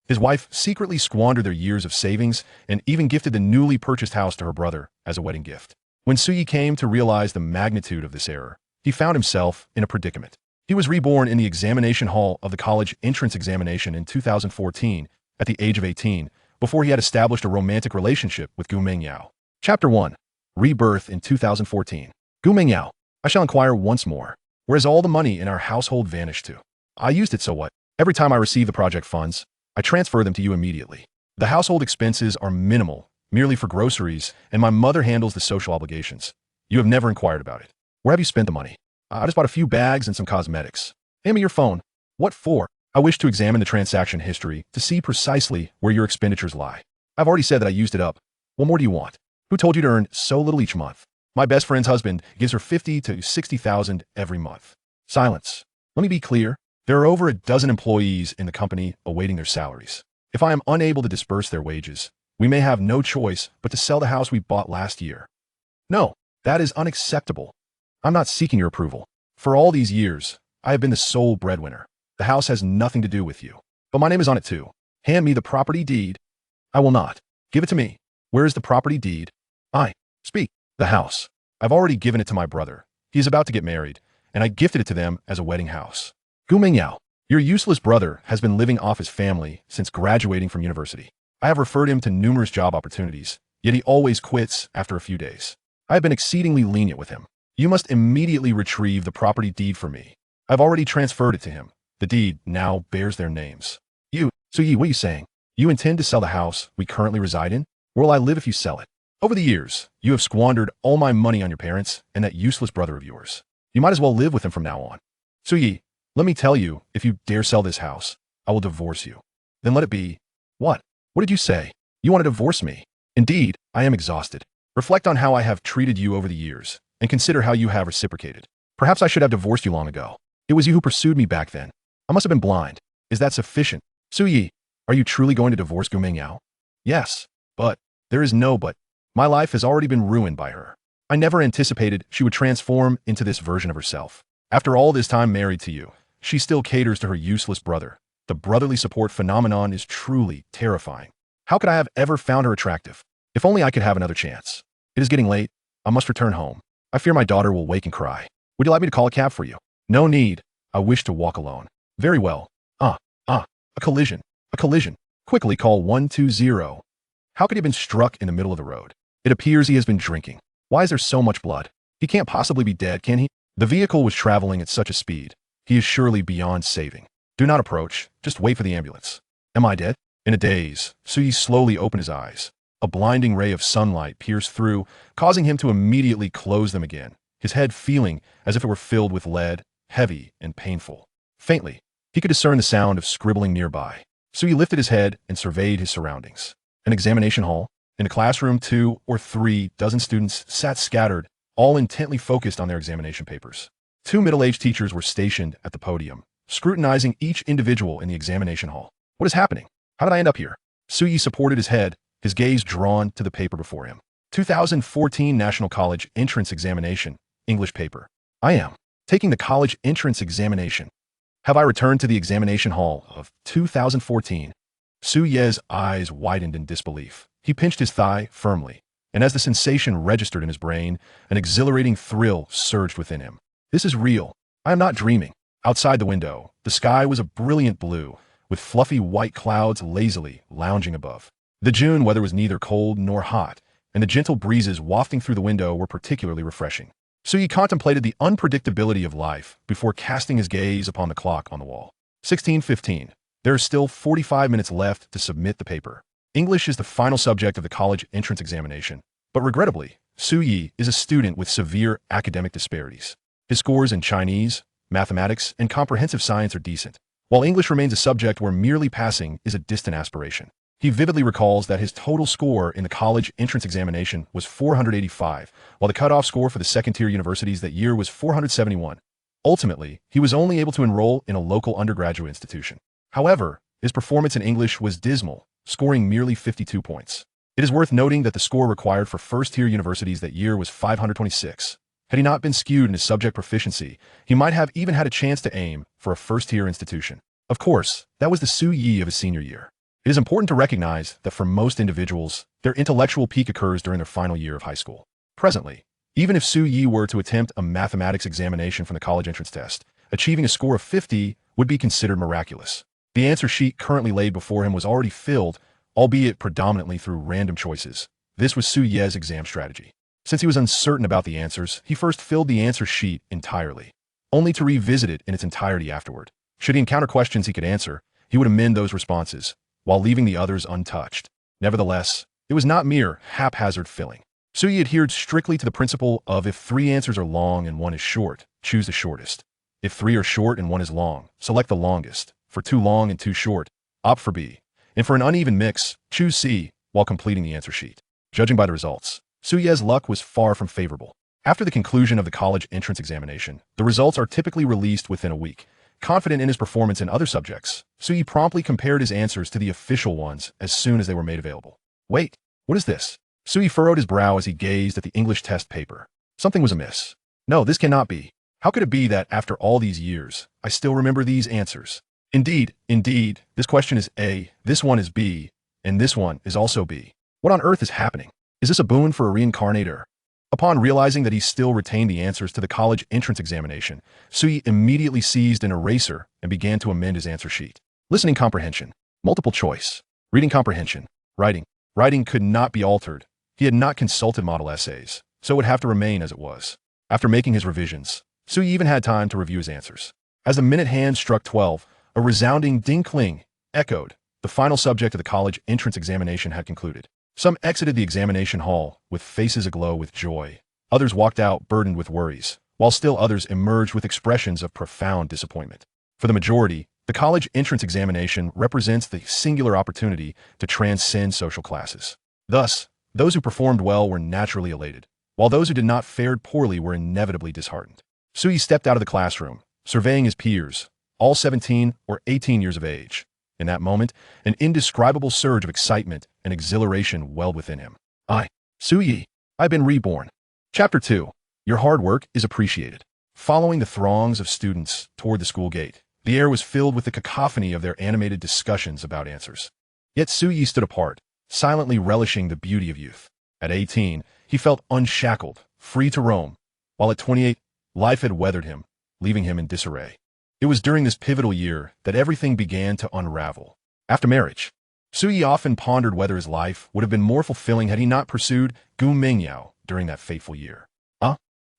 His wife secretly squandered their years of savings and even gifted the newly purchased house to her brother as a wedding gift. When Suyi came to realize the magnitude of this error, he found himself in a predicament. He was reborn in the examination hall of the college entrance examination in 2014 at the age of 18, before he had established a romantic relationship with Gu Mengyao. Chapter 1. Rebirth in 2014. Gu Mengyao, I shall inquire once more. Where has all the money in our household vanished to? I used it, so what? Every time I receive the project funds, I transfer them to you immediately. The household expenses are minimal, merely for groceries, and my mother handles the social obligations. You have never inquired about it. Where have you spent the money? I just bought a few bags and some cosmetics. Hand me your phone. What for? I wish to examine the transaction history to see precisely where your expenditures lie. I've already said that I used it up. What more do you want? Who told you to earn so little each month? My best friend's husband gives her 50 to 60,000 every month. Silence. Let me be clear. There are over a dozen employees in the company awaiting their salaries. If I am unable to disburse their wages, we may have no choice but to sell the house we bought last year. No, that is unacceptable. I'm not seeking your approval. For all these years, I have been the sole breadwinner. The house has nothing to do with you. But my name is on it too. Hand me the property deed. I will not. Give it to me. Where is the property deed? Speak. The house. I've already given it to my brother. He is about to get married, and I gifted it to them as a wedding house. Gu Mengyao, your useless brother has been living off his family since graduating from university. I have referred him to numerous job opportunities, yet he always quits after a few days. I have been exceedingly lenient with him. You must immediately retrieve the property deed for me. I've already transferred it to him. The deed now bears their names. Suyi, what are you saying? You intend to sell the house we currently reside in? Where will I live if you sell it? Over the years, you have squandered all my money on your parents and that useless brother of yours. You might as well live with him from now on. Suyi, let me tell you, if you dare sell this house, I will divorce you. Then let it be. What? What did you say? You want to divorce me? Indeed, I am exhausted. Reflect on how I have treated you over the years, and consider how you have reciprocated. Perhaps I should have divorced you long ago. It was you who pursued me back then. I must have been blind. Is that sufficient? Suyi, are you truly going to divorce Gu Mengyao? Yes, but there is no but. My life has already been ruined by her. I never anticipated she would transform into this version of herself. After all this time married to you, she still caters to her useless brother. The brotherly support phenomenon is truly terrifying. How could I have ever found her attractive? If only I could have another chance. It is getting late. I must return home. I fear my daughter will wake and cry. Would you like me to call a cab for you? No need. I wish to walk alone. Very well. A collision. A collision. Quickly call 120. How could he have been struck in the middle of the road? It appears he has been drinking. Why is there so much blood? He can't possibly be dead, can he? The vehicle was traveling at such a speed. He is surely beyond saving. Do not approach. Just wait for the ambulance. Am I dead? In a daze, Suyi slowly opened his eyes. A blinding ray of sunlight pierced through, causing him to immediately close them again, his head feeling as if it were filled with lead, heavy and painful. Faintly, he could discern the sound of scribbling nearby. Suyi lifted his head and surveyed his surroundings. An examination hall. In a classroom, 2 or 3 dozen students sat scattered, all intently focused on their examination papers. 2 middle-aged teachers were stationed at the podium, scrutinizing each individual in the examination hall. What is happening? How did I end up here? Suyi supported his head, his gaze drawn to the paper before him. 2014 National College Entrance Examination, English paper. I am taking the college entrance examination. Have I returned to the examination hall of 2014? Suyi's eyes widened in disbelief. He pinched his thigh firmly, and as the sensation registered in his brain, an exhilarating thrill surged within him. This is real. I am not dreaming. Outside the window, the sky was a brilliant blue, with fluffy white clouds lazily lounging above. The June weather was neither cold nor hot, and the gentle breezes wafting through the window were particularly refreshing. Suyi contemplated the unpredictability of life before casting his gaze upon the clock on the wall. 16:15. There are still 45 minutes left to submit the paper. English is the final subject of the college entrance examination, but regrettably, Suyi is a student with severe academic disparities. His scores in Chinese, mathematics, and comprehensive science are decent, while English remains a subject where merely passing is a distant aspiration. He vividly recalls that his total score in the college entrance examination was 485, while the cutoff score for the second-tier universities that year was 471. Ultimately, he was only able to enroll in a local undergraduate institution. However, his performance in English was dismal, scoring merely 52 points. It is worth noting that the score required for first-tier universities that year was 526. Had he not been skewed in his subject proficiency, he might have even had a chance to aim for a first-tier institution. Of course, that was the Suyi of his senior year. It is important to recognize that for most individuals, their intellectual peak occurs during their final year of high school. Presently, even if Su Yi were to attempt a mathematics examination from the college entrance test, achieving a score of 50 would be considered miraculous. The answer sheet currently laid before him was already filled, albeit predominantly through random choices. This was Su Ye's exam strategy. Since he was uncertain about the answers, he first filled the answer sheet entirely, only to revisit it in its entirety afterward. Should he encounter questions he could answer, he would amend those responses, while leaving the others untouched. Nevertheless, it was not mere haphazard filling. Su Yi adhered strictly to the principle of if 3 answers are long and 1 is short, choose the shortest. If 3 are short and 1 is long, select the longest. For 2 long and 2 short, opt for B. And for an uneven mix, choose C while completing the answer sheet. Judging by the results, Su Ye's luck was far from favorable. After the conclusion of the college entrance examination, the results are typically released within a week. Confident in his performance in other subjects, Su Yi promptly compared his answers to the official ones as soon as they were made available. Wait, what is this? Su Yi furrowed his brow as he gazed at the English test paper. Something was amiss. No, this cannot be. How could it be that, after all these years, I still remember these answers? Indeed, this question is A, this one is B, and this one is also B. What on earth is happening? Is this a boon for a reincarnator? Upon realizing that he still retained the answers to the college entrance examination, Su Yi immediately seized an eraser and began to amend his answer sheet. Listening comprehension, multiple choice, reading comprehension, writing. Writing could not be altered. He had not consulted model essays, so it would have to remain as it was. After making his revisions, Su Yi even had time to review his answers. As the minute hand struck 12, a resounding ding-cling echoed. The final subject of the college entrance examination had concluded. Some exited the examination hall with faces aglow with joy. Others walked out burdened with worries, while still others emerged with expressions of profound disappointment. For the majority, the college entrance examination represents the singular opportunity to transcend social classes. Thus, those who performed well were naturally elated, while those who did not fared poorly were inevitably disheartened. Su Yi stepped out of the classroom, surveying his peers, all 17 or 18 years of age. In that moment, an indescribable surge of excitement and exhilaration welled within him. Su Yi, I've been reborn. Chapter 2. Your hard work is appreciated. Following the throngs of students toward the school gate, the air was filled with the cacophony of their animated discussions about answers. Yet Su Yi stood apart, silently relishing the beauty of youth. At 18, he felt unshackled, free to roam, while at 28, life had weathered him, leaving him in disarray. It was during this pivotal year that everything began to unravel. After marriage, Su Yi often pondered whether his life would have been more fulfilling had he not pursued Gu Mengyao during that fateful year.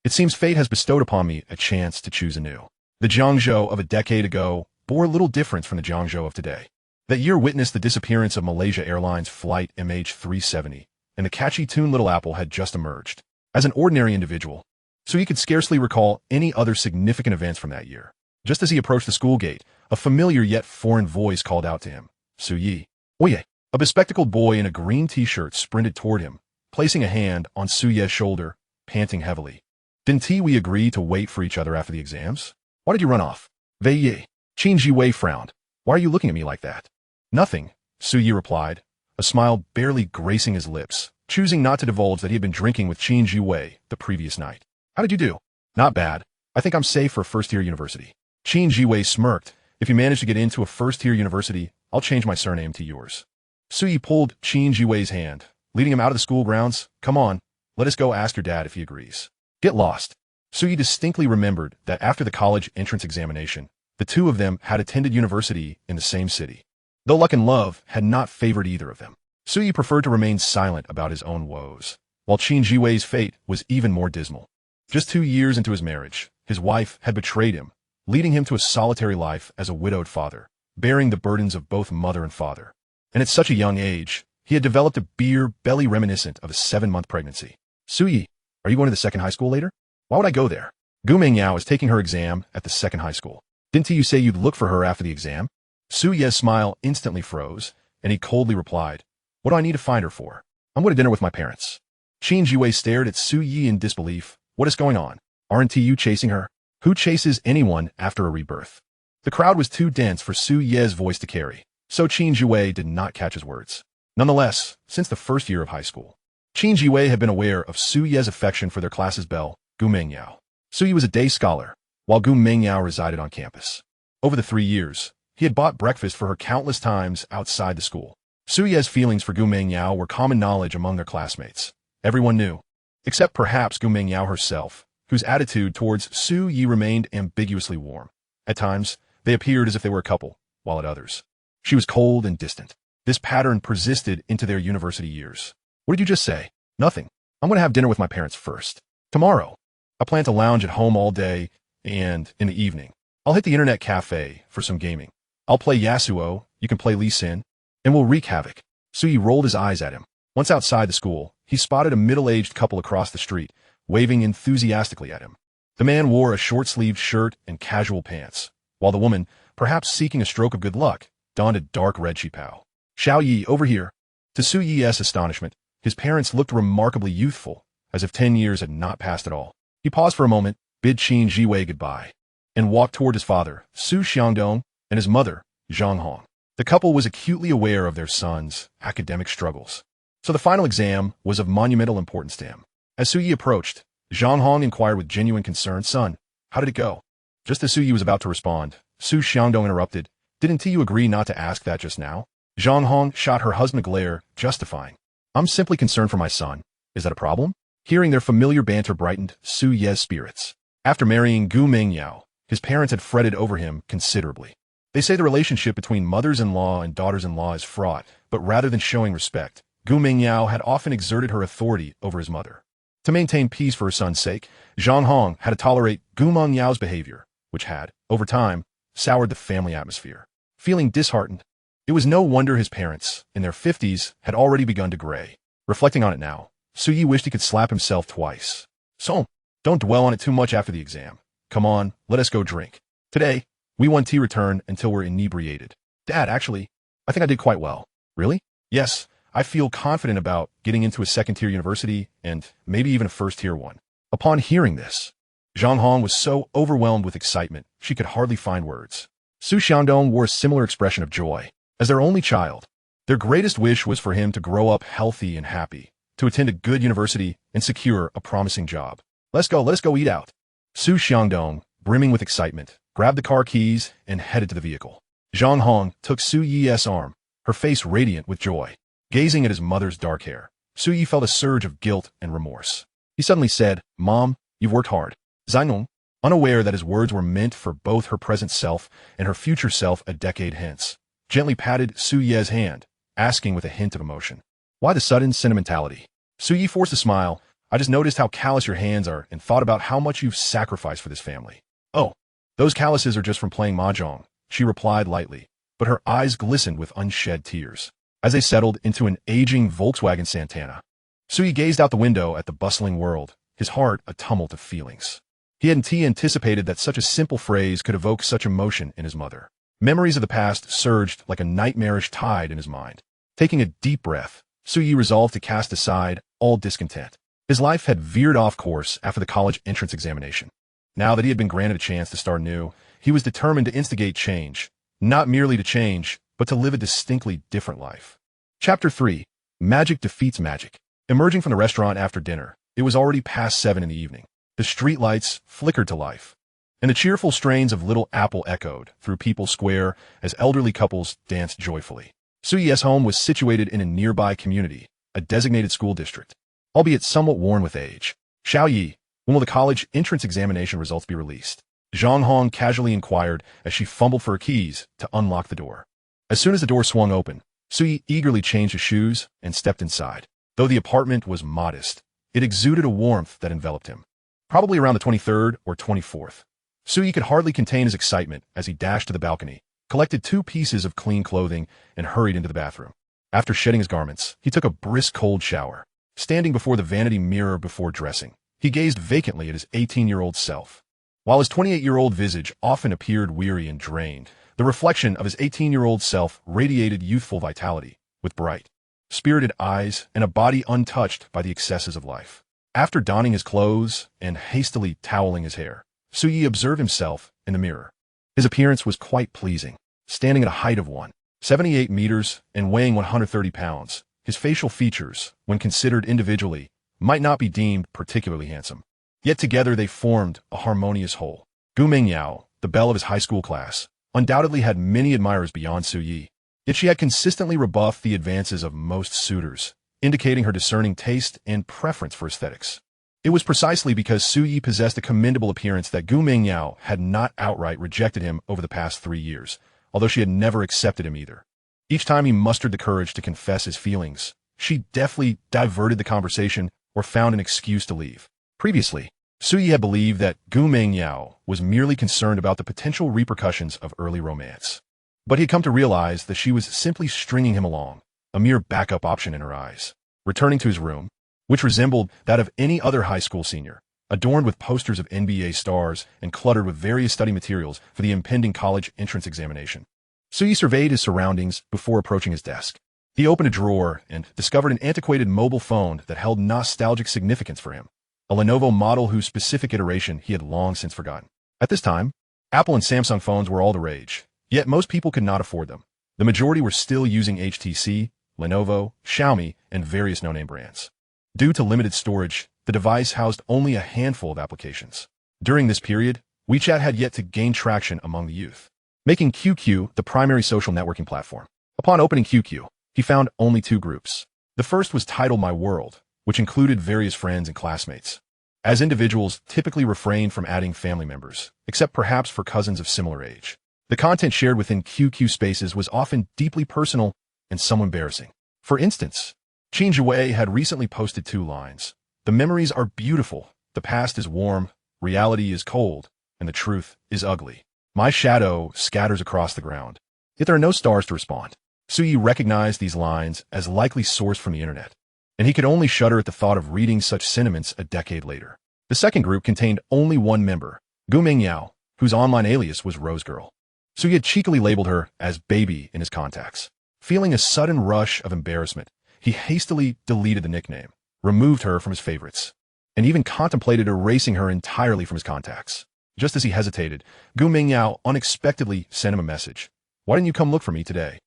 It seems fate has bestowed upon me a chance to choose anew. The Jiangzhou of a decade ago bore little difference from the Jiangzhou of today. That year witnessed the disappearance of Malaysia Airlines Flight MH370, and the catchy tune Little Apple had just emerged. As an ordinary individual, Su Yi could scarcely recall any other significant events from that year. Just as he approached the school gate, a familiar yet foreign voice called out to him. Su Yi. Oye! A bespectacled boy in a green t-shirt sprinted toward him, placing a hand on Su Ye's shoulder, panting heavily. Didn't we agree to wait for each other after the exams? Why did you run off? Wei Yi. Qin Jiwei frowned. Why are you looking at me like that? Nothing, Su Yi replied, a smile barely gracing his lips, choosing not to divulge that he had been drinking with Qin Jiwei the previous night. How did you do? Not bad. I think I'm safe for a first-tier university. Qin Jiwei smirked. If you manage to get into a first-tier university, I'll change my surname to yours. Su Yi pulled Qin Jiwei's hand, leading him out of the school grounds. Come on, let us go ask your dad if he agrees. Get lost. Su Yi distinctly remembered that after the college entrance examination, the two of them had attended university in the same city. Though luck and love had not favored either of them, Su Yi preferred to remain silent about his own woes, while Qin Jiwei's fate was even more dismal. Just 2 years into his marriage, his wife had betrayed him, leading him to a solitary life as a widowed father, bearing the burdens of both mother and father. And at such a young age, he had developed a beer belly reminiscent of a 7-month pregnancy. Su Yi, are you going to the second high school later? Why would I go there? Gu Mengyao is taking her exam at the second high school. Didn't you say you'd look for her after the exam? Su Ye's smile instantly froze, and he coldly replied, What do I need to find her for? I'm going to dinner with my parents. Qin Jiwei stared at Su Yi in disbelief. What is going on? Aren't you chasing her? Who chases anyone after a rebirth? The crowd was too dense for Su Ye's voice to carry, so Qin Jiwei did not catch his words. Nonetheless, since the first year of high school, Qin Jiwei had been aware of Su Ye's affection for their class's belle, Gu Mengyao. Su Yi was a day scholar, while Gu Mengyao resided on campus. Over the 3 years, He had bought breakfast for her countless times outside the school. Su Ye's feelings for Gu Mengyao were common knowledge among their classmates. Everyone knew, except perhaps Gu Mengyao herself, whose attitude towards Su Yi remained ambiguously warm. At times, they appeared as if they were a couple, while at others, she was cold and distant. This pattern persisted into their university years. What did you just say? Nothing. I'm going to have dinner with my parents first. Tomorrow. I plan to lounge at home all day, and in the evening, I'll hit the internet cafe for some gaming. I'll play Yasuo, you can play Lee Sin, and we'll wreak havoc. Su Yi rolled his eyes at him. Once outside the school, he spotted a middle-aged couple across the street, waving enthusiastically at him. The man wore a short-sleeved shirt and casual pants, while the woman, perhaps seeking a stroke of good luck, donned a dark red chipao. Xiao Yi, over here. To Su Yi's astonishment, his parents looked remarkably youthful, as if 10 years had not passed at all. He paused for a moment, bid Qin Jiwei goodbye, and walked toward his father, Su Xiangdong, and his mother, Zhang Hong. The couple was acutely aware of their son's academic struggles. So the final exam was of monumental importance to him. As Su Yi approached, Zhang Hong inquired with genuine concern, "Son, how did it go?" Just as Su Yi was about to respond, Su Xiangdong interrupted, "Didn't you agree not to ask that just now?" Zhang Hong shot her husband a glare, justifying, "I'm simply concerned for my son. Is that a problem?" Hearing their familiar banter brightened Su Ye's spirits. After marrying Gu Mengyao, his parents had fretted over him considerably. They say the relationship between mothers-in-law and daughters-in-law is fraught, but rather than showing respect, Gu Mengyao had often exerted her authority over his mother. To maintain peace for her son's sake, Zhang Hong had to tolerate Gu Mengyao's behavior, which had, over time, soured the family atmosphere. Feeling disheartened, it was no wonder his parents, in their 50s, had already begun to gray. Reflecting on it now, Su Yi wished he could slap himself twice. "So, don't dwell on it too much after the exam. Come on, let us go drink. Today, we won't return until we're inebriated." "Dad, actually, I think I did quite well." "Really?" "Yes, I feel confident about getting into a second-tier university and maybe even a first-tier one." Upon hearing this, Zhang Hong was so overwhelmed with excitement, she could hardly find words. Su Xiangdong wore a similar expression of joy. As their only child, their greatest wish was for him to grow up healthy and happy, to attend a good university and secure a promising job. Let us go eat out." Su Xiangdong, brimming with excitement, grabbed the car keys and headed to the vehicle. Zhang Hong took Su Yi's arm, her face radiant with joy. Gazing at his mother's dark hair, Su Yi felt a surge of guilt and remorse. He suddenly said, "Mom, you've worked hard." Zainong, unaware that his words were meant for both her present self and her future self a decade hence, gently patted Su Yi's hand, asking with a hint of emotion, "Why the sudden sentimentality?" Su Yi forced a smile. "I just noticed how callous your hands are and thought about how much you've sacrificed for this family." "Oh, those calluses are just from playing mahjong," she replied lightly, but her eyes glistened with unshed tears as they settled into an aging Volkswagen Santana. Su Yi gazed out the window at the bustling world, his heart a tumult of feelings. He hadn't anticipated that such a simple phrase could evoke such emotion in his mother. Memories of the past surged like a nightmarish tide in his mind. Taking a deep breath, Su Yi resolved to cast aside all discontent. His life had veered off course after the college entrance examination. Now that he had been granted a chance to start anew, he was determined to instigate change, not merely to change, but to live a distinctly different life. Chapter 3. Magic Defeats Magic. Emerging from the restaurant after dinner, it was already past 7 in the evening. The street lights flickered to life, and the cheerful strains of Little Apple echoed through People's Square as elderly couples danced joyfully. Su Yi's home was situated in a nearby community, a designated school district, albeit somewhat worn with age. "Xiao Yi, when will the college entrance examination results be released?" Zhang Hong casually inquired as she fumbled for her keys to unlock the door. As soon as the door swung open, Su Yi eagerly changed his shoes and stepped inside. Though the apartment was modest, it exuded a warmth that enveloped him. Probably around the 23rd or 24th. Su Yi could hardly contain his excitement as he dashed to the balcony, collected 2 pieces of clean clothing, and hurried into the bathroom. After shedding his garments, he took a brisk cold shower. Standing before the vanity mirror before dressing, he gazed vacantly at his 18-year-old self. While his 28-year-old visage often appeared weary and drained, the reflection of his 18-year-old self radiated youthful vitality, with bright, spirited eyes and a body untouched by the excesses of life. After donning his clothes and hastily toweling his hair, Su Yi observed himself in the mirror. His appearance was quite pleasing. Standing at a height of 1.78 meters and weighing 130 pounds, his facial features, when considered individually, might not be deemed particularly handsome. Yet together they formed a harmonious whole. Gu Mengyao, the belle of his high school class, undoubtedly had many admirers beyond Su Yi. Yet she had consistently rebuffed the advances of most suitors, indicating her discerning taste and preference for aesthetics. It was precisely because Su Yi possessed a commendable appearance that Gu Mengyao had not outright rejected him over the past 3 years, although she had never accepted him either. Each time he mustered the courage to confess his feelings, she deftly diverted the conversation or found an excuse to leave. Previously, Su Yi had believed that Gu Mengyao was merely concerned about the potential repercussions of early romance. But he had come to realize that she was simply stringing him along, a mere backup option in her eyes. Returning to his room, which resembled that of any other high school senior, adorned with posters of NBA stars and cluttered with various study materials for the impending college entrance examination, Su Yi surveyed his surroundings before approaching his desk. He opened a drawer and discovered an antiquated mobile phone that held nostalgic significance for him, a Lenovo model whose specific iteration he had long since forgotten. At this time, Apple and Samsung phones were all the rage, yet most people could not afford them. The majority were still using HTC, Lenovo, Xiaomi, and various no-name brands. Due to limited storage, the device housed only a handful of applications. During this period, WeChat had yet to gain traction among the youth, making QQ the primary social networking platform. Upon opening QQ, he found only 2 groups. The first was titled My World, which included various friends and classmates. As individuals typically refrained from adding family members, except perhaps for cousins of similar age. The content shared within QQ spaces was often deeply personal and some embarrassing. For instance, Qin Zhuwei had recently posted 2 lines. The memories are beautiful, the past is warm, reality is cold, and the truth is ugly. My shadow scatters across the ground. Yet there are no stars to respond. Su Yi recognized these lines as likely sourced from the internet, and he could only shudder at the thought of reading such sentiments a decade later. The second group contained only one member, Gu Mengyao, whose online alias was Rose Girl. Su Yi had cheekily labeled her as Baby in his contacts. Feeling a sudden rush of embarrassment, he hastily deleted the nickname, removed her from his favorites, and even contemplated erasing her entirely from his contacts. Just as he hesitated, Gu Mengyao unexpectedly sent him a message. Why didn't you come look for me today?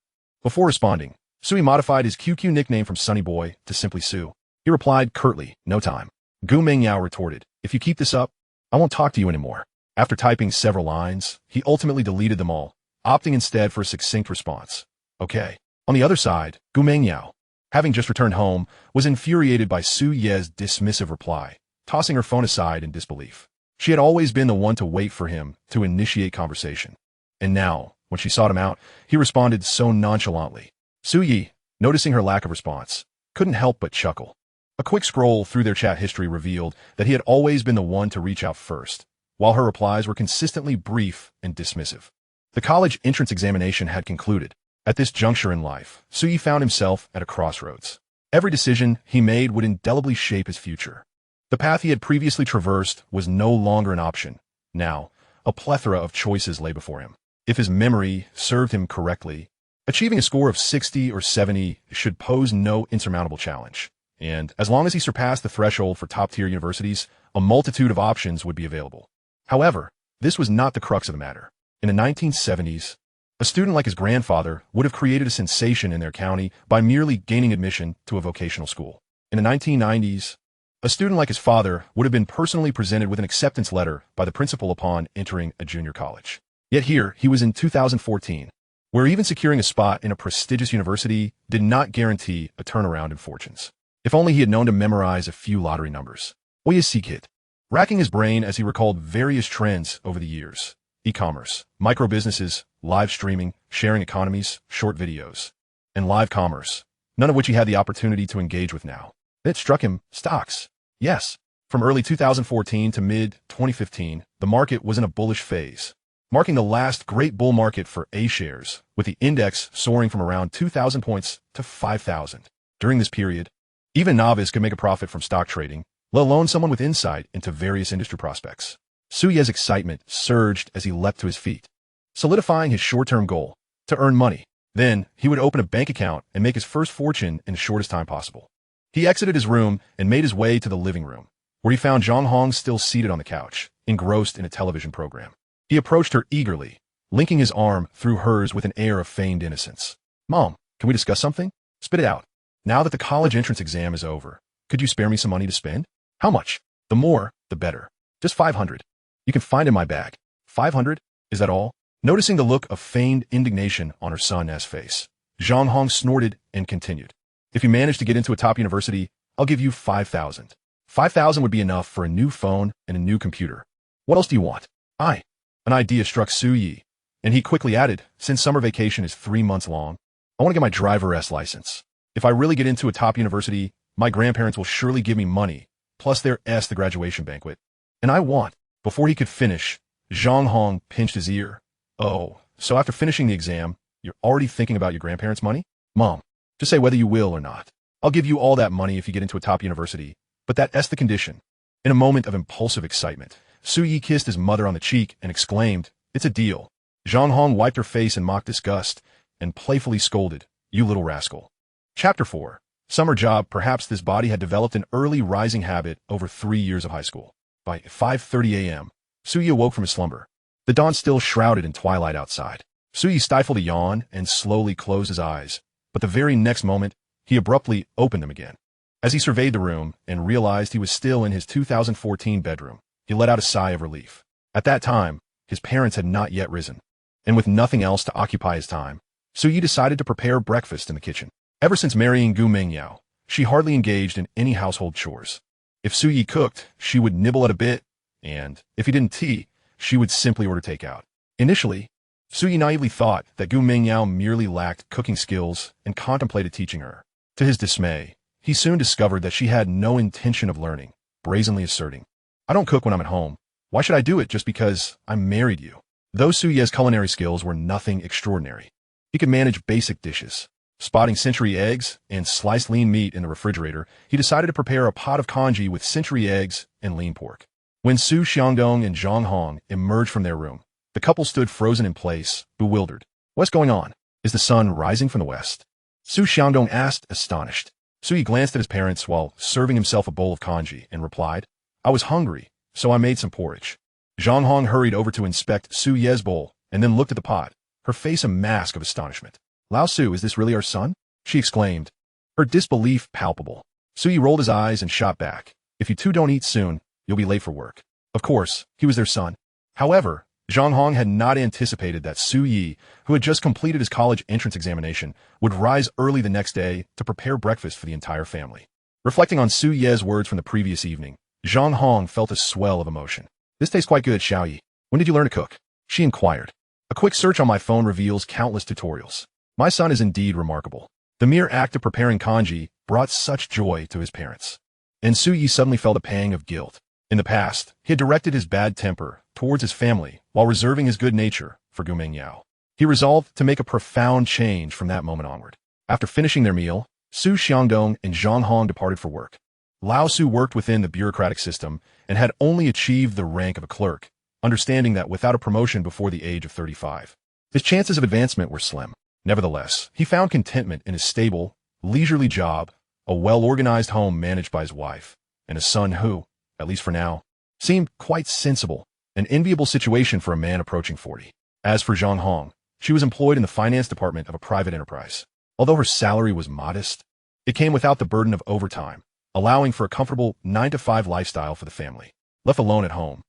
Before responding, Su Yi modified his QQ nickname from Sunny Boy to simply Su. He replied curtly, no time. Gu Mengyao retorted, if you keep this up, I won't talk to you anymore. After typing several lines, he ultimately deleted them all, opting instead for a succinct response. Okay. On the other side, Gu Mengyao, having just returned home, was infuriated by Su Yi's dismissive reply, tossing her phone aside in disbelief. She had always been the one to wait for him to initiate conversation. And now, when she sought him out, he responded so nonchalantly. Su Yi, noticing her lack of response, couldn't help but chuckle. A quick scroll through their chat history revealed that he had always been the one to reach out first, while her replies were consistently brief and dismissive. The college entrance examination had concluded. At this juncture in life, Su Yi found himself at a crossroads. Every decision he made would indelibly shape his future. The path he had previously traversed was no longer an option. Now, a plethora of choices lay before him. If his memory served him correctly, achieving a score of 60 or 70 should pose no insurmountable challenge. And as long as he surpassed the threshold for top-tier universities, a multitude of options would be available. However, this was not the crux of the matter. In the 1970s, a student like his grandfather would have created a sensation in their county by merely gaining admission to a vocational school. In the 1990s, a student like his father would have been personally presented with an acceptance letter by the principal upon entering a junior college. Yet here, he was in 2014, where even securing a spot in a prestigious university did not guarantee a turnaround in fortunes. If only he had known to memorize a few lottery numbers. Oya Sikit, racking his brain as he recalled various trends over the years. E-commerce, micro-businesses, live streaming, sharing economies, short videos, and live commerce, none of which he had the opportunity to engage with now. Then it struck him, stocks. Yes, from early 2014 to mid-2015, the market was in a bullish phase, marking the last great bull market for A shares, with the index soaring from around 2,000 points to 5,000. During this period, even a novice could make a profit from stock trading, let alone someone with insight into various industry prospects. Su Yi's excitement surged as he leapt to his feet, solidifying his short-term goal, to earn money. Then, he would open a bank account and make his first fortune in the shortest time possible. He exited his room and made his way to the living room, where he found Zhang Hong still seated on the couch, engrossed in a television program. He approached her eagerly, linking his arm through hers with an air of feigned innocence. Mom, can we discuss something? Spit it out. Now that the college entrance exam is over, could you spare me some money to spend? How much? The more, the better. Just 500. You can find in my bag. 500? Is that all? Noticing the look of feigned indignation on her son's face, Zhang Hong snorted and continued. If you manage to get into a top university, I'll give you 5,000. 5,000 would be enough for a new phone and a new computer. What else do you want? An idea struck Su Yi, and he quickly added, since summer vacation is 3 months long, I want to get my driver's license. If I really get into a top university, my grandparents will surely give me money, plus the graduation banquet. And I want. Before he could finish, Zhang Hong pinched his ear. Oh, so after finishing the exam, you're already thinking about your grandparents' money? Mom, just say whether you will or not. I'll give you all that money if you get into a top university, but that's the condition. In a moment of impulsive excitement, Su Yi kissed his mother on the cheek and exclaimed, it's a deal. Zhang Hong wiped her face in mock disgust and playfully scolded, you little rascal. Chapter 4. Summer job. Perhaps this body had developed an early rising habit over 3 years of high school. By 5:30 a.m., Su Yi awoke from his slumber. The dawn still shrouded in twilight outside. Su Yi stifled a yawn and slowly closed his eyes, but the very next moment, he abruptly opened them again. As he surveyed the room and realized he was still in his 2014 bedroom, he let out a sigh of relief. At that time, his parents had not yet risen, and with nothing else to occupy his time, Su Yi decided to prepare breakfast in the kitchen. Ever since marrying Gu Mengyao, she hardly engaged in any household chores. If Su Yi cooked, she would nibble at a bit, and if he didn't tea, she would simply order takeout. Initially, Su Yi naively thought that Gu Mengyao merely lacked cooking skills and contemplated teaching her. To his dismay, he soon discovered that she had no intention of learning, brazenly asserting, I don't cook when I'm at home. Why should I do it just because I married you? Though Su Ye's culinary skills were nothing extraordinary, he could manage basic dishes. Spotting century eggs and sliced lean meat in the refrigerator, he decided to prepare a pot of congee with century eggs and lean pork. When Su Xiangdong and Zhang Hong emerged from their room, the couple stood frozen in place, bewildered. What's going on? Is the sun rising from the west? Su Xiangdong asked, astonished. Su Yi glanced at his parents while serving himself a bowl of congee and replied, I was hungry, so I made some porridge. Zhang Hong hurried over to inspect Su Ye's bowl and then looked at the pot, her face a mask of astonishment. Lao Su, is this really our son? She exclaimed, her disbelief palpable. Su Yi rolled his eyes and shot back. If you two don't eat soon, you'll be late for work. Of course, he was their son. However, Zhang Hong had not anticipated that Su Yi, who had just completed his college entrance examination, would rise early the next day to prepare breakfast for the entire family. Reflecting on Su Ye's words from the previous evening, Zhang Hong felt a swell of emotion. This tastes quite good, Xiao Yi. When did you learn to cook? She inquired. A quick search on my phone reveals countless tutorials. My son is indeed remarkable. The mere act of preparing congee brought such joy to his parents. And Su Yi suddenly felt a pang of guilt. In the past, he had directed his bad temper towards his family while reserving his good nature for Gu Mengyao. He resolved to make a profound change from that moment onward. After finishing their meal, Su Xiangdong and Zhang Hong departed for work. Lao Su worked within the bureaucratic system and had only achieved the rank of a clerk, understanding that without a promotion before the age of 35, his chances of advancement were slim. Nevertheless, he found contentment in his stable, leisurely job, a well-organized home managed by his wife, and a son who, at least for now, seemed quite sensible, an enviable situation for a man approaching 40. As for Zhang Hong, she was employed in the finance department of a private enterprise. Although her salary was modest, it came without the burden of overtime, allowing for a comfortable 9-to-5 lifestyle for the family. Left alone at home,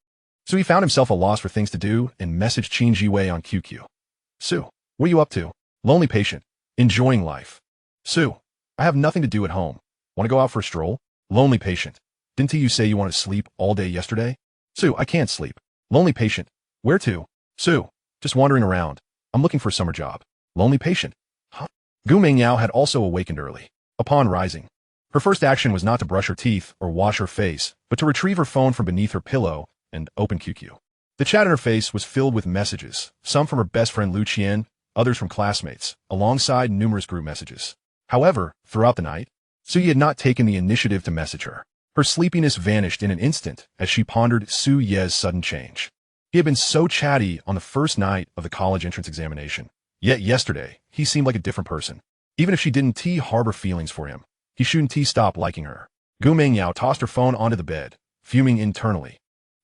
so he found himself a loss for things to do and messaged Qin Jiwei on QQ. Su, what are you up to? Lonely patient. Enjoying life. Su, I have nothing to do at home. Want to go out for a stroll? Lonely patient. Didn't you say you wanted to sleep all day yesterday? Su, I can't sleep. Lonely patient. Where to? Su, just wandering around. I'm looking for a summer job. Lonely patient. Huh? Gu Mengyao had also awakened early. Upon rising, her first action was not to brush her teeth or wash her face, but to retrieve her phone from beneath her pillow and open QQ. The chat on her face was filled with messages, some from her best friend Lu Qian, others from classmates, alongside numerous group messages. However, throughout the night, Su Yi had not taken the initiative to message her. Her sleepiness vanished in an instant as she pondered Su Ye's sudden change. He had been so chatty on the first night of the college entrance examination, yet yesterday, he seemed like a different person. Even if she didn't harbor feelings for him, he shouldn't stop liking her. Gu Mengyao tossed her phone onto the bed, fuming internally.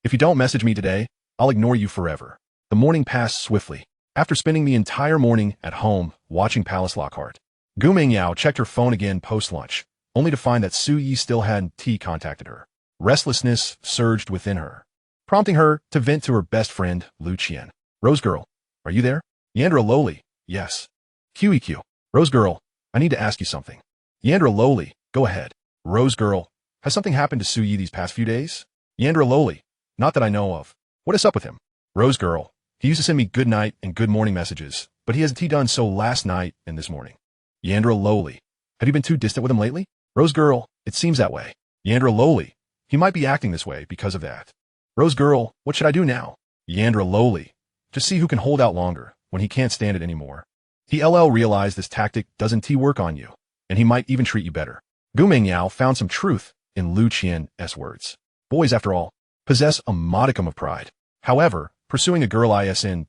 If you don't message me today, I'll ignore you forever. The morning passed swiftly. After spending the entire morning at home watching Palace Lockhart, Gu Mengyao checked her phone again post-lunch, only to find that Su Yi still hadn't contacted her. Restlessness surged within her, prompting her to vent to her best friend, Lu Qian. Rose girl, Are you there? Yandra Lowly. Yes. QEQ. Rose Girl, I need to ask you something. Yandra Lowly. Go ahead. Rose Girl, has something happened to Su Yi these past few days? Yandra Lowly. Not that I know of. What is up with him? Rose Girl, he used to send me good night and good morning messages, but he hasn't done so last night and this morning. Yandra Lowly. Have you been too distant with him lately? Rose Girl, it seems that way. Yandra Lowly. He might be acting this way because of that. Rose Girl, what should I do now? Yandra Lowly. Just see who can hold out longer when he can't stand it anymore. He realized this tactic doesn't work on you, and he might even treat you better. Gu Mengyao found some truth in Lu Qian's words. Boys, after all, possess a modicum of pride. However, pursuing a girl isn't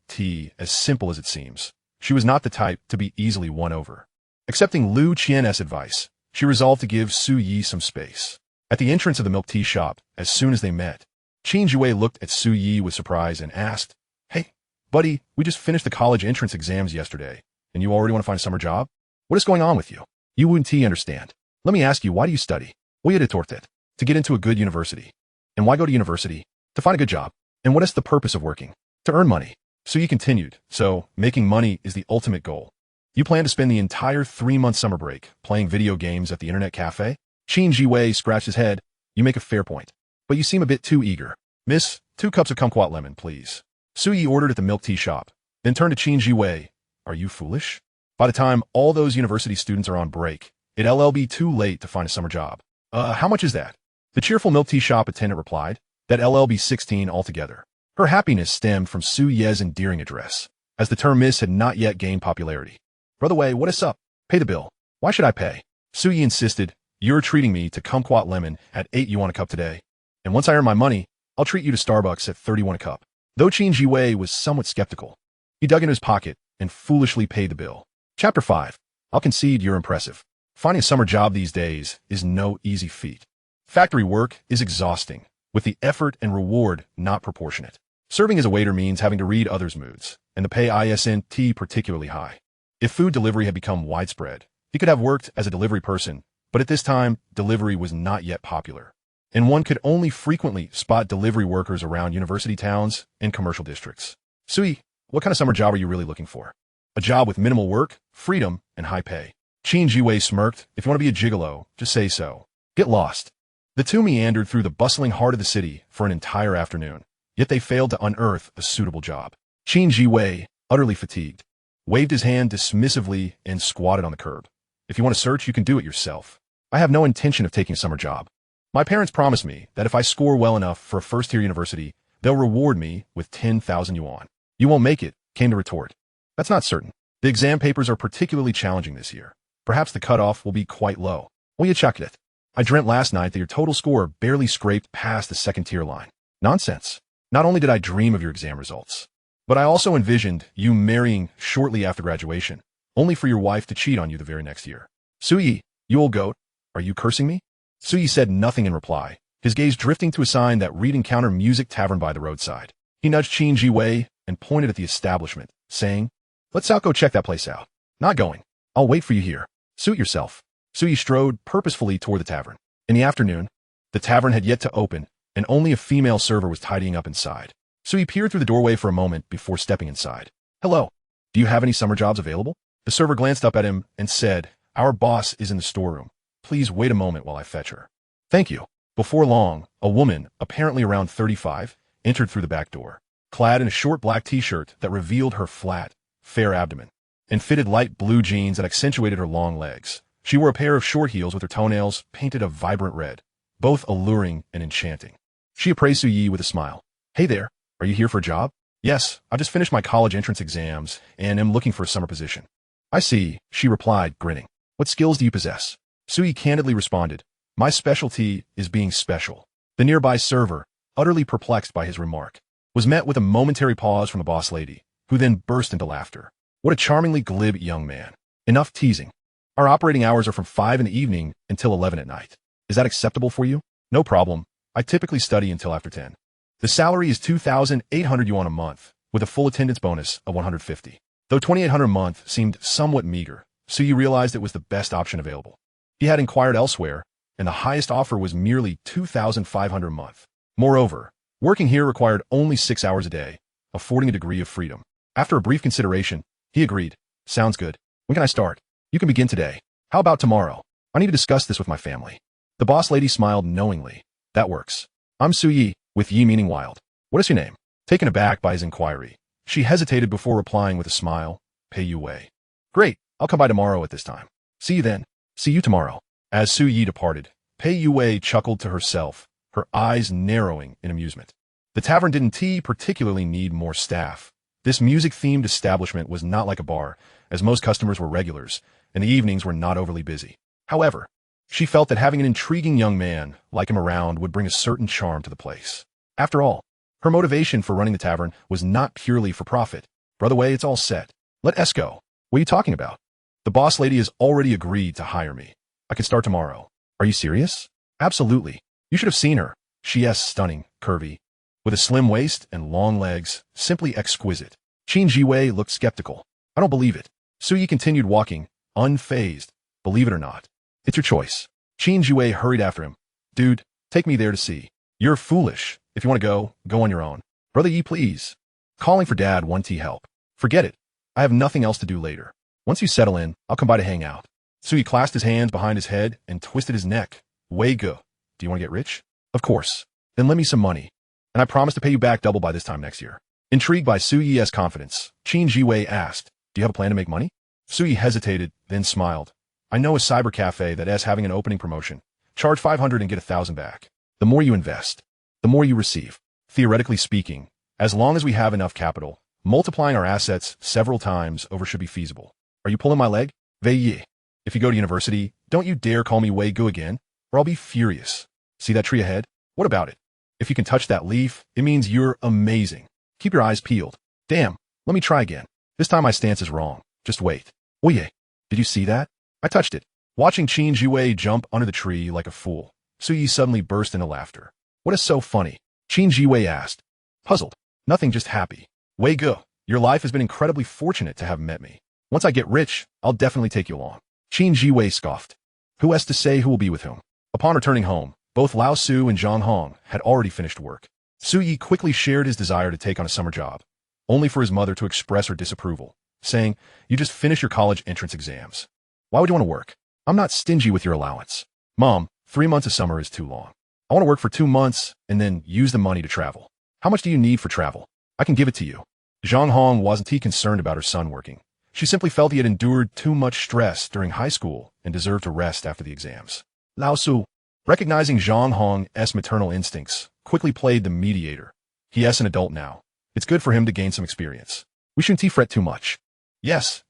as simple as it seems. She was not the type to be easily won over. Accepting Lu Qian's advice, she resolved to give Su Yi some space. At the entrance of the milk tea shop, as soon as they met, Qin Jue looked at Su Yi with surprise and asked, "Hey, buddy, we just finished the college entrance exams yesterday, and you already want to find a summer job? What is going on with you? You wouldn't understand. Let me ask you, why do you study? To get into a good university. And why go to university? To find a good job. And what is the purpose of working? To earn money." Su Yi continued, "So, making money is the ultimate goal. You plan to spend the entire 3-month summer break playing video games at the internet cafe?" Qin Jue scratched his head. "You make a fair point. But you seem a bit too eager. Miss, 2 cups of kumquat lemon, please." Su Yi ordered at the milk tea shop, then turned to Qin Jue. "Are you foolish? By the time all those university students are on break, it'll be too late to find a summer job. How much is that?" The cheerful milk tea shop attendant replied, "That'll be 16 altogether." Her happiness stemmed from Su Ye's endearing address, as the term Miss had not yet gained popularity. "Brother Wei, what is up? Pay the bill." "Why should I pay?" Su Yi insisted. "You're treating me to kumquat lemon at 8 yuan a cup today. And once I earn my money, I'll treat you to Starbucks at 31 a cup." Though Qin Jue was somewhat skeptical, he dug into his pocket and foolishly paid the bill. Chapter 5. I'll concede you're impressive. Finding a summer job these days is no easy feat. Factory work is exhausting, with the effort and reward not proportionate. Serving as a waiter means having to read others' moods, and the pay isn't particularly high. If food delivery had become widespread, he could have worked as a delivery person, but at this time, delivery was not yet popular, and one could only frequently spot delivery workers around university towns and commercial districts. Su Yi, what kind of summer job are you really looking for? A job with minimal work, freedom, and high pay. Qin Jue smirked. "If you want to be a gigolo, just say so. Get lost." The two meandered through the bustling heart of the city for an entire afternoon, yet they failed to unearth a suitable job. Qin Jue, utterly fatigued, waved his hand dismissively and squatted on the curb. "If you want to search, you can do it yourself. I have no intention of taking a summer job. My parents promised me that if I score well enough for a first-tier university, they'll reward me with 10,000 yuan. You won't make it," came the retort. "That's not certain. The exam papers are particularly challenging this year. Perhaps the cutoff will be quite low. Will you check it? I dreamt last night that your total score barely scraped past the second-tier line." "Nonsense. Not only did I dream of your exam results, but I also envisioned you marrying shortly after graduation, only for your wife to cheat on you the very next year." "Su Yi, you old goat, are you cursing me?" Su Yi said nothing in reply, his gaze drifting to a sign that read Encounter Music Tavern by the roadside. He nudged Qin Jue and pointed at the establishment, saying, "Let's go check that place out." "Not going. I'll wait for you here. Suit yourself." Su Yi strode purposefully toward the tavern. In the afternoon, the tavern had yet to open, and only a female server was tidying up inside. Su Yi peered through the doorway for a moment before stepping inside. "Hello. Do you have any summer jobs available?" The server glanced up at him and said, "Our boss is in the storeroom. Please wait a moment while I fetch her." "Thank you." Before long, a woman, apparently around 35, entered through the back door, clad in a short black t-shirt that revealed her flat, fair abdomen, and fitted light blue jeans that accentuated her long legs. She wore a pair of short heels with her toenails painted a vibrant red, both alluring and enchanting. She appraised Su Yi with a smile. "Hey there, are you here for a job?" "Yes, I've just finished my college entrance exams and am looking for a summer position." "I see," she replied, grinning. "What skills do you possess?" Su Yi candidly responded, "My specialty is being special." The nearby server, utterly perplexed by his remark, was met with a momentary pause from the boss lady, who then burst into laughter. "What a charmingly glib young man. Enough teasing. Our operating hours are from 5 in the evening until 11 at night. Is that acceptable for you?" "No problem. I typically study until after 10. The salary is 2,800 yuan a month, with a full attendance bonus of 150. Though 2,800 a month seemed somewhat meager, Su Yi realized it was the best option available. He had inquired elsewhere, and the highest offer was merely 2,500 a month. Moreover, working here required only 6 hours a day, affording a degree of freedom. After a brief consideration, he agreed. Sounds good. When can I start? You can begin today. How about tomorrow? I need to discuss this with my family. The boss lady smiled knowingly. That works. I'm Su Yi, with Yi meaning wild. What is your name? Taken aback by his inquiry, she hesitated before replying with a smile. Pei Yu Wei. Great, I'll come by tomorrow at this time. See you then. See you tomorrow. As Su Yi departed, Pei Yu Wei chuckled to herself, her eyes narrowing in amusement. The tavern didn't particularly need more staff. This music-themed establishment was not like a bar, as most customers were regulars, and the evenings were not overly busy. However, she felt that having an intriguing young man like him around would bring a certain charm to the place. After all, her motivation for running the tavern was not purely for profit. Brother Wei, it's all set. Let us go. What are you talking about? The boss lady has already agreed to hire me. I can start tomorrow. Are you serious? Absolutely. You should have seen her. She is stunning, curvy, with a slim waist and long legs, simply exquisite. Qin Jiwei looked skeptical. I don't believe it. Su Yi continued walking, unfazed. Believe it or not. It's your choice. Qin Jiwei hurried after him. Dude, take me there to see. You're foolish. If you want to go, go on your own. Brother Yi, please. Calling for Dad won't help. Forget it. I have nothing else to do later. Once you settle in, I'll come by to hang out. Su Yi clasped his hands behind his head and twisted his neck. Wei Gu, do you want to get rich? Of course. Then lend me some money. And I promise to pay you back double by this time next year. Intrigued by Su Yi's confidence, Qin Jiwei asked, do you have a plan to make money? Su Yi hesitated, then smiled. I know a cyber cafe that is having an opening promotion. Charge 500 and get 1,000 back. The more you invest, the more you receive. Theoretically speaking, as long as we have enough capital, multiplying our assets several times over should be feasible. Are you pulling my leg? Wei Yi. If you go to university, don't you dare call me Wei Gu again, or I'll be furious. See that tree ahead? What about it? If you can touch that leaf, it means you're amazing. Keep your eyes peeled. Damn, let me try again. This time my stance is wrong. Just wait. Oye, did you see that? I touched it. Watching Qin Jiwei jump under the tree like a fool, Su Yi suddenly burst into laughter. What is so funny? Qin Jiwei asked. Puzzled. Nothing, just happy. Wei Gu, your life has been incredibly fortunate to have met me. Once I get rich, I'll definitely take you along. Qin Jiwei scoffed. Who has to say who will be with whom? Upon returning home, both Lao Su and Zhang Hong had already finished work. Su Yi quickly shared his desire to take on a summer job, only for his mother to express her disapproval, saying, you just finished your college entrance exams. Why would you want to work? I'm not stingy with your allowance. Mom, 3 months of summer is too long. I want to work for 2 months and then use the money to travel. How much do you need for travel? I can give it to you. Zhang Hong wasn't concerned about her son working. She simply felt he had endured too much stress during high school and deserved to rest after the exams. Lao Su, recognizing Zhang Hong's maternal instincts, quickly played the mediator. He is an adult now. It's good for him to gain some experience. We shouldn't fret too much. Yes,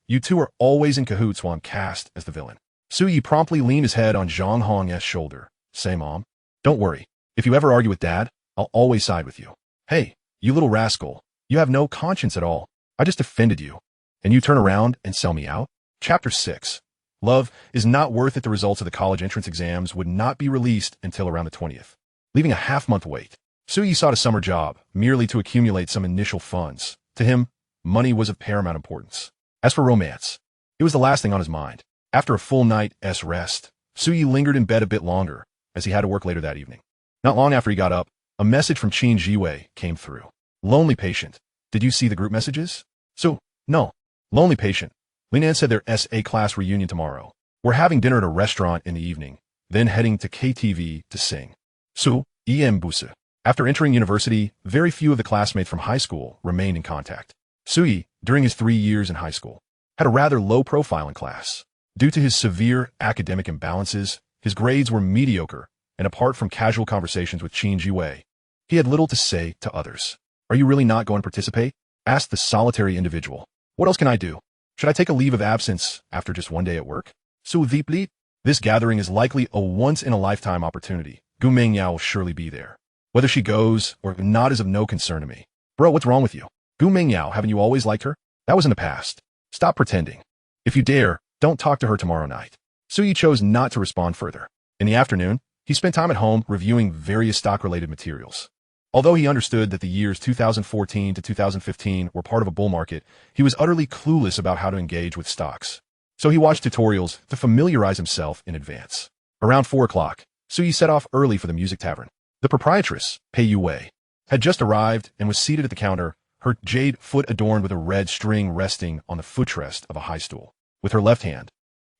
you two are always in cahoots while I'm cast as the villain. Su Yi promptly leaned his head on Zhang Hong's shoulder. Say, Mom, don't worry. If you ever argue with Dad, I'll always side with you. Hey, you little rascal, you have no conscience at all. I just offended you. And you turn around and sell me out? Chapter 6. Love is not worth it. The results of the college entrance exams would not be released until around the 20th. Leaving a half-month wait, Su Yi sought a summer job merely to accumulate some initial funds. To him, money was of paramount importance. As for romance, it was the last thing on his mind. After a full night's rest, Su Yi lingered in bed a bit longer, as he had to work later that evening. Not long after he got up, a message from Qin Jiwei came through. Lonely patient. Did you see the group messages? Su, no. Lonely patient. Linan said their SA class reunion tomorrow. We're having dinner at a restaurant in the evening, then heading to KTV to sing. Su, em Busu. After entering university, very few of the classmates from high school remained in contact. Su Yi, during his 3 years in high school, had a rather low profile in class. Due to his severe academic imbalances, his grades were mediocre, and apart from casual conversations with Qin Jiwei, he had little to say to others. Are you really not going to participate? Asked the solitary individual. What else can I do? Should I take a leave of absence after just 1 day at work? Su Vipli? This gathering is likely a once-in-a-lifetime opportunity. Gu Mengyao will surely be there. Whether she goes or not is of no concern to me. Bro, what's wrong with you? Gu Mengyao, haven't you always liked her? That was in the past. Stop pretending. If you dare, don't talk to her tomorrow night. Su Yi chose not to respond further. In the afternoon, he spent time at home reviewing various stock-related materials. Although he understood that the years 2014 to 2015 were part of a bull market, he was utterly clueless about how to engage with stocks. So he watched tutorials to familiarize himself in advance. Around 4 o'clock, Su Yi set off early for the music tavern. The proprietress, Pei Yu Wei, had just arrived and was seated at the counter, her jade foot adorned with a red string resting on the footrest of a high stool. With her left hand,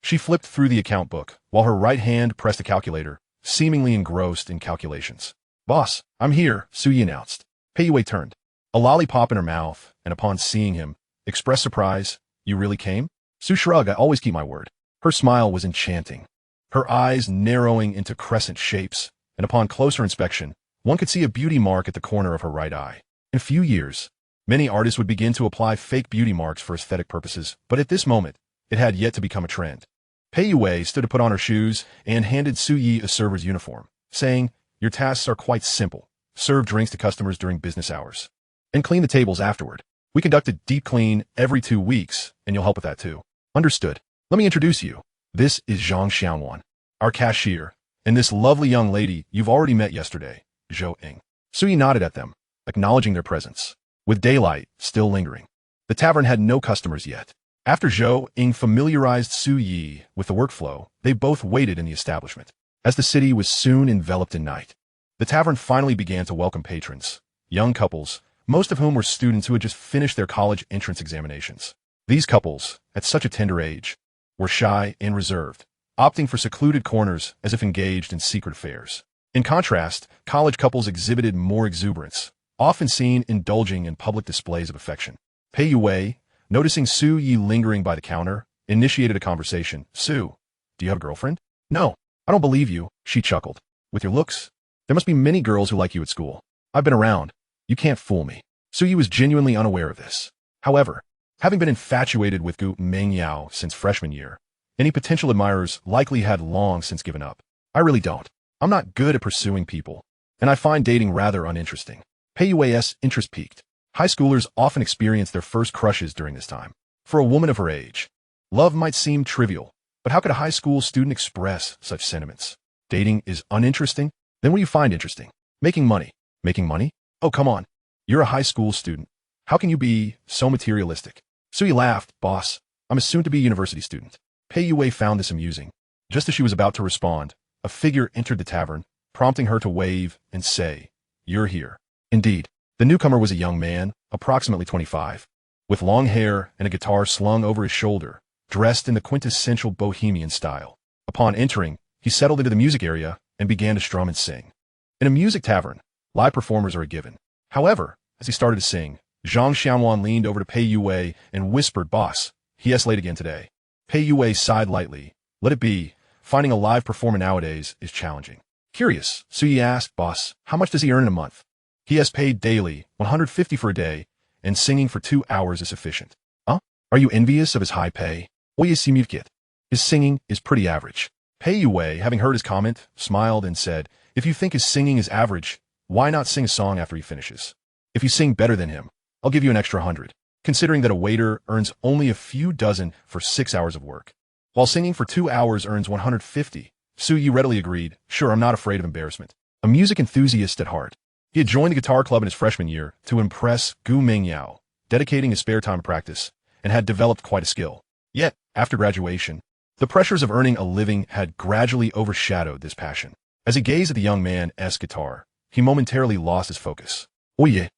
she flipped through the account book, while her right hand pressed a calculator, seemingly engrossed in calculations. "Boss, I'm here," Suyi announced. Pei Yue turned, a lollipop in her mouth, and upon seeing him, expressed surprise. "You really came?" Su shrugged. "I always keep my word." Her smile was enchanting, her eyes narrowing into crescent shapes, and upon closer inspection, one could see a beauty mark at the corner of her right eye. In a few years, many artists would begin to apply fake beauty marks for aesthetic purposes, but at this moment, it had yet to become a trend. Pei Yue stood to put on her shoes and handed Suyi a server's uniform, saying, "Your tasks are quite simple. Serve drinks to customers during business hours, and clean the tables afterward. We conduct a deep clean every 2 weeks, and you'll help with that too." "Understood. Let me introduce you. This is Zhang Xianwan, our cashier, and this lovely young lady you've already met yesterday, Zhou Ying." Suyi nodded at them, acknowledging their presence. With daylight still lingering, the tavern had no customers yet. After Zhou Ying familiarized Suyi with the workflow, they both waited in the establishment. As the city was soon enveloped in night, the tavern finally began to welcome patrons, young couples, most of whom were students who had just finished their college entrance examinations. These couples, at such a tender age, were shy and reserved, opting for secluded corners as if engaged in secret affairs. In contrast, college couples exhibited more exuberance, often seen indulging in public displays of affection. Pei Yue, noticing Su Yi lingering by the counter, initiated a conversation. "Su, do you have a girlfriend?" "No, I don't believe you," she chuckled. "With your looks, there must be many girls who like you at school. I've been around. You can't fool me." Su Yi was genuinely unaware of this. However, having been infatuated with Gu Mengyao since freshman year, any potential admirers likely had long since given up. "I really don't. I'm not good at pursuing people, and I find dating rather uninteresting." Pei Yue's interest peaked. High schoolers often experience their first crushes during this time. For a woman of her age, love might seem trivial, but how could a high school student express such sentiments? Dating is uninteresting? Then what do you find interesting? Making money. Making money? Oh, come on. You're a high school student. How can you be so materialistic? Suyi laughed. "Boss, I'm a soon-to-be university student." Pei Yue found this amusing. Just as she was about to respond, a figure entered the tavern, prompting her to wave and say, "You're here." Indeed, the newcomer was a young man, approximately 25, with long hair and a guitar slung over his shoulder, dressed in the quintessential bohemian style. Upon entering, he settled into the music area and began to strum and sing. In a music tavern, live performers are a given. However, as he started to sing, Zhang Xianwan leaned over to Pei Yue and whispered, "Boss, he is late again today." Pei Yue sighed lightly. "Let it be. Finding a live performer nowadays is challenging." Curious, Suyi asked, "Boss, how much does he earn in a month?" "He has paid daily, 150 for a day, and singing for 2 hours is sufficient." "Huh? Are you envious of his high pay?" "Oye simivkit. His singing is pretty average." Pei Yue, having heard his comment, smiled and said, "If you think his singing is average, why not sing a song after he finishes? If you sing better than him, I'll give you an extra 100, considering that a waiter earns only a few dozen for 6 hours of work, while singing for 2 hours earns 150. Suyi readily agreed. "Sure, I'm not afraid of embarrassment." A music enthusiast at heart, he had joined the guitar club in his freshman year to impress Gu Mengyao, dedicating his spare time to practice, and had developed quite a skill. Yet, after graduation, the pressures of earning a living had gradually overshadowed this passion. As he gazed at the young man's guitar, he momentarily lost his focus. Oye,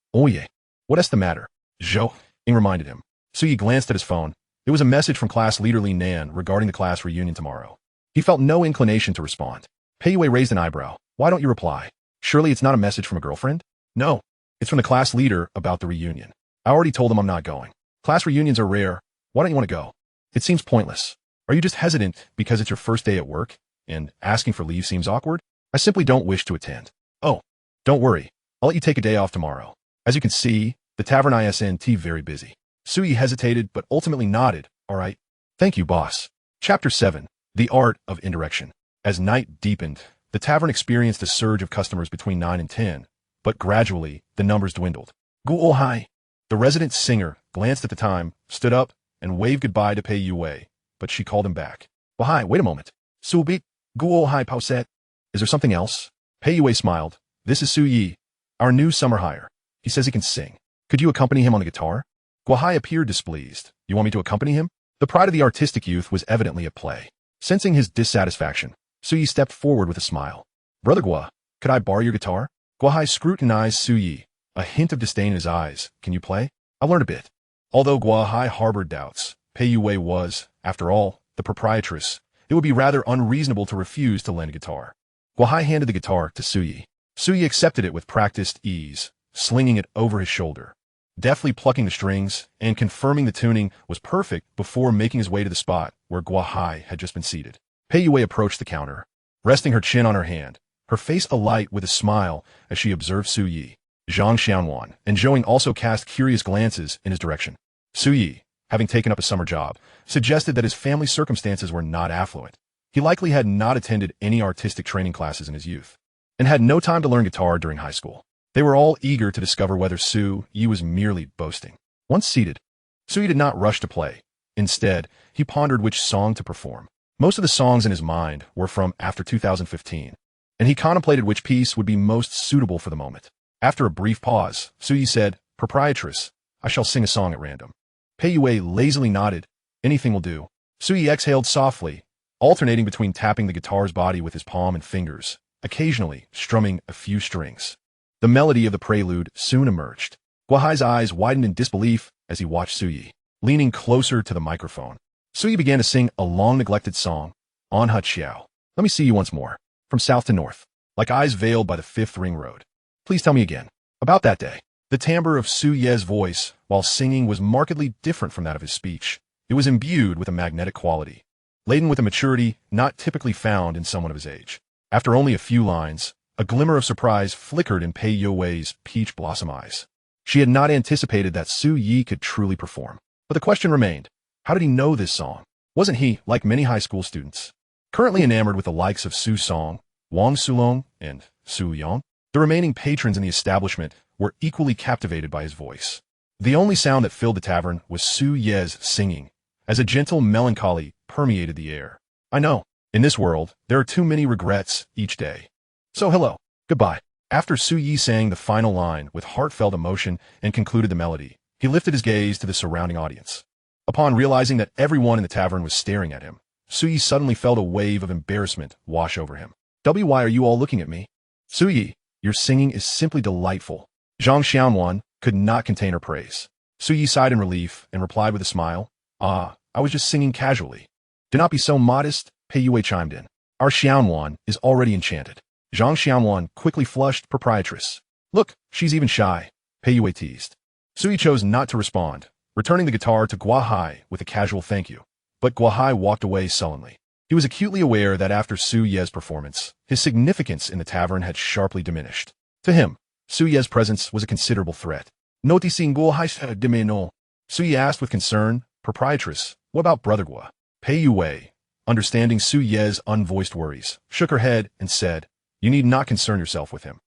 what's the matter?" Zhou Ying reminded him. Suyi glanced at his phone. It was a message from class leader Li Nan regarding the class reunion tomorrow. He felt no inclination to respond. Pei Yue raised an eyebrow. "Why don't you reply? Surely it's not a message from a girlfriend?" "No, it's from the class leader about the reunion. I already told him I'm not going. Class reunions are rare. Why don't you want to go?" "It seems pointless. Are you just hesitant because it's your first day at work, and asking for leave seems awkward?" "I simply don't wish to attend." "Oh, don't worry. I'll let you take a day off tomorrow. As you can see, the tavern isn't very busy." Suyi hesitated but ultimately nodded. "All right. Thank you, boss." Chapter 7. The Art of Indirection. As night deepened, the tavern experienced a surge of customers between 9 and 10, but gradually the numbers dwindled. Gu Hai, the resident singer, glanced at the time, stood up, and waved goodbye to Pei Yue, but she called him back. "Hai, wait a moment. Subit, Gu Hai Pauset. Is there something else?" Pei Yue smiled. "This is Su Yi, our new summer hire. He says he can sing. Could you accompany him on the guitar?" Gu Hai appeared displeased. "You want me to accompany him?" The pride of the artistic youth was evidently at play. Sensing his dissatisfaction, Su Yi stepped forward with a smile. "Brother Gu, could I borrow your guitar?" Gu Hai scrutinized Su Yi. a hint of disdain in his eyes. Can you play? I learned a bit. Although Gu Hai harbored doubts, Pei Yue was, after all, the proprietress. It would be rather unreasonable to refuse to lend a guitar. Gu Hai handed the guitar to Su Yi. Su Yi accepted it with practiced ease, slinging it over his shoulder. Deftly plucking the strings and confirming the tuning was perfect before making his way to the spot where Gu Hai had just been seated. Pei Yue approached the counter, resting her chin on her hand, her face alight with a smile as she observed Su Yi. Zhang Xianwan and Zhouing also cast curious glances in his direction. Su Yi, having taken up a summer job, suggested that his family circumstances were not affluent. He likely had not attended any artistic training classes in his youth, and had no time to learn guitar during high school. They were all eager to discover whether Su Yi was merely boasting. Once seated, Su Yi did not rush to play. Instead, he pondered which song to perform. Most of the songs in his mind were from after 2015, and he contemplated which piece would be most suitable for the moment. After a brief pause, Su Yi said, "Proprietress, I shall sing a song at random." Pei Yue lazily nodded. "Anything will do." Su Yi exhaled softly, alternating between tapping the guitar's body with his palm and fingers, occasionally strumming a few strings. The melody of the prelude soon emerged. Gu Hai's eyes widened in disbelief as he watched Su Yi, leaning closer to the microphone. Su Yi began to sing a long-neglected song, On Ha Qiao. Let me see you once more, from south to north, like eyes veiled by the fifth ring road. Please tell me again, about that day. The timbre of Su Ye's voice, while singing, was markedly different from that of his speech. It was imbued with a magnetic quality, laden with a maturity not typically found in someone of his age. After only a few lines, a glimmer of surprise flickered in Pei Yue's peach blossom eyes. She had not anticipated that Su Yi could truly perform. But the question remained, how did he know this song? Wasn't he, like many high school students, currently enamored with the likes of Su Song, Wang Sulong, and Su Yang? The remaining patrons in the establishment were equally captivated by his voice. The only sound that filled the tavern was Su Ye's singing, as a gentle melancholy permeated the air. I know, in this world, there are too many regrets each day. So hello, goodbye. After Su Yi sang the final line with heartfelt emotion and concluded the melody, he lifted his gaze to the surrounding audience. Upon realizing that everyone in the tavern was staring at him, Su Yi suddenly felt a wave of embarrassment wash over him. Why are you all looking at me? Su Yi, your singing is simply delightful. Zhang Xianwan could not contain her praise. Su Yi sighed in relief and replied with a smile, I was just singing casually. Do not be so modest, Pei Yue chimed in. Our Xianwan is already enchanted. Zhang Xianwan quickly flushed, proprietress. Look, she's even shy, Pei Yue teased. Su Yi chose not to respond, returning the guitar to Gu Hai with a casual thank you. But Gu Hai walked away sullenly. He was acutely aware that after Su Ye's performance, his significance in the tavern had sharply diminished. To him, Su Ye's presence was a considerable threat. Noticing Gu Hai's demeanor, Su Yi asked with concern, Proprietress, what about Brother Gu? Pei Yue, understanding Su Ye's unvoiced worries, shook her head and said, You need not concern yourself with him.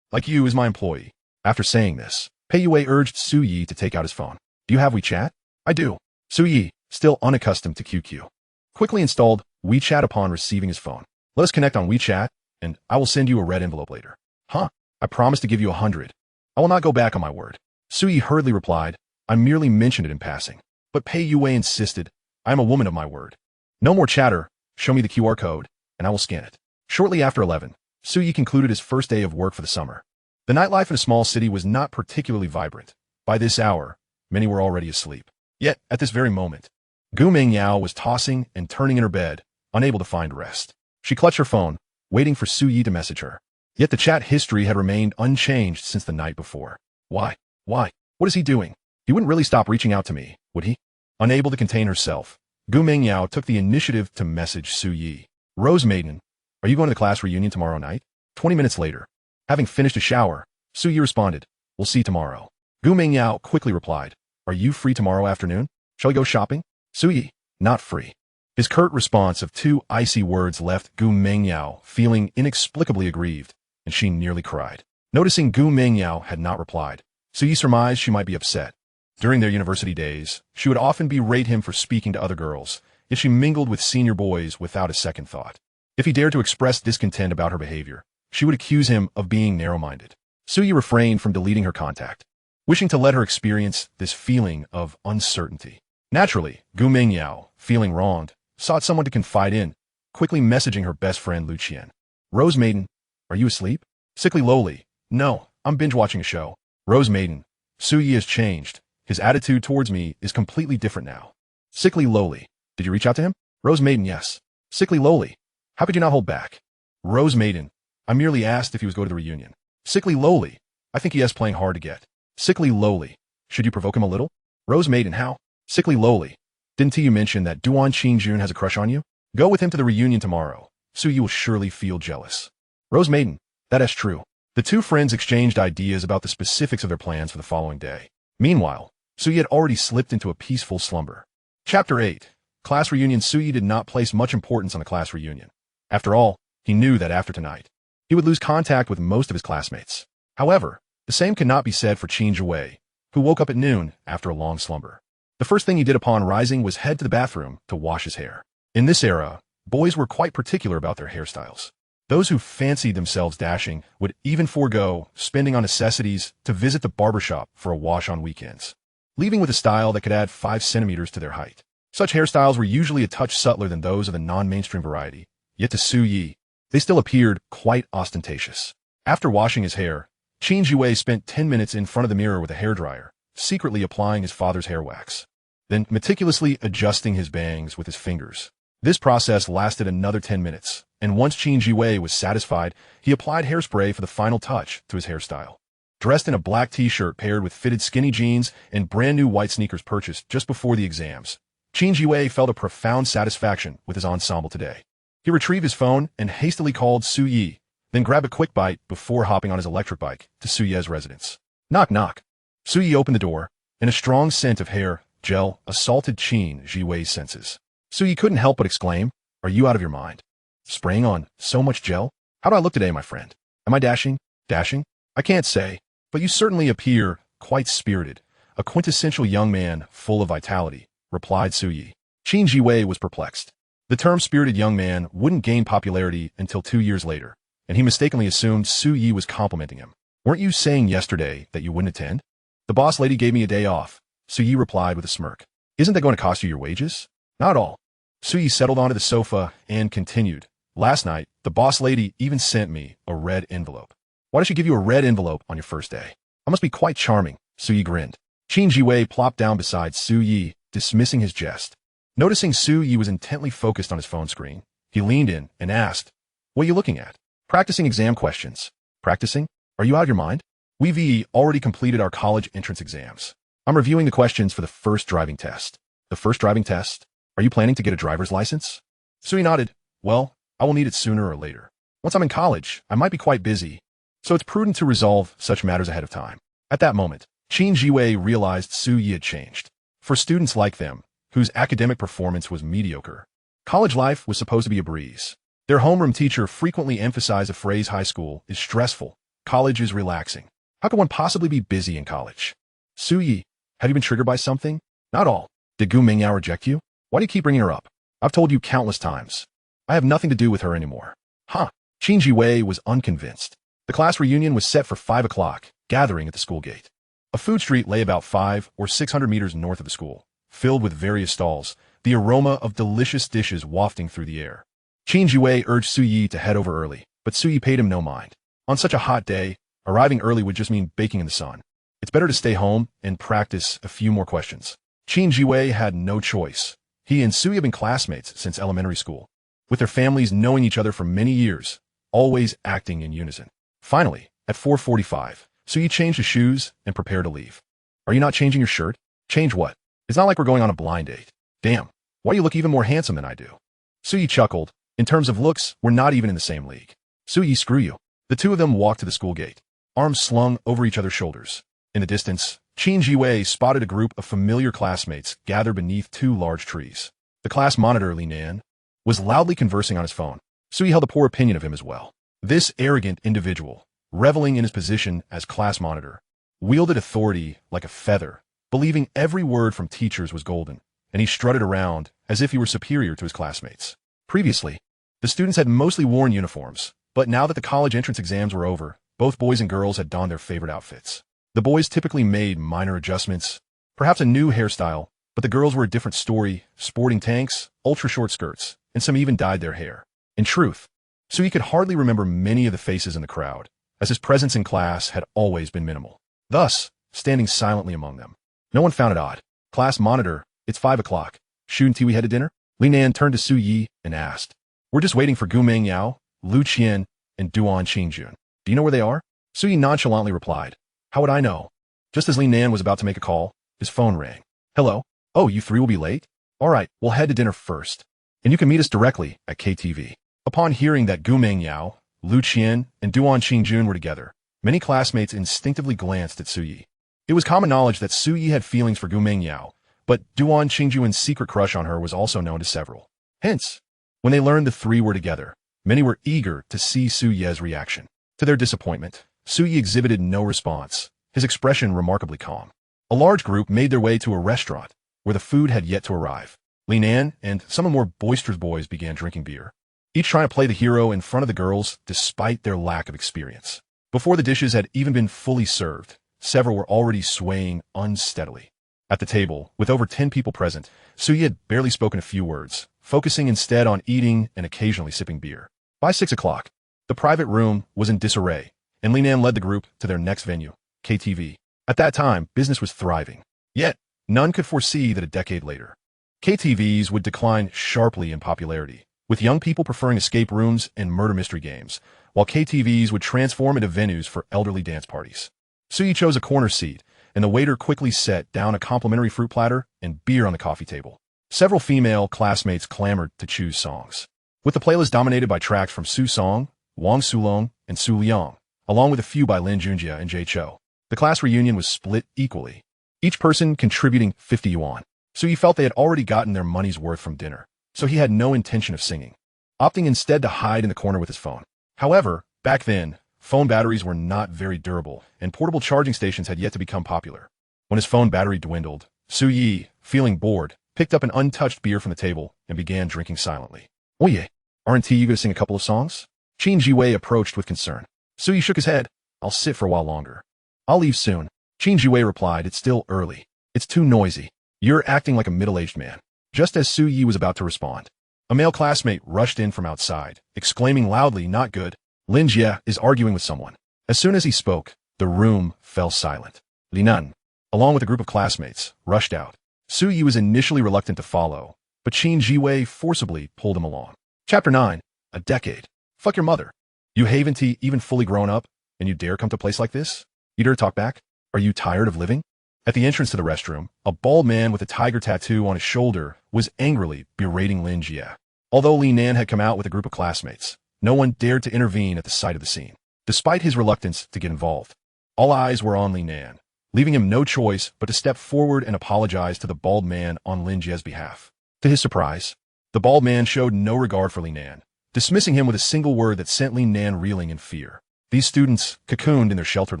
Like you is my employee. After saying this, Pei Yue urged Su Yi to take out his phone. Do you have WeChat? I do. Su Yi, still unaccustomed to QQ, quickly installed WeChat upon receiving his phone. Let us connect on WeChat, and I will send you a red envelope later. Huh? I promise to give you 100. I will not go back on my word. Su Yi hurriedly replied, I merely mentioned it in passing. But Pei Yue insisted, I am a woman of my word. No more chatter. Show me the QR code, and I will scan it. Shortly after 11, Su Yi concluded his first day of work for the summer. The nightlife in a small city was not particularly vibrant. By this hour, many were already asleep. Yet, at this very moment, Gu Mengyao was tossing and turning in her bed, unable to find rest. She clutched her phone, waiting for Su Yi to message her. Yet the chat history had remained unchanged since the night before. Why? What is he doing? He wouldn't really stop reaching out to me, would he? Unable to contain herself, Gu Mengyao took the initiative to message Su Yi. Rose Maiden, are you going to the class reunion tomorrow night? 20 minutes later, having finished a shower, Su Yi responded, We'll see tomorrow. Gu Mengyao quickly replied, Are you free tomorrow afternoon? Shall we go shopping? Su Yi, not free. His curt response of two icy words left Gu Mengyao feeling inexplicably aggrieved, and she nearly cried. Noticing Gu Mengyao had not replied, Su Yi surmised she might be upset. During their university days, she would often berate him for speaking to other girls, yet she mingled with senior boys without a second thought. If he dared to express discontent about her behavior, she would accuse him of being narrow-minded. Su Yi refrained from deleting her contact, wishing to let her experience this feeling of uncertainty. Naturally, Gu Mengyao, feeling wronged, sought someone to confide in, quickly messaging her best friend Lucien. Rose Maiden, are you asleep? Sickly lowly, no, I'm binge-watching a show. Rose Maiden, Suyi has changed. His attitude towards me is completely different now. Sickly lowly. Did you reach out to him? Rose Maiden, yes. Sickly lowly. How could you not hold back? Rose Maiden, I merely asked if he was going to the reunion. Sickly lowly. I think he is playing hard to get. Sickly lowly. Should you provoke him a little? Rose Maiden, how? Sickly lowly. Didn't you mention that Duan Qingjun has a crush on you? Go with him to the reunion tomorrow. Suyi will surely feel jealous. Rose Maiden, that is true. The two friends exchanged ideas about the specifics of their plans for the following day. Meanwhile, Suyi had already slipped into a peaceful slumber. Chapter 8. Class Reunion. Suyi did not place much importance on the class reunion. After all, he knew that after tonight, he would lose contact with most of his classmates. However, the same could not be said for Qin Zhiwei, who woke up at noon after a long slumber. The first thing he did upon rising was head to the bathroom to wash his hair. In this era, boys were quite particular about their hairstyles. Those who fancied themselves dashing would even forego spending on necessities to visit the barbershop for a wash on weekends, leaving with a style that could add 5 centimeters to their height. Such hairstyles were usually a touch subtler than those of the non-mainstream variety, yet to Suyi, they still appeared quite ostentatious. After washing his hair, Qin Zhiwei spent 10 minutes in front of the mirror with a hairdryer, secretly applying his father's hair wax, then meticulously adjusting his bangs with his fingers. This process lasted another 10 minutes, and once Qin Zhiwei was satisfied, he applied hairspray for the final touch to his hairstyle. Dressed in a black t-shirt paired with fitted skinny jeans and brand new white sneakers purchased just before the exams, Qin Zhiwei felt a profound satisfaction with his ensemble today. He retrieved his phone and hastily called Suyi, then grabbed a quick bite before hopping on his electric bike to Suyi's residence. Knock, knock. Suyi opened the door, and a strong scent of hair gel assaulted Qin Zhiwei's senses. Suyi couldn't help but exclaim, "Are you out of your mind? Spraying on so much gel? How do I look today, my friend? Am I dashing? Dashing? I can't say, but you certainly appear quite spirited, a quintessential young man full of vitality," replied Suyi. Qin Zhiwei was perplexed. The term spirited young man wouldn't gain popularity until 2 years later, and he mistakenly assumed Suyi was complimenting him. "Weren't you saying yesterday that you wouldn't attend?" "The boss lady gave me a day off," Suyi replied with a smirk. "Isn't that going to cost you your wages?" "Not at all." Suyi settled onto the sofa and continued. "Last night, the boss lady even sent me a red envelope." "Why did she give you a red envelope on your first day?" "I must be quite charming," Suyi grinned. Qin Zhiwei plopped down beside Suyi, dismissing his jest. Noticing Suyi was intently focused on his phone screen, he leaned in and asked, "What are you looking at?" "Practicing exam questions." "Practicing? Are you out of your mind?" "We've already completed our college entrance exams. I'm reviewing the questions for the first driving test." "The first driving test? Are you planning to get a driver's license?" Suyi nodded. "Well, I will need it sooner or later. Once I'm in college, I might be quite busy, so it's prudent to resolve such matters ahead of time." At that moment, Qin Zhiwei realized Suyi had changed. For students like them, whose academic performance was mediocre, college life was supposed to be a breeze. Their homeroom teacher frequently emphasized the phrase high school is stressful, college is relaxing. How could one possibly be busy in college? "Suyi, have you been triggered by something?" "Not all." "Did Gu Mengyao reject you?" "Why do you keep bringing her up?" "I've told you countless times. I have nothing to do with her anymore." "Huh." Qin Zhiwei was unconvinced. The class reunion was set for 5 o'clock, gathering at the school gate. A food street lay about 500 or 600 meters north of the school, filled with various stalls, the aroma of delicious dishes wafting through the air. Qin Zhiwei urged Suyi to head over early, but Suyi paid him no mind. On such a hot day, arriving early would just mean baking in the sun. It's better to stay home and practice a few more questions. Qin Zhiwei had no choice. He and Suyi have been classmates since elementary school, with their families knowing each other for many years, always acting in unison. Finally, at 4:45, Suyi changed his shoes and prepared to leave. "Are you not changing your shirt?" "Change what? It's not like we're going on a blind date." "Damn, why do you look even more handsome than I do?" Suyi chuckled. In terms of looks, we're not even in the same league. "Suyi, screw you." The two of them walked to the school gate, arms slung over each other's shoulders. In the distance, Qin Zhiwei spotted a group of familiar classmates gathered beneath 2 large trees. The class monitor, Li Nan, was loudly conversing on his phone. Suyi held a poor opinion of him as well. This arrogant individual, reveling in his position as class monitor, wielded authority like a feather, believing every word from teachers was golden, and he strutted around as if he were superior to his classmates. Previously, the students had mostly worn uniforms, but now that the college entrance exams were over, both boys and girls had donned their favorite outfits. The boys typically made minor adjustments, perhaps a new hairstyle, but the girls were a different story, sporting tanks, ultra-short skirts, and some even dyed their hair. In truth, Suyi could hardly remember many of the faces in the crowd, as his presence in class had always been minimal. thus standing silently among them. No one found it odd. Class monitor, it's 5 o'clock. Shouldn't we head to dinner? Li Nan turned to Su Yi and asked. We're just waiting for Gu Mengyao, Lu Qian, and Duan Qingjun. Do you know where they are? Su Yi nonchalantly replied. How would I know? Just as Li Nan was about to make a call, his phone rang. Hello? Oh, you three will be late? All right, we'll head to dinner first. And you can meet us directly at KTV. Upon hearing that Gu Mengyao, Lu Qian, and Duan Qingjun were together, many classmates instinctively glanced at Su Yi. It was common knowledge that Su Yi had feelings for Gu Mengyao, but Duan Qingjun's secret crush on her was also known to several. Hence, when they learned the three were together, many were eager to see Su Yi's reaction. To their disappointment, Su Yi exhibited no response, his expression remarkably calm. A large group made their way to a restaurant, where the food had yet to arrive. Li Nan and some of the more boisterous boys began drinking beer, each trying to play the hero in front of the girls despite their lack of experience. Before the dishes had even been fully served, several were already swaying unsteadily. At the table, with over 10 people present, Su Yi had barely spoken a few words, focusing instead on eating and occasionally sipping beer. By 6 o'clock, the private room was in disarray, and Li Nan led the group to their next venue, KTV. At that time, business was thriving. Yet, none could foresee that a decade later, KTVs would decline sharply in popularity, with young people preferring escape rooms and murder mystery games, while KTVs would transform into venues for elderly dance parties. Su Yi chose a corner seat, and the waiter quickly set down a complimentary fruit platter and beer on the coffee table. Several female classmates clamored to choose songs, with the playlist dominated by tracks from Su Song, Wang Sulong, and Su Liang, along with a few by Lin Junjia and Jie Chou. The class reunion was split equally, each person contributing 50 yuan. Su Yi felt they had already gotten their money's worth from dinner, so he had no intention of singing, opting instead to hide in the corner with his phone. However, back then, phone batteries were not very durable, and portable charging stations had yet to become popular. When his phone battery dwindled, Su Yi, feeling bored, picked up an untouched beer from the table and began drinking silently. Oh yeah, aren't you going to sing a couple of songs? Qin Jiwei approached with concern. Su Yi shook his head. I'll sit for a while longer. I'll leave soon. Qin Jiwei replied, it's still early. It's too noisy. You're acting like a middle-aged man. Just as Su Yi was about to respond, a male classmate rushed in from outside, exclaiming loudly, not good. Lin Jie is arguing with someone. As soon as he spoke, the room fell silent. Li Nan, along with a group of classmates, rushed out. Su Yi was initially reluctant to follow, but Qin Jiwei forcibly pulled him along. Chapter 9. A decade. Fuck your mother. You haven't even fully grown up, and you dare come to a place like this? You dare talk back? Are you tired of living? At the entrance to the restroom, a bald man with a tiger tattoo on his shoulder was angrily berating Lin Jie. Although Li Nan had come out with a group of classmates, no one dared to intervene at the sight of the scene. Despite his reluctance to get involved, all eyes were on Li Nan, leaving him no choice but to step forward and apologize to the bald man on Lin Jie's behalf. To his surprise, the bald man showed no regard for Li Nan, dismissing him with a single word that sent Li Nan reeling in fear. These students, cocooned in their sheltered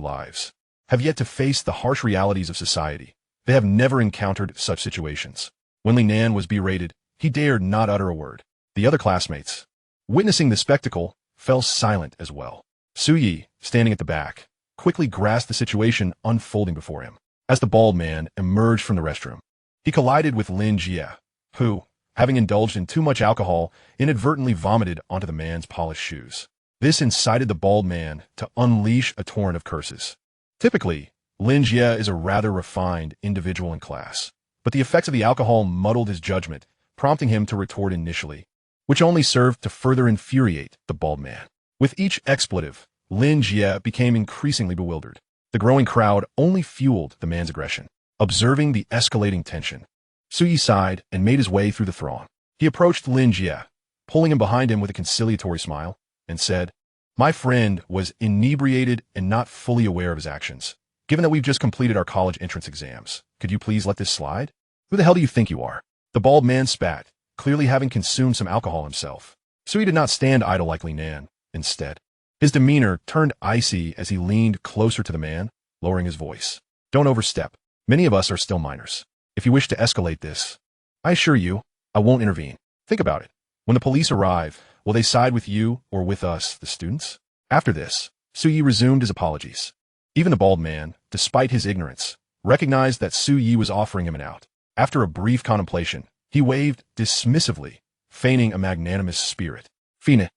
lives, have yet to face the harsh realities of society. They have never encountered such situations. When Li Nan was berated, he dared not utter a word. The other classmates, witnessing the spectacle, fell silent as well. Su Yi, standing at the back, quickly grasped the situation unfolding before him. As the bald man emerged from the restroom, he collided with Lin Jie, who, having indulged in too much alcohol, inadvertently vomited onto the man's polished shoes. This incited the bald man to unleash a torrent of curses. Typically, Lin Jie is a rather refined individual in class, but the effects of the alcohol muddled his judgment, prompting him to retort initially, which only served to further infuriate the bald man. With each expletive, Lin Jie became increasingly bewildered. The growing crowd only fueled the man's aggression. Observing the escalating tension, Su Yi sighed and made his way through the throng. He approached Lin Jie, pulling him behind him with a conciliatory smile, and said, My friend was inebriated and not fully aware of his actions. Given that we've just completed our college entrance exams, could you please let this slide? Who the hell do you think you are? The bald man spat, clearly having consumed some alcohol himself. Su Yi did not stand idle like Li Nan. Instead, his demeanor turned icy as he leaned closer to the man, lowering his voice. Don't overstep. Many of us are still minors. If you wish to escalate this, I assure you, I won't intervene. Think about it. When the police arrive, will they side with you or with us, the students? After this, Su Yi resumed his apologies. Even the bald man, despite his ignorance, recognized that Su Yi was offering him an out. After a brief contemplation, he waved dismissively, feigning a magnanimous spirit. Fine.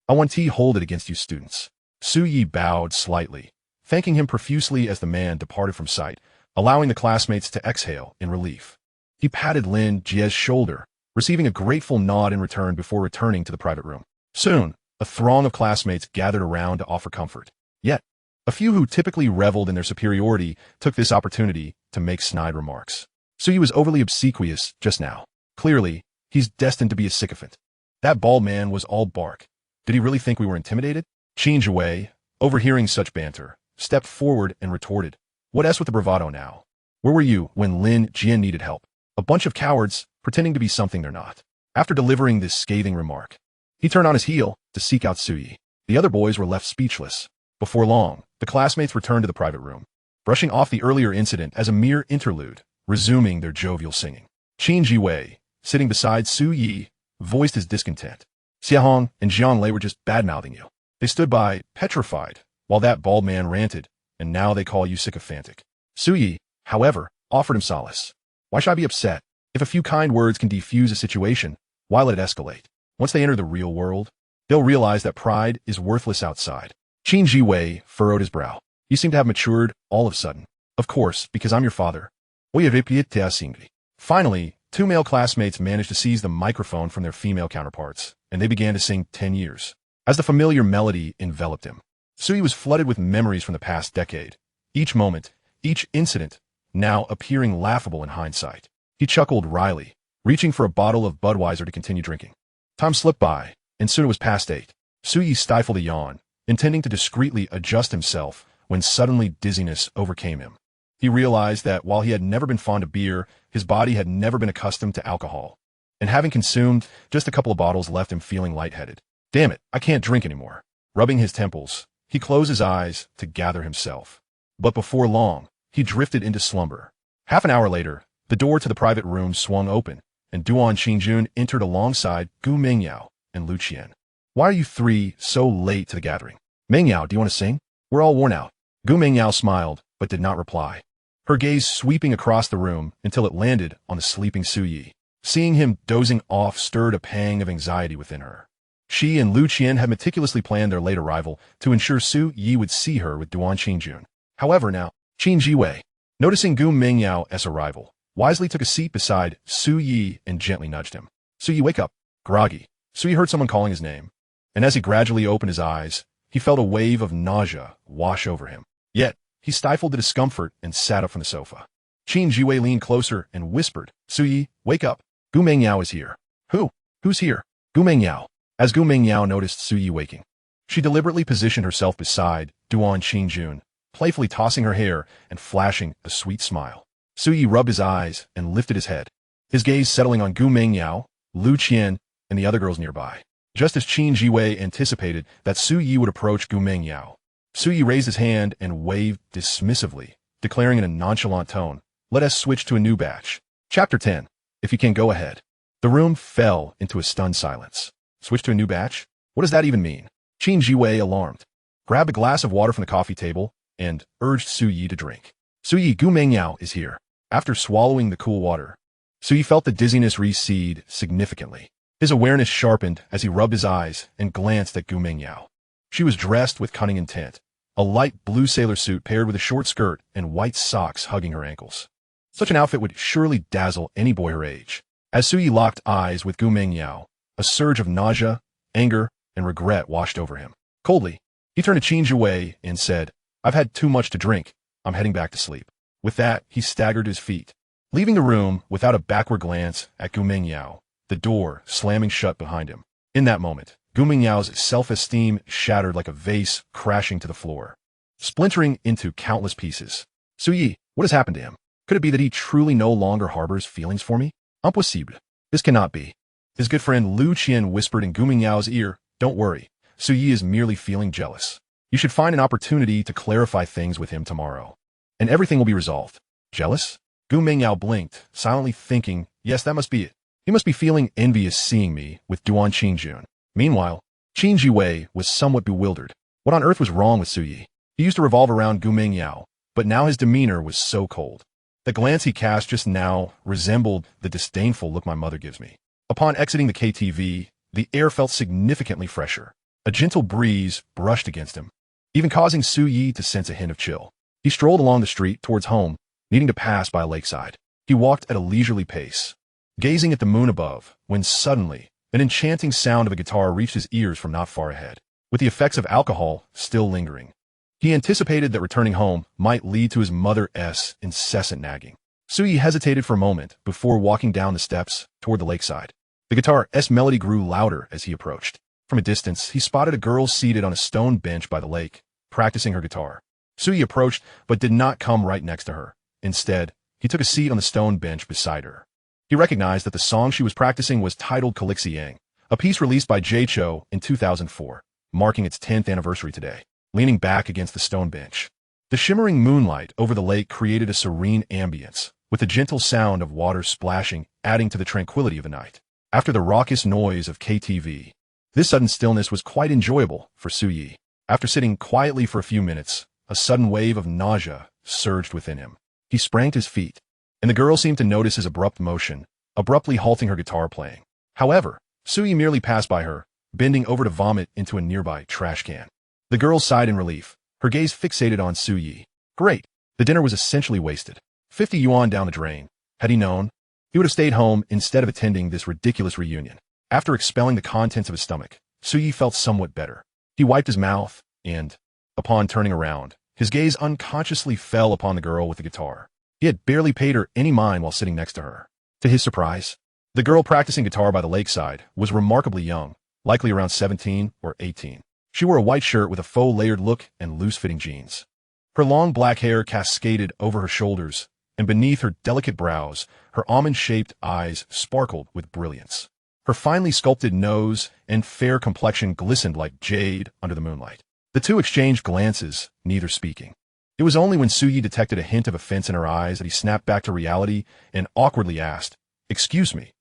I want to hold it against you students. Su Yi bowed slightly, thanking him profusely as the man departed from sight, allowing the classmates to exhale in relief. He patted Lin Jie's shoulder, receiving a grateful nod in return before returning to the private room. Soon, a throng of classmates gathered around to offer comfort. Yet, a few who typically reveled in their superiority took this opportunity to make snide remarks. Suyi was overly obsequious just now. Clearly, he's destined to be a sycophant. That bald man was all bark. Did he really think we were intimidated? Qin Jue, overhearing such banter, stepped forward and retorted, "What else with the bravado now? Where were you when Lin Jian needed help? A bunch of cowards pretending to be something they're not." After delivering this scathing remark, he turned on his heel to seek out Suyi. The other boys were left speechless. Before long, the classmates returned to the private room, brushing off the earlier incident as a mere interlude, resuming their jovial singing. Qin Jiwei, sitting beside Su Yi, voiced his discontent. Xia Hong and Jiang Lei were just bad-mouthing you. They stood by, petrified, while that bald man ranted, and now they call you sycophantic. Su Yi, however, offered him solace. Why should I be upset? If a few kind words can defuse a situation, why let it escalate? Once they enter the real world, they'll realize that pride is worthless outside. Qin Jiwei furrowed his brow. You seem to have matured all of a sudden. Of course, because I'm your father. Finally, two male classmates managed to seize the microphone from their female counterparts, and they began to sing 10 years. As the familiar melody enveloped him, Suyi was flooded with memories from the past decade. Each moment, each incident, now appearing laughable in hindsight. He chuckled wryly, reaching for a bottle of Budweiser to continue drinking. Time slipped by, and soon it was past 8. Suyi stifled a yawn, intending to discreetly adjust himself when suddenly dizziness overcame him. He realized that while he had never been fond of beer, his body had never been accustomed to alcohol. And having consumed just a couple of bottles left him feeling lightheaded. Damn it, I can't drink anymore. Rubbing his temples, he closed his eyes to gather himself. But before long, he drifted into slumber. Half an hour later, the door to the private room swung open, and Duan Qingjun entered alongside Gu Mengyao and Lu Qian. Why are you three so late to the gathering? Mengyao, do you want to sing? We're all worn out. Gu Mengyao smiled, but did not reply. Her gaze sweeping across the room until it landed on the sleeping Su Yi. Seeing him dozing off stirred a pang of anxiety within her. She and Lu Qian had meticulously planned their late arrival to ensure Su Yi would see her with Duan Qingjun. However now, Qin Jiwei, noticing Gu Mengyao's arrival, wisely took a seat beside Su Yi and gently nudged him. Su Yi, wake up. Groggy. Su Yi heard someone calling his name, and as he gradually opened his eyes, he felt a wave of nausea wash over him. Yet, he stifled the discomfort and sat up from the sofa. Qin Jiwei leaned closer and whispered, Su Yi, wake up. Gu Mengyao is here. Who? Who's here? Gu Mengyao. As Gu Mengyao noticed Su Yi waking, she deliberately positioned herself beside Duan Qingjun, playfully tossing her hair and flashing a sweet smile. Su Yi rubbed his eyes and lifted his head, his gaze settling on Gu Mengyao, Lu Qian, and the other girls nearby. Just as Qin Jiwei anticipated that Su Yi would approach Gu Mengyao, Su Yi raised his hand and waved dismissively, declaring in a nonchalant tone, let us switch to a new batch. Chapter 10. If you can go ahead. The room fell into a stunned silence. Switch to a new batch? What does that even mean? Qin Jiwei, alarmed, grabbed a glass of water from the coffee table and urged Su Yi to drink. Su Yi, Gu Mengyao is here. After swallowing the cool water, Su Yi felt the dizziness recede significantly. His awareness sharpened as he rubbed his eyes and glanced at Gu Mengyao. She was dressed with cunning intent, a light blue sailor suit paired with a short skirt and white socks hugging her ankles. Such an outfit would surely dazzle any boy her age. As Su Yi locked eyes with Gu Mengyao, a surge of nausea, anger, and regret washed over him. Coldly, he turned to Qin Jiwei and said, I've had too much to drink. I'm heading back to sleep. With that, he staggered to his feet, leaving the room without a backward glance at Gu Mengyao, the door slamming shut behind him. In that moment, Gu Mengyao's self-esteem shattered like a vase crashing to the floor, splintering into countless pieces. Su Yi, what has happened to him? Could it be that he truly no longer harbors feelings for me? Impossible. This cannot be. His good friend Lu Qian whispered in Gu Mengyao's ear, don't worry, Su Yi is merely feeling jealous. You should find an opportunity to clarify things with him tomorrow, and everything will be resolved. Jealous? Gu Mengyao blinked, silently thinking, yes, that must be it. He must be feeling envious seeing me with Duan Qingjun. Meanwhile, Qin Jiwei was somewhat bewildered. What on earth was wrong with Su Yi? He used to revolve around Gu Mengyao, but now his demeanor was so cold. The glance he cast just now resembled the disdainful look my mother gives me. Upon exiting the KTV, the air felt significantly fresher. A gentle breeze brushed against him, even causing Su Yi to sense a hint of chill. He strolled along the street towards home, needing to pass by a lakeside. He walked at a leisurely pace, gazing at the moon above, when suddenly, an enchanting sound of a guitar reached his ears from not far ahead, with the effects of alcohol still lingering. He anticipated that returning home might lead to his mother's incessant nagging. Su Yi hesitated for a moment before walking down the steps toward the lakeside. The guitar's melody grew louder as he approached. From a distance, he spotted a girl seated on a stone bench by the lake, practicing her guitar. Su Yi approached, but did not come right next to her. Instead, he took a seat on the stone bench beside her. He recognized that the song she was practicing was titled Calixiang, a piece released by Jay Cho in 2004, marking its 10th anniversary today. Leaning back against the stone bench, the shimmering moonlight over the lake created a serene ambience, with the gentle sound of water splashing adding to the tranquility of the night. After the raucous noise of KTV, this sudden stillness was quite enjoyable for Su Yi. After sitting quietly for a few minutes, a sudden wave of nausea surged within him. He sprang to his feet, and the girl seemed to notice his abrupt motion, abruptly halting her guitar playing. However, Su Yi merely passed by her, bending over to vomit into a nearby trash can. The girl sighed in relief, her gaze fixated on Su Yi. Great. The dinner was essentially wasted. 50 yuan down the drain. Had he known, he would have stayed home instead of attending this ridiculous reunion. After expelling the contents of his stomach, Su Yi felt somewhat better. He wiped his mouth, and, upon turning around, his gaze unconsciously fell upon the girl with the guitar. He had barely paid her any mind while sitting next to her. To his surprise, the girl practicing guitar by the lakeside was remarkably young, likely around 17 or 18. She wore a white shirt with a faux layered look and loose-fitting jeans. Her long black hair cascaded over her shoulders, and beneath her delicate brows, her almond-shaped eyes sparkled with brilliance. Her finely sculpted nose and fair complexion glistened like jade under the moonlight. The two exchanged glances, neither speaking. It was only when Su Yi detected a hint of offense in her eyes that he snapped back to reality and awkwardly asked, "Excuse me,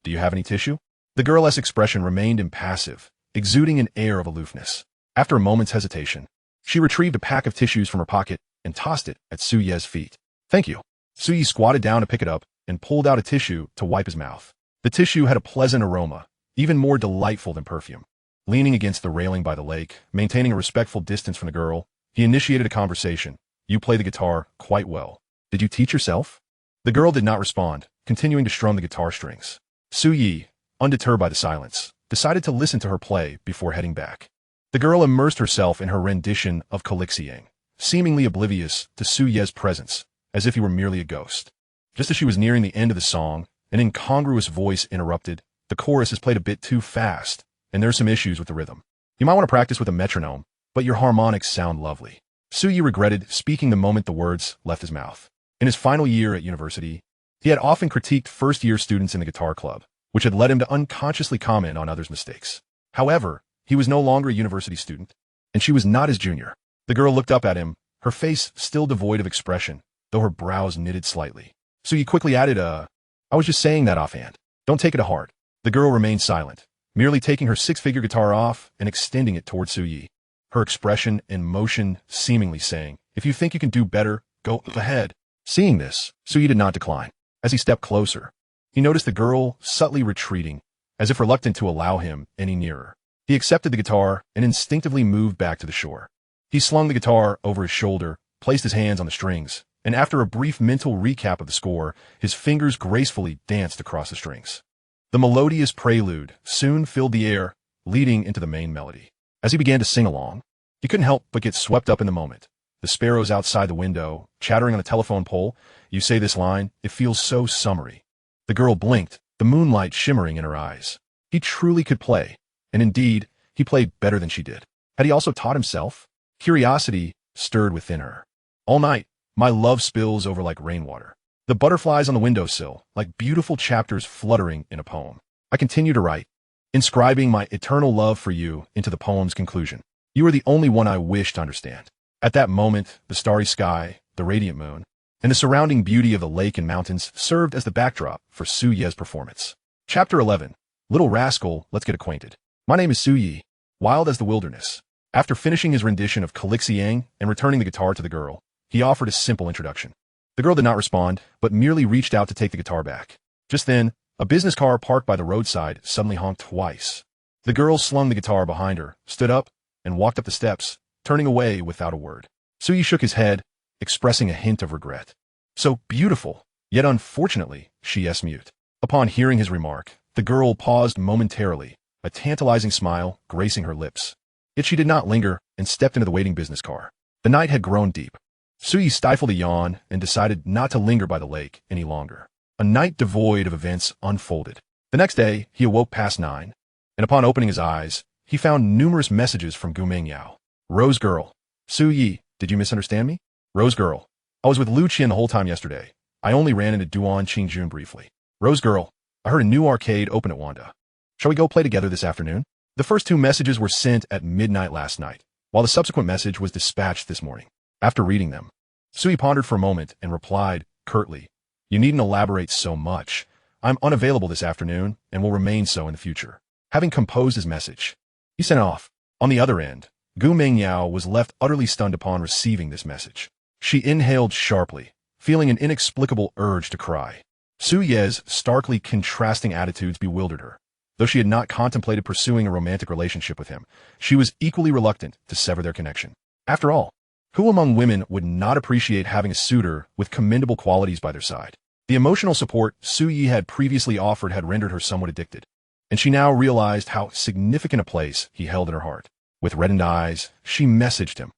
do you have any tissue?" The girl's expression remained impassive, exuding an air of aloofness. After a moment's hesitation, she retrieved a pack of tissues from her pocket and tossed it at Su Yi's feet. "Thank you." Su Yi squatted down to pick it up and pulled out a tissue to wipe his mouth. The tissue had a pleasant aroma, even more delightful than perfume. Leaning against the railing by the lake, maintaining a respectful distance from the girl, he initiated a conversation. "You play the guitar quite well. Did you teach yourself?" The girl did not respond, continuing to strum the guitar strings. Su Yi, undeterred by the silence, decided to listen to her play before heading back. The girl immersed herself in her rendition of Calixiang, seemingly oblivious to Su Yi's presence, as if he were merely a ghost. Just as she was nearing the end of the song, an incongruous voice interrupted. "The chorus is played a bit too fast, and there's some issues with the rhythm. You might want to practice with a metronome, but your harmonics sound lovely." Su Yi regretted speaking the moment the words left his mouth. In his final year at university, he had often critiqued first-year students in the guitar club, which had led him to unconsciously comment on others' mistakes. However, he was no longer a university student, and she was not his junior. The girl looked up at him, her face still devoid of expression, though her brows knitted slightly. Su Yi quickly added, "I was just saying that offhand. Don't take it to heart." The girl remained silent, merely taking her six-figure guitar off and extending it toward Su Yi, her expression and motion seemingly saying, "If you think you can do better, go ahead." Seeing this, Su Yi did not decline. As he stepped closer, he noticed the girl subtly retreating, as if reluctant to allow him any nearer. He accepted the guitar and instinctively moved back to the shore. He slung the guitar over his shoulder, placed his hands on the strings, and after a brief mental recap of the score, his fingers gracefully danced across the strings. The melodious prelude soon filled the air, leading into the main melody. As he began to sing along, he couldn't help but get swept up in the moment. The sparrows outside the window, chattering on a telephone pole, "You say this line, it feels so summery." The girl blinked, the moonlight shimmering in her eyes. He truly could play, and indeed, he played better than she did. Had he also taught himself? Curiosity stirred within her. "All night, my love spills over like rainwater. The butterflies on the windowsill, like beautiful chapters fluttering in a poem. I continue to write, inscribing my eternal love for you into the poem's conclusion. You are the only one I wish to understand." At that moment, the starry sky, the radiant moon, and the surrounding beauty of the lake and mountains served as the backdrop for Su Yi's performance. Chapter 11. Little Rascal, Let's Get Acquainted. My name is Su Yi, wild as the wilderness. After finishing his rendition of Calixiang and returning the guitar to the girl, he offered a simple introduction. The girl did not respond, but merely reached out to take the guitar back. Just then, a business car parked by the roadside suddenly honked twice. The girl slung the guitar behind her, stood up, and walked up the steps, turning away without a word. Suyi shook his head, expressing a hint of regret. So beautiful, yet unfortunately, she mute. Upon hearing his remark, the girl paused momentarily, a tantalizing smile gracing her lips. Yet she did not linger and stepped into the waiting business car. The night had grown deep. Suyi stifled a yawn and decided not to linger by the lake any longer. A night devoid of events unfolded. The next day, he awoke past 9, and upon opening his eyes, he found numerous messages from Gu Mengyao. Rose girl. Suyi, did you misunderstand me? Rose girl. I was with Lu Qian the whole time yesterday. I only ran into Duan Qingjun briefly. Rose girl. I heard a new arcade open at Wanda. Shall we go play together this afternoon? The first 2 messages were sent at midnight last night, while the subsequent message was dispatched this morning. After reading them, Suyi pondered for a moment and replied curtly, You needn't elaborate so much. I'm unavailable this afternoon and will remain so in the future. Having composed his message, he sent off. On the other end, Gu Mengyao was left utterly stunned upon receiving this message. She inhaled sharply, feeling an inexplicable urge to cry. Su Ye's starkly contrasting attitudes bewildered her. Though she had not contemplated pursuing a romantic relationship with him, she was equally reluctant to sever their connection. After all, who among women would not appreciate having a suitor with commendable qualities by their side? The emotional support Su Yi had previously offered had rendered her somewhat addicted, and she now realized how significant a place he held in her heart. With reddened eyes, she messaged him,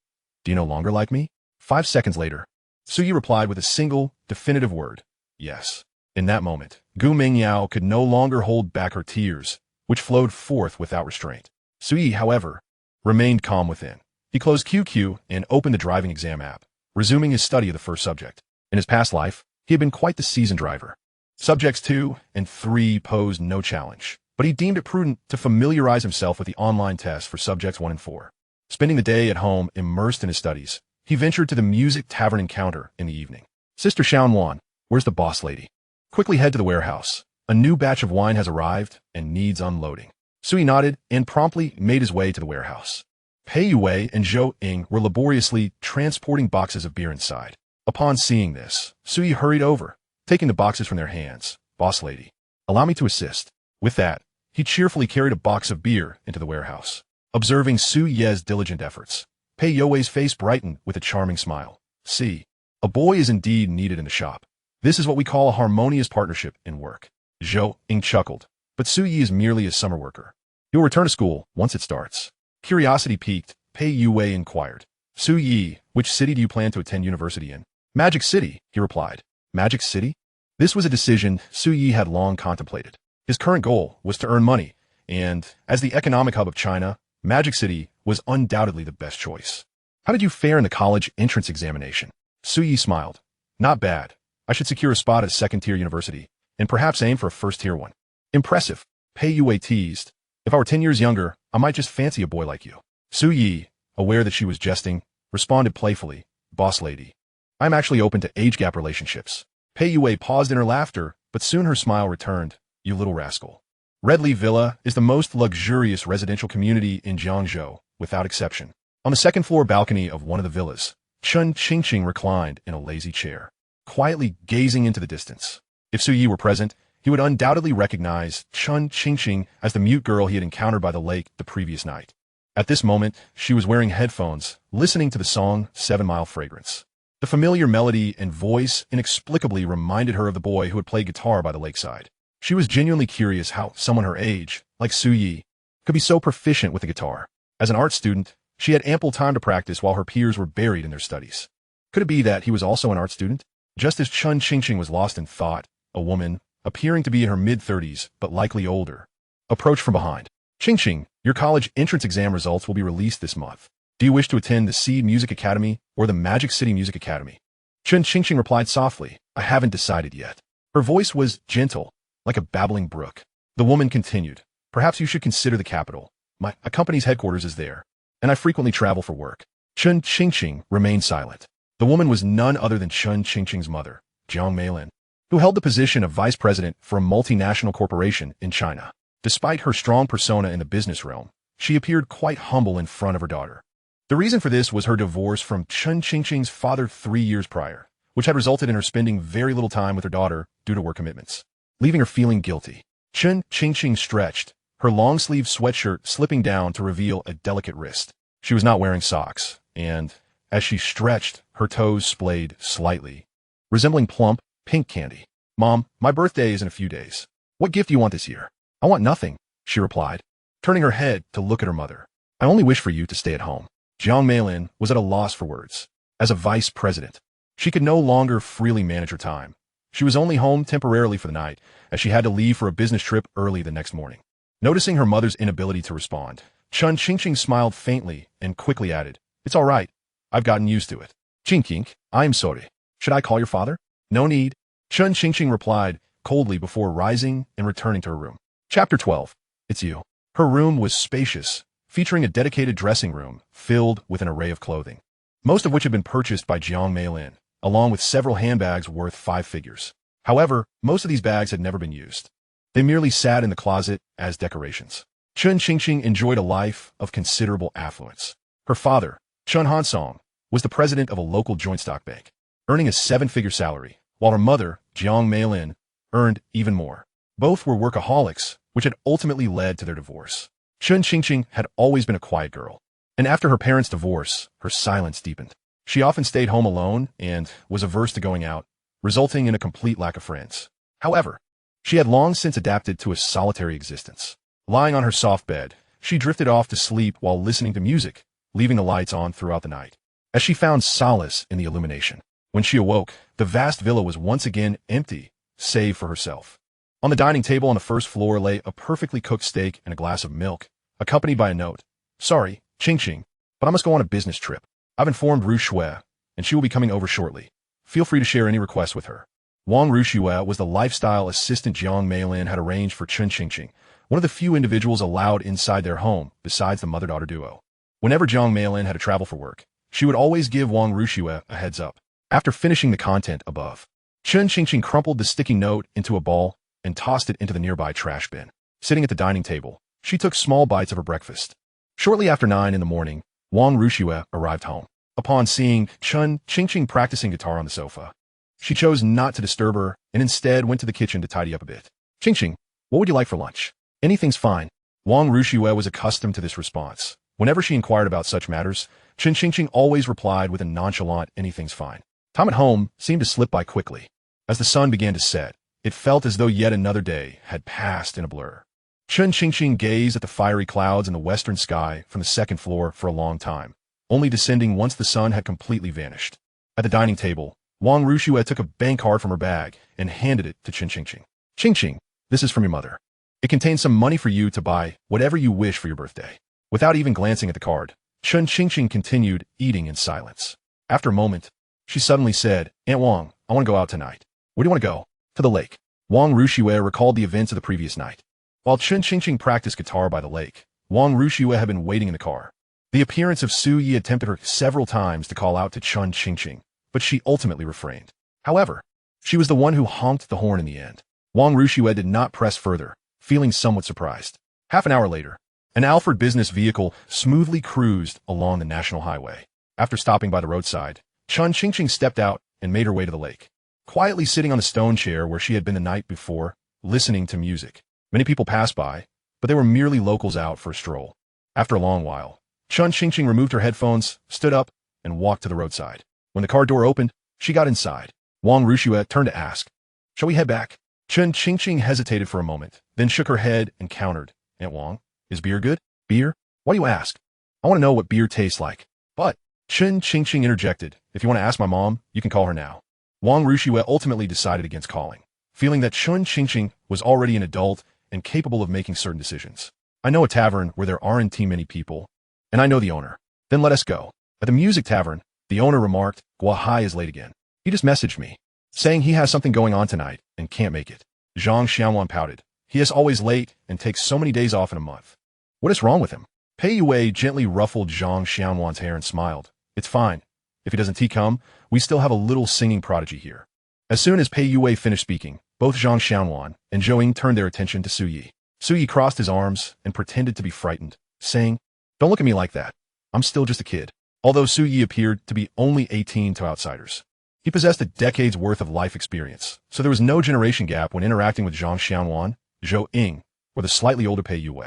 Do you no longer like me? 5 seconds later, Su Yi replied with a single, definitive word, Yes. In that moment, Gu Mengyao could no longer hold back her tears, which flowed forth without restraint. Su Yi, however, remained calm within. He closed QQ and opened the driving exam app, resuming his study of the first subject. In his past life, he had been quite the seasoned driver. Subjects 2 and 3 posed no challenge, but he deemed it prudent to familiarize himself with the online test for subjects 1 and 4. Spending the day at home immersed in his studies, he ventured to the music tavern encounter in the evening. Sister Xiaowan, where's the boss lady? Quickly head to the warehouse. A new batch of wine has arrived and needs unloading. Sui nodded and promptly made his way to the warehouse. Pei Yue and Zhou Ying were laboriously transporting boxes of beer inside. Upon seeing this, Sui hurried over, taking the boxes from their hands. Boss lady, allow me to assist. With that, he cheerfully carried a box of beer into the warehouse. Observing Su Ye's diligent efforts, Pei Yue's face brightened with a charming smile. See, a boy is indeed needed in the shop. This is what we call a harmonious partnership in work. Zhou Ying chuckled, but Su Yi is merely a summer worker. He will return to school once it starts. Curiosity piqued, Pei Yue inquired. Su Yi, which city do you plan to attend university in? Magic City, he replied. Magic City? This was a decision Su Yi had long contemplated. His current goal was to earn money, and, as the economic hub of China, Magic City was undoubtedly the best choice. How did you fare in the college entrance examination? Su Yi smiled. Not bad. I should secure a spot at a second-tier university, and perhaps aim for a first-tier one. Impressive, Pei Yue teased. If I were 10 years younger, I might just fancy a boy like you. Su Yi, aware that she was jesting, responded playfully, Boss lady, I'm actually open to age gap relationships. Pei Yue paused in her laughter, but soon her smile returned. You little rascal. Red Leaf Villa is the most luxurious residential community in Jiangzhou, without exception. On the second-floor balcony of one of the villas, Chun Qingqing reclined in a lazy chair, quietly gazing into the distance. If Su Yi were present, he would undoubtedly recognize Chun Qingqing as the mute girl he had encountered by the lake the previous night. At this moment, she was wearing headphones, listening to the song 7 Mile Fragrance. The familiar melody and voice inexplicably reminded her of the boy who had played guitar by the lakeside. She was genuinely curious how someone her age, like Su Yi, could be so proficient with the guitar. As an art student, she had ample time to practice while her peers were buried in their studies. Could it be that he was also an art student? Just as Chun Qingqing was lost in thought, a woman, appearing to be in her mid-30s but likely older, approached from behind. Qingqing, your college entrance exam results will be released this month. Do you wish to attend the Seed Music Academy or the Magic City Music Academy? Chun Qingqing replied softly, I haven't decided yet. Her voice was gentle, like a babbling brook. The woman continued, perhaps you should consider the capital. My company's headquarters is there, and I frequently travel for work. Chun Qingqing remained silent. The woman was none other than Chun Qingqing's mother, Jiang Meilin, who held the position of vice president for a multinational corporation in China. Despite her strong persona in the business realm, she appeared quite humble in front of her daughter. The reason for this was her divorce from Chun Qingqing's father 3 years prior, which had resulted in her spending very little time with her daughter due to work commitments, leaving her feeling guilty. Chun Qingqing stretched, her long-sleeved sweatshirt slipping down to reveal a delicate wrist. She was not wearing socks, and as she stretched, her toes splayed slightly, resembling plump, pink candy. "Mom, my birthday is in a few days. What gift do you want this year?" "I want nothing," she replied, turning her head to look at her mother. "I only wish for you to stay at home." Jiang Meilin was at a loss for words. As a vice president, she could no longer freely manage her time. She was only home temporarily for the night, as she had to leave for a business trip early the next morning. Noticing her mother's inability to respond, Chun Qingqing smiled faintly and quickly added, "It's all right. I've gotten used to it." "Qingqing, I'm sorry. Should I call your father?" "No need," Chun Qingqing replied coldly before rising and returning to her room. Chapter 12. It's you. Her room was spacious, featuring a dedicated dressing room filled with an array of clothing, most of which had been purchased by Jiang Meilin, along with several handbags worth 5 figures. However, most of these bags had never been used. They merely sat in the closet as decorations. Chun Qingqing enjoyed a life of considerable affluence. Her father, Chun Hansong, was the president of a local joint stock bank, earning a 7-figure salary, while her mother, Jiang Meilin, earned even more. Both were workaholics, which had ultimately led to their divorce. Chun Qingqing had always been a quiet girl, and after her parents' divorce, her silence deepened. She often stayed home alone and was averse to going out, resulting in a complete lack of friends. However, she had long since adapted to a solitary existence. Lying on her soft bed, she drifted off to sleep while listening to music, leaving the lights on throughout the night, as she found solace in the illumination. When she awoke, the vast villa was once again empty, save for herself. On the dining table on the first floor lay a perfectly cooked steak and a glass of milk, accompanied by a note. "Sorry, Qingqing, but I must go on a business trip. I've informed Ru Shui, and she will be coming over shortly. Feel free to share any requests with her." Wang Rushui was the lifestyle assistant Jiang Meilin had arranged for Chun Qingqing, one of the few individuals allowed inside their home besides the mother-daughter duo. Whenever Jiang Meilin had to travel for work, she would always give Wang Rushui a heads up. After finishing the content above, Chun Qingqing crumpled the sticky note into a ball and tossed it into the nearby trash bin. Sitting at the dining table, she took small bites of her breakfast. Shortly after 9 in the morning, Wang Rushui arrived home. Upon seeing Chun Qingqing practicing guitar on the sofa, she chose not to disturb her and instead went to the kitchen to tidy up a bit. "Qingqing, what would you like for lunch?" "Anything's fine." Wang Rushui was accustomed to this response. Whenever she inquired about such matters, Chun Qingqing always replied with a nonchalant "anything's fine." Time at home seemed to slip by quickly. As the sun began to set, it felt as though yet another day had passed in a blur. Chun Qingqing gazed at the fiery clouds in the western sky from the second floor for a long time, only descending once the sun had completely vanished. At the dining table, Wang Rushui took a bank card from her bag and handed it to Chun Qingqing. "Qingqing, this is from your mother. It contains some money for you to buy whatever you wish for your birthday." Without even glancing at the card, Chun Qingqing continued eating in silence. After a moment, she suddenly said, "Aunt Wang, I want to go out tonight." "Where do you want to go?" "To the lake." Wang Rushui recalled the events of the previous night. While Chun Qingqing practiced guitar by the lake, Wang Rushui had been waiting in the car. The appearance of Su Yi had tempted her several times to call out to Chun Qingqing, but she ultimately refrained. However, she was the one who honked the horn in the end. Wang Rushui did not press further, feeling somewhat surprised. Half an hour later, an Alfred business vehicle smoothly cruised along the national highway. After stopping by the roadside, Chun Qingqing stepped out and made her way to the lake. Quietly sitting on the stone chair where she had been the night before, listening to music. Many people passed by, but they were merely locals out for a stroll. After a long while, Chun Qingqing removed her headphones, stood up, and walked to the roadside. When the car door opened, she got inside. Wang Rushui turned to ask, "Shall we head back?" Chun Qingqing hesitated for a moment, then shook her head and countered, "Aunt Wang, is beer good?" "Beer? Why do you ask?" "I want to know what beer tastes like." "But," Chun Qingqing interjected, "if you want to ask my mom, you can call her now." Wang Rushui ultimately decided against calling, feeling that Chun Qingqing was already an adult and capable of making certain decisions. "I know a tavern where there aren't too many people, and I know the owner." "Then let us go." At the music tavern, the owner remarked, "Gua Hai is late again. He just messaged me, saying he has something going on tonight and can't make it." Zhang Xianwan pouted. "He is always late and takes so many days off in a month. What is wrong with him?" Pei Yue gently ruffled Zhang Xianwan's hair and smiled. "It's fine. If he doesn't come, we still have a little singing prodigy here." As soon as Pei Yue finished speaking, both Zhang Xianwan and Zhou Ying turned their attention to Su Yi. Su Yi crossed his arms and pretended to be frightened, saying, "Don't look at me like that. I'm still just a kid." Although Su Yi appeared to be only 18 to outsiders, he possessed a decade's worth of life experience, so there was no generation gap when interacting with Zhang Xianwan, Zhou Ying, or the slightly older Pei Yue.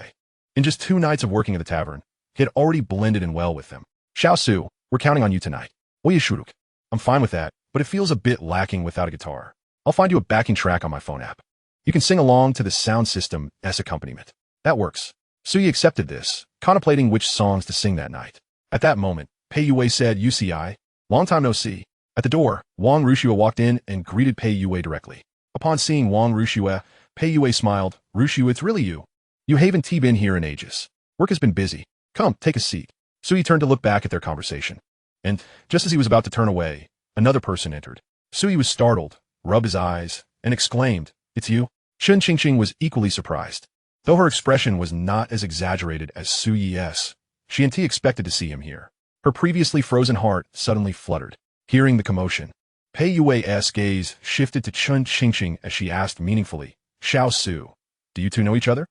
In just 2 nights of working at the tavern, He had already blended in well with them. Xiao Su, we're counting on you tonight. Oyashuruk. I'm fine with that, but it feels a bit lacking without a guitar. I'll find you a backing track on my phone app. You can sing along to the sound system's accompaniment. That works. Suyi accepted this, contemplating which songs to sing that night. At that moment, Pei Yue said, UCI, long time no see. At the door, Wang Rushua walked in and greeted Pei Yue directly. Upon seeing Wang Rushua, Pei Yue smiled. Rushua, it's really you. You haven't been here in ages. Work has been busy. Come, take a seat. Suyi turned to look back at their conversation. And, just as he was about to turn away, another person entered. Suyi was startled, rubbed his eyes, and exclaimed, It's you? Chen Qingqing was equally surprised. Though her expression was not as exaggerated as Suyi's, she expected to see him here. Her previously frozen heart suddenly fluttered. Hearing the commotion, Pei Yue's gaze shifted to Chen Qingqing as she asked meaningfully, Xiao Su, do you two know each other?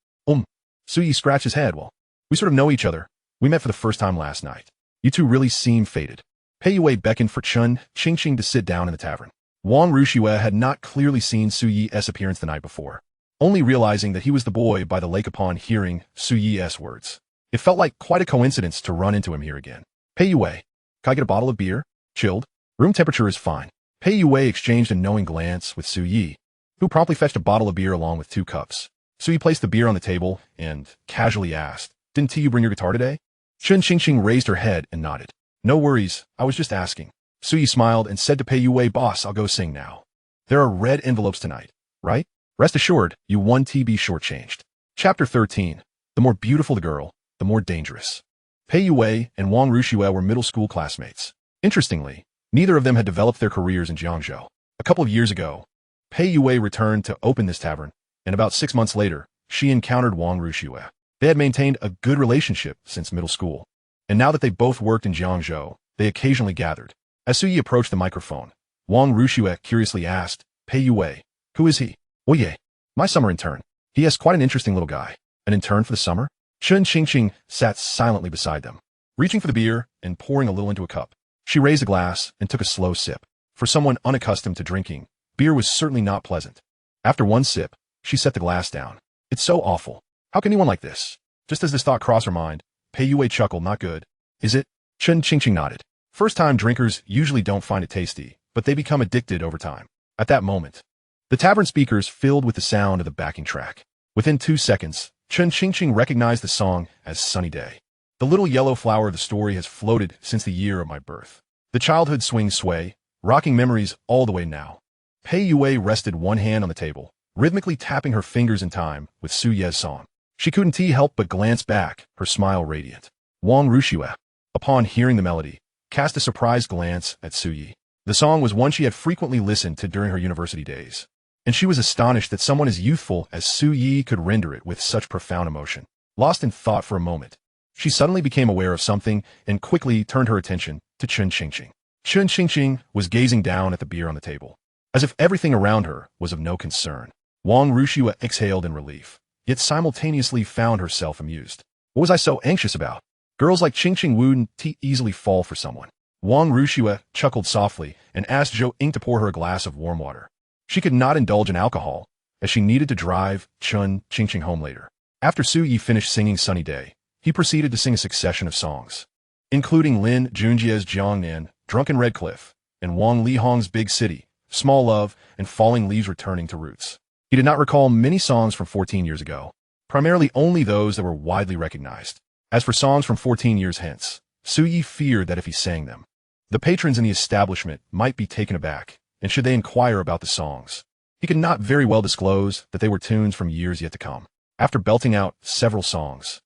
Suyi scratched his head. Well, we sort of know each other. We met for the first time last night. You two really seem fated. Pei Yue beckoned for Chen Qingqing to sit down in the tavern. Wang Rushua had not clearly seen Suyi's appearance the night before, only realizing that he was the boy by the lake upon hearing Suyi's words. It felt like quite a coincidence to run into him here again. Pei Yue, can I get a bottle of beer? Chilled? Room temperature is fine. Pei Yue exchanged a knowing glance with Suyi, who promptly fetched a bottle of beer along with 2 cups. Suyi placed the beer on the table and casually asked, Didn't you bring your guitar today? Chen Qingqing raised her head and nodded. No worries, I was just asking. Suyi smiled and said to Pei Yue, Boss, I'll go sing now. There are red envelopes tonight, right? Rest assured, you won't be shortchanged. Chapter 13. The more beautiful the girl, the more dangerous. Pei Yue and Wang Rushua were middle school classmates. Interestingly, neither of them had developed their careers in Jiangzhou. A couple of years ago, Pei Yue returned to open this tavern, and about 6 months later, she encountered Wang Rushua. They had maintained a good relationship since middle school, and now that they both worked in Jiangzhou, they occasionally gathered. As Suyi approached the microphone, Wang Rushua curiously asked, Pei Yue, who is he? Oye, my summer intern. He has quite an interesting little guy. An intern for the summer? Chen Qingqing sat silently beside them, reaching for the beer and pouring a little into a cup. She raised a glass and took a slow sip. For someone unaccustomed to drinking, beer was certainly not pleasant. After one sip, she set the glass down. It's so awful. How can anyone like this? Just as this thought crossed her mind, Pei Yue chuckled, not good. Is it? Chen Qingqing nodded. First-time drinkers usually don't find it tasty, but they become addicted over time. At that moment, the tavern speakers filled with the sound of the backing track. Within 2 seconds, Chen Qingqing recognized the song as Sunny Day. The little yellow flower of the story has floated since the year of my birth. The childhood sway, rocking memories all the way now. Pei Yue rested one hand on the table, rhythmically tapping her fingers in time with Suyi's song. She couldn't help but glance back, her smile radiant. Wang Rushua, upon hearing the melody, cast a surprised glance at Suyi. The song was one she had frequently listened to during her university days, and she was astonished that someone as youthful as Suyi could render it with such profound emotion. Lost in thought for a moment, she suddenly became aware of something and quickly turned her attention to Chen Qingqing. Chen Qingqing was gazing down at the beer on the table, as if everything around her was of no concern. Wang Rushua exhaled in relief, yet simultaneously found herself amused. What was I so anxious about? Girls like Qingqing wouldn't easily fall for someone. Wang Rushua chuckled softly and asked Zhou Ying to pour her a glass of warm water. She could not indulge in alcohol, as she needed to drive Chen Qingqing home later. After Suyi finished singing Sunny Day, he proceeded to sing a succession of songs, including Lin Junjia's Jiangnan, Drunken Red Cliff, and Wang Lihong's Big City, Small Love, and Falling Leaves Returning to Roots. He did not recall many songs from 14 years ago, primarily only those that were widely recognized. As for songs from 14 years hence, Suyi feared that if he sang them, the patrons in the establishment might be taken aback, and should they inquire about the songs, he could not very well disclose that they were tunes from years yet to come. After belting out several songs,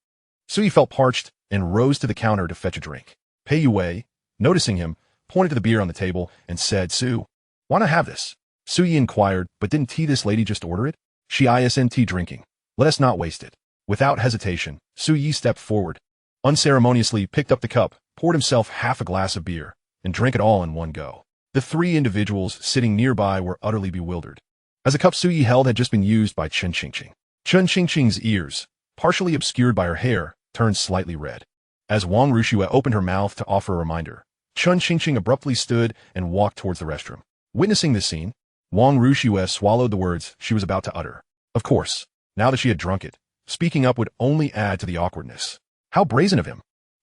Suyi felt parched and rose to the counter to fetch a drink. Pei Yue, noticing him, pointed to the beer on the table and said, Su, why not have this? Suyi inquired, but didn't this lady just order it? She isn't drinking. Let us not waste it. Without hesitation, Suyi stepped forward, unceremoniously picked up the cup, poured himself half a glass of beer, and drank it all in one go. The 3 individuals sitting nearby were utterly bewildered, as the cup Suyi held had just been used by Chen Qingqing. Chen Qingqing's ears, partially obscured by her hair, turned slightly red. As Wang Rushua opened her mouth to offer a reminder, Chen Qingqing abruptly stood and walked towards the restroom. Witnessing this scene, Wang Rushua swallowed the words she was about to utter. Of course, now that she had drunk it, speaking up would only add to the awkwardness. How brazen of him!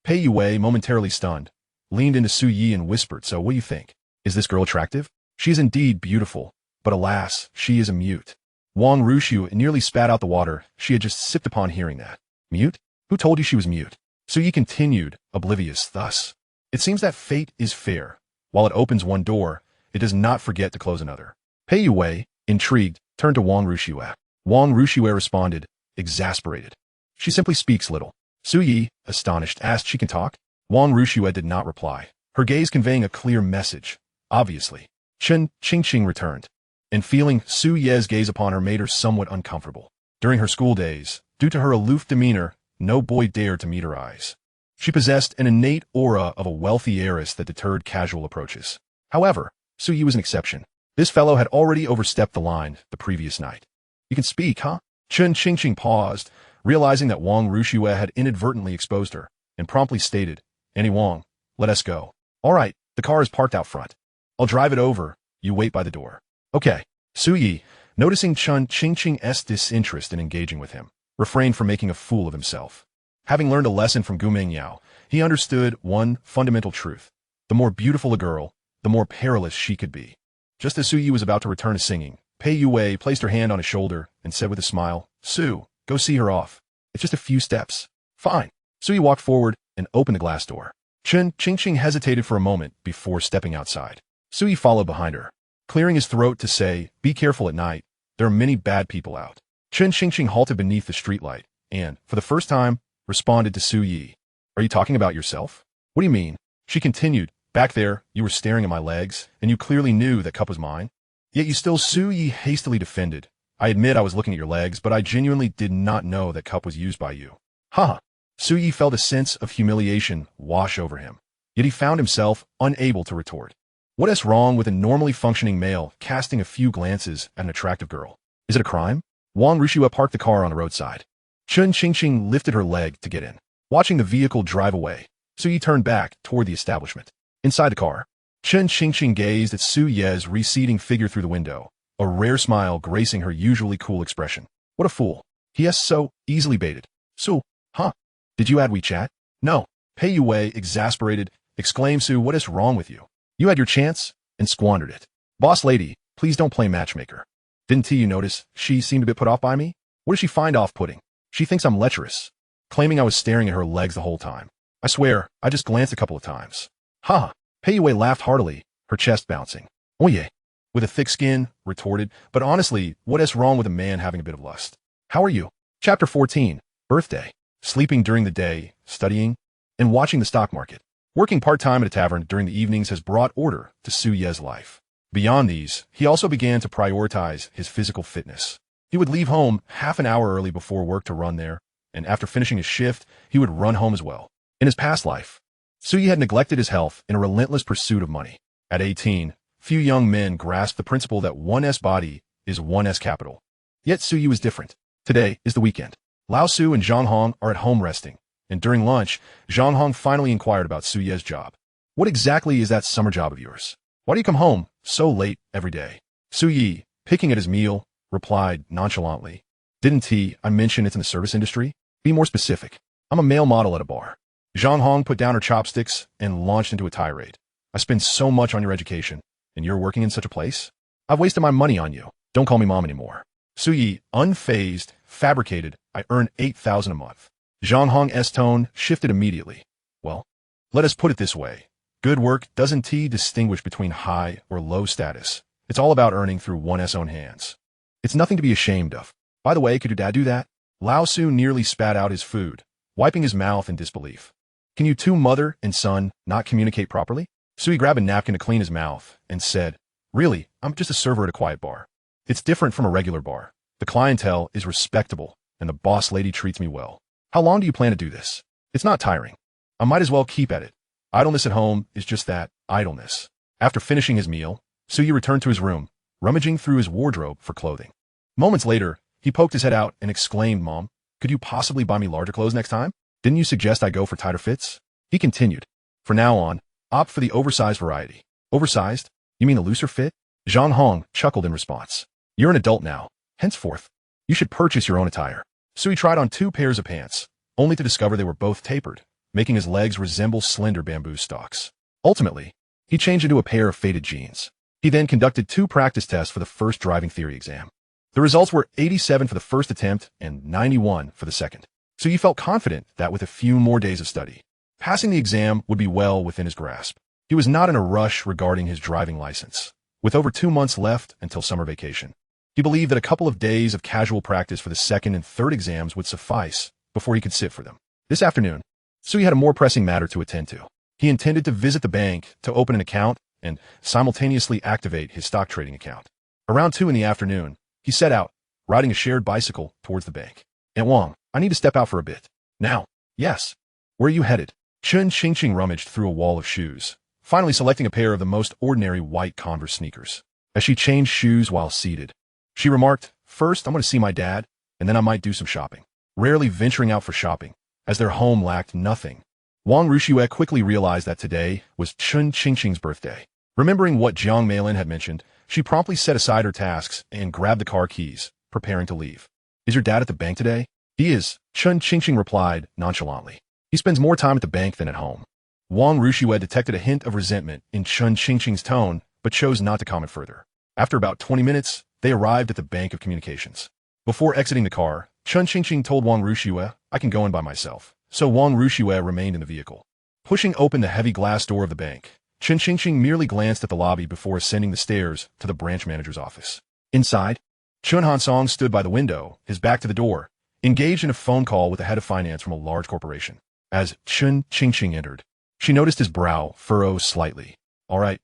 Pei Yue, momentarily stunned, leaned into Su Yi and whispered, "So what do you think? Is this girl attractive? She is indeed beautiful, but alas, she is a mute." Wang Rushu nearly spat out the water she had just sipped upon hearing that. Mute? Who told you she was mute? Su Yi continued, oblivious thus. It seems that fate is fair. While it opens one door, it does not forget to close another. Pei Yue, intrigued, turned to Wang Rushue. Wang Rushue responded, exasperated. She simply speaks little. Su Yi, astonished, asked, "She can talk?" Wang Rushue did not reply, her gaze conveying a clear message. Obviously. Chen Qingqing returned, and feeling Su Ye's gaze upon her made her somewhat uncomfortable. During her school days, due to her aloof demeanor, no boy dared to meet her eyes. She possessed an innate aura of a wealthy heiress that deterred casual approaches. However, Su Yi was an exception. This fellow had already overstepped the line the previous night. "You can speak, huh?" Chen Qingqing paused, realizing that Wang Rushue had inadvertently exposed her, and promptly stated, "Annie Wang, let us go." "All right, the car is parked out front. I'll drive it over. You wait by the door." "Okay." Su Yi, noticing Chen Qingqing's disinterest in engaging with him, refrained from making a fool of himself. Having learned a lesson from Gu Mengyao, he understood one fundamental truth. The more beautiful a girl, the more perilous she could be. Just as Su Yi was about to return to singing, Pei Yue placed her hand on his shoulder and said with a smile, "Su, go see her off. It's just a few steps." "Fine." Su Yi walked forward and opened the glass door. Chen Qingqing hesitated for a moment before stepping outside. Su Yi followed behind her, clearing his throat to say, "Be careful at night. There are many bad people out." Chen Qingqing halted beneath the streetlight and, for the first time, responded to Su Yi. "Are you talking about yourself?" "What do you mean?" She continued, "Back there, you were staring at my legs, and you clearly knew that cup was mine. Yet you still..." Su Yi hastily defended. "I admit I was looking at your legs, but I genuinely did not know that cup was used by you." "Huh." Su Yi felt a sense of humiliation wash over him, yet he found himself unable to retort. What is wrong with a normally functioning male casting a few glances at an attractive girl? Is it a crime? Wang Rushue parked the car on the roadside. Chen Qingqing lifted her leg to get in. Watching the vehicle drive away, Su Yi turned back toward the establishment. Inside the car, Chen Qingqing gazed at Su Ye's receding figure through the window, a rare smile gracing her usually cool expression. What a fool. He is so easily baited. "Su, huh? Did you add WeChat?" "No." Pei Yue, exasperated, exclaimed, "Su, what is wrong with you? You had your chance and squandered it. Boss lady, please don't play matchmaker. Didn't you notice she seemed a bit put off by me? What does she find off-putting? She thinks I'm lecherous, claiming I was staring at her legs the whole time. I swear, I just glanced a couple of times." "Ha!" Pei Yue laughed heartily, her chest bouncing. "Oh yeah." With a thick skin, retorted, "But honestly, what is wrong with a man having a bit of lust? How are you?" Chapter 14. Birthday. Sleeping during the day, studying, and watching the stock market. Working part-time at a tavern during the evenings has brought order to Su Ye's life. Beyond these, he also began to prioritize his physical fitness. He would leave home half an hour early before work to run there, and after finishing his shift, he would run home as well. In his past life, Su Yi had neglected his health in a relentless pursuit of money. At 18, few young men grasped the principle that one's body is one's capital. Yet Su Yi was different. Today is the weekend. Lao Su and Zhang Hong are at home resting, and during lunch, Zhang Hong finally inquired about Su Ye's job. "What exactly is that summer job of yours? Why do you come home so late every day?" Su Yi, picking at his meal, replied nonchalantly, "Didn't I mention it's in the service industry? Be more specific. I'm a male model at a bar." Zhang Hong put down her chopsticks and launched into a tirade. "I spend so much on your education, and you're working in such a place? I've wasted my money on you. Don't call me mom anymore." Su Yi, unfazed, fabricated, "I earn 8,000 a month." Zhang Hong's tone shifted immediately. "Well, let us put it this way. Good work doesn't distinguish between high or low status. It's all about earning through one's own hands. It's nothing to be ashamed of. By the way, could your dad do that?" Lao Su nearly spat out his food, wiping his mouth in disbelief. "Can you two mother and son not communicate properly?" Su Yi grabbed a napkin to clean his mouth and said, "Really, I'm just a server at a quiet bar. It's different from a regular bar. The clientele is respectable, and the boss lady treats me well. How long do you plan to do this? It's not tiring. I might as well keep at it. Idleness at home is just that, idleness." After finishing his meal, Su Yi returned to his room, rummaging through his wardrobe for clothing. Moments later, he poked his head out and exclaimed, "Mom, could you possibly buy me larger clothes next time? Didn't you suggest I go for tighter fits?" He continued, "For now on, opt for the oversized variety." "Oversized? You mean a looser fit?" Zhang Hong chuckled in response. "You're an adult now. Henceforth, you should purchase your own attire." Su Yi tried on 2 pairs of pants, only to discover they were both tapered, making his legs resemble slender bamboo stalks. Ultimately, he changed into a pair of faded jeans. He then conducted 2 practice tests for the first driving theory exam. The results were 87 for the first attempt and 91 for the second. So he felt confident that with a few more days of study, passing the exam would be well within his grasp. He was not in a rush regarding his driving license. With over 2 months left until summer vacation, he believed that a couple of days of casual practice for the second and third exams would suffice before he could sit for them. This afternoon, Sui had a more pressing matter to attend to. He intended to visit the bank to open an account and simultaneously activate his stock trading account. Around 2 in the afternoon, he set out, riding a shared bicycle towards the bank. Aunt Wang, I need to step out for a bit. Now. Yes. Where are you headed? Chun Qingqing rummaged through a wall of shoes, finally selecting a pair of the most ordinary white Converse sneakers. As she changed shoes while seated, she remarked, first I'm going to see my dad, and then I might do some shopping. Rarely venturing out for shopping, as their home lacked nothing. Wang Ruxue quickly realized that today was Chun Qingqing's birthday. Remembering what Jiang Meilin had mentioned, she promptly set aside her tasks and grabbed the car keys, preparing to leave. Is your dad at the bank today? He is, Chun Qingqing replied nonchalantly. He spends more time at the bank than at home. Wang Ruxue detected a hint of resentment in Chun Qingqing's tone, but chose not to comment further. After about 20 minutes, they arrived at the Bank of Communications. Before exiting the car, Chun Qingqing told Wang Ruxue, I can go in by myself. So Wang Ruxue remained in the vehicle. Pushing open the heavy glass door of the bank, Chun Qingqing merely glanced at the lobby before ascending the stairs to the branch manager's office. Inside, Chun Hansong stood by the window, his back to the door, engaged in a phone call with the head of finance from a large corporation. As Chun Qingqing entered, she noticed his brow furrow slightly. All right,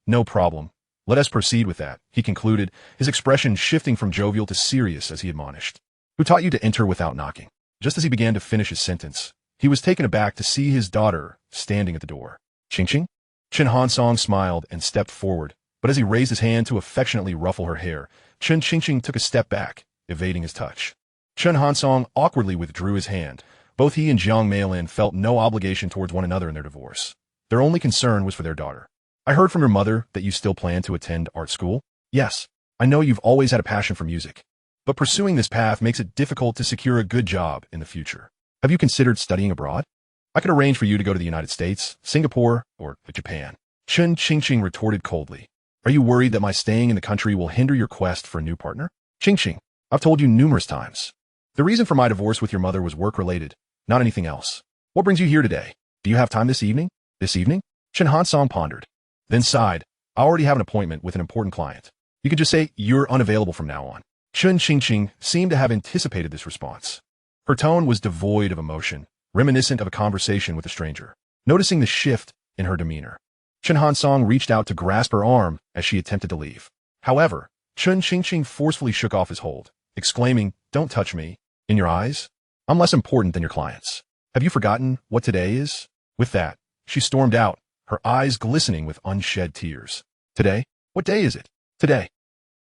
no problem. Let us proceed with that, he concluded, his expression shifting from jovial to serious as he admonished. Who taught you to enter without knocking? Just as he began to finish his sentence, he was taken aback to see his daughter standing at the door. Qingqing? Chun Hansong smiled and stepped forward, but as he raised his hand to affectionately ruffle her hair, Chun Qingqing took a step back, evading his touch. Chun Hansong awkwardly withdrew his hand. Both he and Jiang Meilin felt no obligation towards one another in their divorce. Their only concern was for their daughter. I heard from your mother that you still plan to attend art school? Yes. I know you've always had a passion for music, but pursuing this path makes it difficult to secure a good job in the future. Have you considered studying abroad? I could arrange for you to go to the United States, Singapore, or Japan. Chun Qingqing retorted coldly. Are you worried that my staying in the country will hinder your quest for a new partner? Qingqing, I've told you numerous times. The reason for my divorce with your mother was work-related, not anything else. What brings you here today? Do you have time this evening? This evening? Chun Hansong pondered, then sighed. I already have an appointment with an important client. You could just say you're unavailable from now on. Chun Qingqing seemed to have anticipated this response. Her tone was devoid of emotion, reminiscent of a conversation with a stranger. Noticing the shift in her demeanor, Chun Hansong reached out to grasp her arm as she attempted to leave. However, Chun Qingqing forcefully shook off his hold, exclaiming, Don't touch me. In your eyes, I'm less important than your clients. Have you forgotten what today is? With that, she stormed out, her eyes glistening with unshed tears. Today? What day is it? Today.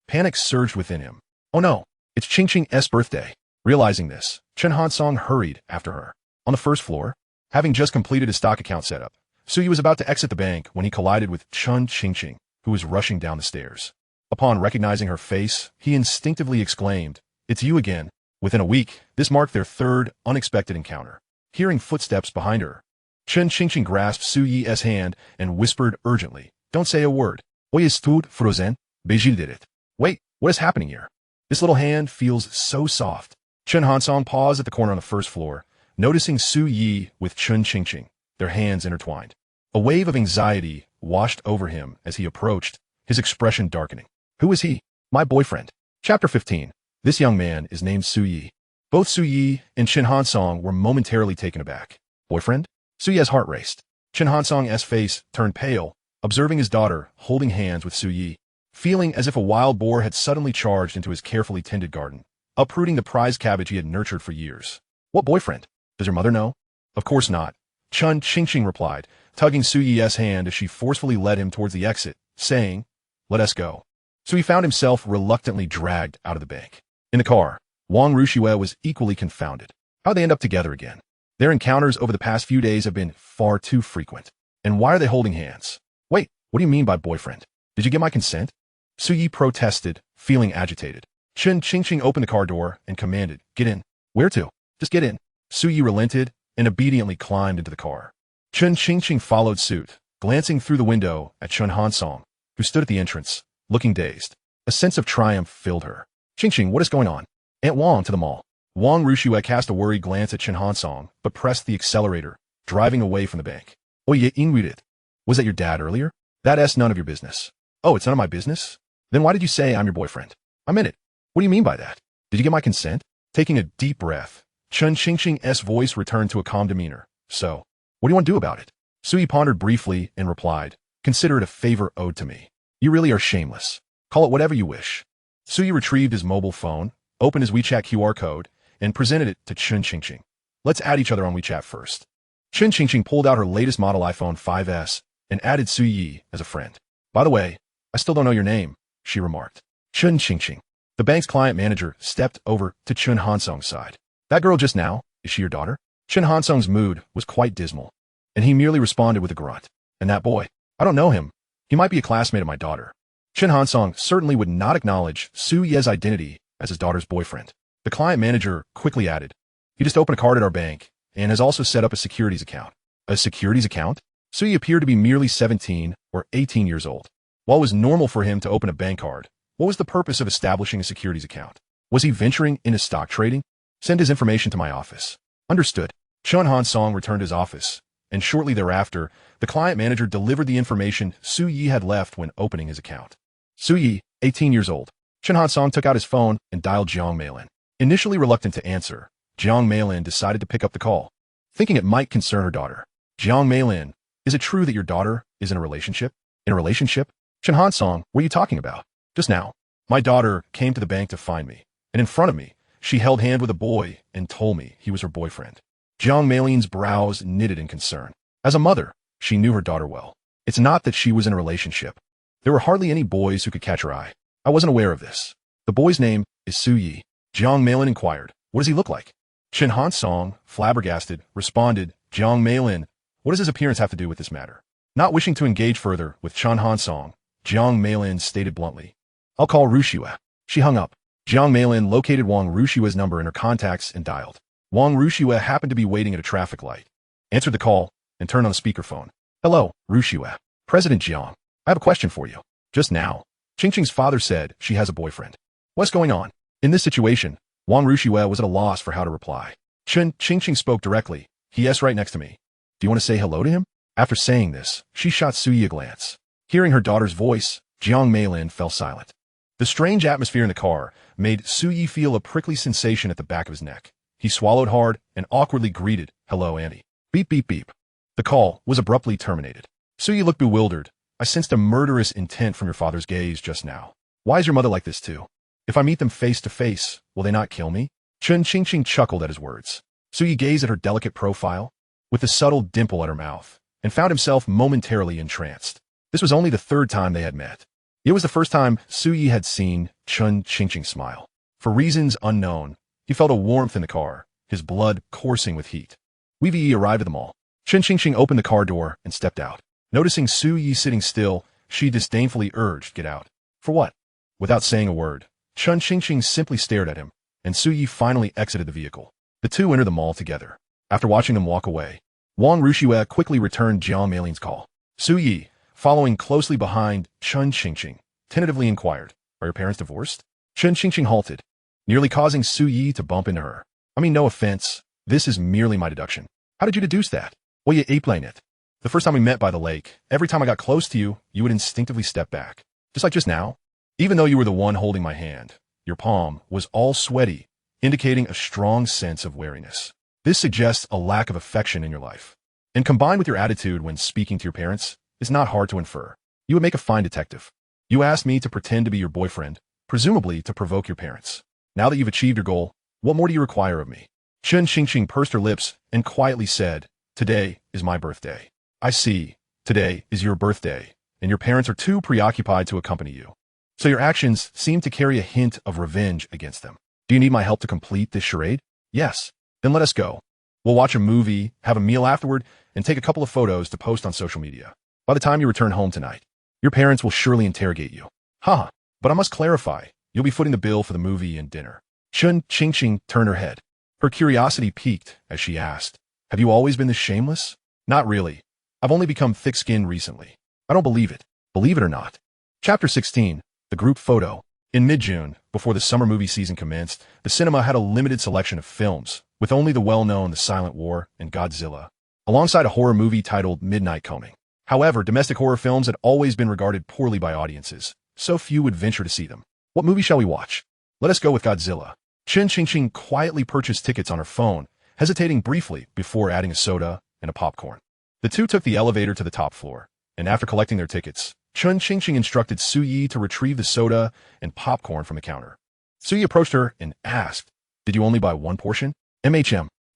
Panic surged within him. Oh no, it's Qingqing's birthday. Realizing this, Chun Hansong hurried after her. On the first floor, having just completed his stock account setup, Suyi was about to exit the bank when he collided with Chun Qingqing, who was rushing down the stairs. Upon recognizing her face, he instinctively exclaimed, It's you again. Within a week, this marked their third, unexpected encounter. Hearing footsteps behind her, Chun Qingqing grasped Suyi's hand and whispered urgently, Don't say a word. Oye estud frozen, Beijing did it. Wait, what is happening here? This little hand feels so soft. Chun Hansong paused at the corner on the first floor, noticing Su Yi with Chun Qingqing, their hands intertwined. A wave of anxiety washed over him as he approached, his expression darkening. Who is he? My boyfriend. Chapter 15. This young man is named Su Yi. Both Su Yi and Chun Hansong were momentarily taken aback. Boyfriend? Su Yi's heart raced. Chun Hansong's face turned pale, observing his daughter holding hands with Su Yi, feeling as if a wild boar had suddenly charged into his carefully tended garden, uprooting the prize cabbage he had nurtured for years. What boyfriend? Does your mother know? Of course not. Chun Qingqing replied, tugging Su Yi's hand as she forcefully led him towards the exit, saying, Let us go. So he found himself reluctantly dragged out of the bank. In the car, Wang Ruxue was equally confounded. How'd they end up together again? Their encounters over the past few days have been far too frequent. And why are they holding hands? Wait, what do you mean by boyfriend? Did you get my consent? Su Yi protested, feeling agitated. Chun Qingqing opened the car door and commanded, Get in. Where to? Just get in. Su Yi relented, and obediently climbed into the car. Chen Qingqing followed suit, glancing through the window at Chen Hansong, who stood at the entrance, looking dazed. A sense of triumph filled her. Qingqing, what is going on? Aunt Wang to the mall. Wang Rushue cast a worried glance at Chen Hansong, but pressed the accelerator, driving away from the bank. Oh, ye it. Was that your dad earlier? That's none of your business. Oh, it's none of my business? Then why did you say I'm your boyfriend? I'm in it. What do you mean by that? Did you get my consent? Taking a deep breath, Chen Qingqing's voice returned to a calm demeanor. So, what do you want to do about it? Sui pondered briefly and replied, consider it a favor owed to me. You really are shameless. Call it whatever you wish. Sui retrieved his mobile phone, opened his WeChat QR code, and presented it to Chen Qingqing. Let's add each other on WeChat first. Chen Qingqing pulled out her latest model iPhone 5S and added Sui Yi as a friend. By the way, I still don't know your name, she remarked. Chen Qingqing. The bank's client manager stepped over to Chen Hansong's side. That girl just now, is she your daughter? Chen Hansong's mood was quite dismal, and he merely responded with a grunt. And that boy? I don't know him. He might be a classmate of my daughter. Chen Hansong certainly would not acknowledge Su Ye's identity as his daughter's boyfriend. The client manager quickly added, he just opened a card at our bank and has also set up a securities account. A securities account? Su Ye appeared to be merely 17 or 18 years old. While it was normal for him to open a bank card, what was the purpose of establishing a securities account? Was he venturing into stock trading? Send his information to my office. Understood. Chen Hansong returned to his office, and shortly thereafter, the client manager delivered the information Su Yi had left when opening his account. Su Yi, 18 years old. Chen Hansong took out his phone and dialed Jiang Meilin. Initially reluctant to answer, Jiang Meilin decided to pick up the call, thinking it might concern her daughter. Jiang Meilin, is it true that your daughter is in a relationship? In a relationship? Chen Hansong, what are you talking about? Just now, my daughter came to the bank to find me, and in front of me, she held hand with a boy and told me he was her boyfriend. Jiang Meilin's brows knitted in concern. As a mother, she knew her daughter well. It's not that she was in a relationship. There were hardly any boys who could catch her eye. I wasn't aware of this. The boy's name is Su Yi. Jiang Meilin inquired, what does he look like? Chen Hansong, flabbergasted, responded, Jiang Meilin, what does his appearance have to do with this matter? Not wishing to engage further with Chen Hansong, Jiang Meilin stated bluntly, I'll call Rushue. She hung up. Jiang Meilin located Wang Rushue's number in her contacts and dialed. Wang Rushue happened to be waiting at a traffic light, answered the call, and turned on the speakerphone. Hello, Rushue. President Jiang, I have a question for you. Just now, Qingqing's father said she has a boyfriend. What's going on? In this situation, Wang Rushue was at a loss for how to reply. Chen Qingqing spoke directly. He's right next to me. Do you want to say hello to him? After saying this, she shot Su Yi a glance. Hearing her daughter's voice, Jiang Meilin fell silent. The strange atmosphere in the car made Su Yi feel a prickly sensation at the back of his neck. He swallowed hard and awkwardly greeted, hello, Auntie. Beep, beep, beep. The call was abruptly terminated. Su Yi looked bewildered. I sensed a murderous intent from your father's gaze just now. Why is your mother like this too? If I meet them face to face, will they not kill me? Chen Qingqing chuckled at his words. Su Yi gazed at her delicate profile, with a subtle dimple at her mouth, and found himself momentarily entranced. This was only the third time they had met. It was the first time Su Yi had seen Chen Qingqing smile. For reasons unknown, he felt a warmth in the car, his blood coursing with heat. Wei arrived at the mall. Chen Qingqing opened the car door and stepped out. Noticing Su Yi sitting still, she disdainfully urged, get out. For what? Without saying a word, Chen Qingqing simply stared at him, and Su Yi finally exited the vehicle. The two entered the mall together. After watching them walk away, Wang Rushue quickly returned Jiang Meilin's call. Su Yi, following closely behind Chen Qingqing, tentatively inquired, are your parents divorced? Chen Qingqing halted, nearly causing Su Yi to bump into her. I mean, no offense, this is merely my deduction. How did you deduce that? Well, you ape-line it. The first time we met by the lake, every time I got close to you, you would instinctively step back. Just like just now. Even though you were the one holding my hand, your palm was all sweaty, indicating a strong sense of wariness. This suggests a lack of affection in your life. And combined with your attitude when speaking to your parents, it's not hard to infer. You would make a fine detective. You asked me to pretend to be your boyfriend, presumably to provoke your parents. Now that you've achieved your goal, what more do you require of me? Chen Qingqing pursed her lips and quietly said, today is my birthday. I see. Today is your birthday, and your parents are too preoccupied to accompany you. So your actions seem to carry a hint of revenge against them. Do you need my help to complete this charade? Yes. Then let us go. We'll watch a movie, have a meal afterward, and take a couple of photos to post on social media. By the time you return home tonight, your parents will surely interrogate you. Haha, but I must clarify, you'll be footing the bill for the movie and dinner. Chen Qingqing turned her head. Her curiosity piqued as she asked, Have you always been this shameless? Not really. I've only become thick-skinned recently. I don't believe it. Believe it or not. Chapter 16. The Group Photo. In mid-June, before the summer movie season commenced, the cinema had a limited selection of films, with only the well-known The Silent War and Godzilla, alongside a horror movie titled Midnight Coming. However, domestic horror films had always been regarded poorly by audiences, so few would venture to see them. What movie shall we watch? Let us go with Godzilla. Chen Qingqing quietly purchased tickets on her phone, hesitating briefly before adding a soda and a popcorn. The two took the elevator to the top floor, and after collecting their tickets, Chen Qingqing instructed Su Yi to retrieve the soda and popcorn from the counter. Su Yi approached her and asked, "Did you only buy one portion?"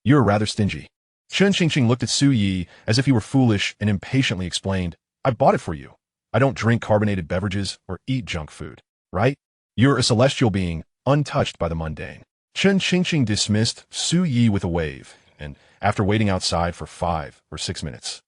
You're rather stingy." Chen Qingqing looked at Su Yi as if he were foolish and impatiently explained, "I bought it for you. I don't drink carbonated beverages or eat junk food, right? You're a celestial being, untouched by the mundane." Chen Qingqing dismissed Su Yi with a wave, and after waiting outside for 5 or 6 minutes,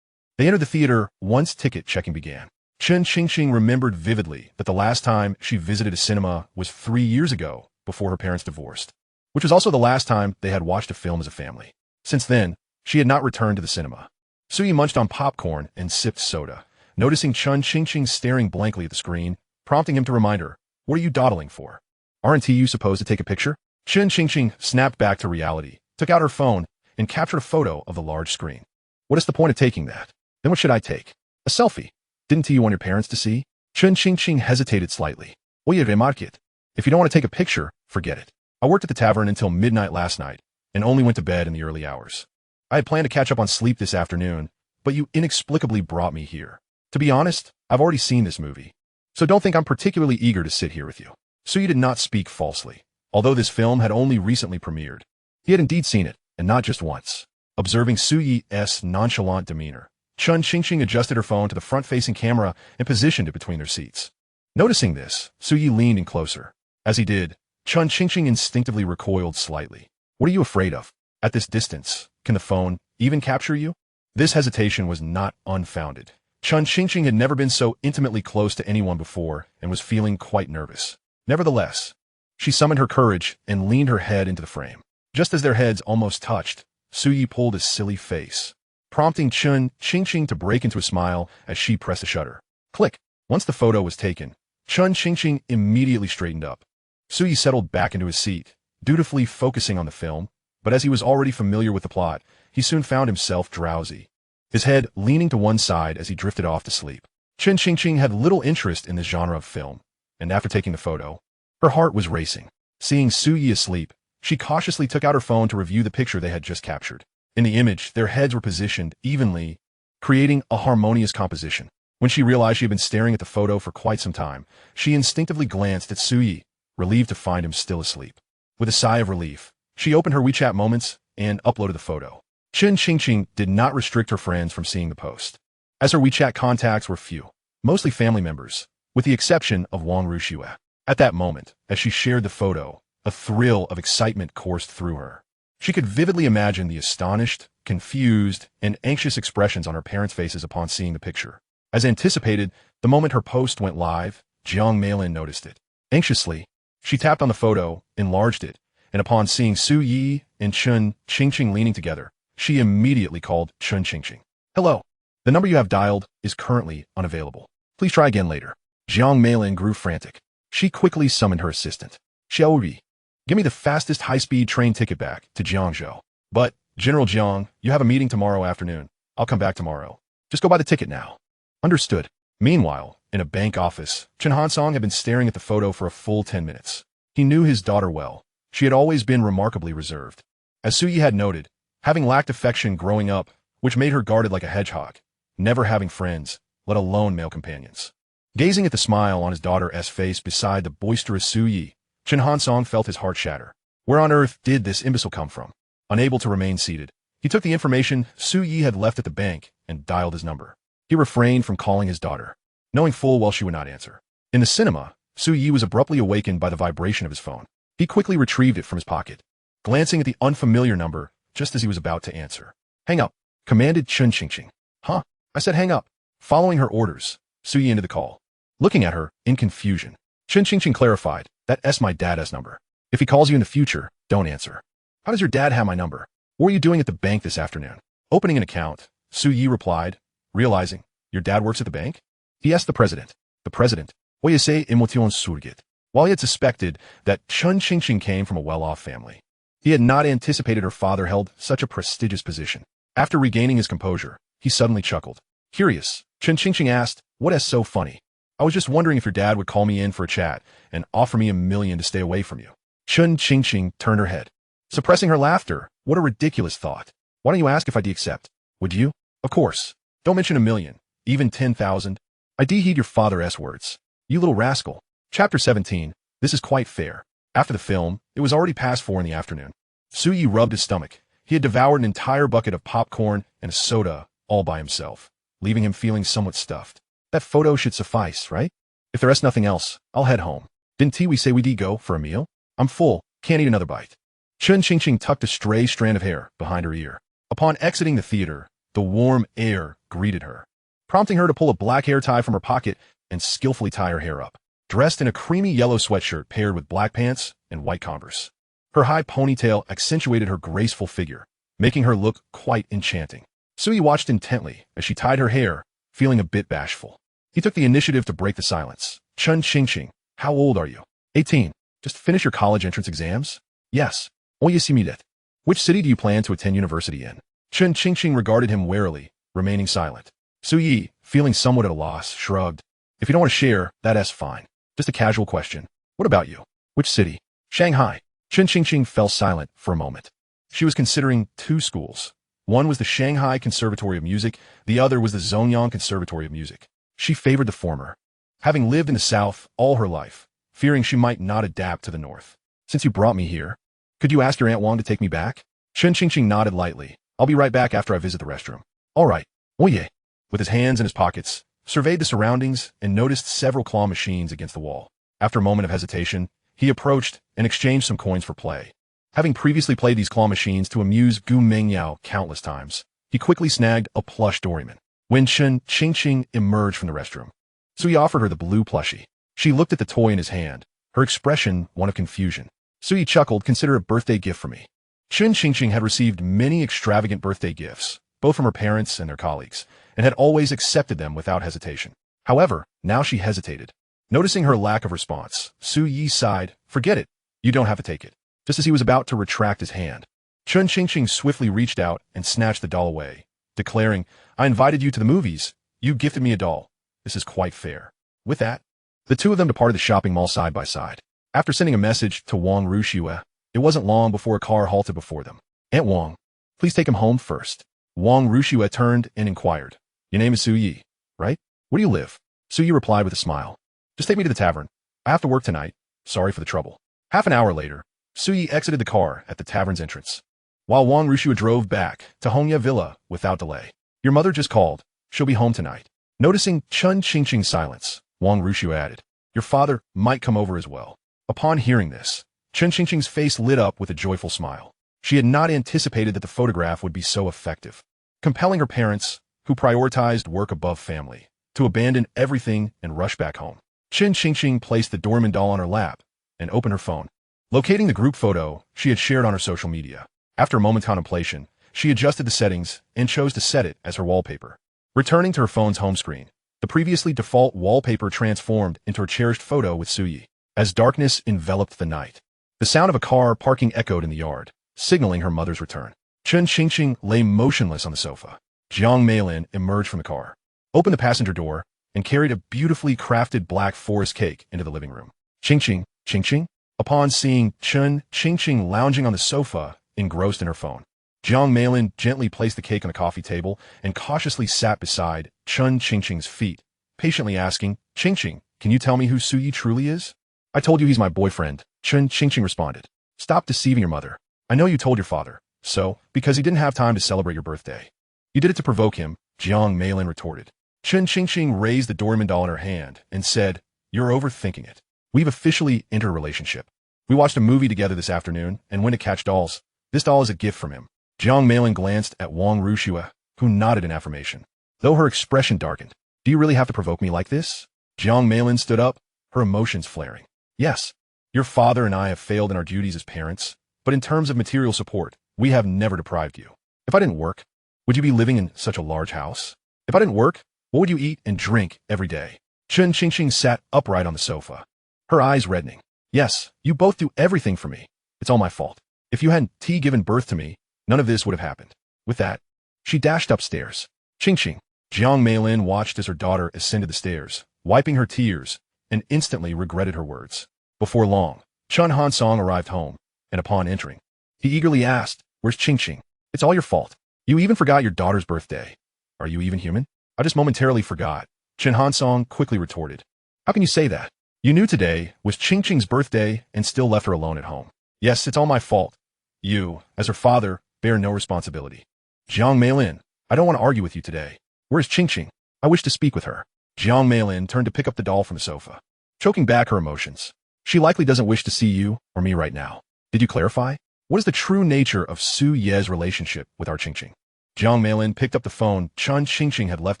they entered the theater once ticket checking began. Chen Qingqing remembered vividly that the last time she visited a cinema was 3 years ago, before her parents divorced, which was also the last time they had watched a film as a family. Since then, she had not returned to the cinema. Su Yi munched on popcorn and sipped soda, noticing Chen Qingqing staring blankly at the screen, prompting him to remind her, "What are you dawdling for? Aren't you supposed to take a picture?" Chen Qingqing snapped back to reality, took out her phone, and captured a photo of the large screen. "What is the point of taking that? Then what should I take? A selfie? Didn't you want your parents to see?" Chen Qingqing hesitated slightly. "Oye, remarque it. If you don't want to take a picture, forget it. I worked at the tavern until midnight last night, and only went to bed in the early hours. I had planned to catch up on sleep this afternoon, but you inexplicably brought me here. To be honest, I've already seen this movie, so don't think I'm particularly eager to sit here with you." Su Yi did not speak falsely, although this film had only recently premiered. He had indeed seen it, and not just once. Observing Su Yi's nonchalant demeanor, Chen Qingqing adjusted her phone to the front-facing camera and positioned it between their seats. Noticing this, Su Yi leaned in closer. As he did, Chen Qingqing instinctively recoiled slightly. "What are you afraid of? At this distance, can the phone even capture you?" This hesitation was not unfounded. Chen Qingqing had never been so intimately close to anyone before and was feeling quite nervous. Nevertheless, she summoned her courage and leaned her head into the frame. Just as their heads almost touched, Su Yi pulled a silly face, prompting Chen Qingqing to break into a smile as she pressed a shutter. Click. Once the photo was taken, Chen Qingqing immediately straightened up. Su Yi settled back into his seat, dutifully focusing on the film, but as he was already familiar with the plot, he soon found himself drowsy, his head leaning to one side as he drifted off to sleep. Chen Qingqing had little interest in this genre of film, and after taking the photo, her heart was racing. Seeing Su Yi asleep, she cautiously took out her phone to review the picture they had just captured. In the image, their heads were positioned evenly, creating a harmonious composition. When she realized she had been staring at the photo for quite some time, she instinctively glanced at Su Yi, relieved to find him still asleep. With a sigh of relief, she opened her WeChat Moments and uploaded the photo. Chen Qingqing did not restrict her friends from seeing the post, as her WeChat contacts were few, mostly family members, with the exception of Wang Ruxue. At that moment, as she shared the photo, a thrill of excitement coursed through her. She could vividly imagine the astonished, confused, and anxious expressions on her parents' faces upon seeing the picture. As anticipated, the moment her post went live, Jiang Meilin noticed it. Anxiously, she tapped on the photo, enlarged it, and upon seeing Su Yi and Chen Qingqing leaning together, she immediately called Chen Qingqing. "Hello. The number you have dialed is currently unavailable. Please try again later." Jiang Meilin grew frantic. She quickly summoned her assistant. "Xiaoyi, give me the fastest high-speed train ticket back to Jiangzhou." "But, General Jiang, you have a meeting tomorrow afternoon. I'll come back tomorrow. Just go buy the ticket now." "Understood." Meanwhile, in a bank office, Chen Hansong had been staring at the photo for a full 10 minutes. He knew his daughter well. She had always been remarkably reserved. As Su Yi had noted, having lacked affection growing up, which made her guarded like a hedgehog, never having friends, let alone male companions. Gazing at the smile on his daughter's face beside the boisterous Su Yi, Chen Hansong felt his heart shatter. Where on earth did this imbecile come from? Unable to remain seated, he took the information Su Yi had left at the bank and dialed his number. He refrained from calling his daughter, knowing full well she would not answer. In the cinema, Su Yi was abruptly awakened by the vibration of his phone. He quickly retrieved it from his pocket, glancing at the unfamiliar number just as he was about to answer. "Hang up," commanded Chen Qingqing. "Huh? I said hang up." Following her orders, Su Yi ended the call. Looking at her, in confusion, Chen Qingqing clarified, "That's my dad's number. If he calls you in the future, don't answer." "How does your dad have my number? What were you doing at the bank this afternoon?" Opening an account, Su Yi replied, realizing, your dad works at the bank? He asked the president. The president, Oyase emotion surgit. While he had suspected that Chun Qingqing came from a well-off family, he had not anticipated her father held such a prestigious position. After regaining his composure, he suddenly chuckled. Curious, Chun Qingqing asked, what is so funny? I was just wondering if your dad would call me in for a chat and offer me $1 million to stay away from you. Chun Qingqing turned her head, suppressing her laughter. What a ridiculous thought. Why don't you ask if I'd accept? Would you? Of course. Don't mention $1 million, even 10,000. I'd heed your father's words. You little rascal. Chapter 17. This is quite fair. After the film, it was already past 4 in the afternoon. Su Yi rubbed his stomach. He had devoured an entire bucket of popcorn and a soda all by himself, leaving him feeling somewhat stuffed. That photo should suffice, right? If there is nothing else, I'll head home. Didn't Tiwi say we'd go for a meal? I'm full. Can't eat another bite. Chun Qingqing tucked a stray strand of hair behind her ear. Upon exiting the theater, the warm air greeted her, prompting her to pull a black hair tie from her pocket and skillfully tie her hair up. Dressed in a creamy yellow sweatshirt paired with black pants and white Converse, her high ponytail accentuated her graceful figure, making her look quite enchanting. Su Yi watched intently as she tied her hair, feeling a bit bashful. He took the initiative to break the silence. Chun Qingqing, how old are you? 18. Just finished your college entrance exams? Yes. Oyasimidet. Which city do you plan to attend university in? Chun Qingqing regarded him warily, remaining silent. Su Yi, feeling somewhat at a loss, shrugged. If you don't want to share, that's fine. Just a casual question. What about you? Which city? Shanghai. Chun Qingqing fell silent for a moment. She was considering 2 schools. One was the Shanghai Conservatory of Music, the other was the Zhongyang Conservatory of Music. She favored the former, having lived in the South all her life, fearing she might not adapt to the North. Since you brought me here, could you ask your Aunt Wang to take me back? Chun Qingqing nodded lightly. I'll be right back after I visit the restroom. All right. Oye. With his hands in his pockets, surveyed the surroundings and noticed several claw machines against the wall. After a moment of hesitation, he approached and exchanged some coins for play. Having previously played these claw machines to amuse Gu Mengyao countless times, he quickly snagged a plush Doryman. When Chun Qingqing emerged from the restroom, Su Yi offered her the blue plushie. She looked at the toy in his hand, her expression one of confusion. Su Yi chuckled, consider a birthday gift for me. Chun Qingqing had received many extravagant birthday gifts, both from her parents and their colleagues, and had always accepted them without hesitation. However, now she hesitated. Noticing her lack of response, Su Yi sighed, forget it, you don't have to take it. Just as he was about to retract his hand, Chun Qingqing swiftly reached out and snatched the doll away, declaring, I invited you to the movies. You gifted me a doll. This is quite fair. With that, the two of them departed the shopping mall side by side. After sending a message to Wang Rushue, it wasn't long before a car halted before them. Aunt Wang, please take him home first. Wang Rushue turned and inquired, your name is Su Yi, right? Where do you live? Su Yi replied with a smile. Just take me to the tavern. I have to work tonight. Sorry for the trouble. Half an hour later, Su Yi exited the car at the tavern's entrance, while Wang Rushue drove back to Hongya Villa without delay. Your mother just called. She'll be home tonight. Noticing Chun Qingqing's silence, Wang Rushue added, your father might come over as well. Upon hearing this, Chun Qingqing's face lit up with a joyful smile. She had not anticipated that the photograph would be so effective, compelling her parents, who prioritized work above family, to abandon everything and rush back home. Chun Qingqing placed the Doryman doll on her lap and opened her phone. Locating the group photo she had shared on her social media, after a moment's contemplation, she adjusted the settings and chose to set it as her wallpaper. Returning to her phone's home screen, the previously default wallpaper transformed into her cherished photo with Su Yi. As darkness enveloped the night, the sound of a car parking echoed in the yard, signaling her mother's return. Chun Qingqing lay motionless on the sofa. Jiang Meilin emerged from the car, opened the passenger door, and carried a beautifully crafted black forest cake into the living room. Qingqing, Qingqing? Upon seeing Chun Qingqing lounging on the sofa, engrossed in her phone, Jiang Meilin gently placed the cake on the coffee table and cautiously sat beside Chun Qingqing's feet, patiently asking, Qingqing, can you tell me who Su Yi truly is? I told you he's my boyfriend, Chun Qingqing responded. Stop deceiving your mother. I know you told your father, so, because he didn't have time to celebrate your birthday. You did it to provoke him, Jiang Meilin retorted. Chun Qingqing raised the Doryman doll in her hand and said, you're overthinking it. We've officially entered a relationship. We watched a movie together this afternoon and went to catch dolls. This doll is a gift from him. Jiang Meilin glanced at Wang Rushue, who nodded in affirmation, though her expression darkened. Do you really have to provoke me like this? Jiang Meilin stood up, her emotions flaring. Yes, your father and I have failed in our duties as parents, but in terms of material support, we have never deprived you. If I didn't work, Would you be living in such a large house? If I didn't work, what would you eat and drink every day? Chen Qingqing sat upright on the sofa, her eyes reddening. Yes, you both do everything for me. It's all my fault. If you hadn't given birth to me, none of this would have happened. With that, she dashed upstairs. Qingqing. Jiang Meilin watched as her daughter ascended the stairs, wiping her tears, and instantly regretted her words. Before long, Chen Hansong arrived home, and upon entering, he eagerly asked, "Where's Qingqing? It's all your fault. You even forgot your daughter's birthday. Are you even human?" "I just momentarily forgot," Chen Hansong quickly retorted. "How can you say that? You knew today was Qingqing's birthday and still left her alone at home." "Yes, it's all my fault. You, as her father, bear no responsibility." "Jiang Meilin, I don't want to argue with you today. Where's Qingqing? I wish to speak with her." Jiang Meilin turned to pick up the doll from the sofa, choking back her emotions. "She likely doesn't wish to see you or me right now. Did you clarify? What is the true nature of Su Ye's relationship with our Qingqing?" Jiang Meilin picked up the phone Chen Qingqing had left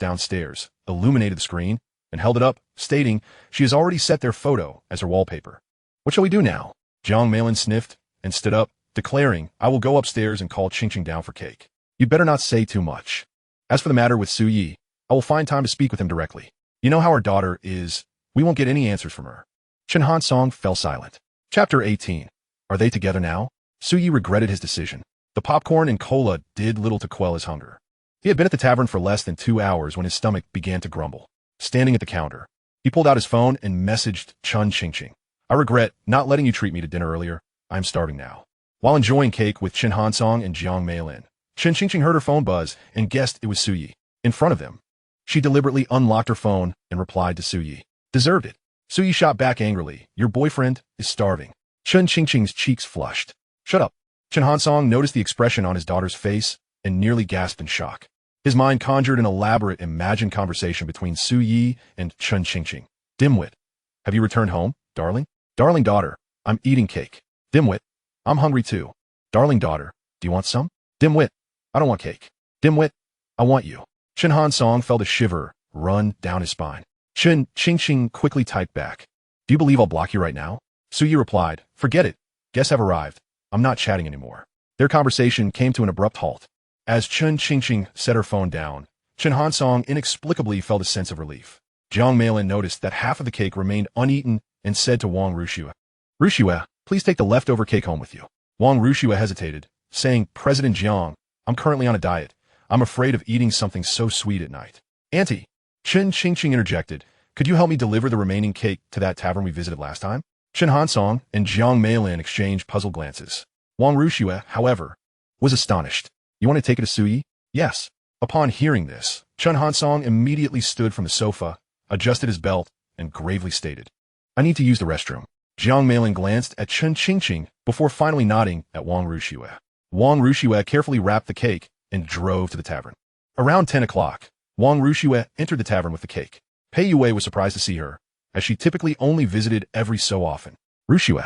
downstairs, illuminated the screen, and held it up, stating she has already set their photo as her wallpaper. "What shall we do now?" Jiang Meilin sniffed and stood up, declaring, "I will go upstairs and call Qingqing down for cake. You'd better not say too much. As for the matter with Su Yi, I will find time to speak with him directly. You know how our daughter is. We won't get any answers from her." Chen Hansong fell silent. Chapter 18. Are they together now? Su Yi regretted his decision. The popcorn and cola did little to quell his hunger. He had been at the tavern for less than 2 hours when his stomach began to grumble. Standing at the counter, he pulled out his phone and messaged Chen Qingqing. "I regret not letting you treat me to dinner earlier. I am starving now." While enjoying cake with Chen Hansong and Jiang Meilin, Chen Qingqing heard her phone buzz and guessed it was Su Yi. In front of them, she deliberately unlocked her phone and replied to Su Yi. "Deserved it." Su Yi shot back angrily. "Your boyfriend is starving." Chen Qingqing's cheeks flushed. "Shut up." Chen Hansong noticed the expression on his daughter's face and nearly gasped in shock. His mind conjured an elaborate imagined conversation between Su Yi and Chen Qingqing. "Dimwit, have you returned home, darling?" "Darling daughter, I'm eating cake." "Dimwit, I'm hungry too." "Darling daughter, do you want some?" "Dimwit, I don't want cake." "Dimwit, I want you." Chen Hansong felt a shiver run down his spine. Chen Qingqing quickly typed back, "Do you believe I'll block you right now?" Su Yi replied, "Forget it. Guests have arrived. I'm not chatting anymore." Their conversation came to an abrupt halt. As Chen Qingqing set her phone down, Chen Hansong inexplicably felt a sense of relief. Jiang Meilin noticed that half of the cake remained uneaten and said to Wang Rushue, "Rushue, please take the leftover cake home with you." Wang Rushue hesitated, saying, "President Jiang, I'm currently on a diet. I'm afraid of eating something so sweet at night." "Auntie," Chen Qingqing interjected, "could you help me deliver the remaining cake to that tavern we visited last time?" Chen Hansong and Jiang Meilin exchanged puzzled glances. Wang Rushue, however, was astonished. "You want to take it to Su Yi?" "Yes." Upon hearing this, Chen Hansong immediately stood from the sofa, adjusted his belt, and gravely stated, "I need to use the restroom." Jiang Meilin glanced at Chen Qingqing before finally nodding at Wang Rushue. Wang Rushue carefully wrapped the cake and drove to the tavern. Around 10 o'clock, Wang Rushue entered the tavern with the cake. Pei Yue was surprised to see her, as she typically only visited every so often. "Rushue,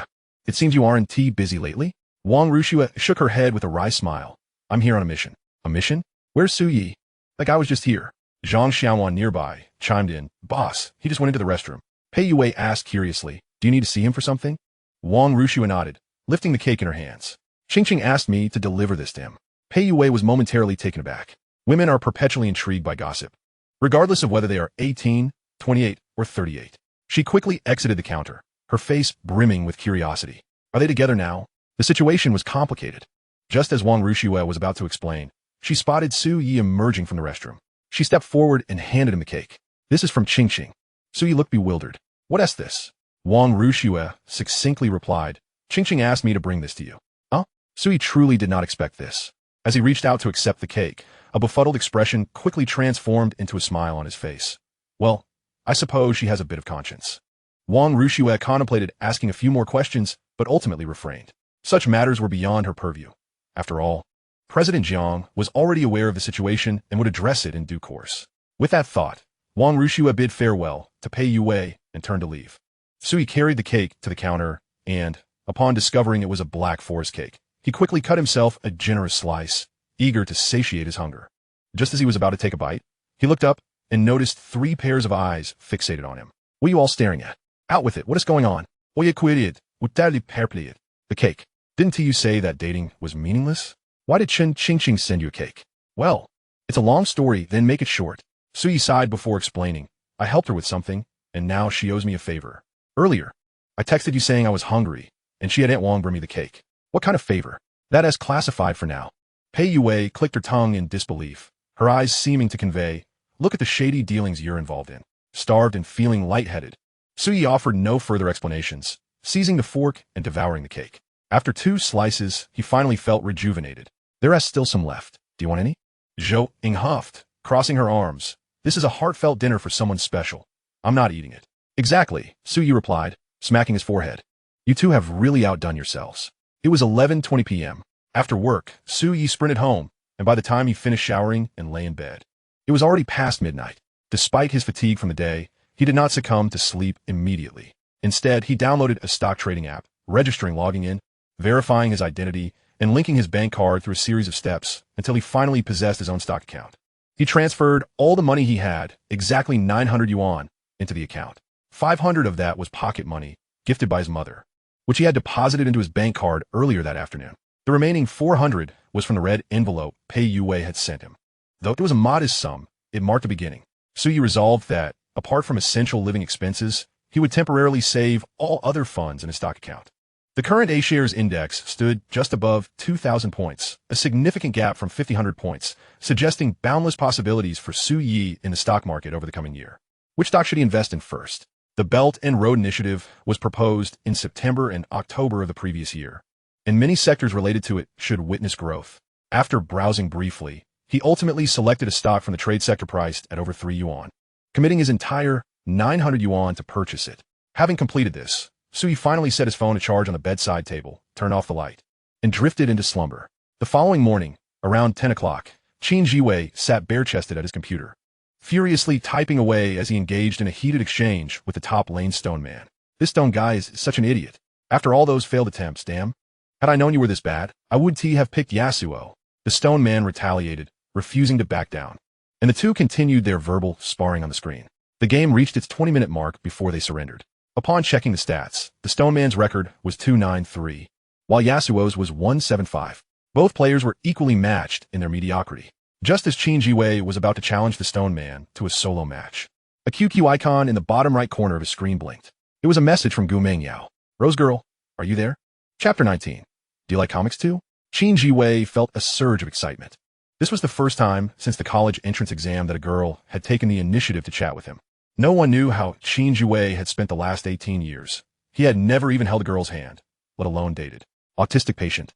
it seems you aren't busy lately?" Wang Rushue shook her head with a wry smile. "I'm here on a mission." "A mission? Where's Su Yi?" "That guy was just here." Zhang Xiaowan nearby chimed in, "Boss, he just went into the restroom." Pei Yue asked curiously, "Do you need to see him for something?" Wang Rushue nodded, lifting the cake in her hands. "Qingqing asked me to deliver this to him." Pei Yue was momentarily taken aback. Women are perpetually intrigued by gossip, regardless of whether they are 18, 28, or 38. She quickly exited the counter, her face brimming with curiosity. Are they together now? The situation was complicated. Just as Wang Rushue was about to explain, she spotted Su Yi emerging from the restroom. She stepped forward and handed him the cake. "This is from Qingqing." Su Yi looked bewildered. "What is this?" Wang Rushue succinctly replied, "Qingqing asked me to bring this to you." "Huh?" Su Yi truly did not expect this. As he reached out to accept the cake, a befuddled expression quickly transformed into a smile on his face. "Well, I suppose she has a bit of conscience." Wang Rushue contemplated asking a few more questions, but ultimately refrained. Such matters were beyond her purview. After all, President Jiang was already aware of the situation and would address it in due course. With that thought, Wang Rushue bid farewell to Pei Yue and turned to leave. Su Yi carried the cake to the counter and, upon discovering it was a black forest cake, he quickly cut himself a generous slice, eager to satiate his hunger. Just as he was about to take a bite, he looked up and noticed 3 pairs of eyes fixated on him. "What are you all staring at? Out with it, what is going on?" "Oye querido, utali perplied." "The cake. Didn't you say that dating was meaningless? Why did Chen Qingqing send you a cake?" "Well, It's a long story, then make it short. Su Yi sighed before explaining. I helped her with something, and now she owes me a favor. Earlier, I texted you saying I was hungry, and she had Aunt Wong bring me the cake. What kind of favor? That as classified for now. Pei Yue clicked her tongue in disbelief, her eyes seeming to convey, look at the shady dealings you're involved in. Starved and feeling lightheaded, Su Yi offered no further explanations, seizing the fork and devouring the cake. After 2 slices, he finally felt rejuvenated. There is still some left. Do you want any? Zhou Ying huffed, crossing her arms. This is a heartfelt dinner for someone special. I'm not eating it. Exactly, Su Yi replied, smacking his forehead. You two have really outdone yourselves. It was 11:20 p.m. After work, Su Yi sprinted home, and by the time he finished showering and lay in bed, it was already past midnight. Despite his fatigue from the day, he did not succumb to sleep immediately. Instead, he downloaded a stock trading app, registering, logging in, verifying his identity, and linking his bank card through a series of steps until he finally possessed his own stock account. He transferred all the money he had, exactly 900 yuan, into the account. 500 of that was pocket money, gifted by his mother, which he had deposited into his bank card earlier that afternoon. The remaining 400 was from the red envelope Pei Yue had sent him. Though it was a modest sum, it marked the beginning. Su Yi resolved that, apart from essential living expenses, he would temporarily save all other funds in his stock account. The current A-shares index stood just above 2,000 points, a significant gap from 1,500 points, suggesting boundless possibilities for Su Yi in the stock market over the coming year. Which stock should he invest in first? The Belt and Road Initiative was proposed in September and October of the previous year, and many sectors related to it should witness growth. After browsing briefly, he ultimately selected a stock from the trade sector priced at over 3 yuan, committing his entire 900 yuan to purchase it. Having completed this, Su Yi finally set his phone to charge on the bedside table, turned off the light, and drifted into slumber. The following morning, around 10 o'clock, Qin Jiwei sat bare-chested at his computer, furiously typing away as he engaged in a heated exchange with the top lane stone man. This stone guy is such an idiot. After all those failed attempts, damn. Had I known you were this bad, I would have picked Yasuo. The stone man retaliated, refusing to back down, and the two continued their verbal sparring on the screen. The game reached its 20-minute mark before they surrendered. Upon checking the stats, the stone man's record was 293, while Yasuo's was 175. Both players were equally matched in their mediocrity. Just as Qin Jiwei was about to challenge the stone man to a solo match, a QQ icon in the bottom right corner of his screen blinked. It was a message from Gu Mengyao. Rose girl, are you there? Chapter 19. Do you like comics too? Qin Jiwei felt a surge of excitement. This was the first time since the college entrance exam that a girl had taken the initiative to chat with him. No one knew how Qin Jiwei had spent the last 18 years. He had never even held a girl's hand, let alone dated. Autistic patient.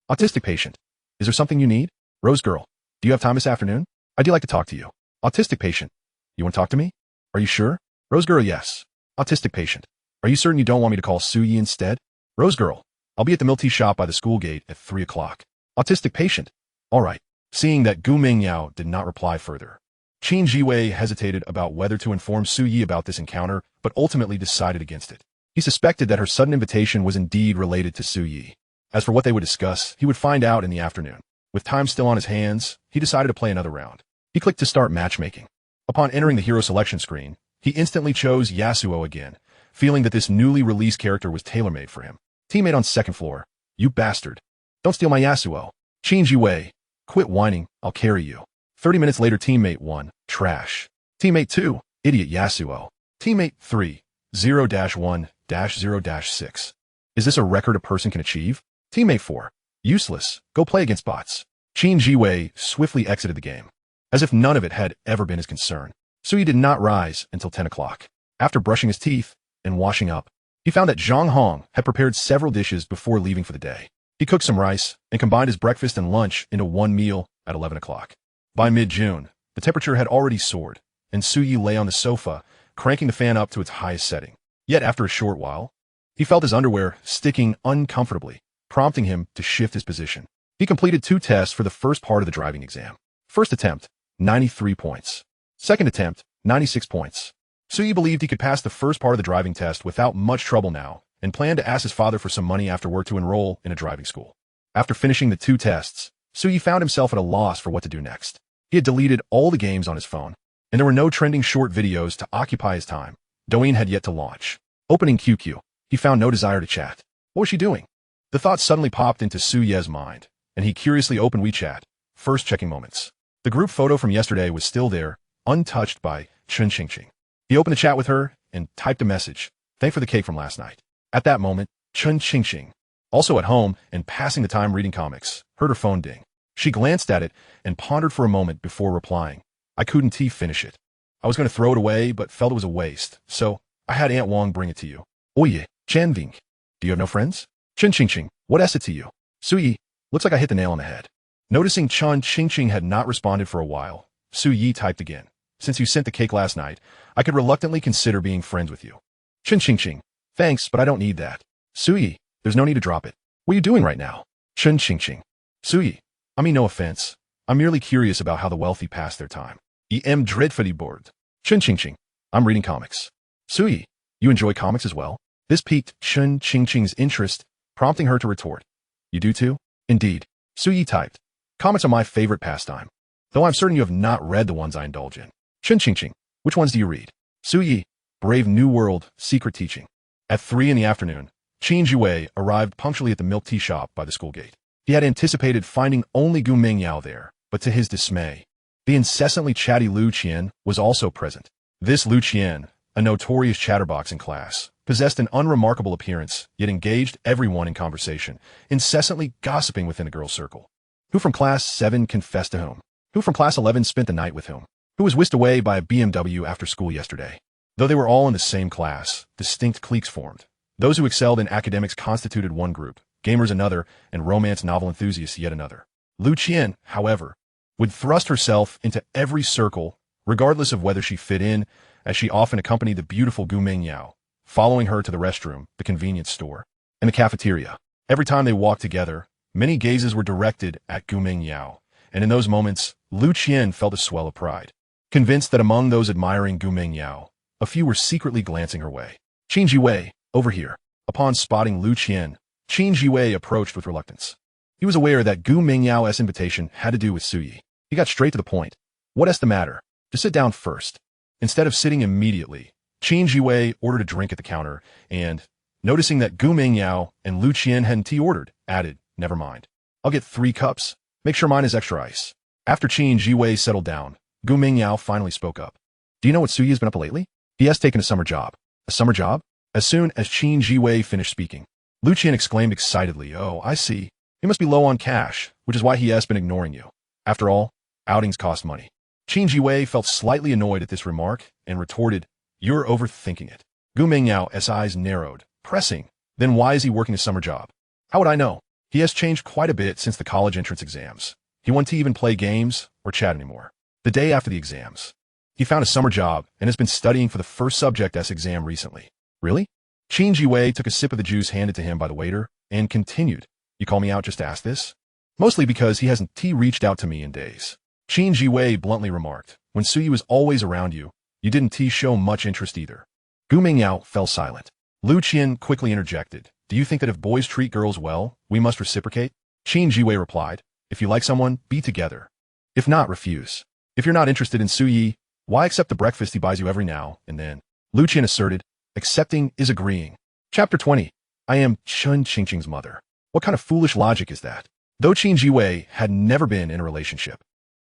Autistic patient. Is there something you need? Rose girl, do you have time this afternoon? I'd like to talk to you. Autistic patient. You want to talk to me? Are you sure? Rose girl, yes. Autistic patient. Are you certain you don't want me to call Su Yi instead? Rose girl, I'll be at the milk tea shop by the school gate at 3 o'clock. Autistic patient. All right. Seeing that Gu Mengyao did not reply further, Qin Jiwei hesitated about whether to inform Su Yi about this encounter, but ultimately decided against it. He suspected that her sudden invitation was indeed related to Su Yi. As for what they would discuss, he would find out in the afternoon. With time still on his hands, he decided to play another round. He clicked to start matchmaking. Upon entering the hero selection screen, he instantly chose Yasuo again, feeling that this newly released character was tailor-made for him. Teammate on second floor. You bastard. Don't steal my Yasuo. Qin Jiwei. Quit whining, I'll carry you. 30 minutes later, teammate 1, trash. Teammate 2, idiot Yasuo. Teammate 3, 0-1-0-6. Is this a record a person can achieve? Teammate 4, useless, go play against bots. Qin Jiwei swiftly exited the game, as if none of it had ever been his concern. Su Yi did not rise until 10 o'clock. After brushing his teeth and washing up, he found that Zhang Hong had prepared several dishes before leaving for the day. He cooked some rice and combined his breakfast and lunch into one meal at 11 o'clock. By mid-June, the temperature had already soared, and Su Yi lay on the sofa, cranking the fan up to its highest setting. Yet after a short while, he felt his underwear sticking uncomfortably, prompting him to shift his position. He completed 2 tests for the first part of the driving exam. First attempt, 93 points. Second attempt, 96 points. Su Yi believed he could pass the first part of the driving test without much trouble now, and planned to ask his father for some money after work to enroll in a driving school. After finishing the 2 tests, Su Yi found himself at a loss for what to do next. He had deleted all the games on his phone, and there were no trending short videos to occupy his time. Douyin had yet to launch. Opening QQ, he found no desire to chat. What was she doing? The thought suddenly popped into Su Ye's mind, and he curiously opened WeChat, first checking moments. The group photo from yesterday was still there, untouched by Chen Qingqing. He opened the chat with her and typed a message. Thanks for the cake from last night. At that moment, Chen Qingqing, also at home and passing the time reading comics, heard her phone ding. She glanced at it and pondered for a moment before replying. I couldn't finish it. I was going to throw it away, but felt it was a waste, so I had Aunt Wong bring it to you. Oye, Chen Ving. Do you have no friends? Chen Qingqing, what is it to you? Suyi, looks like I hit the nail on the head. Noticing Chen Qingqing had not responded for a while, Suyi typed again. Since you sent the cake last night, I could reluctantly consider being friends with you. Chen Qingqing, thanks, but I don't need that. Suyi, there's no need to drop it. What are you doing right now? Chen Qingqing. Suyi, I mean no offense. I'm merely curious about how the wealthy pass their time. Em dreadfully bored. Chen Qingqing, I'm reading comics. Suyi, you enjoy comics as well? This piqued Chen Qingqing's interest, prompting her to retort. You do too? Indeed. Suyi typed. Comics are my favorite pastime, though I'm certain you have not read the ones I indulge in. Chen Qingqing, which ones do you read? Suyi, Brave New World, Secret Teaching. At 3 in the afternoon, Qin Jiwei arrived punctually at the milk tea shop by the school gate. He had anticipated finding only Gu Mengyao there, but to his dismay, the incessantly chatty Lu Qian was also present. This Lu Qian, a notorious chatterbox in class, possessed an unremarkable appearance, yet engaged everyone in conversation, incessantly gossiping within the girls' circle. Who from class 7 confessed to whom? Who from class 11 spent the night with whom? Who was whisked away by a BMW after school yesterday? Though they were all in the same class, distinct cliques formed. Those who excelled in academics constituted one group, gamers another, and romance novel enthusiasts yet another. Lu Qian, however, would thrust herself into every circle, regardless of whether she fit in, as she often accompanied the beautiful Gu Mengyao, following her to the restroom, the convenience store, and the cafeteria. Every time they walked together, many gazes were directed at Gu Mengyao, and in those moments, Lu Qian felt a swell of pride. Convinced that among those admiring Gu Mengyao, a few were secretly glancing her way. Qin Jiwei, over here. Upon spotting Lu Qian, Qin Jiwei approached with reluctance. He was aware that Gu Mengyao's invitation had to do with Suyi. He got straight to the point. What's the matter? Just sit down first. Instead of sitting immediately, Qin Jiwei ordered a drink at the counter and, noticing that Gu Mengyao and Lu Qian hadn't tea ordered, added, never mind. I'll get 3 cups. Make sure mine is extra ice. After Qin Jiwei settled down, Gu Mengyao finally spoke up. Do you know what Suyi has been up to lately? He has taken a summer job. A summer job? As soon as Qin Jiwei finished speaking, Lu Qian exclaimed excitedly, oh, I see. He must be low on cash, which is why he has been ignoring you. After all, outings cost money. Qin Jiwei felt slightly annoyed at this remark and retorted, you're overthinking it. Gu Mengyao's eyes narrowed, pressing, then why is he working a summer job? How would I know? He has changed quite a bit since the college entrance exams. He won't to even play games or chat anymore. The day after the exams, he found a summer job and has been studying for the first subject exam recently. Really? Qin Jiwei took a sip of the juice handed to him by the waiter and continued, you call me out just to ask this? Mostly because he hasn't reached out to me in days. Qin Jiwei bluntly remarked, when Suyi was always around you, you didn't show much interest either. Gu Mengyao fell silent. Lu Qian quickly interjected, do you think that if boys treat girls well, we must reciprocate? Qin Jiwei replied, if you like someone, be together. If not, refuse. If you're not interested in Suyi, why accept the breakfast he buys you every now and then? Lu Qian asserted, accepting is agreeing. Chapter 20. I am Chen Qingqing's mother. What kind of foolish logic is that? Though Qin Jiwei had never been in a relationship,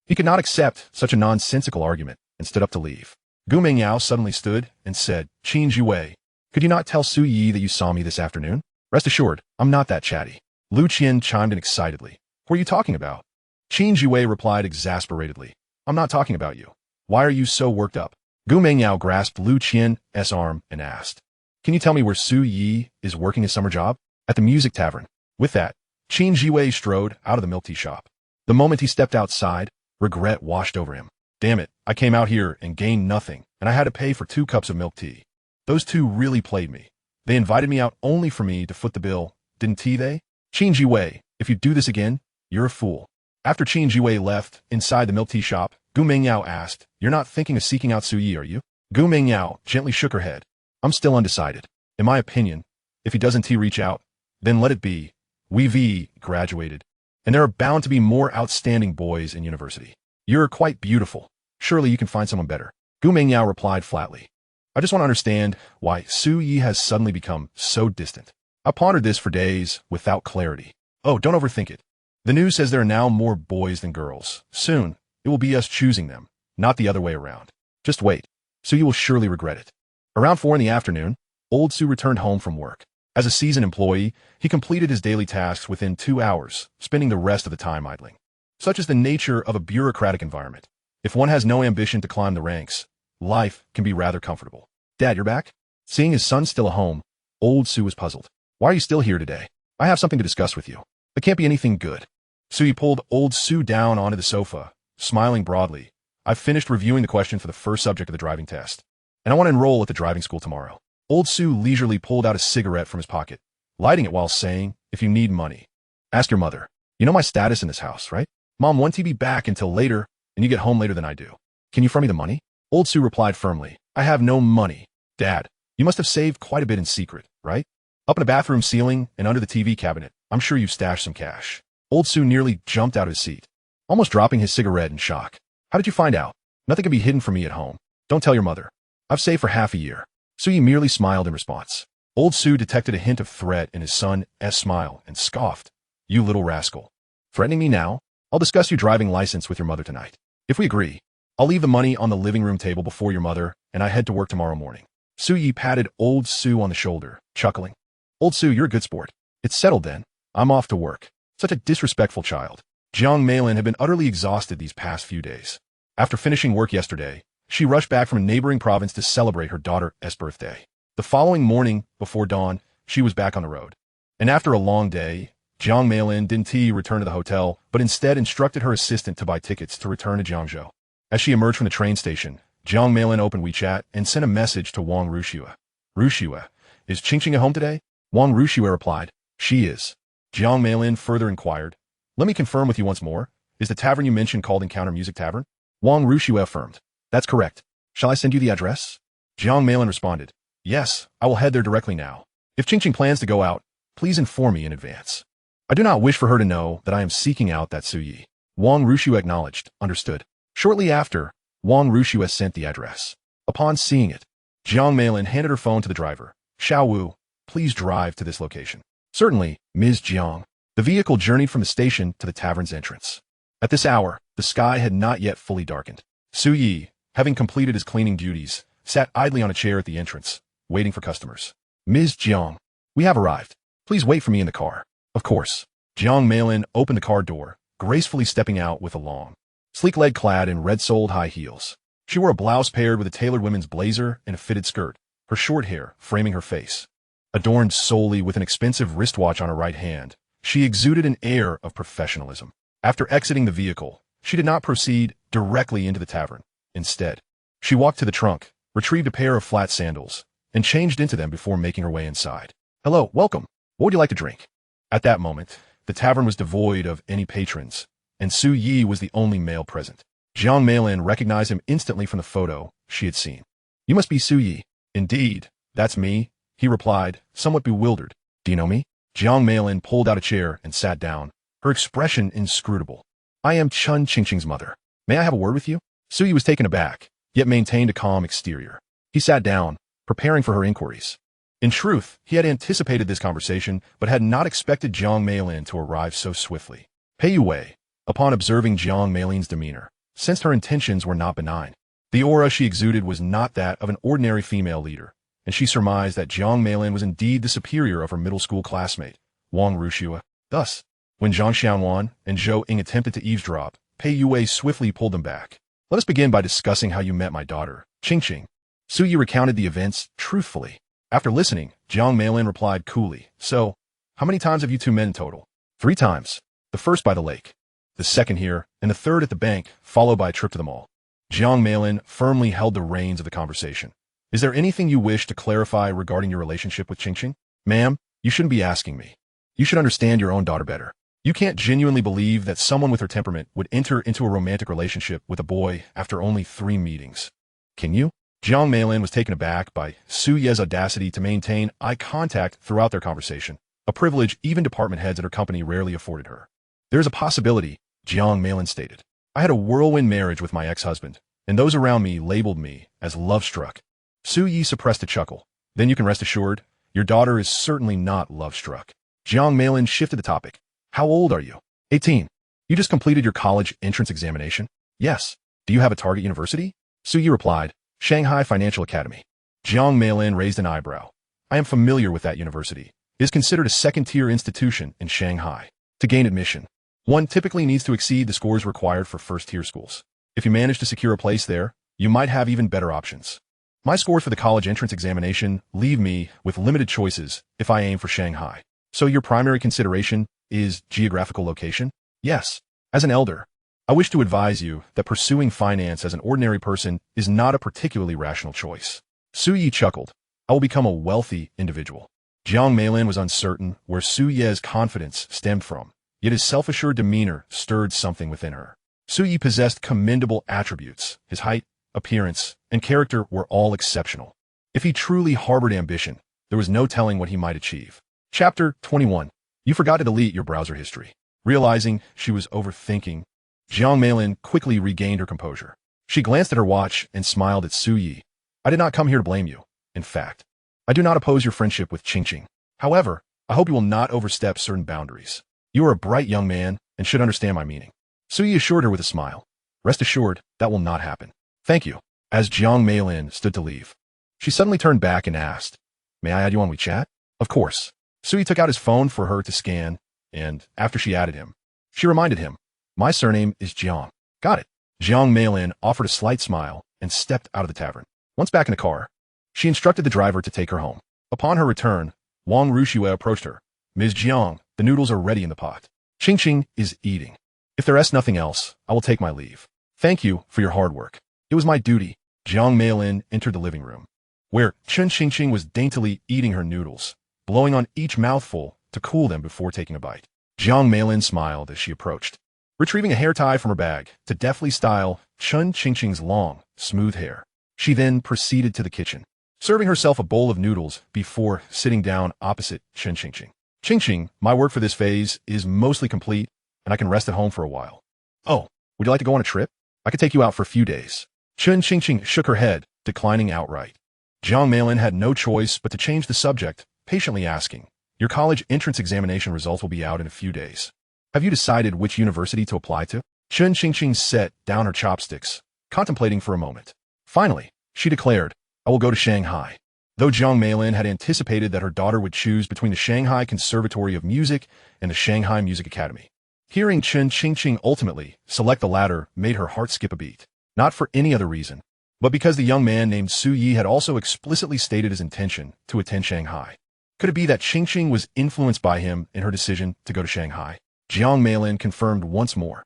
he could not accept such a nonsensical argument and stood up to leave. Gu Mengyao suddenly stood and said, Qin Jiwei, could you not tell Suyi that you saw me this afternoon? Rest assured, I'm not that chatty. Lu Qian chimed in excitedly. What are you talking about? Qin Jiwei replied exasperatedly, I'm not talking about you. Why are you so worked up? Gu Mengyao grasped Lu Qian's arm and asked, can you tell me where Suyi is working his summer job? At the music tavern. With that, Qin Jiwei strode out of the milk tea shop. The moment he stepped outside, regret washed over him. Damn it, I came out here and gained nothing, and I had to pay for 2 cups of milk tea. Those 2 really played me. They invited me out only for me to foot the bill, didn't they? Qin Jiwei, if you do this again, you're a fool. After Qin Jiwei left, inside the milk tea shop, Gu Mengyao asked, you're not thinking of seeking out Suyi, are you? Gu Mengyao gently shook her head. I'm still undecided. In my opinion, if he doesn't reach out, then let it be. We've graduated, and there are bound to be more outstanding boys in university. You're quite beautiful. Surely you can find someone better. Gu Mengyao replied flatly. I just want to understand why Suyi has suddenly become so distant. I pondered this for days without clarity. Oh, don't overthink it. The news says there are now more boys than girls. Soon, It will be us choosing them, not the other way around. Just wait. Su-yi will surely regret it. Around 4 in the afternoon, old Su returned home from work. As a seasoned employee, he completed his daily tasks within 2 hours, spending the rest of the time idling. Such is the nature of a bureaucratic environment. If one has no ambition to climb the ranks, life can be rather comfortable. Dad, you're back? Seeing his son still at home, old Su was puzzled. Why are you still here today? I have something to discuss with you. It can't be anything good. Su-yi pulled old Su down onto the sofa, smiling broadly. I've finished reviewing the question for the first subject of the driving test, and I want to enroll at the driving school tomorrow. Old Su leisurely pulled out a cigarette from his pocket, lighting it while saying, if you need money, ask your mother. You know my status in this house, right? Mom won't be back until later, and you get home later than I do. Can you front me the money? Old Su replied firmly, I have no money. Dad, you must have saved quite a bit in secret, right? Up in the bathroom ceiling and under the TV cabinet, I'm sure you've stashed some cash. Old Su nearly jumped out of his seat, almost dropping his cigarette in shock. How did you find out? Nothing can be hidden from me at home. Don't tell your mother. I've saved for half a year. Su-yi merely smiled in response. Old Su detected a hint of threat in his son's smile and scoffed. You little rascal. Threatening me now? I'll discuss your driving license with your mother tonight. If we agree, I'll leave the money on the living room table before your mother, and I head to work tomorrow morning. Su-yi patted old Su on the shoulder, chuckling. Old Su, you're a good sport. It's settled then. I'm off to work. Such a disrespectful child. Jiang Meilin had been utterly exhausted these past few days. After finishing work yesterday, she rushed back from a neighboring province to celebrate her daughter's birthday. The following morning, before dawn, she was back on the road. And after a long day, Jiang Meilin didn't return to the hotel, but instead instructed her assistant to buy tickets to return to Jiangzhou. As she emerged from the train station, Jiang Meilin opened WeChat and sent a message to Wang Rushua. Rushua, is Qingqing at home today? Wang Rushua replied, she is. Jiang Meilin further inquired, let me confirm with you once more, is the tavern you mentioned called Encounter Music Tavern? Wang Rushua affirmed, that's correct. Shall I send you the address? Jiang Meilin responded, yes, I will head there directly now. If Qingqing plans to go out, please inform me in advance. I do not wish for her to know that I am seeking out that Su-yi. Wang Rushua acknowledged, understood. Shortly after, Wang Rushua sent the address. Upon seeing it, Jiang Meilin handed her phone to the driver. Xiao Wu, please drive to this location. Certainly, Ms. Jiang. The vehicle journeyed from the station to the tavern's entrance. At this hour, the sky had not yet fully darkened. Su-yi, having completed his cleaning duties, sat idly on a chair at the entrance, waiting for customers. Ms. Jiang, we have arrived. Please wait for me in the car. Of course. Jiang Meilin opened the car door, gracefully stepping out with a long, sleek leg clad in red-soled high heels. She wore a blouse paired with a tailored women's blazer and a fitted skirt, her short hair framing her face. Adorned solely with an expensive wristwatch on her right hand, she exuded an air of professionalism. After exiting the vehicle, she did not proceed directly into the tavern. Instead, she walked to the trunk, retrieved a pair of flat sandals, and changed into them before making her way inside. Hello, welcome. What would you like to drink? At that moment, the tavern was devoid of any patrons, and Su-yi was the only male present. Jiang Meilin recognized him instantly from the photo she had seen. You must be Su-yi. Indeed, that's me, he replied, somewhat bewildered. Do you know me? Jiang Meilin pulled out a chair and sat down, her expression inscrutable. I am Chun Qingqing's mother. May I have a word with you? Su-yi was taken aback, yet maintained a calm exterior. He sat down, preparing for her inquiries. In truth, he had anticipated this conversation, but had not expected Jiang Meilin to arrive so swiftly. Pei Yue, upon observing Jiang Meilin's demeanor, sensed her intentions were not benign. The aura she exuded was not that of an ordinary female leader, and she surmised that Jiang Meilin was indeed the superior of her middle school classmate, Wang Rushua. Thus, when Zhang Xianwan and Zhou Ying attempted to eavesdrop, Pei Yue swiftly pulled them back. Let us begin by discussing how you met my daughter, Qingqing. Su-yi recounted the events truthfully. After listening, Jiang Meilin replied coolly, so, how many times have you two met in total? 3 times. The first by the lake, the second here, and the third at the bank, followed by a trip to the mall. Jiang Meilin firmly held the reins of the conversation. Is there anything you wish to clarify regarding your relationship with Qingqing? Ma'am, you shouldn't be asking me. You should understand your own daughter better. You can't genuinely believe that someone with her temperament would enter into a romantic relationship with a boy after only 3 meetings. Can you? Jiang Meilin was taken aback by Su-yi's audacity to maintain eye contact throughout their conversation, a privilege even department heads at her company rarely afforded her. There is a possibility, Jiang Meilin stated. I had a whirlwind marriage with my ex-husband, and those around me labeled me as love-struck. Su-yi suppressed a chuckle. Then you can rest assured, your daughter is certainly not love-struck. Jiang Meilin shifted the topic. How old are you? 18. You just completed your college entrance examination? Yes. Do you have a target university? Su Yi replied, Shanghai Financial Academy. Jiang Meilin raised an eyebrow. I am familiar with that university. It is considered a second-tier institution in Shanghai. To gain admission, one typically needs to exceed the scores required for first-tier schools. If you manage to secure a place there, you might have even better options. My scores for the college entrance examination leave me with limited choices if I aim for Shanghai. So your primary consideration is geographical location? Yes. As an elder, I wish to advise you that pursuing finance as an ordinary person is not a particularly rational choice. Su Yi chuckled. I will become a wealthy individual. Jiang Meilin was uncertain where Su Ye's confidence stemmed from, yet his self-assured demeanor stirred something within her. Su Yi possessed commendable attributes. His height, appearance, and character were all exceptional. If he truly harbored ambition, there was no telling what he might achieve. Chapter 21. You forgot to delete your browser history. Realizing she was overthinking, Jiang Meilin quickly regained her composure. She glanced at her watch and smiled at Su Yi. I did not come here to blame you. In fact, I do not oppose your friendship with Qingqing. However, I hope you will not overstep certain boundaries. You are a bright young man and should understand my meaning. Su Yi assured her with a smile. Rest assured, that will not happen. Thank you. As Jiang Meilin stood to leave, she suddenly turned back and asked, May I add you on WeChat? Of course. Su Yi took out his phone for her to scan, and after she added him, she reminded him, My surname is Jiang. Got it. Jiang Meilin offered a slight smile and stepped out of the tavern. Once back in the car, she instructed the driver to take her home. Upon her return, Wang Ruxue approached her. Ms. Jiang, the noodles are ready in the pot. Qingqing is eating. If there is nothing else, I will take my leave. Thank you for your hard work. It was my duty. Jiang Meilin entered the living room, where Qingqing was daintily eating her noodles, blowing on each mouthful to cool them before taking a bite. Jiang Meilin smiled as she approached, retrieving a hair tie from her bag to deftly style Qingqing's long, smooth hair. She then proceeded to the kitchen, serving herself a bowl of noodles before sitting down opposite Qingqing. Qingqing, my work for this phase is mostly complete, and I can rest at home for a while. Oh, would you like to go on a trip? I could take you out for a few days. Qingqing shook her head, declining outright. Jiang Meilin had no choice but to change the subject, patiently asking, Your college entrance examination results will be out in a few days. Have you decided which university to apply to? Qingqing set down her chopsticks, contemplating for a moment. Finally, she declared, I will go to Shanghai. Though Jiang Meilin had anticipated that her daughter would choose between the Shanghai Conservatory of Music and the Shanghai Music Academy, hearing Qingqing ultimately select the latter made her heart skip a beat. Not for any other reason, but because the young man named Su Yi had also explicitly stated his intention to attend Shanghai. Could it be that Qingqing was influenced by him in her decision to go to Shanghai? Jiang Meilin confirmed once more.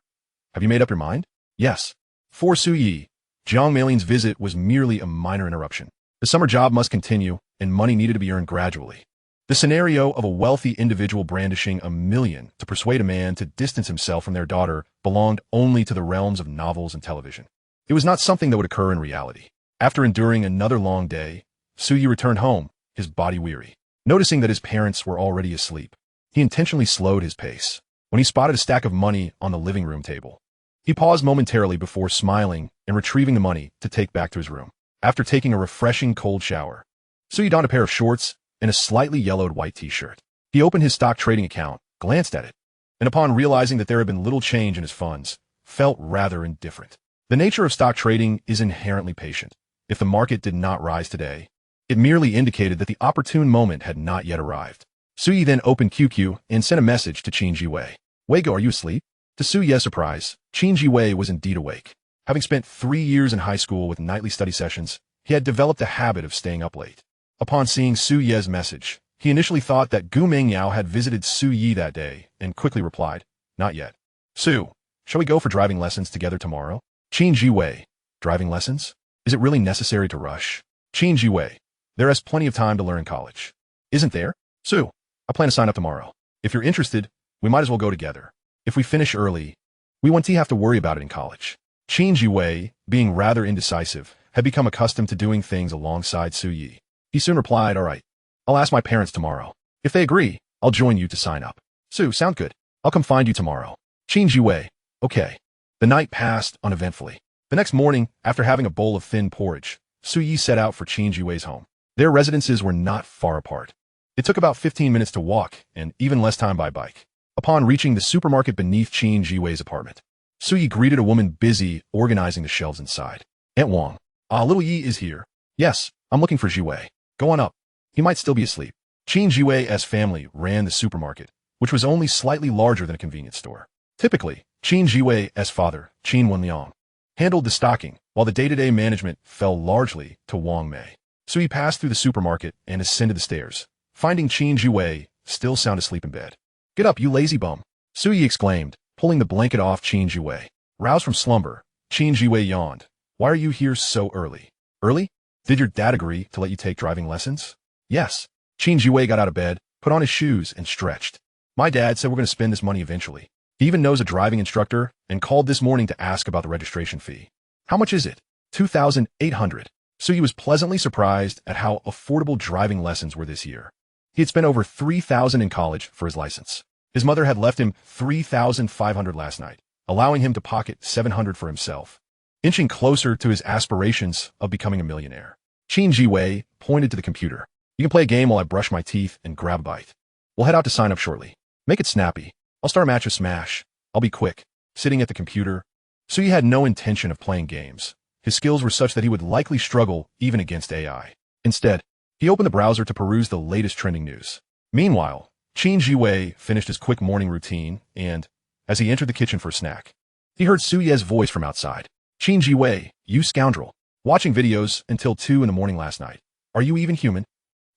Have you made up your mind? Yes. For Su Yi, Jiang Meilin's visit was merely a minor interruption. The summer job must continue, and money needed to be earned gradually. The scenario of a wealthy individual brandishing $1 million to persuade a man to distance himself from their daughter belonged only to the realms of novels and television. It was not something that would occur in reality. After enduring another long day, Su Yi returned home, his body weary. Noticing that his parents were already asleep, he intentionally slowed his pace. When he spotted a stack of money on the living room table, he paused momentarily before smiling and retrieving the money to take back to his room. After taking a refreshing cold shower, Su Yi donned a pair of shorts and a slightly yellowed white t-shirt. He opened his stock trading account, glanced at it, and upon realizing that there had been little change in his funds, felt rather indifferent. The nature of stock trading is inherently patient. If the market did not rise today, it merely indicated that the opportune moment had not yet arrived. Su Yi then opened QQ and sent a message to Qin Jiwei. Weigo, are you asleep? To Su Ye's surprise, Qin Jiwei was indeed awake. Having spent 3 years in high school with nightly study sessions, he had developed a habit of staying up late. Upon seeing Su Ye's message, he initially thought that Gu Mengyao had visited Su Yi that day and quickly replied, Not yet. Su, shall we go for driving lessons together tomorrow? Qin Jiwei, driving lessons? Is it really necessary to rush? Qin Jiwei, there is plenty of time to learn in college. Isn't there? Su, I plan to sign up tomorrow. If you're interested, we might as well go together. If we finish early, we won't have to worry about it in college. Qin Jiwei, being rather indecisive, had become accustomed to doing things alongside Su Yi. He soon replied, All right, I'll ask my parents tomorrow. If they agree, I'll join you to sign up. Su, sound good. I'll come find you tomorrow. Qin Jiwei, okay. The night passed uneventfully. The next morning, after having a bowl of thin porridge, Su Yi set out for Qin Jiwei's home. Their residences were not far apart. It took about 15 minutes to walk and even less time by bike. Upon reaching the supermarket beneath Qin Jiwei's apartment, Suyi greeted a woman busy organizing the shelves inside. Aunt Wang. Ah, little Yi is here. Yes, I'm looking for Jiwei. Go on up. He might still be asleep. Qin Jiwei's family ran the supermarket, which was only slightly larger than a convenience store. Typically, Qin Jiwei's father, Qin Wenliang, handled the stocking, while the day-to-day management fell largely to Wang Mei. Suyi passed through the supermarket and ascended the stairs, finding Qin Jiwei still sound asleep in bed. Get up, you lazy bum, Suyi exclaimed, pulling the blanket off Qin Jiwei. Roused from slumber, Qin Jiwei yawned. Why are you here so early? Early? Did your dad agree to let you take driving lessons? Yes. Qin Jiwei got out of bed, put on his shoes, and stretched. My dad said we're going to spend this money eventually. He even knows a driving instructor and called this morning to ask about the registration fee. How much is it? 2,800. Suyi was pleasantly surprised at how affordable driving lessons were this year. He had spent over 3,000 in college for his license. His mother had left him 3,500 last night, allowing him to pocket 700 for himself, inching closer to his aspirations of becoming a millionaire. Qin Jiwei pointed to the computer. You can play a game while I brush my teeth and grab a bite. We'll head out to sign up shortly. Make it snappy. I'll start a match of Smash. I'll be quick. Sitting at the computer, Suyi had no intention of playing games. His skills were such that he would likely struggle even against AI. Instead, he opened the browser to peruse the latest trending news. Meanwhile, Qin Jiwei finished his quick morning routine and, as he entered the kitchen for a snack, he heard Suyi's voice from outside. Qin Jiwei, you scoundrel. Watching videos until 2 in the morning last night. Are you even human?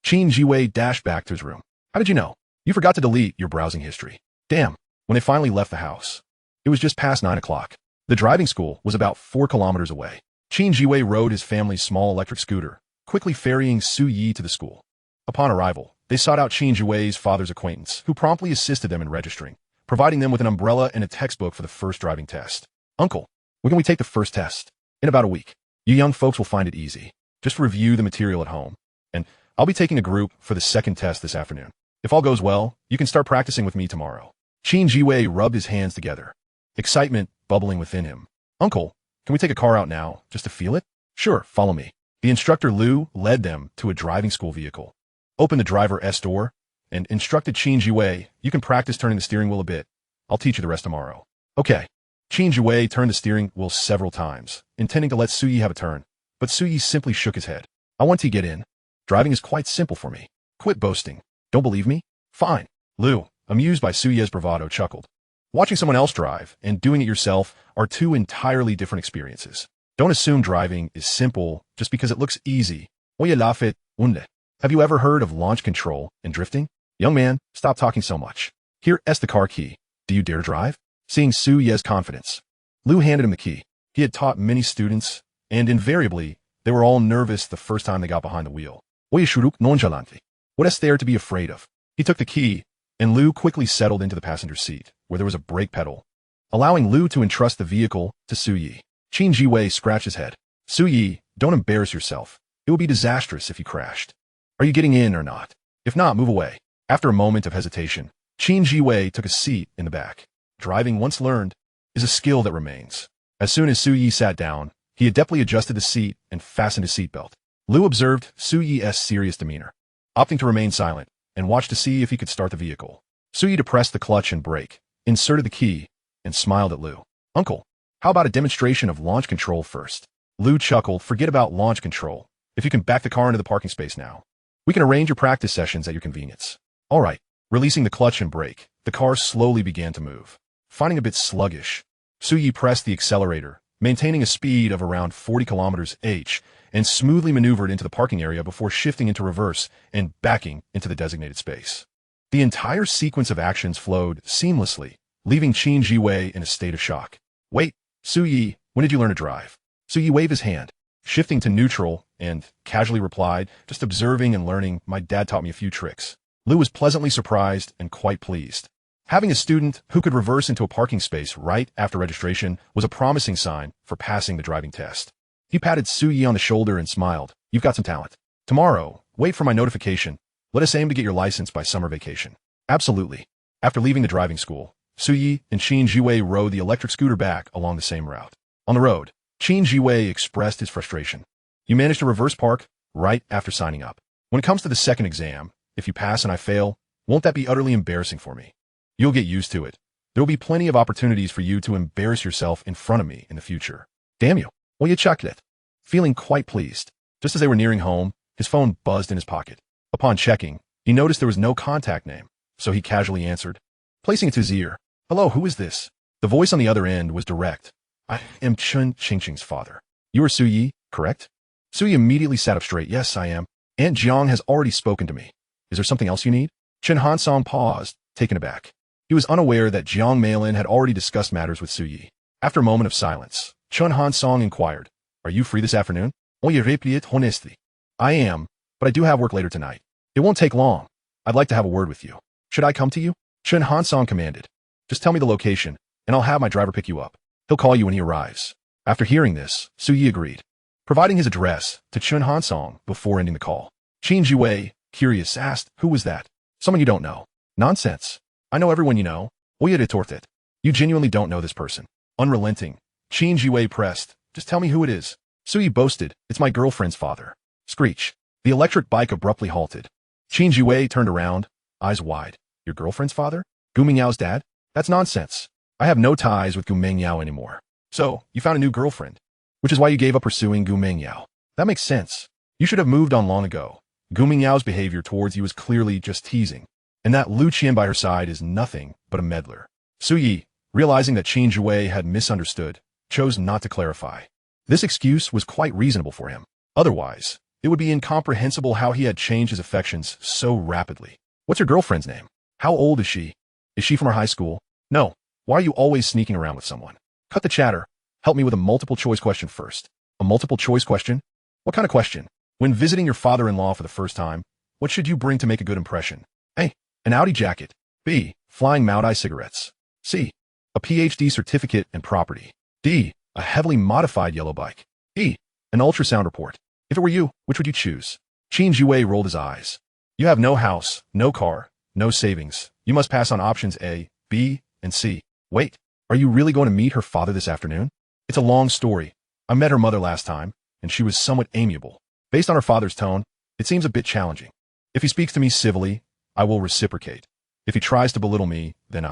Qin Jiwei dashed back to his room. How did you know? You forgot to delete your browsing history. Damn. When they finally left the house, it was just past 9 o'clock. The driving school was about 4 kilometers away. Qin Jiwei rode his family's small electric scooter, quickly ferrying Suyi to the school. Upon arrival, they sought out Qin Jiwei's father's acquaintance, who promptly assisted them in registering, providing them with an umbrella and a textbook for the first driving test. Uncle, when can we take the first test? In about a week. You young folks will find it easy. Just review the material at home. And I'll be taking a group for the second test this afternoon. If all goes well, you can start practicing with me tomorrow. Qin Jiwei rubbed his hands together, excitement bubbling within him. Uncle, can we take a car out now, just to feel it? Sure, follow me. The instructor Lu led them to a driving school vehicle, opened the driver's door, and instructed Qin Jiwei, you can practice turning the steering wheel a bit. I'll teach you the rest tomorrow. Okay. Qin Jiwei turned the steering wheel several times, intending to let Suyi have a turn, but Suyi simply shook his head. I want to get in. Driving is quite simple for me. Quit boasting. Don't believe me? Fine. Lu, amused by Suyi's bravado, chuckled. Watching someone else drive and doing it yourself are two entirely different experiences. Don't assume driving is simple just because it looks easy. Oye lafit, unde. Have you ever heard of launch control and drifting? Young man, stop talking so much. Here is the car key. Do you dare drive? Seeing Suyi's confidence, Lu handed him the key. He had taught many students, and invariably, they were all nervous the first time they got behind the wheel. Oye shuruk nonchalante. What is there to be afraid of? He took the key, and Lu quickly settled into the passenger seat, where there was a brake pedal, allowing Lu to entrust the vehicle to Suyi. Qin Jiwei scratched his head. Suyi, don't embarrass yourself. It would be disastrous if you crashed. Are you getting in or not? If not, move away. After a moment of hesitation, Qin Jiwei took a seat in the back. Driving, once learned, is a skill that remains. As soon as Suyi sat down, he adeptly adjusted the seat and fastened his seatbelt. Lu observed Suyi's serious demeanor, opting to remain silent, and watched to see if he could start the vehicle. Suyi depressed the clutch and brake, inserted the key, and smiled at Lu. Uncle, how about a demonstration of launch control first? Lu chuckled. Forget about launch control. If you can back the car into the parking space now, we can arrange your practice sessions at your convenience. All right. Releasing the clutch and brake, the car slowly began to move. Finding a bit sluggish, Suyi pressed the accelerator, maintaining a speed of around 40 km/h, and smoothly maneuvered into the parking area before shifting into reverse and backing into the designated space. The entire sequence of actions flowed seamlessly, leaving Qin Jiwei in a state of shock. Wait, Suyi, when did you learn to drive? Suyi waved his hand, shifting to neutral, and casually replied, just observing and learning. My dad taught me a few tricks. Lu was pleasantly surprised and quite pleased. Having a student who could reverse into a parking space right after registration was a promising sign for passing the driving test. He patted Suyi on the shoulder and smiled. You've got some talent. Tomorrow, wait for my notification. Let us aim to get your license by summer vacation. Absolutely. After leaving the driving school, Suyi and Qin Jiwei rode the electric scooter back along the same route. On the road, Qin Jiwei expressed his frustration. You managed to reverse park right after signing up. When it comes to the second exam, if you pass and I fail, won't that be utterly embarrassing for me? You'll get used to it. There will be plenty of opportunities for you to embarrass yourself in front of me in the future. Damn you. Well, you checked it. Feeling quite pleased. Just as they were nearing home, his phone buzzed in his pocket. Upon checking, he noticed there was no contact name, so he casually answered, placing it to his ear. Hello, who is this? The voice on the other end was direct. I am Chun Qingqing's father. You are Su Yi, correct? Su Yi immediately sat up straight. Yes, I am. Aunt Jiang has already spoken to me. Is there something else you need? Chen Hansong paused, taken aback. He was unaware that Jiang Meilin had already discussed matters with Su Yi. After a moment of silence, Chen Hansong inquired, Are you free this afternoon? Oye replied honestly. I am, but I do have work later tonight. It won't take long. I'd like to have a word with you. Should I come to you? Chen Hansong commanded. Just tell me the location, and I'll have my driver pick you up. He'll call you when he arrives. After hearing this, Su Yi agreed, providing his address to Chen Hansong before ending the call. Qin Jiwei, curious, asked, Who was that? Someone you don't know. Nonsense. I know everyone you know. Oye retorted. You genuinely don't know this person. Unrelenting, Qin Jiwei pressed. Just tell me who it is. Su Yi boasted, It's my girlfriend's father. Screech. The electric bike abruptly halted. Qin Jiwei turned around, eyes wide. Your girlfriend's father? Gu Mengyao's dad? That's nonsense. I have no ties with Gu Mengyao anymore. So, you found a new girlfriend, which is why you gave up pursuing Gu Mengyao. That makes sense. You should have moved on long ago. Gu Mengyao's behavior towards you is clearly just teasing, and that Lu Qian by her side is nothing but a meddler. Su Yi, realizing that Qin Jiwei had misunderstood, chose not to clarify. This excuse was quite reasonable for him. Otherwise, it would be incomprehensible how he had changed his affections so rapidly. What's your girlfriend's name? How old is she? Is she from our high school? No. Why are you always sneaking around with someone? Cut the chatter. Help me with a multiple choice question first. A multiple choice question? What kind of question? When visiting your father-in-law for the first time, what should you bring to make a good impression? A. An Audi jacket. B. Flying Maudai cigarettes. C. A PhD certificate and property. D. A heavily modified yellow bike. E. An ultrasound report. If it were you, which would you choose? Qin Jiwei rolled his eyes. You have no house, no car, no savings. You must pass on options A, B, and C. Wait, are you really going to meet her father this afternoon? It's a long story. I met her mother last time, and she was somewhat amiable. Based on her father's tone, it seems a bit challenging. If he speaks to me civilly, I will reciprocate. If he tries to belittle me, then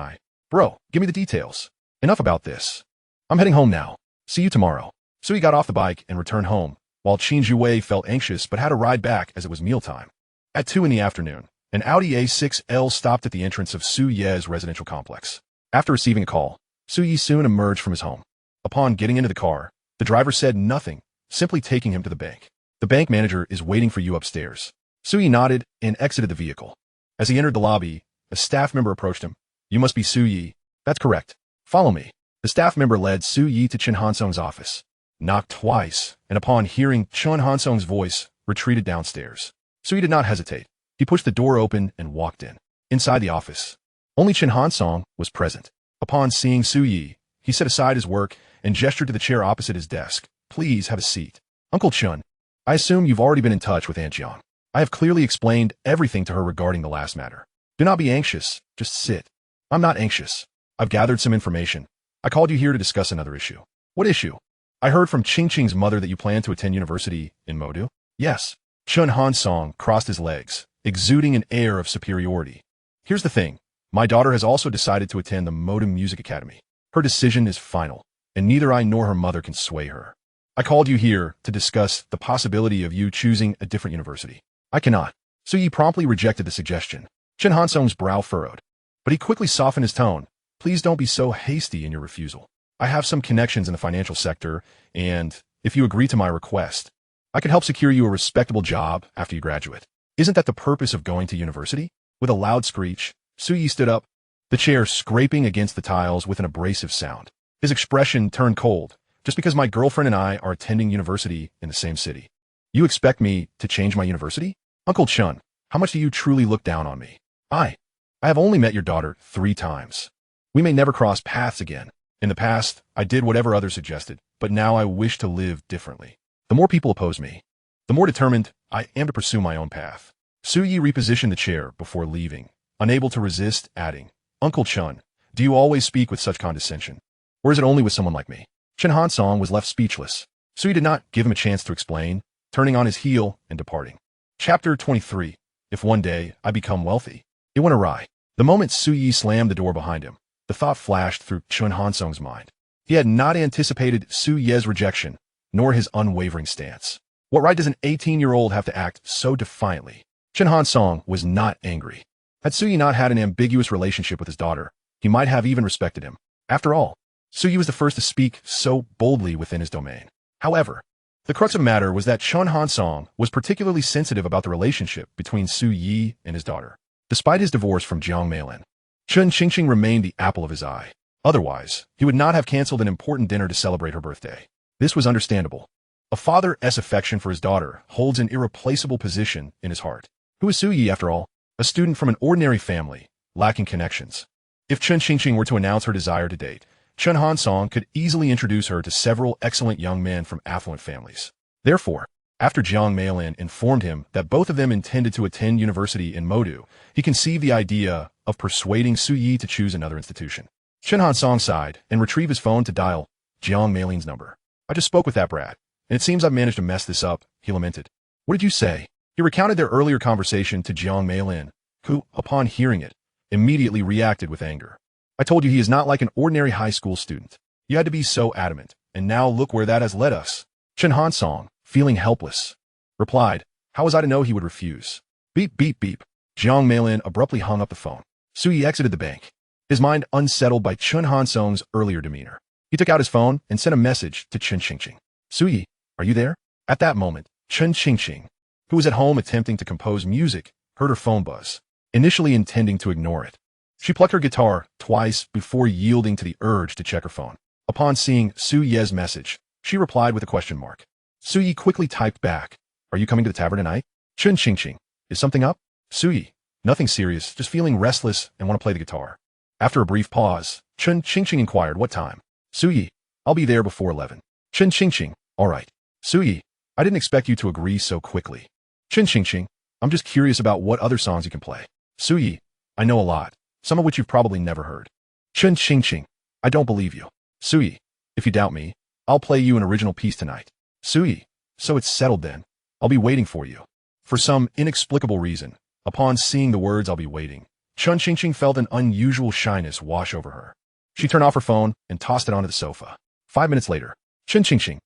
Bro, give me the details. Enough about this. I'm heading home now. See you tomorrow. So he got off the bike and returned home, while Qin Jiwei felt anxious but had to ride back as it was mealtime. At 2 in the afternoon, an Audi A6L stopped at the entrance of Su Ye's residential complex. After receiving a call, Su Yi soon emerged from his home. Upon getting into the car, the driver said nothing, simply taking him to the bank. The bank manager is waiting for you upstairs. Su Yi nodded and exited the vehicle. As he entered the lobby, a staff member approached him. You must be Su Yi. That's correct. Follow me. The staff member led Su Yi to Chen Hansong's office, knocked twice, and upon hearing Chen Hansong's voice, retreated downstairs. Su Yi did not hesitate. He pushed the door open and walked in. Inside the office, only Chen Hansong was present. Upon seeing Su Yi, he set aside his work and gestured to the chair opposite his desk. Please have a seat. Uncle Chun, I assume you've already been in touch with Aunt Jiang. I have clearly explained everything to her regarding the last matter. Do not be anxious. Just sit. I'm not anxious. I've gathered some information. I called you here to discuss another issue. What issue? I heard from Qingqing's mother that you plan to attend university in Modu. Yes. Chen Hansong crossed his legs, exuding an air of superiority. Here's the thing. My daughter has also decided to attend the Modu Music Academy. Her decision is final, and neither I nor her mother can sway her. I called you here to discuss the possibility of you choosing a different university. I cannot. Su Yi promptly rejected the suggestion. Chen Hansong's brow furrowed, but he quickly softened his tone. Please don't be so hasty in your refusal. I have some connections in the financial sector, and if you agree to my request, I could help secure you a respectable job after you graduate. Isn't that the purpose of going to university? With a loud screech, Su Yi stood up, the chair scraping against the tiles with an abrasive sound. His expression turned cold. Just because my girlfriend and I are attending university in the same city. You expect me to change my university? Uncle Chun, how much do you truly look down on me? I have only met your daughter 3 times. We may never cross paths again. In the past, I did whatever others suggested, but now I wish to live differently. The more people oppose me, the more determined I am to pursue my own path. Su Yi repositioned the chair before leaving, unable to resist, adding, Uncle Chun, do you always speak with such condescension? Or is it only with someone like me? Chen Hansong was left speechless. Su Yi did not give him a chance to explain, turning on his heel and departing. Chapter 23. If one day I become wealthy. It went awry. The moment Su Yi slammed the door behind him, The thought flashed through Chun Hansong's mind. He had not anticipated Su Ye's rejection, nor his unwavering stance. What right does an 18-year-old have to act so defiantly? Chun Hansong was not angry. Had Su Yi not had an ambiguous relationship with his daughter, he might have even respected him. After all, Su Yi was the first to speak so boldly within his domain. However, the crux of the matter was that Chun Hansong was particularly sensitive about the relationship between Su Yi and his daughter. Despite his divorce from Jiang Meilin, Chun Qingqing remained the apple of his eye. Otherwise, he would not have canceled an important dinner to celebrate her birthday. This was understandable. A father's affection for his daughter holds an irreplaceable position in his heart. Who is Su Yi, after all? A student from an ordinary family, lacking connections. If Chun Qingqing were to announce her desire to date, Chun Hansong could easily introduce her to several excellent young men from affluent families. Therefore, after Jiang Meilin informed him that both of them intended to attend university in Modu, he conceived the idea of persuading Su Yi to choose another institution. Chun Hansong sighed and retrieved his phone to dial Jiang Meilin's number. I just spoke with that brat, and it seems I've managed to mess this up, he lamented. What did you say? He recounted their earlier conversation to Jiang Meilin, who, upon hearing it, immediately reacted with anger. I told you he is not like an ordinary high school student. You had to be so adamant, and now look where that has led us. Chun Hansong, feeling helpless, replied, how was I to know he would refuse? Beep, beep, beep. Jiang Meilin abruptly hung up the phone. Su Yi exited the bank, his mind unsettled by Chun Hansong's earlier demeanor. He took out his phone and sent a message to Chun Qingqing. Su Yi, are you there? At that moment, Chun Qingqing, who was at home attempting to compose music, heard her phone buzz, initially intending to ignore it. She plucked her guitar twice before yielding to the urge to check her phone. Upon seeing Su Ye's message, she replied with a question mark. Su Yi quickly typed back, are you coming to the tavern tonight? Chun Qingqing, is something up? Su Yi, nothing serious, just feeling restless and want to play the guitar. After a brief pause, Chun Qingqing inquired what time. Su Yi, I'll be there before 11. Chun Qingqing, all right. Su Yi, I didn't expect you to agree so quickly. Chun Qingqing, I'm just curious about what other songs you can play. Su Yi, I know a lot, some of which you've probably never heard. Chun Qingqing, I don't believe you. Su Yi, if you doubt me, I'll play you an original piece tonight. Su Yi, so it's settled then. I'll be waiting for you. For some inexplicable reason, upon seeing the words I'll be waiting, Chun Qingqing felt an unusual shyness wash over her. She turned off her phone and tossed it onto the sofa. 5 minutes later, Chun Qingqing,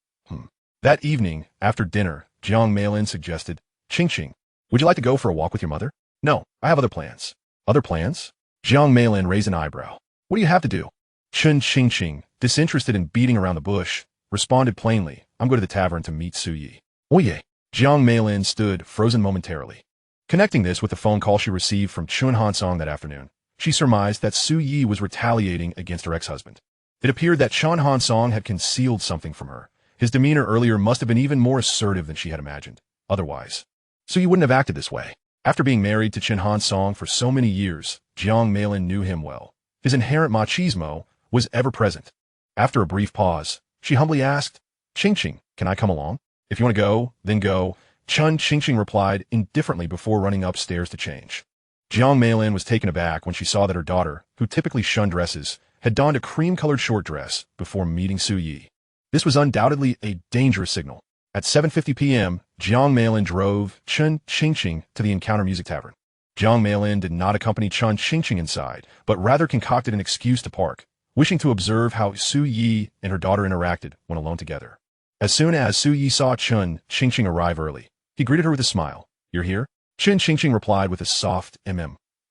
That evening, after dinner, Jiang Meilin suggested, Qingqing, would you like to go for a walk with your mother? No, I have other plans. Other plans? Jiang Meilin raised an eyebrow. What do you have to do? Chun Qingqing, disinterested in beating around the bush, responded plainly, I'm going to the tavern to meet Su Yi. Oh yeah. Jiang Meilin stood, frozen momentarily. Connecting this with the phone call she received from Chun Hansong that afternoon, she surmised that Su Yi was retaliating against her ex-husband. It appeared that Chun Hansong had concealed something from her. His demeanor earlier must have been even more assertive than she had imagined. Otherwise, Su Yi wouldn't have acted this way. After being married to Chun Hansong for so many years, Jiang Meilin knew him well. His inherent machismo was ever present. After a brief pause, she humbly asked, Qingqing, can I come along? If you want to go, then go. Chun Qingqing replied indifferently before running upstairs to change. Jiang Meilin was taken aback when she saw that her daughter, who typically shunned dresses, had donned a cream-colored short dress before meeting Su Yi. This was undoubtedly a dangerous signal. At 7:50 p.m., Jiang Meilin drove Chun Qingqing to the Encounter Music Tavern. Jiang Meilin did not accompany Chun Qingqing inside, but rather concocted an excuse to park, wishing to observe how Su Yi and her daughter interacted when alone together. As soon as Su Yi saw Chun Qingqing arrive early, he greeted her with a smile. You're here? Chun Qingqing replied with a soft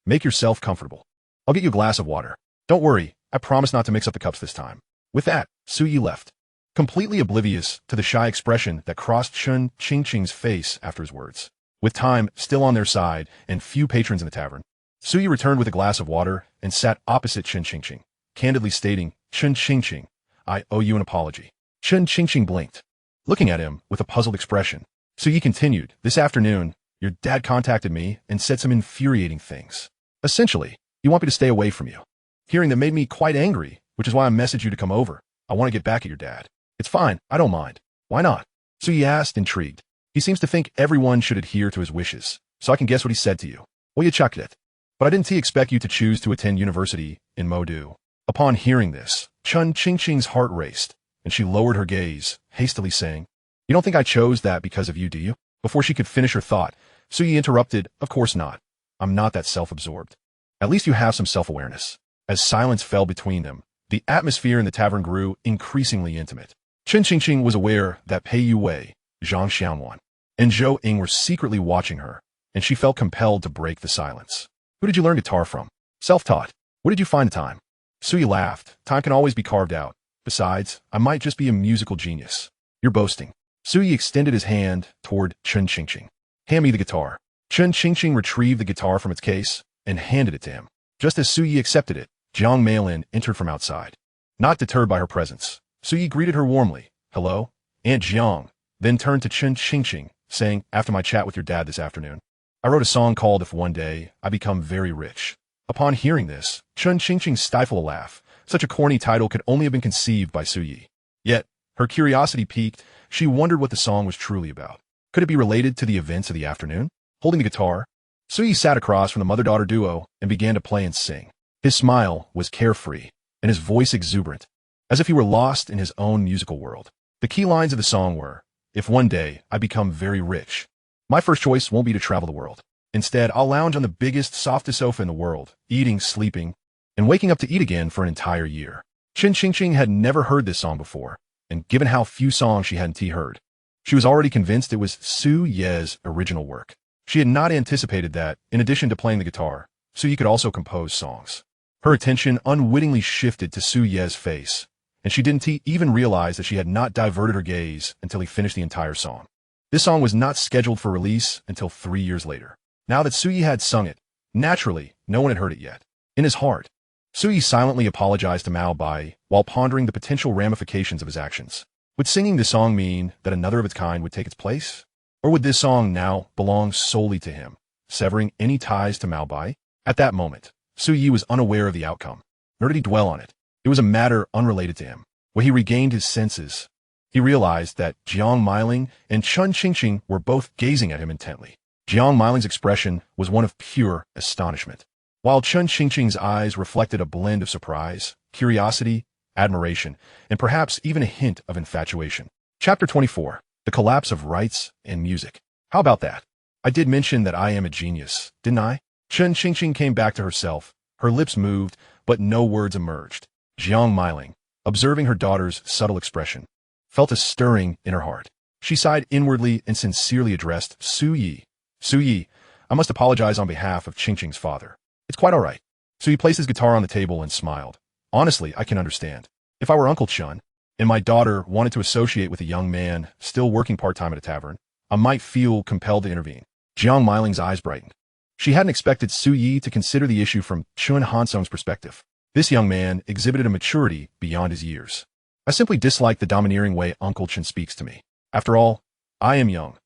Make yourself comfortable. I'll get you a glass of water. Don't worry, I promise not to mix up the cups this time. With that, Su Yi left, completely oblivious to the shy expression that crossed Chun Qingqing's face after his words. With time still on their side and few patrons in the tavern, Su Yi returned with a glass of water and sat opposite Chun Qingqing, candidly stating, Chun Qingqing, I owe you an apology. Chun Qingqing blinked, looking at him with a puzzled expression. Su Yi continued, this afternoon, your dad contacted me and said some infuriating things. Essentially, you want me to stay away from you. Hearing that made me quite angry, which is why I messaged you to come over. I want to get back at your dad. It's fine, I don't mind. Why not? Su Yi asked, intrigued. He seems to think everyone should adhere to his wishes, so I can guess what he said to you. Well, you chucked it. But I didn't expect you to choose to attend university in Modu. Upon hearing this, Chun Qingqing's heart raced, and she lowered her gaze, hastily saying, You don't think I chose that because of you, do you? Before she could finish her thought, Su Yi interrupted, Of course not. I'm not that self-absorbed. At least you have some self-awareness. As silence fell between them, the atmosphere in the tavern grew increasingly intimate. Chen Qingqing was aware that Pei Yuwei, Zhang Xianwan, and Zhou Ying were secretly watching her, and she felt compelled to break the silence. Who did you learn guitar from? Self-taught. Where did you find the time? Suyi laughed. Time can always be carved out. Besides, I might just be a musical genius. You're boasting. Suyi extended his hand toward Chen Qingqing. Hand me the guitar. Chen Qingqing retrieved the guitar from its case and handed it to him. Just as Suyi accepted it, Jiang Meilin entered from outside. Not deterred by her presence, Suyi greeted her warmly. Hello, Aunt Jiang, then turned to Chen Qingqing, saying, after my chat with your dad this afternoon, I wrote a song called If One Day I Become Very Rich. Upon hearing this, Chen Qingqing stifled a laugh. Such a corny title could only have been conceived by Suyi. Yet, her curiosity piqued. She wondered what the song was truly about. Could it be related to the events of the afternoon? Holding the guitar, Suyi sat across from the mother-daughter duo and began to play and sing. His smile was carefree, and his voice exuberant, as if he were lost in his own musical world. The key lines of the song were, if one day I become very rich, my first choice won't be to travel the world. Instead, I'll lounge on the biggest, softest sofa in the world, eating, sleeping, and waking up to eat again for an entire year. Chen Qingqing had never heard this song before, and given how few songs she hadn't heard, she was already convinced it was Su Ye's original work. She had not anticipated that, in addition to playing the guitar, Su Ye could also compose songs. Her attention unwittingly shifted to Su Ye's face, and she didn't even realize that she had not diverted her gaze until he finished the entire song. This song was not scheduled for release until 3 years later. Now that Su Ye had sung it, naturally, no one had heard it yet. In his heart, Su Ye silently apologized to Mao Bai while pondering the potential ramifications of his actions. Would singing this song mean that another of its kind would take its place? Or would this song now belong solely to him, severing any ties to Mao Bai? At that moment, Su Ye was unaware of the outcome, nor did he dwell on it. It was a matter unrelated to him. When he regained his senses, he realized that Jiang Meiling and Chen Qingqing were both gazing at him intently. Jiang Meiling's expression was one of pure astonishment, while Chen Qingqing's eyes reflected a blend of surprise, curiosity, admiration, and perhaps even a hint of infatuation. Chapter 24. The Collapse of Rights and Music. How about that? I did mention that I am a genius, didn't I? Chen Qingqing came back to herself. Her lips moved, but no words emerged. Jiang Meiling, observing her daughter's subtle expression, felt a stirring in her heart. She sighed inwardly and sincerely addressed Su Ye. Su Ye, I must apologize on behalf of Qingqing's father. It's quite all right. Su Ye placed his guitar on the table and smiled. Honestly, I can understand. If I were Uncle Chen, and my daughter wanted to associate with a young man still working part-time at a tavern, I might feel compelled to intervene. Jiang Meiling's eyes brightened. She hadn't expected Su Ye to consider the issue from Chun Hansong's perspective. This young man exhibited a maturity beyond his years. I simply dislike the domineering way Uncle Chen speaks to me. After all, I am young.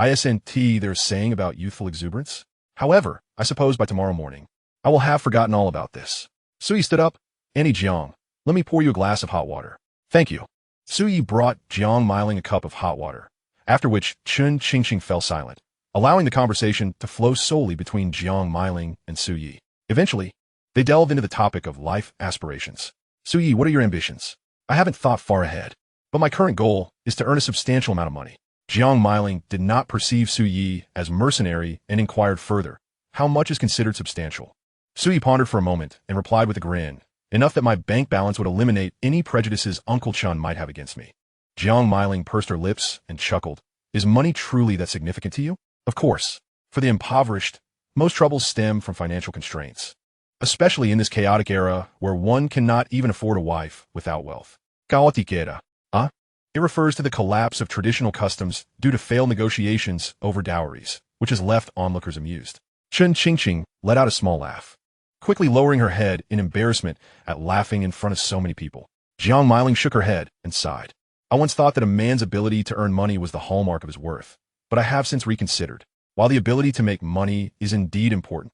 Isn't there's saying about youthful exuberance? However, I suppose by tomorrow morning, I will have forgotten all about this. Su Ye stood up. Annie Jiang, let me pour you a glass of hot water. Thank you. Su Ye brought Jiang Meiling a cup of hot water, after which Chen Qingqing fell silent, allowing the conversation to flow solely between Jiang Meiling and Su Ye. Eventually, they delved into the topic of life aspirations. Su Ye, what are your ambitions? I haven't thought far ahead, but my current goal is to earn a substantial amount of money. Jiang Meiling did not perceive Su Ye as mercenary and inquired further, how much is considered substantial? Su Ye pondered for a moment and replied with a grin, enough that my bank balance would eliminate any prejudices Uncle Chun might have against me. Jiang Meiling pursed her lips and chuckled. Is money truly that significant to you? Of course. For the impoverished, most troubles stem from financial constraints, especially in this chaotic era where one cannot even afford a wife without wealth. Caotiquera. It refers to the collapse of traditional customs due to failed negotiations over dowries, which has left onlookers amused. Chen Qingqing let out a small laugh, quickly lowering her head in embarrassment at laughing in front of so many people. Jiang Meiling shook her head and sighed. I once thought that a man's ability to earn money was the hallmark of his worth, but I have since reconsidered. While the ability to make money is indeed important,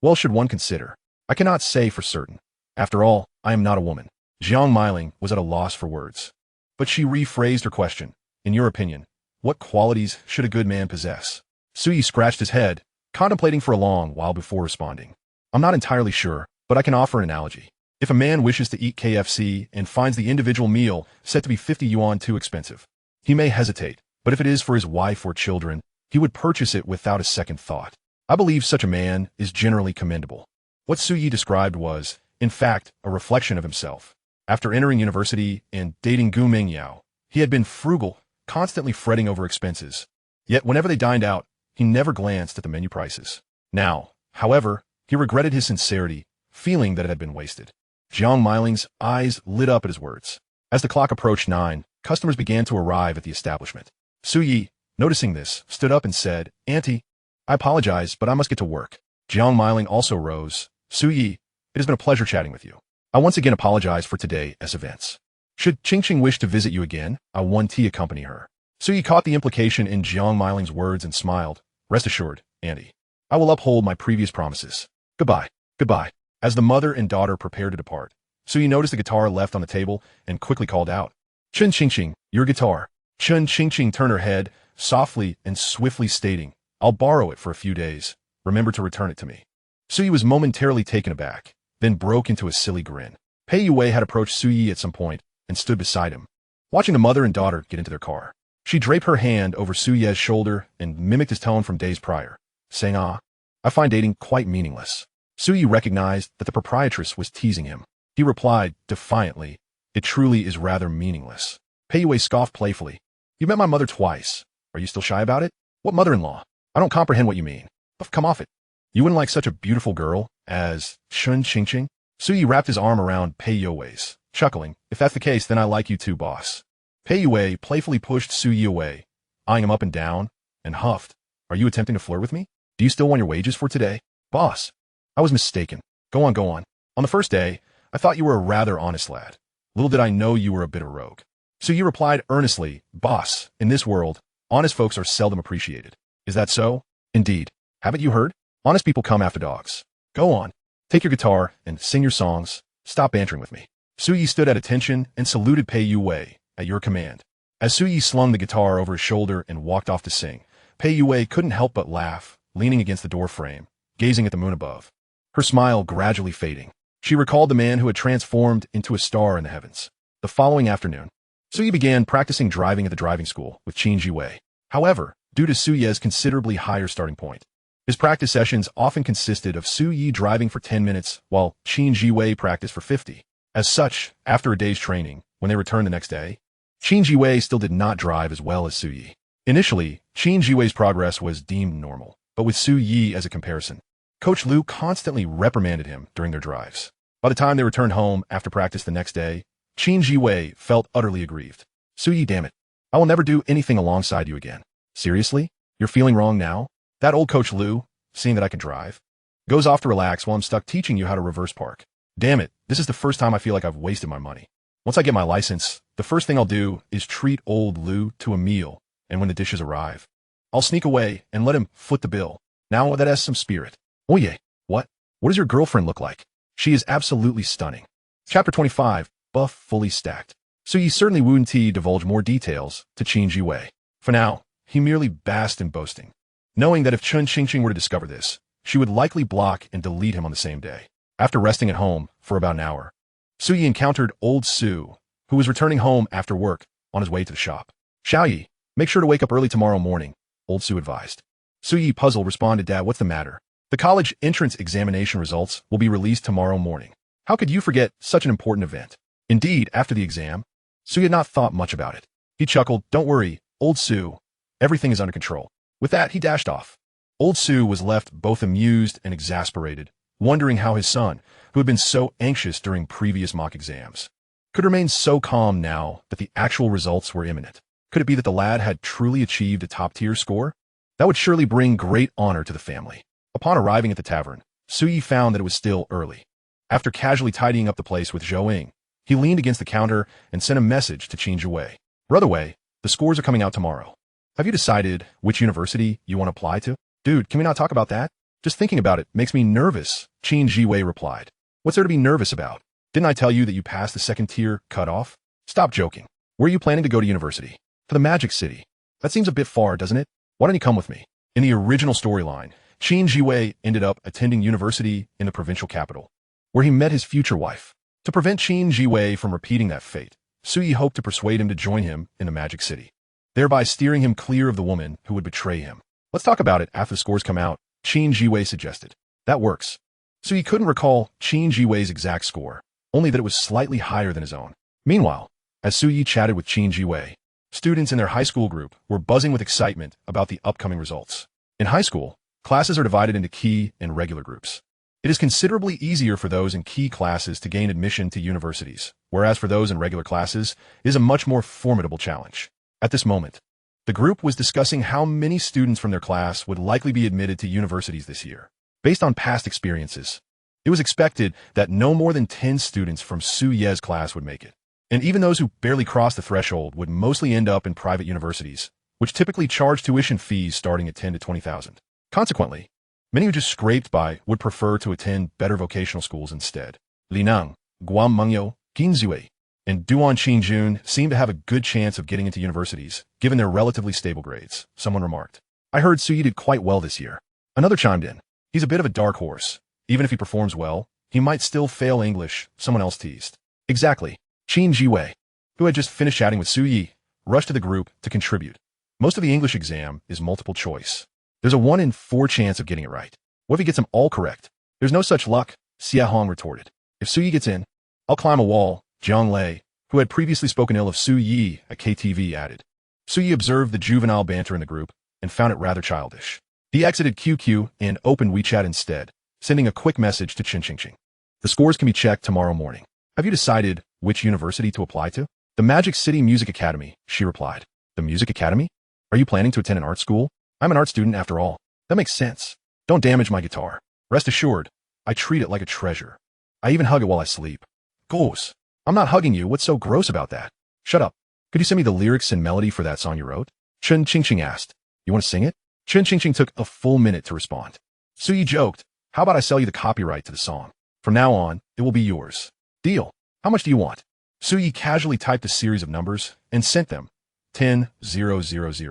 well should one consider, I cannot say for certain. After all, I am not a woman. Jiang Meiling was at a loss for words, but she rephrased her question. In your opinion, what qualities should a good man possess? Su Ye scratched his head, contemplating for a long while before responding. I'm not entirely sure, but I can offer an analogy. If a man wishes to eat KFC and finds the individual meal set to be 50 yuan too expensive, he may hesitate, but if it is for his wife or children, he would purchase it without a second thought. I believe such a man is generally commendable. What Su Ye described was, In fact, a reflection of himself. After entering university and dating Gu Mengyao, he had been frugal, constantly fretting over expenses. Yet whenever they dined out, he never glanced at the menu prices. Now, however, he regretted his sincerity, feeling that it had been wasted. Jiang Meiling's eyes lit up at his words. As the clock approached 9, customers began to arrive at the establishment. Su Yi, noticing this, stood up and said, "Auntie, I apologize, but I must get to work." Jiang Meiling also rose. "Su Yi, it has been a pleasure chatting with you. I once again apologize for today's events. Should Qingqing wish to visit you again, I want to accompany her." Su Yi caught the implication in Jiang Meiling's words and smiled. "Rest assured, Auntie, I will uphold my previous promises. Goodbye." Goodbye. As the mother and daughter prepared to depart, Su Yi noticed the guitar left on the table and quickly called out, "Chen Qingqing, your guitar." Chen Qingqing turned her head, softly and swiftly stating, "I'll borrow it for a few days. Remember to return it to me." Su Yi was momentarily taken aback, then broke into a silly grin. Pei Yue had approached Su Yi at some point and stood beside him, watching the mother and daughter get into their car. She draped her hand over Su Ye's shoulder and mimicked his tone from days prior, saying, "Ah, I find dating quite meaningless." Su Yi recognized that the proprietress was teasing him. He replied defiantly, "It truly is rather meaningless." Pei Yue scoffed playfully. "You met my mother twice. Are you still shy about it? What mother-in-law? I don't comprehend what you mean. But come off it. You wouldn't like such a beautiful girl as Chen Qingqing?" Su Yi wrapped his arm around Pei Yue's, chuckling, "If that's the case, then I like you too, boss." Pei Yue playfully pushed Su Yi away, eyeing him up and down, and huffed, "Are you attempting to flirt with me? Do you still want your wages for today?" "Boss, I was mistaken. Go on, go on. On the first day, I thought you were a rather honest lad. Little did I know you were a bit of a rogue." Su Yi replied earnestly, "Boss, in this world, honest folks are seldom appreciated." "Is that so?" "Indeed. Haven't you heard? Honest people come after dogs. Go on. Take your guitar and sing your songs. Stop bantering with me." Su Yi stood at attention and saluted Pei Yue, "At your command." As Su Yi slung the guitar over his shoulder and walked off to sing, Pei Yue couldn't help but laugh, leaning against the door frame, gazing at the moon above, her smile gradually fading. She recalled the man who had transformed into a star in the heavens. The following afternoon, Su Yi began practicing driving at the driving school with Qin Jiwei. However, due to Su Ye's considerably higher starting point, his practice sessions often consisted of Su Yi driving for 10 minutes while Qin Jiwei practiced for 50. As such, after a day's training, when they returned the next day, Qin Jiwei still did not drive as well as Su Yi. Initially, Qin Jiwei's progress was deemed normal, but with Su Yi as a comparison, Coach Liu constantly reprimanded him during their drives. By the time they returned home after practice the next day, Qin Jiwei felt utterly aggrieved. "Su Yi, damn it. I will never do anything alongside you again. Seriously? You're feeling wrong now? That old Coach Liu, seeing that I can drive, goes off to relax while I'm stuck teaching you how to reverse park. Damn it, this is the first time I feel like I've wasted my money. Once I get my license, the first thing I'll do is treat old Liu to a meal, and when the dishes arrive, I'll sneak away and let him foot the bill. Now that has some spirit." "Oh yeah, what? What does your girlfriend look like?" "She is absolutely stunning." Chapter 25, Buff Fully Stacked. Su Yi certainly wouldn't divulge more details to Qin Jiwei. For now, he merely basked in boasting, knowing that if Chen Qingqing were to discover this, she would likely block and delete him on the same day. After resting at home for about an hour, Su Yi encountered old Su, who was returning home after work on his way to the shop. "Xiao Yi, make sure to wake up early tomorrow morning," old Su advised. Su Yi, puzzled, responded, "Dad, what's the matter?" "The college entrance examination results will be released tomorrow morning. How could you forget such an important event?" Indeed, after the exam, Su had not thought much about it. He chuckled, "Don't worry, old Su. Everything is under control." With that, he dashed off. Old Su was left both amused and exasperated, wondering how his son, who had been so anxious during previous mock exams, could remain so calm now that the actual results were imminent. Could it be that the lad had truly achieved a top-tier score? That would surely bring great honor to the family. Upon arriving at the tavern, Su Yi found that it was still early. After casually tidying up the place with Zhou Ying, he leaned against the counter and sent a message to Qin Jiwei. "Brother Wei, the scores are coming out tomorrow. Have you decided which university you want to apply to?" "Dude, can we not talk about that? Just thinking about it makes me nervous," Qin Jiwei replied. "What's there to be nervous about? Didn't I tell you that you passed the second-tier cutoff? Stop joking. Where are you planning to go to university?" "To the Magic City." "That seems a bit far, doesn't it? Why don't you come with me?" In the original storyline, Qin Jiwei ended up attending university in the provincial capital, where he met his future wife. To prevent Qin Jiwei from repeating that fate, Su Yi hoped to persuade him to join him in the Magic City, thereby steering him clear of the woman who would betray him. "Let's talk about it after the scores come out," Qin Jiwei suggested. "That works. Suyi couldn't recall Qin Jiwei's exact score, only that it was slightly higher than his own. Meanwhile, as Suyi chatted with Qin Jiwei, students in their high school group were buzzing with excitement about the upcoming results. In high school, classes are divided into key and regular groups. It is considerably easier for those in key classes to gain admission to universities, whereas for those in regular classes, it is a much more formidable challenge. At this moment, the group was discussing how many students from their class would likely be admitted to universities this year. Based on past experiences, it was expected that no more than 10 students from Su Ye's class would make it. And even those who barely crossed the threshold would mostly end up in private universities, which typically charge tuition fees starting at 10 to 20,000. Consequently, many who just scraped by would prefer to attend better vocational schools instead. Linang, Gu Mengyao, Ginzue, and Duan Qinjun seemed to have a good chance of getting into universities, given their relatively stable grades, someone remarked. I heard Suyi did quite well this year. Another chimed in. He's a bit of a dark horse. Even if he performs well, he might still fail English, someone else teased. Exactly. Qin Jiwei, who had just finished chatting with Suyi, rushed to the group to contribute. Most of the English exam is multiple choice. There's a 1 in 4 chance of getting it right. What if he gets them all correct? There's no such luck, Xia Hong retorted. If Suyi gets in, I'll climb a wall, Jiang Lei, who had previously spoken ill of Suyi at KTV, added. Suyi observed the juvenile banter in the group and found it rather childish. He exited QQ and opened WeChat instead, sending a quick message to Qin Qingqing. The scores can be checked tomorrow morning. Have you decided which university to apply to? The Magic City Music Academy, she replied. The Music Academy? Are you planning to attend an art school? I'm an art student after all. That makes sense. Don't damage my guitar. Rest assured, I treat it like a treasure. I even hug it while I sleep. Goose. I'm not hugging you. What's so gross about that? Shut up. Could you send me the lyrics and melody for that song you wrote? Qin Qingqing asked. You want to sing it? Qin Qingqing took a full minute to respond. Suyi joked. How about I sell you the copyright to the song? From now on, it will be yours. Deal. How much do you want? Suyi casually typed a series of numbers and sent them. 10,000.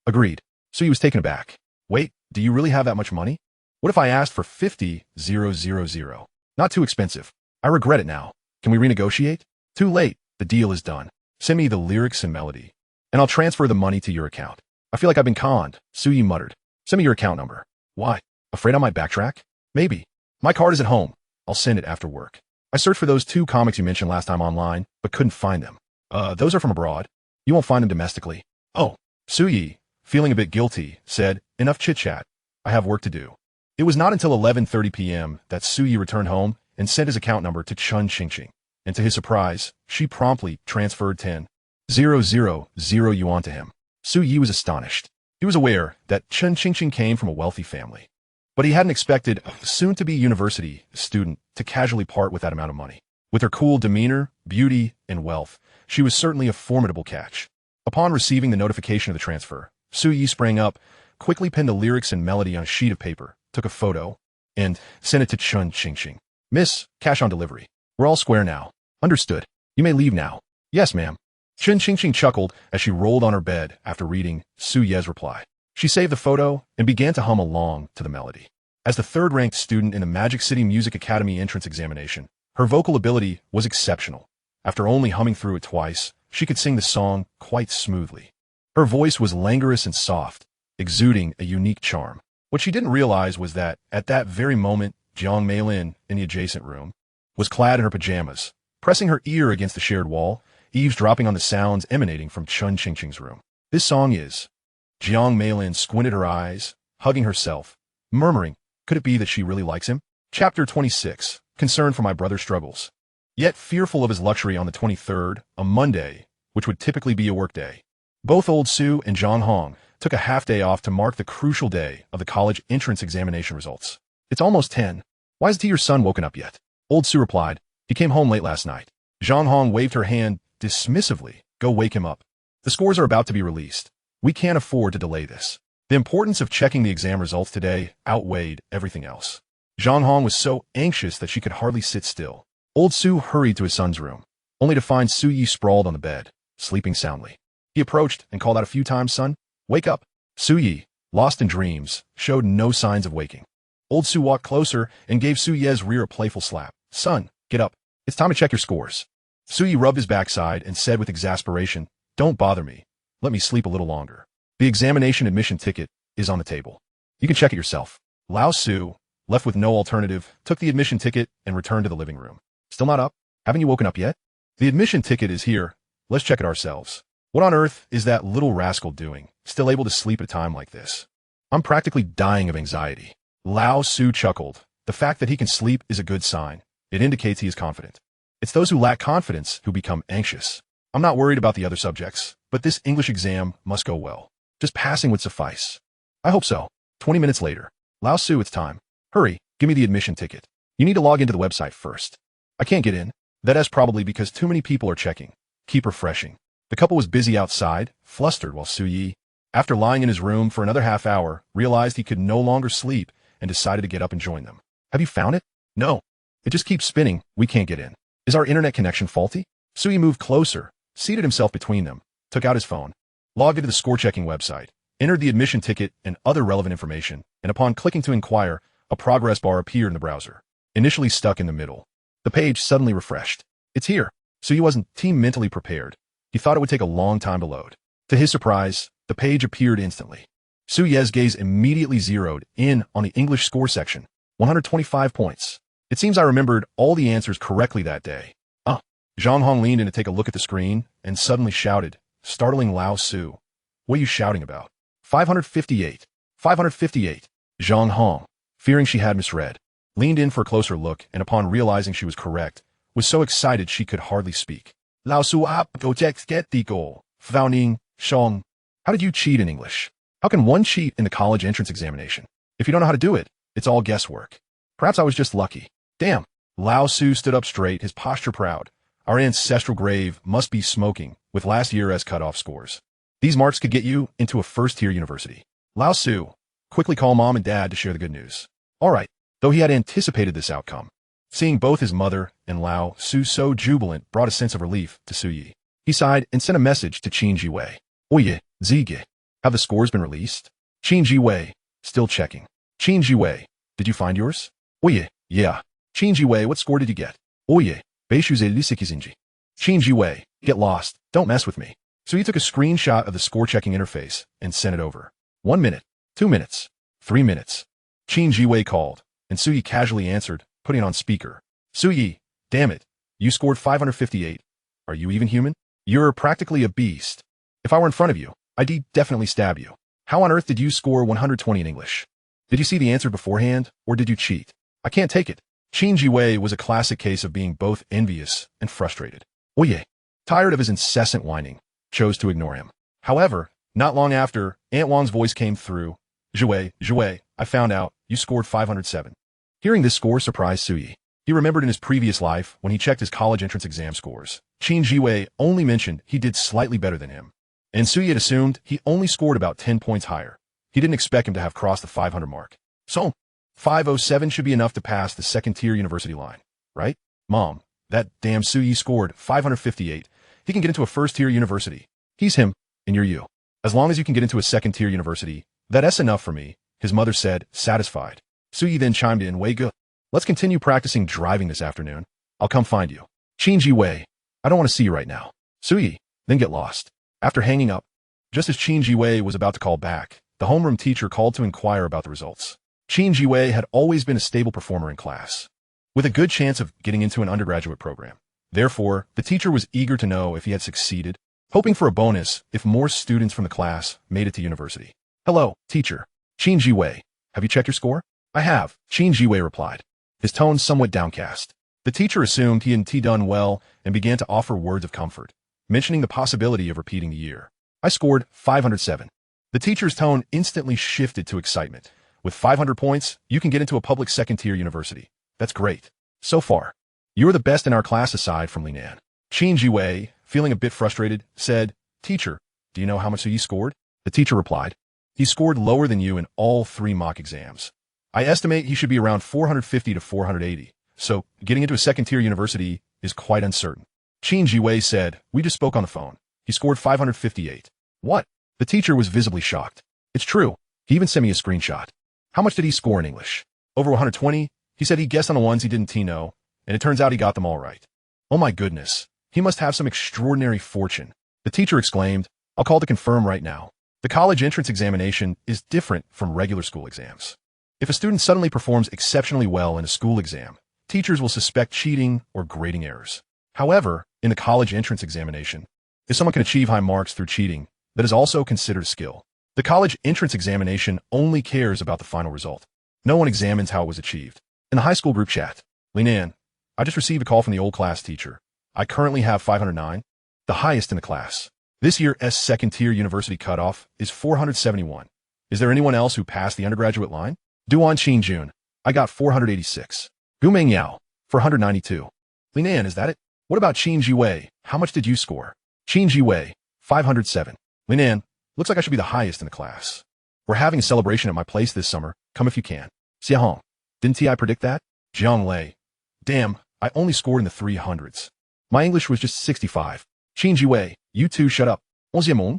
Agreed. Suyi was taken aback. Wait, do you really have that much money? What if I asked for 50,000? Not too expensive. I regret it now. Can we renegotiate? Too late. The deal is done. Send me the lyrics and melody, and I'll transfer the money to your account. I feel like I've been conned, Suyi muttered. Send me your account number. Why? Afraid I might backtrack? Maybe. My card is at home. I'll send it after work. I searched for those 2 comics you mentioned last time online, but couldn't find them. Those are from abroad. You won't find them domestically. Oh. Suyi, feeling a bit guilty, said, enough chit-chat. I have work to do. It was not until 11:30 p.m. that Suyi returned home and sent his account number to Qin Qingqing. And to his surprise, she promptly transferred 10,000 yuan to him. Suyi was astonished. He was aware that Qin Qingqing came from a wealthy family, but he hadn't expected a soon-to-be university student to casually part with that amount of money. With her cool demeanor, beauty, and wealth, she was certainly a formidable catch. Upon receiving the notification of the transfer, Suyi sprang up, quickly penned the lyrics and melody on a sheet of paper, took a photo, and sent it to Qin Qingqing. Miss, cash on delivery. We're all square now. Understood. You may leave now. Yes, ma'am. Qin Qingqing chuckled as she rolled on her bed after reading Su Ye's reply. She saved the photo and began to hum along to the melody. As the third-ranked student in the Magic City Music Academy entrance examination, her vocal ability was exceptional. After only humming through it twice, she could sing the song quite smoothly. Her voice was languorous and soft, exuding a unique charm. What she didn't realize was that, at that very moment, Jiang Meilin, in the adjacent room, was clad in her pajamas, pressing her ear against the shared wall, eavesdropping on the sounds emanating from Qin Qingqing's room. This song is... Jiang Meilin squinted her eyes, hugging herself, murmuring, could it be that she really likes him? Chapter 26, Concern for my brother's struggles. Yet fearful of his luxury on the 23rd, a Monday, which would typically be a work day. Both Old Su and Zhang Hong took a half-day off to mark the crucial day of the college entrance examination results. It's almost 10. Why isn't your son woken up yet? Old Su replied, he came home late last night. Zhang Hong waved her hand dismissively. Go wake him up. The scores are about to be released. We can't afford to delay this. The importance of checking the exam results today outweighed everything else. Zhang Hong was so anxious that she could hardly sit still. Old Su hurried to his son's room, only to find Su Yi sprawled on the bed, sleeping soundly. He approached and called out a few times, son, wake up. Su Yi, lost in dreams, showed no signs of waking. Old Su walked closer and gave Su Ye's rear a playful slap. Son, get up. It's time to check your scores. Su Yi rubbed his backside and said with exasperation, don't bother me. Let me sleep a little longer. The examination admission ticket is on the table. You can check it yourself. Lao Su, left with no alternative, took the admission ticket and returned to the living room. Still not up? Haven't you woken up yet? The admission ticket is here. Let's check it ourselves. What on earth is that little rascal doing, still able to sleep at a time like this? I'm practically dying of anxiety. Lao Su chuckled. The fact that he can sleep is a good sign. It indicates he is confident. It's those who lack confidence who become anxious. I'm not worried about the other subjects, but this English exam must go well. Just passing would suffice. I hope so. 20 minutes later. Lao Su, it's time. Hurry, give me the admission ticket. You need to log into the website first. I can't get in. That is probably because too many people are checking. Keep refreshing. The couple was busy outside, flustered, while Su Yi, after lying in his room for another half hour, realized he could no longer sleep and decided to get up and join them. Have you found it? No. It just keeps spinning. We can't get in. Is our internet connection faulty? Su Yi moved closer, seated himself between them, took out his phone, logged into the score-checking website, entered the admission ticket and other relevant information, and upon clicking to inquire, a progress bar appeared in the browser, initially stuck in the middle. The page suddenly refreshed. It's here. Su Yi wasn't mentally prepared. He thought it would take a long time to load. To his surprise, the page appeared instantly. Su Ye's gaze immediately zeroed in on the English score section. 125 points. It seems I remembered all the answers correctly that day. Zhang Hong leaned in to take a look at the screen and suddenly shouted, startling Lao Su. What are you shouting about? 558. 558. Zhang Hong, fearing she had misread, leaned in for a closer look and upon realizing she was correct, was so excited she could hardly speak. Lao Su ap go text get the goal. Founing, Shong. How did you cheat in English? How can one cheat in the college entrance examination? If you don't know how to do it, it's all guesswork. Perhaps I was just lucky. Damn. Lao Su stood up straight, his posture proud. Our ancestral grave must be smoking, with last year as cutoff scores. These marks could get you into a first-tier university. Lao Su, quickly call mom and dad to share the good news. All right, though he had anticipated this outcome. Seeing both his mother and Lao Su so jubilant brought a sense of relief to Su Yi. He sighed and sent a message to Qin Jiwei. Oye, Zige. Have the scores been released? Qin Jiwei, still checking. Qin Jiwei, did you find yours? Oye, yeah. Qin Jiwei, what score did you get? Oye, Beishuze Lisekizinji. Qin Jiwei, get lost, don't mess with me. So he took a screenshot of the score-checking interface and sent it over. 1 minute, 2 minutes, 3 minutes. Qin Jiwei called, and Su Yi casually answered, putting it on speaker. Su Yi, damn it, you scored 558. Are you even human? You're practically a beast. If I were in front of you, I'd definitely stab you. How on earth did you score 120 in English? Did you see the answer beforehand, or did you cheat? I can't take it. Qin Jiwei was a classic case of being both envious and frustrated. Oye, tired of his incessant whining, chose to ignore him. However, not long after, Aunt Wang's voice came through. Jiwei, I found out, you scored 507. Hearing this score surprised Su Yi. He remembered in his previous life, when he checked his college entrance exam scores, Qin Jiwei only mentioned he did slightly better than him. And Su Yi had assumed he only scored about 10 points higher. He didn't expect him to have crossed the 500 mark. So, 507 should be enough to pass the second-tier university line, right? Mom, that damn Su Yi scored 558. He can get into a first-tier university. He's him, and you're you. As long as you can get into a second-tier university, that's enough for me, his mother said, satisfied. Su Yi then chimed in, Wei Ge, let's continue practicing driving this afternoon. I'll come find you. Qin Jiwei, I don't want to see you right now. Su Yi, then get lost. After hanging up, just as Qin Jiwei was about to call back, the homeroom teacher called to inquire about the results. Qin Jiwei had always been a stable performer in class, with a good chance of getting into an undergraduate program. Therefore, the teacher was eager to know if he had succeeded, hoping for a bonus if more students from the class made it to university. Hello, teacher. Qin Jiwei, have you checked your score? I have, Qin Jiwei replied, his tone somewhat downcast. The teacher assumed he hadn't done well and began to offer words of comfort, mentioning the possibility of repeating the year. I scored 507. The teacher's tone instantly shifted to excitement. With 500 points, you can get into a public second-tier university. That's great. So far, you are the best in our class aside from Linan. Qin Jiwei, feeling a bit frustrated, said, Teacher, do you know how much he scored? The teacher replied, he scored lower than you in all 3 mock exams. I estimate he should be around 450 to 480, so getting into a second-tier university is quite uncertain. Qin Jiwei said, we just spoke on the phone. He scored 558. What? The teacher was visibly shocked. It's true. He even sent me a screenshot. How much did he score in English? Over 120? He said he guessed on the ones he didn't know, and it turns out he got them all right. Oh my goodness. He must have some extraordinary fortune. The teacher exclaimed, I'll call to confirm right now. The college entrance examination is different from regular school exams. If a student suddenly performs exceptionally well in a school exam, teachers will suspect cheating or grading errors. However, in the college entrance examination, if someone can achieve high marks through cheating, that is also considered a skill. The college entrance examination only cares about the final result. No one examines how it was achieved. In the high school group chat, Linan, I just received a call from the old class teacher. I currently have 509, the highest in the class. This year's second-tier university cutoff is 471. Is there anyone else who passed the undergraduate line? Duan Qinjun, I got 486. Gu Mengyao, 492. Linan, is that it? What about Qin Jiwei? How much did you score? Qin Jiwei, 507. Linan, looks like I should be the highest in the class. We're having a celebration at my place this summer. Come if you can. Xiahong, didn't I predict that? Jiang Lei, damn, I only scored in the 300s. My English was just 65. Qin Jiwei, you two shut up. Onziemong?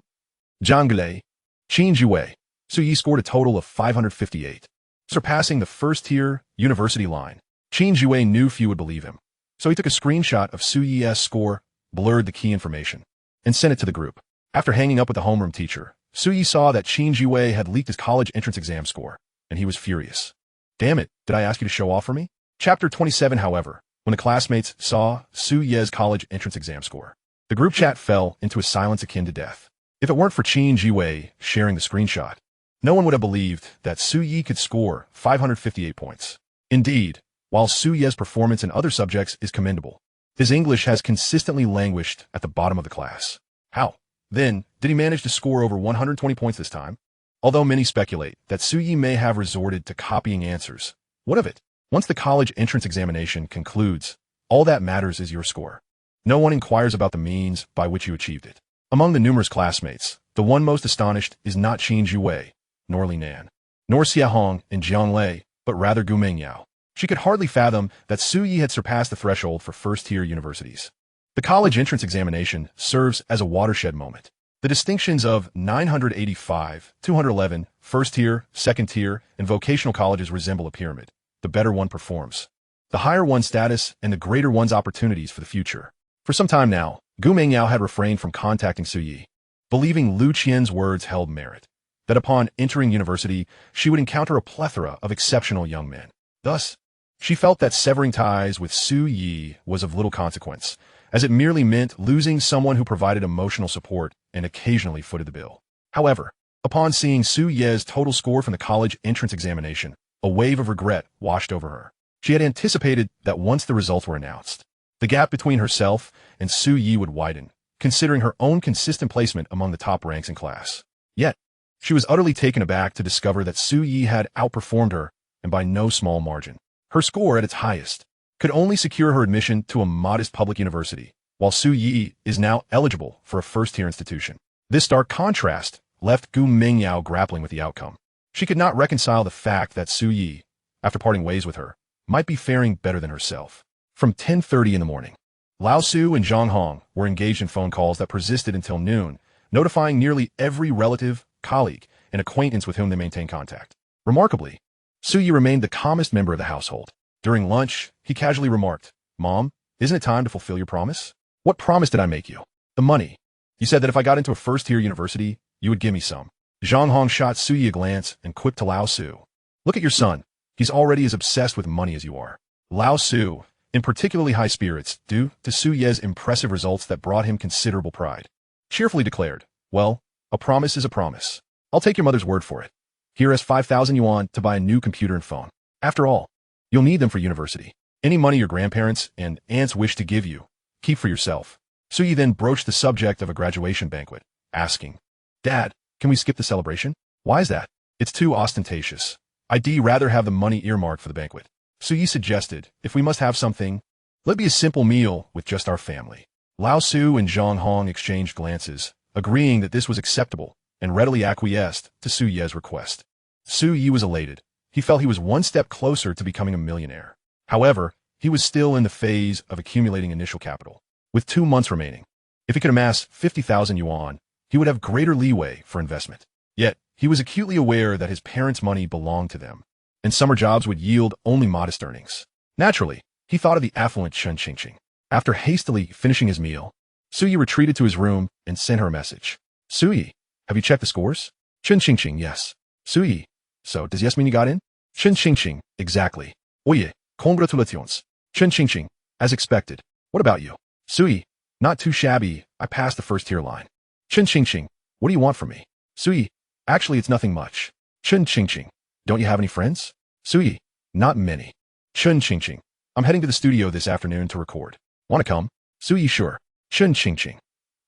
Zhang Lei, Qin Jiwei, so Yi scored a total of 558. Surpassing the first-tier university line. Qin Jiwei knew few would believe him, so he took a screenshot of Su Yi's score, blurred the key information, and sent it to the group. After hanging up with the homeroom teacher, Su Yi saw that Qin Jiwei had leaked his college entrance exam score, and he was furious. Damn it, did I ask you to show off for me? Chapter 27, however, when the classmates saw Su Yi's college entrance exam score, the group chat fell into a silence akin to death. If it weren't for Qin Jiwei sharing the screenshot, no one would have believed that Su Yi could score 558 points. Indeed, while Su Yi's performance in other subjects is commendable, his English has consistently languished at the bottom of the class. How, then, did he manage to score over 120 points this time? Although many speculate that Su Yi may have resorted to copying answers, what of it? Once the college entrance examination concludes, all that matters is your score. No one inquires about the means by which you achieved it. Among the numerous classmates, the one most astonished is not Qin Jiwei, nor Linan, nor Xiahong and Jiang Lei, but rather Gu Mengyao. She could hardly fathom that Su Yi had surpassed the threshold for first-tier universities. The college entrance examination serves as a watershed moment. The distinctions of 985, 211, first-tier, second-tier, and vocational colleges resemble a pyramid. The better one performs, the higher one's status and the greater one's opportunities for the future. For some time now, Gu Mengyao had refrained from contacting Su Yi, believing Lu Qian's words held merit, that upon entering university, she would encounter a plethora of exceptional young men. Thus, she felt that severing ties with Su Yi was of little consequence, as it merely meant losing someone who provided emotional support and occasionally footed the bill. However, upon seeing Su Yi's total score from the college entrance examination, a wave of regret washed over her. She had anticipated that once the results were announced, the gap between herself and Su Yi would widen, considering her own consistent placement among the top ranks in class. Yet, she was utterly taken aback to discover that Su Yi had outperformed her, and by no small margin. Her score at its highest could only secure her admission to a modest public university, while Su Yi is now eligible for a first-tier institution. This stark contrast left Gu Mengyao grappling with the outcome. She could not reconcile the fact that Su Yi, after parting ways with her, might be faring better than herself. From 10:30 in the morning, Lao Su and Zhang Hong were engaged in phone calls that persisted until noon, notifying nearly every relative, colleague, and acquaintance with whom they maintained contact. Remarkably, Su Yi remained the calmest member of the household. During lunch, he casually remarked, "Mom, isn't it time to fulfill your promise?" "What promise did I make you?" "The money. You said that if I got into a first-tier university, you would give me some." Zhang Hong shot Su Yi a glance and quipped to Lao Su, "Look at your son. He's already as obsessed with money as you are." Lao Su, in particularly high spirits due to Su Yi's impressive results that brought him considerable pride, cheerfully declared, "Well, a promise is a promise. I'll take your mother's word for it. Here is 5,000 yuan to buy a new computer and phone. After all, you'll need them for university. Any money your grandparents and aunts wish to give you, keep for yourself." Su Yi then broached the subject of a graduation banquet, asking, "Dad, can we skip the celebration?" "Why is that?" "It's too ostentatious. I'd rather have the money earmarked for the banquet." Su Yi suggested, "If we must have something, let it be a simple meal with just our family." Lao Su and Zhang Hong exchanged glances, agreeing that this was acceptable, and readily acquiesced to Su Yi's request. Su Yi was elated. He felt he was one step closer to becoming a millionaire. However, he was still in the phase of accumulating initial capital. With 2 months remaining, if he could amass 50,000 yuan, he would have greater leeway for investment. Yet, he was acutely aware that his parents' money belonged to them, and summer jobs would yield only modest earnings. Naturally, he thought of the affluent Chen Qingqing. After hastily finishing his meal, Su Yi retreated to his room and sent her a message. "Su Yi, have you checked the scores?" "Chen Qingqing, yes." "Su Yi, so does yes mean you got in?" Chen Qingqing, exactly. Oye, congratulations. Chen Qingqing, as expected. What about you? Sui, not too shabby, I passed the first tier line. Chen Qingqing, what do you want from me? Sui, actually it's nothing much. Chen Qingqing, don't you have any friends? Sui, not many. Chen Qingqing, I'm heading to the studio this afternoon to record. Want to come? Sui, sure. Chen Qingqing,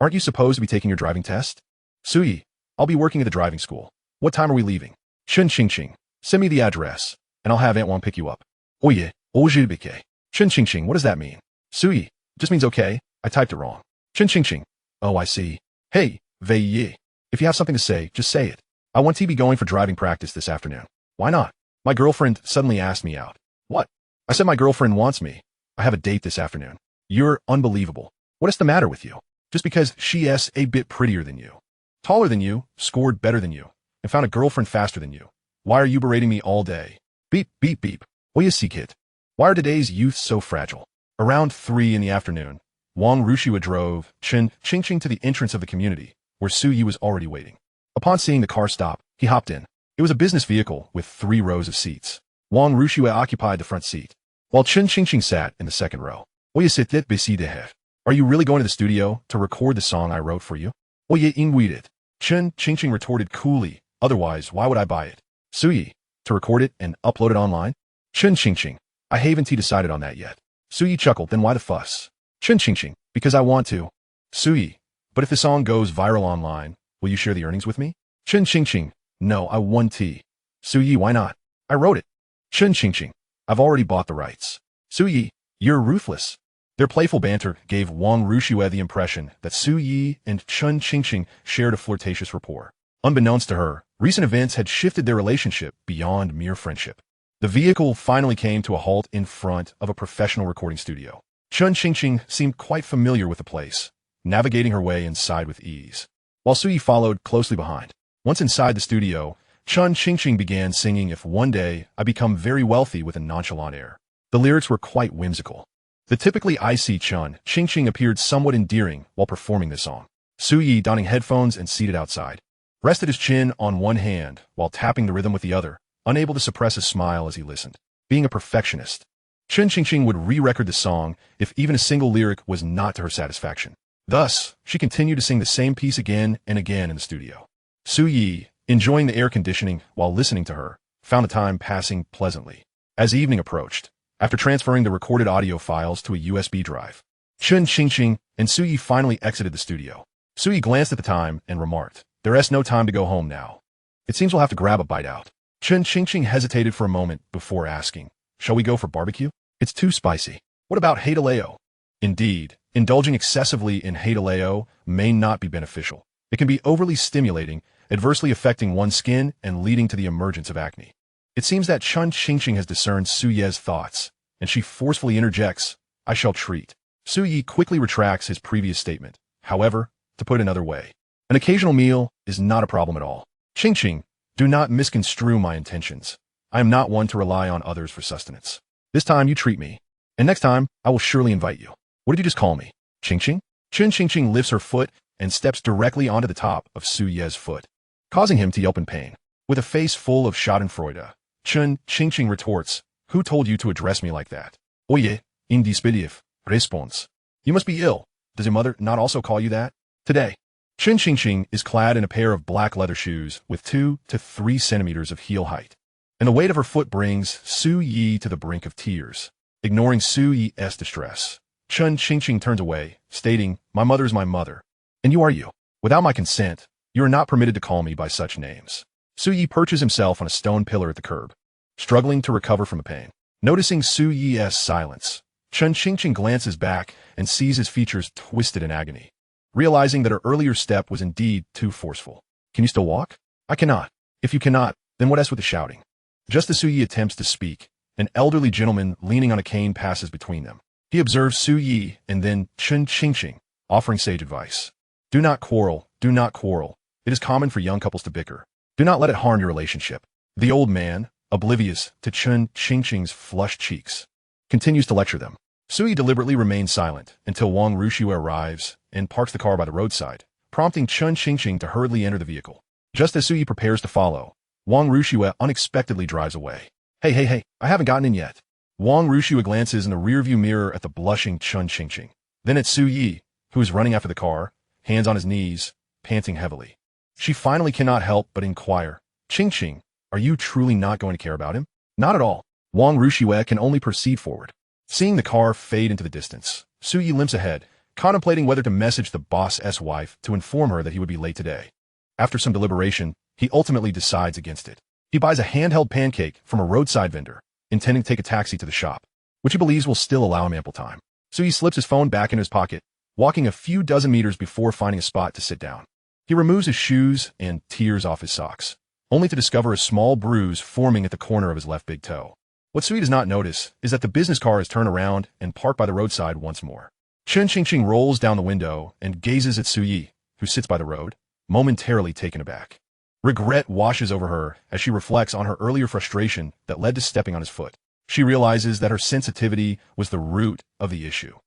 aren't you supposed to be taking your driving test? Sui, I'll be working at the driving school. What time are we leaving? Chen Qingqing, send me the address, and I'll have Aunt Wang pick you up. Oye, ojibike. Chen Qingqing, what does that mean? Sui, just means okay, I typed it wrong. Chen Qingqing, oh I see. Hey, Vei Yi. If you have something to say, just say it. I want to be going for driving practice this afternoon. Why not? My girlfriend suddenly asked me out. What? I said my girlfriend wants me. I have a date this afternoon. You're unbelievable. What is the matter with you? Just because she is a bit prettier than you, taller than you, scored better than you, and found a girlfriend faster than you. Why are you berating me all day? Beep, beep, beep. What you see, kid? Why are today's youth so fragile? Around 3 in the afternoon, Wang Rushua drove Chen Qingqing to the entrance of the community, where Su Yi was already waiting. Upon seeing the car stop, he hopped in. It was a business vehicle with 3 rows of seats. Wang Rushua occupied the front seat, while Chen Qingqing sat in the second row. Oye, c'était busy de have. Are you really going to the studio to record the song I wrote for you? Oye, ingweed it. Chen Qingqing retorted coolly, otherwise why would I buy it? Su Yi, to record it and upload it online? Chen Qingqing, I haven't decided on that yet. Su Yi chuckled, then why the fuss? Chen Qingqing, because I want to. Su Yi, but if the song goes viral online, will you share the earnings with me? Chen Qingqing, no, I want to. Su Yi, why not? I wrote it. Chen Qingqing, I've already bought the rights. Su Yi, you're ruthless. Their playful banter gave Wang Rushua the impression that Su Yi and Chen Qingqing shared a flirtatious rapport. Unbeknownst to her, recent events had shifted their relationship beyond mere friendship. The vehicle finally came to a halt in front of a professional recording studio. Chen Qingqing seemed quite familiar with the place, navigating her way inside with ease, while Su Yi followed closely behind. Once inside the studio, Chen Qingqing began singing "If One Day I Become Very Wealthy" with a nonchalant air. The lyrics were quite whimsical. The typically icy Chen Qingqing appeared somewhat endearing while performing this song. Su Yi, donning headphones and seated outside, rested his chin on one hand while tapping the rhythm with the other, unable to suppress a smile as he listened. Being a perfectionist, Chen Qingqing would re-record the song if even a single lyric was not to her satisfaction. Thus, she continued to sing the same piece again and again in the studio. Su Yi, enjoying the air conditioning while listening to her, found the time passing pleasantly. As evening approached, after transferring the recorded audio files to a USB drive, Chen Qingqing and Su Yi finally exited the studio. Su Yi glanced at the time and remarked, "There's no time to go home now. It seems we'll have to grab a bite out." Chen Qingqing hesitated for a moment before asking, "Shall we go for barbecue? It's too spicy. What about hataleo?" Indeed, indulging excessively in hataleo may not be beneficial. It can be overly stimulating, adversely affecting one's skin and leading to the emergence of acne. It seems that Chen Qingqing has discerned Su Ye's thoughts, and she forcefully interjects, "I shall treat." Su Yi quickly retracts his previous statement. However, to put it another way, an occasional meal is not a problem at all. Qingqing, do not misconstrue my intentions. I am not one to rely on others for sustenance. This time you treat me, and next time I will surely invite you. What did you just call me? Qingqing? Chen Qingqing lifts her foot and steps directly onto the top of Su Ye's foot, causing him to yelp in pain. With a face full of schadenfreude, Chen Qingqing retorts, "Who told you to address me like that?" "Oye, indisbelief," response. "You must be ill. Does your mother not also call you that?" Today, Chen Qingqing is clad in a pair of black leather shoes with 2 to 3 centimeters of heel height, and the weight of her foot brings Su Yi to the brink of tears. Ignoring Su Yi's distress, Chen Qingqing turns away, stating, "My mother is my mother, and you are you. Without my consent, you are not permitted to call me by such names." Su Yi perches himself on a stone pillar at the curb, struggling to recover from the pain. Noticing Su Yi's silence, Chen Qingqing glances back and sees his features twisted in agony, realizing that her earlier step was indeed too forceful. "Can you still walk?" "I cannot." "If you cannot, then what else with the shouting?" Just as Su Yi attempts to speak, an elderly gentleman leaning on a cane passes between them. He observes Su Yi and then Chen Qingqing, offering sage advice. "Do not quarrel, do not quarrel. It is common for young couples to bicker. Do not let it harm your relationship." The old man, oblivious to Chen Qingqing's flushed cheeks, continues to lecture them. Su Yi deliberately remains silent until Wang Rushua arrives and parks the car by the roadside, prompting Chen Qingqing to hurriedly enter the vehicle. Just as Su Yi prepares to follow, Wang Rushua unexpectedly drives away. Hey, I haven't gotten in yet. Wang Rushua glances in the rearview mirror at the blushing Chun Qingqing, then at Su Yi, who is running after the car, hands on his knees, panting heavily. She finally cannot help but inquire, Qingqing, are you truly not going to care about him? Not at all. Wang Rushua can only proceed forward. Seeing the car fade into the distance, Su Yi limps ahead, contemplating whether to message the boss's wife to inform her that he would be late today. After some deliberation, he ultimately decides against it. He buys a handheld pancake from a roadside vendor, intending to take a taxi to the shop, which he believes will still allow him ample time. So he slips his phone back into his pocket, walking a few dozen meters before finding a spot to sit down. He removes his shoes and tears off his socks, only to discover a small bruise forming at the corner of his left big toe. What Sui does not notice is that the business car has turned around and parked by the roadside once more. Chun Qingqing rolls down the window and gazes at Su Yi, who sits by the road, momentarily taken aback. Regret washes over her as she reflects on her earlier frustration that led to stepping on his foot. She realizes that her sensitivity was the root of the issue.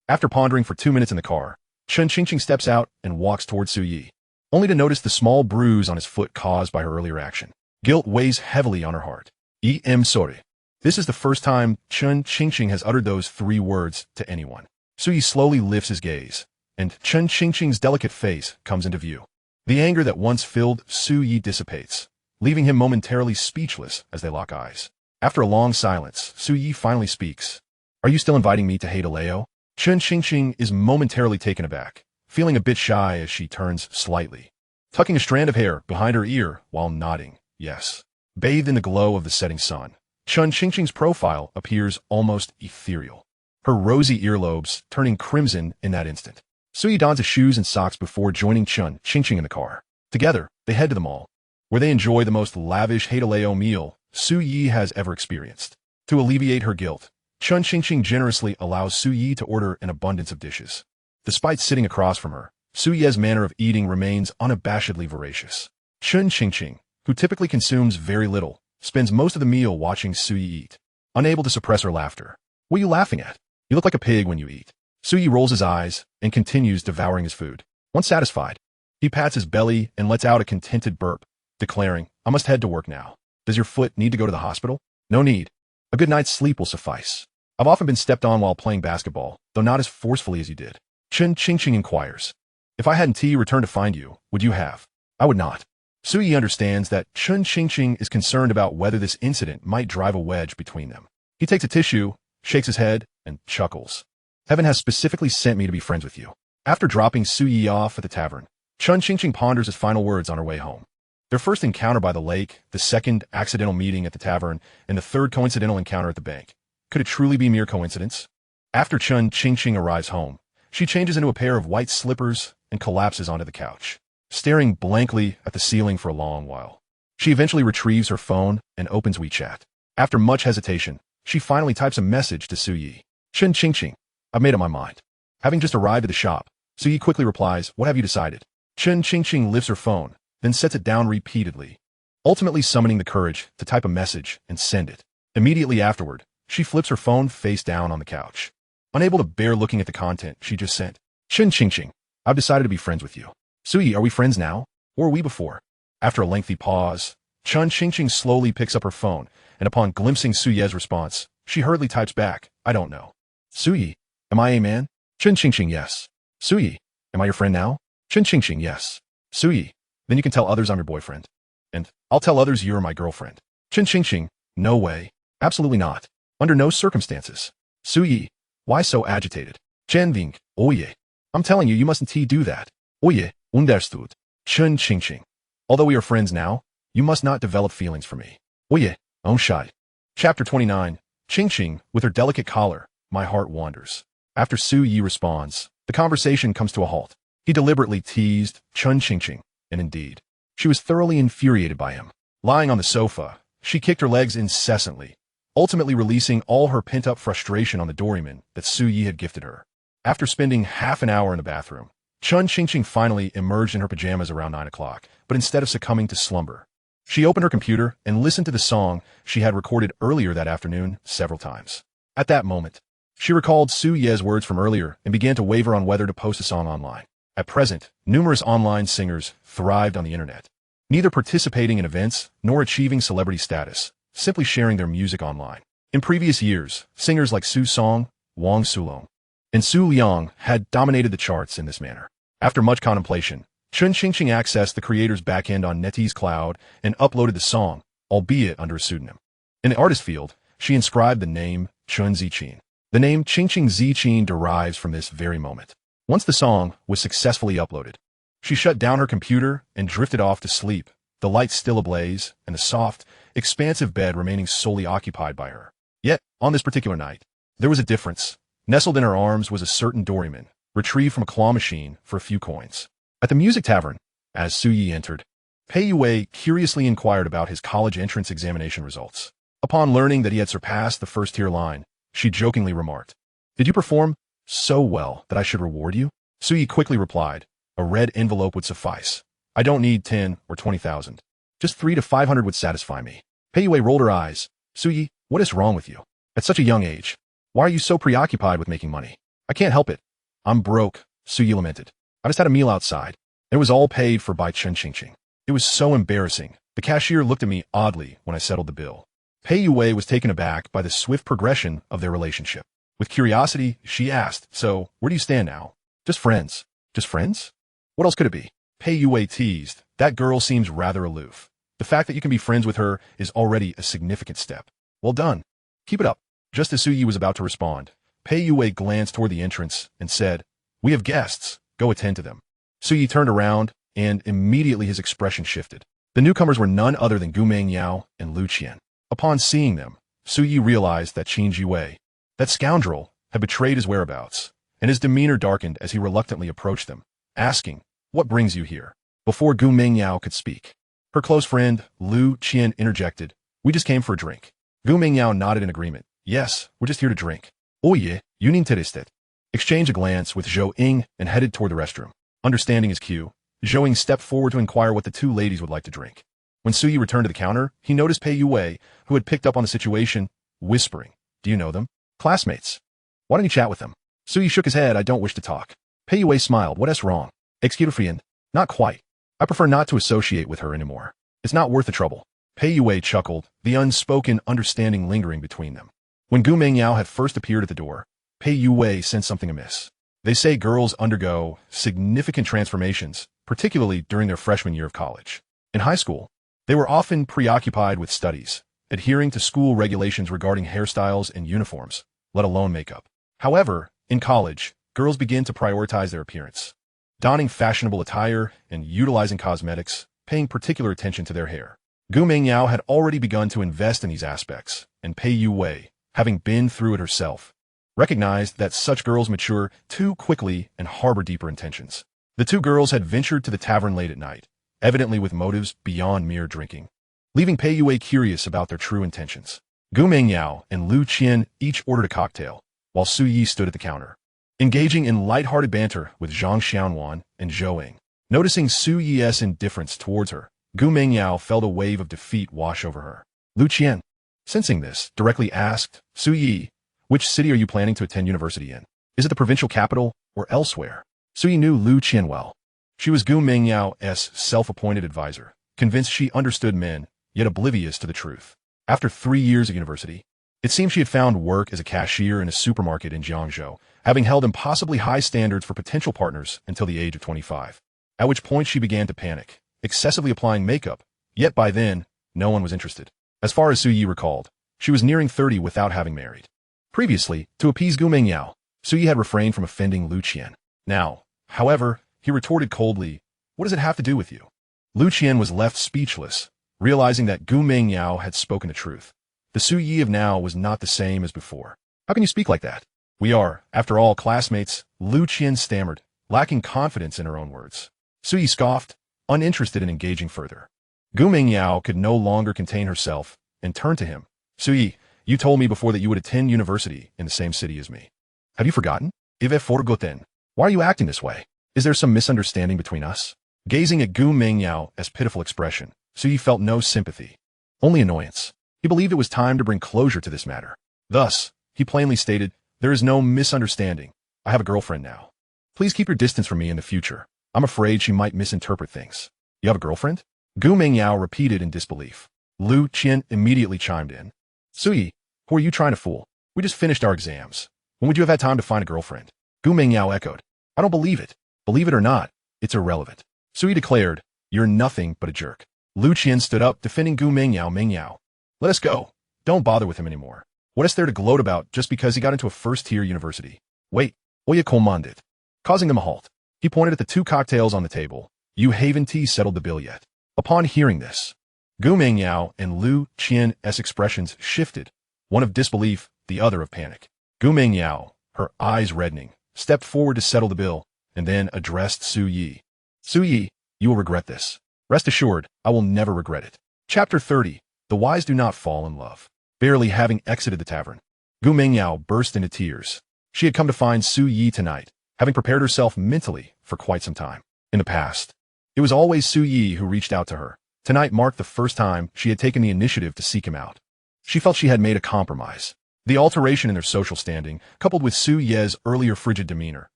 After pondering for 2 minutes in the car, Chun Qingqing steps out and walks towards Su Yi, only to notice the small bruise on his foot caused by her earlier action. Guilt weighs heavily on her heart. I'm sorry. This is the first time Chun Qingqing has uttered those 3 words to anyone. Su Yi slowly lifts his gaze, and Chun Qingqing's delicate face comes into view. The anger that once filled Su Yi dissipates, leaving him momentarily speechless as they lock eyes. After a long silence, Su Yi finally speaks. Are you still inviting me to Hadaleo? Chun Qingqing is momentarily taken aback, feeling a bit shy as she turns slightly, tucking a strand of hair behind her ear while nodding, yes. Bathed in the glow of the setting sun, Chun Qingqing's profile appears almost ethereal, her rosy earlobes turning crimson in that instant. Su Yi dons his shoes and socks before joining Chun Qingqing in the car. Together, they head to the mall, where they enjoy the most lavish Hadaleo meal Su Yi has ever experienced. To alleviate her guilt, Chun Qingqing generously allows Su Yi to order an abundance of dishes. Despite sitting across from her, Su Yi's manner of eating remains unabashedly voracious. Chun Qingqing, who typically consumes very little, spends most of the meal watching Su Yi eat, unable to suppress her laughter. What are you laughing at? You look like a pig when you eat. Su Yi rolls his eyes and continues devouring his food. Once satisfied, he pats his belly and lets out a contented burp, declaring, I must head to work now. Does your foot need to go to the hospital? No need. A good night's sleep will suffice. I've often been stepped on while playing basketball, though not as forcefully as you did. Chun Qingqing inquires. If I hadn't returned to find you, would you have? I would not. Su Yi understands that Chun Qingqing is concerned about whether this incident might drive a wedge between them. He takes a tissue, shakes his head, and chuckles. Heaven has specifically sent me to be friends with you. After dropping Su Yi off at the tavern, Chun Qingqing ponders his final words on her way home. Their first encounter by the lake, the second accidental meeting at the tavern, and the third coincidental encounter at the bank. Could it truly be mere coincidence? After Chun Qingqing arrives home, she changes into a pair of white slippers and collapses onto the couch, staring blankly at the ceiling for a long while. She eventually retrieves her phone and opens WeChat. After much hesitation, she finally types a message to Su Yi. Chun Qingqing, I've made up my mind. Having just arrived at the shop, Su Yi quickly replies, what have you decided? Chun Qingqing lifts her phone, then sets it down repeatedly, ultimately summoning the courage to type a message and send it. Immediately afterward, she flips her phone face down on the couch, unable to bear looking at the content she just sent. Chun Qingqing, I've decided to be friends with you. Su Yi, are we friends now, or were we before? After a lengthy pause, Chun Qingqing slowly picks up her phone, and upon glimpsing Su Yi's response, she hurriedly types back, I don't know. Su Yi, am I a man? Chun Qingqing, yes. Su Yi, am I your friend now? Chun Qingqing, yes. Su Yi, then you can tell others I'm your boyfriend. And I'll tell others you're my girlfriend. Chun Qingqing, no way. Absolutely not. Under no circumstances. Su Yi, why so agitated? Chen Ving, oye. I'm telling you, you mustn't do that. Oye, understood. Chun Qingqing. Although we are friends now, you must not develop feelings for me. Oye, shy. Chapter 29. Qingqing, with her delicate collar, my heart wanders. After Su Yi responds, the conversation comes to a halt. He deliberately teased Chun Qingqing, and indeed, she was thoroughly infuriated by him. Lying on the sofa, she kicked her legs incessantly, ultimately releasing all her pent-up frustration on the doryman that Su Yi had gifted her. After spending half an hour in the bathroom, Chun Qingqing finally emerged in her pajamas around 9 o'clock, but instead of succumbing to slumber, she opened her computer and listened to the song she had recorded earlier that afternoon several times. At that moment, she recalled Su Yi's words from earlier and began to waver on whether to post the song online. At present, numerous online singers thrived on the internet, neither participating in events nor achieving celebrity status. simply sharing their music online. In previous years, singers like Su Song, Wang Sulong, and Su Liang had dominated the charts in this manner. After much contemplation, Chun Qingqing accessed the creator's backend on NetEase Cloud and uploaded the song, albeit under a pseudonym. In the artist field, she inscribed the name Chun Ziqin. The name Qingqing Ziqin derives from this very moment. Once the song was successfully uploaded, she shut down her computer and drifted off to sleep, the lights still ablaze and the soft, expansive bed remaining solely occupied by her. Yet, on this particular night, there was a difference. Nestled in her arms was a certain doryman, retrieved from a claw machine for a few coins. At the music tavern, as Su Yi entered, Pei Yue curiously inquired about his college entrance examination results. Upon learning that he had surpassed the first-tier line, she jokingly remarked, "Did you perform so well that I should reward you?" Su Yi quickly replied, "A red envelope would suffice. I don't need 10 or 20,000. Just 300 to 500 would satisfy me." Pei Yue rolled her eyes. "Su Yi, what is wrong with you? At such a young age, why are you so preoccupied with making money?" "I can't help it. I'm broke," Su Yi lamented. "I just had a meal outside. It was all paid for by Chun Qingqing. It was so embarrassing. The cashier looked at me oddly when I settled the bill." Pei Yue was taken aback by the swift progression of their relationship. With curiosity, she asked, "So, where do you stand now?" "Just friends." "Just friends? What else could it be?" Pei Yue teased, "That girl seems rather aloof. The fact that you can be friends with her is already a significant step." "Well done. Keep it up." Just as Su Yi was about to respond, Pei Yue glanced toward the entrance and said, "We have guests. Go attend to them." Su Yi turned around, and immediately his expression shifted. The newcomers were none other than Gu Mengyao and Lu Qian. Upon seeing them, Su Yi realized that Qin Jiwei, that scoundrel, had betrayed his whereabouts, and his demeanor darkened as he reluctantly approached them, asking, "What brings you here?" Before Gu Mengyao could speak, her close friend, Lu Qian, interjected, "We just came for a drink." Gu Mengyao nodded in agreement. "Yes, we're just here to drink." "Oye, you interested?" Exchanged a glance with Zhou Ying and headed toward the restroom. Understanding his cue, Zhou Ying stepped forward to inquire what the two ladies would like to drink. When Su Yi returned to the counter, he noticed Pei Yue, who had picked up on the situation, whispering, "Do you know them?" "Classmates." "Why don't you chat with them?" Su Yi shook his head. "I don't wish to talk." Pei Yue smiled. "What is wrong?" "Excuse friend." "Not quite. I prefer not to associate with her anymore. It's not worth the trouble." Pei Yue chuckled, the unspoken understanding lingering between them. When Gu Mengyao had first appeared at the door, Pei Yue sensed something amiss. They say girls undergo significant transformations, particularly during their freshman year of college. In high school, they were often preoccupied with studies, adhering to school regulations regarding hairstyles and uniforms, let alone makeup. However, in college, girls begin to prioritize their appearance, donning fashionable attire and utilizing cosmetics, paying particular attention to their hair. Gu Mengyao had already begun to invest in these aspects, and Pei Yue, having been through it herself, recognized that such girls mature too quickly and harbor deeper intentions. The two girls had ventured to the tavern late at night, evidently with motives beyond mere drinking, leaving Pei Yue curious about their true intentions. Gu Mengyao and Lu Qian each ordered a cocktail, while Su Yi stood at the counter, engaging in light-hearted banter with Zhang Xianwan and Zhou Ying. Noticing Su Yi's indifference towards her, Gu Mengyao felt a wave of defeat wash over her. Lu Qian, sensing this, directly asked, "Su Yi, which city are you planning to attend university in? Is it the provincial capital or elsewhere?" Su Yi knew Lu Qian well. She was Gu Mengyao's self-appointed advisor, convinced she understood men, yet oblivious to the truth. After 3 years of university, it seemed she had found work as a cashier in a supermarket in Jiangzhou, having held impossibly high standards for potential partners until the age of 25, at which point she began to panic, excessively applying makeup, yet by then, no one was interested. As far as Su Yi recalled, she was nearing 30 without having married. Previously, to appease Gu Mengyao, Su Yi had refrained from offending Lu Qian. Now, however, he retorted coldly, "What does it have to do with you?" Lu Qian was left speechless, realizing that Gu Mengyao had spoken the truth. The Su Yi of now was not the same as before. "How can you speak like that? We are, after all, classmates," Lu Qian stammered, lacking confidence in her own words. Su Yi scoffed, uninterested in engaging further. Gu Mengyao could no longer contain herself and turned to him. "Su Yi, you told me before that you would attend university in the same city as me. Have you forgotten? Have forgotten? Why are you acting this way? Is there some misunderstanding between us?" Gazing at Gu Mengyao's pitiful expression, Su Yi felt no sympathy, only annoyance. He believed it was time to bring closure to this matter. Thus, he plainly stated, "There is no misunderstanding. I have a girlfriend now. Please keep your distance from me in the future. I'm afraid she might misinterpret things." "You have a girlfriend?" Gu Mengyao repeated in disbelief. Lu Qian immediately chimed in. Suyi, who are you trying to fool? We just finished our exams. When would you have had time to find a girlfriend? Gu Mengyao echoed. I don't believe it. Believe it or not, it's irrelevant. Suyi declared, you're nothing but a jerk. Lu Qian stood up, defending Gu Mengyao. Mengyao, let us go. Don't bother with him anymore. What is there to gloat about just because he got into a first-tier university? Wait, Oya commanded, causing them a halt. He pointed at the 2 cocktails on the table. You Haven Tea settled the bill yet? Upon hearing this, Gu Mengyao and Lu Qian's expressions shifted, one of disbelief, the other of panic. Gu Mengyao, her eyes reddening, stepped forward to settle the bill, and then addressed Su Yi. Su Yi, you will regret this. Rest assured, I will never regret it. Chapter 30. The wise do not fall in love. Barely having exited the tavern, Gu Mengyao burst into tears. She had come to find Su Yi tonight, having prepared herself mentally for quite some time. In the past, it was always Su Yi who reached out to her. Tonight marked the first time she had taken the initiative to seek him out. She felt she had made a compromise. The alteration in their social standing, coupled with Su Ye's earlier frigid demeanor,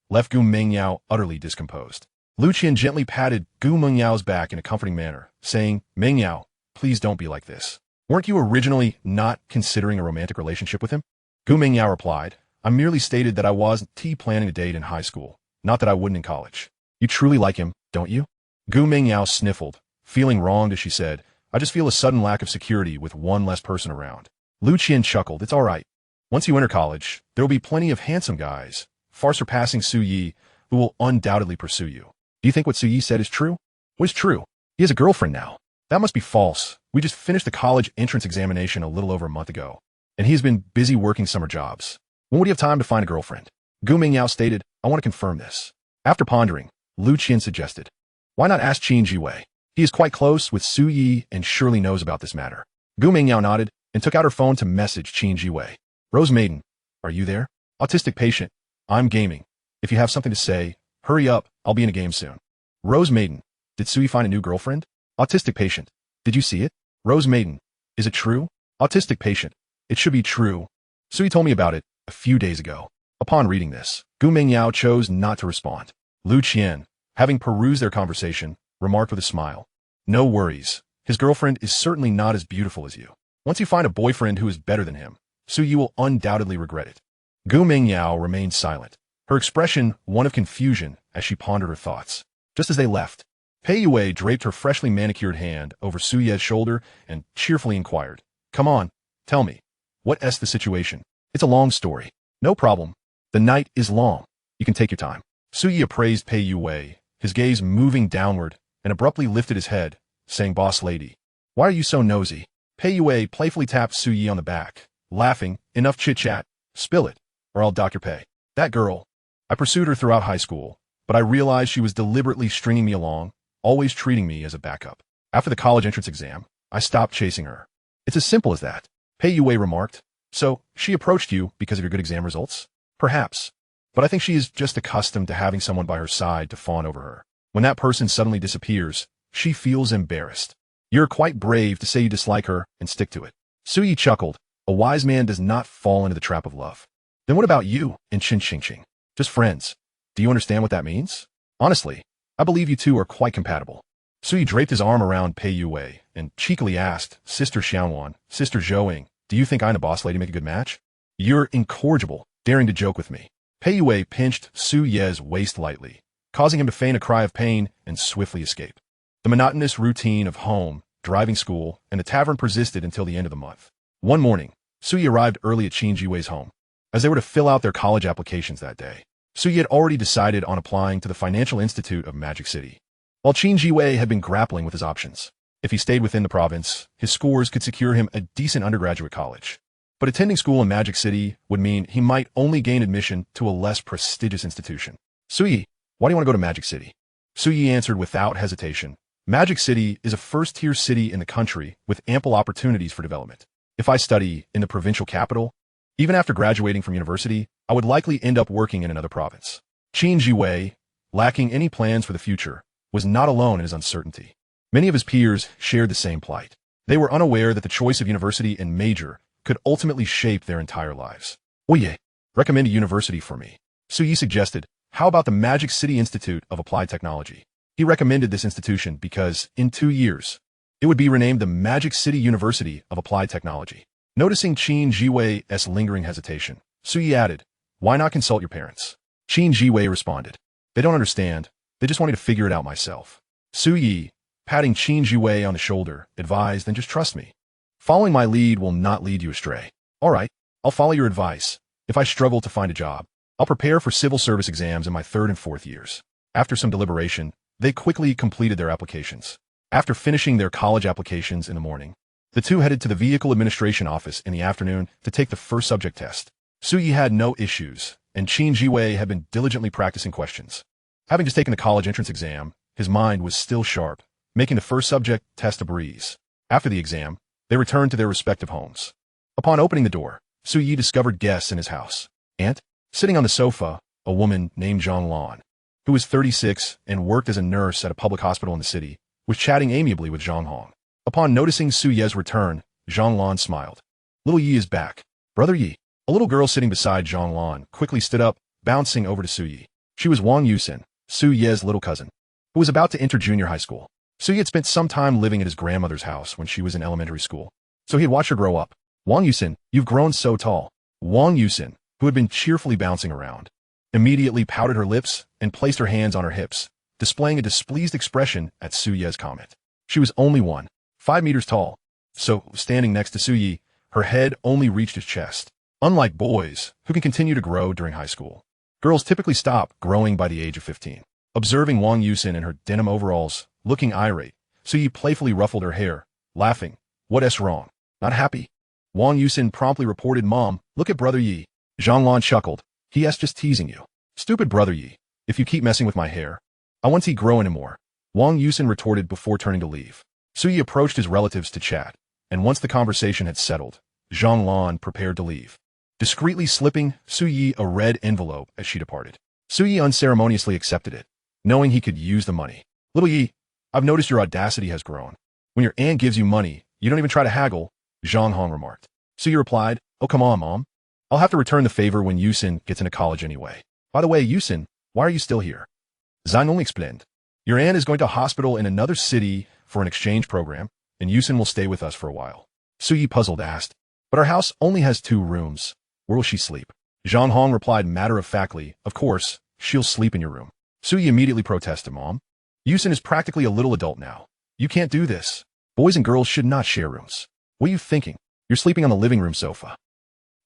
left Gu Mengyao utterly discomposed. Lu Qian gently patted Gu Mengyao's back in a comforting manner, saying, Mengyao, please don't be like this. Weren't you originally not considering a romantic relationship with him? Gu Mengyao replied, I merely stated that I wasn't planning a date in high school, not that I wouldn't in college. You truly like him, don't you? Gu Mengyao sniffled, feeling wronged as she said, I just feel a sudden lack of security with one less person around. Lu Qian chuckled, it's all right. Once you enter college, there will be plenty of handsome guys, far surpassing Su Yi, who will undoubtedly pursue you. Do you think what Su Yi said is true? What is true? He has a girlfriend now. That must be false. We just finished the college entrance examination a little over a month ago, and he has been busy working summer jobs. When would he have time to find a girlfriend? Gu Mengyao stated, I want to confirm this. After pondering, Lu Qian suggested, why not ask Qin Jiwei? He is quite close with Su Yi and surely knows about this matter. Gu Mengyao nodded and took out her phone to message Qin Jiwei. Rose Maiden, are you there? Autistic patient, I'm gaming. If you have something to say, hurry up, I'll be in a game soon. Rose Maiden, did Sui find a new girlfriend? Autistic patient, did you see it? Rose Maiden, is it true? Autistic patient, it should be true. Sui told me about it a few days ago. Upon reading this, Gu Mengyao chose not to respond. Lu Qian, having perused their conversation, remarked with a smile. No worries, his girlfriend is certainly not as beautiful as you. Once you find a boyfriend who is better than him, Su Yi will undoubtedly regret it. Gu Mengyao remained silent, her expression one of confusion as she pondered her thoughts. Just as they left, Pei Yue draped her freshly manicured hand over Su Ye's shoulder and cheerfully inquired, Come on, tell me, what's the situation? It's a long story. No problem. The night is long. You can take your time. Su Yi appraised Pei Yue, his gaze moving downward, and abruptly lifted his head, saying, Boss lady, why are you so nosy? Pei Yue playfully tapped Su Yi on the back, laughing, enough chit-chat, spill it, or I'll dock your pay. That girl. I pursued her throughout high school, but I realized she was deliberately stringing me along, always treating me as a backup. After the college entrance exam, I stopped chasing her. It's as simple as that. Pei Yue remarked. So, she approached you because of your good exam results? Perhaps. But I think she is just accustomed to having someone by her side to fawn over her. When that person suddenly disappears, she feels embarrassed. You're quite brave to say you dislike her and stick to it. Su Yi chuckled. A wise man does not fall into the trap of love. Then what about you and Qin Qingqing? Just friends. Do you understand what that means? Honestly, I believe you two are quite compatible. Su Yi draped his arm around Pei Yue and cheekily asked, Sister Xiaowan, Sister Zhouing, do you think I and a boss lady make a good match? You're incorrigible, daring to joke with me. Pei Yue pinched Su Ye's waist lightly, causing him to feign a cry of pain and swiftly escape. The monotonous routine of home, driving school, and the tavern persisted until the end of the month. One morning, Su Yi arrived early at Qin Jiwei's home, as they were to fill out their college applications that day. Su Yi had already decided on applying to the Financial Institute of Magic City, while Qin Jiwei had been grappling with his options. If he stayed within the province, his scores could secure him a decent undergraduate college. But attending school in Magic City would mean he might only gain admission to a less prestigious institution. Su Yi, why do you want to go to Magic City? Su Yi answered without hesitation. Magic City is a first-tier city in the country with ample opportunities for development. If I study in the provincial capital, even after graduating from university, I would likely end up working in another province. Qin Jiwei, lacking any plans for the future, was not alone in his uncertainty. Many of his peers shared the same plight. They were unaware that the choice of university and major could ultimately shape their entire lives. Oye, recommend a university for me. Su Yi suggested, how about the Magic City Institute of Applied Technology? He recommended this institution because, in 2 years, It would be renamed the Magic City University of Applied Technology. Noticing Qin Jiwei's lingering hesitation, Suyi added, "Why not consult your parents?" Qin Jiwei responded, "They don't understand. They just want me to figure it out myself." Suyi, patting Qin Jiwei on the shoulder, advised, "Then just trust me. Following my lead will not lead you astray." "All right, I'll follow your advice. If I struggle to find a job, I'll prepare for civil service exams in my 3rd and 4th years." After some deliberation, they quickly completed their applications. After finishing their college applications in the morning, the two headed to the vehicle administration office in the afternoon to take the first subject test. Suyi had no issues, and Qin Jiwei had been diligently practicing questions. Having just taken the college entrance exam, his mind was still sharp, making the first subject test a breeze. After the exam, they returned to their respective homes. Upon opening the door, Suyi discovered guests in his house. And, sitting on the sofa, a woman named Zhang Lan, who was 36 and worked as a nurse at a public hospital in the city, was chatting amiably with Zhang Hong. Upon noticing Su Ye's return, Zhang Lan smiled. "Little Yi is back. Brother Yi." A little girl sitting beside Zhang Lan quickly stood up, bouncing over to Su Yi. She was Wang Yusin, Su Ye's little cousin, who was about to enter junior high school. Su Yi had spent some time living at his grandmother's house when she was in elementary school, so he had watched her grow up. "Wang Yusin, you've grown so tall." Wang Yusin, who had been cheerfully bouncing around, immediately pouted her lips and placed her hands on her hips, displaying a displeased expression at Su Ye's comment. She was only 1.5 meters tall, so standing next to Su Yi, her head only reached his chest. Unlike boys, who can continue to grow during high school, girls typically stop growing by the age of 15. Observing Wang Yusin in her denim overalls, looking irate, Su Yi playfully ruffled her hair, laughing. "What's wrong? Not happy?" Wang Yusin promptly reported, "Mom, look at Brother Yi." Zhang Lan chuckled. "He's just teasing you. Stupid Brother Yi. If you keep messing with my hair, I won't see grow anymore." Wang Yusin retorted before turning to leave. Su Yi approached his relatives to chat, and once the conversation had settled, Zhang Lan prepared to leave, discreetly slipping Su Yi a red envelope as she departed. Su Yi unceremoniously accepted it, knowing he could use the money. "Little Yi, I've noticed your audacity has grown. When your aunt gives you money, you don't even try to haggle," Zhang Hong remarked. Su Yi replied, "Oh, come on, Mom. I'll have to return the favor when Yusin gets into college anyway. By the way, Yusin, why are you still here?" Zhang only explained, "Your aunt is going to a hospital in another city for an exchange program, and Yusin will stay with us for a while." Su Yi puzzled asked, "But our house only has 2 rooms. Where will she sleep?" Zhang Hong replied matter-of-factly, "Of course, she'll sleep in your room." Su Yi immediately protested, "Mom, Yusin is practically a little adult now. You can't do this. Boys and girls should not share rooms. What are you thinking? You're sleeping on the living room sofa."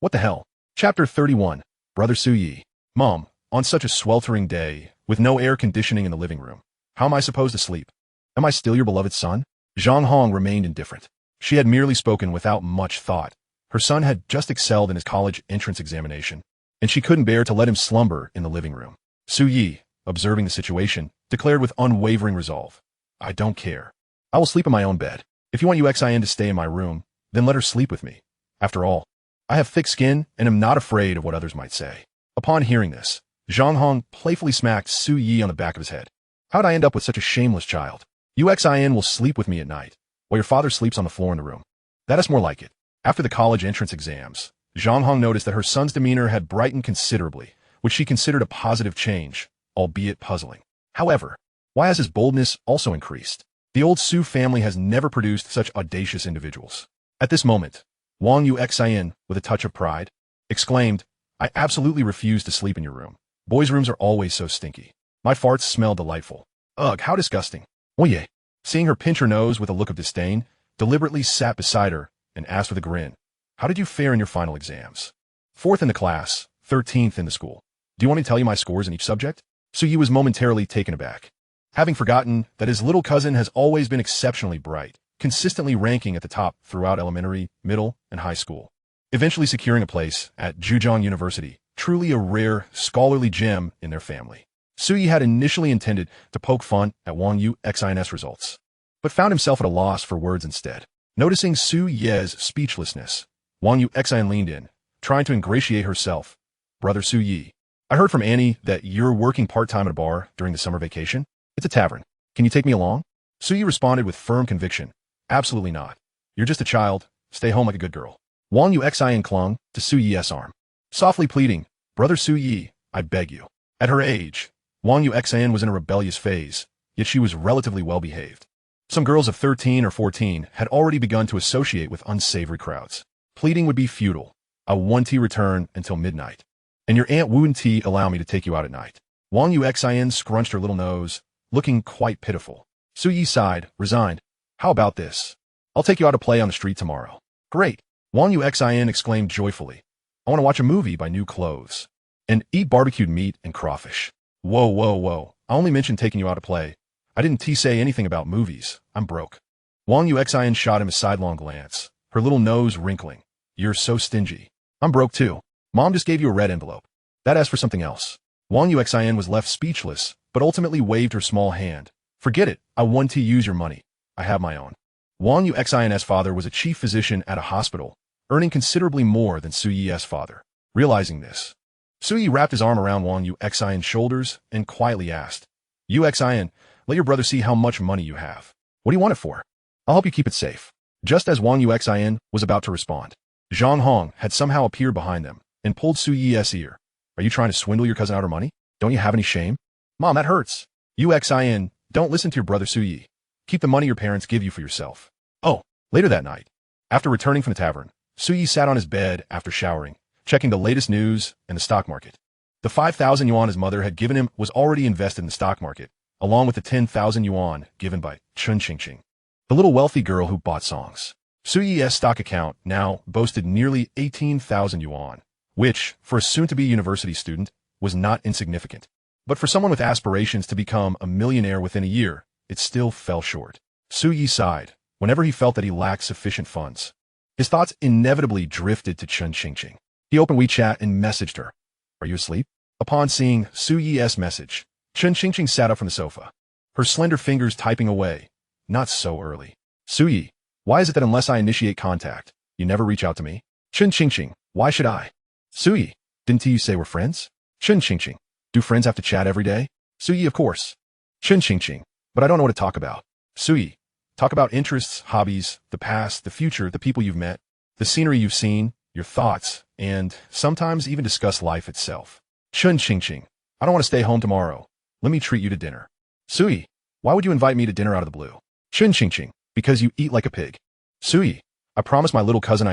"What the hell?" Chapter 31, Brother Su Yi. "Mom, on such a sweltering day, with no air conditioning in the living room, how am I supposed to sleep? Am I still your beloved son?" Zhang Hong remained indifferent. She had merely spoken without much thought. Her son had just excelled in his college entrance examination, and she couldn't bear to let him slumber in the living room. Su Yi, observing the situation, declared with unwavering resolve, "I don't care. I will sleep in my own bed. If you want Uxin to stay in my room, then let her sleep with me. After all, I have thick skin and am not afraid of what others might say." Upon hearing this, Zhang Hong playfully smacked Su Yi on the back of his head. "How'd I end up with such a shameless child? Uxin will sleep with me at night, while your father sleeps on the floor in the room. That is more like it." After the college entrance exams, Zhang Hong noticed that her son's demeanor had brightened considerably, which she considered a positive change, albeit puzzling. However, why has his boldness also increased? The old Su family has never produced such audacious individuals. At this moment, Wang Yuxian, with a touch of pride, exclaimed, "I absolutely refuse to sleep in your room. Boys' rooms are always so stinky. My farts smell delightful. Ugh, how disgusting." Oye, seeing her pinch her nose with a look of disdain, deliberately sat beside her and asked with a grin, "How did you fare in your final exams?" "4th in the class, 13th in the school. Do you want me to tell you my scores in each subject?" Su Yi was momentarily taken aback, having forgotten that his little cousin has always been exceptionally bright, consistently ranking at the top throughout elementary, middle, and high school, eventually securing a place at Zhejiang University, truly a rare, scholarly gem in their family. Su Yi had initially intended to poke fun at Wang Yuxin's results, but found himself at a loss for words instead. Noticing Su Ye's speechlessness, Wang Yuxin leaned in, trying to ingratiate herself. "Brother Su Yi, I heard from Annie that you're working part-time at a bar during the summer vacation. It's a tavern. Can you take me along?" Su Yi responded with firm conviction, "Absolutely not. You're just a child. Stay home like a good girl." Wang Yuxian clung to Su Yi's arm, softly pleading, "Brother Su Yi, I beg you." At her age, Wang Yuxian was in a rebellious phase, yet she was relatively well-behaved. Some girls of 13 or 14 had already begun to associate with unsavory crowds. Pleading would be futile. I won't return until midnight. And your aunt wouldn't allow me to take you out at night. Wang Yuxin scrunched her little nose, looking quite pitiful. Su Yi sighed, resigned. How about this? I'll take you out to play on the street tomorrow. Great. Wang Yuxin exclaimed joyfully. I want to watch a movie by New Clothes. And eat barbecued meat and crawfish. Whoa, whoa, whoa. I only mentioned taking you out to play. I didn't say anything about movies. I'm broke. Wang Yuxin shot him a sidelong glance, her little nose wrinkling. You're so stingy. I'm broke too. Mom just gave you a red envelope. That asked for something else. Wang Yuxin was left speechless, but ultimately waved her small hand. Forget it. I want to use your money. I have my own. Wang Yuxin's father was a chief physician at a hospital, earning considerably more than Su Yi's father. Realizing this, Su Yi wrapped his arm around Wang Yuxin's shoulders and quietly asked, Yuxin, let your brother see how much money you have. What do you want it for? I'll help you keep it safe. Just as Wang Yuxin was about to respond, Zhang Hong had somehow appeared behind them and pulled Su Yi's ear. Are you trying to swindle your cousin out her money? Don't you have any shame? Mom, that hurts. Yuxin, don't listen to your brother Su Yi. Keep the money your parents give you for yourself. Oh, later that night, after returning from the tavern, Su Yi sat on his bed after showering, checking the latest news and the stock market. The 5,000 yuan his mother had given him was already invested in the stock market, along with the 10,000 yuan given by Chun Qingqing, the little wealthy girl who bought songs. Su Yi's stock account now boasted nearly 18,000 yuan, which, for a soon-to-be university student, was not insignificant. But for someone with aspirations to become a millionaire within a year, it still fell short. Su Yi sighed whenever he felt that he lacked sufficient funds. His thoughts inevitably drifted to Chun Qingqing. He opened WeChat and messaged her. Are you asleep? Upon seeing Su Yi's message, Chun Qingqing sat up from the sofa, her slender fingers typing away. Not so early. Su Yi, why is it that unless I initiate contact, you never reach out to me? Chun Qingqing, why should I? Su Yi, didn't you say we're friends? Chun Qingqing, do friends have to chat every day? Su Yi, of course. Chun Qingqing, but I don't know what to talk about. Su Yi, talk about interests, hobbies, the past, the future, the people you've met, the scenery you've seen, your thoughts, and sometimes even discuss life itself. Chun Qingqing, I don't want to stay home tomorrow. Let me treat you to dinner. Su Yi, why would you invite me to dinner out of the blue? Chun Qingqing, because you eat like a pig. Su Yi, I promised my little cousin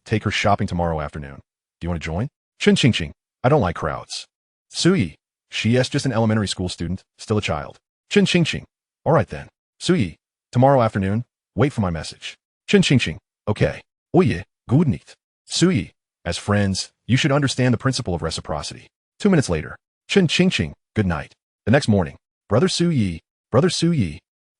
take her shopping tomorrow afternoon. Do you want to join? Chun Qingqing, I don't like crowds. Su Yi, she is just an elementary school student, still a child. Chun Qingqing, all right then. Su Yi, tomorrow afternoon, wait for my message. Chun Qingqing, okay. Oye, good night. Su Yi, as friends, you should understand the principle of reciprocity. 2 minutes later, Chun Qingqing, good night. The next morning, Brother Su Yi.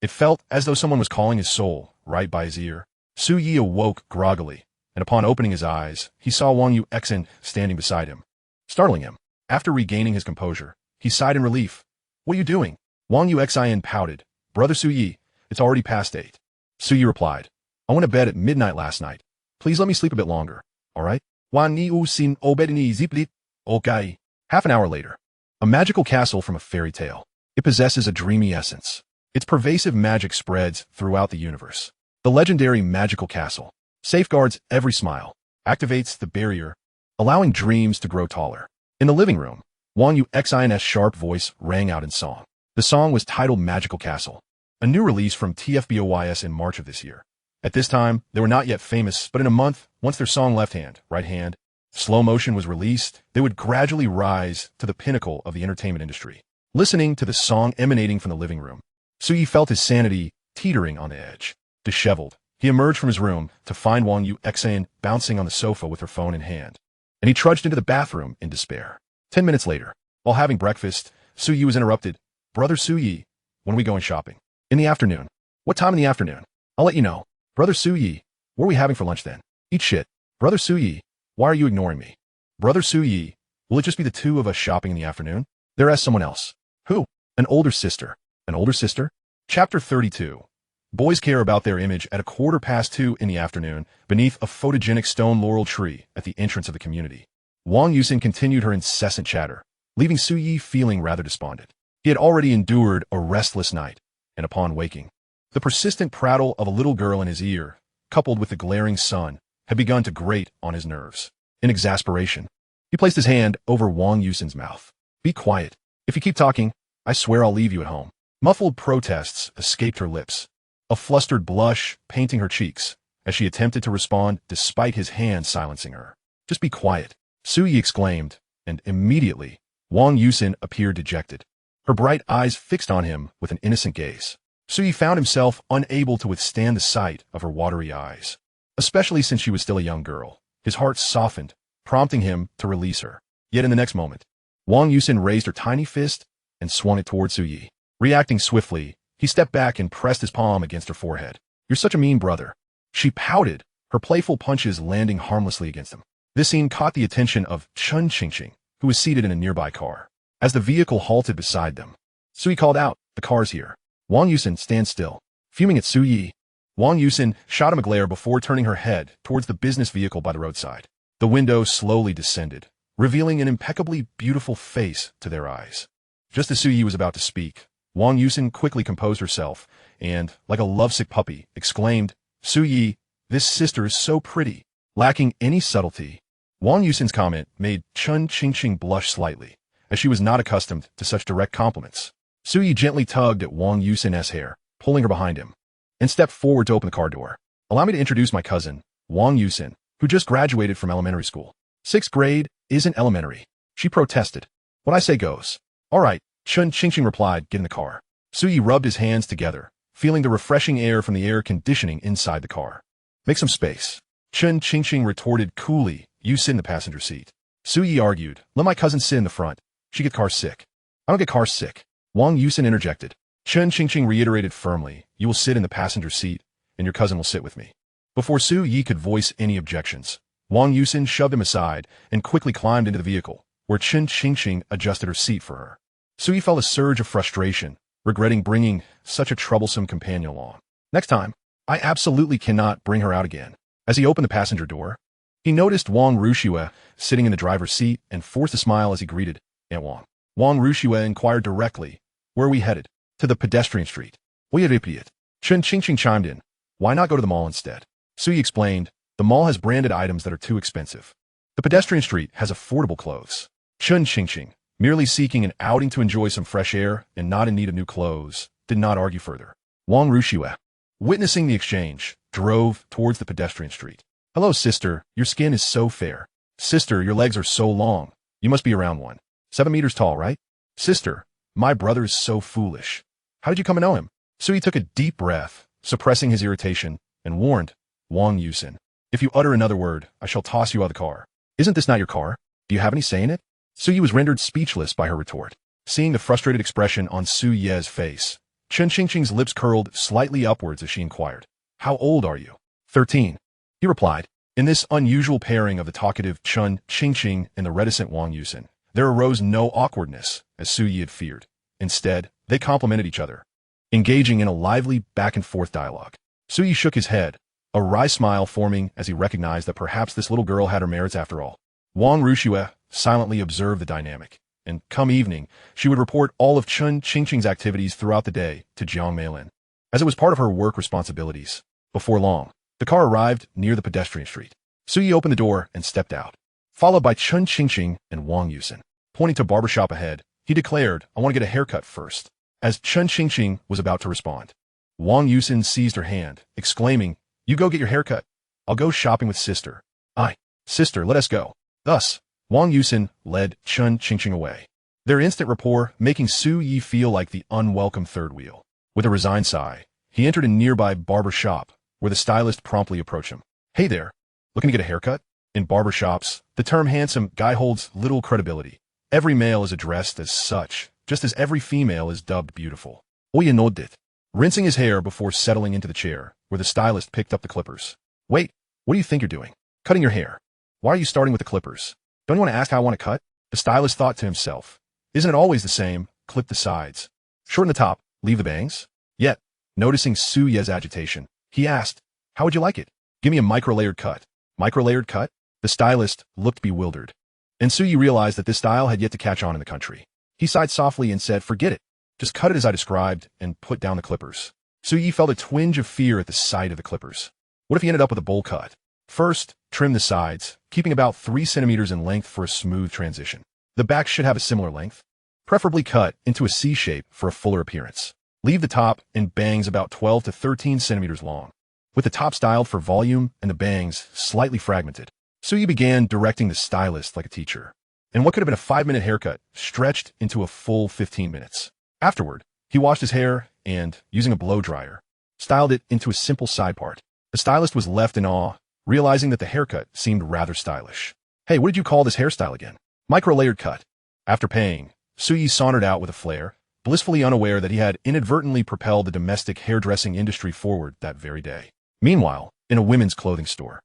It felt as though someone was calling his soul right by his ear. Su Yi awoke groggily, and upon opening his eyes, he saw Wang Yuxin standing beside him, startling him. After regaining his composure, he sighed in relief. What are you doing? Wang Yuxin pouted. Brother Su Yi, it's already past 8. Su Yi replied, I went to bed at midnight last night. Please let me sleep a bit longer, all right? Wan Niu Sin Obedini Ziplit. Okay. Half an hour later, a magical castle from a fairy tale. It possesses a dreamy essence. Its pervasive magic spreads throughout the universe. The legendary magical castle safeguards every smile, activates the barrier, allowing dreams to grow taller. In the living room, Wang Yuxin's sharp voice rang out in song. The song was titled Magical Castle, a new release from TFBOYS in March of this year. At this time, they were not yet famous, but in a month, once their song Left Hand, Right Hand, Slow Motion was released, they would gradually rise to the pinnacle of the entertainment industry. Listening to the song emanating from the living room, Su Yi felt his sanity teetering on the edge. Disheveled, he emerged from his room to find Wang Yuxin bouncing on the sofa with her phone in hand, and he trudged into the bathroom in despair. 10 minutes later, while having breakfast, Su Yi was interrupted. Brother Su Yi, when are we going shopping? In the afternoon. What time in the afternoon? I'll let you know. Brother Su Yi, what are we having for lunch then? Eat shit. Brother Su Yi, why are you ignoring me? Brother Su Yi, will it just be the two of us shopping in the afternoon? There is someone else. Who? An older sister. An older sister? Chapter 32. Boys care about their image at 2:15 in the afternoon beneath a photogenic stone laurel tree at the entrance of the community. Wang Yuxin continued her incessant chatter, leaving Su Yi feeling rather despondent. He had already endured a restless night, and upon waking, the persistent prattle of a little girl in his ear, coupled with the glaring sun, had begun to grate on his nerves. In exasperation, he placed his hand over Wang Yuxin's mouth. Be quiet. If you keep talking, I swear I'll leave you at home. Muffled protests escaped her lips. a flustered blush painting her cheeks as she attempted to respond despite his hand silencing her. "Just be quiet," Su-yi exclaimed, and immediately, Wang Yusin appeared dejected, her bright eyes fixed on him with an innocent gaze. Su-yi found himself unable to withstand the sight of her watery eyes, especially since she was still a young girl. His heart softened, prompting him to release her. Yet in the next moment, Wang Yusin raised her tiny fist and swung it toward Su-yi. Reacting swiftly, he stepped back and pressed his palm against her forehead. "You're such a mean brother." She pouted, her playful punches landing harmlessly against him. This scene caught the attention of Chun Qingqing, who was seated in a nearby car. As the vehicle halted beside them, Su-yi called out, "The car's here." Wang Yusin, "Stand still." Fuming at Su-yi, Wang Yusin shot him a glare before turning her head towards the business vehicle by the roadside. The window slowly descended, revealing an impeccably beautiful face to their eyes. Just as Su-yi was about to speak, Wang Yusin quickly composed herself and, like a lovesick puppy, exclaimed, "Su-yi, this sister is so pretty." Lacking any subtlety, Wang Yusin's comment made Chun Qingqing blush slightly, as she was not accustomed to such direct compliments. Su-yi gently tugged at Wang Yusin's hair, pulling her behind him, and stepped forward to open the car door. "Allow me to introduce my cousin, Wang Yusin, who just graduated from elementary school." "Sixth grade isn't elementary," she protested. "What I say goes." "All right," Chun Qingqing replied, "Get in the car." Su-yi rubbed his hands together, feeling the refreshing air from the air conditioning inside the car. "Make some space." Chun Qingqing retorted coolly, "You sit in the passenger seat." Su-yi argued, "Let my cousin sit in the front. She gets car sick." "I don't get car sick." Wang Yusin interjected. Chun Qingqing reiterated firmly, "You will sit in the passenger seat, and your cousin will sit with me." Before Su-yi could voice any objections, Wang Yusin shoved him aside and quickly climbed into the vehicle, where Chun Qingqing adjusted her seat for her. Su-yi felt a surge of frustration, regretting bringing such a troublesome companion along. "Next time, I absolutely cannot bring her out again." As he opened the passenger door, he noticed Wang Rushue sitting in the driver's seat and forced a smile as he greeted Aunt Wang. Wang Rushue inquired directly, "Where are we headed?" "To the pedestrian street." "We are idiot." Chun Qingqing chimed in, "Why not go to the mall instead?" Su-yi explained, "The mall has branded items that are too expensive. The pedestrian street has affordable clothes." Chun Qingqing, merely seeking an outing to enjoy some fresh air and not in need of new clothes, did not argue further. Wang Rushue, witnessing the exchange, drove towards the pedestrian street. "Hello, sister. Your skin is so fair." "Sister, your legs are so long. You must be around 7 meters tall, right?" "Sister, my brother is so foolish. How did you come to know him?" Su-yi took a deep breath, suppressing his irritation, and warned Wang Yusin, "If you utter another word, I shall toss you out of the car." "Isn't this not your car? Do you have any say in it?" Su-yi was rendered speechless by her retort. Seeing the frustrated expression on Su-ye's face, Chun Qingqing's lips curled slightly upwards as she inquired, "How old are you?" 13. He replied. In this unusual pairing of the talkative Chun Qingqing and the reticent Wang Yusin, there arose no awkwardness, as Su-yi had feared. Instead, they complemented each other, engaging in a lively back-and-forth dialogue. Su-yi shook his head, a wry smile forming as he recognized that perhaps this little girl had her merits after all. Wang Rushue silently observed the dynamic, and come evening, she would report all of Chun Qingqing's activities throughout the day to Jiang Meilin, as it was part of her work responsibilities. Before long, the car arrived near the pedestrian street. Su-yi opened the door and stepped out, followed by Chun Qingqing and Wang Yusin. Pointing to a barbershop ahead, he declared, "I want to get a haircut first." As Chun Qingqing was about to respond, Wang Yusin seized her hand, exclaiming, "You go get your haircut. I'll go shopping with sister." "Aye, sister, let us go." Thus, Wang Yusin led Chun Qingqing away, their instant rapport making Su-yi feel like the unwelcome third wheel. With a resigned sigh, he entered a nearby barber shop, where the stylist promptly approached him. "Hey there, looking to get a haircut?" In barber shops, the term handsome guy holds little credibility. Every male is addressed as such, just as every female is dubbed beautiful. "Oye nodded," rinsing his hair before settling into the chair, where the stylist picked up the clippers. "Wait, what do you think you're doing? Cutting your hair. Why are you starting with the clippers? Don't you want to ask how I want to cut?" The stylist thought to himself, "Isn't it always the same? Clip the sides. Shorten the top, leave the bangs?" Yet, noticing Su-ye's agitation, he asked, "How would you like it?" "Give me a micro-layered cut." "Micro-layered cut?" The stylist looked bewildered, and Su-yi realized that this style had yet to catch on in the country. He sighed softly and said, "Forget it. Just cut it as I described and put down the clippers." Su-yi felt a twinge of fear at the sight of the clippers. What if he ended up with a bowl cut? First, trim the sides, keeping about 3 centimeters in length for a smooth transition. The back should have a similar length, preferably cut into a C shape for a fuller appearance. Leave the top and bangs about 12 to 13 centimeters long, with the top styled for volume and the bangs slightly fragmented. Suyi began directing the stylist like a teacher, and what could have been a 5-minute haircut stretched into a full 15 minutes. Afterward, he washed his hair and, using a blow dryer, styled it into a simple side part. The stylist was left in awe, realizing that the haircut seemed rather stylish. Hey, what did you call this hairstyle again? Micro-layered cut. After paying, Suyi sauntered out with a flair, blissfully unaware that he had inadvertently propelled the domestic hairdressing industry forward that very day. Meanwhile, in a women's clothing store.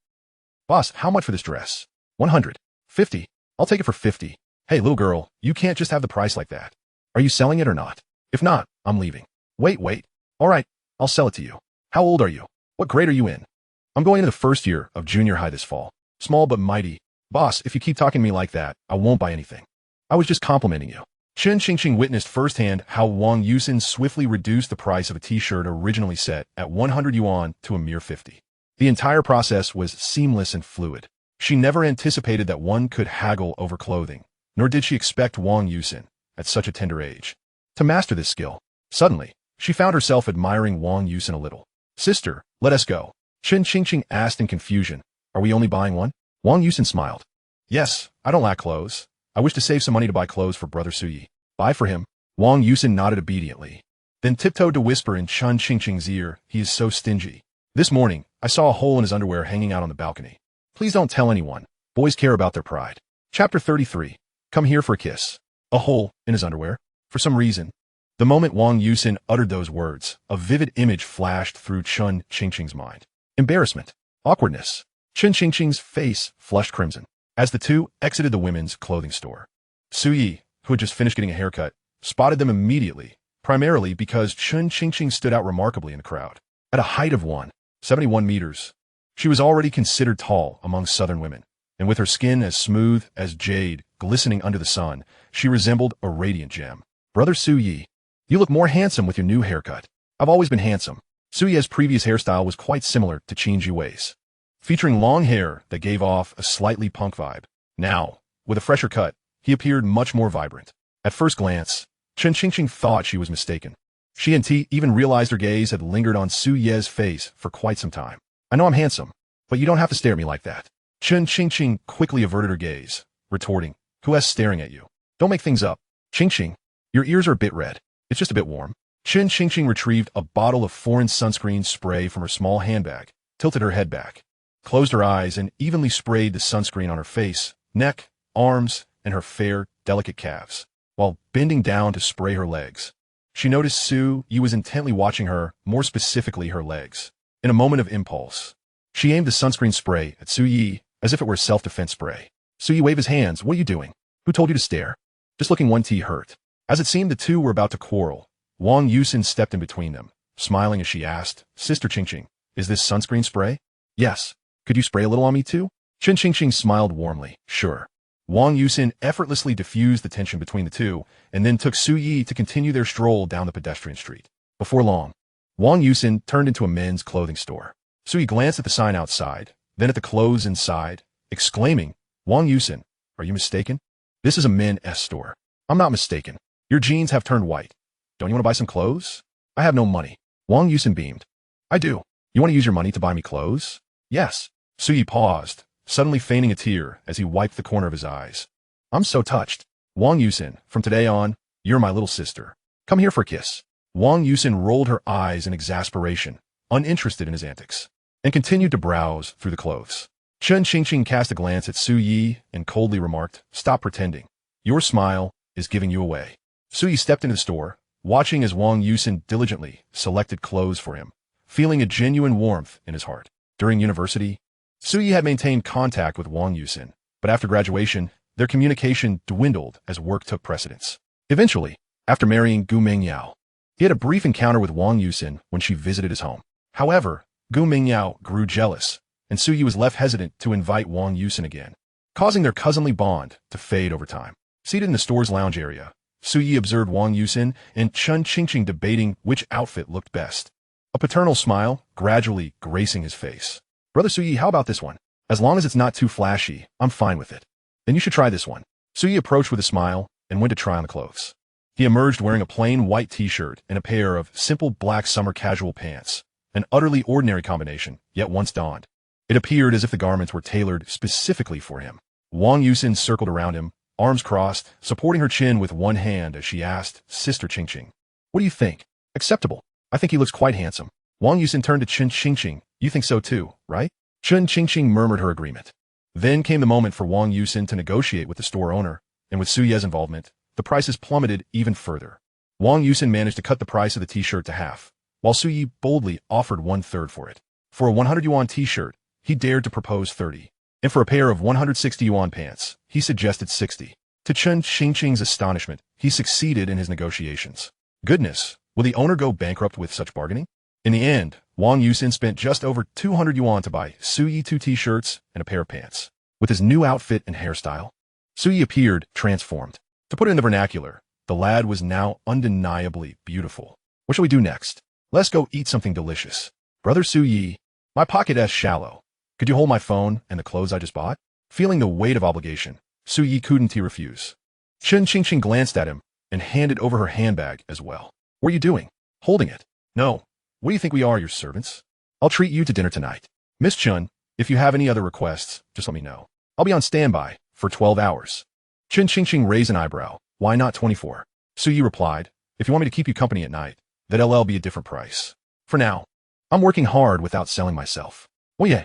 Boss, how much for this dress? 100. 50. I'll take it for 50. Hey, little girl, you can't just have the price like that. Are you selling it or not? If not, I'm leaving. Wait. All right, I'll sell it to you. How old are you? What grade are you in? I'm going into the first year of junior high this fall. Small but mighty. Boss, if you keep talking to me like that, I won't buy anything. I was just complimenting you. Chen Qingqing witnessed firsthand how Wang Yusin swiftly reduced the price of a t-shirt originally set at 100 yuan to a mere 50. The entire process was seamless and fluid. She never anticipated that one could haggle over clothing, nor did she expect Wang Yusin, at such a tender age, to master this skill. Suddenly, she found herself admiring Wang Yusin a little. Sister, let us go. Chen Qingqing asked in confusion. Are we only buying one? Wang Yusin smiled. Yes, I don't lack clothes. I wish to save some money to buy clothes for brother Suyi. Buy for him. Wang Yusin nodded obediently, then tiptoed to whisper in Chen Qingqing's ear, he is so stingy. This morning, I saw a hole in his underwear hanging out on the balcony. Please don't tell anyone. Boys care about their pride. Chapter 33. Come here for a kiss. A hole in his underwear. For some reason. The moment Wang Yusin uttered those words, a vivid image flashed through Chen Qingqing's mind. Embarrassment. Awkwardness. Chen Qingqing's face flushed crimson as the two exited the women's clothing store. Suyi, who had just finished getting a haircut, spotted them immediately, primarily because Chen Qingqing stood out remarkably in the crowd. At a height of 171 meters, she was already considered tall among southern women, and with her skin as smooth as jade glistening under the sun, she resembled a radiant gem. Brother Suyi, you look more handsome with your new haircut. I've always been handsome. Suyi's previous hairstyle was quite similar to Qin Jiwei's, featuring long hair that gave off a slightly punk vibe. Now, with a fresher cut, he appeared much more vibrant. At first glance, Chen Qingqing thought she was mistaken. She and T even realized her gaze had lingered on Suyi's face for quite some time. I know I'm handsome, but you don't have to stare at me like that. Chen Qingqing quickly averted her gaze, retorting, who is staring at you? Don't make things up. Qingqing, your ears are a bit red. It's just a bit warm. Chen Qingqing retrieved a bottle of foreign sunscreen spray from her small handbag, tilted her head back, closed her eyes, and evenly sprayed the sunscreen on her face, neck, arms, and her fair, delicate calves, while bending down to spray her legs. She noticed Suyi was intently watching her, more specifically her legs. In a moment of impulse, she aimed the sunscreen spray at Suyi as if it were self-defense spray. Suyi waved his hands. What are you doing? Who told you to stare? Just looking 1T hurt. As it seemed the two were about to quarrel, Wang Yusin stepped in between them, smiling as she asked, Sister Qingqing, is this sunscreen spray? Yes. Could you spray a little on me too? Chen Qingqing smiled warmly. Sure. Wang Yusin effortlessly diffused the tension between the two, and then took Suyi to continue their stroll down the pedestrian street. Before long, Wang Yusin turned into a men's clothing store. Suyi glanced at the sign outside, then at the clothes inside, exclaiming, Wang Yusin, are you mistaken? This is a men's store. I'm not mistaken. Your jeans have turned white. Don't you want to buy some clothes? I have no money. Wang Yusin beamed. I do. You want to use your money to buy me clothes? Yes. Suyi paused, suddenly feigning a tear as he wiped the corner of his eyes. I'm so touched. Wang Yusin, from today on, you're my little sister. Come here for a kiss. Wang Yusin rolled her eyes in exasperation, uninterested in his antics, and continued to browse through the clothes. Chen Qingqing cast a glance at Suyi and coldly remarked, Stop pretending. Your smile is giving you away. Suyi stepped into the store, watching as Wang Yusin diligently selected clothes for him, feeling a genuine warmth in his heart. During university, Suyi had maintained contact with Wang Yusin, but after graduation, their communication dwindled as work took precedence. Eventually, after marrying Gu Mengyao, he had a brief encounter with Wang Yusin when she visited his home. However, Gu Mengyao grew jealous, and Suyi was left hesitant to invite Wang Yusin again, causing their cousinly bond to fade over time. Seated in the store's lounge area, Suyi observed Wang Yusin and Chen Qingqing debating which outfit looked best. A paternal smile gradually gracing his face. Brother Suyi, how about this one? As long as it's not too flashy, I'm fine with it. Then you should try this one. Suyi approached with a smile and went to try on the clothes. He emerged wearing a plain white t-shirt and a pair of simple black summer casual pants, an utterly ordinary combination, yet once donned. It appeared as if the garments were tailored specifically for him. Wang Yusin circled around him, arms crossed, supporting her chin with one hand as she asked, Sister Qingqing, what do you think? Acceptable. I think he looks quite handsome. Wang Yusin turned to Chen Qingqing. You think so too, right? Chen Qingqing murmured her agreement. Then came the moment for Wang Yusin to negotiate with the store owner, and with Su Ye's involvement, the prices plummeted even further. Wang Yusin managed to cut the price of the t-shirt to half, while Su Yi boldly offered 1/3 for it. For a 100 yuan t-shirt, he dared to propose 30, and for a pair of 160 yuan pants, he suggested 60. To Chen Qingqing's astonishment, he succeeded in his negotiations. Goodness, will the owner go bankrupt with such bargaining? In the end, Wang Yusin spent just over 200 yuan to buy Su Yi 2 t-shirts and a pair of pants. With his new outfit and hairstyle, Su Yi appeared transformed. To put it in the vernacular, the lad was now undeniably beautiful. What shall we do next? Let's go eat something delicious. Brother Su Yi, my pocket is shallow. Could you hold my phone and the clothes I just bought? Feeling the weight of obligation, Su Yi couldn't refuse. Chen Qingqing glanced at him and handed over her handbag as well. What are you doing? Holding it. No. What do you think we are, your servants? I'll treat you to dinner tonight. Miss Chun, if you have any other requests, just let me know. I'll be on standby for 12 hours. Chen Qingqing raised an eyebrow. Why not 24? Su Yi replied, if you want me to keep you company at night, that'll be a different price. For now, I'm working hard without selling myself. Oh yeah.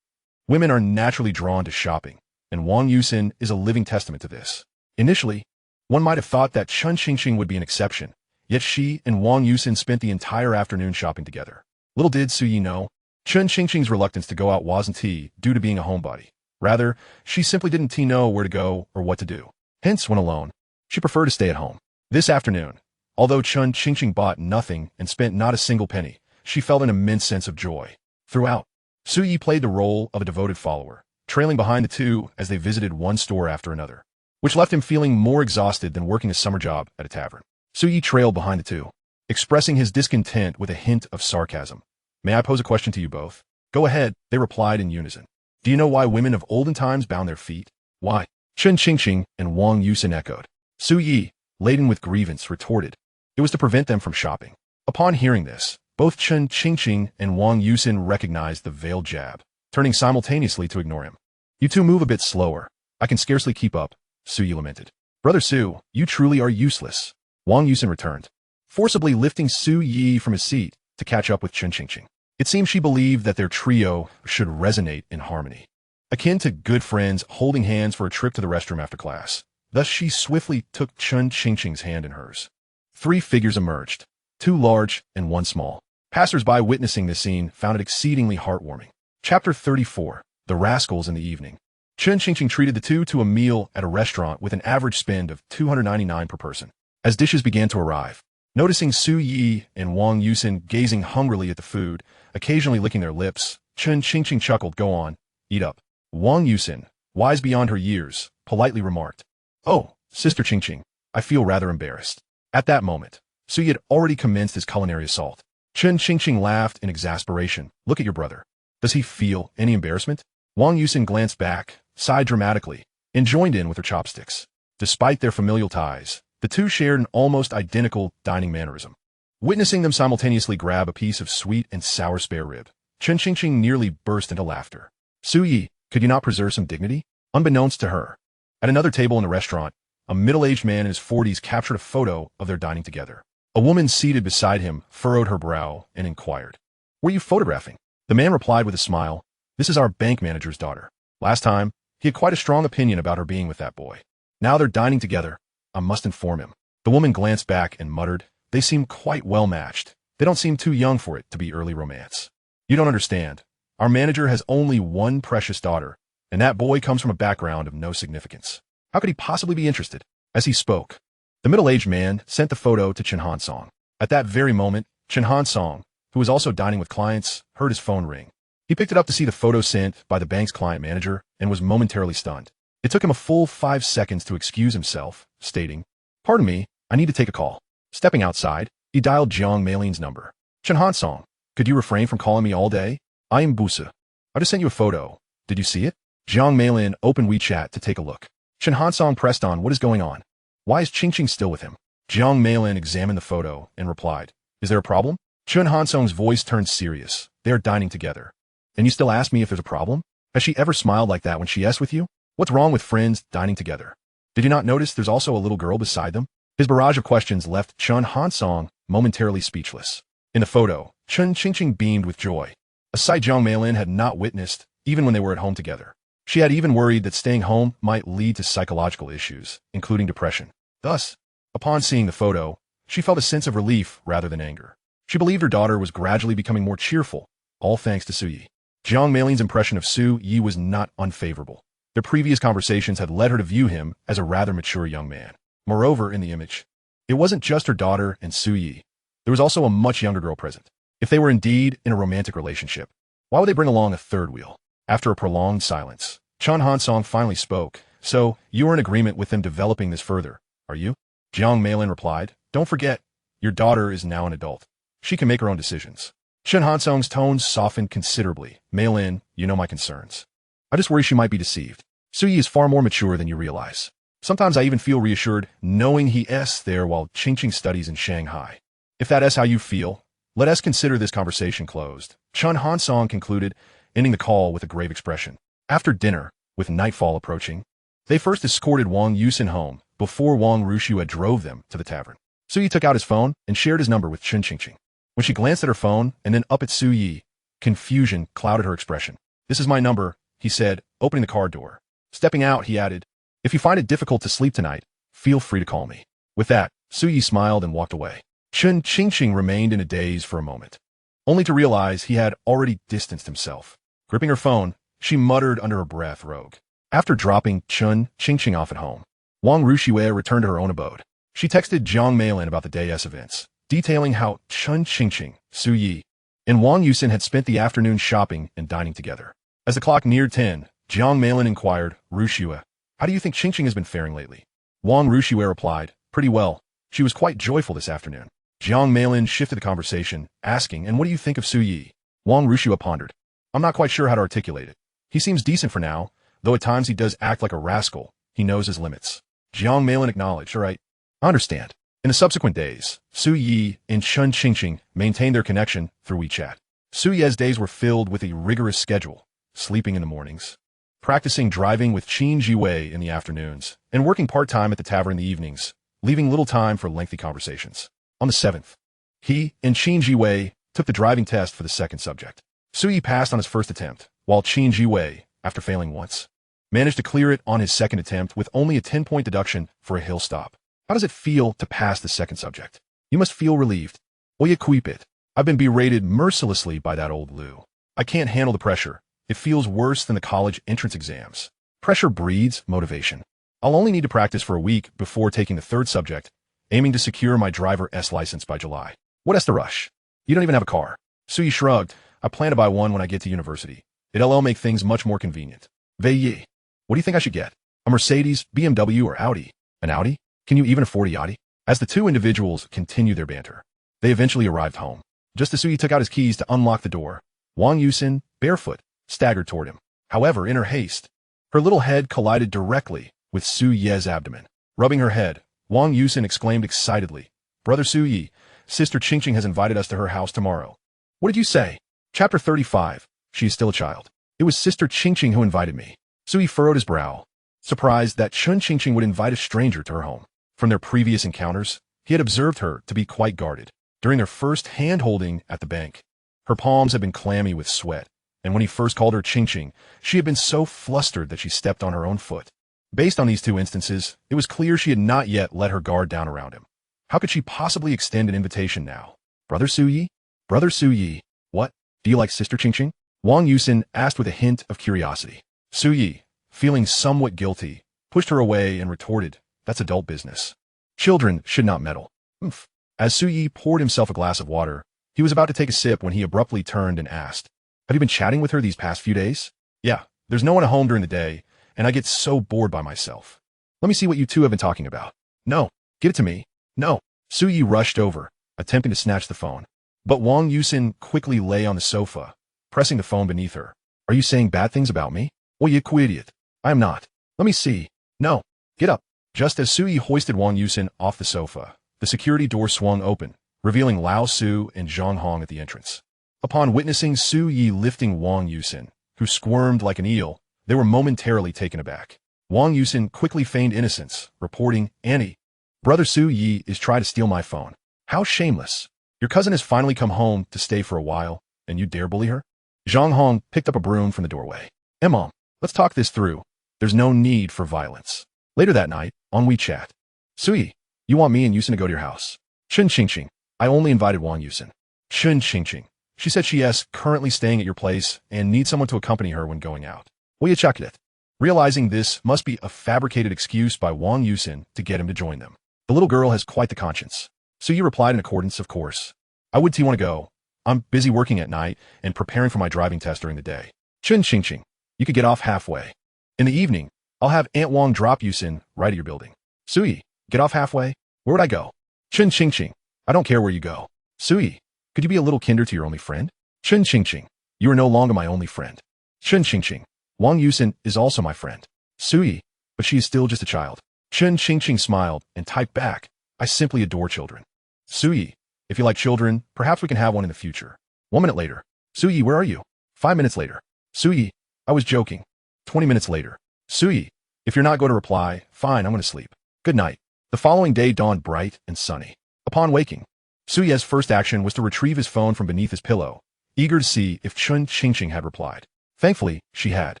Women are naturally drawn to shopping, and Wang Yusin is a living testament to this. Initially, one might have thought that Chen Qingqing would be an exception, yet she and Wang Yusin spent the entire afternoon shopping together. Little did Su Yi know, Chen Qingqing's reluctance to go out wasn't due to being a homebody. Rather, she simply didn't know where to go or what to do. Hence, when alone, she preferred to stay at home. This afternoon, although Chen Qingqing bought nothing and spent not a single penny, she felt an immense sense of joy. Throughout, Su Yi played the role of a devoted follower, trailing behind the two as they visited one store after another, which left him feeling more exhausted than working a summer job at a tavern. Su Yi trailed behind the two, expressing his discontent with a hint of sarcasm. May I pose a question to you both? Go ahead, they replied in unison. Do you know why women of olden times bound their feet? Why? Chen Qingqing and Wang Yusin echoed. Su Yi, laden with grievance, retorted. It was to prevent them from shopping. Upon hearing this, both Chen Qingqing and Wang Yusin recognized the veiled jab, turning simultaneously to ignore him. You two move a bit slower. I can scarcely keep up, Su Yi lamented. Brother Su, you truly are useless. Wang Yusin returned, forcibly lifting Su Yi from his seat to catch up with Chen Qingqing. It seemed she believed that their trio should resonate in harmony, akin to good friends holding hands for a trip to the restroom after class. Thus she swiftly took Chen Qingqing's hand in hers. 3 figures emerged, 2 large and 1 small. Passers-by witnessing this scene found it exceedingly heartwarming. Chapter 34, The Rascals in the Evening. Chen Qingqing treated the two to a meal at a restaurant with an average spend of 299 per person. As dishes began to arrive, noticing Su Yi and Wang Yusin gazing hungrily at the food, occasionally licking their lips, Chen Qingqing chuckled, go on, eat up. Wang Yusin, wise beyond her years, politely remarked, oh, Sister Qingqing, I feel rather embarrassed. At that moment, Su Yi had already commenced his culinary assault. Chen Qingqing laughed in exasperation. Look at your brother. Does he feel any embarrassment? Wang Yusin glanced back, sighed dramatically, and joined in with her chopsticks. Despite their familial ties, the two shared an almost identical dining mannerism. Witnessing them simultaneously grab a piece of sweet and sour spare rib, Chen Qingqing nearly burst into laughter. Su Yi, could you not preserve some dignity? Unbeknownst to her, at another table in the restaurant, a middle-aged man in his 40s captured a photo of their dining together. A woman seated beside him furrowed her brow and inquired, were you photographing? The man replied with a smile, this is our bank manager's daughter. Last time, he had quite a strong opinion about her being with that boy. Now they're dining together. I must inform him. The woman glanced back and muttered, they seem quite well matched. They don't seem too young for it to be early romance. You don't understand. Our manager has only one precious daughter, and that boy comes from a background of no significance. How could he possibly be interested? As he spoke, the middle-aged man sent the photo to Chen Hansong. At that very moment, Chen Hansong, who was also dining with clients, heard his phone ring. He picked it up to see the photo sent by the bank's client manager and was momentarily stunned. It took him a full 5 seconds to excuse himself, stating, pardon me, I need to take a call. Stepping outside, he dialed Jiang Meilin's number. Chen Hansong, could you refrain from calling me all day? I am Busa. I just sent you a photo. Did you see it? Jiang Meilin opened WeChat to take a look. Chen Hansong pressed on, what is going on? Why is Qingqing still with him? Jiang Meilin examined the photo and replied, "Is there a problem?" Chun Hansong's voice turned serious. "They are dining together. And you still ask me if there's a problem? Has she ever smiled like that when she is with you? What's wrong with friends dining together? Did you not notice there's also a little girl beside them?" His barrage of questions left Chun Hansong momentarily speechless. In the photo, Chun Qingqing beamed with joy, a sight Jiang Meilin had not witnessed even when they were at home together. She had even worried that staying home might lead to psychological issues, including depression. Thus, upon seeing the photo, she felt a sense of relief rather than anger. She believed her daughter was gradually becoming more cheerful, all thanks to Su Yi. Jiang Meilin's impression of Su Yi was not unfavorable. Their previous conversations had led her to view him as a rather mature young man. Moreover, in the image, it wasn't just her daughter and Su Yi. There was also a much younger girl present. If they were indeed in a romantic relationship, why would they bring along a third wheel? After a prolonged silence, Chun Hansong finally spoke. "So, you are in agreement with them developing this further, are you?" Jiang Meilin replied, "Don't forget, your daughter is now an adult. She can make her own decisions." Chun Hansong's tones softened considerably. "Meilin, you know my concerns. I just worry she might be deceived. Su Yi is far more mature than you realize. Sometimes I even feel reassured knowing he is there while Qingqing studies in Shanghai. If that is how you feel, let us consider this conversation closed." Chun Hansong concluded, ending the call with a grave expression. After dinner, with nightfall approaching, they first escorted Wang Yusin home before Wang Rushua drove them to the tavern. Su Yi took out his phone and shared his number with Chun Qingqing. When she glanced at her phone and then up at Su Yi, confusion clouded her expression. "This is my number," he said, opening the car door. Stepping out, he added, "If you find it difficult to sleep tonight, feel free to call me." With that, Su Yi smiled and walked away. Chun Qingqing remained in a daze for a moment, only to realize he had already distanced himself. Gripping her phone, she muttered under her breath, "Rogue." After dropping Chun Qingqing off at home, Wang Rushua returned to her own abode. She texted Jiang Meilin about the day's events, detailing how Chun Qingqing, Su Yi, and Wang Yusin had spent the afternoon shopping and dining together. As the clock neared 10, Jiang Meilin inquired, "Rushua, how do you think Qingqing has been faring lately?" Wang Rushua replied, "Pretty well. She was quite joyful this afternoon." Jiang Meilin shifted the conversation, asking, "And what do you think of Su Yi?" Wang Rushua pondered, "I'm not quite sure how to articulate it. He seems decent for now, though at times he does act like a rascal. He knows his limits." Jiang Meilin acknowledged, "All right, I understand." In the subsequent days, Su Yi and Chun Qingqing maintained their connection through WeChat. Su Yi's days were filled with a rigorous schedule, sleeping in the mornings, practicing driving with Qin Jiwei in the afternoons, and working part-time at the tavern in the evenings, leaving little time for lengthy conversations. On the 7th, he and Qin Jiwei took the driving test for the second subject. Su Yi passed on his first attempt, while Qin Jiwei, after failing once, managed to clear it on his second attempt with only a 10-point deduction for a hill stop. How does it feel to pass the second subject? You must feel relieved. Oya Kuipit. I've been berated mercilessly by that old Lu. I can't handle the pressure. It feels worse than the college entrance exams. Pressure breeds motivation. I'll only need to practice for a week before taking the third subject, aiming to secure my driver's license by July. What has to rush? You don't even have a car. Su Yi shrugged. I plan to buy one when I get to university. It'll make things much more convenient. Wei Yi. What do you think I should get? A Mercedes, BMW, or Audi? An Audi? Can you even afford a Yachty? As the two individuals continued their banter, they eventually arrived home. Just as Su Yi took out his keys to unlock the door, Wang Yusin, barefoot, staggered toward him. However, in her haste, her little head collided directly with Su Yi's abdomen. Rubbing her head, Wang Yusin exclaimed excitedly, "Brother Su Yi, Sister Qingqing has invited us to her house tomorrow." "What did you say?" Chapter 35. She is still a child. It was Sister Qingqing who invited me. Su Yi furrowed his brow, surprised that Chun Qingqing would invite a stranger to her home. From their previous encounters, he had observed her to be quite guarded. During their first hand-holding at the bank, her palms had been clammy with sweat, and when he first called her Qingqing, she had been so flustered that she stepped on her own foot. Based on these two instances, it was clear she had not yet let her guard down around him. How could she possibly extend an invitation now? "Brother Su Yi? Brother Su Yi, what? Do you like Sister Qingqing?" Wang Yusin asked with a hint of curiosity. Su Yi, feeling somewhat guilty, pushed her away and retorted, "That's adult business. Children should not meddle." Oomph. As Su Yi poured himself a glass of water, he was about to take a sip when he abruptly turned and asked, "Have you been chatting with her these past few days?" "Yeah, there's no one at home during the day, and I get so bored by myself." "Let me see what you two have been talking about." "No, give it to me." "No." Su Yi rushed over, attempting to snatch the phone. But Wang Yusin quickly lay on the sofa, pressing the phone beneath her. "Are you saying bad things about me?" "Oh, you idiot. I am not." "Let me see." "No. Get up." Just as Su Yi hoisted Wang Yusin off the sofa, the security door swung open, revealing Lao Su and Zhang Hong at the entrance. Upon witnessing Su Yi lifting Wang Yusin, who squirmed like an eel, they were momentarily taken aback. Wang Yusin quickly feigned innocence, reporting, "Annie, brother Su Yi is trying to steal my phone. How shameless. Your cousin has finally come home to stay for a while, and you dare bully her?" Zhang Hong picked up a broom from the doorway. Mom, let's talk this through. There's no need for violence." Later that night, on WeChat. "Su Yi, you want me and Yusin to go to your house?" "Chun Qingqing, I only invited Wang Yusin." "Chun Qingqing. She said she is currently staying at your place and needs someone to accompany her when going out." "Will you check it?" Realizing this must be a fabricated excuse by Wang Yusin to get him to join them. The little girl has quite the conscience. Su Yi replied in accordance, "Of course. I would want to go. I'm busy working at night and preparing for my driving test during the day." "Chun Qingqing, you could get off halfway. In the evening, I'll have Aunt Wang drop Yusin right at your building." "Su Yi, get off halfway? Where would I go?" "Chun Qingqing, I don't care where you go." "Su Yi, could you be a little kinder to your only friend?" "Chun Qingqing, you are no longer my only friend." "Chun Qingqing, Wang Yusin is also my friend." "Su Yi, but she is still just a child." Chun Qingqing smiled and typed back, "I simply adore children." "Su Yi, if you like children, perhaps we can have one in the future." 1 minute later. "Su Yi, where are you?" 5 minutes later. "Su Yi, I was joking." 20 minutes later. "Su Yi, if you're not going to reply, fine, I'm going to sleep. Good night." The following day dawned bright and sunny. Upon waking, Su Yi's first action was to retrieve his phone from beneath his pillow, eager to see if Chun Qingqing had replied. Thankfully, she had.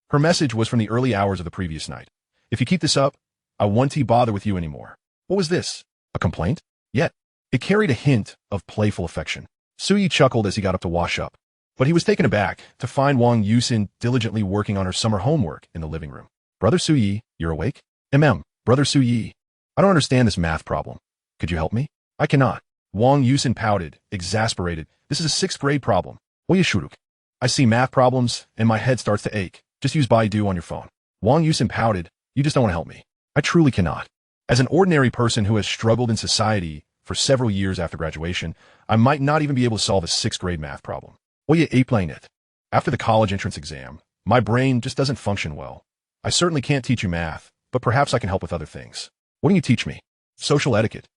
Her message was from the early hours of the previous night. "If you keep this up, I won't bother with you anymore." What was this? A complaint? Yet, it carried a hint of playful affection. Su Yi chuckled as he got up to wash up, but he was taken aback to find Wang Yusin diligently working on her summer homework in the living room. "Brother Su Yi, you're awake?" Brother Su Yi, I don't understand this math problem. Could you help me?" "I cannot." Wang Yusin pouted, exasperated. "This is a 6th grade problem." "Shuruk. I see math problems, and my head starts to ache. Just use Baidu on your phone." Wang Yusin pouted, "You just don't want to help me." "I truly cannot. As an ordinary person who has struggled in society for several years after graduation, I might not even be able to solve a 6th grade math problem." Explain it. "After the college entrance exam, my brain just doesn't function well. I certainly can't teach you math, but perhaps I can help with other things." "What can you teach me?" "Social etiquette."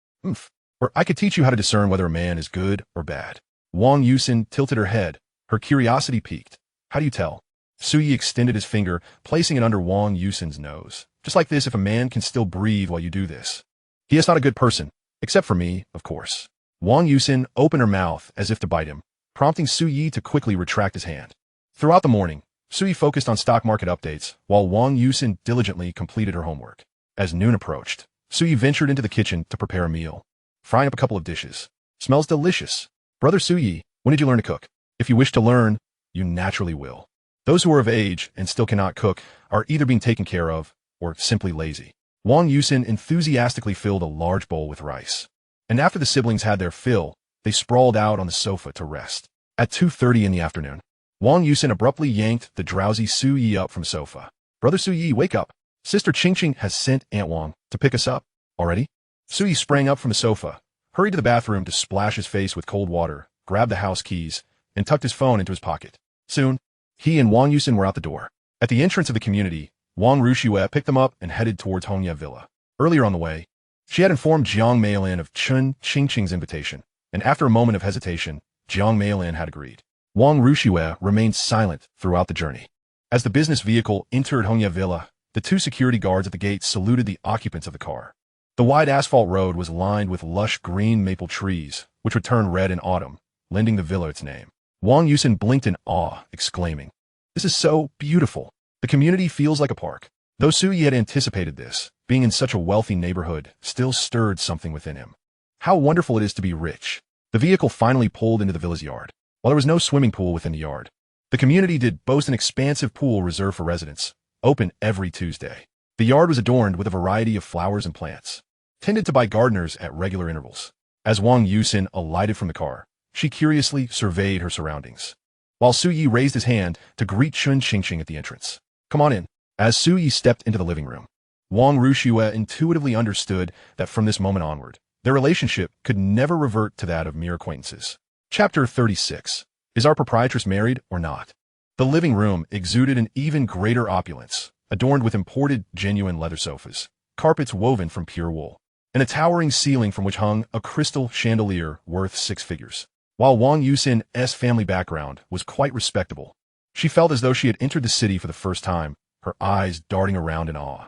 "Or I could teach you how to discern whether a man is good or bad." Wang Yusin tilted her head, her curiosity piqued. "How do you tell?" Su Yi extended his finger, placing it under Wang Yusin's nose. "Just like this, if a man can still breathe while you do this. He is not a good person, except for me, of course." Wang Yusin opened her mouth as if to bite him, prompting Su Yi to quickly retract his hand. Throughout the morning, Su Yi focused on stock market updates, while Wang Yusin diligently completed her homework. As noon approached, Su Yi ventured into the kitchen to prepare a meal, frying up a couple of dishes. "Smells delicious." "Brother Su Yi, when did you learn to cook?" "If you wish to learn, you naturally will. Those who are of age and still cannot cook are either being taken care of or simply lazy." Wang Yusin enthusiastically filled a large bowl with rice. And after the siblings had their fill, they sprawled out on the sofa to rest. At 2:30 in the afternoon, Wang Yusin abruptly yanked the drowsy Su Yi up from the sofa. "Brother Su Yi, wake up. Sister Qingqing has sent Aunt Wang to pick us up." "Already?" Su Yi sprang up from the sofa, hurried to the bathroom to splash his face with cold water, grabbed the house keys, and tucked his phone into his pocket. Soon, he and Wang Yusin were out the door. At the entrance of the community, Wang Rushue picked them up and headed towards Hongya Villa. Earlier on the way, she had informed Jiang Meilin of Chun Qingqing's invitation, and after a moment of hesitation, Jiang Meilin had agreed. Wang Rushue remained silent throughout the journey. As the business vehicle entered Hongya Villa, the 2 security guards at the gate saluted the occupants of the car. The wide asphalt road was lined with lush green maple trees, which would turn red in autumn, lending the villa its name. Wang Yusin blinked in awe, exclaiming, "This is so beautiful. The community feels like a park." Though Su Yi had anticipated this, being in such a wealthy neighborhood still stirred something within him. How wonderful it is to be rich. The vehicle finally pulled into the villa's yard. While there was no swimming pool within the yard, the community did boast an expansive pool reserved for residents, open every Tuesday. The yard was adorned with a variety of flowers and plants, tended to by gardeners at regular intervals. As Wang Yusin alighted from the car, she curiously surveyed her surroundings, while Su Yi raised his hand to greet Chun Qingqing at the entrance. "Come on in." As Su Yi stepped into the living room, Wang Rushue intuitively understood that from this moment onward, their relationship could never revert to that of mere acquaintances. Chapter 36. Is our proprietress married or not? The living room exuded an even greater opulence, adorned with imported genuine leather sofas, carpets woven from pure wool, and a towering ceiling from which hung a crystal chandelier worth 6 figures. While Wang Yusin's family background was quite respectable, she felt as though she had entered the city for the first time, her eyes darting around in awe.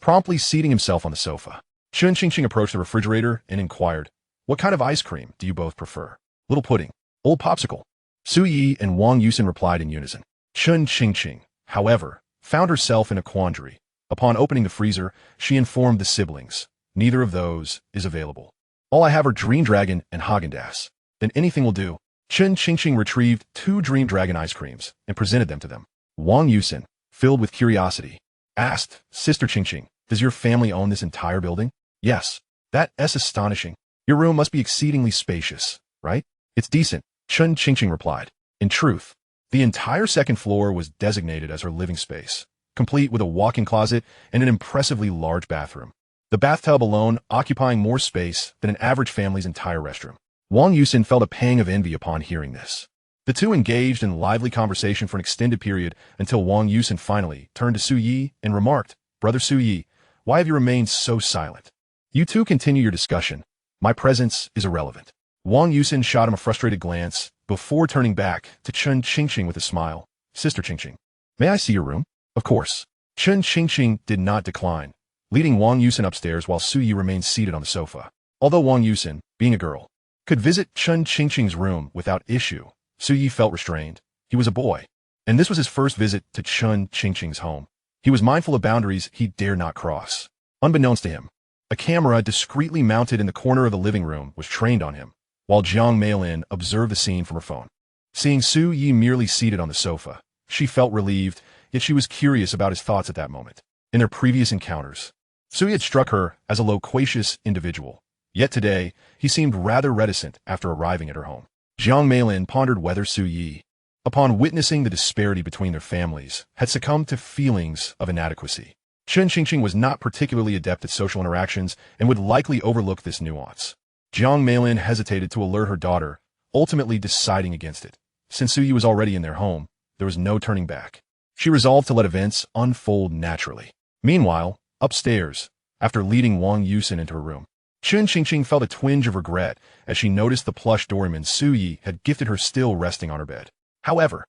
Promptly seating himself on the sofa, Chun Qingqing approached the refrigerator and inquired, "What kind of ice cream do you both prefer? Little pudding, old popsicle?" Su Yi and Wang Yusin replied in unison. Chun Qingqing, however, found herself in a quandary. Upon opening the freezer, she informed the siblings, "Neither of those is available. All I have are Dream Dragon and Haagen-Dazs. Then anything will do." Chun Qingqing retrieved 2 Dream Dragon ice creams and presented them to them. Wang Yusin, filled with curiosity, asked, "Sister Qingqing, does your family own this entire building?" "Yes." "That's astonishing. Your room must be exceedingly spacious, right?" "It's decent," Chun Qingqing replied. In truth, the entire second floor was designated as her living space, complete with a walk-in closet and an impressively large bathroom. The bathtub alone occupying more space than an average family's entire restroom. Wang Yusin felt a pang of envy upon hearing this. The two engaged in lively conversation for an extended period until Wang Yusin finally turned to Su Yi and remarked, "Brother Su Yi, why have you remained so silent? You two continue your discussion. My presence is irrelevant." Wang Yusin shot him a frustrated glance before turning back to Chun Qingqing with a smile. "Sister Qingqing, may I see your room?" "Of course." Chun Qingqing did not decline, leading Wang Yusin upstairs while Su Yi remained seated on the sofa. Although Wang Yusin, being a girl, could visit Chun Qingqing's room without issue, Su Yi felt restrained. He was a boy, and this was his first visit to Chun Qingqing's home. He was mindful of boundaries he dared not cross. Unbeknownst to him, a camera discreetly mounted in the corner of the living room was trained on him, while Jiang Meilin observed the scene from her phone. Seeing Su Yi merely seated on the sofa, she felt relieved, yet she was curious about his thoughts at that moment. In their previous encounters, Su Yi had struck her as a loquacious individual, yet today he seemed rather reticent after arriving at her home. Jiang Meilin pondered whether Su Yi, upon witnessing the disparity between their families, had succumbed to feelings of inadequacy. Chun Qingqing was not particularly adept at social interactions and would likely overlook this nuance. Jiang Meilin hesitated to alert her daughter, ultimately deciding against it. Since Su Yi was already in their home, there was no turning back. She resolved to let events unfold naturally. Meanwhile, upstairs, after leading Wang Yusin into her room, Chun Qingqing felt a twinge of regret as she noticed the plush Doraemon Su Yi had gifted her still resting on her bed. However,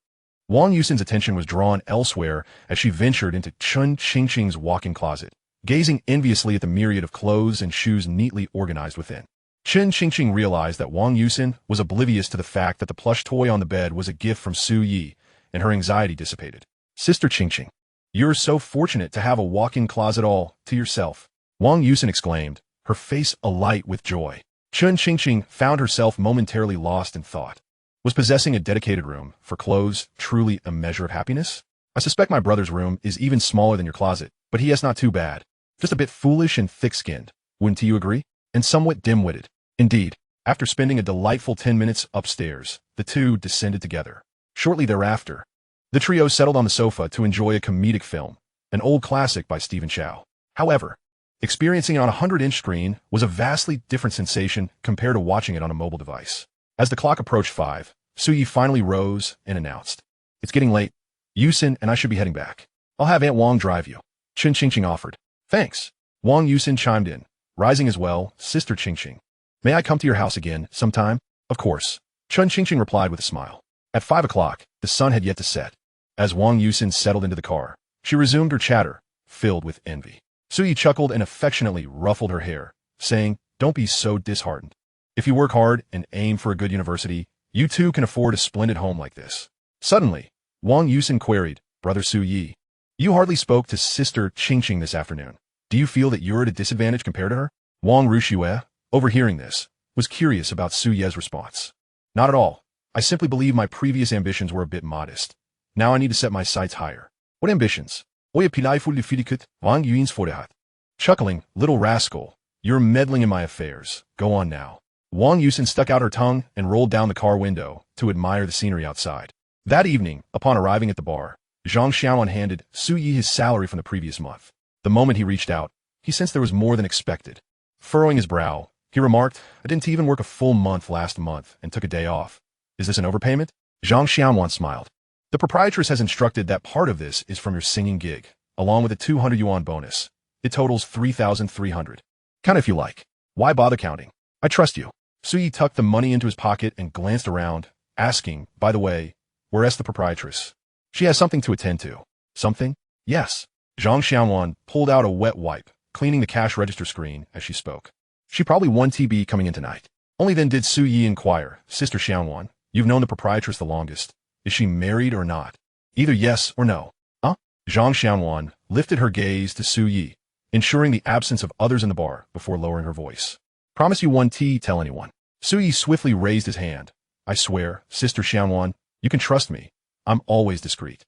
Wang Yusin's attention was drawn elsewhere as she ventured into Chun Qingqing's walk-in closet, gazing enviously at the myriad of clothes and shoes neatly organized within. Chun Qingqing realized that Wang Yusin was oblivious to the fact that the plush toy on the bed was a gift from Su Yi, and her anxiety dissipated. "Sister Qingqing, you're so fortunate to have a walk-in closet all to yourself," Wang Yusin exclaimed, her face alight with joy. Chun Qingqing found herself momentarily lost in thought. Was possessing a dedicated room for clothes truly a measure of happiness? "I suspect my brother's room is even smaller than your closet, but he is not too bad. Just a bit foolish and thick-skinned, wouldn't you agree? And somewhat dim-witted." Indeed, after spending a delightful 10 minutes upstairs, the two descended together. Shortly thereafter, the trio settled on the sofa to enjoy a comedic film, an old classic by Stephen Chow. However, experiencing it on a 100-inch screen was a vastly different sensation compared to watching it on a mobile device. As the clock approached 5, Su Yi finally rose and announced, "It's getting late. Yusin and I should be heading back. I'll have Aunt Wang drive you." Chun Qingqing offered. "Thanks." Wang Yusin chimed in, rising as well. "Sister Qingqing, may I come to your house again sometime?" "Of course," Chun Qingqing replied with a smile. At 5 o'clock, the sun had yet to set. As Wang Yusin settled into the car, she resumed her chatter, filled with envy. Su Yi chuckled and affectionately ruffled her hair, saying, "Don't be so disheartened. If you work hard and aim for a good university, you too can afford a splendid home like this." Suddenly, Wang Yusin queried, "Brother Su Yi, you hardly spoke to Sister Qingqing this afternoon. Do you feel that you're at a disadvantage compared to her?" Wang Rushue, overhearing this, was curious about Su Ye's response. "Not at all. I simply believe my previous ambitions were a bit modest. Now I need to set my sights higher." "What ambitions?" "Oya pilaiful diffidikut, Wang Yuin's forehat." Chuckling, "Little rascal, you're meddling in my affairs. Go on now." Wang Yusin stuck out her tongue and rolled down the car window to admire the scenery outside. That evening, upon arriving at the bar, Zhang Xiaoan handed Su Yi his salary from the previous month. The moment he reached out, he sensed there was more than expected. Furrowing his brow, he remarked, "I didn't even work a full month last month and took a day off. Is this an overpayment?" Zhang Xiaoan smiled. "The proprietress has instructed that part of this is from your singing gig, along with a 200 yuan bonus. It totals 3,300. Count if you like. Why bother counting? I trust you. Su Yi tucked the money into his pocket and glanced around, asking, by the way, where's the proprietress? She has something to attend to. Something? Yes. Zhang Xiaowan pulled out a wet wipe, cleaning the cash register screen as she spoke. She probably won TB coming in tonight. Only then did Su Yi inquire, Sister Xiaowan, you've known the proprietress the longest. Is she married or not? Either yes or no. Huh? Zhang Xiaowan lifted her gaze to Su Yi, ensuring the absence of others in the bar before lowering her voice. Promise you one tea, tell anyone. Su Yi swiftly raised his hand. I swear, Sister Xiaowan, you can trust me. I'm always discreet.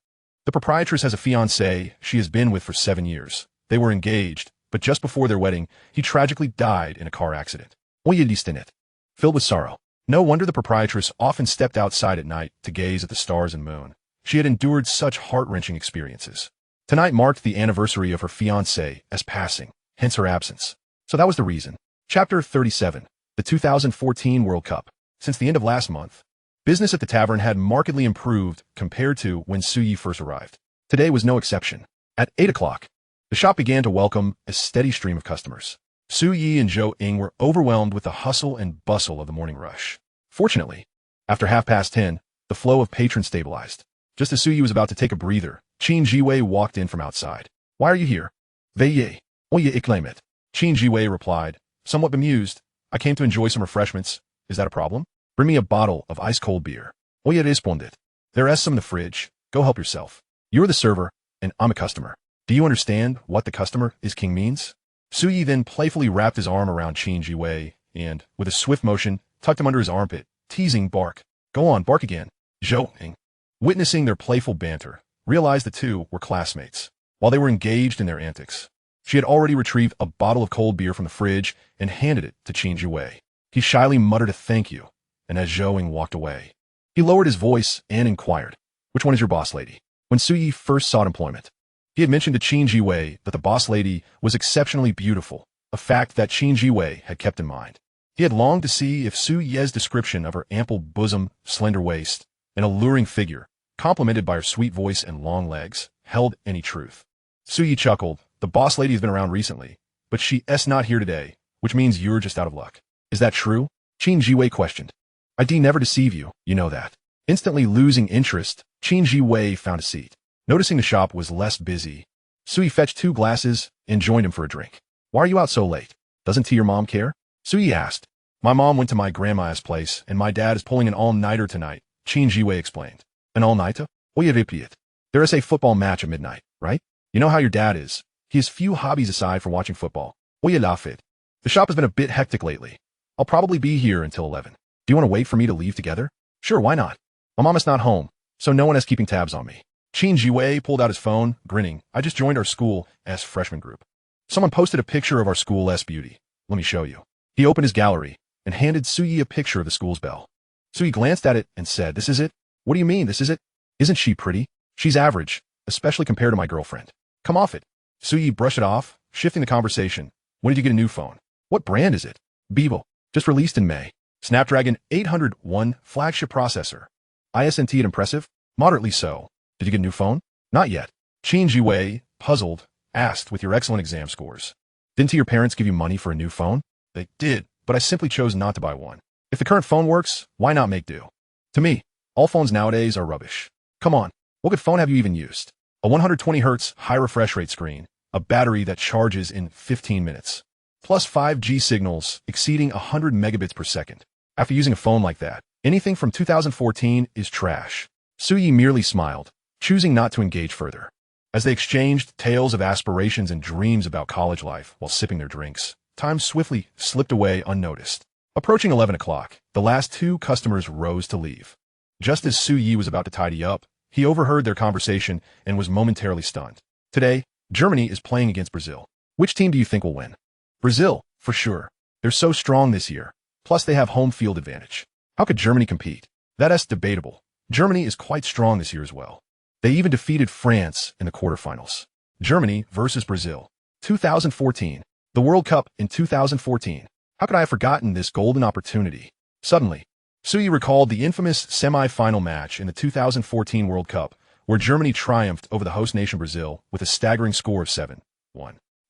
The proprietress has a fiancé she has been with for 7 years. They were engaged, but just before their wedding, he tragically died in a car accident. Filled with sorrow. No wonder the proprietress often stepped outside at night to gaze at the stars and moon. She had endured such heart-wrenching experiences. Tonight marked the anniversary of her fiancé as passing, hence her absence. So that was the reason. Chapter 37. The 2014 World Cup. Since the end of last month, business at the tavern had markedly improved compared to when Su Yi first arrived. Today was no exception. At 8 o'clock, the shop began to welcome a steady stream of customers. Su Yi and Zhou Ying were overwhelmed with the hustle and bustle of the morning rush. Fortunately, after 10:30, the flow of patrons stabilized. Just as Su Yi was about to take a breather, Qin Jiwei walked in from outside. Why are you here? Veille. Oye iklam it. Qin Jiwei replied, somewhat bemused. I came to enjoy some refreshments. Is that a problem? Bring me a bottle of ice-cold beer. Oye responded. There is some in the fridge. Go help yourself. You're the server, and I'm a customer. Do you understand what the customer is king means? Su Yi then playfully wrapped his arm around Qin Jiwei and, with a swift motion, tucked him under his armpit, teasing bark. Go on, bark again. Zhou Ying, witnessing their playful banter, realized the two were classmates. While they were engaged in their antics, she had already retrieved a bottle of cold beer from the fridge and handed it to Qin Jiwei. He shyly muttered a thank you, and as Zhou Ying walked away, he lowered his voice and inquired, which one is your boss lady? When Su Yi first sought employment, he had mentioned to Qin Jiwei that the boss lady was exceptionally beautiful, a fact that Qin Jiwei had kept in mind. He had longed to see if Su Ye's description of her ample bosom, slender waist, and alluring figure, complemented by her sweet voice and long legs, held any truth. Su Yi chuckled. The boss lady has been around recently, but she's not here today, which means you're just out of luck. Is that true? Qin Jiwei questioned. I never deceive you, you know that. Instantly losing interest, Qin Jiwei found a seat. Noticing the shop was less busy, Su Yi fetched 2 glasses and joined him for a drink. Why are you out so late? Doesn't your mom care? Su Yi asked. My mom went to my grandma's place, and my dad is pulling an all-nighter tonight, Qin Jiwei explained. An all-nighter? Oye repeat. There is a football match at midnight, right? You know how your dad is. He has few hobbies aside from watching football. Oye lafid. The shop has been a bit hectic lately. I'll probably be here until 11. Do you want to wait for me to leave together? Sure, why not? My mom is not home, so no one is keeping tabs on me. Qin Jiwei pulled out his phone, grinning. I just joined our school as freshman group. Someone posted a picture of our school S beauty. Let me show you. He opened his gallery and handed Su Yi a picture of the school's belle. Su Yi glanced at it and said, this is it? What do you mean, this is it? Isn't she pretty? She's average, especially compared to my girlfriend. Come off it. Su Yi brushed it off, shifting the conversation. When did you get a new phone? What brand is it? Bevo. Just released in May. Snapdragon 801 flagship processor. Isn't it impressive? Moderately so. Did you get a new phone? Not yet. Qin Jiwei, puzzled, asked with your excellent exam scores. Didn't your parents give you money for a new phone? They did, but I simply chose not to buy one. If the current phone works, why not make do? To me, all phones nowadays are rubbish. Come on, what good phone have you even used? A 120 Hz high refresh rate screen, a battery that charges in 15 minutes, plus 5G signals exceeding 100 megabits per second. After using a phone like that, anything from 2014 is trash. Su Yi merely smiled, choosing not to engage further. As they exchanged tales of aspirations and dreams about college life while sipping their drinks, time swiftly slipped away unnoticed. Approaching 11 o'clock, the last 2 customers rose to leave. Just as Su Yi was about to tidy up, he overheard their conversation and was momentarily stunned. Today, Germany is playing against Brazil. Which team do you think will win? Brazil, for sure. They're so strong this year. Plus, they have home field advantage. How could Germany compete? That's debatable. Germany is quite strong this year as well. They even defeated France in the quarterfinals. Germany versus Brazil. 2014. The World Cup in 2014. How could I have forgotten this golden opportunity? Suddenly, Su Yi recalled the infamous semi-final match in the 2014 World Cup, where Germany triumphed over the host nation Brazil with a staggering score of 7-1.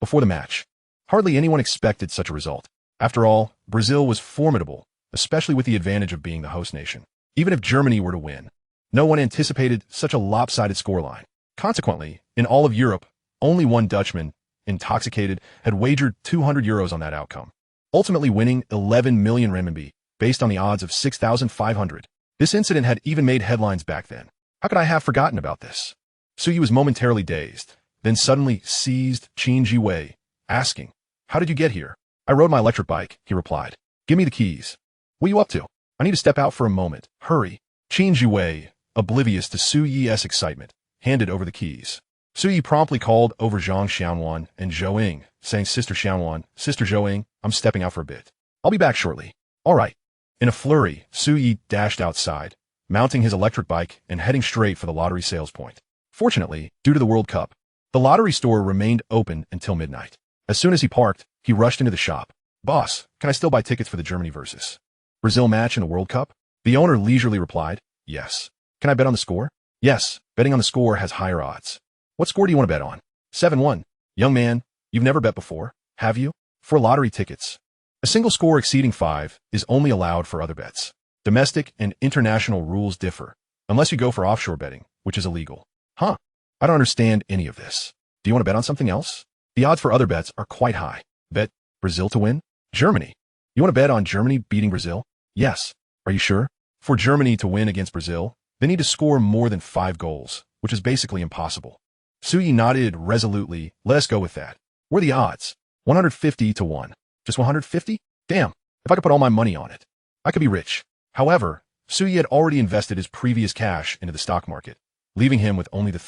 before the match. Hardly anyone expected such a result. After all, Brazil was formidable, especially with the advantage of being the host nation. Even if Germany were to win, no one anticipated such a lopsided scoreline. Consequently, in all of Europe, only one Dutchman, intoxicated, had wagered 200 euros on that outcome, ultimately winning 11 million renminbi, based on the odds of 6,500. This incident had even made headlines back then. How could I have forgotten about this? Suyi was momentarily dazed, then suddenly seized Qin Jiwei, asking, "How did you get here?" "I rode my electric bike," he replied. "Give me the keys." "What are you up to?" "I need to step out for a moment. Hurry." Qin Jiwei, oblivious to Su Yi's excitement, handed over the keys. Su Yi promptly called over Zhang Xiaowan and Zhou Ying, saying, "Sister Xiaowan, Sister Zhou Ying, I'm stepping out for a bit. I'll be back shortly." "All right." In a flurry, Su Yi dashed outside, mounting his electric bike and heading straight for the lottery sales point. Fortunately, due to the World Cup, the lottery store remained open until midnight. As soon as he parked, he rushed into the shop. "Boss, can I still buy tickets for the Germany versus Brazil match in the World Cup?" The owner leisurely replied, "Yes." "Can I bet on the score?" "Yes, betting on the score has higher odds." "What score do you want to bet on?" 7-1. "Young man, you've never bet before, have you?" "For lottery tickets, a single score exceeding 5 is only allowed for other bets. Domestic and international rules differ, unless you go for offshore betting, which is illegal." "Huh. I don't understand any of this. Do you want to bet on something else?" "The odds for other bets are quite high." "Bet Brazil to win?" "Germany." "You want to bet on Germany beating Brazil?" "Yes." "Are you sure?" "For Germany to win against Brazil, they need to score more than 5 goals, which is basically impossible." Suyi nodded resolutely. "Let us go with that." "What are the odds?" 150 to 1. "Just 150? Damn, if I could put all my money on it, I could be rich." However, Suyi had already invested his previous cash into the stock market, leaving him with only the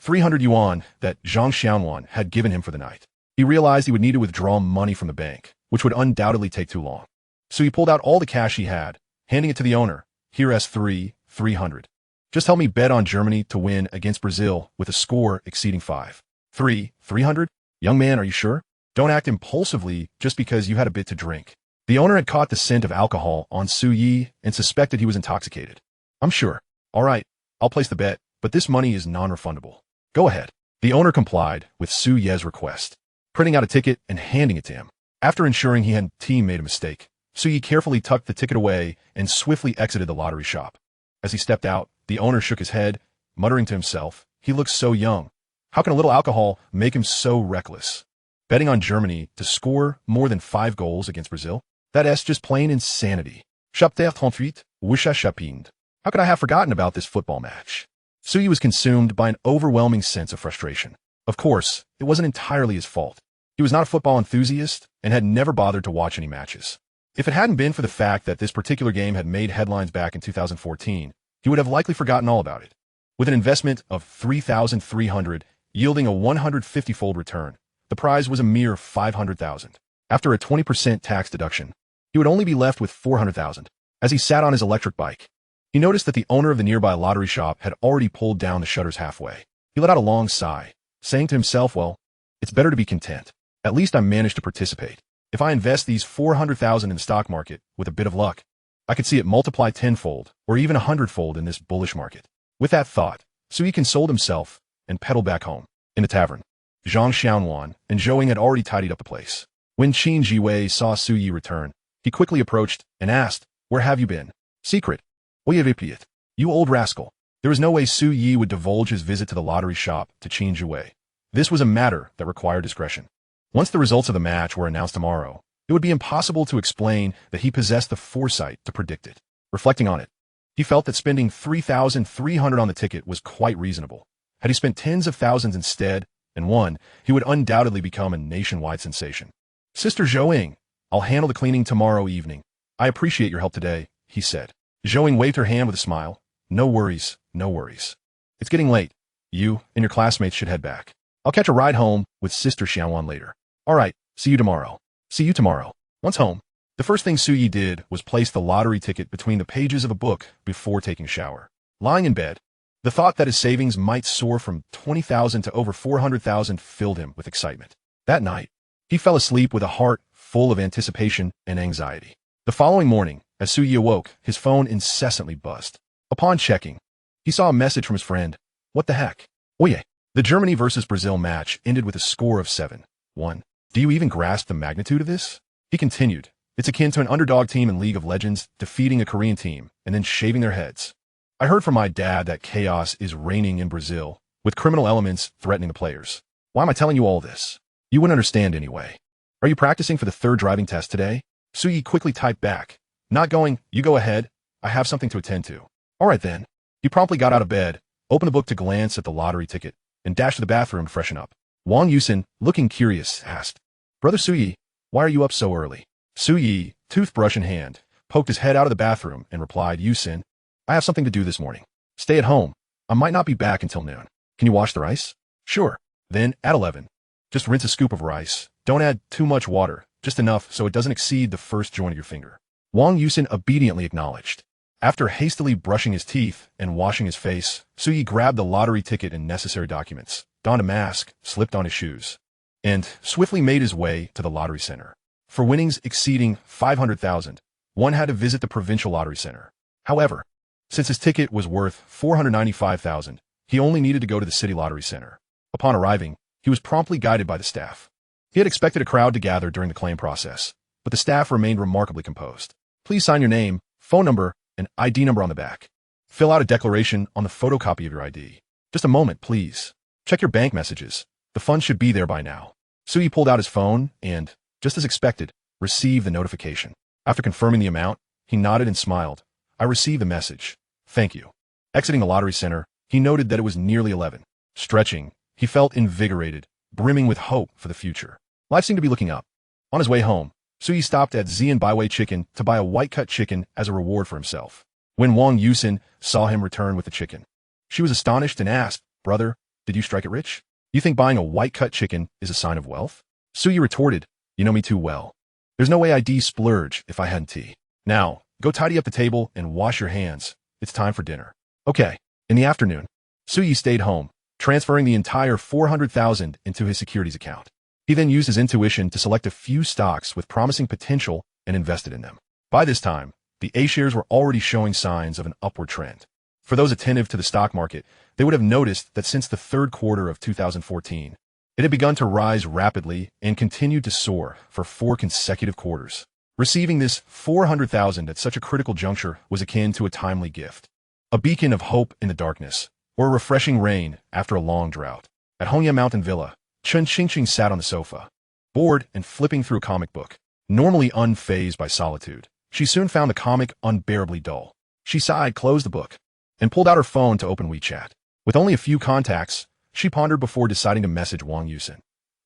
300 yuan that Zhang Xiaowan had given him for the night. He realized he would need to withdraw money from the bank, which would undoubtedly take too long. So he pulled out all the cash he had, handing it to the owner. "Here's 300. Just help me bet on Germany to win against Brazil with a score exceeding 5. 300? Young man, are you sure? Don't act impulsively just because you had a bit to drink." The owner had caught the scent of alcohol on Su Yi and suspected he was intoxicated. "I'm sure." "All right, I'll place the bet, but this money is non-refundable." "Go ahead." The owner complied with Su Ye's request, printing out a ticket and handing it to him. After ensuring he hadn't made a mistake, Su Yi carefully tucked the ticket away and swiftly exited the lottery shop. As he stepped out, the owner shook his head, muttering to himself, "He looks so young. How can a little alcohol make him so reckless? Betting on Germany to score more than 5 goals against Brazil? That's just plain insanity." Chapter 38, Wisha Shapind. How could I have forgotten about this football match? Suyi was consumed by an overwhelming sense of frustration. Of course, it wasn't entirely his fault. He was not a football enthusiast and had never bothered to watch any matches. If it hadn't been for the fact that this particular game had made headlines back in 2014, he would have likely forgotten all about it. With an investment of 3,300 yielding a 150-fold return, the prize was a mere 500,000. After a 20% tax deduction, he would only be left with 400,000. As he sat on his electric bike, he noticed that the owner of the nearby lottery shop had already pulled down the shutters halfway. He let out a long sigh, saying to himself, "Well, it's better to be content. At least I managed to participate. If I invest these 400,000 in the stock market, with a bit of luck, I could see it multiply 10-fold or even 100-fold in this bullish market." With that thought, Suyi consoled himself and pedaled back home. In the tavern, Zhang Xiaowan and Zhou Ying had already tidied up the place. When Qin Jiwei saw Suyi return, he quickly approached and asked, "Where have you been?" "Secret." "You old rascal." There was no way Su Yi would divulge his visit to the lottery shop to Qin Jiwei. This was a matter that required discretion. Once the results of the match were announced tomorrow, it would be impossible to explain that he possessed the foresight to predict it. Reflecting on it, he felt that spending 3,300 on the ticket was quite reasonable. Had he spent tens of thousands instead and won, he would undoubtedly become a nationwide sensation. "Sister Zhou Ying, I'll handle the cleaning tomorrow evening. I appreciate your help today," he said. Zhou Ying waved her hand with a smile. "No worries, no worries. It's getting late. You and your classmates should head back. I'll catch a ride home with Sister Xiaowan later." "All right, see you tomorrow." "See you tomorrow." Once home, the first thing Su Yi did was place the lottery ticket between the pages of a book before taking a shower. Lying in bed, the thought that his savings might soar from 20,000 to over 400,000 filled him with excitement. That night, he fell asleep with a heart full of anticipation and anxiety. The following morning, as Su Yi awoke, his phone incessantly buzzed. Upon checking, he saw a message from his friend. "What the heck? Oye." The Germany versus Brazil match ended with a score of 7-1. 1. Do you even grasp the magnitude of this? He continued. It's akin to an underdog team in League of Legends defeating a Korean team and then shaving their heads. I heard from my dad that chaos is reigning in Brazil, with criminal elements threatening the players. Why am I telling you all this? You wouldn't understand anyway. Are you practicing for the third driving test today? Suyi quickly typed back. Not going, you go ahead. I have something to attend to. All right then. He promptly got out of bed, opened the book to glance at the lottery ticket, and dashed to the bathroom to freshen up. Wang Yusin, looking curious, asked, Brother Suyi, why are you up so early? Suyi, toothbrush in hand, poked his head out of the bathroom and replied, Yusin, I have something to do this morning. Stay at home. I might not be back until noon. Can you wash the rice? Sure. Then, at 11, just rinse a scoop of rice. Don't add too much water, just enough so it doesn't exceed the first joint of your finger. Wang Yusin obediently acknowledged. After hastily brushing his teeth and washing his face, Suyi grabbed the lottery ticket and necessary documents, donned a mask, slipped on his shoes, and swiftly made his way to the lottery center. For winnings exceeding 500,000, one had to visit the provincial lottery center. However, since his ticket was worth 495,000, he only needed to go to the city lottery center. Upon arriving, he was promptly guided by the staff. He had expected a crowd to gather during the claim process, but the staff remained remarkably composed. Please sign your name, phone number, and ID number on the back. Fill out a declaration on the photocopy of your ID. Just a moment, please. Check your bank messages. The funds should be there by now. Suyi pulled out his phone and, just as expected, received the notification. After confirming the amount, he nodded and smiled. I received the message. Thank you. Exiting the lottery center, he noted that it was nearly 11. Stretching, he felt invigorated, brimming with hope for the future. Life seemed to be looking up. On his way home, Suyi stopped at Xian Baiwei Chicken to buy a white-cut chicken as a reward for himself. When Wang Yusin saw him return with the chicken, she was astonished and asked, Brother, did you strike it rich? You think buying a white-cut chicken is a sign of wealth? Suyi retorted, You know me too well. There's no way I'd splurge if I hadn't tea. Now, go tidy up the table and wash your hands. It's time for dinner. Okay. In the afternoon, Suyi stayed home, transferring the entire 400,000 into his securities account. He then used his intuition to select a few stocks with promising potential and invested in them. By this time, the A-shares were already showing signs of an upward trend. For those attentive to the stock market, they would have noticed that since the third quarter of 2014, it had begun to rise rapidly and continued to soar for 4 consecutive quarters. Receiving this 400,000 at such a critical juncture was akin to a timely gift, a beacon of hope in the darkness, or a refreshing rain after a long drought. At Hongya Mountain Villa, Chen Qingqing sat on the sofa, bored and flipping through a comic book. Normally unfazed by solitude, she soon found the comic unbearably dull. She sighed, closed the book, and pulled out her phone to open WeChat. With only a few contacts, she pondered before deciding to message Wang Yusin.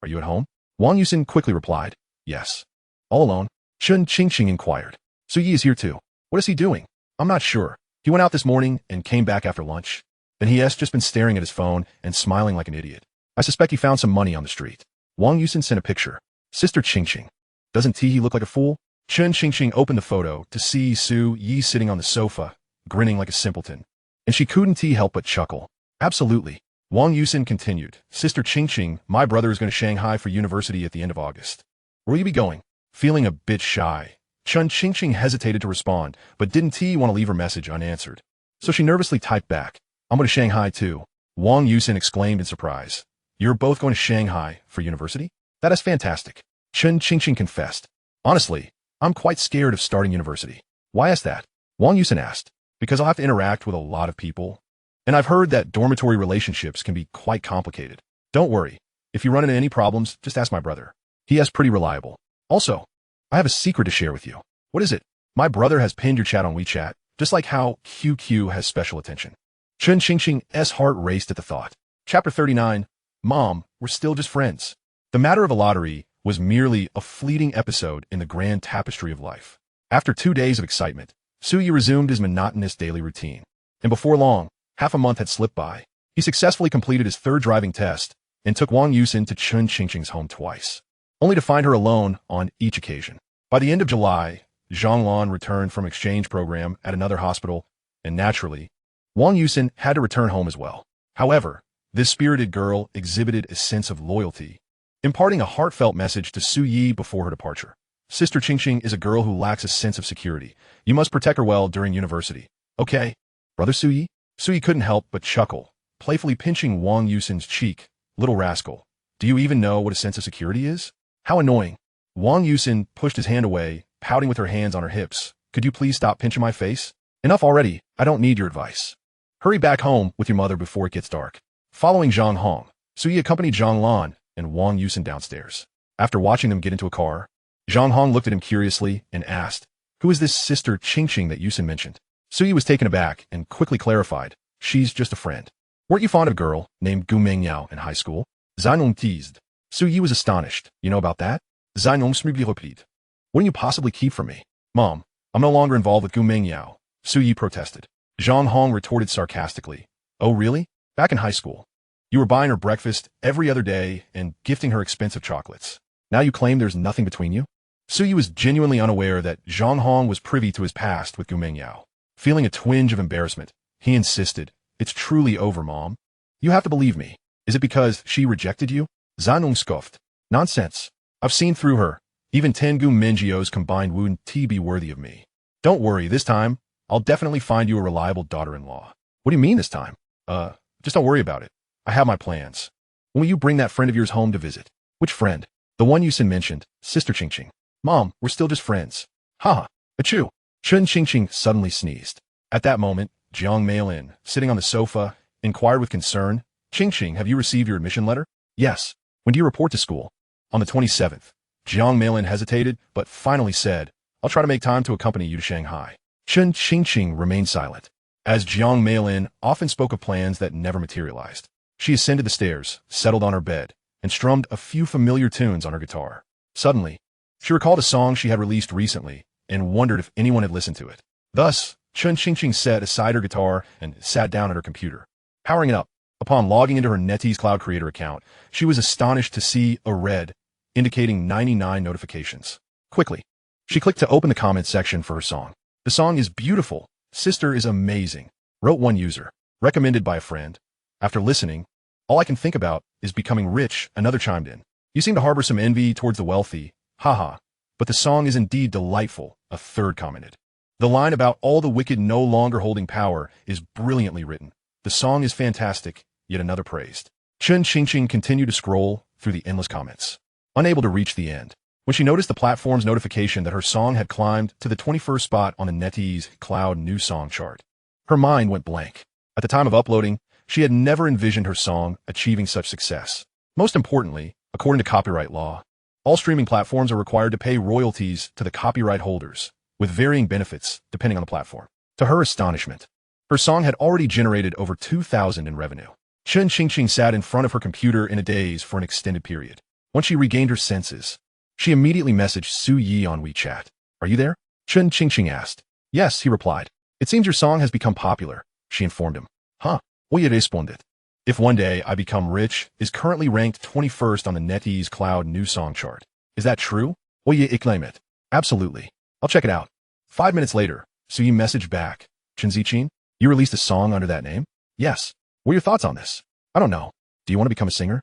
Are you at home? Wang Yusin quickly replied, Yes. All alone? Chen Qingqing inquired. Suyi is here too. What is he doing? I'm not sure. He went out this morning and came back after lunch. Then he has just been staring at his phone and smiling like an idiot. I suspect he found some money on the street. Wang Yusin sent a picture. Sister Qingqing. Doesn't Tihi look like a fool? Chen Qingqing opened the photo to see Su Yi sitting on the sofa, grinning like a simpleton. And she couldn't help but chuckle. Absolutely. Wang Yusin continued. Sister Qingqing, my brother is going to Shanghai for university at the end of August. Where will you be going? Feeling a bit shy, Chen Qingqing hesitated to respond, but didn't want to leave her message unanswered. So she nervously typed back, I'm going to Shanghai too. Wang Yusin exclaimed in surprise. You're both going to Shanghai for university? That is fantastic. Chen Qingqing confessed. Honestly, I'm quite scared of starting university. Why is that? Wang Yusin asked. Because I'll have to interact with a lot of people. And I've heard that dormitory relationships can be quite complicated. Don't worry. If you run into any problems, just ask my brother. He is pretty reliable. Also, I have a secret to share with you. What is it? My brother has pinned your chat on WeChat, just like how QQ has special attention. Chen Qingqing's heart raced at the thought. Chapter 39. Mom, we're still just friends. The matter of a lottery was merely a fleeting episode in the grand tapestry of life. After 2 days of excitement, Suyi resumed his monotonous daily routine. And before long, half a month had slipped by. He successfully completed his third driving test and took Wang Yusin to Chen Qingqing's home twice, only to find her alone on each occasion. By the end of July, Zhang Lan returned from exchange program at another hospital, and naturally, Wang Yusin had to return home as well. However, this spirited girl exhibited a sense of loyalty, imparting a heartfelt message to Su Yi before her departure. Sister Qingqing is a girl who lacks a sense of security. You must protect her well during university. Okay, Brother Su Yi? Su Yi couldn't help but chuckle, playfully pinching Wang Yusin's cheek. Little rascal. Do you even know what a sense of security is? How annoying. Wang Yusin pushed his hand away, pouting with her hands on her hips. Could you please stop pinching my face? Enough already. I don't need your advice. Hurry back home with your mother before it gets dark. Following Zhang Hong, Suyi accompanied Zhang Lan and Wang Yusin downstairs. After watching them get into a car, Zhang Hong looked at him curiously and asked, "Who is this sister Qingqing that Yusin mentioned?" Suyi was taken aback and quickly clarified, "She's just a friend. Weren't you fond of a girl named Gu Mengyao in high school?" Zainon teased. Suyi was astonished. "You know about that?" Zainon smubirapid. "What do you possibly keep from me?" "Mom, I'm no longer involved with Gu Mengyao," Suyi protested. Zhang Hong retorted sarcastically, "Oh really? Back in high school, you were buying her breakfast every other day and gifting her expensive chocolates. Now you claim there's nothing between you?" Suyi was genuinely unaware that Zhang Hong was privy to his past with Gu Mengyao. Feeling a twinge of embarrassment, he insisted, "It's truly over, Mom. You have to believe me. Is it because she rejected you?" Zainon scoffed. "Nonsense. I've seen through her. Even 10 Gu Mengyao's combined wouldn't be worthy of me. Don't worry, this time, I'll definitely find you a reliable daughter-in-law." "What do you mean this time?" Just don't worry about it. I have my plans. When will you bring that friend of yours home to visit?" "Which friend?" "The one Yusin mentioned, Sister Qingqing." "Mom, we're still just friends." "Ha! Achoo!" Chun Qingqing suddenly sneezed. At that moment, Jiang Meilin, sitting on the sofa, inquired with concern, "Qingqing, have you received your admission letter?" "Yes." "When do you report to school?" "On the 27th. Jiang Meilin hesitated, but finally said, "I'll try to make time to accompany you to Shanghai." Chun Qingqing remained silent, as Jiang Meilin often spoke of plans that never materialized. She ascended the stairs, settled on her bed, and strummed a few familiar tunes on her guitar. Suddenly, she recalled a song she had released recently and wondered if anyone had listened to it. Thus, Chun Qingqing set aside her guitar and sat down at her computer, powering it up. Upon logging into her NetEase Cloud Creator account, she was astonished to see a red, indicating 99 notifications. Quickly, she clicked to open the comments section for her song. "The song is beautiful. Sister is amazing," wrote one user, recommended by a friend. "After listening, all I can think about is becoming rich," another chimed in. "You seem to harbor some envy towards the wealthy. Haha. But the song is indeed delightful," a third commented. "The line about all the wicked no longer holding power is brilliantly written. The song is fantastic," yet another praised. Chun Qingqing continued to scroll through the endless comments, unable to reach the end, when she noticed the platform's notification that her song had climbed to the 21st spot on the NetEase Cloud New Song chart. Her mind went blank. At the time of uploading, she had never envisioned her song achieving such success. Most importantly, according to copyright law, all streaming platforms are required to pay royalties to the copyright holders, with varying benefits depending on the platform. To her astonishment, her song had already generated over 2,000 in revenue. Chun Qingqing sat in front of her computer in a daze for an extended period. Once she regained her senses, she immediately messaged Su Yi on WeChat. "Are you there?" Chun Qingqing asked. "Yes," he replied. "It seems your song has become popular," she informed him. "Huh, voy a responder. If one day I become rich is currently ranked 21st on the NetEase Cloud New Song chart. Is that true? Voy a claim it." "Absolutely. I'll check it out." 5 minutes later, Su Yi messaged back. "Chen Ziqin, you released a song under that name?" "Yes. What are your thoughts on this?" "I don't know. Do you want to become a singer?"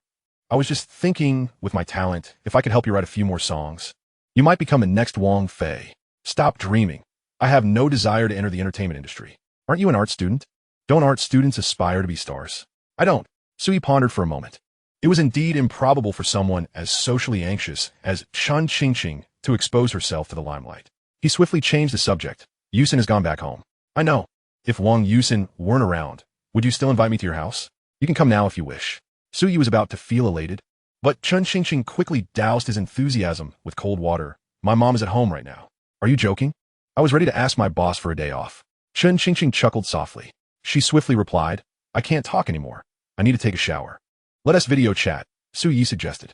"I was just thinking, with my talent, if I could help you write a few more songs. You might become the next Wang Fei." "Stop dreaming. I have no desire to enter the entertainment industry." "Aren't you an art student? Don't art students aspire to be stars?" "I don't." Su Yi pondered for a moment. It was indeed improbable for someone as socially anxious as Chun Qingqing to expose herself to the limelight. He swiftly changed the subject. "Yusin has gone back home." "I know. If Wang Yusin weren't around, would you still invite me to your house?" "You can come now if you wish." Su Yi was about to feel elated, but Chun Qingqing quickly doused his enthusiasm with cold water. "My mom is at home right now." "Are you joking?" "I was ready to ask my boss for a day off." Chun Qingqing chuckled softly. She swiftly replied, "I can't talk anymore. I need to take a shower." "Let us video chat," Su Yi suggested.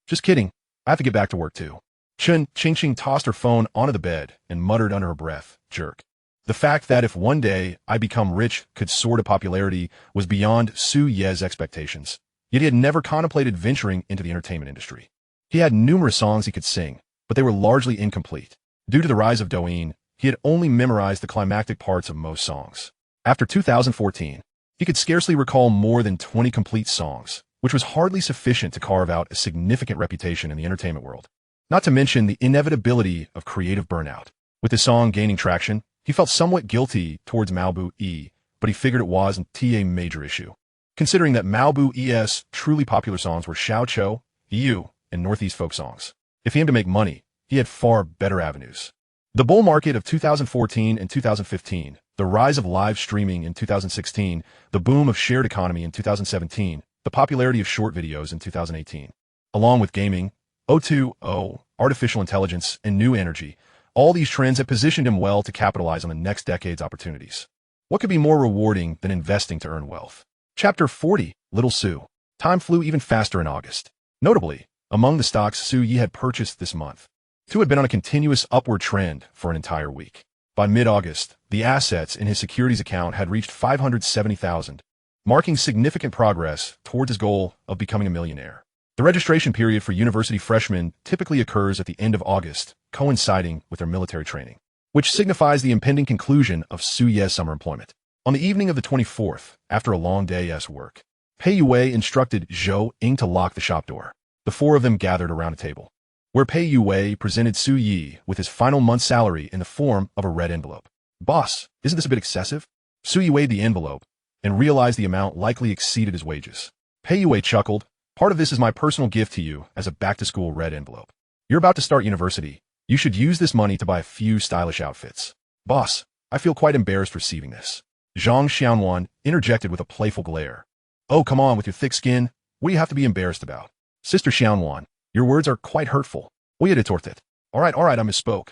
"Just kidding. I have to get back to work too." Chun Qingqing tossed her phone onto the bed and muttered under her breath, "Jerk." The fact that if one day I become rich could soar to popularity was beyond Su Ye's expectations. Yet he had never contemplated venturing into the entertainment industry. He had numerous songs he could sing, but they were largely incomplete. Due to the rise of Douyin, he had only memorized the climactic parts of most songs. After 2014, he could scarcely recall more than 20 complete songs, which was hardly sufficient to carve out a significant reputation in the entertainment world. Not to mention the inevitability of creative burnout. With the song gaining traction, he felt somewhat guilty towards Malbu E, but he figured it wasn't a major issue. considering that Malibu truly popular songs were Xiao Cho, Yu, and Northeast folk songs. If he aimed to make money, he had far better avenues. The bull market of 2014 and 2015, the rise of live streaming in 2016, the boom of shared economy in 2017, the popularity of short videos in 2018, along with gaming, O2O, artificial intelligence, and new energy, all these trends have positioned him well to capitalize on the next decade's opportunities. What could be more rewarding than investing to earn wealth? Chapter 40, Little Sue. Time flew even faster in August. Notably, among the stocks Su Yi had purchased this month, two had been on a continuous upward trend for an entire week. By mid-August, the assets in his securities account had reached $570,000, marking significant progress towards his goal of becoming a millionaire. The registration period for university freshmen typically occurs at the end of August, coinciding with their military training, which signifies the impending conclusion of Su Ye's summer employment. On the evening of the 24th, after a long day's work, Pei Yue instructed Zhou Ying to lock the shop door. The four of them gathered around a table, where Pei Yue presented Su Yi with his final month's salary in the form of a red envelope. "Boss, isn't this a bit excessive?" Su Yi weighed the envelope and realized the amount likely exceeded his wages. Pei Yue chuckled, "Part of this is my personal gift to you as a back-to-school red envelope. You're about to start university. You should use this money to buy a few stylish outfits." "Boss, I feel quite embarrassed receiving this." Zhang Xiaonuan interjected with a playful glare. "Oh, come on with your thick skin. What do you have to be embarrassed about?" "Sister Xiaonuan, your words are quite hurtful." "Oye retorted. All right, I misspoke.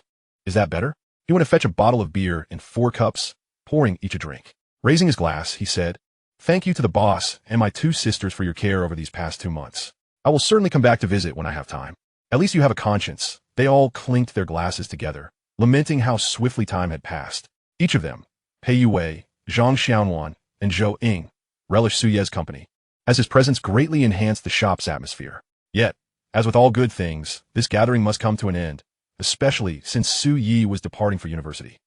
Is that better?" He went to fetch a bottle of beer in 4 cups, pouring each a drink. Raising his glass, he said, "Thank you to the boss and my 2 sisters for your care over these past 2 months. I will certainly come back to visit when I have time. At least you have a conscience." They all clinked their glasses together, lamenting how swiftly time had passed. Each of them, Pei Yue, Zhang Xiaonuan, and Zhou Ying, relished Su Ye's company, as his presence greatly enhanced the shop's atmosphere. Yet, as with all good things, this gathering must come to an end, especially since Su Yi was departing for university.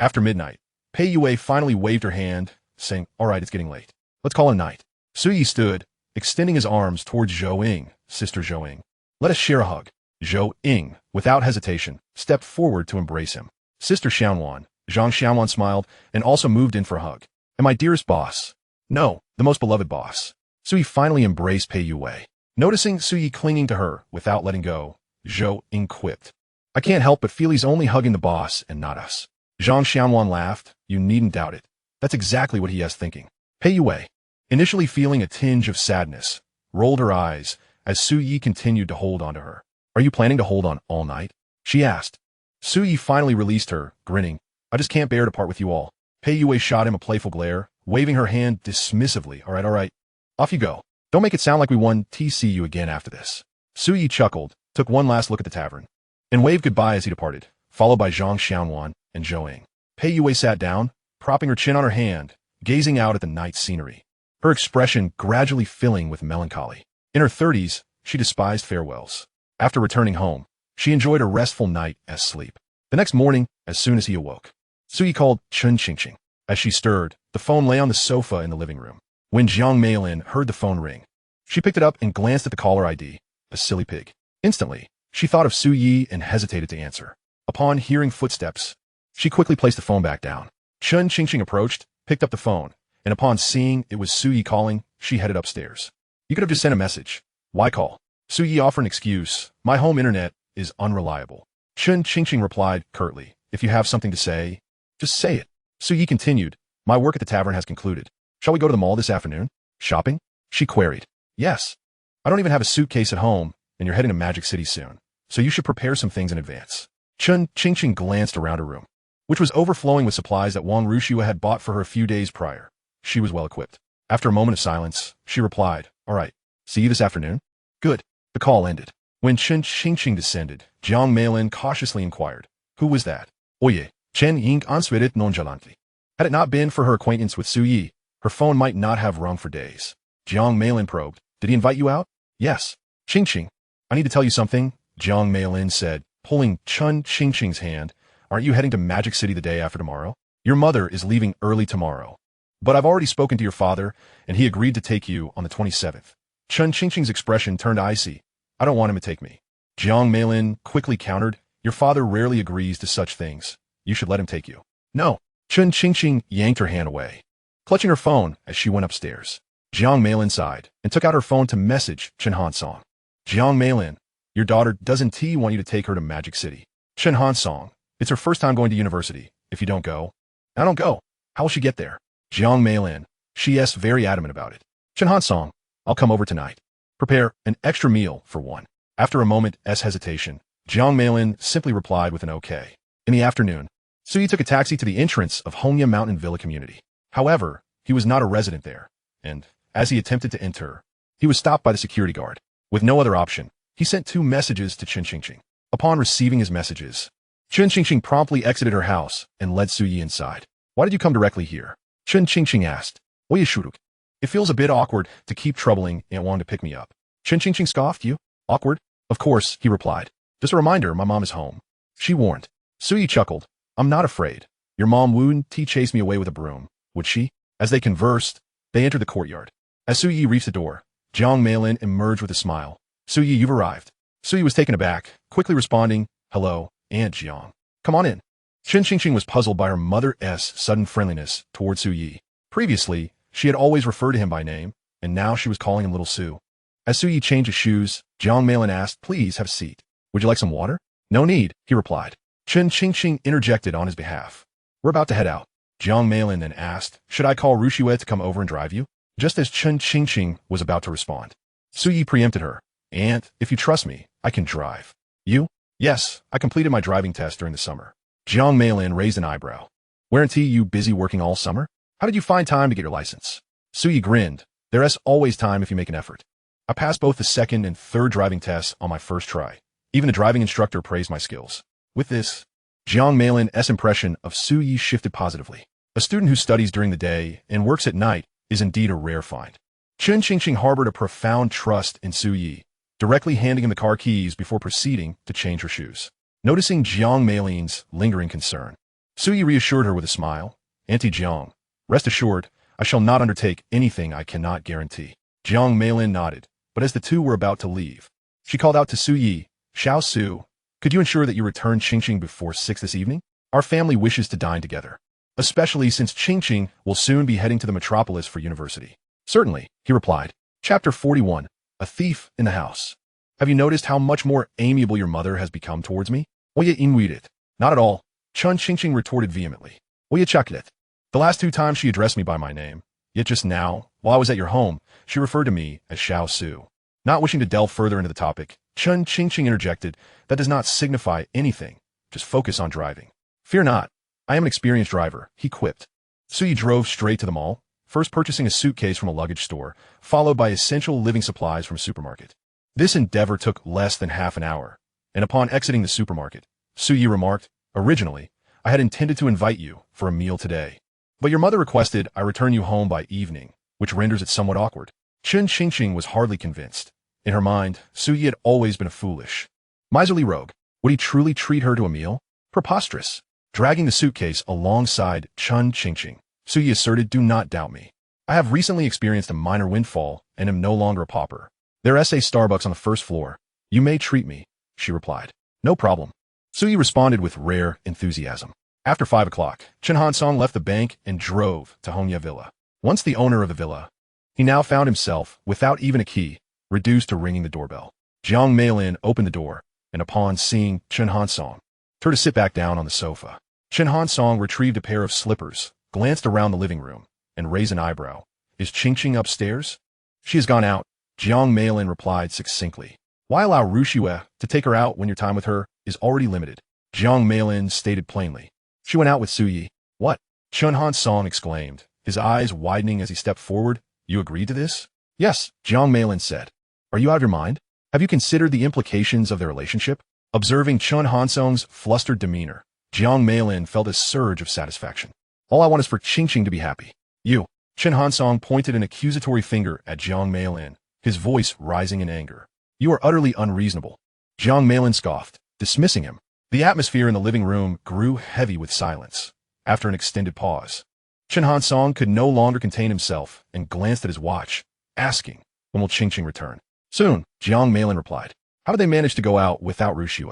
After midnight, Pei Yue finally waved her hand, saying, "All right, it's getting late. Let's call it a night." Su Yi stood, extending his arms towards Zhou Ying, Sister Zhou Ying. "Let us share a hug." Zhou Ying, without hesitation, stepped forward to embrace him. Sister Xiaonuan, Zhang Xiaonuan smiled and also moved in for a hug. "And my dearest boss." "No, the most beloved boss." Su Yi finally embraced Pei Yue. Noticing Su Yi clinging to her without letting go, Zhou Ying quipped, "I can't help but feel he's only hugging the boss and not us." Zhang Xiaonuan laughed. "You needn't doubt it. That's exactly what he is thinking." Pei Yue, initially feeling a tinge of sadness, rolled her eyes as Su Yi continued to hold on to her. "Are you planning to hold on all night?" she asked. Su Yi finally released her, grinning. "I just can't bear to part with you all." Pei Yue shot him a playful glare, waving her hand dismissively. All right. Off you go. Don't make it sound like we won TC you again after this." Su Yi chuckled, took one last look at the tavern, and waved goodbye as he departed, followed by Zhang Xiaonuan and Zhou Ying. Pei Yue sat down, propping her chin on her hand, gazing out at the night scenery, her expression gradually filling with melancholy. In her 30s, she despised farewells. After returning home, she enjoyed a restful night as sleep. The next morning, as soon as he awoke, Su Yi called Chun Qingqing. As she stirred, the phone lay on the sofa in the living room. When Jiang Meilin heard the phone ring, she picked it up and glanced at the caller ID, a silly pig. Instantly, she thought of Su Yi and hesitated to answer. Upon hearing footsteps, she quickly placed the phone back down. Chun Qingqing approached, picked up the phone, and upon seeing it was Su Yi calling, she headed upstairs. "You could have just sent a message. Why call?" Su Yi offered an excuse. "My home internet is unreliable." Chun Qingqing replied curtly, "If you have something to say, just say it." Su Yi continued, "My work at the tavern has concluded. Shall we go to the mall this afternoon? Shopping?" She queried. "Yes. I don't even have a suitcase at home, and you're heading to Magic City soon, so you should prepare some things in advance." Chun Qingqing glanced around her room, which was overflowing with supplies that Wang Rushua had bought for her a few days prior. She was well equipped. After a moment of silence, she replied, "All right. See you this afternoon?" "Good." The call ended. When Chun Qingqing descended, Jiang Meilin cautiously inquired, "Who was that?" "Oye, Chen Ying answered it nonchalantly." Had it not been for her acquaintance with Su Yi, her phone might not have rung for days. Jiang Meilin probed, "Did he invite you out?" "Yes." "Qingqing, I need to tell you something," Jiang Meilin said, pulling Chun Qingqing's hand. "Aren't you heading to Magic City the day after tomorrow? Your mother is leaving early tomorrow. But I've already spoken to your father, and he agreed to take you on the 27th. Chun Qingqing's expression turned icy. "I don't want him to take me." Jiang Meilin quickly countered, "Your father rarely agrees to such things. You should let him take you." "No." Chun Qingqing yanked her hand away, clutching her phone as she went upstairs. Jiang Meilin sighed and took out her phone to message Chen Hansong. Jiang Meilin, your daughter doesn't want you to take her to Magic City. Chen Hansong, it's her first time going to university. If you don't go, I don't go. How will she get there? Jiang Meilin, she's very adamant about it. Chen Hansong, I'll come over tonight. Prepare an extra meal for one. After a moment's hesitation, Jiang Meilin simply replied with an okay. In the afternoon, Suyi took a taxi to the entrance of Hongya Mountain Villa community. However, he was not a resident there, and as he attempted to enter, he was stopped by the security guard. With no other option, he sent 2 messages to Chen Qingqing. Upon receiving his messages, Chen Qingqing promptly exited her house and led Suyi inside. Why did you come directly here? Chen Qingqing asked. It feels a bit awkward to keep troubling and wanting to pick me up. Chen Qingqing scoffed. You? Awkward? Of course, he replied. Just a reminder, my mom is home. She warned. Suyi chuckled. I'm not afraid. Your mom wouldn't chase me away with a broom, would she? As they conversed, they entered the courtyard. As Suyi reached the door, Jiang Meilin emerged with a smile. Suyi, you've arrived. Suyi was taken aback, quickly responding, hello, Aunt Jiang. Come on in. Chen Qingqing was puzzled by her mother's sudden friendliness toward Suyi. Previously, she had always referred to him by name, and now she was calling him Little Su. As Suyi changed his shoes, Jiang Meilin asked, please have a seat. Would you like some water? No need, he replied. Chen Qingqing interjected on his behalf. We're about to head out. Jiang Meilin then asked, should I call Rushue to come over and drive you? Just as Chen Qingqing was about to respond, Suyi preempted her. Aunt, if you trust me, I can drive. You? Yes, I completed my driving test during the summer. Jiang Meilin raised an eyebrow. Weren't you busy working all summer? How did you find time to get your license? Suyi grinned. There's always time if you make an effort. I passed both the second and third driving tests on my first try. Even the driving instructor praised my skills. With this, Jiang Meilin's impression of Suyi shifted positively. A student who studies during the day and works at night is indeed a rare find. Chen Qingqing harbored a profound trust in Suyi, directly handing him the car keys before proceeding to change her shoes. Noticing Jiang Meilin's lingering concern, Suyi reassured her with a smile. Auntie Jiang, rest assured, I shall not undertake anything I cannot guarantee. Jiang Meilin nodded, but as the two were about to leave, she called out to Suyi, Xiao Su, could you ensure that you return Qingqing before 6 this evening? Our family wishes to dine together, especially since Qingqing will soon be heading to the metropolis for university. Certainly, he replied. Chapter 41, A Thief in the House. Have you noticed how much more amiable your mother has become towards me? Oye inuit. Not at all, Chen Qingqing retorted vehemently. Oye chaklet. The last 2 times she addressed me by my name, yet just now, while I was at your home, she referred to me as Xiao Su. Not wishing to delve further into the topic, Chen Qingqing interjected, that does not signify anything. Just focus on driving. Fear not. I am an experienced driver, he quipped. Suyi drove straight to the mall, first purchasing a suitcase from a luggage store, followed by essential living supplies from a supermarket. This endeavor took less than half an hour, and upon exiting the supermarket, Suyi remarked, originally, I had intended to invite you for a meal today, but your mother requested I return you home by evening, which renders it somewhat awkward. Chen Qingqing was hardly convinced. In her mind, Suyi had always been a foolish, miserly rogue. Would he truly treat her to a meal? Preposterous. Dragging the suitcase alongside Chen Qingqing, Suyi asserted, do not doubt me. I have recently experienced a minor windfall and am no longer a pauper. There's a Starbucks on the first floor. You may treat me, she replied. No problem. Suyi responded with rare enthusiasm. After 5 o'clock, Chen Hansong left the bank and drove to Hongya Villa. Once the owner of the villa, he now found himself, without even a key, reduced to ringing the doorbell. Jiang Meilin opened the door, and upon seeing Chen Hansong, turned to sit back down on the sofa. Chen Hansong retrieved a pair of slippers, glanced around the living room, and raised an eyebrow. Is Qingqing upstairs? She has gone out, Jiang Meilin replied succinctly. Why allow Rushue to take her out when your time with her is already limited? Jiang Meilin stated plainly. She went out with Suyi. What? Chen Hansong exclaimed, his eyes widening as he stepped forward. You agreed to this? Yes, Jiang Meilin said. Are you out of your mind? Have you considered the implications of their relationship? Observing Chen Hansong's flustered demeanor, Jiang Meilin felt a surge of satisfaction. All I want is for Qingqing to be happy. You. Chen Hansong pointed an accusatory finger at Jiang Meilin, his voice rising in anger. You are utterly unreasonable. Jiang Meilin scoffed, dismissing him. The atmosphere in the living room grew heavy with silence. After an extended pause, Chen Hansong could no longer contain himself and glanced at his watch, asking, when will Qingqing return? Soon, Jiang Meilin replied. How did they manage to go out without Rushue?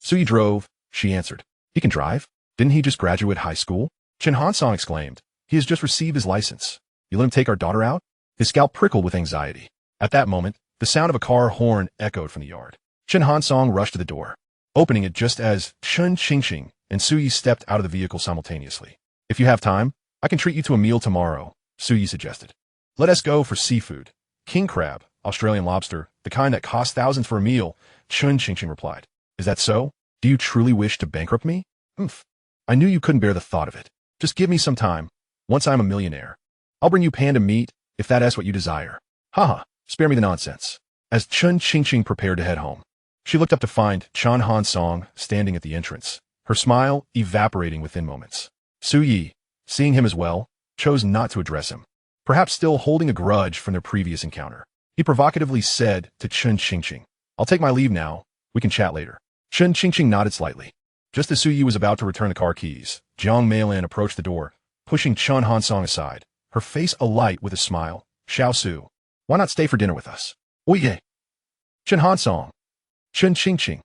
Suyi drove, she answered. He can drive? Didn't he just graduate high school? Chen Hansong exclaimed. He has just received his license. You let him take our daughter out? His scalp prickled with anxiety. At that moment, the sound of a car horn echoed from the yard. Chen Hansong rushed to the door, opening it just as Chen Qingqing and Su Yi stepped out of the vehicle simultaneously. If you have time, I can treat you to a meal tomorrow, Su Yi suggested. Let us go for seafood. King crab, Australian lobster, the kind that costs thousands for a meal, Chen Qingqing replied. Is that so? Do you truly wish to bankrupt me? Oomph. I knew you couldn't bear the thought of it. Just give me some time. Once I'm a millionaire, I'll bring you panda meat, if that is what you desire. Haha, spare me the nonsense. As Chen Qingqing prepared to head home, she looked up to find Chen Hansong standing at the entrance, her smile evaporating within moments. Su Yi, seeing him as well, chose not to address him, perhaps still holding a grudge from their previous encounter. He provocatively said to Chen Qingqing, I'll take my leave now. We can chat later. Chen Qingqing nodded slightly. Just as Su Yi was about to return the car keys, Jiang Meilin approached the door, pushing Chen Hansong aside, her face alight with a smile. Xiao Su, why not stay for dinner with us? Oye. Chen Hansong. Chen Qingqing.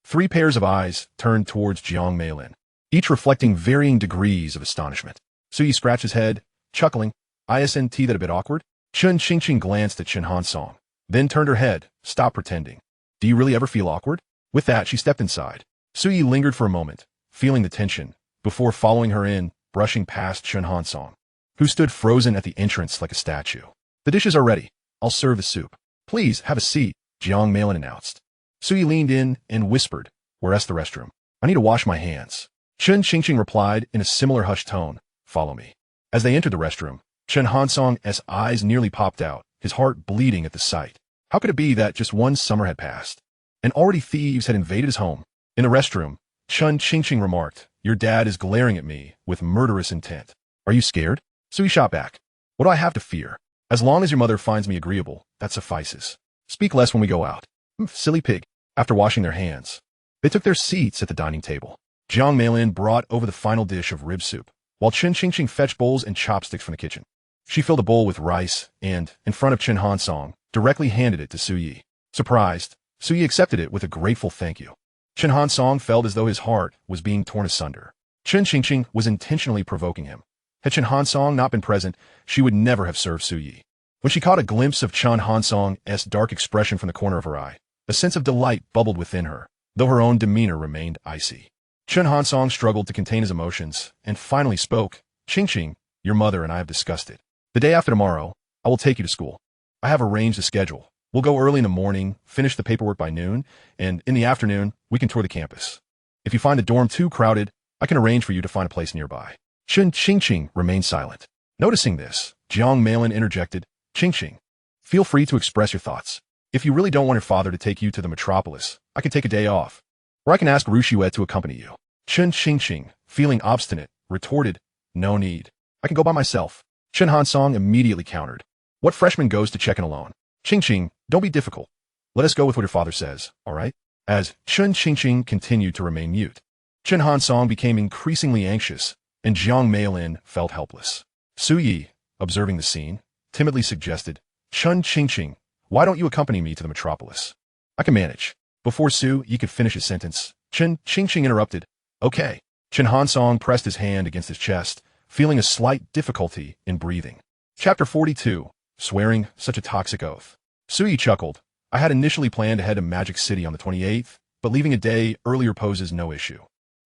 3 pairs of eyes turned towards Jiang Meilin, each reflecting varying degrees of astonishment. Su Yi scratched his head, chuckling. Isn't that a bit awkward? Chen Qingqing glanced at Chen Hansong, then turned her head. Stop pretending. Do you really ever feel awkward? With that, she stepped inside. Su Yi lingered for a moment, feeling the tension, before following her in, brushing past Chen Hansong, who stood frozen at the entrance like a statue. The dishes are ready. I'll serve the soup. Please, have a seat, Jiang Meilin announced. Su Yi leaned in and whispered, Where's the restroom? I need to wash my hands. Chen Qingqing replied in a similar hushed tone, Follow me. As they entered the restroom, Chen Hansong's eyes nearly popped out, his heart bleeding at the sight. How could it be that just one summer had passed, and already thieves had invaded his home? In the restroom, Chen Qingqing remarked, Your dad is glaring at me with murderous intent. Are you scared? Su Yi shot back. What do I have to fear? As long as your mother finds me agreeable, that suffices. Speak less when we go out. Silly pig. After washing their hands, they took their seats at the dining table. Jiang Meilin brought over the final dish of rib soup, while Chen Qingqing fetched bowls and chopsticks from the kitchen. She filled a bowl with rice and, in front of Chen Hansong, directly handed it to Su Yi. Surprised, Su Yi accepted it with a grateful thank you. Chen Hansong felt as though his heart was being torn asunder. Chen Qingqing was intentionally provoking him. Had Chen Hansong not been present, she would never have served Su Yi. When she caught a glimpse of Chen Hansong's dark expression from the corner of her eye, a sense of delight bubbled within her, though her own demeanor remained icy. Chen Hansong struggled to contain his emotions, and finally spoke, Qingqing, your mother and I have discussed it. The day after tomorrow, I will take you to school. I have arranged a schedule. We'll go early in the morning, finish the paperwork by noon, and in the afternoon, we can tour the campus. If you find the dorm too crowded, I can arrange for you to find a place nearby. Chen Qingqing remained silent. Noticing this, Jiang Meilin interjected, Qingqing, feel free to express your thoughts. If you really don't want your father to take you to the metropolis, I can take a day off, or I can ask Rushuet to accompany you. Chen Qingqing, feeling obstinate, retorted, No need. I can go by myself. Chen Hansong immediately countered. What freshman goes to check-in alone? Qingqing, don't be difficult. Let us go with what your father says, all right? As Chen Qingqing continued to remain mute, Chen Hansong became increasingly anxious, and Jiang Meilin felt helpless. Su Yi, observing the scene, timidly suggested, Chen Qingqing, why don't you accompany me to the metropolis? I can manage. Before Su Yi could finish his sentence, Chen Qingqing interrupted, Okay. Chen Hansong pressed his hand against his chest, feeling a slight difficulty in breathing. Chapter 42. Swearing such a toxic oath. Su Yi chuckled. I had initially planned to head to Magic City on the 28th, but leaving a day earlier poses no issue.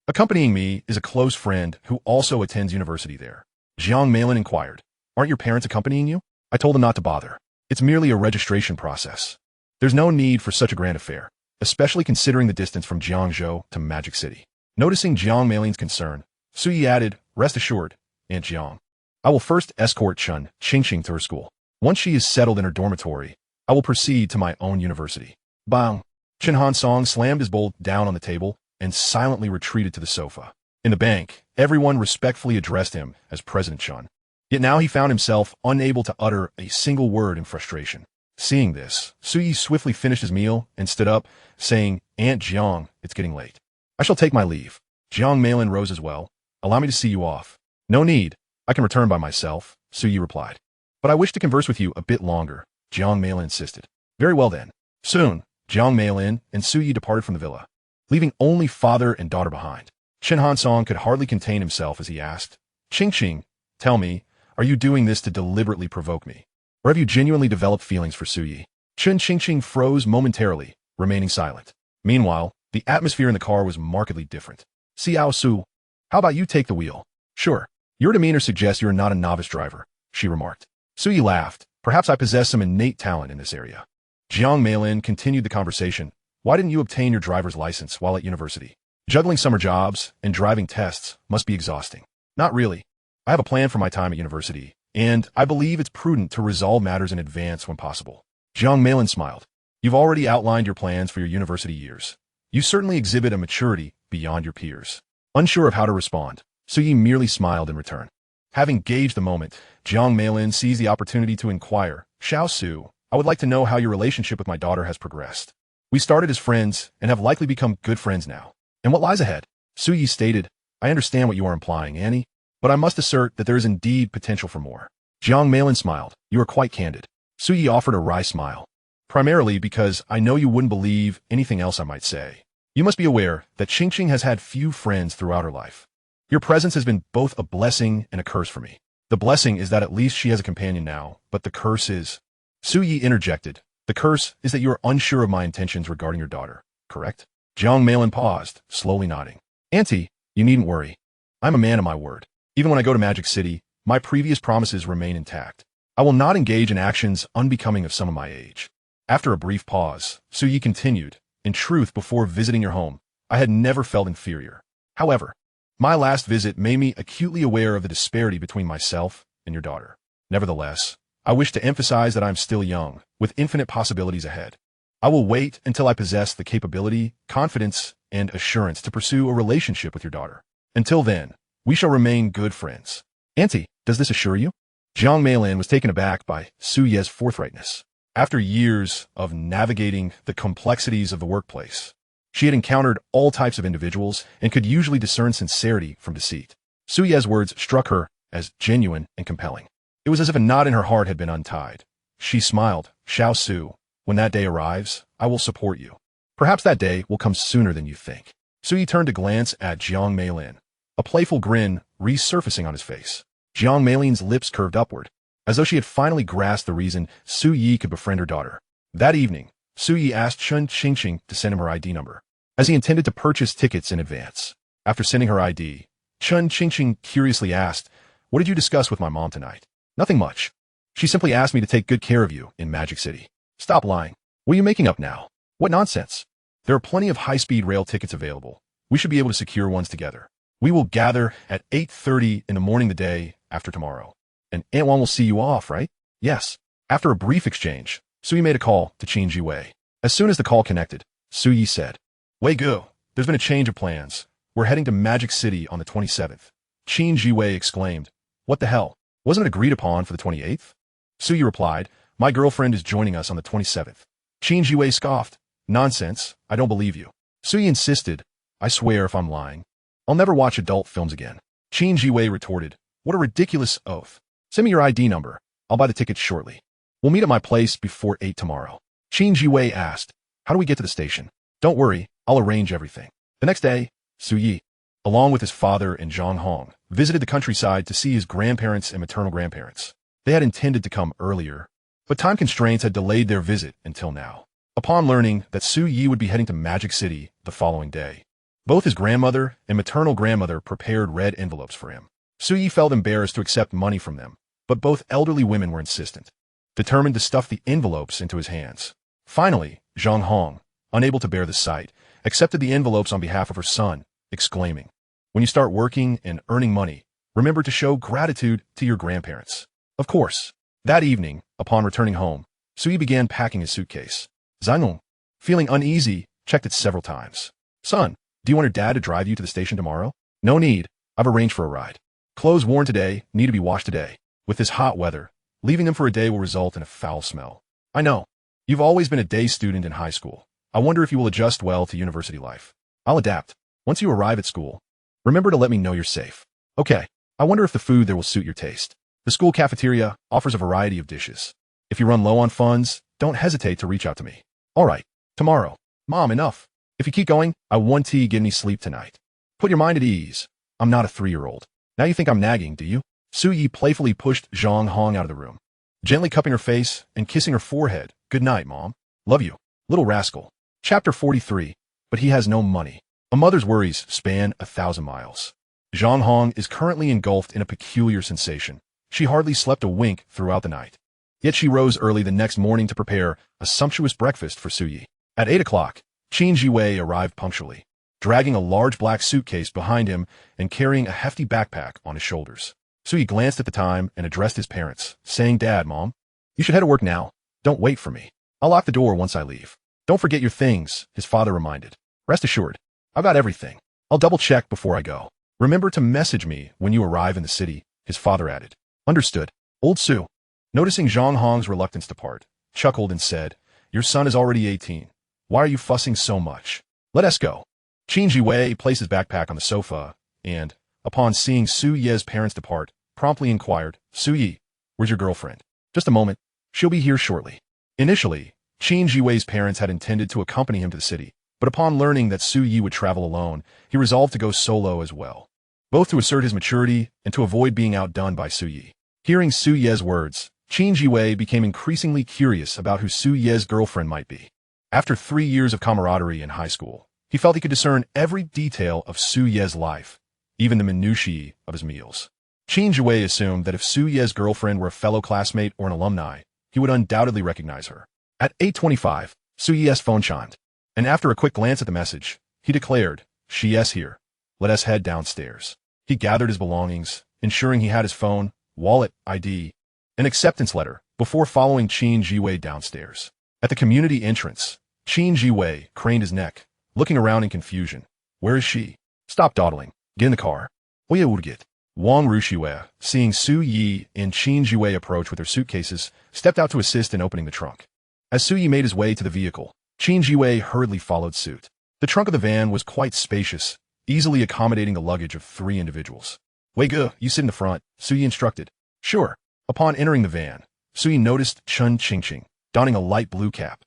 Accompanying me is a close friend who also attends university there. Jiang Meilin inquired, Aren't your parents accompanying you? I told them not to bother. It's merely a registration process. There's no need for such a grand affair, especially considering the distance from Jiangzhou to Magic City. Noticing Jiang Meilin's concern, Su Yi added, Rest assured, Aunt Jiang. I will first escort Chen Qingqing to her school. Once she is settled in her dormitory, I will proceed to my own university. Bang! Chen Hansong slammed his bowl down on the table and silently retreated to the sofa. In the bank, everyone respectfully addressed him as President Chen. Yet now he found himself unable to utter a single word in frustration. Seeing this, Su Yi swiftly finished his meal and stood up, saying, Aunt Jiang, it's getting late. I shall take my leave. Jiang Meilin rose as well. Allow me to see you off. No need. I can return by myself, Su Yi replied. But I wish to converse with you a bit longer, Jiang Meilin insisted. Very well then. Soon, Jiang Meilin and Su Yi departed from the villa, leaving only father and daughter behind. Chen Hansong could hardly contain himself as he asked, Qingqing, tell me, are you doing this to deliberately provoke me? Or have you genuinely developed feelings for Su Yi? Chen Qingqing froze momentarily, remaining silent. Meanwhile, the atmosphere in the car was markedly different. Xiao Su, how about you take the wheel? Sure. Your demeanor suggests you're not a novice driver, she remarked. Su Yi laughed. Perhaps I possess some innate talent in this area. Jiang Meilin continued the conversation. Why didn't you obtain your driver's license while at university? Juggling summer jobs and driving tests must be exhausting. Not really. I have a plan for my time at university, and I believe it's prudent to resolve matters in advance when possible. Jiang Meilin smiled. You've already outlined your plans for your university years. You certainly exhibit a maturity beyond your peers. Unsure of how to respond, Su Yi merely smiled in return. Having gauged the moment, Jiang Meilin seized the opportunity to inquire, Xiao Su, I would like to know how your relationship with my daughter has progressed. We started as friends and have likely become good friends now. And what lies ahead? Su Yi stated, I understand what you are implying, Annie, but I must assert that there is indeed potential for more. Jiang Meilin smiled. You are quite candid. Su Yi offered a wry smile. Primarily because I know you wouldn't believe anything else I might say. You must be aware that Qingqing has had few friends throughout her life. Your presence has been both a blessing and a curse for me. The blessing is that at least she has a companion now, but the curse is... Su Yi interjected. The curse is that you are unsure of my intentions regarding your daughter, correct? Jiang Meilin paused, slowly nodding. Auntie, you needn't worry. I'm a man of my word. Even when I go to Magic City, my previous promises remain intact. I will not engage in actions unbecoming of some of my age. After a brief pause, Su Yi continued, in truth, before visiting your home, I had never felt inferior. However, my last visit made me acutely aware of the disparity between myself and your daughter. Nevertheless, I wish to emphasize that I am still young, with infinite possibilities ahead. I will wait until I possess the capability, confidence, and assurance to pursue a relationship with your daughter. Until then, we shall remain good friends. Auntie, does this assure you? Jiang Meilin was taken aback by Su Yi's forthrightness. After years of navigating the complexities of the workplace, she had encountered all types of individuals and could usually discern sincerity from deceit. Su Yi's words struck her as genuine and compelling. It was as if a knot in her heart had been untied. She smiled. Xiao Su, when that day arrives, I will support you. Perhaps that day will come sooner than you think. Su Yi turned to glance at Jiang Meilin, a playful grin resurfacing on his face. Jiang Meilin's lips curved upward, as though she had finally grasped the reason Su Yi could befriend her daughter. That evening, Su Yi asked Chen Qingqing to send him her ID number, as he intended to purchase tickets in advance. After sending her ID, Chen Qingqing curiously asked, What did you discuss with my mom tonight? Nothing much. She simply asked me to take good care of you in Magic City. Stop lying. What are you making up now? What nonsense? There are plenty of high-speed rail tickets available. We should be able to secure ones together. We will gather at 8:30 in the morning the day after tomorrow. And Aunt Wang will see you off, right? Yes. After a brief exchange, Su Yi made a call to Qin Ji Wei. As soon as the call connected, Su Yi said, Wei Gu, there's been a change of plans. We're heading to Magic City on the 27th. Qin Ji Wei exclaimed, What the hell? Wasn't it agreed upon for the 28th? Su Yi replied, My girlfriend is joining us on the 27th. Qin Ji Wei scoffed, Nonsense, I don't believe you. Su Yi insisted, I swear if I'm lying, I'll never watch adult films again. Qin Ji Wei retorted, What a ridiculous oath. Send me your ID number. I'll buy the tickets shortly. We'll meet at my place before 8 tomorrow. Qin Ji Wei asked, How do we get to the station? Don't worry, I'll arrange everything. The next day, Su Yi, along with his father and Zhang Hong, visited the countryside to see his grandparents and maternal grandparents. They had intended to come earlier, but time constraints had delayed their visit until now. Upon learning that Su Yi would be heading to Magic City the following day, both his grandmother and maternal grandmother prepared red envelopes for him. Su Yi felt embarrassed to accept money from them, but both elderly women were insistent, determined to stuff the envelopes into his hands. Finally, Zhang Hong, unable to bear the sight, accepted the envelopes on behalf of her son, exclaiming, When you start working and earning money, remember to show gratitude to your grandparents. Of course. That evening, upon returning home, Su Yi began packing his suitcase. Zhang, feeling uneasy, checked it several times. Son, do you want your dad to drive you to the station tomorrow? No need. I've arranged for a ride. Clothes worn today need to be washed today. With this hot weather, leaving them for a day will result in a foul smell. I know. You've always been a day student in high school. I wonder if you will adjust well to university life. I'll adapt. Once you arrive at school, remember to let me know you're safe. Okay. I wonder if the food there will suit your taste. The school cafeteria offers a variety of dishes. If you run low on funds, don't hesitate to reach out to me. All right. Tomorrow. Mom, enough. If you keep going, I want tea get me sleep tonight. Put your mind at ease. I'm not a 3-year-old. Now you think I'm nagging, do you? Su Yi playfully pushed Zhang Hong out of the room. gently cupping her face and kissing her forehead. "Good night, Mom. Love you, little rascal." Chapter 43. But he has no money. A mother's worries span 1,000 miles. Zhang Hong is currently engulfed in a peculiar sensation. She hardly slept a wink throughout the night. Yet she rose early the next morning to prepare a sumptuous breakfast for Su Yi. At 8 o'clock, Qin Jiwei arrived punctually, dragging a large black suitcase behind him and carrying a hefty backpack on his shoulders. Su Yi glanced at the time and addressed his parents, saying, "Dad, Mom, you should head to work now. Don't wait for me. I'll lock the door once I leave." "Don't forget your things," his father reminded. "Rest assured, I've got everything. I'll double-check before I go. Remember to message me when you arrive in the city," his father added. "Understood." Old Su, noticing Zhang Hong's reluctance to part, chuckled and said, "Your son is already 18. Why are you fussing so much? Let us go." Qin Jiwei placed his backpack on the sofa and, upon seeing Su Ye's parents depart, promptly inquired, "Su Yi, where's your girlfriend?" "Just a moment. She'll be here shortly." Initially, Qin Jiwei's parents had intended to accompany him to the city, but upon learning that Su Yi would travel alone, he resolved to go solo as well, both to assert his maturity and to avoid being outdone by Su Yi. Hearing Su Ye's words, Qin Jiwei became increasingly curious about who Su Ye's girlfriend might be. After 3 years of camaraderie in high school, he felt he could discern every detail of Su Ye's life, even the minutiae of his meals. Qin Jiwei assumed that if Su Ye's girlfriend were a fellow classmate or an alumni, he would undoubtedly recognize her. At 8:25, Su Ye's phone chimed, and after a quick glance at the message, he declared, "She's here. Let us head downstairs." He gathered his belongings, ensuring he had his phone, wallet, ID, and acceptance letter, before following Qin Jiwei downstairs. At the community entrance, Qin Jiwei craned his neck, looking around in confusion. "Where is she?" "Stop dawdling. Get in the car." "Oya urgit." Wang Ruxiue, seeing Su Yi and Qin Jiwei approach with their suitcases, stepped out to assist in opening the trunk. As Su Yi made his way to the vehicle, Qin Jiwei hurriedly followed suit. The trunk of the van was quite spacious, easily accommodating the luggage of 3 individuals. "Wei Gu, you sit in the front," Su Yi instructed. "Sure." Upon entering the van, Su Yi noticed Chun Qingqing, donning a light blue cap,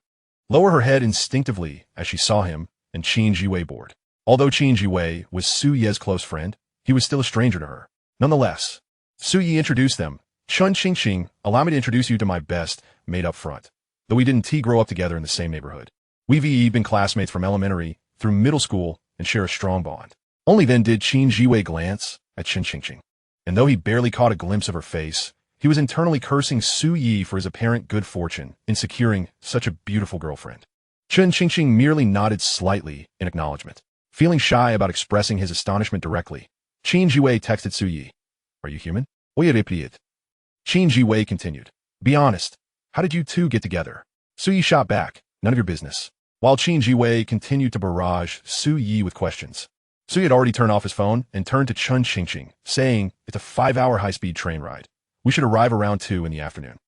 lower her head instinctively as she saw him and Qin Jiwei board. Although Qin Jiwei was Su Ye's close friend, he was still a stranger to her. Nonetheless, Su Yi introduced them. "Chun Qingqing, allow me to introduce you to my best mate up front. Though we didn't grow up together in the same neighborhood, we've been classmates from elementary through middle school and share a strong bond." Only then did Qin Jiwei glance at Chun Qingqing, and though he barely caught a glimpse of her face, he was internally cursing Su Yi for his apparent good fortune in securing such a beautiful girlfriend. Chun Qingqing merely nodded slightly in acknowledgement. Feeling shy about expressing his astonishment directly, Qin Jiwei texted Su Yi, "Are you human?" "Oya repeat." Qin Jiwei continued, "Be honest. How did you two get together?" Su Yi shot back, "None of your business," while Qin Jiwei continued to barrage Su Yi with questions. Su Yi had already turned off his phone and turned to Chun Qingqing, saying, "It's a 5-hour high-speed train ride. We should arrive around 2 in the afternoon."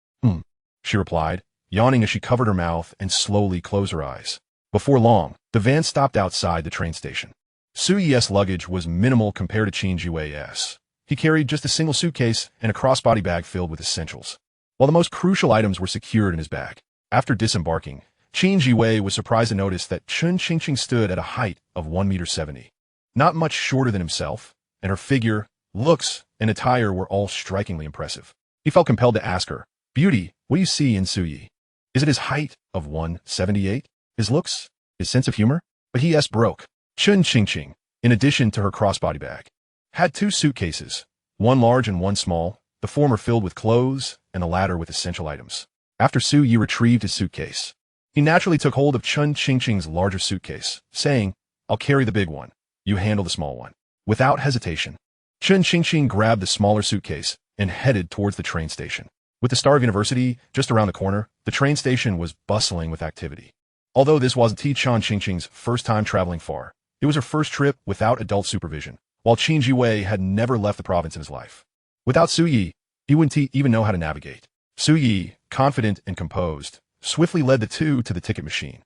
She replied, yawning as she covered her mouth and slowly closed her eyes. Before long, the van stopped outside the train station. Su Yi's luggage was minimal compared to Qin Jiwei's. He carried just a single suitcase and a crossbody bag filled with essentials, while the most crucial items were secured in his bag. After disembarking, Qin Jiwei was surprised to notice that Chun Qingqing stood at a height of 1.70 meters, not much shorter than himself, and her figure, looks, and attire were all strikingly impressive. He felt compelled to ask her, "Beauty, what do you see in Su Yi? Is it his height of 1.78? His looks? His sense of humor?" But he broke. Chun Qingqing, in addition to her crossbody bag, had 2 suitcases, one large and one small, the former filled with clothes and the latter with essential items. After Su Yi retrieved his suitcase, he naturally took hold of Chun Qingqing's larger suitcase, saying, "I'll carry the big one. You handle the small one." Without hesitation, Chun Qingqing grabbed the smaller suitcase and headed towards the train station. With the Star of University just around the corner, the train station was bustling with activity. Although this wasn't Chun Qingqing's first time traveling far, it was her first trip without adult supervision, while Qin Jiwei had never left the province in his life. Without Su Yi, he wouldn't even know how to navigate. Su Yi, confident and composed, swiftly led the two to the ticket machine.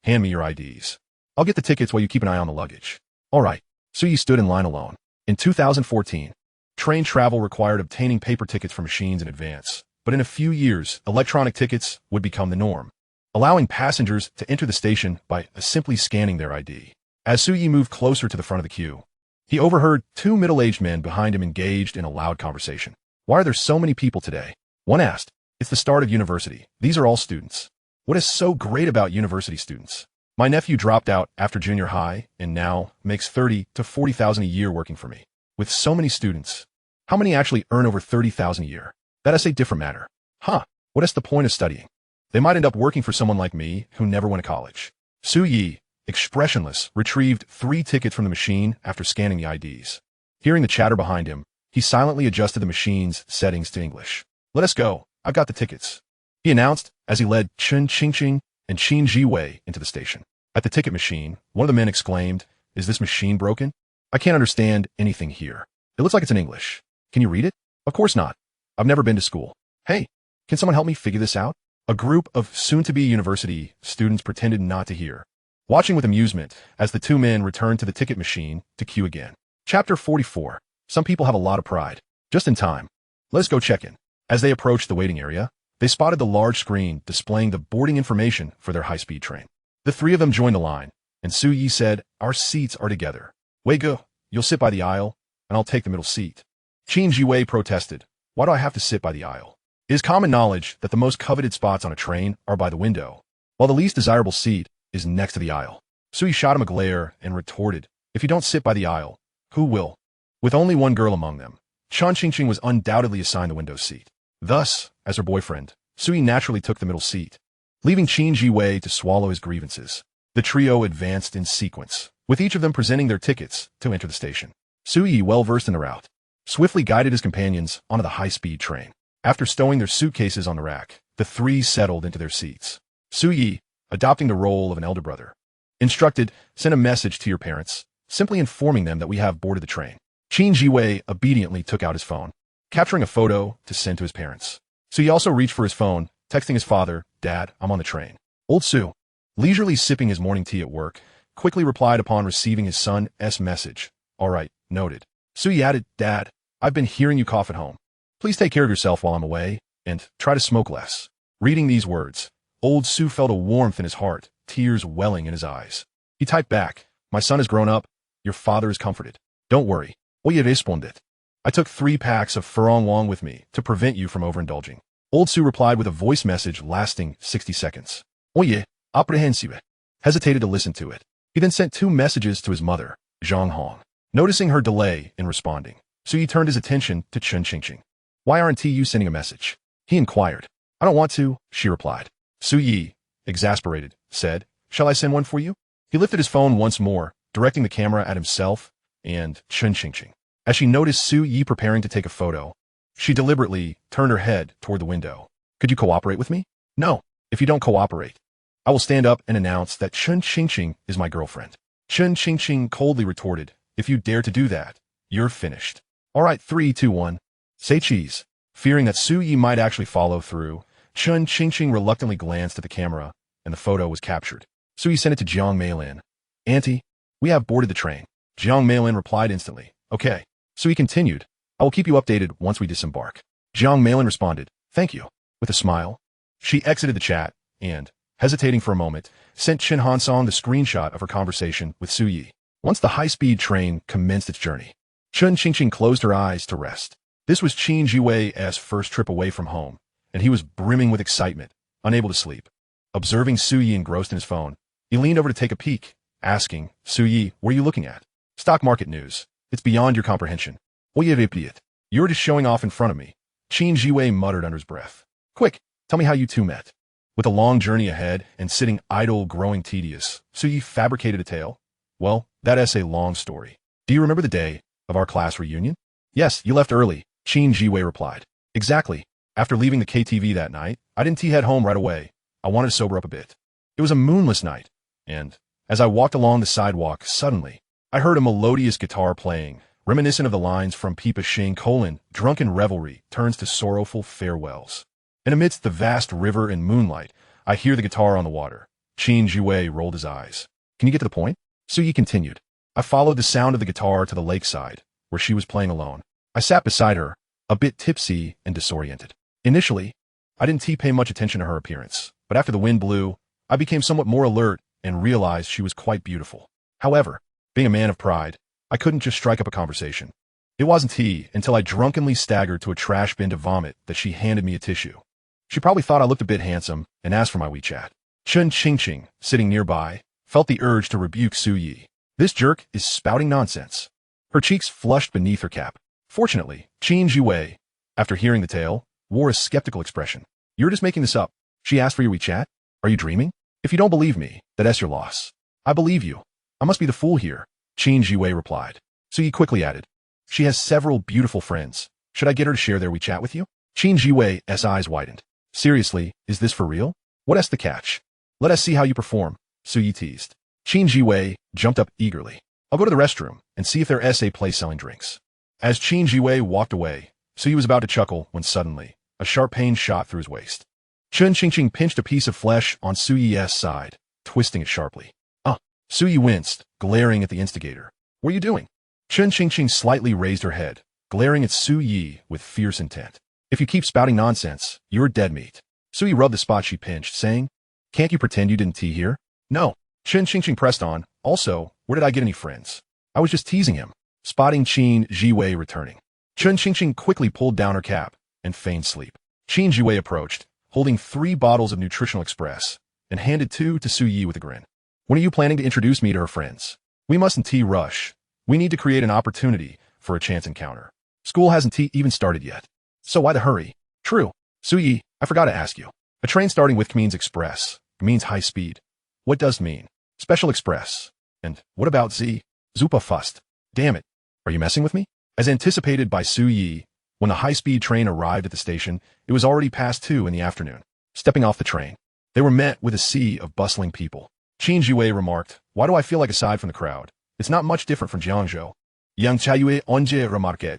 "Hand me your IDs. I'll get the tickets while you keep an eye on the luggage." "All right." Su Yi stood in line alone. In 2014, train travel required obtaining paper tickets for machines in advance, but in a few years, electronic tickets would become the norm, allowing passengers to enter the station by simply scanning their ID. As Su Yi moved closer to the front of the queue, he overheard 2 middle-aged men behind him engaged in a loud conversation. "Why are there so many people today?" one asked. It's the start of university. These are all students. What is so great about university students? My nephew dropped out after junior high and now makes 30 to 40,000 a year working for me. With so many students, how many actually earn over 30,000 a year? That is a different matter. Huh, what is the point of studying? They might end up working for someone like me who never went to college. Su Yi, expressionless, retrieved 3 tickets from the machine after scanning the IDs. Hearing the chatter behind him, he silently adjusted the machine's settings to English. Let us go. I've got the tickets, he announced as he led Chen Qingqing and Qin Jiwei into the station. At the ticket machine, one of the men exclaimed, "Is this machine broken? I can't understand anything here. It looks like it's in English. Can you read it?" "Of course not. I've never been to school." "Hey, can someone help me figure this out?" A group of soon-to-be university students pretended not to hear, watching with amusement as the 2 men returned to the ticket machine to queue again. Chapter 44. Some people have a lot of pride. Just in time. Let's go check in. As they approached the waiting area, they spotted the large screen displaying the boarding information for their high-speed train. The 3 of them joined the line, and Su Yi said, "Our seats are together. Wei Gu, you'll sit by the aisle, and I'll take the middle seat." Qin Jiwei protested, "Why do I have to sit by the aisle? It is common knowledge that the most coveted spots on a train are by the window, while the least desirable seat is next to the aisle." Su Yi shot him a glare and retorted, "If you don't sit by the aisle, who will?" With only one girl among them, Chen Qingqing was undoubtedly assigned the window seat. Thus, as her boyfriend, Su Yi naturally took the middle seat, leaving Qin Jiwei to swallow his grievances. The trio advanced in sequence, with each of them presenting their tickets to enter the station. Su Yi, well-versed in the route, swiftly guided his companions onto the high-speed train. After stowing their suitcases on the rack, the 3 settled into their seats. Su Yi, adopting the role of an elder brother, instructed, "Send a message to your parents, simply informing them that we have boarded the train." Qin Jiwei obediently took out his phone, capturing a photo to send to his parents. Su Yi also reached for his phone, texting his father, "Dad, I'm on the train." Old Su, leisurely sipping his morning tea at work, quickly replied upon receiving his son's message, "All right, noted." Su Yi added, "Dad, I've been hearing you cough at home. Please take care of yourself while I'm away, and try to smoke less." Reading these words, old Su felt a warmth in his heart, tears welling in his eyes. He typed back, "My son has grown up. Your father is comforted. Don't worry. Oye responded. I took 3 packs of Furong Wong with me to prevent you from overindulging." Old Su replied with a voice message lasting 60 seconds. Oye, apprehensive. Hesitated to listen to it. He then sent 2 messages to his mother, Zhang Hong. Noticing her delay in responding, Su Yi turned his attention to Chen Qingqing. "Why aren't you sending a message?" he inquired. "I don't want to," she replied. Su Yi, exasperated, said, "Shall I send one for you?" He lifted his phone once more, directing the camera at himself and Chen Qingqing. As she noticed Su Yi preparing to take a photo, she deliberately turned her head toward the window. "Could you cooperate with me?" "No. If you don't cooperate, I will stand up and announce that Chen Qingqing is my girlfriend." Chen Qingqing coldly retorted, "If you dare to do that, you're finished." "All right, 3, 2, 1. Say cheese." Fearing that Su Yi might actually follow through, Chen Qingqing reluctantly glanced at the camera, and the photo was captured. Su Yi sent it to Jiang Meilin. "Auntie, we have boarded the train." Jiang Meilin replied instantly, "Okay." Su Yi continued, "I will keep you updated once we disembark." Jiang Meilin responded, "Thank you." With a smile, she exited the chat and, hesitating for a moment, sent Chen Hansong the screenshot of her conversation with Su Yi. Once the high-speed train commenced its journey, Chen Qingqing closed her eyes to rest. This was Qin Jiwei's first trip away from home, and he was brimming with excitement, unable to sleep. Observing Su Yi engrossed in his phone, he leaned over to take a peek, asking, "Su Yi, what are you looking at?" "Stock market news. It's beyond your comprehension." "Oye idiot. You're just showing off in front of me," Qin Jiwei muttered under his breath. "Quick, tell me how you 2 met." With a long journey ahead and sitting idle growing tedious, Su Yi fabricated a tale. "Well, that is a long story. Do you remember the day of our class reunion?" "Yes, you left early," Qin Jiwei replied. "Exactly. After leaving the KTV that night, I didn't head home right away. I wanted to sober up a bit. It was a moonless night, and as I walked along the sidewalk, suddenly, I heard a melodious guitar playing, reminiscent of the lines from Peepa Shing: drunken revelry turns to sorrowful farewells. And amidst the vast river and moonlight, I hear the guitar on the water." Qin Jiwei rolled his eyes. "Can you get to the point?" Su Yi continued. "I followed the sound of the guitar to the lakeside, where she was playing alone. I sat beside her, a bit tipsy and disoriented. Initially, I didn't pay much attention to her appearance, but after the wind blew, I became somewhat more alert and realized she was quite beautiful. However, being a man of pride, I couldn't just strike up a conversation. It wasn't until I drunkenly staggered to a trash bin to vomit that she handed me a tissue. She probably thought I looked a bit handsome and asked for my WeChat. Chen Qingqing, sitting nearby, felt the urge to rebuke Su Yi. This jerk is spouting nonsense. Her cheeks flushed beneath her cap. Fortunately, Qin Jiwei, after hearing the tale, wore a skeptical expression. You're just making this up. She asked for your WeChat? Are you dreaming? If you don't believe me, that's your loss. I believe you. I must be the fool here, Qin Jiwei replied. Su Yi quickly added. She has several beautiful friends. Should I get her to share their WeChat with you? Qin Jiwei's eyes widened. Seriously, is this for real? What's the catch? Let us see how you perform, Su Yi teased. Qin Jiwei jumped up eagerly. I'll go to the restroom and see if there's a place selling drinks. As Qin Jiwei walked away, Su Yi was about to chuckle when suddenly, a sharp pain shot through his waist. Chen Qingqing pinched a piece of flesh on Su Yi's side, twisting it sharply. Su Yi winced, glaring at the instigator. What are you doing? Chen Qingqing slightly raised her head, glaring at Su Yi with fierce intent. If you keep spouting nonsense, you're dead meat. Su Yi rubbed the spot she pinched, saying, Can't you pretend you didn't tea here? No. Chen Qingqing pressed on. Also, where did I get any friends? I was just teasing him. Spotting Qin Jiwei returning. Chen Qingqing quickly pulled down her cap and feigned sleep. Qin Jiwei approached, holding 3 bottles of Nutritional Express, and handed 2 to Su Yi with a grin. When are you planning to introduce me to her friends? We mustn't tea rush. We need to create an opportunity for a chance encounter. School hasn't even started yet. So why the hurry? True. Su Yi, I forgot to ask you. A train starting with means express. Means high speed. What does mean? Special express. And what about Z? Super fast. Damn it. Are you messing with me? As anticipated by Su Yi, when the high-speed train arrived at the station, it was already past 2 in the afternoon. Stepping off the train, they were met with a sea of bustling people. Qin Jiwei remarked, Why do I feel like aside from the crowd? It's not much different from Jiangzhou. Yang Chaiyue onje remarqued.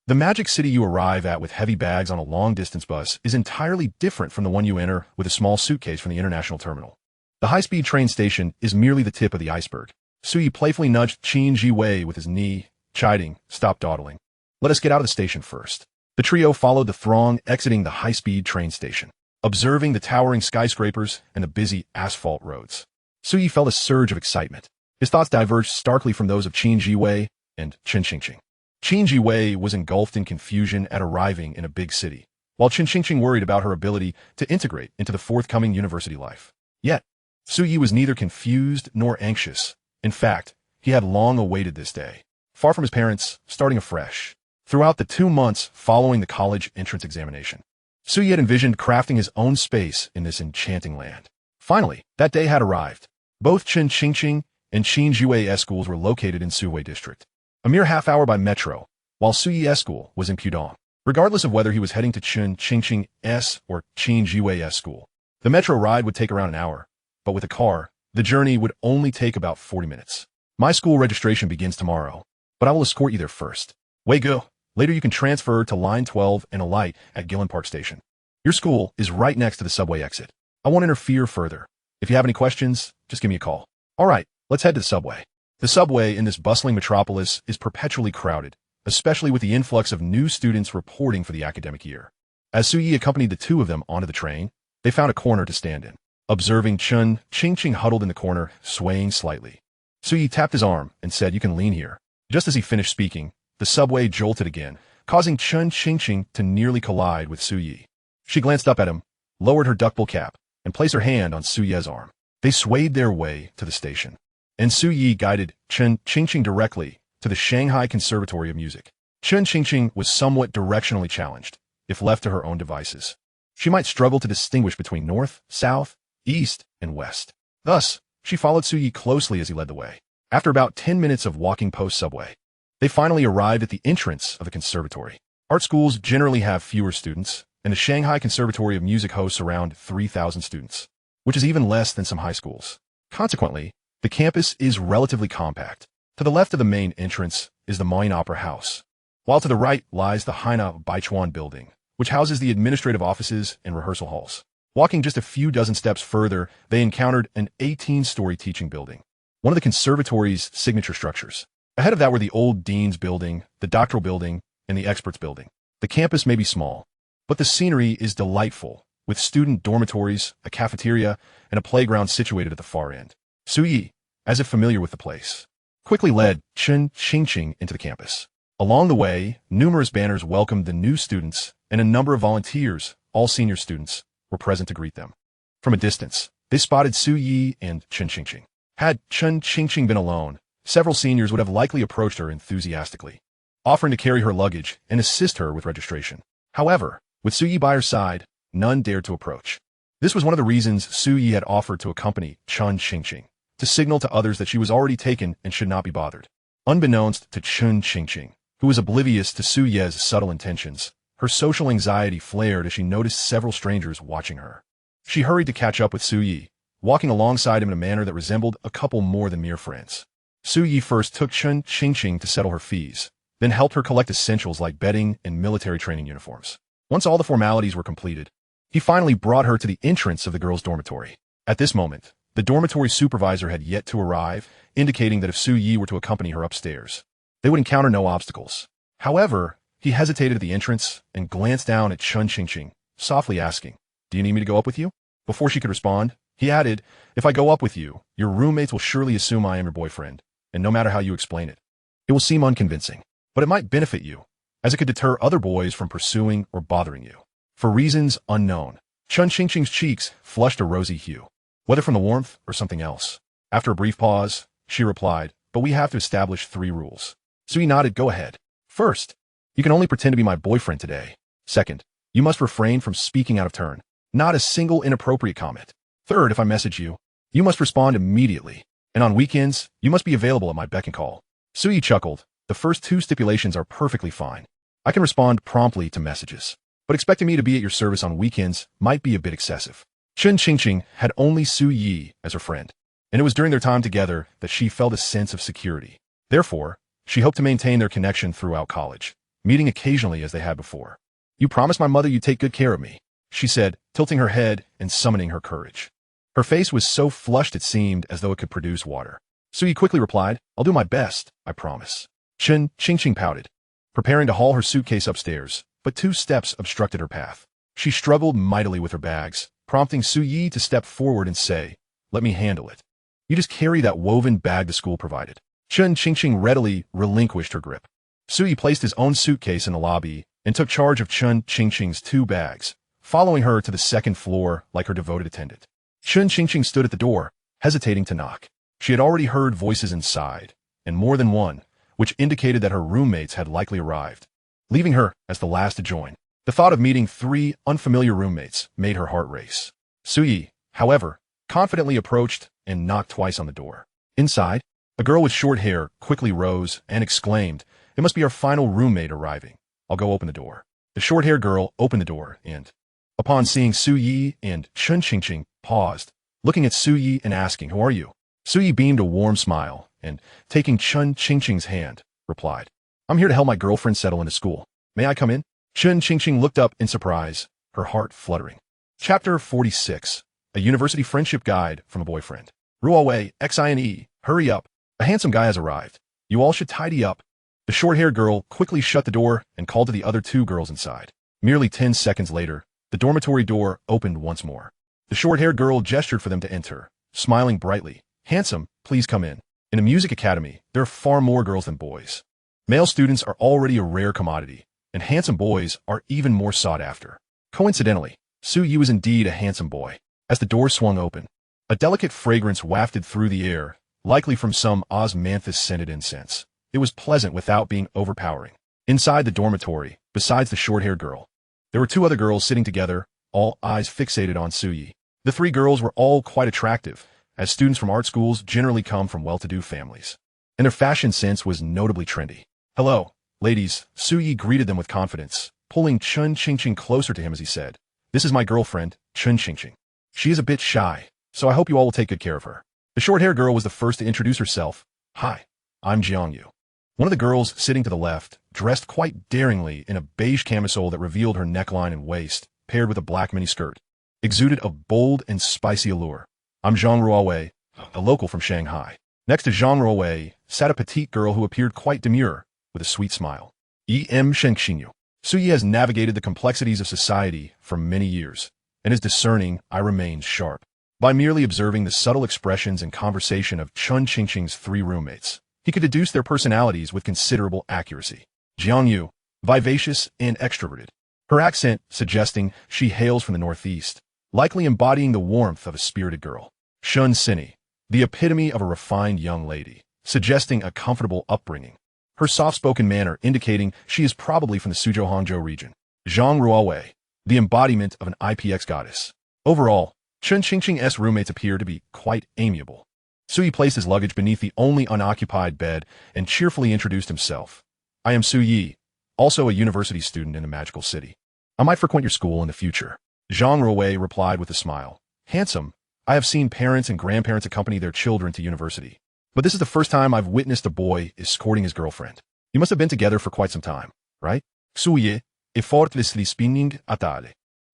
The magic city you arrive at with heavy bags on a long-distance bus is entirely different from the one you enter with a small suitcase from the international terminal. The high-speed train station is merely the tip of the iceberg. Su Yi playfully nudged Qin Jiwei with his knee, chiding, Stop dawdling. Let us get out of the station first. The trio followed the throng exiting the high-speed train station, observing the towering skyscrapers and the busy asphalt roads. Su Yi felt a surge of excitement. His thoughts diverged starkly from those of Qin Jiwei and Chen Qingqing. Qin Jiwei was engulfed in confusion at arriving in a big city, while Chen Qingqing worried about her ability to integrate into the forthcoming university life. Yet, Su Yi was neither confused nor anxious. In fact, he had long awaited this day. Far from his parents, starting afresh. Throughout the 2 months following the college entrance examination, Su Yi had envisioned crafting his own space in this enchanting land. Finally, that day had arrived. Both Chen Qingqing and Qin Jiwei's schools were located in Suwei District, a mere half-hour by metro, while Su Yi's school was in Pudong. Regardless of whether he was heading to Chen Qingqing's or Qin Jiwei's school, the metro ride would take around an hour, but with a car, the journey would only take about 40 minutes. My school registration begins tomorrow, but I will escort you there first. Wei Gu, later you can transfer to Line 12 and alight at Gillen Park Station. Your school is right next to the subway exit. I won't interfere further. If you have any questions, just give me a call. All right, let's head to the subway. The subway in this bustling metropolis is perpetually crowded, especially with the influx of new students reporting for the academic year. As Su Yi accompanied the 2 of them onto the train, they found a corner to stand in. Observing Chen Qingqing huddled in the corner, swaying slightly, Su Yi tapped his arm and said, You can lean here. Just as he finished speaking, the subway jolted again, causing Chen Qingqing to nearly collide with Su Yi. She glanced up at him, lowered her duckbill cap, and placed her hand on Su Yi's arm. They swayed their way to the station, and Su Yi guided Chen Qingqing directly to the Shanghai Conservatory of Music. Chen Qingqing was somewhat directionally challenged. If left to her own devices, she might struggle to distinguish between north, south, east, and west. Thus, she followed Su Yi closely as he led the way. After about 10 minutes of walking post-subway, they finally arrived at the entrance of the conservatory. Art schools generally have fewer students, and the Shanghai Conservatory of Music hosts around 3,000 students, which is even less than some high schools. Consequently, the campus is relatively compact. To the left of the main entrance is the Main Opera House, while to the right lies the Haina Baichuan building, which houses the administrative offices and rehearsal halls. Walking just a few dozen steps further, they encountered an 18-story teaching building, one of the conservatory's signature structures. Ahead of that were the old dean's building, the doctoral building, and the experts building. The campus may be small, but the scenery is delightful, with student dormitories, a cafeteria, and a playground situated at the far end. Su Yi, as if familiar with the place, quickly led Chen Qingqing into the campus. Along the way, numerous banners welcomed the new students, and a number of volunteers all senior students, were present to greet them. From a distance, they spotted Su Yi and Chen Qingqing. Had Chen Qingqing been alone, several seniors would have likely approached her enthusiastically, offering to carry her luggage and assist her with registration. However, with Su Yi by her side, none dared to approach. This was one of the reasons Su Yi had offered to accompany Chen Qingqing, to signal to others that she was already taken and should not be bothered. Unbeknownst to Chen Qingqing, who was oblivious to Su Ye's subtle intentions, her social anxiety flared as she noticed several strangers watching her. She hurried to catch up with Su Yi, walking alongside him in a manner that resembled a couple more than mere friends. Su Yi first took Chen Qingqing to settle her fees, then helped her collect essentials like bedding and military training uniforms. Once all the formalities were completed, he finally brought her to the entrance of the girls' dormitory. At this moment, the dormitory supervisor had yet to arrive, indicating that if Su Yi were to accompany her upstairs, they would encounter no obstacles. However, he hesitated at the entrance and glanced down at Chen Qingqing, softly asking, "Do you need me to go up with you?" Before she could respond, he added, "If I go up with you, your roommates will surely assume I am your boyfriend, and no matter how you explain it, it will seem unconvincing. But it might benefit you, as it could deter other boys from pursuing or bothering you." For reasons unknown, Chen Qingqing's cheeks flushed a rosy hue, whether from the warmth or something else. After a brief pause, she replied, "But we have to establish 3 rules." Su Yi nodded. "Go ahead. First, you can only pretend to be my boyfriend today. Second, you must refrain from speaking out of turn. Not a single inappropriate comment. Third, if I message you, you must respond immediately. And on weekends, you must be available at my beck and call." Su Yi chuckled. "The first 2 stipulations are perfectly fine. I can respond promptly to messages. But expecting me to be at your service on weekends might be a bit excessive." Chen Qingqing had only Su Yi as her friend, and it was during their time together that she felt a sense of security. Therefore, she hoped to maintain their connection throughout college, meeting occasionally as they had before. "You promised my mother you'd take good care of me," she said, tilting her head and summoning her courage. Her face was so flushed it seemed as though it could produce water. Su Yi quickly replied, "I'll do my best, I promise." Chen Qingqing pouted, preparing to haul her suitcase upstairs, but 2 steps obstructed her path. She struggled mightily with her bags, prompting Su Yi to step forward and say, "Let me handle it. You just carry that woven bag the school provided." Chen Qingqing readily relinquished her grip. Su Yi placed his own suitcase in the lobby and took charge of Chen Qingqing's 2 bags, following her to the 2nd floor like her devoted attendant. Chen Qingqing stood at the door, hesitating to knock. She had already heard voices inside, and more than one, which indicated that her roommates had likely arrived, leaving her as the last to join. The thought of meeting 3 unfamiliar roommates made her heart race. Su Yi, however, confidently approached and knocked twice on the door. Inside, a girl with short hair quickly rose and exclaimed, "It must be our final roommate arriving. I'll go open the door." The short-haired girl opened the door and, upon seeing Su Yi and Chen Qingqing, paused, looking at Su Yi and asking, "Who are you?" Su Yi beamed a warm smile and, taking Chen Qingqing's hand, replied, "I'm here to help my girlfriend settle into school. May I come in?" Chen Qingqing looked up in surprise, her heart fluttering. Chapter 46, A University Friendship Guide from a Boyfriend. Ruowei, XINE, hurry up. A handsome guy has arrived. You all should tidy up. The short-haired girl quickly shut the door and called to the other 2 girls inside. Merely 10 seconds later, the dormitory door opened once more. The short-haired girl gestured for them to enter, smiling brightly. "Handsome, please come in. In a music academy, there are far more girls than boys. Male students are already a rare commodity, and handsome boys are even more sought after." Coincidentally, Su Yi was indeed a handsome boy. As the door swung open, a delicate fragrance wafted through the air, likely from some osmanthus-scented incense. It was pleasant without being overpowering. Inside the dormitory, besides the short-haired girl, there were 2 other girls sitting together, all eyes fixated on Su Yi. The 3 girls were all quite attractive, as students from art schools generally come from well-to-do families, and their fashion sense was notably trendy. "Hello, ladies," Su Yi greeted them with confidence, pulling Chen Qingqing closer to him as he said, "This is my girlfriend, Chen Qingqing. She is a bit shy, so I hope you all will take good care of her." The short-haired girl was the first to introduce herself. "Hi, I'm Jiangyu." One of the girls sitting to the left, dressed quite daringly in a beige camisole that revealed her neckline and waist, paired with a black miniskirt, exuded a bold and spicy allure. "I'm Zhang Ruowei, a local from Shanghai." Next to Zhang Ruowei sat a petite girl who appeared quite demure, with a sweet smile. Shengxinyu. Su Yi has navigated the complexities of society for many years, and is discerning I remain sharp. By merely observing the subtle expressions and conversation of Chen Qingqing's 3 roommates, he could deduce their personalities with considerable accuracy. Jiangyu, vivacious and extroverted. her accent suggesting she hails from the northeast, likely embodying the warmth of a spirited girl. Shun Sini, the epitome of a refined young lady, suggesting a comfortable upbringing. Her soft-spoken manner indicating she is probably from the Suzhou-Hangzhou region. Zhang Ruowei, the embodiment of an IPX goddess. Overall, Chun Qingqing's roommates appear to be quite amiable. Sui placed his luggage beneath the only unoccupied bed and cheerfully introduced himself. I am Su Yi, also a university student in a magical city. I might frequent your school in the future. Zhang Ruowei replied with a smile. Handsome, I have seen parents and grandparents accompany their children to university. But this is the first time I've witnessed a boy escorting his girlfriend. You must have been together for quite some time, right? Su Yi, effortlessly spinning atale.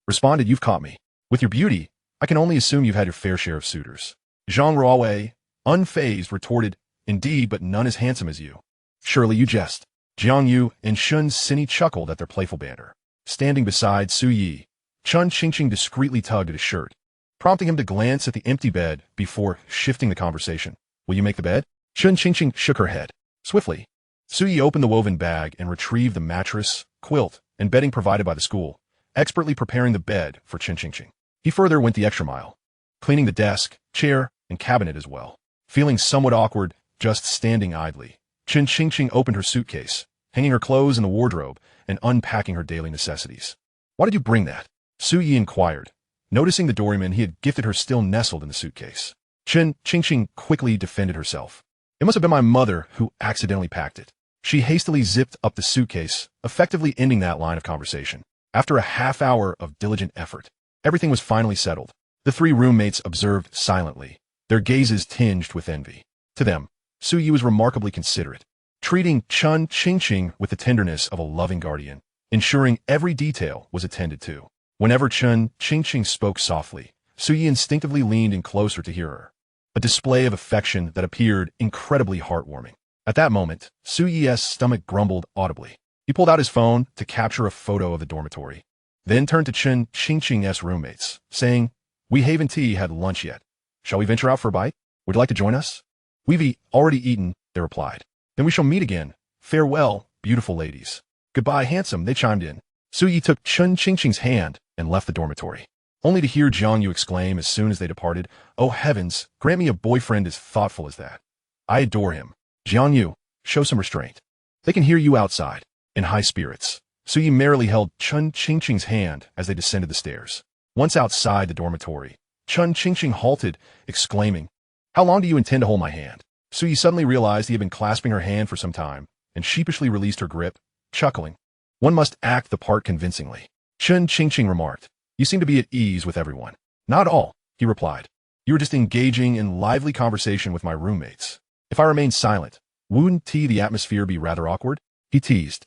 Responded, you've caught me. With your beauty, I can only assume you've had your fair share of suitors. Zhang Ruowei, unfazed, retorted, indeed, but none as handsome as you. Surely you jest. Jiang Yu and Shun Sini chuckled at their playful banter. Standing beside Su Yi, Chun Qingqing discreetly tugged at his shirt, prompting him to glance at the empty bed before shifting the conversation. Will you make the bed? Chun Qingqing shook her head. Swiftly, Su Yi opened the woven bag and retrieved the mattress, quilt, and bedding provided by the school, expertly preparing the bed for Chun Qingqing. He further went the extra mile, cleaning the desk, chair, and cabinet as well. Feeling somewhat awkward, just standing idly, Chun Qingqing opened her suitcase, hanging her clothes in the wardrobe and unpacking her daily necessities. Why did you bring that? Su Yi inquired, noticing the doryman he had gifted her still nestled in the suitcase. Chun Qingqing quickly defended herself. It must have been my mother who accidentally packed it. She hastily zipped up the suitcase, effectively ending that line of conversation. After a half hour of diligent effort, everything was finally settled. The three roommates observed silently, their gazes tinged with envy. To them, Su Yi was remarkably considerate, treating Chun Qingqing with the tenderness of a loving guardian, ensuring every detail was attended to. Whenever Chun Qingqing spoke softly, Su Yi instinctively leaned in closer to hear her, a display of affection that appeared incredibly heartwarming. At that moment, Su Yi's stomach grumbled audibly. He pulled out his phone to capture a photo of the dormitory, then turned to Chun Qingqing's roommates, saying, We haven't had lunch yet. Shall we venture out for a bite? Would you like to join us? We've already eaten, they replied. Then we shall meet again. Farewell, beautiful ladies. Goodbye, handsome, they chimed in. Su Yi took Chun Qingqing's hand and left the dormitory, only to hear Jiang Yu exclaim as soon as they departed, Oh heavens, grant me a boyfriend as thoughtful as that. I adore him. Jiang Yu, show some restraint. They can hear you outside. In high spirits, Su Yi merrily held Chun Qingqing's hand as they descended the stairs. Once outside the dormitory, Chun Qingqing halted, exclaiming, How long do you intend to hold my hand? Su Yi suddenly realized he had been clasping her hand for some time, and sheepishly released her grip, chuckling. One must act the part convincingly. Chun Qingqing remarked, You seem to be at ease with everyone. Not all, he replied. You were just engaging in lively conversation with my roommates. If I remained silent, wouldn't the atmosphere be rather awkward? He teased.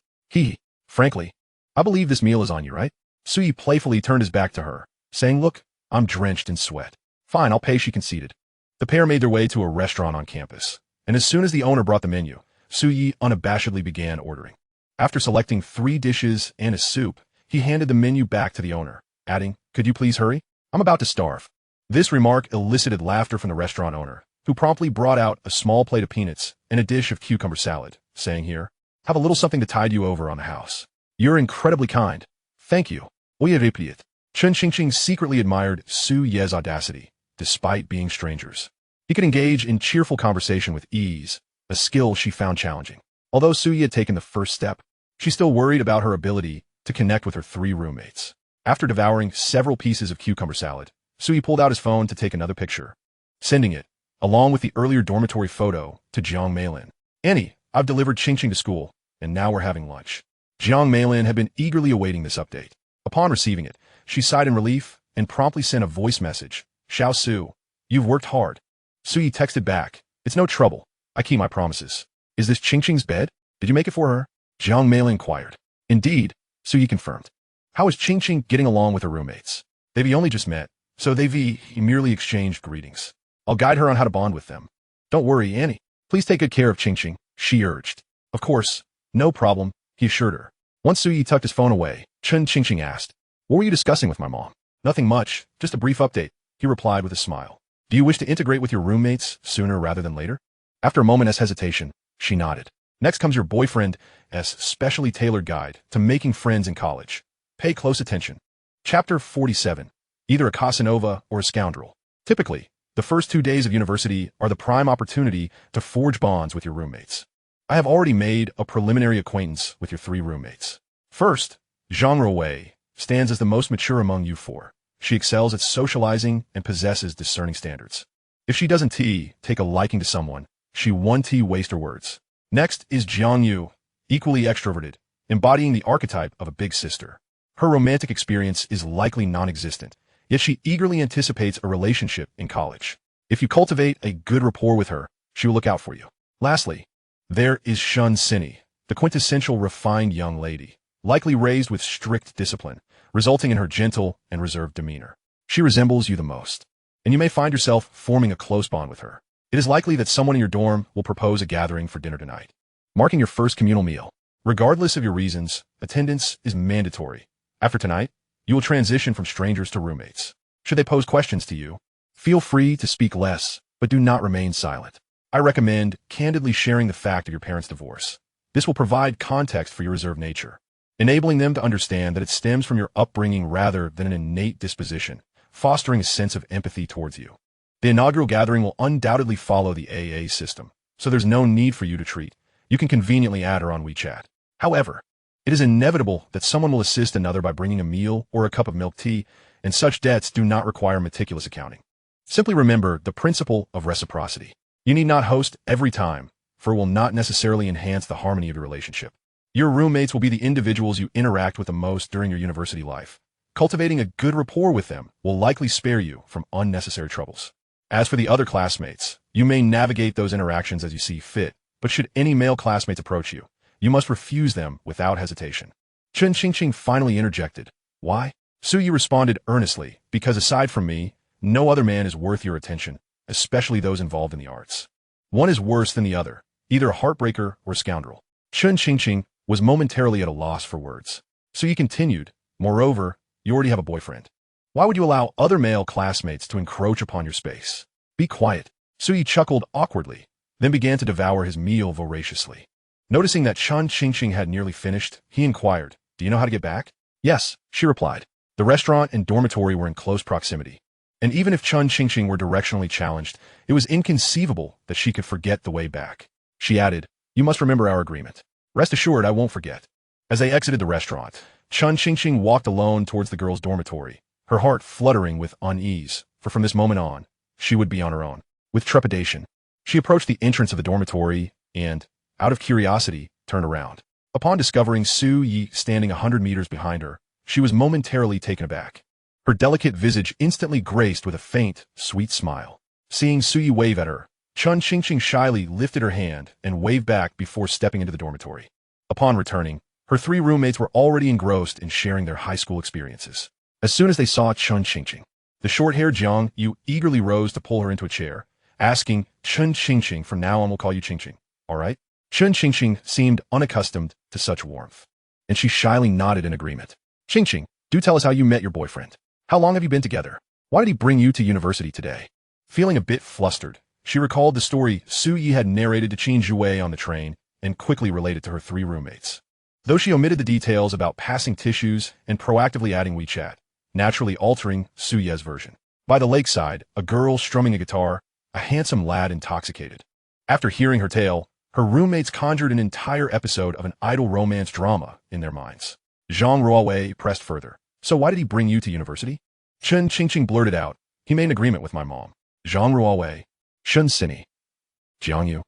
Frankly, I believe this meal is on you, right? Su Yi playfully turned his back to her, saying, Look, I'm drenched in sweat. Fine, I'll pay, she conceded. The pair made their way to a restaurant on campus, and as soon as the owner brought the menu, Su Yi unabashedly began ordering. After selecting 3 dishes and a soup, he handed the menu back to the owner, adding, Could you please hurry? I'm about to starve. This remark elicited laughter from the restaurant owner, who promptly brought out a small plate of peanuts and a dish of cucumber salad, saying, Here, have a little something to tide you over on the house. You're incredibly kind. Thank you. Oye replied. Chun Qingqing secretly admired Su Yi's audacity, despite being strangers. He could engage in cheerful conversation with ease, a skill she found challenging. Although Su Yi had taken the first step, she still worried about her ability to connect with her 3 roommates. After devouring several pieces of cucumber salad, Su Yi pulled out his phone to take another picture, sending it, along with the earlier dormitory photo, to Jiang Meilin. Annie, I've delivered Qingqing to school, and now we're having lunch. Jiang Meilin had been eagerly awaiting this update. Upon receiving it, she sighed in relief and promptly sent a voice message. Xiao Su, you've worked hard. Su Yi texted back, It's no trouble. I keep my promises. Is this Qingqing's bed? Did you make it for her? Jiang Meilin inquired. Indeed, Su Yi confirmed. How is Qingqing getting along with her roommates? They've only just met, so they've merely exchanged greetings. I'll guide her on how to bond with them. Don't worry, Annie. Please take good care of Qingqing, she urged. Of course, no problem, he assured her. Once Su Yi tucked his phone away, Chun Qingqing asked, What were you discussing with my mom? Nothing much, just a brief update, he replied with a smile. Do you wish to integrate with your roommates sooner rather than later? After a moment's hesitation, she nodded. Next comes your boyfriend's specially tailored guide to making friends in college. Pay close attention. Chapter 47. Either a Casanova or a scoundrel. Typically, the first 2 days of university are the prime opportunity to forge bonds with your roommates. I have already made a preliminary acquaintance with your 3 roommates. First, Zhang Ruowei stands as the most mature among you 4. She excels at socializing and possesses discerning standards. If she doesn't take a liking to someone, she won't waste her words. Next is Jiang Yu, equally extroverted, embodying the archetype of a big sister. Her romantic experience is likely non-existent, yet she eagerly anticipates a relationship in college. If you cultivate a good rapport with her, she will look out for you. Lastly, there is Shun Sinny, the quintessential refined young lady, likely raised with strict discipline, resulting in her gentle and reserved demeanor. She resembles you the most, and you may find yourself forming a close bond with her. It is likely that someone in your dorm will propose a gathering for dinner tonight, marking your first communal meal. Regardless of your reasons, attendance is mandatory. After tonight, you will transition from strangers to roommates. Should they pose questions to you, feel free to speak less, but do not remain silent. I recommend candidly sharing the fact of your parents' divorce. This will provide context for your reserved nature, enabling them to understand that it stems from your upbringing rather than an innate disposition, fostering a sense of empathy towards you. The inaugural gathering will undoubtedly follow the AA system, so there's no need for you to treat. You can conveniently add her on WeChat. However, it is inevitable that someone will assist another by bringing a meal or a cup of milk tea, and such debts do not require meticulous accounting. Simply remember the principle of reciprocity. You need not host every time, for it will not necessarily enhance the harmony of your relationship. Your roommates will be the individuals you interact with the most during your university life. Cultivating a good rapport with them will likely spare you from unnecessary troubles. As for the other classmates, you may navigate those interactions as you see fit, but should any male classmates approach you, you must refuse them without hesitation. Chen Qingqing finally interjected. Why? Su Yi responded earnestly, because aside from me, no other man is worth your attention, especially those involved in the arts. One is worse than the other, either a heartbreaker or a scoundrel. Chen Qingqing was momentarily at a loss for words. Su Yi continued, moreover, you already have a boyfriend. Why would you allow other male classmates to encroach upon your space? Be quiet. Su Yi chuckled awkwardly, then began to devour his meal voraciously. Noticing that Chen Qingqing had nearly finished, he inquired, do you know how to get back? Yes, she replied. The restaurant and dormitory were in close proximity, and even if Chen Qingqing were directionally challenged, it was inconceivable that she could forget the way back. She added, you must remember our agreement. Rest assured I won't forget. As they exited the restaurant, Chen Qingqing walked alone towards the girls' dormitory, her heart fluttering with unease, for from this moment on, she would be on her own. With trepidation, she approached the entrance of the dormitory and, out of curiosity, turned around. Upon discovering Su Yi standing 100 meters behind her, she was momentarily taken aback. Her delicate visage instantly graced with a faint, sweet smile. Seeing Su Yi wave at her, Chen Qingqing shyly lifted her hand and waved back before stepping into the dormitory. Upon returning, her 3 roommates were already engrossed in sharing their high school experiences. As soon as they saw Chen Qingqing, the short-haired Jiang Yu eagerly rose to pull her into a chair, asking, Chen Qingqing, from now on we'll call you Qingqing, all right? Chen Qingqing seemed unaccustomed to such warmth, and she shyly nodded in agreement. Qingqing, do tell us how you met your boyfriend. How long have you been together? Why did he bring you to university today? Feeling a bit flustered, she recalled the story Su Yi had narrated to Qin Zhuwei on the train and quickly related to her 3 roommates. Though she omitted the details about passing tissues and proactively adding WeChat, naturally altering Su Ye's version. By the lakeside, a girl strumming a guitar, a handsome lad intoxicated. After hearing her tale, her roommates conjured an entire episode of an idle romance drama in their minds. Zhang Ruowei pressed further. So why did he bring you to university? Chen Qingqing blurted out. He made an agreement with my mom. Zhang Ruowei. Shun Sinny. Jiang Yu.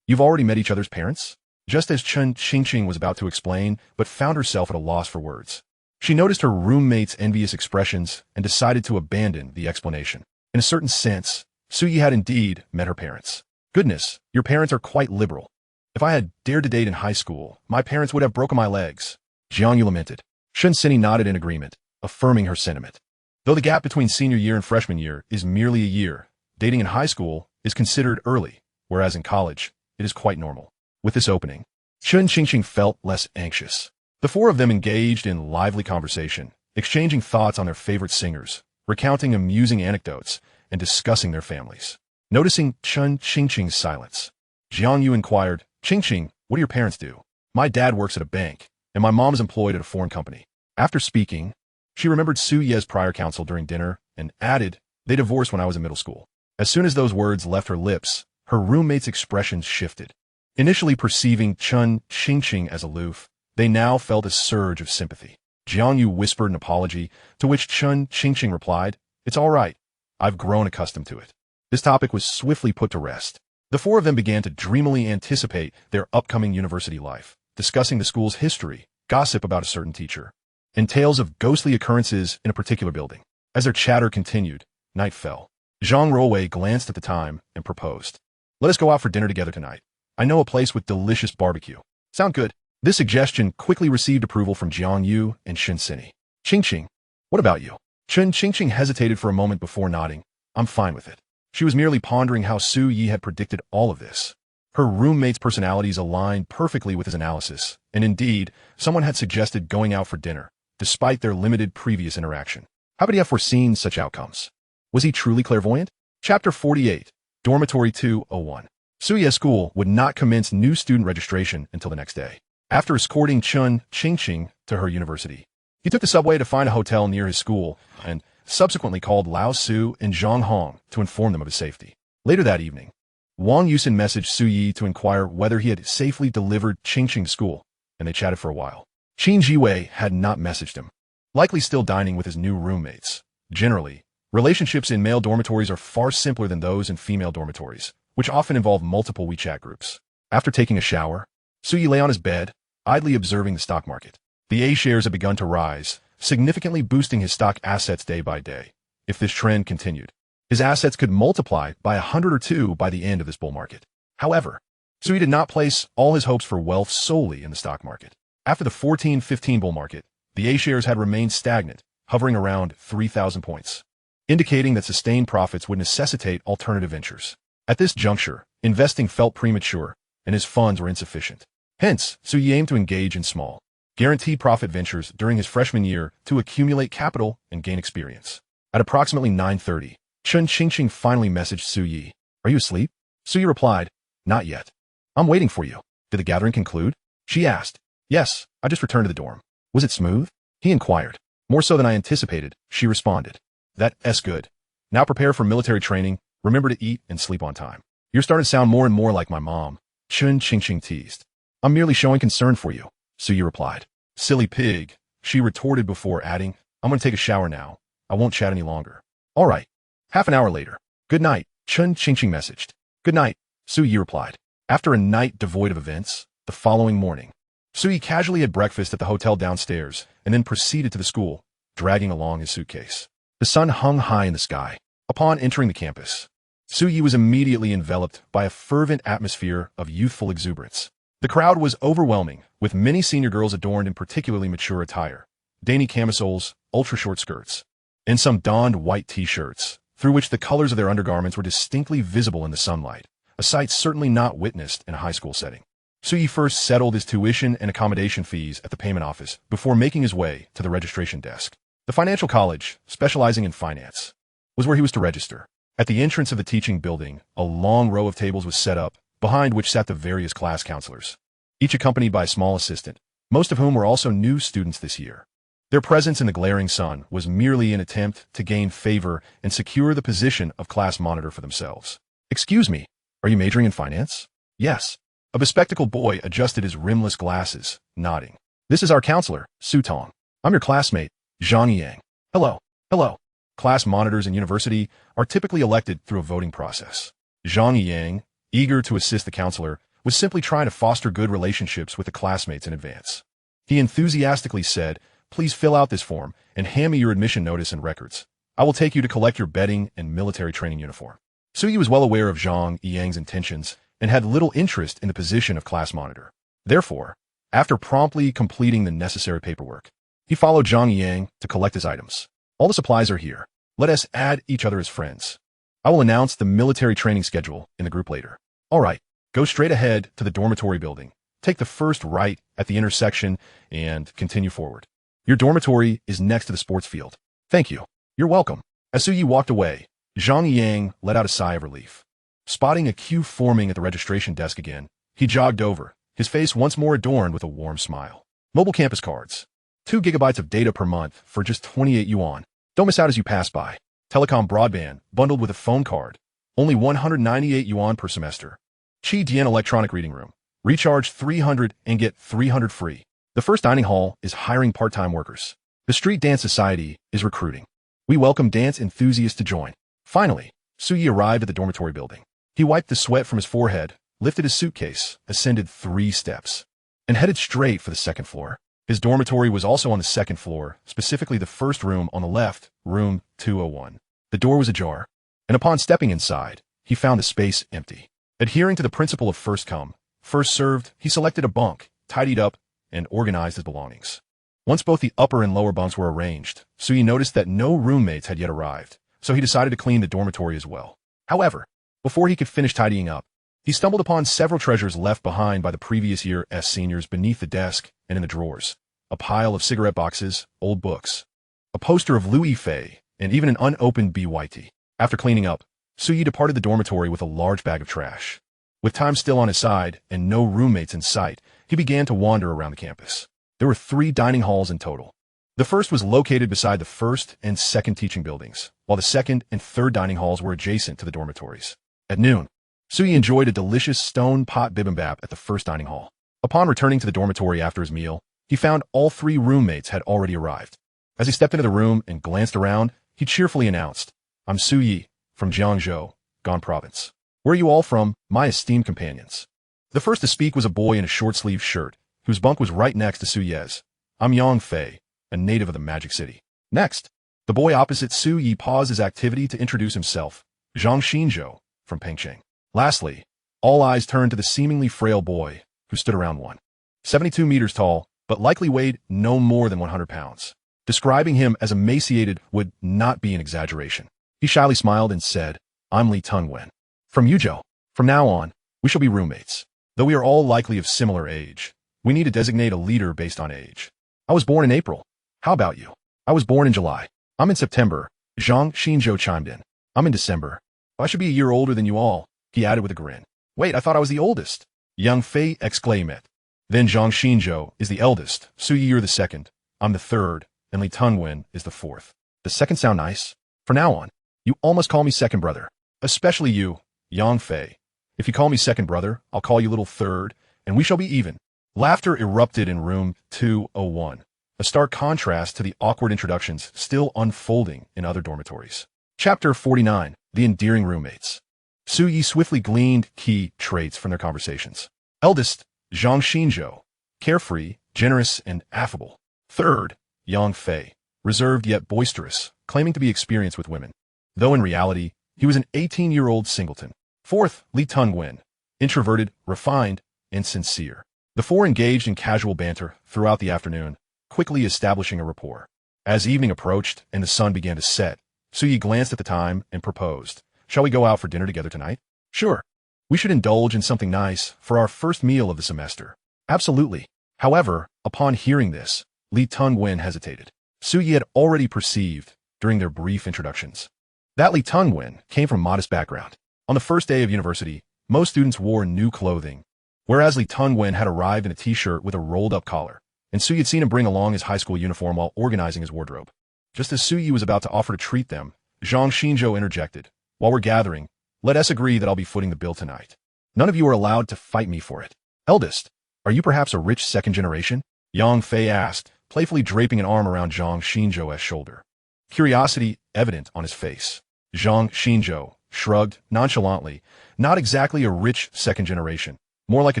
You've already met each other's parents? Just as Chen Qingqing was about to explain, but found herself at a loss for words. She noticed her roommate's envious expressions and decided to abandon the explanation. In a certain sense, Su Yi had indeed met her parents. Goodness, your parents are quite liberal. If I had dared to date in high school, my parents would have broken my legs. Jiang Yu lamented. Shun Sinny nodded in agreement, affirming her sentiment. Though the gap between senior year and freshman year is merely a year, dating in high school is considered early, whereas in college, it is quite normal. With this opening, Chen Qingqing felt less anxious. The 4 of them engaged in lively conversation, exchanging thoughts on their favorite singers, recounting amusing anecdotes, and discussing their families. Noticing Chen Qingqing's silence, Jiang Yu inquired, Qingqing, what do your parents do? My dad works at a bank, and my mom is employed at a foreign company. After speaking, she remembered Su Ye's prior counsel during dinner and added, "They divorced when I was in middle school." As soon as those words left her lips, her roommates' expressions shifted. Initially perceiving Chun Qingqing as aloof, they now felt a surge of sympathy. Jiang Yu whispered an apology, to which Chun Qingqing replied, "It's all right. I've grown accustomed to it." This topic was swiftly put to rest. The four of them began to dreamily anticipate their upcoming university life, discussing the school's history, gossip about a certain teacher, and tales of ghostly occurrences in a particular building. As their chatter continued, night fell. Zhang Ruowei glanced at the time and proposed, "Let us go out for dinner together tonight. I know a place with delicious barbecue." "Sound good?" This suggestion quickly received approval from Jiang Yu and Shen Sini. "Qingqing, what about you?" Chun Qingqing hesitated for a moment before nodding. "I'm fine with it." She was merely pondering how Su Yi had predicted all of this. Her roommates' personalities aligned perfectly with his analysis, and indeed, someone had suggested going out for dinner, despite their limited previous interaction. How could he have foreseen such outcomes? Was he truly clairvoyant? Chapter 48, Dormitory 201. Su Ye's school would not commence new student registration until the next day. After escorting Chun Qingqing to her university, he took the subway to find a hotel near his school and subsequently called Lao Su and Zhang Hong to inform them of his safety. Later that evening, Wang Yusin messaged Su Yi to inquire whether he had safely delivered Qingqing to school, and they chatted for a while. Qin Jiwei had not messaged him, likely still dining with his new roommates. Generally, relationships in male dormitories are far simpler than those in female dormitories, which often involve multiple WeChat groups. After taking a shower, Su Yi lay on his bed, idly observing the stock market. The A shares had begun to rise, significantly boosting his stock assets day by day. If this trend continued, his assets could multiply by 100 or 2 by the end of this bull market. However, Su Yi did not place all his hopes for wealth solely in the stock market. After the 14-15 bull market, the A shares had remained stagnant, hovering around 3,000 points, indicating that sustained profits would necessitate alternative ventures. At this juncture, investing felt premature, and his funds were insufficient. Hence, Su Yi aimed to engage in small, guaranteed profit ventures during his freshman year to accumulate capital and gain experience. At approximately 9:30, Chun Qingqing finally messaged Su Yi. "Are you asleep?" Su Yi replied, "Not yet. I'm waiting for you." "Did the gathering conclude?" she asked. "Yes, I just returned to the dorm." "Was it smooth?" he inquired. "More so than I anticipated," she responded. "That's good. Now prepare for military training. Remember to eat and sleep on time." "You're starting to sound more and more like my mom," Chun Qingqing teased. "I'm merely showing concern for you," Su Yi replied. "Silly pig," she retorted before adding, "I'm going to take a shower now. I won't chat any longer." "All right." Half an hour later, "Good night," Chun Qingqing messaged. "Good night," Su Yi replied. After a night devoid of events, the following morning, Su Yi casually had breakfast at the hotel downstairs and then proceeded to the school, dragging along his suitcase. The sun hung high in the sky. Upon entering the campus, Su Yi was immediately enveloped by a fervent atmosphere of youthful exuberance. The crowd was overwhelming, with many senior girls adorned in particularly mature attire, dainty camisoles, ultra-short skirts, and some donned white t-shirts, through which the colors of their undergarments were distinctly visible in the sunlight, a sight certainly not witnessed in a high school setting. Su Yi first settled his tuition and accommodation fees at the payment office before making his way to the registration desk. The financial college, specializing in finance, was where he was to register. At the entrance of the teaching building, a long row of tables was set up, behind which sat the various class counselors, each accompanied by a small assistant, most of whom were also new students this year. Their presence in the glaring sun was merely an attempt to gain favor and secure the position of class monitor for themselves. "Excuse me, are you majoring in finance?" "Yes." A bespectacled boy adjusted his rimless glasses, nodding. "This is our counselor, Su Tong. I'm your classmate, Zhang Yang." "Hello." "Hello." Class monitors in university are typically elected through a voting process. Zhang Yang, eager to assist the counselor, was simply trying to foster good relationships with the classmates in advance. He enthusiastically said, "Please fill out this form and hand me your admission notice and records. I will take you to collect your bedding and military training uniform." Su Yi was well aware of Zhang Yang's intentions and had little interest in the position of class monitor. Therefore, after promptly completing the necessary paperwork, he followed Zhang Yang to collect his items. "All the supplies are here. Let us add each other as friends. I will announce the military training schedule in the group later." "All right, go straight ahead to the dormitory building. Take the first right at the intersection and continue forward. Your dormitory is next to the sports field." "Thank you." "You're welcome." As Su Yi walked away, Zhang Yang let out a sigh of relief. Spotting a queue forming at the registration desk again, he jogged over, his face once more adorned with a warm smile. "Mobile campus cards. 2 gigabytes of data per month for just 28 yuan. Don't miss out as you pass by. Telecom broadband, bundled with a phone card. Only 198 yuan per semester. Chi Dian electronic reading room. Recharge 300 and get 300 free. The first dining hall is hiring part-time workers. The Street Dance Society is recruiting. We welcome dance enthusiasts to join. Finally, Suyi arrived at the dormitory building. He wiped the sweat from his forehead, lifted his suitcase, ascended 3 steps, and headed straight for the second floor. His dormitory was also on the second floor, specifically the first room on the left, room 201. The door was ajar, and upon stepping inside, he found the space empty. Adhering to the principle of first come, first served, he selected a bunk, tidied up, and organized his belongings. Once both the upper and lower bunks were arranged, Suyi noticed that no roommates had yet arrived, so he decided to clean the dormitory as well. However, before he could finish tidying up, he stumbled upon several treasures left behind by the previous year's seniors beneath the desk and in the drawers. A pile of cigarette boxes, old books, a poster of Louis Fei, and even an unopened BYT. After cleaning up, Suyi departed the dormitory with a large bag of trash. With time still on his side and no roommates in sight, he began to wander around the campus. There were 3 dining halls in total. The first was located beside the first and second teaching buildings, while the second and third dining halls were adjacent to the dormitories. At noon, Suyi enjoyed a delicious stone pot bibimbap at the first dining hall. Upon returning to the dormitory after his meal, he found all 3 roommates had already arrived. As he stepped into the room and glanced around, he cheerfully announced, "I'm Suyi, from Jiangzhou, Gan Province. Where are you all from, my esteemed companions?" The first to speak was a boy in a short-sleeved shirt, whose bunk was right next to Suyi's. "I'm Yang Fei, a native of the Magic City." Next, the boy opposite Suyi paused his activity to introduce himself, Zhang Xinzhou, from Pengcheng. Lastly, all eyes turned to the seemingly frail boy, who stood around 172 meters tall, but likely weighed no more than 100 pounds. Describing him as emaciated would not be an exaggeration. He shyly smiled and said, "I'm Li Tengwen, from Yuzhou. From now on, we shall be roommates. Though we are all likely of similar age, we need to designate a leader based on age. I was born in April. How about you?" "I was born in July." "I'm in September," Zhang Xinzhou chimed in. "I'm in December." "I should be a year older than you all," he added with a grin. "Wait, I thought I was the oldest," Yang Fei exclaimed. "Then Zhang Xinzhou is the eldest, Suyi you're the second, I'm the third, and Li Tengwen is the fourth. Does second sound nice? From now on, you all must call me second brother. Especially you, Yang Fei. If you call me second brother, I'll call you little third, and we shall be even." Laughter erupted in room 201, a stark contrast to the awkward introductions still unfolding in other dormitories. Chapter 49, The Endearing Roommates. Suyi swiftly gleaned key traits from their conversations. Eldest, Zhang Xinzhou, carefree, generous, and affable. Third, Yang Fei, reserved yet boisterous, claiming to be experienced with women, though in reality, he was an 18-year-old singleton. Fourth, Li Tengwen, introverted, refined, and sincere. The 4 engaged in casual banter throughout the afternoon, quickly establishing a rapport. As evening approached and the sun began to set, Suyi glanced at the time and proposed, "Shall we go out for dinner together tonight?" "Sure. We should indulge in something nice for our first meal of the semester." "Absolutely." However, upon hearing this, Li Tengwen hesitated. Suyi had already perceived, during their brief introductions, that Li Tengwen came from a modest background. On the first day of university, most students wore new clothing, whereas Li Tengwen had arrived in a t-shirt with a rolled-up collar, and Suyi had seen him bring along his high school uniform while organizing his wardrobe. Just as Suyi was about to offer to treat them, Zhang Xinzhou interjected, "While we're gathering, let us agree that I'll be footing the bill tonight. None of you are allowed to fight me for it." "Eldest, are you perhaps a rich second generation?" Yang Fei asked, playfully draping an arm around Zhang Xinzhou's shoulder. Curiosity evident on his face. Zhang Xinzhou shrugged nonchalantly, "Not exactly a rich second generation, more like a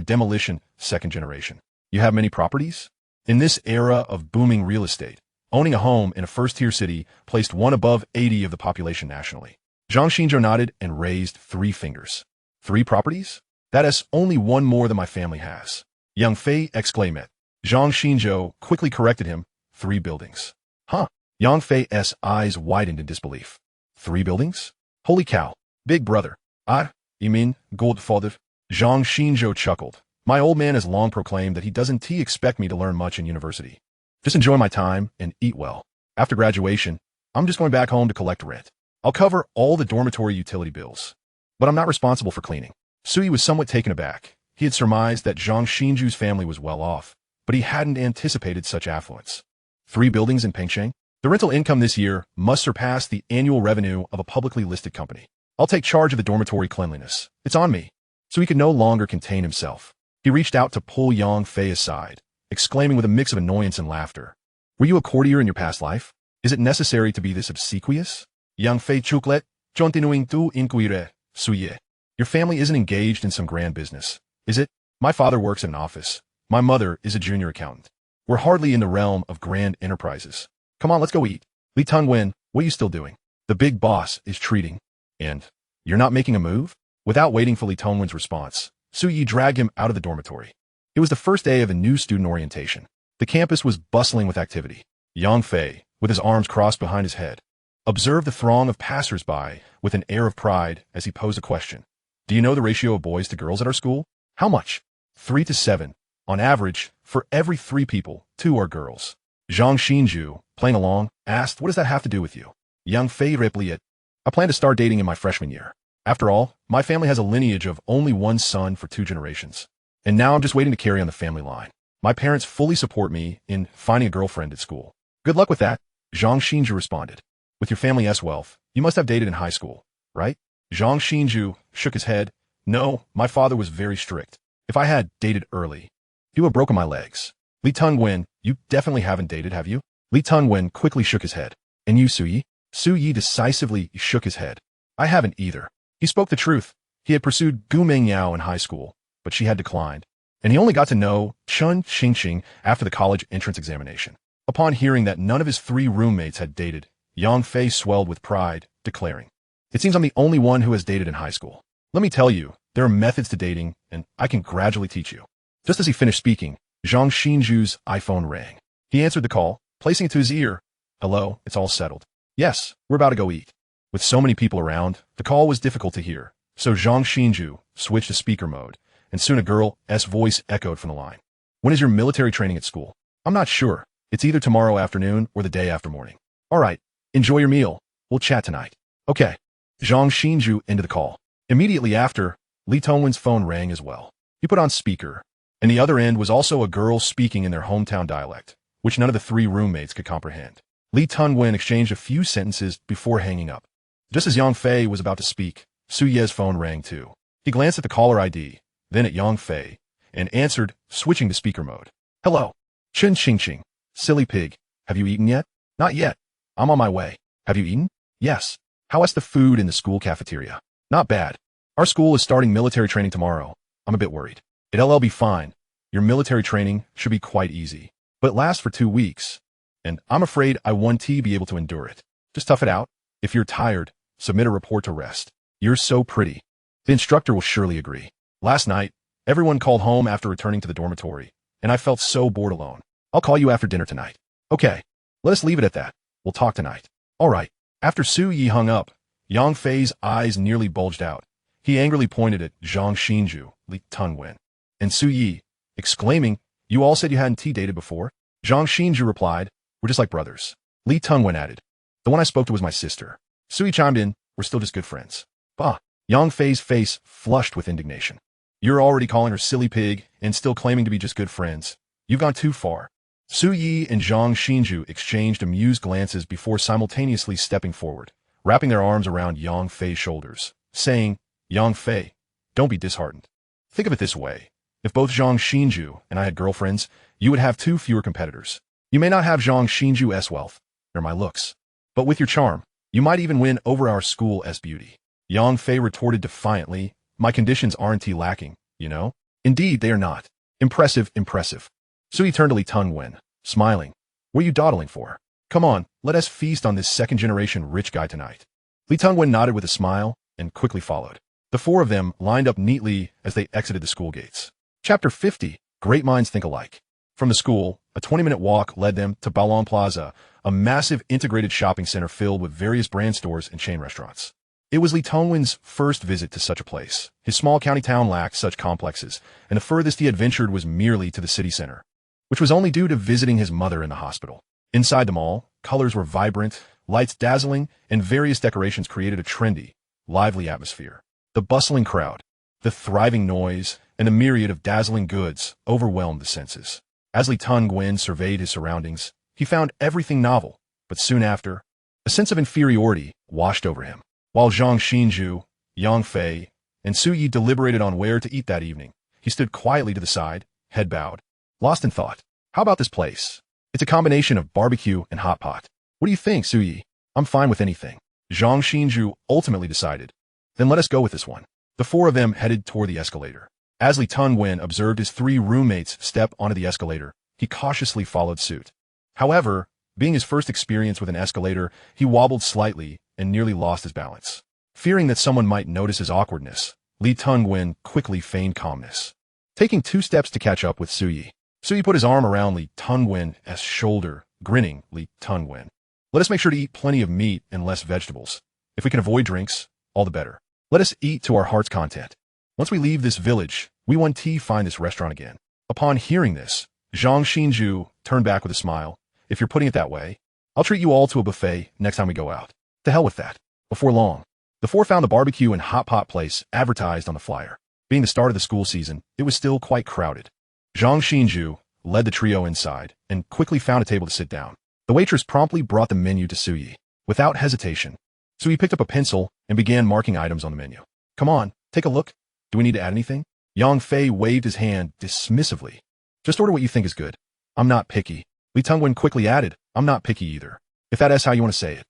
demolition second generation." "You have many properties?" In this era of booming real estate, owning a home in a first-tier city placed one above 80 of the population nationally. Zhang Xinzhou nodded and raised 3 fingers. "3 properties? That is only 1 more than my family has," Yang Fei exclaimed. Zhang Xinzhou quickly corrected him, 3 buildings. "Huh?" Yang Fei's eyes widened in disbelief. 3 buildings? Holy cow. Big brother. "Ah, you mean, Goldfather?" Zhang Xinzhou chuckled. "My old man has long proclaimed that he doesn't expect me to learn much in university. Just enjoy my time and eat well. After graduation, I'm just going back home to collect rent. I'll cover all the dormitory utility bills. But I'm not responsible for cleaning." Suyi was somewhat taken aback. He had surmised that Zhang Xinzhou's family was well off, but he hadn't anticipated such affluence. 3 buildings in Pengsheng. The rental income this year must surpass the annual revenue of a publicly listed company. I'll take charge of the dormitory cleanliness. It's on me. So he could no longer contain himself. He reached out to pull Yang Fei aside, exclaiming with a mix of annoyance and laughter. Were you a courtier in your past life? Is it necessary to be this obsequious? Yang Fei chuklet, jontinuing tu inquire, suye. Your family isn't engaged in some grand business, is it? My father works in an office. My mother is a junior accountant. We're hardly in the realm of grand enterprises. Come on, let's go eat. Li Tengwen, what are you still doing? The big boss is treating. And you're not making a move? Without waiting for Li Tengwen's response, Su Yi dragged him out of the dormitory. It was the first day of a new student orientation. The campus was bustling with activity. Yang Fei, with his arms crossed behind his head, observed the throng of passers-by with an air of pride as he posed a question. Do you know the ratio of boys to girls at our school? How much? 3 to 7. On average, for every 3 people, 2 are girls. Zhang Xinju, playing along, asked, what does that have to do with you? Yang Fei replied, I plan to start dating in my freshman year. After all, my family has a lineage of only one son for 2 generations. And now I'm just waiting to carry on the family line. My parents fully support me in finding a girlfriend at school. Good luck with that, Zhang Xinju responded. With your family's wealth, you must have dated in high school, right? Zhang Xinju shook his head. No, my father was very strict. If I had dated early, he would have broken my legs. Li Tengwen, you definitely haven't dated, have you? Li Tengwen quickly shook his head. And you, Su Yi? Su Yi decisively shook his head. I haven't either. He spoke the truth. He had pursued Gu Mengyao in high school, but she had declined. And he only got to know Chun Xingqing after the college entrance examination. Upon hearing that none of his 3 roommates had dated, Yang Fei swelled with pride, declaring, It seems I'm the only one who has dated in high school. Let me tell you, there are methods to dating, and I can gradually teach you. Just as he finished speaking, Zhang Xinju's iPhone rang. He answered the call, placing it to his ear. Hello, it's all settled. Yes, we're about to go eat. With so many people around, the call was difficult to hear, so Zhang Xinju switched to speaker mode, and soon a girl's voice echoed from the line. When is your military training at school? I'm not sure. It's either tomorrow afternoon or the day after morning. All right, enjoy your meal. We'll chat tonight. Okay. Zhang Xinju ended the call. Immediately after, Li Tengwen's phone rang as well. He put on speaker, and the other end was also a girl speaking in their hometown dialect, which none of the 3 roommates could comprehend. Li Tengwen exchanged a few sentences before hanging up. Just as Yang Fei was about to speak, Su Ye's phone rang too. He glanced at the caller ID, then at Yang Fei, and answered, switching to speaker mode. Hello. Chun Xingqing. Silly pig. Have you eaten yet? Not yet. I'm on my way. Have you eaten? Yes. How is the food in the school cafeteria? Not bad. Our school is starting military training tomorrow. I'm a bit worried. It'll be fine. Your military training should be quite easy, but it lasts for 2 weeks, and I'm afraid I won't be able to endure it. Just tough it out. If you're tired, submit a report to rest. You're so pretty. The instructor will surely agree. Last night, everyone called home after returning to the dormitory, and I felt so bored alone. I'll call you after dinner tonight. Okay, let us leave it at that. We'll talk tonight. All right. After Su Yi hung up, Yang Fei's eyes nearly bulged out. He angrily pointed at Zhang Xinju, Li Tengwen, and Su Yi, exclaiming, You all said you hadn't dated before? Zhang Xinju replied, We're just like brothers. Li Tengwen added, The one I spoke to was my sister. Su Yi chimed in, We're still just good friends. Bah! Yang Fei's face flushed with indignation. You're already calling her silly pig and still claiming to be just good friends. You've gone too far. Su Yi and Zhang Xinju exchanged amused glances before simultaneously stepping forward, wrapping their arms around Yang Fei's shoulders, saying, Yang Fei, don't be disheartened. Think of it this way. If both Zhang Xinju and I had girlfriends, you would have 2 fewer competitors. You may not have Zhang Xinju's wealth, or my looks, but with your charm, you might even win over our school's beauty. Yang Fei retorted defiantly, My conditions aren't lacking, you know? Indeed, they are not. Impressive, impressive. Su Yi turned to Li Tengwen, smiling. What are you dawdling for? Come on, let us feast on this second-generation rich guy tonight. Li Tengwen nodded with a smile and quickly followed. The 4 of them lined up neatly as they exited the school gates. Chapter 50, Great Minds Think Alike. From the school, a 20-minute walk led them to Balong Plaza, a massive integrated shopping center filled with various brand stores and chain restaurants. It was Li Tengwen's first visit to such a place. His small county town lacked such complexes, and the furthest he had ventured was merely to the city center, which was only due to visiting his mother in the hospital. Inside the mall, colors were vibrant, lights dazzling, and various decorations created a trendy, lively atmosphere. The bustling crowd, the thriving noise, and the myriad of dazzling goods overwhelmed the senses. As Li Tengwen surveyed his surroundings, He found everything novel, but soon after, a sense of inferiority washed over him. While Zhang Xinju, Yang Fei, and Su Yi deliberated on where to eat that evening, he stood quietly to the side, head bowed, lost in thought. How about this place? It's a combination of barbecue and hot pot. What do you think, Su Yi? I'm fine with anything. Zhang Xinju ultimately decided. Then let us go with this one. The four of them headed toward the escalator. As Li Tengwen observed his three roommates step onto the escalator, he cautiously followed suit. However, being his first experience with an escalator, he wobbled slightly and nearly lost his balance. Fearing that someone might notice his awkwardness, Li Tengwen quickly feigned calmness. Taking 2 steps to catch up with Su Yi, Su Yi put his arm around Li Tengwen's shoulder, grinning. Li Tengwen, let us make sure to eat plenty of meat and less vegetables. If we can avoid drinks, all the better. Let us eat to our heart's content. Once we leave this village, we want to find this restaurant again. Upon hearing this, Zhang Xinju turned back with a smile. If you're putting it that way, I'll treat you all to a buffet next time we go out. To hell with that. Before long, the four found the barbecue and hot pot place advertised on the flyer. Being the start of the school season, it was still quite crowded. Zhang Xinju led the trio inside and quickly found a table to sit down. The waitress promptly brought the menu to Su Yi. Without hesitation, Su Yi picked up a pencil and began marking items on the menu. Come on, take a look. Do we need to add anything? Yang Fei waved his hand dismissively. Just order what you think is good. I'm not picky. Li Tengwen quickly added, I'm not picky either. If that is how you want to say it.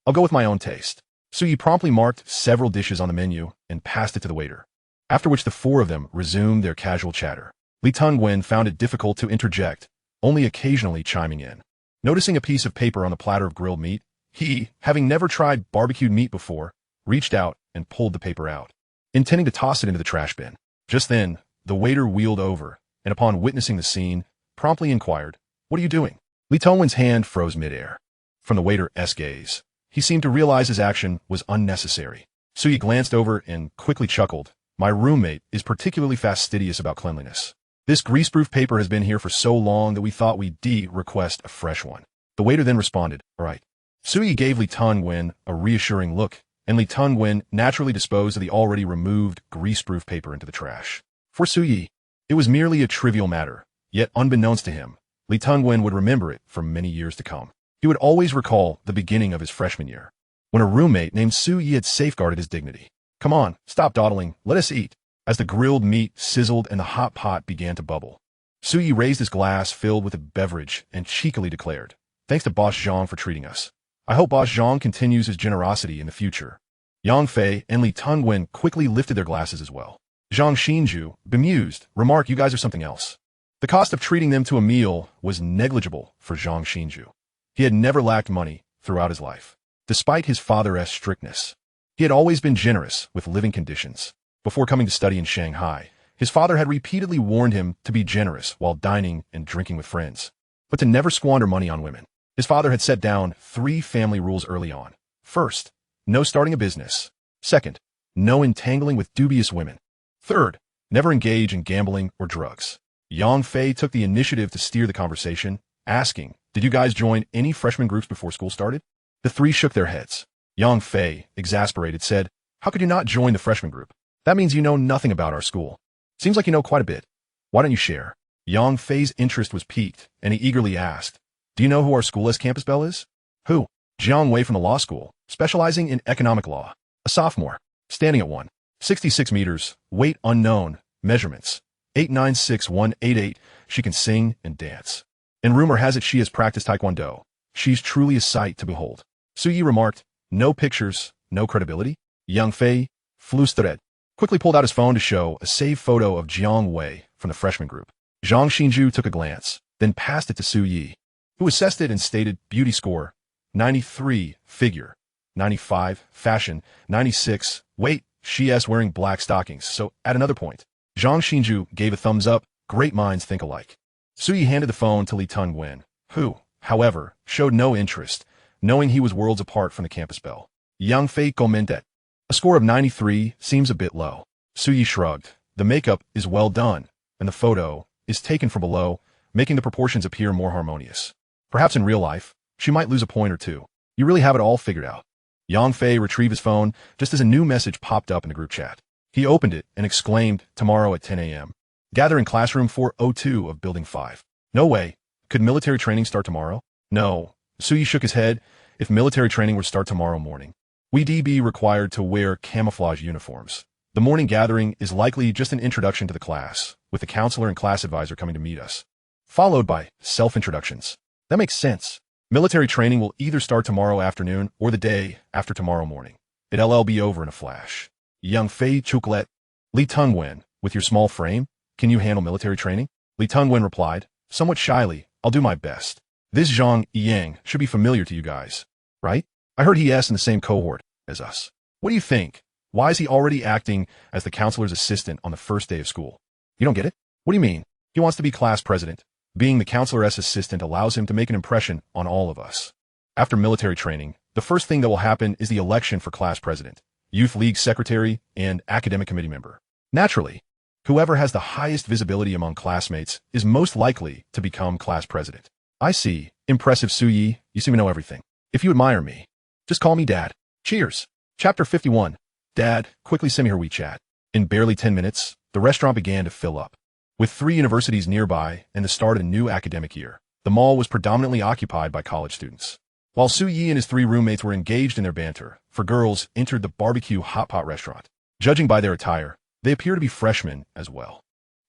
I'll go with my own taste. Su Yi promptly marked several dishes on the menu and passed it to the waiter. After which the four of them resumed their casual chatter. Li Tengwen found it difficult to interject, only occasionally chiming in. Noticing a piece of paper on the platter of grilled meat, he, having never tried barbecued meat before, reached out and pulled the paper out, intending to toss it into the trash bin. Just then, the waiter wheeled over, and upon witnessing the scene, promptly inquired, What are you doing? Li Tengwen's hand froze midair. From the waiter's gaze, he seemed to realize his action was unnecessary. Su Yi glanced over and quickly chuckled. My roommate is particularly fastidious about cleanliness. This greaseproof paper has been here for so long that we thought we'd request a fresh one. The waiter then responded, all right. Su Yi gave Li Tengwen a reassuring look, and Li Tengwen naturally disposed of the already removed greaseproof paper into the trash. For Su Yi, it was merely a trivial matter, yet unbeknownst to him, Li Tengwen would remember it for many years to come. He would always recall the beginning of his freshman year, when a roommate named Su Yi had safeguarded his dignity. Come on, stop dawdling, let us eat. As the grilled meat sizzled and the hot pot began to bubble, Su Yi raised his glass filled with a beverage and cheekily declared, Thanks to Boss Zhang for treating us. I hope Boss Zhang continues his generosity in the future. Yang Fei and Li Tengwen quickly lifted their glasses as well. Zhang Xinju, bemused, remarked, You guys are something else. The cost of treating them to a meal was negligible for Zhang Xinju. He had never lacked money throughout his life. Despite his father's strictness, he had always been generous with living conditions. Before coming to study in Shanghai, his father had repeatedly warned him to be generous while dining and drinking with friends, but to never squander money on women. His father had set down 3 family rules early on. First, no starting a business. Second, no entangling with dubious women. Third, never engage in gambling or drugs. Yang Fei took the initiative to steer the conversation, asking, Did you guys join any freshman groups before school started? The 3 shook their heads. Yang Fei, exasperated, said, How could you not join the freshman group? That means you know nothing about our school. Seems like you know quite a bit. Why don't you share? Yang Fei's interest was piqued, and he eagerly asked, Do you know who our school's campus belle is? Who? Jiang Wei from the law school, specializing in economic law. A sophomore, standing at 1.66 meters, weight unknown, measurements 896-188. She can sing and dance. And rumor has it she has practiced taekwondo. She's truly a sight to behold. Su Yi remarked, No pictures, no credibility? Yang Fei, flüsterte, quickly pulled out his phone to show a saved photo of Jiang Wei from the freshman group. Zhang Xinju took a glance, then passed it to Su Yi, who assessed it and stated, Beauty score, 93, figure, 95, fashion, 96, weight, she's wearing black stockings, so at another point. Zhang Xinju gave a thumbs up, great minds think alike. Su Yi handed the phone to Li Tengwen, who, however, showed no interest, knowing he was worlds apart from the campus belle. Yang Fei commented, A score of 93 seems a bit low. Su Yi shrugged. The makeup is well done, and the photo is taken from below, making the proportions appear more harmonious. Perhaps in real life, she might lose a point or two. You really have it all figured out. Yang Fei retrieved his phone just as a new message popped up in the group chat. He opened it and exclaimed, Tomorrow at 10 a.m. Gather in classroom 402 of Building 5. No way. Could military training start tomorrow? No. Suyi shook his head. If military training were to start tomorrow morning, we'd be required to wear camouflage uniforms. The morning gathering is likely just an introduction to the class, with the counselor and class advisor coming to meet us, followed by self-introductions. That makes sense. Military training will either start tomorrow afternoon or the day after tomorrow morning. It'll be over in a flash. Young Fei Chocolate. Li Tungwen, with your small frame, can you handle military training? Li Tungwen replied, somewhat shyly, I'll do my best. This Zhang Yang should be familiar to you guys, right? I heard he's in the same cohort as us. What do you think? Why is he already acting as the counselor's assistant on the first day of school? You don't get it? What do you mean? He wants to be class president. Being the counselor's assistant allows him to make an impression on all of us. After military training, the first thing that will happen is the election for class president, youth league secretary, and academic committee member. Naturally, whoever has the highest visibility among classmates is most likely to become class president. I see. Impressive, Suyi. You seem to know everything. If you admire me, just call me Dad. Cheers. Chapter 51. Dad, quickly send me her WeChat. In barely 10 minutes, the restaurant began to fill up. With 3 universities nearby and the start of the new academic year, the mall was predominantly occupied by college students. While Suyi and his 3 roommates were engaged in their banter, 4 girls entered the barbecue hot pot restaurant. Judging by their attire, they appear to be freshmen as well.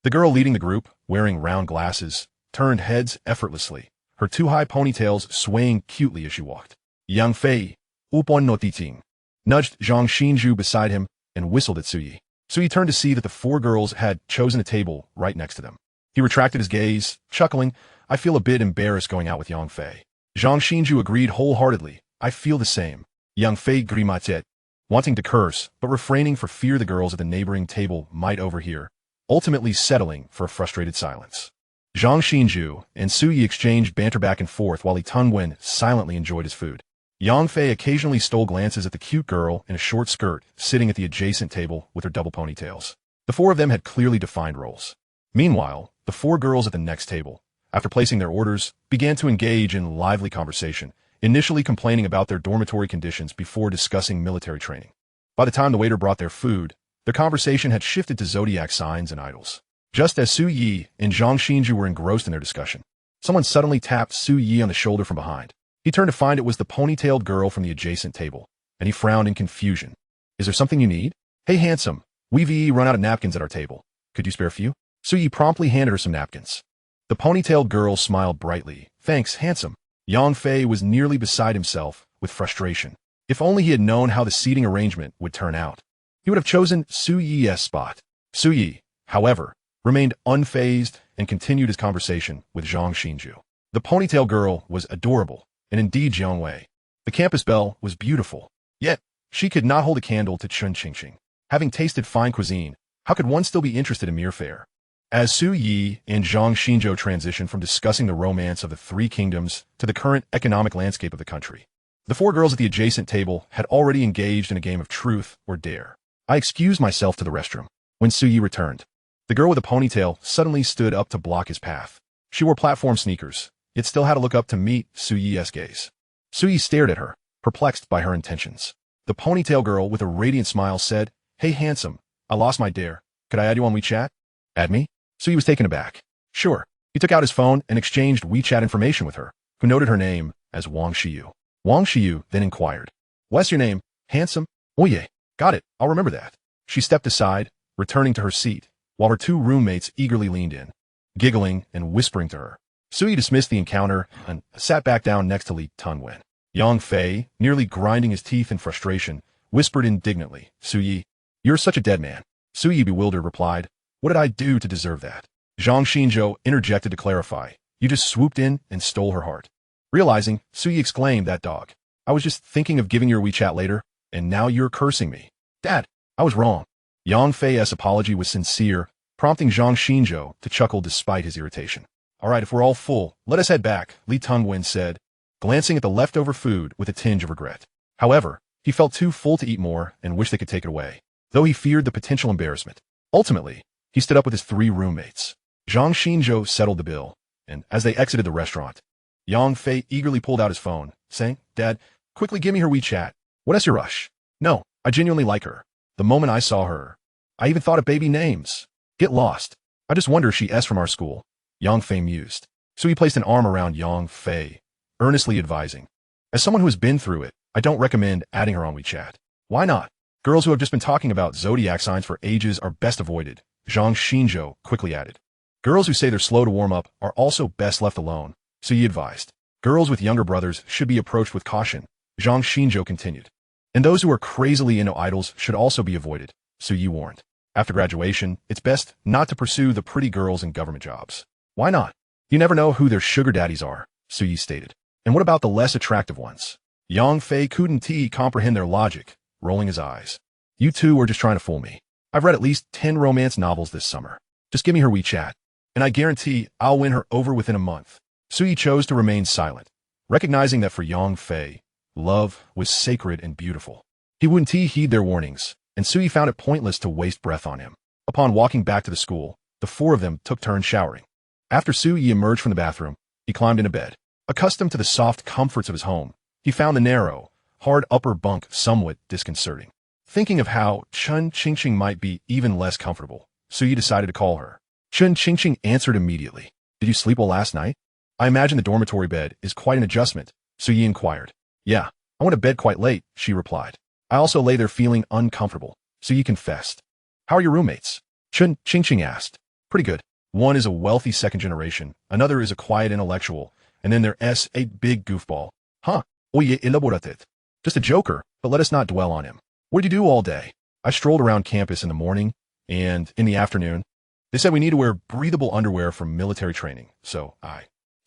The girl leading the group, wearing round glasses, turned heads effortlessly, her 2 high ponytails swaying cutely as she walked. Yang Fei, upon notiting, nudged Zhang Xinju beside him and whistled at Suyi. Suyi turned to see that the 4 girls had chosen a table right next to them. He retracted his gaze, chuckling, I feel a bit embarrassed going out with Yang Fei. Zhang Xinju agreed wholeheartedly, I feel the same. Yang Fei grimaçait, wanting to curse, but refraining for fear the girls at the neighboring table might overhear, ultimately settling for a frustrated silence. Zhang Xinju and Suyi exchanged banter back and forth while Li Tungwen silently enjoyed his food. Yang Fei occasionally stole glances at the cute girl in a short skirt sitting at the adjacent table with her double ponytails. The 4 of them had clearly defined roles. Meanwhile, the 4 girls at the next table, after placing their orders, began to engage in lively conversation, initially complaining about their dormitory conditions before discussing military training. By the time the waiter brought their food, their conversation had shifted to zodiac signs and idols. Just as Su Yi and Zhang Xinju were engrossed in their discussion, someone suddenly tapped Su Yi on the shoulder from behind. He turned to find it was the ponytailed girl from the adjacent table, and he frowned in confusion. Is there something you need? Hey, handsome, we've run out of napkins at our table. Could you spare a few? Su Yi promptly handed her some napkins. The ponytailed girl smiled brightly. Thanks, handsome. Yang Fei was nearly beside himself with frustration. If only he had known how the seating arrangement would turn out, he would have chosen Su Yi's spot. Su Yi, however, remained unfazed and continued his conversation with Zhang Xinju. The ponytail girl was adorable, and indeed Jiang Wei. The campus belle was beautiful, yet she could not hold a candle to Chun Qingqing. Having tasted fine cuisine, how could one still be interested in mere fare? As Su Yi and Zhang Xinzhou transitioned from discussing the romance of the 3 kingdoms to the current economic landscape of the country, the 4 girls at the adjacent table had already engaged in a game of truth or dare. I excused myself to the restroom. When Su Yi returned, the girl with a ponytail suddenly stood up to block his path. She wore platform sneakers, yet still had to look up to meet Su Yi's gaze. Su Yi stared at her, perplexed by her intentions. The ponytail girl with a radiant smile said, Hey handsome, I lost my dare. Could I add you on WeChat? Add me? Su Yi was taken aback. Sure. He took out his phone and exchanged WeChat information with her, who noted her name as Wang Shiyu. Wang Shiyu then inquired, What's your name, handsome? Oh yeah, got it, I'll remember that. She stepped aside, returning to her seat, while her 2 roommates eagerly leaned in, giggling and whispering to her. Su Yi dismissed the encounter and sat back down next to Li Tunwen. Yang Fei, nearly grinding his teeth in frustration, whispered indignantly, Su Yi, you're such a dead man. Su Yi, bewildered, replied, What did I do to deserve that? Zhang Xinzhou interjected to clarify, You just swooped in and stole her heart. Realizing, Su Yi exclaimed, That dog. I was just thinking of giving your WeChat later, and now you're cursing me. Dad, I was wrong. Yang Fei's apology was sincere, prompting Zhang Xinzhou to chuckle despite his irritation. All right, if we're all full, let us head back, Li Tungwen said, glancing at the leftover food with a tinge of regret. However, he felt too full to eat more and wished they could take it away, though he feared the potential embarrassment. Ultimately, he stood up with his 3 roommates. Zhang Xinzhou settled the bill, and as they exited the restaurant, Yang Fei eagerly pulled out his phone, saying, Dad, quickly give me her WeChat. What's your rush? No, I genuinely like her. The moment I saw her, I even thought of baby names. Get lost. I just wonder if she's from our school. Yang Fei mused. So he placed an arm around Yang Fei, earnestly advising. As someone who has been through it, I don't recommend adding her on WeChat. Why not? Girls who have just been talking about zodiac signs for ages are best avoided, Zhang Xinzhou quickly added. Girls who say they're slow to warm up are also best left alone, so he advised. Girls with younger brothers should be approached with caution, Zhang Xinzhou continued. And those who are crazily into idols should also be avoided, so Yi warned. After graduation, it's best not to pursue the pretty girls in government jobs. Why not? You never know who their sugar daddies are, Su Yi stated. And what about the less attractive ones? Yang Fei couldn't comprehend their logic, rolling his eyes. You two are just trying to fool me. I've read at least 10 romance novels this summer. Just give me her WeChat, and I guarantee I'll win her over within a month. Su Yi chose to remain silent, recognizing that for Yang Fei, love was sacred and beautiful. He wouldn't heed their warnings, and Su Yi found it pointless to waste breath on him. Upon walking back to the school, the four of them took turns showering. After Su Yi emerged from the bathroom, he climbed into bed. Accustomed to the soft comforts of his home, he found the narrow, hard upper bunk somewhat disconcerting. Thinking of how Chun Qingqing might be even less comfortable, Su Yi decided to call her. Chun Qingqing answered immediately. Did you sleep well last night? I imagine the dormitory bed is quite an adjustment, Su Yi inquired. Yeah, I went to bed quite late, she replied. I also lay there feeling uncomfortable, Su Yi confessed. How are your roommates? Chun Qingqing asked. Pretty good. One is a wealthy second generation, another is a quiet intellectual, and then there's a big goofball. Huh, oye elaborated. Just a joker, but let us not dwell on him. What did you do all day? I strolled around campus in the morning, and in the afternoon. They said we need to wear breathable underwear for military training, so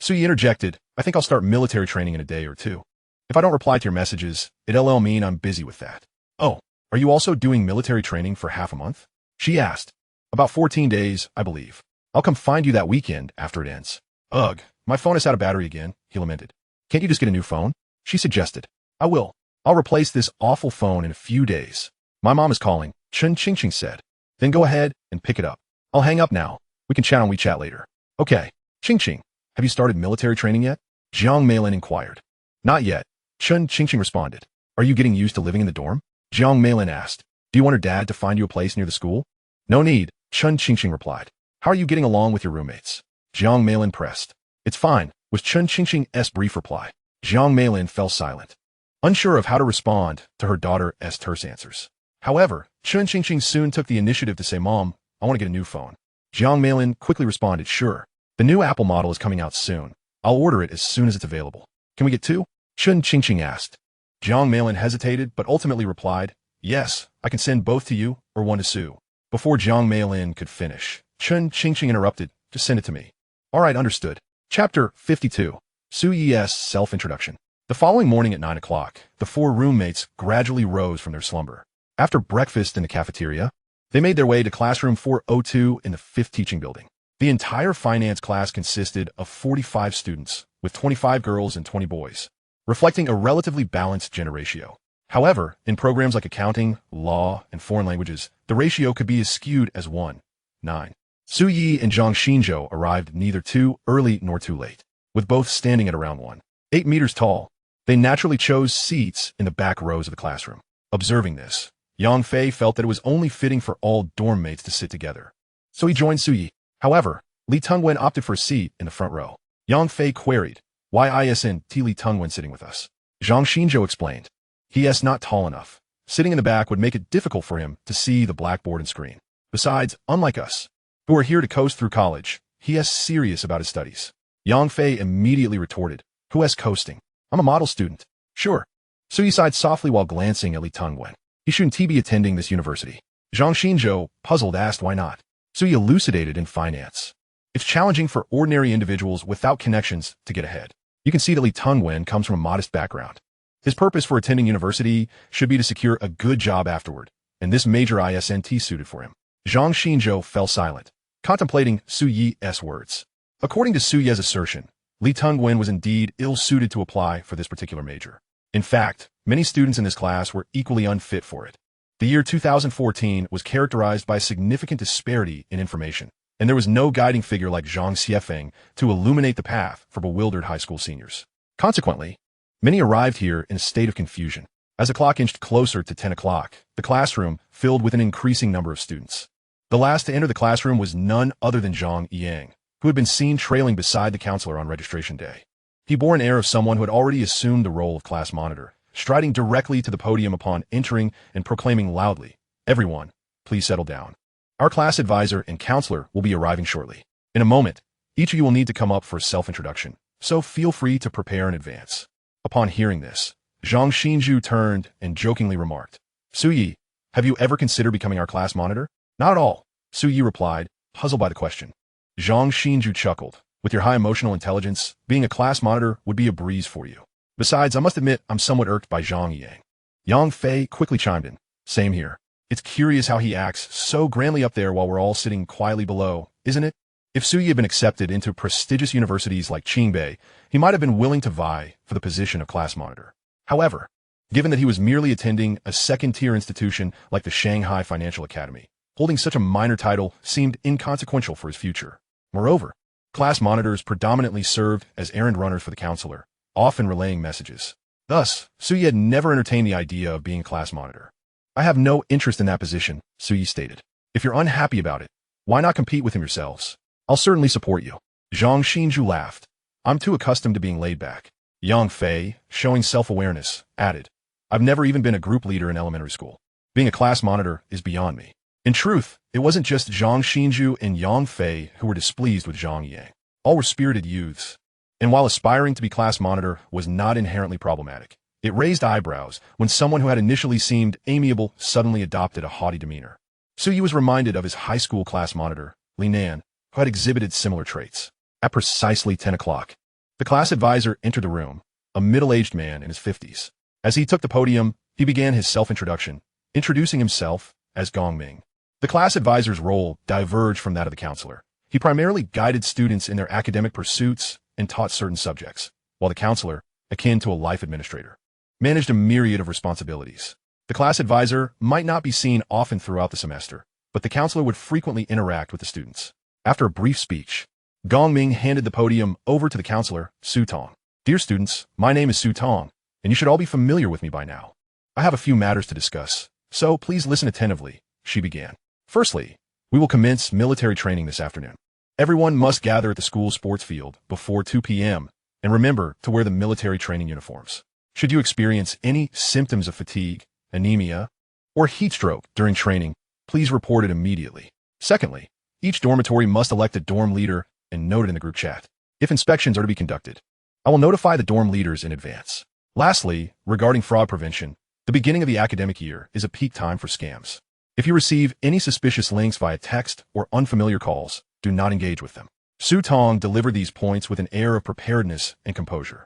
Su Yi interjected, I think I'll start military training in a day or two. If I don't reply to your messages, it'll mean I'm busy with that. Oh, are you also doing military training for half a month? She asked. About 14 days, I believe. I'll come find you that weekend after it ends. Ugh, my phone is out of battery again, he lamented. Can't you just get a new phone? She suggested. I will. I'll replace this awful phone in a few days. My mom is calling, Chun Qingqing said. Then go ahead and pick it up. I'll hang up now. We can chat on WeChat later. Okay. Qingqing, have you started military training yet? Jiang Meilin inquired. Not yet, Chun Qingqing responded. Are you getting used to living in the dorm? Jiang Meilin asked. Do you want her dad to find you a place near the school? No need, Chun Qingqing replied. How are you getting along with your roommates? Jiang Meilin pressed. It's fine, was Chun Qingqing's brief reply. Jiang Meilin fell silent, unsure of how to respond to her daughter's terse answers. However, Chun Qingqing soon took the initiative to say, Mom, I want to get a new phone. Jiang Meilin quickly responded, Sure. The new Apple model is coming out soon. I'll order it as soon as it's available. Can we get two? Chun Qingqing asked. Jiang Meilin hesitated, but ultimately replied, Yes, I can send both to you or one to Sue. Before Jiang Meilin could finish, Chun Qingqing interrupted, Just send it to me. All right, understood. Chapter 52. Su Yi's Self-Introduction. The following morning at 9 o'clock, the four roommates gradually rose from their slumber. After breakfast in the cafeteria, they made their way to classroom 402 in the 5th teaching building. The entire finance class consisted of 45 students, with 25 girls and 20 boys, reflecting a relatively balanced gender ratio. However, in programs like accounting, law, and foreign languages, the ratio could be as skewed as 1:9. Su Yi and Zhang Xinzhou arrived neither too early nor too late, with both standing at around 1.8 meters tall. They naturally chose seats in the back rows of the classroom. Observing this, Yang Fei felt that it was only fitting for all dorm mates to sit together. So he joined Su Yi. However, Li Tengwen opted for a seat in the front row. Yang Fei queried, Why isn't Li Tengwen sitting with us? Zhang Xinzhou explained. He is not tall enough. Sitting in the back would make it difficult for him to see the blackboard and screen. Besides, unlike us, who are here to coast through college, he is serious about his studies. Yang Fei immediately retorted, Who is coasting? I'm a model student. Sure. Su Yi sighed softly while glancing at Li Tengwen. He shouldn't be attending this university. Zhang Xinzhou, puzzled, asked why not. Su Yi elucidated in finance. It's challenging for ordinary individuals without connections to get ahead. You can see that Li Tengwen comes from a modest background. His purpose for attending university should be to secure a good job afterward, and this major isn't suited for him. Zhang Xinzhou fell silent, contemplating Su Yi's words. According to Su Yi's assertion, Li Tengwen was indeed ill-suited to apply for this particular major. In fact, many students in this class were equally unfit for it. The year 2014 was characterized by significant disparity in information, and there was no guiding figure like Zhang Xiefeng to illuminate the path for bewildered high school seniors. Consequently, many arrived here in a state of confusion. As the clock inched closer to 10 o'clock, the classroom filled with an increasing number of students. The last to enter the classroom was none other than Zhang Yang, who had been seen trailing beside the counselor on registration day. He bore an air of someone who had already assumed the role of class monitor, striding directly to the podium upon entering and proclaiming loudly, "Everyone, please settle down. Our class advisor and counselor will be arriving shortly. In a moment, each of you will need to come up for a self-introduction, so feel free to prepare in advance." Upon hearing this, Zhang Xinzhu turned and jokingly remarked, "Suyi, have you ever considered becoming our class monitor?" "Not at all," Suyi replied, puzzled by the question. Zhang Xinzhu chuckled, "With your high emotional intelligence, being a class monitor would be a breeze for you. Besides, I must admit I'm somewhat irked by Zhang Yang." Yang Fei quickly chimed in, "Same here. It's curious how he acts so grandly up there while we're all sitting quietly below, isn't it?" If Suyi had been accepted into prestigious universities like Qingbei, he might have been willing to vie for the position of class monitor. However, given that he was merely attending a second-tier institution like the Shanghai Financial Academy, holding such a minor title seemed inconsequential for his future. Moreover, class monitors predominantly served as errand runners for the counselor, often relaying messages. Thus, Suyi had never entertained the idea of being a class monitor. "I have no interest in that position," Suyi stated. "If you're unhappy about it, why not compete with him yourselves? I'll certainly support you." Zhang Xinzhu laughed. "I'm too accustomed to being laid back." Yang Fei, showing self-awareness, added, "I've never even been a group leader in elementary school. Being a class monitor is beyond me." In truth, it wasn't just Zhang Xinzhu and Yang Fei who were displeased with Zhang Yang. All were spirited youths. And while aspiring to be class monitor was not inherently problematic, it raised eyebrows when someone who had initially seemed amiable suddenly adopted a haughty demeanor. Suyi was reminded of his high school class monitor, Li Nan, who had exhibited similar traits. At precisely 10 o'clock, the class advisor entered the room, a middle-aged man in his 50s. As he took the podium, he began his self-introduction, introducing himself as Gong Ming. The class advisor's role diverged from that of the counselor. He primarily guided students in their academic pursuits and taught certain subjects, while the counselor, akin to a life administrator, managed a myriad of responsibilities. The class advisor might not be seen often throughout the semester, but the counselor would frequently interact with the students. After a brief speech, Gong Ming handed the podium over to the counselor, Su Tong. "Dear students, my name is Su Tong, and you should all be familiar with me by now. I have a few matters to discuss, so please listen attentively," she began. "Firstly, we will commence military training this afternoon. Everyone must gather at the school sports field before 2 p.m. and remember to wear the military training uniforms. Should you experience any symptoms of fatigue, anemia, or heat stroke during training, please report it immediately. Secondly, each dormitory must elect a dorm leader and note it in the group chat. If inspections are to be conducted, I will notify the dorm leaders in advance. Lastly, regarding fraud prevention, the beginning of the academic year is a peak time for scams. If you receive any suspicious links via text or unfamiliar calls, do not engage with them." Su Tong delivered these points with an air of preparedness and composure.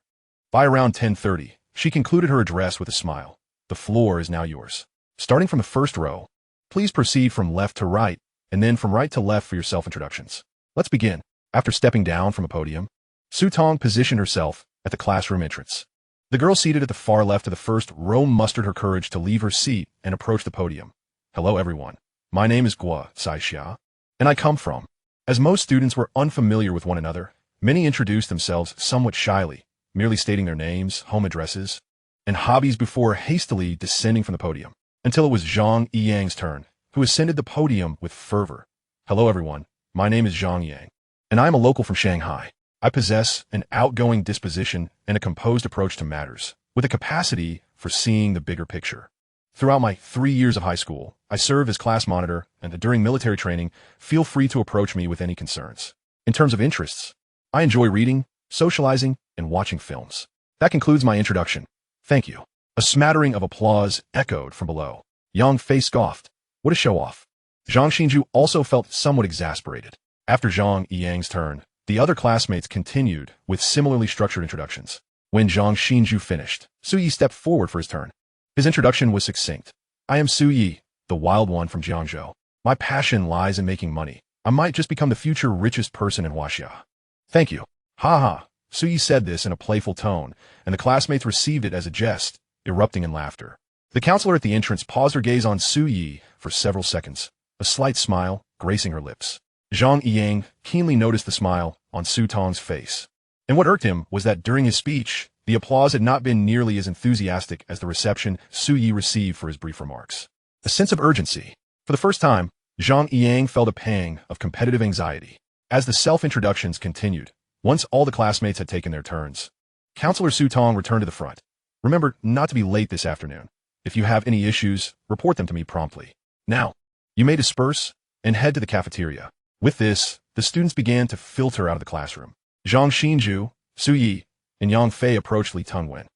By around 10:30, she concluded her address with a smile. "The floor is now yours. Starting from the first row, please proceed from left to right, and then from right to left for your self-introductions. Let's begin." After stepping down from a podium, Su Tong positioned herself at the classroom entrance. The girl seated at the far left of the first row mustered her courage to leave her seat and approach the podium. "Hello, everyone. My name is Gu Mengyao, and I come from..." As most students were unfamiliar with one another, many introduced themselves somewhat shyly, merely stating their names, home addresses, and hobbies before hastily descending from the podium, until it was Zhang Yang's turn, who ascended the podium with fervor. "Hello, everyone. My name is Zhang Yang, and I am a local from Shanghai. I possess an outgoing disposition and a composed approach to matters, with a capacity for seeing the bigger picture. Throughout my 3 years of high school, I served as class monitor, and during military training, feel free to approach me with any concerns. In terms of interests, I enjoy reading, socializing, and watching films. That concludes my introduction. Thank you." A smattering of applause echoed from below. Yang Fei scoffed. What a show-off. Zhang Xinzhu also felt somewhat exasperated. After Zhang Yang's turn, the other classmates continued with similarly structured introductions. When Zhang Xinzhu finished, Suyi stepped forward for his turn. His introduction was succinct. "I am Suyi, the wild one from Jiangzhou. My passion lies in making money. I might just become the future richest person in Huaxia." "Thank you." "Ha ha." Suyi said this in a playful tone, and the classmates received it as a jest, erupting in laughter. The counselor at the entrance paused her gaze on Suyi for several seconds, a slight smile gracing her lips. Zhang Yang keenly noticed the smile on Su Tong's face. And what irked him was that during his speech, the applause had not been nearly as enthusiastic as the reception Suyi received for his brief remarks. A sense of urgency. For the first time, Zhang Yang felt a pang of competitive anxiety. As the self-introductions continued, once all the classmates had taken their turns, Counselor Su Tong returned to the front. Remember not to be late this afternoon. If you have any issues, report them to me promptly. Now, you may disperse and head to the cafeteria. With this, the students began to filter out of the classroom. Zhang Xinju, Su Yi, and Yang Fei approached Li Tengwen,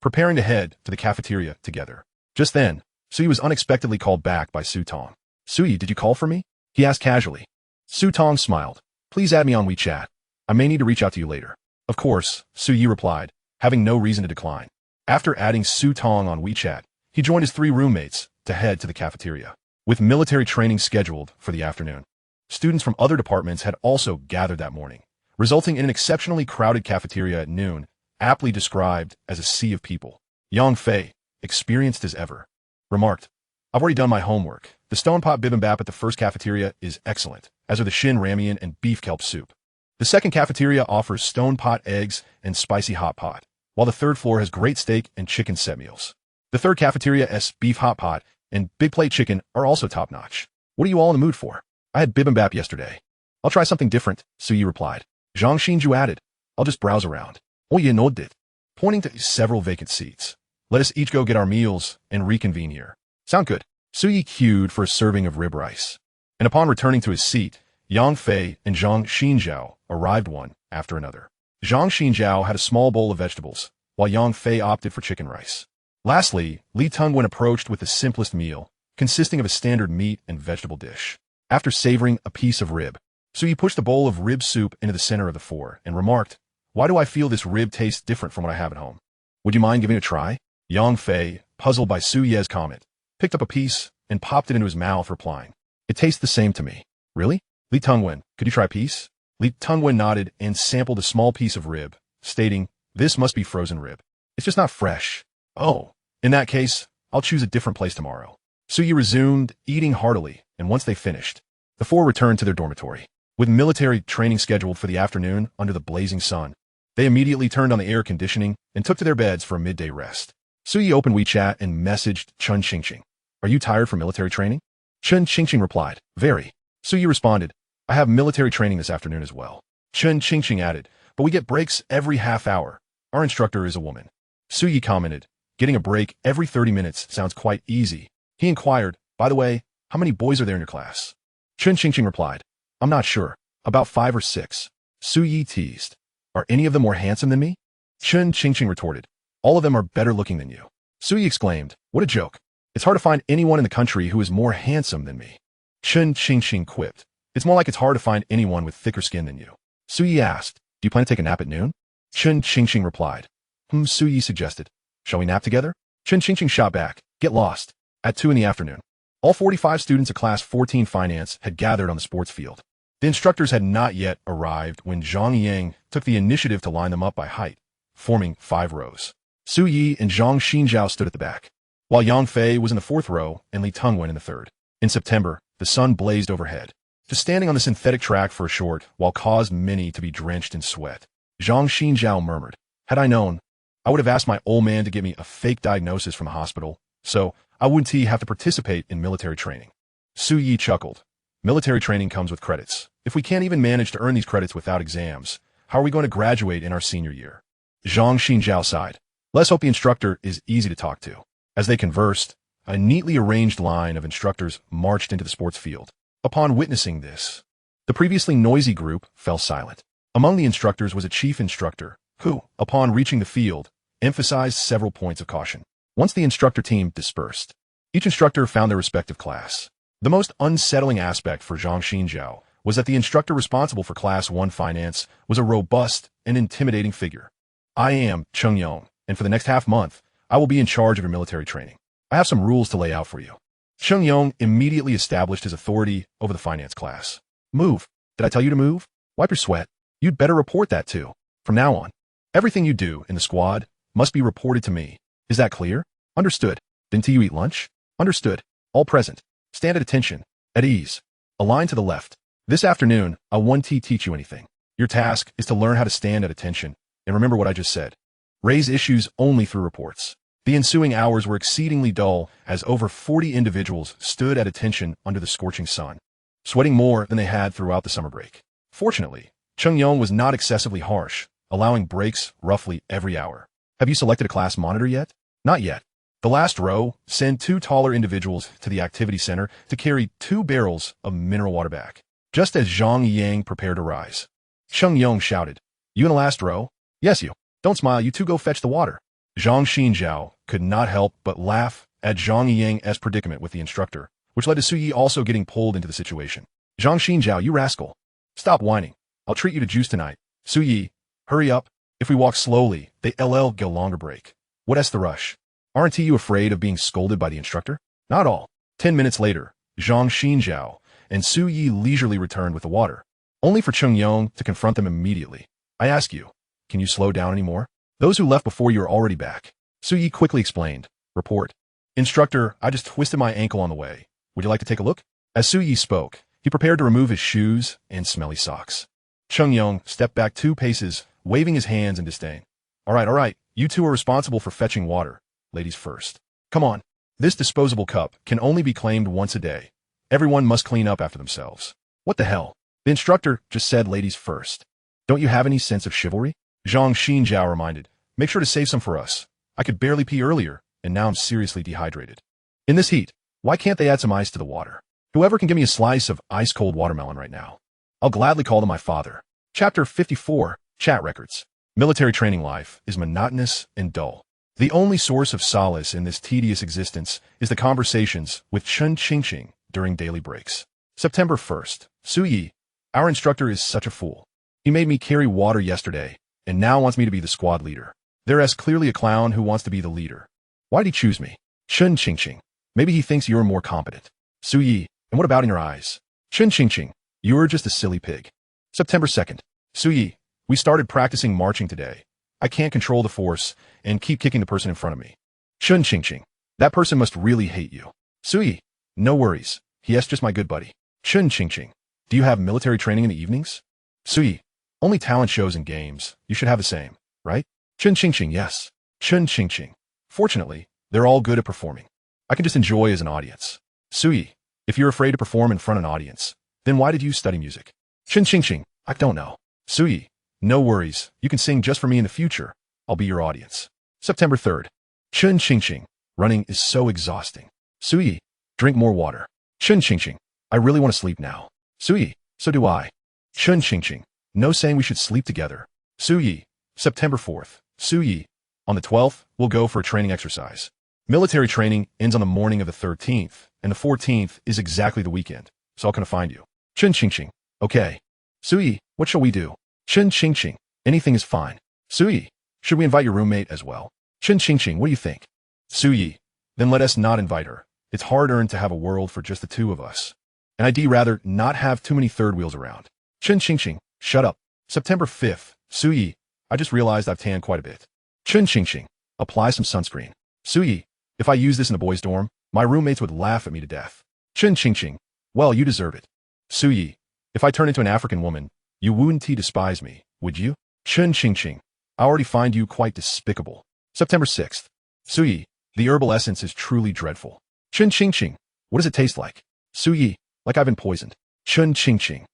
preparing to head to the cafeteria together. Just then, Su Yi was unexpectedly called back by Su Tong. Su Yi, did you call for me? He asked casually. Su Tong smiled. Please add me on WeChat. I may need to reach out to you later. Of course, Su Yi replied, having no reason to decline. After adding Su Tong on WeChat, he joined his 3 roommates to head to the cafeteria. With military training scheduled for the afternoon, students from other departments had also gathered that morning, resulting in an exceptionally crowded cafeteria at noon, aptly described as a sea of people. Yang Fei, experienced as ever, remarked, I've already done my homework. The stone pot bibimbap at the first cafeteria is excellent, as are the shin ramen and beef kelp soup. The second cafeteria offers stone pot eggs and spicy hot pot, while the third floor has great steak and chicken set meals. The third cafeteria's beef hot pot and big plate chicken are also top-notch. What are you all in the mood for? I had bibimbap yesterday. I'll try something different, Su Yi replied. Zhang Xinju added, I'll just browse around. Oh, you know it. Pointing to several vacant seats. Let us each go get our meals and reconvene here. Sound good? Su Yi queued for a serving of rib rice. And upon returning to his seat, Yang Fei and Zhang Xinjiao arrived one after another. Zhang Xinjiao had a small bowl of vegetables, while Yang Fei opted for chicken rice. Lastly, Li Tengwen approached with the simplest meal, consisting of a standard meat and vegetable dish. After savoring a piece of rib, Su Yi pushed a bowl of rib soup into the center of the 4 and remarked, Why do I feel this rib tastes different from what I have at home? Would you mind giving it a try? Yang Fei, puzzled by Su Ye's comment, picked up a piece and popped it into his mouth, replying, It tastes the same to me. Really? Li Tengwen, could you try a piece? Li Tengwen nodded and sampled a small piece of rib, stating, This must be frozen rib. It's just not fresh. Oh, in that case, I'll choose a different place tomorrow. Su Yi resumed, eating heartily, and once they finished, the 4 returned to their dormitory. With military training scheduled for the afternoon under the blazing sun, they immediately turned on the air conditioning and took to their beds for a midday rest. Su Yi opened WeChat and messaged Chun Qingqing. Are you tired from military training? Chun Qingqing replied, Very. Su Yi responded, I have military training this afternoon as well. Chun Qingqing added, But we get breaks every half hour. Our instructor is a woman. Su Yi commented, Getting a break every 30 minutes sounds quite easy. He inquired, By the way, how many boys are there in your class? Chun Qingqing replied, I'm not sure. About 5 or 6. Su Yi teased, Are any of them more handsome than me? Chun Qingqing retorted, All of them are better looking than you. Su Yi exclaimed, What a joke. It's hard to find anyone in the country who is more handsome than me. Chun Qingqing quipped, It's more like it's hard to find anyone with thicker skin than you. Su Yi asked, Do you plan to take a nap at noon? Chun Qingqing replied, Su Yi suggested, Shall we nap together? Chun Qingqing shot back, Get lost. At 2 in the afternoon. All 45 students of Class 14 Finance had gathered on the sports field. The instructors had not yet arrived when Zhang Yang took the initiative to line them up by height, forming 5 rows. Su Yi and Zhang Xinjiao stood at the back, while Yang Fei was in the 4th row and Li Tengwen in the 3rd. In September, the sun blazed overhead. Just standing on the synthetic track for a short while caused many to be drenched in sweat. Zhang Xinjiao murmured, Had I known, I would have asked my old man to give me a fake diagnosis from a hospital, so I wouldn't have to participate in military training. Su Yi chuckled. Military training comes with credits. If we can't even manage to earn these credits without exams, how are we going to graduate in our senior year? Zhang Xinjiao sighed. Let's hope the instructor is easy to talk to. As they conversed, a neatly arranged line of instructors marched into the sports field. Upon witnessing this, the previously noisy group fell silent. Among the instructors was a chief instructor, who, upon reaching the field, emphasized several points of caution. Once the instructor team dispersed, each instructor found their respective class. The most unsettling aspect for Zhang Xinjiao was that the instructor responsible for Class 1 Finance was a robust and intimidating figure. I am Cheng Yong, and for the next half month, I will be in charge of your military training. I have some rules to lay out for you. Cheng Yong immediately established his authority over the finance class. Move. Did I tell you to move? Wipe your sweat. You'd better report that too. From now on, everything you do in the squad must be reported to me. Is that clear? Understood. Didn't you eat lunch? Understood. All present. Stand at attention. At ease. Align to the left. This afternoon, I won't teach you anything. Your task is to learn how to stand at attention and remember what I just said. Raise issues only through reports. The ensuing hours were exceedingly dull as over 40 individuals stood at attention under the scorching sun, sweating more than they had throughout the summer break. Fortunately, Cheng Yong was not excessively harsh, allowing breaks roughly every hour. Have you selected a class monitor yet? Not yet. The last row, send 2 taller individuals to the activity center to carry 2 barrels of mineral water back. Just as Zhang Yang prepared to rise, Sheng Yong shouted, "You in the last row?" "Yes, you." "Don't smile, you two go fetch the water." Zhang Xinjiao could not help but laugh at Zhang Yang's predicament with the instructor, which led to Su Yi also getting pulled into the situation. "Zhang Xinjiao, you rascal. Stop whining. I'll treat you to juice tonight." "Su Yi, hurry up. If we walk slowly, they'll get a longer break. What's the rush? Aren't you afraid of being scolded by the instructor?" "Not all." 10 minutes later, Zhang Xinjiao and Su Yi leisurely returned with the water, only for Cheng Yong to confront them immediately. "I ask you, can you slow down anymore? Those who left before you are already back." Su Yi quickly explained. "Report." "Instructor, I just twisted my ankle on the way. Would you like to take a look?" As Su Yi spoke, he prepared to remove his shoes and smelly socks. Cheng Yong stepped back 2 paces, waving his hands in disdain. All right, you two are responsible for fetching water. Ladies first. Come on. This disposable cup can only be claimed once a day. Everyone must clean up after themselves." "What the hell? The instructor just said ladies first. Don't you have any sense of chivalry?" Zhang Xinjiao reminded. "Make sure to save some for us. I could barely pee earlier, and now I'm seriously dehydrated. In this heat, why can't they add some ice to the water? Whoever can give me a slice of ice-cold watermelon right now. I'll gladly call them my father." Chapter 54, Chat Records. Military training life is monotonous and dull. The only source of solace in this tedious existence is the conversations with Chen Qingqing during daily breaks. September 1st. Su Yi, our instructor is such a fool. He made me carry water yesterday, and now wants me to be the squad leader. There is clearly a clown who wants to be the leader. Why'd he choose me? Chen Qingqing. Maybe he thinks you're more competent. Su Yi, and what about in your eyes? Chen Qingqing, you're just a silly pig. September 2nd. Su Yi, we started practicing marching today. I can't control the force and keep kicking the person in front of me. Chen Qingqing, that person must really hate you. Su Yi, no worries. He is just my good buddy. Chen Qingqing, do you have military training in the evenings? Su Yi, only talent shows and games. You should have the same, right? Chen Qingqing, yes. Chen Qingqing, fortunately, they're all good at performing. I can just enjoy as an audience. Su Yi, if you're afraid to perform in front of an audience, then why did you study music? Chen Qingqing, I don't know. Su Yi, no worries. You can sing just for me in the future. I'll be your audience. September 3rd. Chen Qingqing, running is so exhausting. Su Yi, drink more water. Chen Qingqing, I really want to sleep now. Su Yi, so do I. Chen Qingqing, no saying we should sleep together. Su Yi, September 4th. Su Yi, on the 12th, we'll go for a training exercise. Military training ends on the morning of the 13th, and the 14th is exactly the weekend, so I'll come to find you. Chen Qingqing, okay. Su Yi, what shall we do? Chen Qingqing, anything is fine. Su Yi, should we invite your roommate as well? Chen Qingqing, what do you think? Su Yi, then let us not invite her. It's hard-earned to have a world for just the 2 of us. And I'd rather not have too many third wheels around. Chen Qingqing, shut up. September 5th. Su Yi, I just realized I've tanned quite a bit. Chen Qingqing, apply some sunscreen. Su Yi, if I use this in a boys' dorm, my roommates would laugh at me to death. Chen Qingqing, well, you deserve it. Su Yi, if I turn into an African woman, you wouldn't despise me, would you? Chen Qingqing, I already find you quite despicable. September 6th. Su Yi, the herbal essence is truly dreadful. Chen Qingqing, what does it taste like? Su Yi, like I've been poisoned. Chen Qingqing.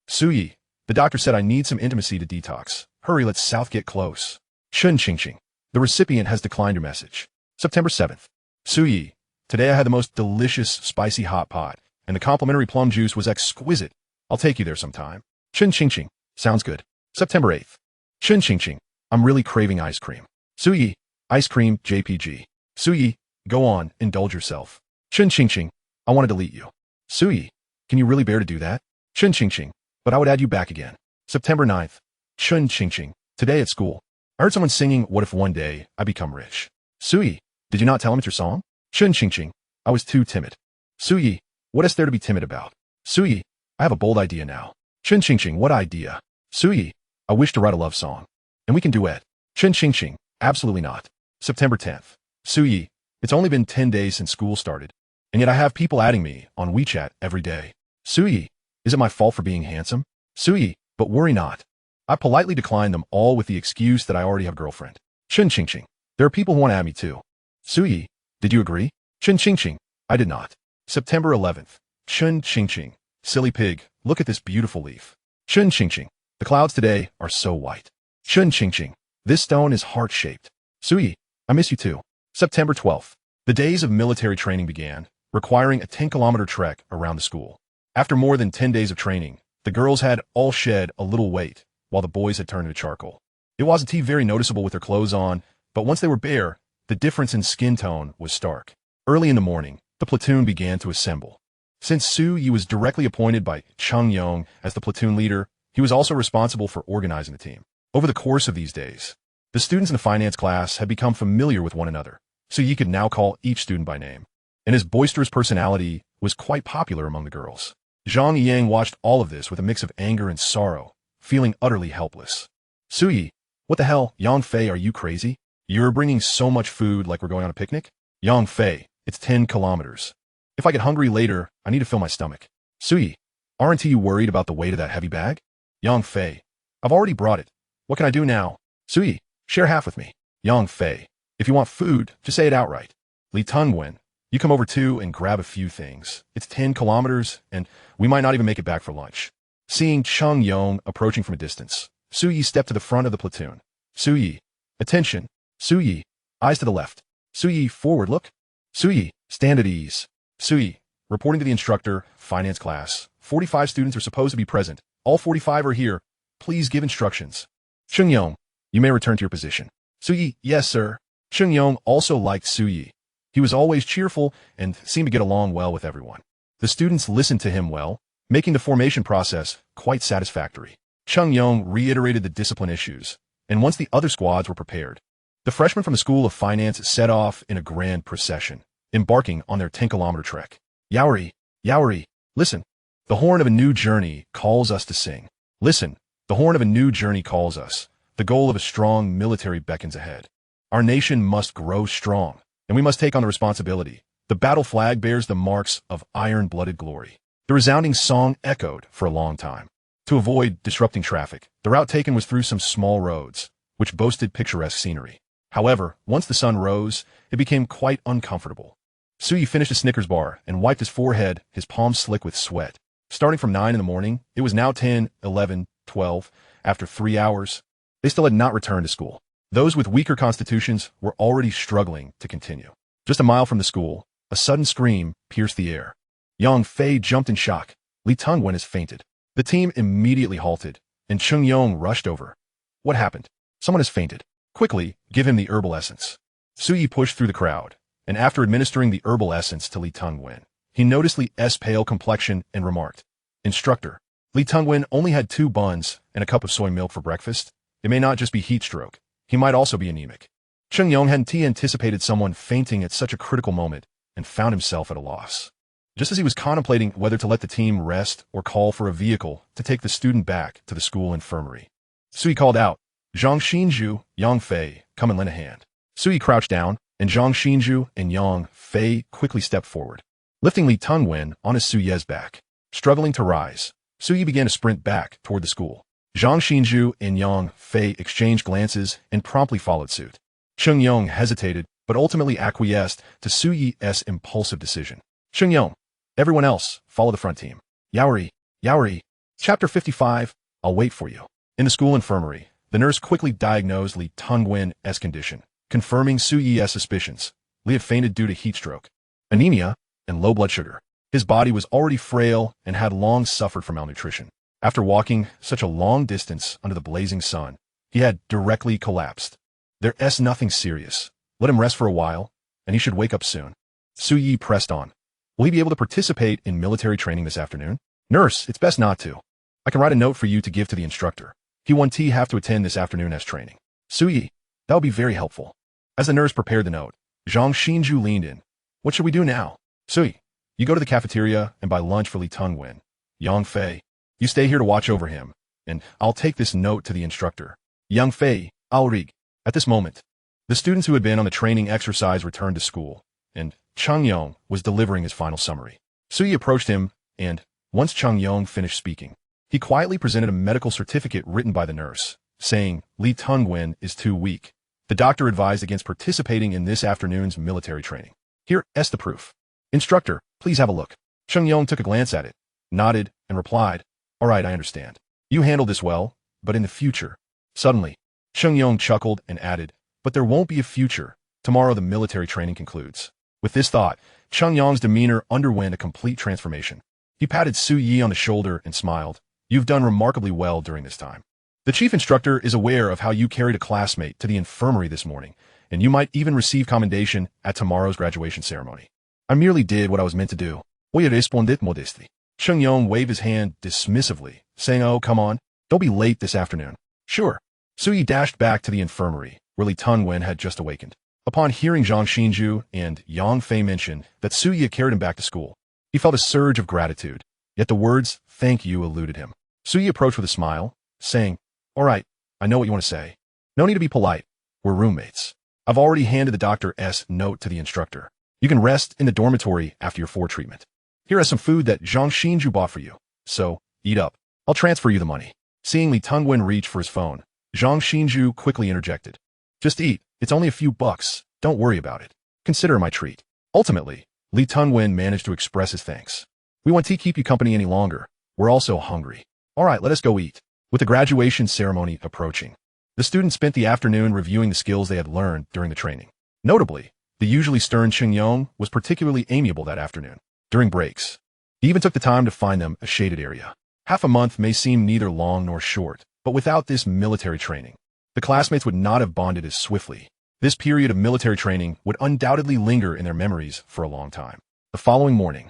Su Yi, the doctor said I need some intimacy to detox. Hurry, let's south get close. Chen Qingqing, the recipient has declined your message. September 7th. Su Yi, today I had the most delicious spicy hot pot, and the complimentary plum juice was exquisite. I'll take you there sometime. Chen Qingqing, sounds good. September 8th. Chen Qingqing, I'm really craving ice cream. Su Yi, ice cream, JPG. Su Yi, go on, indulge yourself. Chen Qingqing, I want to delete you. Su Yi, can you really bear to do that? Chen Qingqing, but I would add you back again. September 9th. Chen Qingqing, today at school, I heard someone singing What If One Day I Become Rich. Su Yi, did you not tell him it's your song? Chen Qingqing, I was too timid. Su Yi, what is there to be timid about? Su Yi, I have a bold idea now. Chen Qingqing, what idea? Su Yi, I wish to write a love song. And we can duet. Chen Qingqing, absolutely not. September 10th. Su Yi, it's only been 10 days since school started, and yet I have people adding me on WeChat every day. Su Yi, is it my fault for being handsome? Su Yi, but worry not. I politely decline them all with the excuse that I already have a girlfriend. Chen Qingqing, there are people who want to add me too. Su Yi, did you agree? Chen Qingqing, I did not. September 11th. Chen Qingqing, silly pig, look at this beautiful leaf. Chen Qingqing, the clouds today are so white. Chun Ching Ching. This stone is heart-shaped. Suyi, I miss you too. September 12th. The days of military training began, requiring a 10-kilometer trek around the school. After more than 10 days of training, the girls had all shed a little weight, while the boys had turned into charcoal. It wasn't very noticeable with their clothes on, but once they were bare, the difference in skin tone was stark. Early in the morning, the platoon began to assemble. Since Su Yi was directly appointed by Chung Yong as the platoon leader, he was also responsible for organizing the team. Over the course of these days, the students in the finance class had become familiar with one another, so Yi could now call each student by name. And his boisterous personality was quite popular among the girls. Zhang Yang watched all of this with a mix of anger and sorrow, feeling utterly helpless. Su Yi, what the hell, Yang Fei, are you crazy? You're bringing so much food like we're going on a picnic? Yang Fei, it's 10 kilometers. If I get hungry later, I need to fill my stomach. Su Yi, aren't you worried about the weight of that heavy bag? Yang Fei, I've already brought it. What can I do now? Su Yi, share half with me. Yang Fei, if you want food, just say it outright. Li Tungwen, you come over too and grab a few things. It's 10 kilometers, and we might not even make it back for lunch. Seeing Chung Yong approaching from a distance, Su Yi stepped to the front of the platoon. Su Yi, attention. Su Yi, eyes to the left. Su Yi, forward look. Su Yi, stand at ease. Su Yi, reporting to the instructor, finance class. 45 students are supposed to be present. All 45 are here. Please give instructions. Chung Yong, you may return to your position. Su Yi, yes, sir. Chung Yong also liked Su Yi. He was always cheerful and seemed to get along well with everyone. The students listened to him well, making the formation process quite satisfactory. Chung Yong reiterated the discipline issues, and once the other squads were prepared, the freshmen from the School of Finance set off in a grand procession, embarking on their 10-kilometer trek. Yaori, Yaori, listen. The horn of a new journey calls us to sing. Listen, the horn of a new journey calls us. The goal of a strong military beckons ahead. Our nation must grow strong, and we must take on the responsibility. The battle flag bears the marks of iron-blooded glory. The resounding song echoed for a long time. To avoid disrupting traffic, the route taken was through some small roads, which boasted picturesque scenery. However, once the sun rose, it became quite uncomfortable. Su Yi finished a Snickers bar and wiped his forehead, his palms slick with sweat. Starting from 9 in the morning, it was now 10, 11, 12. After 3 hours, they still had not returned to school. Those with weaker constitutions were already struggling to continue. Just a mile from the school, a sudden scream pierced the air. Yang Fei jumped in shock. Li Tungwen has fainted. The team immediately halted, and Chung Yong rushed over. What happened? Someone has fainted. Quickly, give him the herbal essence. Su Yi pushed through the crowd, and after administering the herbal essence to Li Tungwen, he noticed Li's pale complexion and remarked, Instructor, Li Tungwen only had 2 buns and a cup of soy milk for breakfast. It may not just be heat stroke. He might also be anemic. Chung Yong hadn't anticipated someone fainting at such a critical moment and found himself at a loss. Just as he was contemplating whether to let the team rest or call for a vehicle to take the student back to the school infirmary, Su Yi called out, Zhang Xinju, Yang Fei, come and lend a hand. Su Yi crouched down, and Zhang Xinju and Yang Fei quickly stepped forward, lifting Li Tungwen on his Su Ye's back. Struggling to rise, Su Yi began to sprint back toward the school. Zhang Xinju and Yang Fei exchanged glances and promptly followed suit. Chung Yong hesitated, but ultimately acquiesced to Su Yi's impulsive decision. Chung Yong, everyone else, follow the front team. Yaori, Yaori. Chapter 55, I'll wait for you. In the school infirmary, the nurse quickly diagnosed Li Tungwen's condition, confirming Su Yi's suspicions. Li had fainted due to heat stroke, anemia, and low blood sugar. His body was already frail and had long suffered from malnutrition. After walking such a long distance under the blazing sun, he had directly collapsed. There's nothing serious. Let him rest for a while, and he should wake up soon. Su Yi pressed on. Will he be able to participate in military training this afternoon? Nurse, it's best not to. I can write a note for you to give to the instructor. He won't have to attend this afternoon as training. Su Yi, that would be very helpful. As the nurse prepared the note, Zhang Xinju leaned in. What should we do now? Su Yi, you go to the cafeteria and buy lunch for Li Tungwen. Yang Fei, you stay here to watch over him, and I'll take this note to the instructor. Yang Fei, I'll read. At this moment, the students who had been on the training exercise returned to school, and Chung Yong was delivering his final summary. Su Yi approached him, and once Chung Yong finished speaking, he quietly presented a medical certificate written by the nurse, saying Li Tungwen is too weak. The doctor advised against participating in this afternoon's military training. Here's the proof. Instructor, please have a look. Chung Yong took a glance at it, nodded, and replied, All right, I understand. You handled this well, but in the future. Suddenly, Sheng Yong chuckled and added, but there won't be a future. Tomorrow the military training concludes. With this thought, Cheng Yong's demeanor underwent a complete transformation. He patted Su Yi on the shoulder and smiled. You've done remarkably well during this time. The chief instructor is aware of how you carried a classmate to the infirmary this morning, and you might even receive commendation at tomorrow's graduation ceremony. I merely did what I was meant to do. Voy a responder modestly. Cheng Yong waved his hand dismissively, saying, oh, come on, don't be late this afternoon. Sure. Su Yi dashed back to the infirmary, where Li Tungwen had just awakened. Upon hearing Zhang Xinju and Yang Fei mention that Su Yi had carried him back to school, he felt a surge of gratitude, yet the words, thank you, eluded him. Su Yi approached with a smile, saying, all right, I know what you want to say. No need to be polite. We're roommates. I've already handed the doctor's note to the instructor. You can rest in the dormitory after your 4 treatment. Here is some food that Zhang Xinju bought for you. So, eat up. I'll transfer you the money. Seeing Li Tungwen reach for his phone, Zhang Xinju quickly interjected. Just eat. It's only a few bucks. Don't worry about it. Consider it my treat. Ultimately, Li Tungwen managed to express his thanks. We won't keep you company any longer. We're also hungry. All right, let us go eat. With the graduation ceremony approaching, the students spent the afternoon reviewing the skills they had learned during the training. Notably, the usually stern Cheng Yong was particularly amiable that afternoon. During breaks, he even took the time to find them a shaded area. Half a month may seem neither long nor short, but without this military training, the classmates would not have bonded as swiftly. This period of military training would undoubtedly linger in their memories for a long time. The following morning,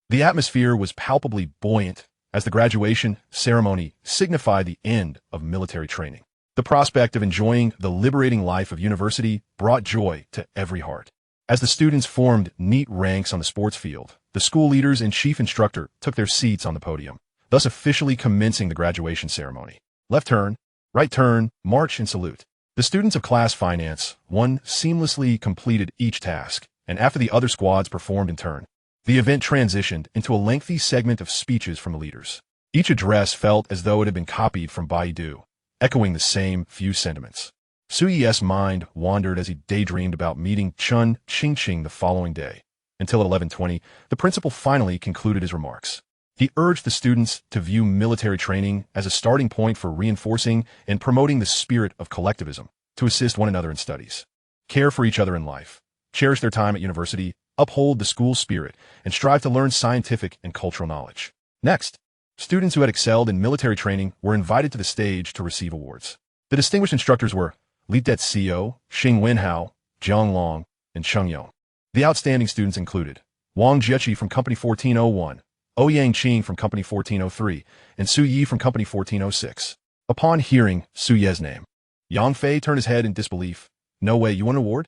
the atmosphere was palpably buoyant as the graduation ceremony signified the end of military training. The prospect of enjoying the liberating life of university brought joy to every heart. As the students formed neat ranks on the sports field, the school leaders and chief instructor took their seats on the podium, thus officially commencing the graduation ceremony. Left turn, right turn, march and salute. The students of class finance, one seamlessly completed each task, and after the other squads performed in turn, the event transitioned into a lengthy segment of speeches from the leaders. Each address felt as though it had been copied from Baidu, echoing the same few sentiments. Su Yi's mind wandered as he daydreamed about meeting Chun Qingqing the following day. Until at 11:20, the principal finally concluded his remarks. He urged the students to view military training as a starting point for reinforcing and promoting the spirit of collectivism, to assist one another in studies, care for each other in life, cherish their time at university, uphold the school spirit, and strive to learn scientific and cultural knowledge. Next, students who had excelled in military training were invited to the stage to receive awards. The distinguished instructors were Li Dezhio, Xing Wenhao, Jiang Long, and Cheng Yong. The outstanding students included Wang Jiechi from Company 1401, Ouyang Qing from Company 1403, and Su Yi from Company 1406. Upon hearing Su Yi's name, Yang Fei turned his head in disbelief. No way, you won an award?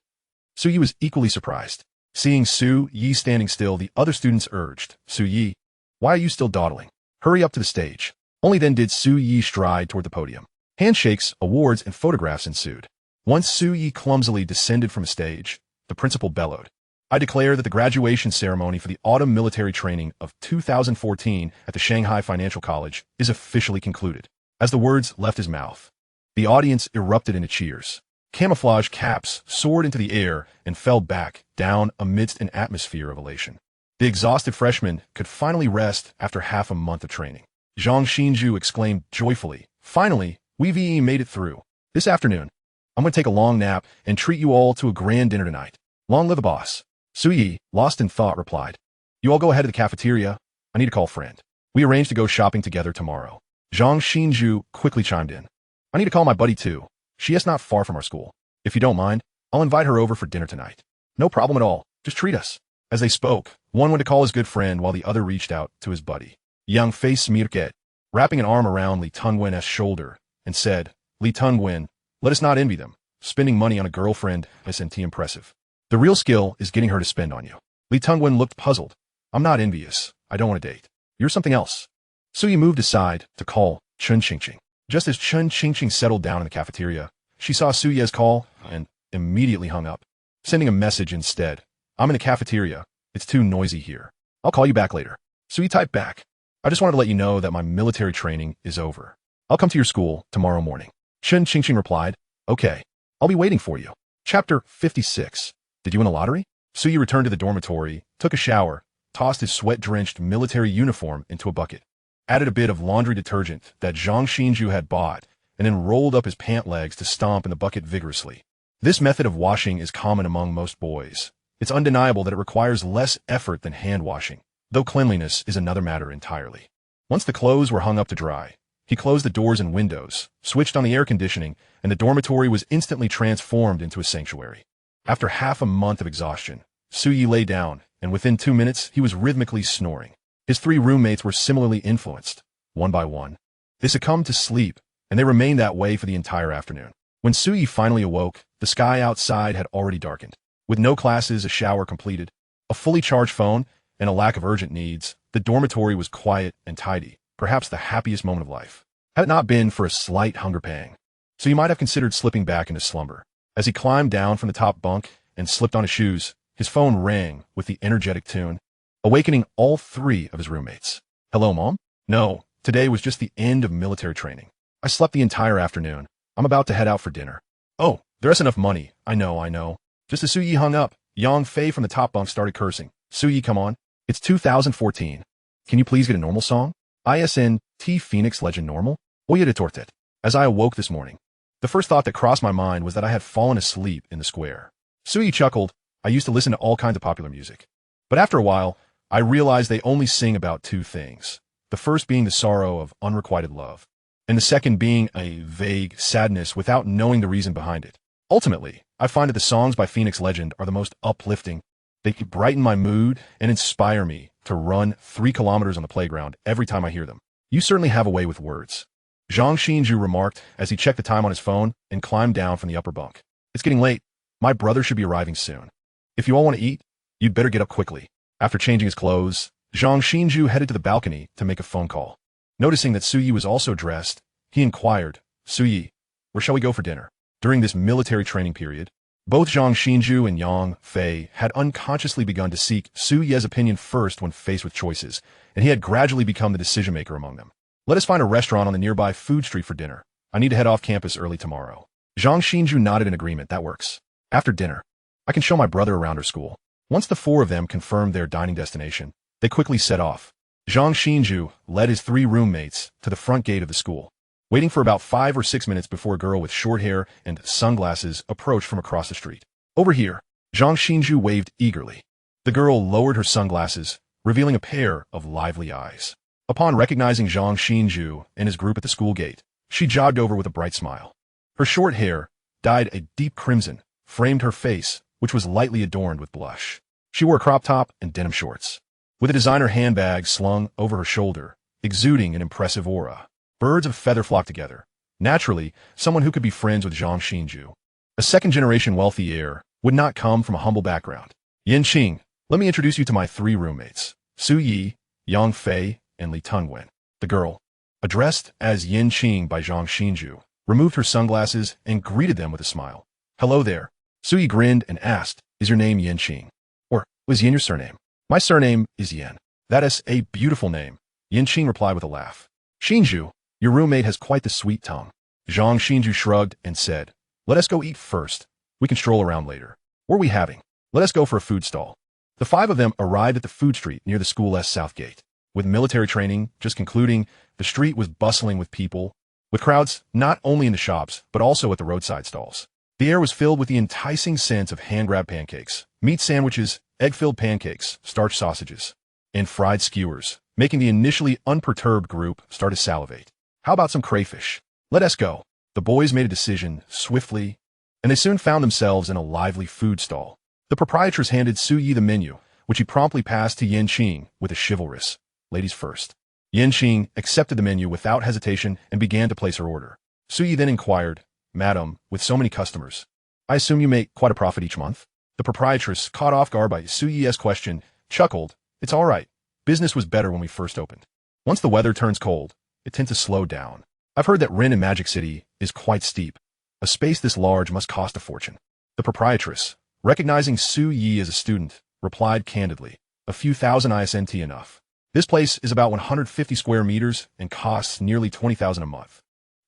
Su Yi was equally surprised. Seeing Su Yi standing still, the other students urged, Su Yi, why are you still dawdling? Hurry up to the stage. Only then did Su Yi stride toward the podium. Handshakes, awards, and photographs ensued. Once Su Yi clumsily descended from the stage, the principal bellowed, I declare that the graduation ceremony for the autumn military training of 2014 at the Shanghai Financial College is officially concluded. As the words left his mouth, the audience erupted into cheers. Camouflage caps soared into the air and fell back down amidst an atmosphere of elation. The exhausted freshmen could finally rest after half a month of training. Zhang Xinju exclaimed joyfully, finally, we've made it through. This afternoon, I'm going to take a long nap and treat you all to a grand dinner tonight. Long live the boss. Su Yi, lost in thought, replied, you all go ahead to the cafeteria. I need to call a friend. We arranged to go shopping together tomorrow. Zhang Xinju quickly chimed in. I need to call my buddy too. She is not far from our school. If you don't mind, I'll invite her over for dinner tonight. No problem at all. Just treat us. As they spoke, one went to call his good friend while the other reached out to his buddy. Yang Fei smirked, wrapping an arm around Li Tungwen's shoulder, and said, Li Tungwen, let us not envy them. Spending money on a girlfriend isn't impressive. The real skill is getting her to spend on you. Li Tungwen looked puzzled. I'm not envious. I don't want to date. You're something else. Su Yi moved aside to call Chun Qingqing. Just as Chun Qingqing settled down in the cafeteria, she saw Su Yi's call and immediately hung up, sending a message instead. I'm in the cafeteria. It's too noisy here. I'll call you back later. Su Yi typed back. I just wanted to let you know that my military training is over. I'll come to your school tomorrow morning. Chun Qingqing replied, okay, I'll be waiting for you. Chapter 56. Did you win a lottery? Su Yi returned to the dormitory, took a shower, tossed his sweat-drenched military uniform into a bucket, added a bit of laundry detergent that Zhang Xinju had bought, and then rolled up his pant legs to stomp in the bucket vigorously. This method of washing is common among most boys. It's undeniable that it requires less effort than hand washing, though cleanliness is another matter entirely. Once the clothes were hung up to dry, he closed the doors and windows, switched on the air conditioning, and the dormitory was instantly transformed into a sanctuary. After half a month of exhaustion, Su-yi lay down, and within 2 minutes, he was rhythmically snoring. His 3 roommates were similarly influenced. One by one, they succumbed to sleep, and they remained that way for the entire afternoon. When Su-yi finally awoke, the sky outside had already darkened. With no classes, a shower completed, a fully charged phone, and a lack of urgent needs, the dormitory was quiet and tidy, perhaps the happiest moment of life. Had it not been for a slight hunger pang, Su-yi might have considered slipping back into slumber. As he climbed down from the top bunk and slipped on his shoes, his phone rang with the energetic tune, awakening all 3 of his roommates. "Hello, Mom?" "No, today was just the end of military training. I slept the entire afternoon. I'm about to head out for dinner." "Oh, there's enough money. I know. Just as Su-yi hung up, Yang Fei from the top bunk started cursing. "Su-yi, come on. It's 2014. Can you please get a normal song? ISNT Phoenix Legend Normal? Oye de Tortet." As I awoke this morning, the first thought that crossed my mind was that I had fallen asleep in the square. Su-yi chuckled. "I used to listen to all kinds of popular music. But after a while, I realized they only sing about 2 things. The first being the sorrow of unrequited love, and the second being a vague sadness without knowing the reason behind it. Ultimately, I find that the songs by Phoenix Legend are the most uplifting. They brighten my mood and inspire me to run 3 kilometers on the playground every time I hear them. You certainly have a way with words." Zhang Xinju remarked as he checked the time on his phone and climbed down from the upper bunk. "It's getting late. My brother should be arriving soon. If you all want to eat, you'd better get up quickly." After changing his clothes, Zhang Xinju headed to the balcony to make a phone call. Noticing that Su-yi was also dressed, he inquired, "Su-yi, where shall we go for dinner?" During this military training period, both Zhang Xinju and Yang Fei had unconsciously begun to seek Su-yi's opinion first when faced with choices, and he had gradually become the decision-maker among them. "Let us find a restaurant on the nearby food street for dinner. I need to head off campus early tomorrow." Zhang Xinju nodded in agreement. "That works. After dinner, I can show my brother around her school." Once the 4 of them confirmed their dining destination, they quickly set off. Zhang Xinju led his 3 roommates to the front gate of the school, waiting for about 5 or 6 minutes before a girl with short hair and sunglasses approached from across the street. "Over here." Zhang Xinju waved eagerly. The girl lowered her sunglasses, revealing a pair of lively eyes. Upon recognizing Zhang Xinju and his group at the school gate, she jogged over with a bright smile. Her short hair, dyed a deep crimson, framed her face, which was lightly adorned with blush. She wore a crop top and denim shorts, with a designer handbag slung over her shoulder, exuding an impressive aura. Birds of a feather flocked together. Naturally, someone who could be friends with Zhang Xinju. A second-generation wealthy heir would not come from a humble background. "Yin Qing, let me introduce you to my 3 roommates, Su-yi, Yang Fei, and Li Tungwen." The girl, addressed as Yin Qing by Zhang Xinju, removed her sunglasses and greeted them with a smile. "Hello there." Su-yi grinned and asked, "Is your name Yin Qing? Or was Yin your surname?" "My surname is Yin." "That is a beautiful name," Yin Qing replied with a laugh. "Xinju, your roommate has quite the sweet tongue." Zhang Xinju shrugged and said, "Let us go eat first. We can stroll around later. What are we having? Let us go for a food stall." The 5 of them arrived at the food street near the school's south gate. With military training just concluding, the street was bustling with people, with crowds not only in the shops, but also at the roadside stalls. The air was filled with the enticing scent of hand-grabbed pancakes, meat sandwiches, egg-filled pancakes, starch sausages, and fried skewers, making the initially unperturbed group start to salivate. "How about some crayfish? Let us go." The boys made a decision swiftly, and they soon found themselves in a lively food stall. The proprietress handed Su-yi the menu, which he promptly passed to Yin Qing with a chivalrous, "Ladies first." Yin Qing accepted the menu without hesitation and began to place her order. Su-yi then inquired, "Madam, with so many customers, I assume you make quite a profit each month?" The proprietress, caught off guard by Su-yi's question, chuckled, "It's all right. Business was better when we first opened. Once the weather turns cold, it tends to slow down. I've heard that rent in Magic City is quite steep. A space this large must cost a fortune." The proprietress, recognizing Su-yi as a student, replied candidly, "A few thousand ISNT enough. This place is about 150 square meters and costs nearly 20,000 a month.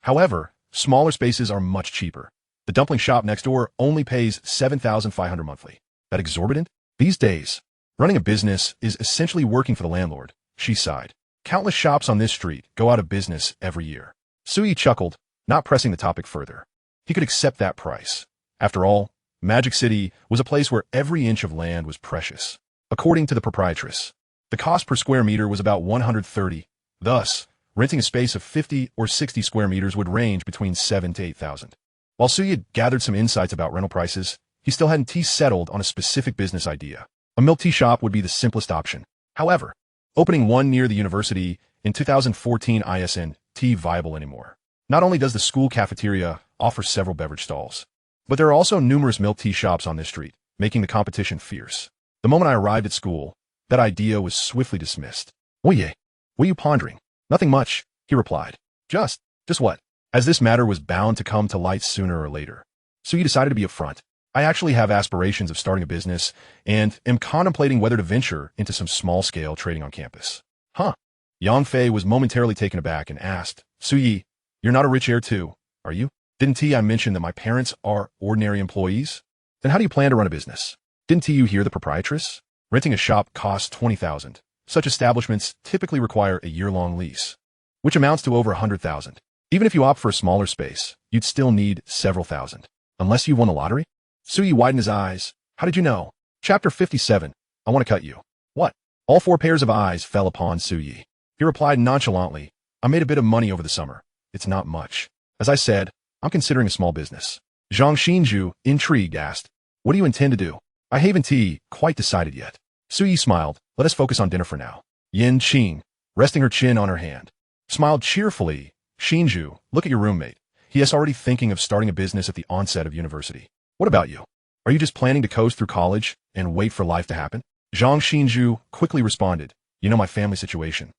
However, smaller spaces are much cheaper. The dumpling shop next door only pays 7,500 monthly. That exorbitant? These days, running a business is essentially working for the landlord," she sighed. "Countless shops on this street go out of business every year." Su-yi chuckled. not pressing the topic further. He could accept that price. After all, Magic City was a place where every inch of land was precious. According to the proprietress, the cost per square meter was about 130. Thus, renting a space of 50 or 60 square meters would range between 7 to 8,000. While Sui had gathered some insights about rental prices, he still hadn't settled on a specific business idea. A milk tea shop would be the simplest option. However, opening one near the university in 2014 isn't viable anymore. Not only does the school cafeteria offer several beverage stalls, but there are also numerous milk tea shops on this street, making the competition fierce. The moment I arrived at school, that idea was swiftly dismissed. Oye, what are you pondering? Nothing much, he replied. Just what? As this matter was bound to come to light sooner or later. So you decided to be upfront. I actually have aspirations of starting a business and am contemplating whether to venture into some small-scale trading on campus. Huh? Yang Fei was momentarily taken aback and asked, Suyi, you're not a rich heir too, are you? Didn't I mention that my parents are ordinary employees? Then how do you plan to run a business? Didn't you hear the proprietress? Renting a shop costs $20,000. Such establishments typically require a year-long lease, which amounts to over $100,000. Even if you opt for a smaller space, you'd still need several thousand. Unless you won the lottery? Suyi widened his eyes. How did you know? Chapter 57. I want to cut you. What? All four pairs of eyes fell upon Suyi. He replied nonchalantly, I made a bit of money over the summer. It's not much. As I said, I'm considering a small business. Zhang Xinju, intrigued, asked, what do you intend to do? I haven't quite decided yet. Suyi smiled. Let us focus on dinner for now. Yin Qing, resting her chin on her hand, smiled cheerfully. Xinju, look at your roommate. He is already thinking of starting a business at the onset of university. What about you? Are you just planning to coast through college and wait for life to happen? Zhang Xinju quickly responded, you know my family situation.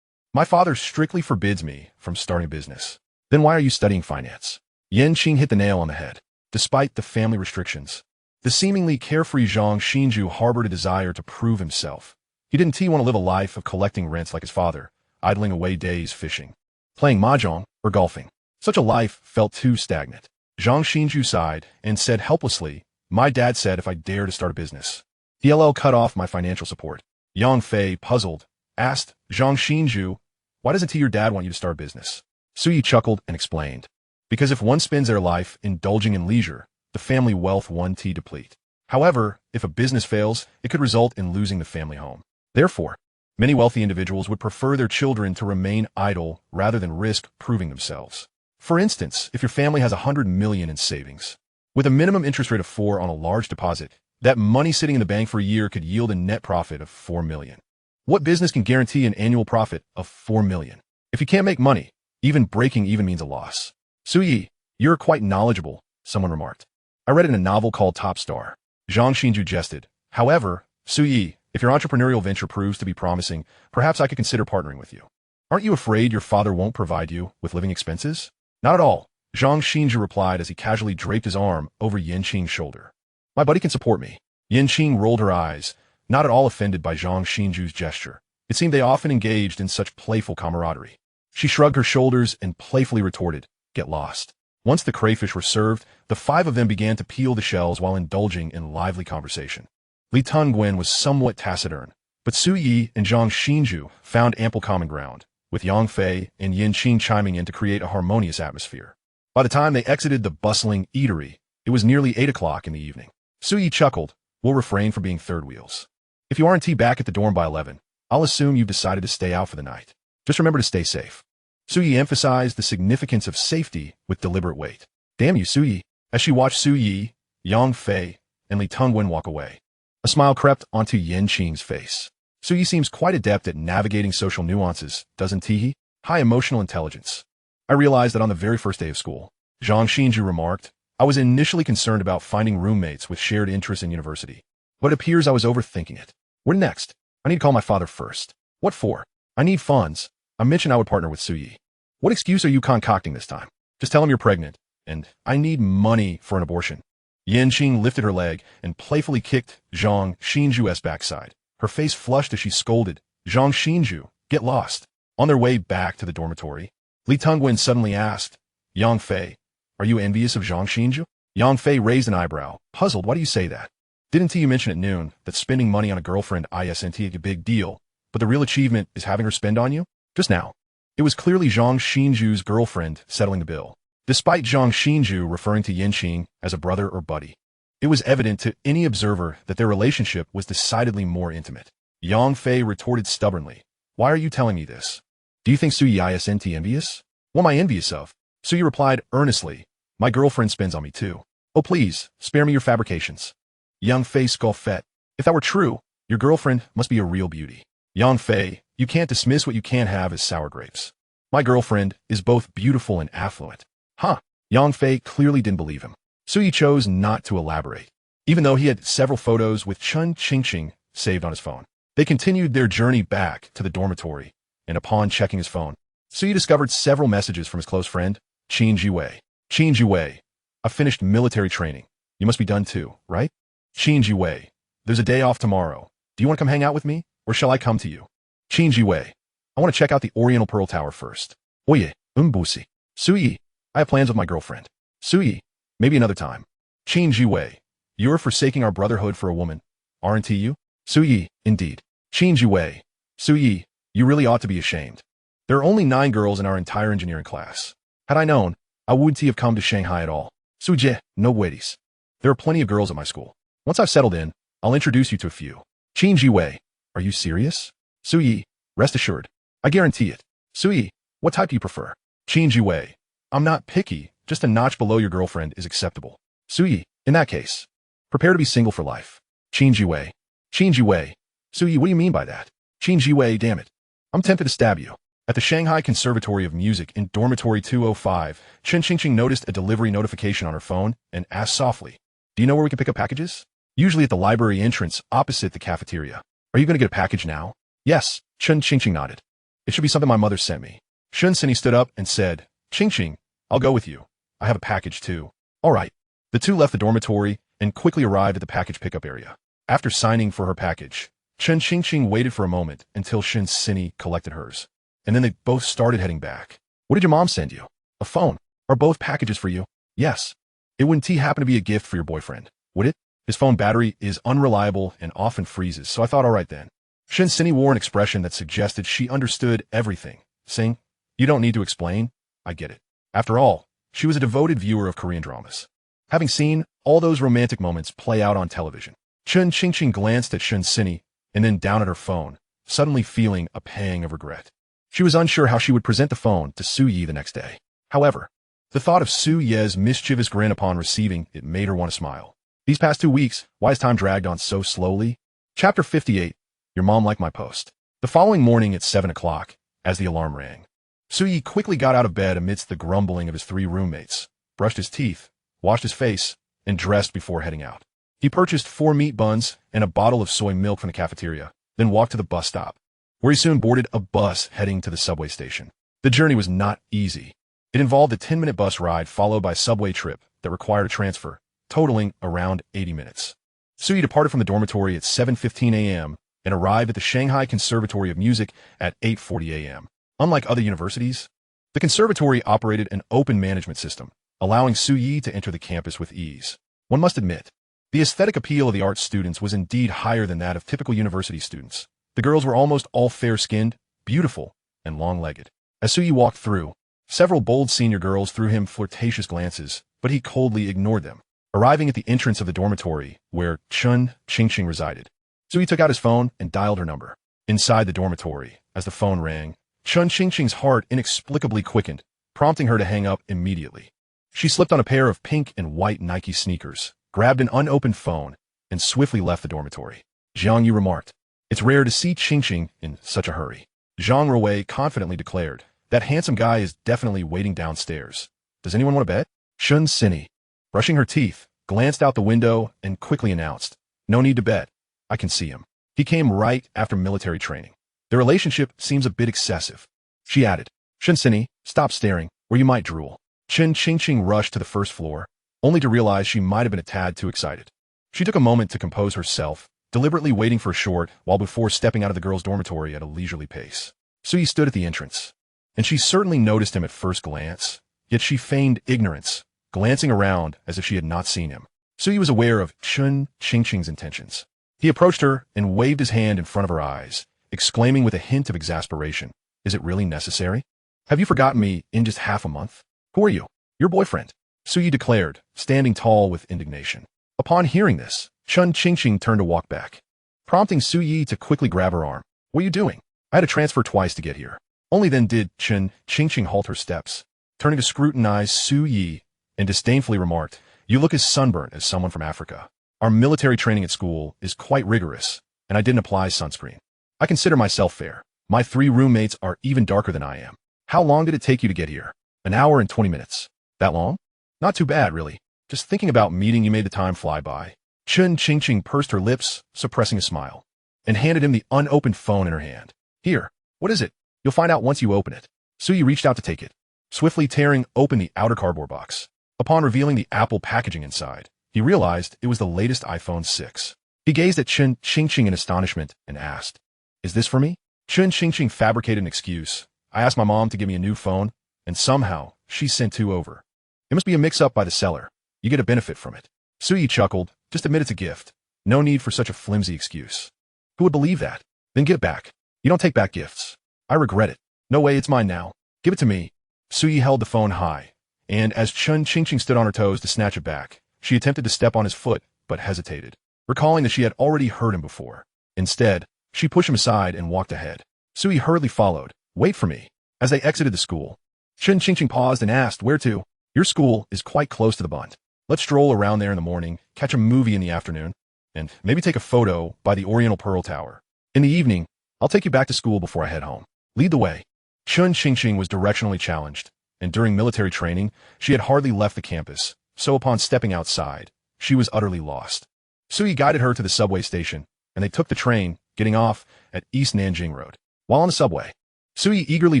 My father strictly forbids me from starting a business. Then why are you studying finance? Yin Qing hit the nail on the head. Despite the family restrictions, the seemingly carefree Zhang Xinju harbored a desire to prove himself. He didn't want to live a life of collecting rents like his father, idling away days fishing, playing mahjong, or golfing. Such a life felt too stagnant. Zhang Xinju sighed and said helplessly, my dad said if I dare to start a business, he'll cut off my financial support. Yang Fei, puzzled, asked, Zhang Xinju, why doesn't your dad want you to start a business? Suyi chuckled and explained, because if one spends their life indulging in leisure, the family wealth won't deplete. However, if a business fails, it could result in losing the family home. Therefore, many wealthy individuals would prefer their children to remain idle rather than risk proving themselves. For instance, if your family has $100 million in savings, with a minimum interest rate of 4 on a large deposit, that money sitting in the bank for a year could yield a net profit of $4 million. What business can guarantee an annual profit of $4 million? If you can't make money, even breaking even means a loss. Suyi, you're quite knowledgeable, someone remarked. I read it in a novel called Top Star. Zhang Xinju jested. However, Suyi, if your entrepreneurial venture proves to be promising, perhaps I could consider partnering with you. Aren't you afraid your father won't provide you with living expenses? Not at all, Zhang Xinju replied as he casually draped his arm over Yin Qing's shoulder. My buddy can support me. Yin Qing rolled her eyes, not at all offended by Zhang Xinju's gesture. It seemed they often engaged in such playful camaraderie. She shrugged her shoulders and playfully retorted, get lost. Once the crayfish were served, the five of them began to peel the shells while indulging in lively conversation. Li Tongwen was somewhat taciturn, but Su Yi and Zhang Xinju found ample common ground, with Yang Fei and Yin Qing chiming in to create a harmonious atmosphere. By the time they exited the bustling eatery, it was nearly 8 o'clock in the evening. Su Yi chuckled, we'll refrain from being third wheels. If you aren't back at the dorm by 11, I'll assume you've decided to stay out for the night. Just remember to stay safe. Su Yi emphasized the significance of safety with deliberate weight. Damn you, Su Yi, as she watched Su Yi, Yang Fei, and Li Tongwen walk away. A smile crept onto Yin Qing's face. Su Yi seems quite adept at navigating social nuances, doesn't he? High emotional intelligence. I realized that on the very first day of school. Zhang Xinju remarked, I was initially concerned about finding roommates with shared interests in university. But it appears I was overthinking it. Where next? I need to call my father first. What for? I need funds. I mentioned I would partner with Su Yi. What excuse are you concocting this time? Just tell him you're pregnant, and I need money for an abortion. Yin Qing lifted her leg and playfully kicked Zhang Xinju's backside. Her face flushed as she scolded, Zhang Xinju, get lost. On their way back to the dormitory, Li Tongwen suddenly asked, Yang Fei, are you envious of Zhang Xinju? Yang Fei raised an eyebrow, puzzled, why do you say that? Didn't you mention at noon that spending money on a girlfriend isn't a big deal, but the real achievement is having her spend on you? Just now. It was clearly Zhang Xinju's girlfriend settling the bill. despite Zhang Xinju referring to Yanqing as a brother or buddy. It was evident to any observer that their relationship was decidedly more intimate. Yang Fei retorted stubbornly, "Why are you telling me this? Do you think Suyi isn't envious?" "What am I envious of?" Suyi replied earnestly, "My girlfriend spends on me too. Oh please, spare me your fabrications." Yang Fei scoffed. "If that were true, your girlfriend must be a real beauty." "Yang Fei, you can't dismiss what you can't have as sour grapes. My girlfriend is both beautiful and affluent." "Huh?" Yang Fei clearly didn't believe him. Suyi chose not to elaborate, even though he had several photos with Chun Qingqing saved on his phone. They continued their journey back to the dormitory, and upon checking his phone, Suyi discovered several messages from his close friend, Qin Jiwei. "Qin Jiwei, I finished military training. You must be done too, right? Qin Jiwei, there's a day off tomorrow. Do you want to come hang out with me, or shall I come to you? Qin Jiwei, I want to check out the Oriental Pearl Tower first. Oye, umbusi. Suyi, I have plans with my girlfriend. Suyi, maybe another time. Qin Jiwei, you're forsaking our brotherhood for a woman, aren't you? Suyi, indeed. Qin Jiwei, Suyi, you really ought to be ashamed. There are only 9 girls in our entire engineering class. Had I known, I wouldn't have come to Shanghai at all. Suje, no waities. There are plenty of girls at my school. Once I've settled in, I'll introduce you to a few. Qin Jiwei, are you serious? Suyi, rest assured. I guarantee it. Suyi, what type do you prefer? Qin Jiwei, I'm not picky, just a notch below your girlfriend is acceptable. Suyi, in that case, prepare to be single for life. Qin Jiwei. Qin Jiwei. Suyi, what do you mean by that? Qin Jiwei, damn it. I'm tempted to stab you. At the Shanghai Conservatory of Music in Dormitory 205, Chen Qingqing noticed a delivery notification on her phone and asked softly, "Do you know where we can pick up packages?" "Usually at the library entrance opposite the cafeteria." "Are you going to get a package now?" "Yes," Chen Qingqing nodded. "It should be something my mother sent me." Shun Sinny stood up and said, "Qingqing, I'll go with you. I have a package too." "All right." The two left the dormitory and quickly arrived at the package pickup area. After signing for her package, Chen Qingqing waited for a moment until Shun Sinny collected hers. And then they both started heading back. "What did your mom send you?" "A phone." "Are both packages for you?" "Yes." "It wouldn't happen to be a gift for your boyfriend, would it? His phone battery is unreliable and often freezes, so I thought all right then." Shin Sinny wore an expression that suggested she understood everything, saying, "You don't need to explain. I get it." After all, she was a devoted viewer of Korean dramas, having seen all those romantic moments play out on television. Chen Qingqing glanced at Shun Sinny and then down at her phone, suddenly feeling a pang of regret. She was unsure how she would present the phone to Su Yi the next day. However, the thought of Su Ye's mischievous grin upon receiving it made her want to smile. These past 2 weeks, why has time dragged on so slowly? Chapter 58, Your Mom Liked My Post. The following morning at 7 o'clock, as the alarm rang, Su Yi quickly got out of bed amidst the grumbling of his 3 roommates, brushed his teeth, washed his face, and dressed before heading out. He purchased 4 meat buns and a bottle of soy milk from the cafeteria, then walked to the bus stop, where he soon boarded a bus heading to the subway station. The journey was not easy. It involved a 10-minute bus ride followed by a subway trip that required a transfer, totaling around 80 minutes. Su Yi departed from the dormitory at 7:15 a.m. and arrived at the Shanghai Conservatory of Music at 8:40 a.m. Unlike other universities, the conservatory operated an open management system, allowing Su Yi to enter the campus with ease. One must admit, the aesthetic appeal of the art students was indeed higher than that of typical university students. The girls were almost all fair-skinned, beautiful, and long-legged. As Su Yi walked through, several bold senior girls threw him flirtatious glances, but he coldly ignored them. Arriving at the entrance of the dormitory, where Chun Qingqing resided, Su Yi took out his phone and dialed her number. Inside the dormitory, as the phone rang, Chun Qingqing's heart inexplicably quickened, prompting her to hang up immediately. She slipped on a pair of pink and white Nike sneakers, grabbed an unopened phone, and swiftly left the dormitory. Zhang Yu remarked, "It's rare to see Qingqing in such a hurry." Zhang Ruwei confidently declared, "That handsome guy is definitely waiting downstairs. Does anyone want to bet?" Shun Sinny, brushing her teeth, glanced out the window and quickly announced, "No need to bet. I can see him. He came right after military training. The relationship seems a bit excessive." She added, "Shun Sinny, stop staring, or you might drool." Chen Qingqing rushed to the first floor, only to realize she might have been a tad too excited. She took a moment to compose herself, deliberately waiting for a short while before stepping out of the girls' dormitory at a leisurely pace. Su Yi stood at the entrance, and she certainly noticed him at first glance, yet she feigned ignorance, glancing around as if she had not seen him. Su Yi was aware of Chun Qingqing's intentions. He approached her and waved his hand in front of her eyes, exclaiming with a hint of exasperation, "Is it really necessary? Have you forgotten me in just half a month? Who are you?" Your boyfriend, Suyi declared, standing tall with indignation. Upon hearing this, Chun Qingqing turned to walk back, prompting Suyi to quickly grab her arm. What are you doing? I had to transfer twice to get here. Only then did Chun Qingqing halt her steps, turning to scrutinize Suyi, and disdainfully remarked, You look as sunburnt as someone from Africa. Our military training at school is quite rigorous, and I didn't apply sunscreen. I consider myself fair. My 3 roommates are even darker than I am. How long did it take you to get here? An hour and 20 minutes. That long? Not too bad, really. Just thinking about meeting you made the time fly by. Chun Qingqing pursed her lips, suppressing a smile, and handed him the unopened phone in her hand. Here. What is it? You'll find out once you open it. Suyi reached out to take it, swiftly tearing open the outer cardboard box. Upon revealing the Apple packaging inside, he realized it was the latest iPhone 6. He gazed at Chun Qingqing in astonishment and asked, Is this for me? Chun Qingqing fabricated an excuse. I asked my mom to give me a new phone, and somehow she sent 2 over. It must be a mix-up by the seller. You get a benefit from it. Suyi chuckled. Just admit it's a gift. No need for such a flimsy excuse. Who would believe that? Then give it back. You don't take back gifts. I regret it. No way, it's mine now. Give it to me. Suyi held the phone high, and as Chun Qingqing stood on her toes to snatch it back, she attempted to step on his foot, but hesitated, recalling that she had already hurt him before. Instead, she pushed him aside and walked ahead. Suyi hurriedly followed. Wait for me. As they exited the school, Chun Qingqing paused and asked, Where to? Your school is quite close to the Bund. Let's stroll around there in the morning, catch a movie in the afternoon, and maybe take a photo by the Oriental Pearl Tower. In the evening, I'll take you back to school before I head home. Lead the way. Chun Qingqing was directionally challenged, and during military training, she had hardly left the campus, so upon stepping outside, she was utterly lost. Suyi guided her to the subway station, and they took the train, getting off at East Nanjing Road. While on the subway, Suyi eagerly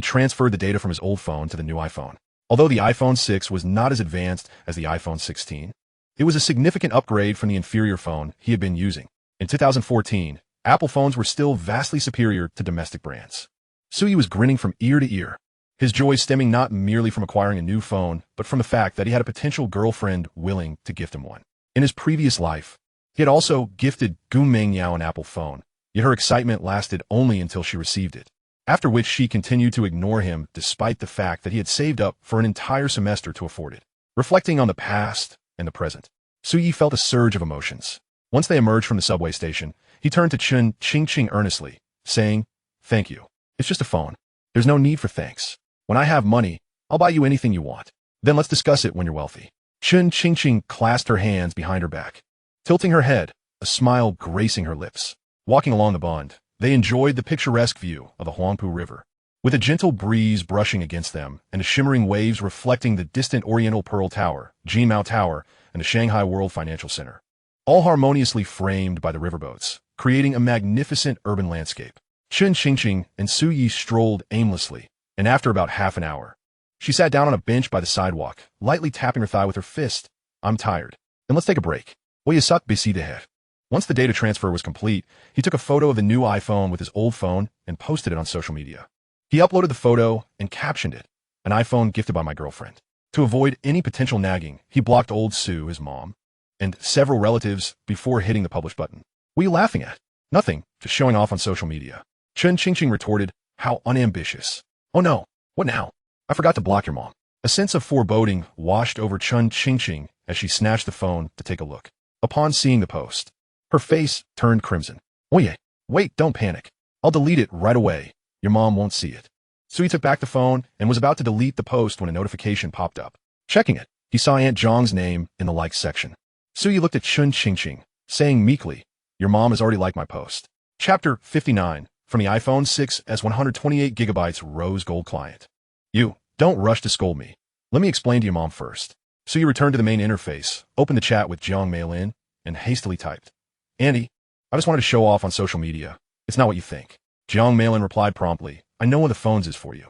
transferred the data from his old phone to the new iPhone. Although the iPhone 6 was not as advanced as the iPhone 16, it was a significant upgrade from the inferior phone he had been using. In 2014, Apple phones were still vastly superior to domestic brands. Suyi was grinning from ear to ear, his joy stemming not merely from acquiring a new phone, but from the fact that he had a potential girlfriend willing to gift him one. In his previous life, he had also gifted Gu Mengyao an Apple phone, yet her excitement lasted only until she received it, after which she continued to ignore him despite the fact that he had saved up for an entire semester to afford it. Reflecting on the past and the present, Suyi felt a surge of emotions. Once they emerged from the subway station, he turned to Chun Qingqing earnestly, saying, Thank you. It's just a phone. There's no need for thanks. When I have money, I'll buy you anything you want. Then let's discuss it when you're wealthy. Chun Qingqing clasped her hands behind her back, tilting her head, a smile gracing her lips. Walking along the Bund, they enjoyed the picturesque view of the Huangpu River, with a gentle breeze brushing against them and the shimmering waves reflecting the distant Oriental Pearl Tower, Jinmao Tower, and the Shanghai World Financial Center, all harmoniously framed by the riverboats, creating a magnificent urban landscape. Chun Qingqing and Suyi strolled aimlessly, and after about half an hour, she sat down on a bench by the sidewalk, lightly tapping her thigh with her fist. I'm tired, and let's take a break. Will you suck busy de head? Once the data transfer was complete, he took a photo of the new iPhone with his old phone and posted it on social media. He uploaded the photo and captioned it, an iPhone gifted by my girlfriend. To avoid any potential nagging, he blocked old Sue, his mom, and several relatives before hitting the publish button. What are you laughing at? Nothing, just showing off on social media. Chun Qingqing retorted, How unambitious. Oh no, what now? I forgot to block your mom. A sense of foreboding washed over Chun Qingqing as she snatched the phone to take a look. Upon seeing the post, her face turned crimson. Oh yeah, wait, don't panic. I'll delete it right away. Your mom won't see it. So he took back the phone and was about to delete the post when a notification popped up. Checking it, he saw Aunt Zhang's name in the likes section. Suyi looked at Chun Qingqing, saying meekly, Your mom has already liked my post. Chapter 59, from the iPhone 6's 128GB rose gold client. You, don't rush to scold me. Let me explain to your mom first. Suyi returned to the main interface, opened the chat with Jiang Meilin, and hastily typed, Andy, I just wanted to show off on social media. It's not what you think. Jiang Meilin replied promptly, I know one of the phones is for you.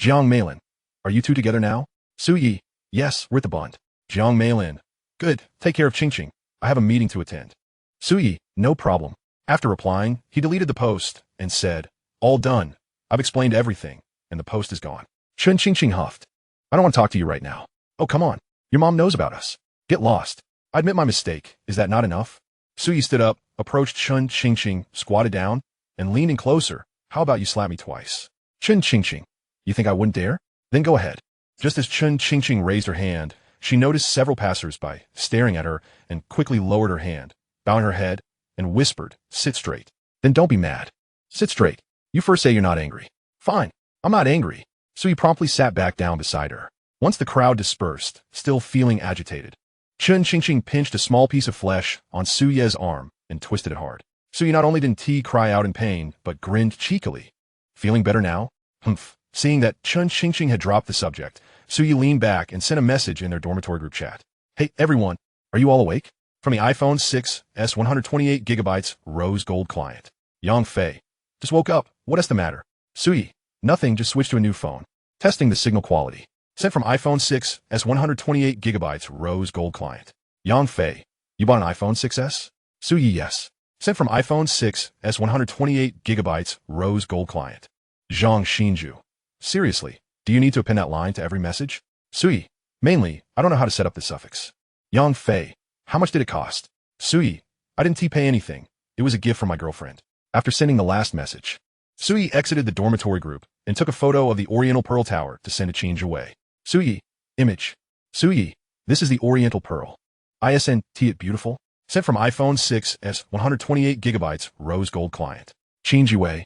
Jiang Meilin, are you two together now? Suyi, yes, we're at the Bund. Jiang Meilin, good, take care of Qingqing. I have a meeting to attend. Suyi, no problem. After replying, he deleted the post and said, All done. I've explained everything, and the post is gone. Chun Qingqing huffed. I don't want to talk to you right now. Oh, come on. Your mom knows about us. Get lost. I admit my mistake. Is that not enough? Suyi stood up, approached Chun Qingqing, squatted down, and leaned in closer. How about you slap me twice? Chun Qingqing, you think I wouldn't dare? Then go ahead. Just as Chun Qingqing raised her hand, she noticed several passers-by staring at her and quickly lowered her hand, bowing her head, and whispered, "Sit straight." "Then don't be mad. Sit straight. You first say you're not angry." "Fine. I'm not angry." So he promptly sat back down beside her. Once the crowd dispersed, still feeling agitated, Chun Qingqing pinched a small piece of flesh on Su Ye's arm and twisted it hard. Su Ye not only didn't cry out in pain, but grinned cheekily. "Feeling better now?" "Humph." Seeing that Chun Qingqing had dropped the subject, Su Ye leaned back and sent a message in their dormitory group chat. "Hey, everyone, are you all awake? From the iPhone 6s 128GB rose gold client. Yang Fei. Just woke up. What is the matter?" "Su Ye, nothing, just switched to a new phone. Testing the signal quality. Sent from iPhone 6s 128GB rose gold client." "Yang Fei, you bought an iPhone 6s? Su Ye, yes. Sent from iPhone 6s 128GB rose gold client." Zhang Xinju. "Seriously, do you need to append that line to every message?" Su Ye, "Mainly, I don't know how to set up the suffix." Yang Fei, "How much did it cost?" Su Ye, "I didn't pay anything. It was a gift from my girlfriend." After sending the last message, Su Ye exited the dormitory group and took a photo of the Oriental Pearl Tower to send a change away. Su Ye, image. Su Ye, this is the Oriental Pearl. Isn't it beautiful? Sent from iPhone 6s 128GB rose gold client. Change Wei.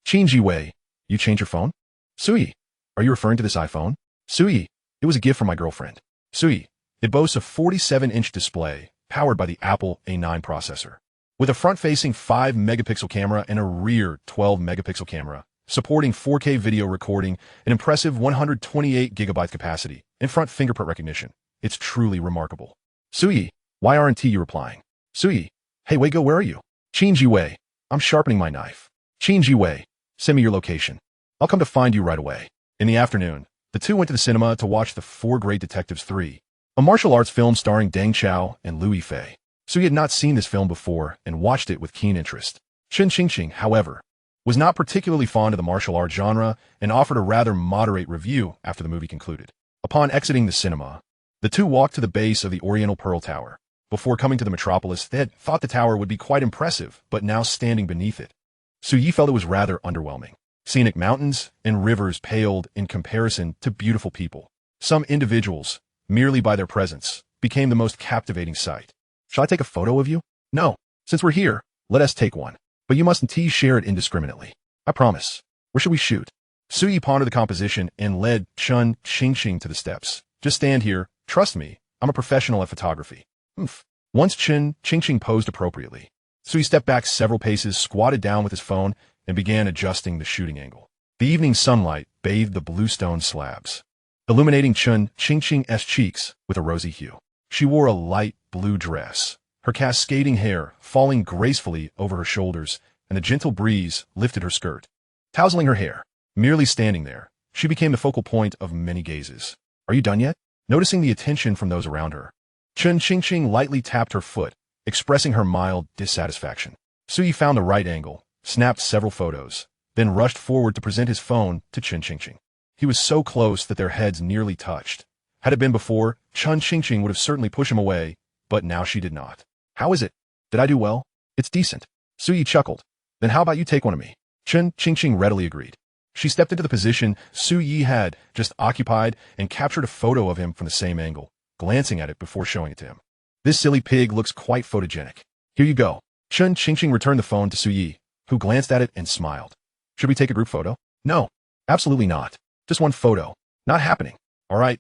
Change Wei, you change your phone? Su Ye, are you referring to this iPhone? Su Ye, it was a gift from my girlfriend. Su Ye, it boasts a 47-inch display powered by the Apple A9 processor. With a front-facing 5-megapixel camera and a rear 12-megapixel camera, supporting 4K video recording, an impressive 128GB capacity, and front fingerprint recognition. It's truly remarkable. Su Ye, why aren't you replying? Su Ye, hey Weigo, where are you? Qin Wei, I'm sharpening my knife. Qin Wei, send me your location. I'll come to find you right away. In the afternoon, the two went to the cinema to watch The Four Great Detectives 3, a martial arts film starring Deng Chao and Liu Yifei. Su Ye had not seen this film before and watched it with keen interest. Chun Qingqing, however, was not particularly fond of the martial arts genre and offered a rather moderate review after the movie concluded. Upon exiting the cinema, the two walked to the base of the Oriental Pearl Tower. Before coming to the metropolis, they had thought the tower would be quite impressive, but now standing beneath it, Su Ye felt it was rather underwhelming. Scenic mountains and rivers paled in comparison to beautiful people. Some individuals, merely by their presence, became the most captivating sight. Shall I take a photo of you? No. Since we're here, let us take one. But you mustn't share it indiscriminately. I promise. Where should we shoot? Su Ye pondered the composition and led Chun Qingqing to the steps. Just stand here. Trust me, I'm a professional at photography. Oomph. Once Chun Qingqing posed appropriately, Su Ye stepped back several paces, squatted down with his phone, and began adjusting the shooting angle. The evening sunlight bathed the bluestone slabs, illuminating Chun Qingqing's cheeks with a rosy hue. She wore a light blue dress, her cascading hair falling gracefully over her shoulders, and the gentle breeze lifted her skirt, tousling her hair. Merely standing there, she became the focal point of many gazes. Are you done yet? Noticing the attention from those around her, Chun Qingqing lightly tapped her foot, expressing her mild dissatisfaction. Su Ye found the right angle, snapped several photos, then rushed forward to present his phone to Chun Qingqing. He was so close that their heads nearly touched. Had it been before, Chun Qingqing would have certainly pushed him away, but now she did not. How is it? Did I do well? It's decent. Su Ye chuckled. Then how about you take one of me? Chun Qingqing readily agreed. She stepped into the position Su Ye had just occupied and captured a photo of him from the same angle, glancing at it before showing it to him. This silly pig looks quite photogenic. Here you go. Chun Qingqing returned the phone to Su Ye, who glanced at it and smiled. Should we take a group photo? No, absolutely not. Just one photo. Not happening. All right.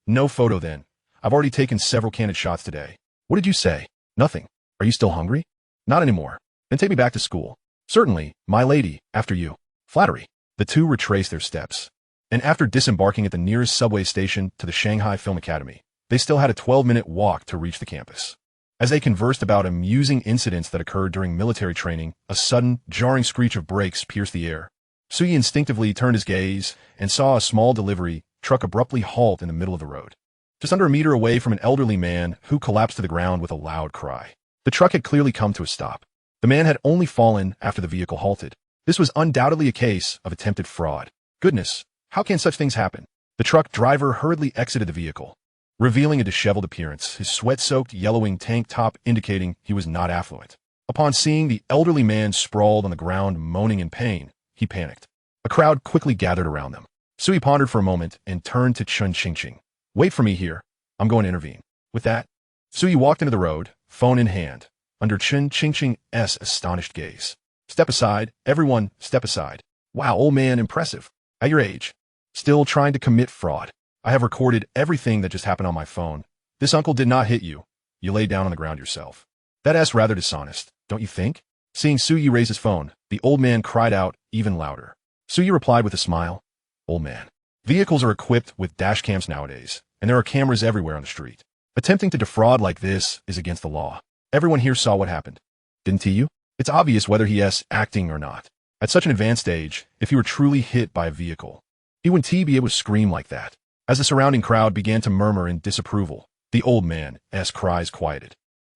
No photo then. I've already taken several candid shots today. What did you say? Nothing. Are you still hungry? Not anymore. Then take me back to school. Certainly, my lady, after you. Flattery. The two retraced their steps. And after disembarking at the nearest subway station to the Shanghai Film Academy, they still had a 12-minute walk to reach the campus. As they conversed about amusing incidents that occurred during military training, a sudden, jarring screech of brakes pierced the air. Su Ye instinctively turned his gaze and saw a small delivery truck abruptly halt in the middle of the road, just under a meter away from an elderly man who collapsed to the ground with a loud cry. The truck had clearly come to a stop. The man had only fallen after the vehicle halted. This was undoubtedly a case of attempted fraud. Goodness, how can such things happen? The truck driver hurriedly exited the vehicle, revealing a disheveled appearance, his sweat-soaked yellowing tank top indicating he was not affluent. Upon seeing the elderly man sprawled on the ground moaning in pain, he panicked. A crowd quickly gathered around them. Sui pondered for a moment and turned to Chun Qingqing. Wait for me here. I'm going to intervene. With that, Sui walked into the road, phone in hand, under Chun Qingqing's astonished gaze. Step aside, everyone, step aside. Wow, old man, impressive. At your age. Still trying to commit fraud. I have recorded everything that just happened on my phone. This uncle did not hit you. You laid down on the ground yourself. That's rather dishonest, don't you think? Seeing Sui raise his phone, the old man cried out even louder. Sui replied with a smile. Old man. Vehicles are equipped with dash cams nowadays, and there are cameras everywhere on the street. Attempting to defraud like this is against the law. Everyone here saw what happened. Didn't you? It's obvious whether he is acting or not. At such an advanced age, if he were truly hit by a vehicle, he wouldn't be able to scream like that. As the surrounding crowd began to murmur in disapproval, the old man's cries quieted.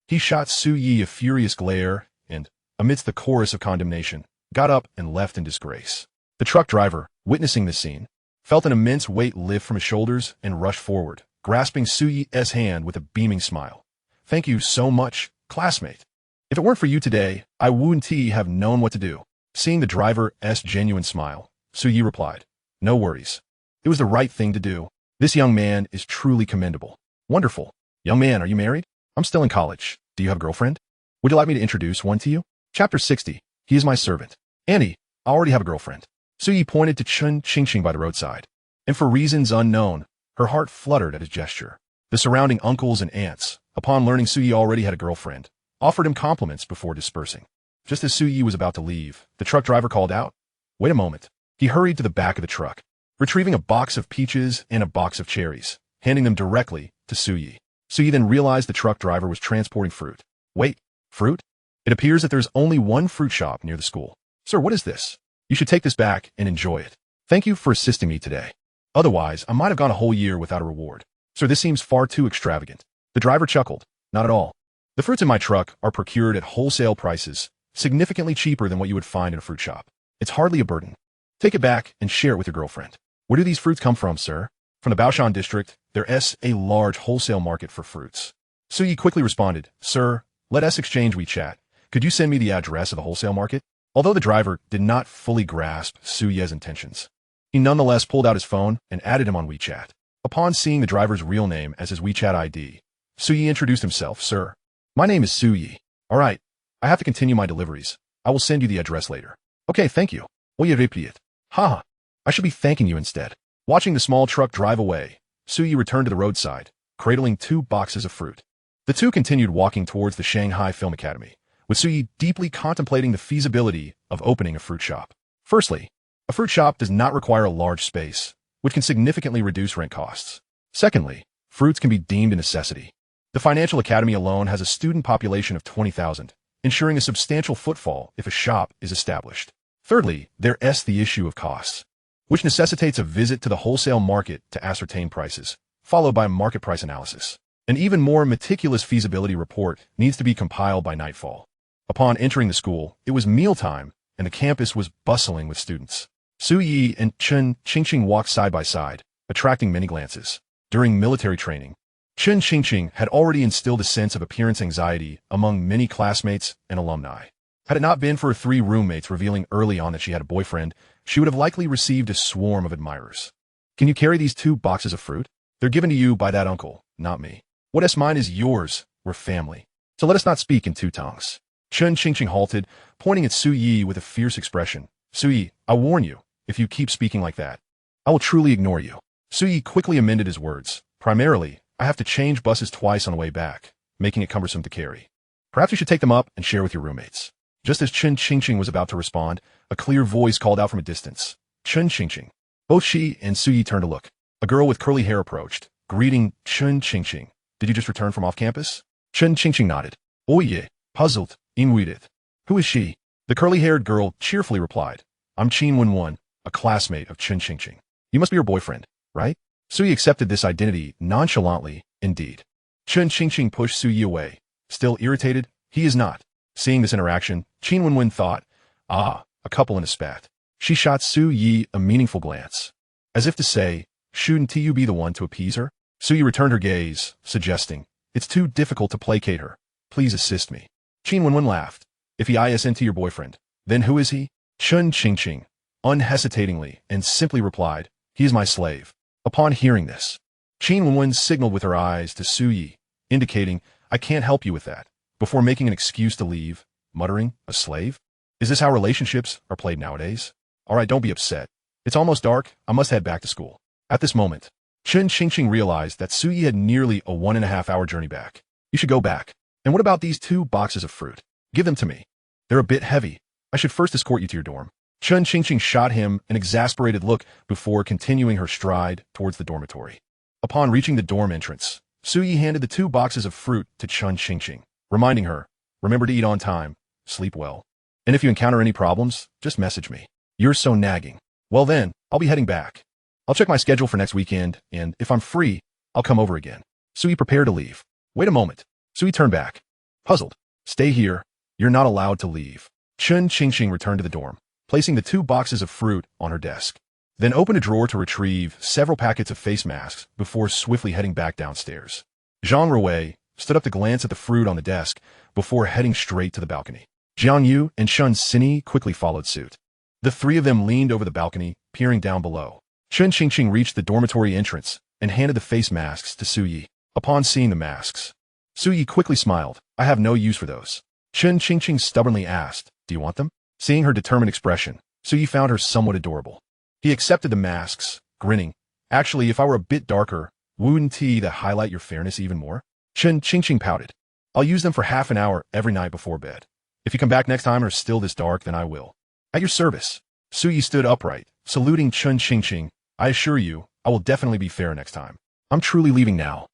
He shot Sui a furious glare and, amidst the chorus of condemnation, got up and left in disgrace. The truck driver, witnessing this scene, felt an immense weight lift from his shoulders and rushed forward, grasping Sui's hand with a beaming smile. Thank you so much, classmate. If it weren't for you today, I wouldn't have known what to do. Seeing the driver's genuine smile, Sui replied, No worries. It was the right thing to do. This young man is truly commendable. Wonderful. Young man, are you married? I'm still in college. Do you have a girlfriend? Would you like me to introduce one to you? Chapter 60. He is my servant. Annie, I already have a girlfriend. Sui pointed to Chun Qingqing by the roadside, and for reasons unknown, her heart fluttered at his gesture. The surrounding uncles and aunts, upon learning Sui already had a girlfriend, offered him compliments before dispersing. Just as Sui was about to leave, the truck driver called out, Wait a moment. He hurried to the back of the truck, retrieving a box of peaches and a box of cherries, handing them directly to Sui. Sui then realized the truck driver was transporting fruit. Wait, fruit? It appears that there's only one fruit shop near the school. Sir, what is this? You should take this back and enjoy it. Thank you for assisting me today. Otherwise, I might have gone a whole year without a reward. Sir, this seems far too extravagant. The driver chuckled. Not at all. The fruits in my truck are procured at wholesale prices, significantly cheaper than what you would find in a fruit shop. It's hardly a burden. Take it back and share it with your girlfriend. Where do these fruits come from, sir? From the Baoshan district, there's a large wholesale market for fruits. Sui quickly responded, Sir, let us exchange WeChat. Could you send me the address of the wholesale market? Although the driver did not fully grasp Sui's intentions, he nonetheless pulled out his phone and added him on WeChat. Upon seeing the driver's real name as his WeChat ID, Sui introduced himself, Sir, my name is Sui. All right, I have to continue my deliveries. I will send you the address later. Okay, thank you. Will you repeat it? Haha, I should be thanking you instead. Watching the small truck drive away, Sui returned to the roadside, cradling 2 boxes of fruit. The two continued walking towards the Shanghai Film Academy, with Sui deeply contemplating the feasibility of opening a fruit shop. Firstly, a fruit shop does not require a large space, which can significantly reduce rent costs. Secondly, fruits can be deemed a necessity. The Financial Academy alone has a student population of 20,000, ensuring a substantial footfall if a shop is established. Thirdly, there's the issue of costs, which necessitates a visit to the wholesale market to ascertain prices, followed by a market price analysis. An even more meticulous feasibility report needs to be compiled by nightfall. Upon entering the school, it was mealtime, and the campus was bustling with students. Sui and Chun Qingqing walked side by side, attracting many glances. During military training, Chun Qingqing had already instilled a sense of appearance anxiety among many classmates and alumni. Had it not been for her 3 roommates revealing early on that she had a boyfriend, she would have likely received a swarm of admirers. Can you carry these 2 boxes of fruit? They're given to you by that uncle, not me. What's mine is yours. We're family. So let us not speak in 2 tongues. Chun Qingqing halted, pointing at Sui with a fierce expression. Sui, I warn you, if you keep speaking like that, I will truly ignore you. Sui quickly amended his words. Primarily, I have to change buses twice on the way back, making it cumbersome to carry. Perhaps you should take them up and share with your roommates. Just as Chun Qingqing was about to respond, a clear voice called out from a distance. Chun Qingqing. Both she and Sui turned to look. A girl with curly hair approached, greeting Chun Qingqing. Did you just return from off campus? Chun Qingqing nodded. Oh yeah, puzzled. Who is she? The curly-haired girl cheerfully replied. I'm Qin Wenwen, a classmate of Chun Qingqing. You must be her boyfriend, right? Sui accepted this identity nonchalantly, indeed. Chun Qingqing pushed Sui away. Still irritated, he is not. Seeing this interaction, Qin Wenwen thought, a couple in a spat. She shot Sui a meaningful glance, as if to say, shouldn't you be the one to appease her? Sui returned her gaze, suggesting, it's too difficult to placate her. Please assist me. Qin Wenwen laughed. If he isn't your boyfriend, then who is he? Chun Qingqing, unhesitatingly, and simply replied, He is my slave. Upon hearing this, Qin Wenwen signaled with her eyes to Su Yi, indicating, I can't help you with that, before making an excuse to leave, muttering, a slave? Is this how relationships are played nowadays? All right, don't be upset. It's almost dark. I must head back to school. At this moment, Chen Qingqing realized that Su Yi had nearly a 1.5-hour journey back. You should go back. And what about these 2 boxes of fruit? Give them to me. They're a bit heavy. I should first escort you to your dorm. Chen Qingqing shot him an exasperated look before continuing her stride towards the dormitory. Upon reaching the dorm entrance, Su Yi handed the 2 boxes of fruit to Chen Qingqing, reminding her, remember to eat on time, sleep well. And if you encounter any problems, just message me. You're so nagging. Well then, I'll be heading back. I'll check my schedule for next weekend, and if I'm free, I'll come over again. Su Yi prepared to leave. Wait a moment. Su Yi turned back. Puzzled. Stay here. You're not allowed to leave. Chen Qingqing returned to the dorm, placing the 2 boxes of fruit on her desk. Then opened a drawer to retrieve several packets of face masks before swiftly heading back downstairs. Zhang Ruwei stood up to glance at the fruit on the desk before heading straight to the balcony. Jiang Yu and Shun Xinyi quickly followed suit. The 3 of them leaned over the balcony, peering down below. Chen Qingqing reached the dormitory entrance and handed the face masks to Su Yi. Upon seeing the masks, Su Yi quickly smiled. I have no use for those. Chen Qingqing stubbornly asked, do you want them? Seeing her determined expression, Su Yi found her somewhat adorable. He accepted the masks, grinning. Actually, if I were a bit darker, wouldn't he that highlight your fairness even more? Chen Qingqing pouted. I'll use them for half an hour every night before bed. If you come back next time and are still this dark, then I will. At your service. Su Yi stood upright, saluting Chen Qingqing. I assure you, I will definitely be fair next time. I'm truly leaving now.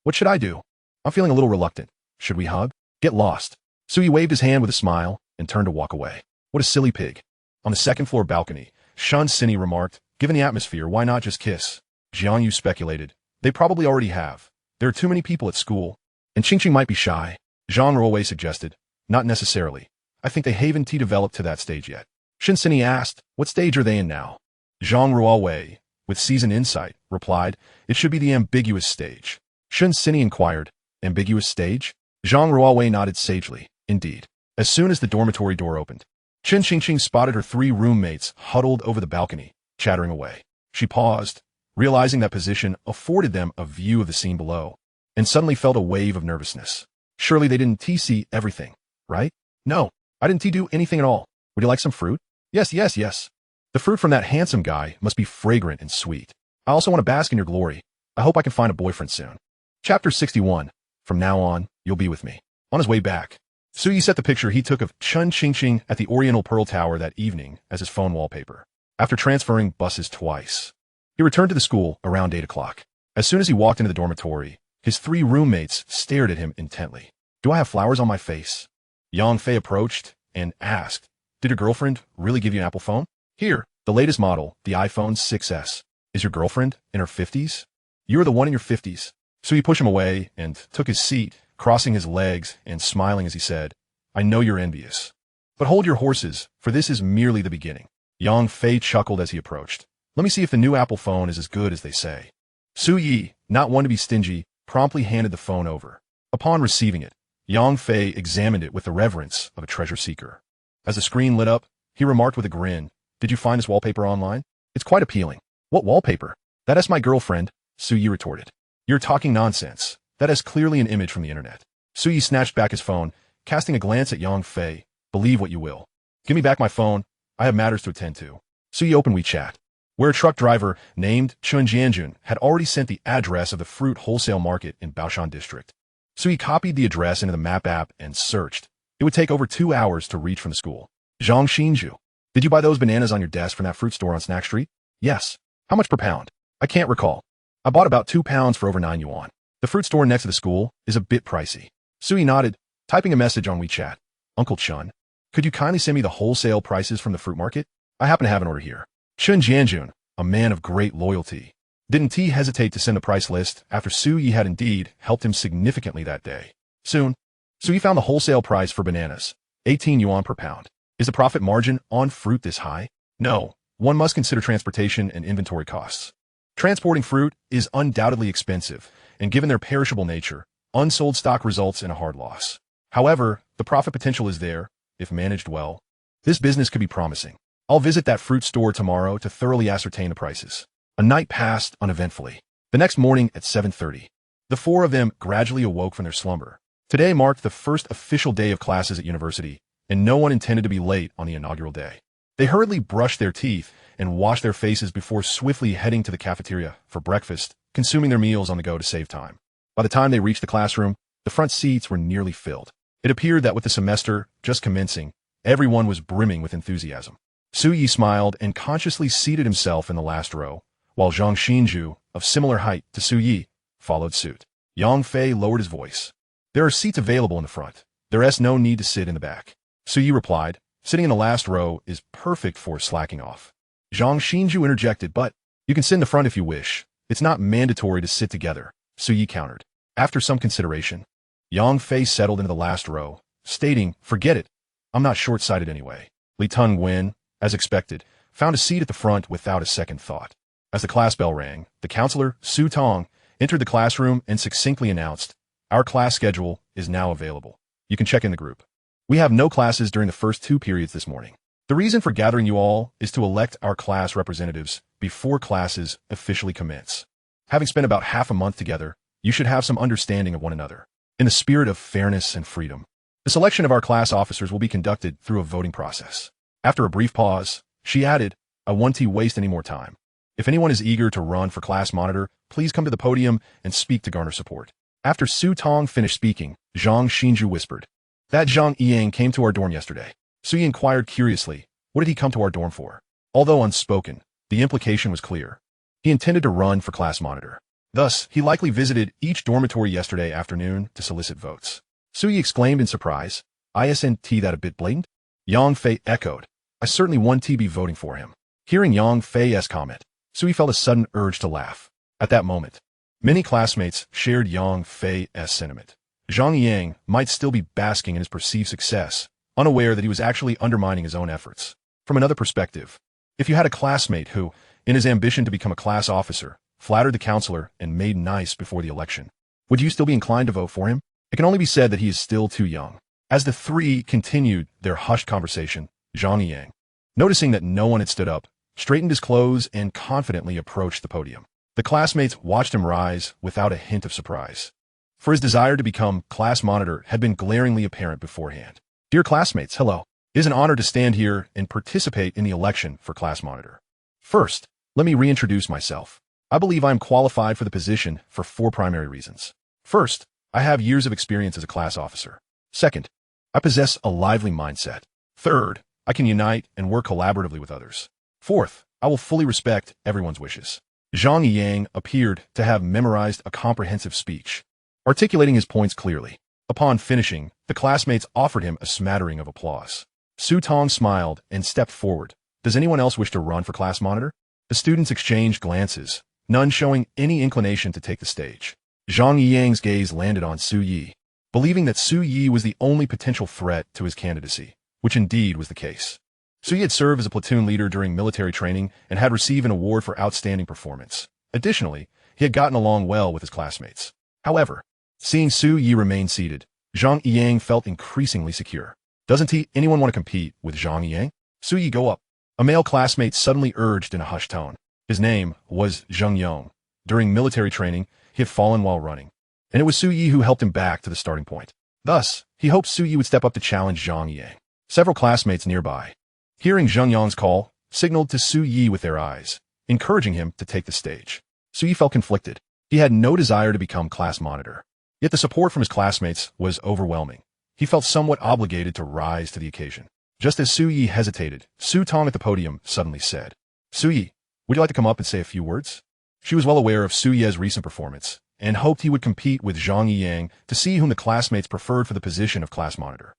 What should I do? I'm feeling a little reluctant. Should we hug? Get lost. Su Yi waved his hand with a smile and turned to walk away. What a silly pig. On the second-floor balcony, Shun Xinyi remarked, given the atmosphere, why not just kiss? Jiang Yu speculated. They probably already have. There are too many people at school. And Qingqing might be shy. Zhang Ruwei suggested. Not necessarily. I think they haven't developed to that stage yet. Shin Xinyi asked, what stage are they in now? Zhang Ruwei, with seasoned insight, replied, it should be the ambiguous stage. Shin Xinyi inquired, ambiguous stage? Zhang Ruwei nodded sagely. Indeed. As soon as the dormitory door opened, Chen Qingqing spotted her 3 roommates huddled over the balcony, chattering away. She paused, realizing that position afforded them a view of the scene below, and suddenly felt a wave of nervousness. Surely they didn't see everything, right? No, I didn't do anything at all. Would you like some fruit? Yes. The fruit from that handsome guy must be fragrant and sweet. I also want to bask in your glory. I hope I can find a boyfriend soon. Chapter 61. From now on, you'll be with me. On his way back, Su Yi set the picture he took of Chen Qingqing at the Oriental Pearl Tower that evening as his phone wallpaper. After transferring buses twice, he returned to the school around 8 o'clock. As soon as he walked into the dormitory, his 3 roommates stared at him intently. Do I have flowers on my face? Yang Fei approached and asked, did your girlfriend really give you an Apple phone? Here, the latest model, the iPhone 6S. Is your girlfriend in her 50s? You're the one in your 50s. So he pushed him away and took his seat, crossing his legs and smiling as he said, I know you're envious. But hold your horses, for this is merely the beginning. Yang Fei chuckled as he approached. Let me see if the new Apple phone is as good as they say. Su Yi, not one to be stingy, promptly handed the phone over. Upon receiving it, Yang Fei examined it with the reverence of a treasure seeker. As the screen lit up, he remarked with a grin, did you find this wallpaper online? It's quite appealing. What wallpaper? That is my girlfriend, Su Yi retorted. You're talking nonsense. That is clearly an image from the internet. Su Yi snatched back his phone, casting a glance at Yang Fei. Believe what you will. Give me back my phone. I have matters to attend to. Su Yi opened WeChat, where a truck driver named Chun Jianjun had already sent the address of the fruit wholesale market in Baoshan district. Su Yi copied the address into the map app and searched. It would take over 2 hours to reach from the school. Zhang Xinju. Did you buy those bananas on your desk from that fruit store on Snack Street? Yes. How much per pound? I can't recall. I bought about 2 pounds for over 9 yuan. The fruit store next to the school is a bit pricey. Su Yi nodded, typing a message on WeChat. Uncle Chun, could you kindly send me the wholesale prices from the fruit market? I happen to have an order here. Chun Jianjun, a man of great loyalty, didn't he hesitate to send the price list after Su Yi had indeed helped him significantly that day. Soon, Su Yi found the wholesale price for bananas, 18 yuan per pound. Is the profit margin on fruit this high? No, one must consider transportation and inventory costs. Transporting fruit is undoubtedly expensive, and given their perishable nature, unsold stock results in a hard loss. However, the profit potential is there, if managed well. This business could be promising. I'll visit that fruit store tomorrow to thoroughly ascertain the prices. A night passed uneventfully. The next morning at 7:30, the four of them gradually awoke from their slumber. Today marked the first official day of classes at university, and no one intended to be late on the inaugural day. They hurriedly brushed their teeth and washed their faces before swiftly heading to the cafeteria for breakfast, consuming their meals on the go to save time. By the time they reached the classroom, the front seats were nearly filled. It appeared that with the semester just commencing, everyone was brimming with enthusiasm. Su Yi smiled and consciously seated himself in the last row, while Zhang Xinju, of similar height to Su Yi, followed suit. Yang Fei lowered his voice. "There are seats available in the front. There is no need to sit in the back." Su Yi replied, "Sitting in the last row is perfect for slacking off." Zhang Xinju interjected, "But you can sit in the front if you wish. It's not mandatory to sit together," Su Yi countered. After some consideration, Yang Fei settled into the last row, stating, "Forget it. I'm not short-sighted anyway." Li Tengwen, as expected, found a seat at the front without a second thought. As the class bell rang, the counselor, Su Tong, entered the classroom and succinctly announced, "Our class schedule is now available. You can check in the group. We have no classes during the first 2 periods this morning. The reason for gathering you all is to elect our class representatives before classes officially commence. Having spent about half a month together, you should have some understanding of one another. In the spirit of fairness and freedom, the selection of our class officers will be conducted through a voting process." After a brief pause, she added, "I won't waste any more time. If anyone is eager to run for class monitor, please come to the podium and speak to garner support." After Su Tong finished speaking, Zhang Xinju whispered, "That Zhang Yang came to our dorm yesterday." Su Yi inquired curiously, "What did he come to our dorm for?" Although unspoken, the implication was clear. He intended to run for class monitor. Thus, he likely visited each dormitory yesterday afternoon to solicit votes. Su Yi exclaimed in surprise, "Isn't that a bit blatant?" Yang Fei echoed, "I certainly won't be voting for him." Hearing Yang Fei's comment, Su Yi felt a sudden urge to laugh. At that moment, many classmates shared Yang Fei's sentiment. Zhang Yang might still be basking in his perceived success, unaware that he was actually undermining his own efforts. From another perspective, if you had a classmate who, in his ambition to become a class officer, flattered the counselor and made nice before the election, would you still be inclined to vote for him? It can only be said that he is still too young. As the three continued their hushed conversation, Zhang Yang, noticing that no one had stood up, straightened his clothes and confidently approached the podium. The classmates watched him rise without a hint of surprise, for his desire to become class monitor had been glaringly apparent beforehand. "Dear classmates, hello. It is an honor to stand here and participate in the election for class monitor. First, let me reintroduce myself. I believe I am qualified for the position for 4 primary reasons. First, I have years of experience as a class officer. Second, I possess a lively mindset. Third, I can unite and work collaboratively with others. Fourth, I will fully respect everyone's wishes." Zhang Yang appeared to have memorized a comprehensive speech, articulating his points clearly. Upon finishing, the classmates offered him a smattering of applause. Su Tong smiled and stepped forward. "Does anyone else wish to run for class monitor?" The students exchanged glances, none showing any inclination to take the stage. Zhang Yang's gaze landed on Su Yi, believing that Su Yi was the only potential threat to his candidacy, which indeed was the case. Su Yi had served as a platoon leader during military training and had received an award for outstanding performance. Additionally, he had gotten along well with his classmates. However, seeing Su Yi remain seated, Zhang Yang felt increasingly secure. "Doesn't anyone want to compete with Zhang Yang? Su Yi, go up." A male classmate suddenly urged in a hushed tone. His name was Zheng Yong. During military training, he had fallen while running, and it was Su Yi who helped him back to the starting point. Thus, he hoped Su Yi would step up to challenge Zhang Yang. Several classmates nearby, hearing Zheng Yong's call, signaled to Su Yi with their eyes, encouraging him to take the stage. Su Yi felt conflicted. He had no desire to become class monitor, yet the support from his classmates was overwhelming. He felt somewhat obligated to rise to the occasion. Just as Su Yi hesitated, Su Tong at the podium suddenly said, "Su Yi, would you like to come up and say a few words?" She was well aware of Su Yi's recent performance and hoped he would compete with Zhang Yang to see whom the classmates preferred for the position of class monitor.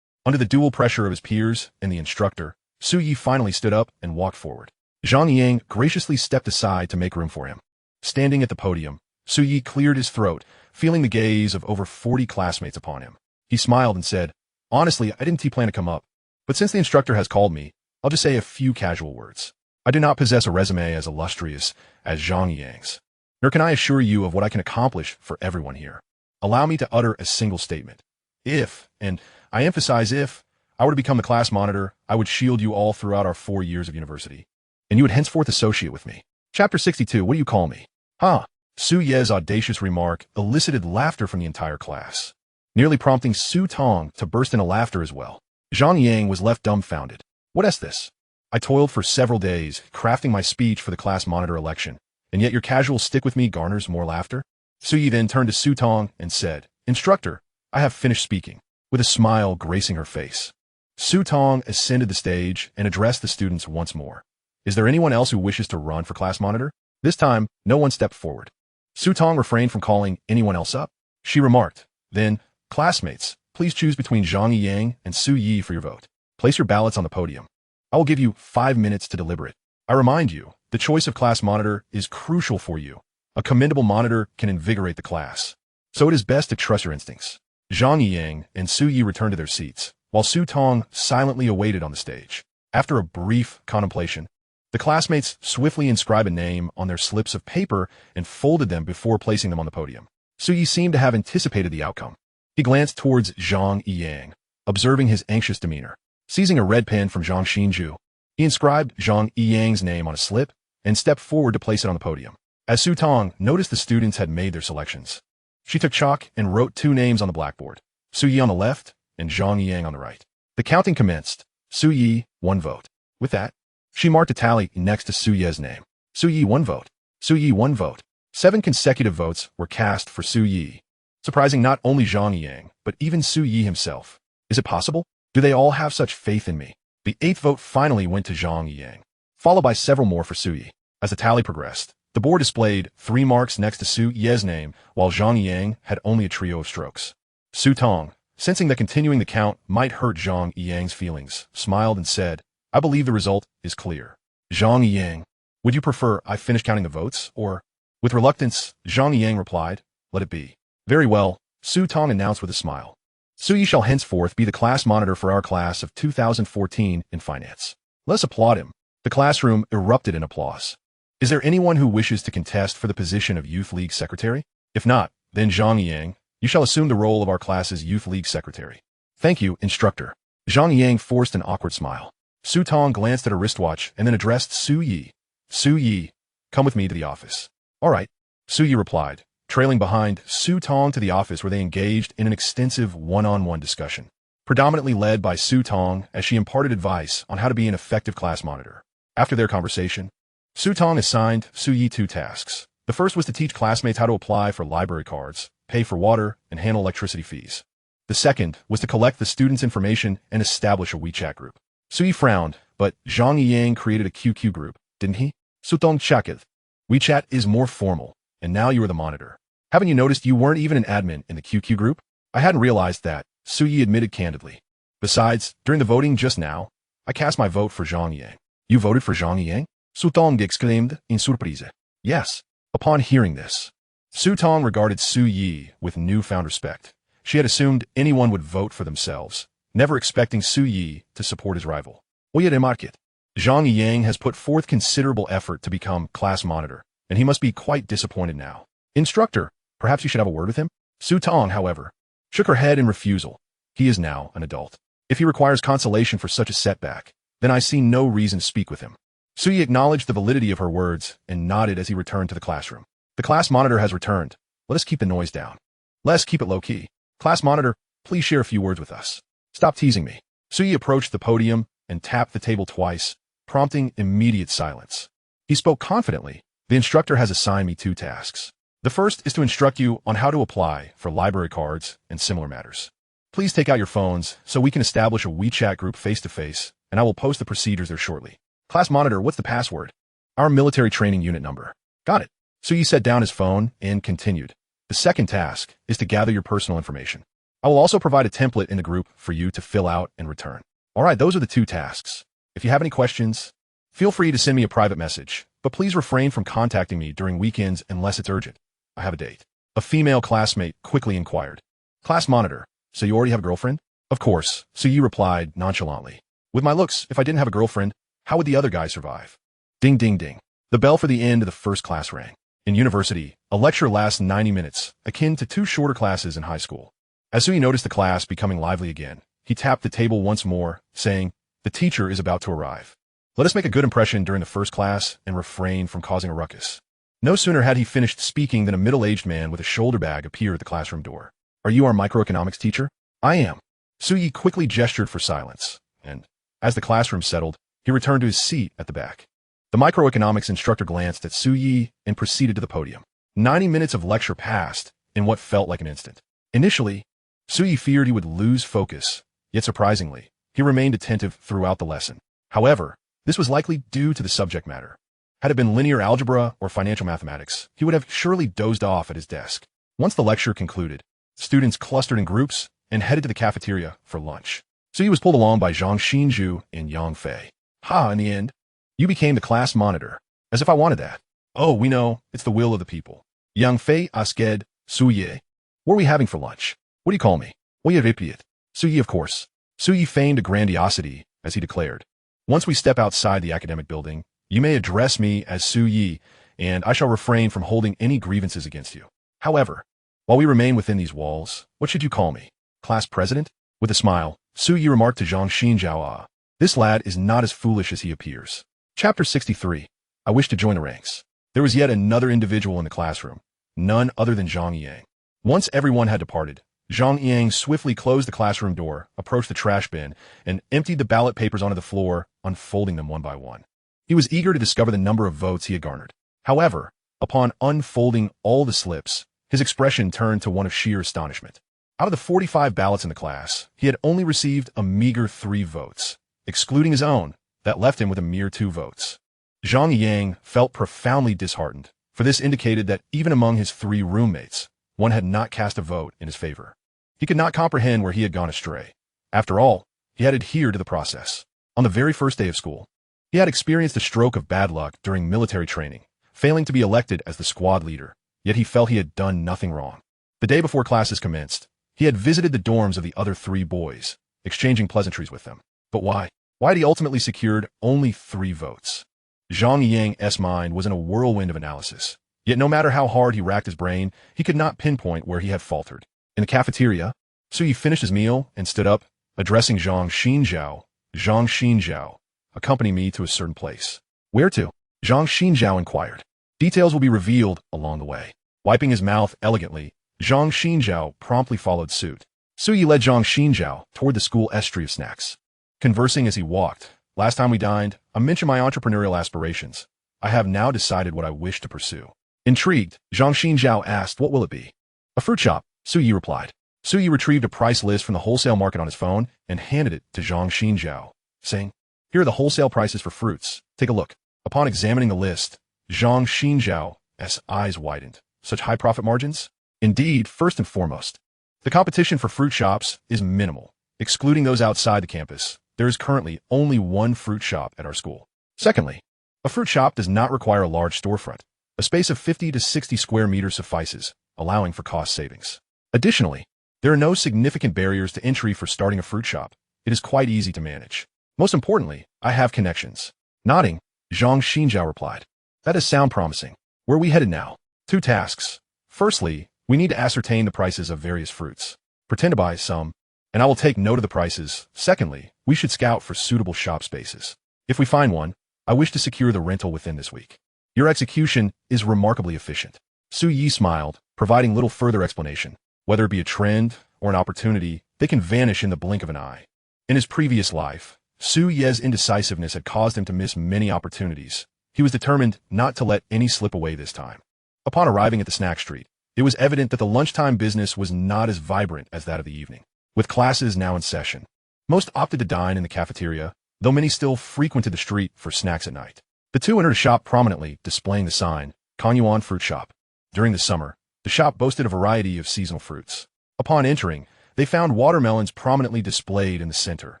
Under the dual pressure of his peers and the instructor, Su Yi finally stood up and walked forward. Zhang Yang graciously stepped aside to make room for him. Standing at the podium, Su Yi cleared his throat, feeling the gaze of over 40 classmates upon him. He smiled and said, "Honestly, I didn't plan to come up, but since the instructor has called me, I'll just say a few casual words. I do not possess a resume as illustrious as Zhang Yang's, nor can I assure you of what I can accomplish for everyone here. Allow me to utter a single statement. If, and I emphasize if, I were to become the class monitor, I would shield you all throughout our 4 years of university, and you would henceforth associate with me. Chapter 62, what do you call me? Huh? Su Ye's audacious remark elicited laughter from the entire class, nearly prompting Su Tong to burst into laughter as well. Zhang Yang was left dumbfounded. What is this? I toiled for several days, crafting my speech for the class monitor election, and yet your casual stick with me garners more laughter? Su Yi then turned to Su Tong and said, Instructor, I have finished speaking, with a smile gracing her face. Su Tong ascended the stage and addressed the students once more. Is there anyone else who wishes to run for class monitor? This time, no one stepped forward. Su Tong refrained from calling anyone else up. She remarked, then, classmates, please choose between Zhang Yang and Su Yi for your vote. Place your ballots on the podium. I will give you 5 minutes to deliberate. I remind you, the choice of class monitor is crucial for you. A commendable monitor can invigorate the class. So it is best to trust your instincts. Zhang Yang and Su Yi returned to their seats, while Su Tong silently awaited on the stage. After a brief contemplation, the classmates swiftly inscribed a name on their slips of paper and folded them before placing them on the podium. Su Yi seemed to have anticipated the outcome. He glanced towards Zhang Yang, observing his anxious demeanor. Seizing a red pen from Zhang Xinju, he inscribed Zhang Yang's name on a slip and stepped forward to place it on the podium. As Su Tong noticed the students had made their selections, she took chalk and wrote 2 names on the blackboard, Su Yi on the left and Zhang Yang on the right. The counting commenced. Su Yi, 1 vote. With that, she marked a tally next to Su Ye's name. Su Yi, 1 vote. Su Yi, 1 vote. 7 consecutive votes were cast for Su Yi, surprising not only Zhang Yang, but even Su Yi himself. Is it possible? Do they all have such faith in me? The 8th vote finally went to Zhang Yang, followed by several more for Su Yi. As the tally progressed, the board displayed 3 marks next to Su Ye's name, while Zhang Yang had only a trio of strokes. Su Tong, sensing that continuing the count might hurt Zhang Yang's feelings, smiled and said, I believe the result is clear. Zhang Yang, would you prefer I finish counting the votes, or? With reluctance, Zhang Yang replied, let it be. Very well, Su Tong announced with a smile. Su Yi shall henceforth be the class monitor for our class of 2014 in finance. Let us applaud him. The classroom erupted in applause. Is there anyone who wishes to contest for the position of Youth League Secretary? If not, then Zhang Yang, you shall assume the role of our class's Youth League Secretary. Thank you, instructor. Zhang Yang forced an awkward smile. Su Tong glanced at her wristwatch and then addressed Su Yi. Su Yi, come with me to the office. All right, Su Yi replied, trailing behind Su Tong to the office where they engaged in an extensive one-on-one discussion, predominantly led by Su Tong as she imparted advice on how to be an effective class monitor. After their conversation, Su Tong assigned Su Yi 2 tasks. The first was to teach classmates how to apply for library cards, pay for water, and handle electricity fees. The second was to collect the students' information and establish a WeChat group. Su Yi frowned, but Zhang Yang created a QQ group, didn't he? Su Tong checked. WeChat is more formal, and now you are the monitor. Haven't you noticed you weren't even an admin in the QQ group? I hadn't realized that, Su Yi admitted candidly. Besides, during the voting just now, I cast my vote for Zhang Yang. You voted for Zhang Yang? Su Tong exclaimed in surprise. Yes. Upon hearing this, Su Tong regarded Su Yi with newfound respect. She had assumed anyone would vote for themselves, never expecting Su Yi to support his rival. Oye de market. Zhang Yang has put forth considerable effort to become class monitor, and he must be quite disappointed now. Instructor, perhaps you should have a word with him? Su Tong, however, shook her head in refusal. He is now an adult. If he requires consolation for such a setback, then I see no reason to speak with him. Su Yi acknowledged the validity of her words and nodded as he returned to the classroom. The class monitor has returned. Let us keep the noise down. Let's keep it low-key. Class monitor, please share a few words with us. Stop teasing me. Su Yi approached the podium and tapped the table twice, prompting immediate silence. He spoke confidently. The instructor has assigned me 2 tasks. The first is to instruct you on how to apply for library cards and similar matters. Please take out your phones so we can establish a WeChat group face-to-face, and I will post the procedures there shortly. Class monitor, what's the password? Our military training unit number. Got it. Su Yi set down his phone and continued. The second task is to gather your personal information. I will also provide a template in the group for you to fill out and return. All right, those are the 2 tasks. If you have any questions, feel free to send me a private message, but please refrain from contacting me during weekends unless it's urgent. I have a date. A female classmate quickly inquired. Class monitor, so you already have a girlfriend? Of course, Su Yi replied nonchalantly. With my looks, if I didn't have a girlfriend, how would the other guy survive? Ding ding ding. The bell for the end of the first class rang. In university, a lecture lasts 90 minutes, akin to 2 shorter classes in high school. As Su Yi noticed the class becoming lively again, he tapped the table once more, saying, the teacher is about to arrive. Let us make a good impression during the first class and refrain from causing a ruckus. No sooner had he finished speaking than a middle-aged man with a shoulder bag appeared at the classroom door. Are you our microeconomics teacher? I am. Su-yi quickly gestured for silence, and, as the classroom settled, he returned to his seat at the back. The microeconomics instructor glanced at Su-yi and proceeded to the podium. 90 minutes of lecture passed in what felt like an instant. Initially, Su-yi feared he would lose focus, yet surprisingly, he remained attentive throughout the lesson. However, this was likely due to the subject matter. Had it been linear algebra or financial mathematics, he would have surely dozed off at his desk. Once the lecture concluded, students clustered in groups and headed to the cafeteria for lunch. Su-yi was pulled along by Zhang Xinzhu and Yang Fei. Ha, in the end, you became the class monitor. As if I wanted that. Oh, we know, it's the will of the people. Yang Fei asked Su-yi. What are we having for lunch? What do you call me? What do you repeat? Su-yi, of course. Su-yi feigned a grandiosity as he declared. Once we step outside the academic building, you may address me as Su-yi, and I shall refrain from holding any grievances against you. However, while we remain within these walls, what should you call me? Class president? With a smile, Su-yi remarked to Zhang Xinzhao, this lad is not as foolish as he appears. Chapter 63. I wish to join the ranks. There was yet another individual in the classroom, none other than Zhang Yang. Once everyone had departed, Zhang Yang swiftly closed the classroom door, approached the trash bin, and emptied the ballot papers onto the floor, unfolding them one by one. He was eager to discover the number of votes he had garnered. However, upon unfolding all the slips, his expression turned to one of sheer astonishment. Out of the 45 ballots in the class, he had only received a meager 3 votes. Excluding his own, that left him with a mere 2 votes. Zhang Yang felt profoundly disheartened, for this indicated that even among his 3 roommates, one had not cast a vote in his favor. He could not comprehend where he had gone astray. After all, he had adhered to the process. On the very first day of school, he had experienced a stroke of bad luck during military training, failing to be elected as the squad leader, yet he felt he had done nothing wrong. The day before classes commenced, he had visited the dorms of the other 3 boys, exchanging pleasantries with them. But why? Why had he ultimately secured only 3 votes? Zhang Yang's mind was in a whirlwind of analysis. Yet no matter how hard he racked his brain, he could not pinpoint where he had faltered. In the cafeteria, Su-yi finished his meal and stood up, addressing Zhang Xinzhao. Zhang Xinzhao, accompany me to a certain place. Where to? Zhang Xinzhao inquired. Details will be revealed along the way. Wiping his mouth elegantly, Zhang Xinzhao promptly followed suit. Su-yi led Zhang Xinzhao toward the school estuary of snacks. Conversing as he walked, last time we dined, I mentioned my entrepreneurial aspirations. I have now decided what I wish to pursue. Intrigued, Zhang Xinzhao asked, what will it be? A fruit shop, Su-yi replied. Su-yi retrieved a price list from the wholesale market on his phone and handed it to Zhang Xinzhao, saying, here are the wholesale prices for fruits. Take a look. Upon examining the list, Zhang Xinzhao's eyes widened. Such high profit margins? Indeed, first and foremost, the competition for fruit shops is minimal. Excluding those outside the campus, there is currently only one fruit shop at our school. Secondly, a fruit shop does not require a large storefront. A space of 50 to 60 square meters suffices, allowing for cost savings. Additionally, there are no significant barriers to entry for starting a fruit shop. It is quite easy to manage. Most importantly, I have connections. Nodding, Zhang Xinzhao replied. That does sound promising. Where are we headed now? 2 tasks. Firstly, we need to ascertain the prices of various fruits. Pretend to buy some, and I will take note of the prices. Secondly, we should scout for suitable shop spaces. If we find one, I wish to secure the rental within this week. Your execution is remarkably efficient. Su-yi smiled, providing little further explanation. Whether it be a trend or an opportunity, they can vanish in the blink of an eye. In his previous life, Su-yi's indecisiveness had caused him to miss many opportunities. He was determined not to let any slip away this time. Upon arriving at the snack street, it was evident that the lunchtime business was not as vibrant as that of the evening. With classes now in session, most opted to dine in the cafeteria, though many still frequented the street for snacks at night. The 2 entered a shop prominently displaying the sign, Kanyuan Fruit Shop. During the summer, the shop boasted a variety of seasonal fruits. Upon entering, they found watermelons prominently displayed in the center,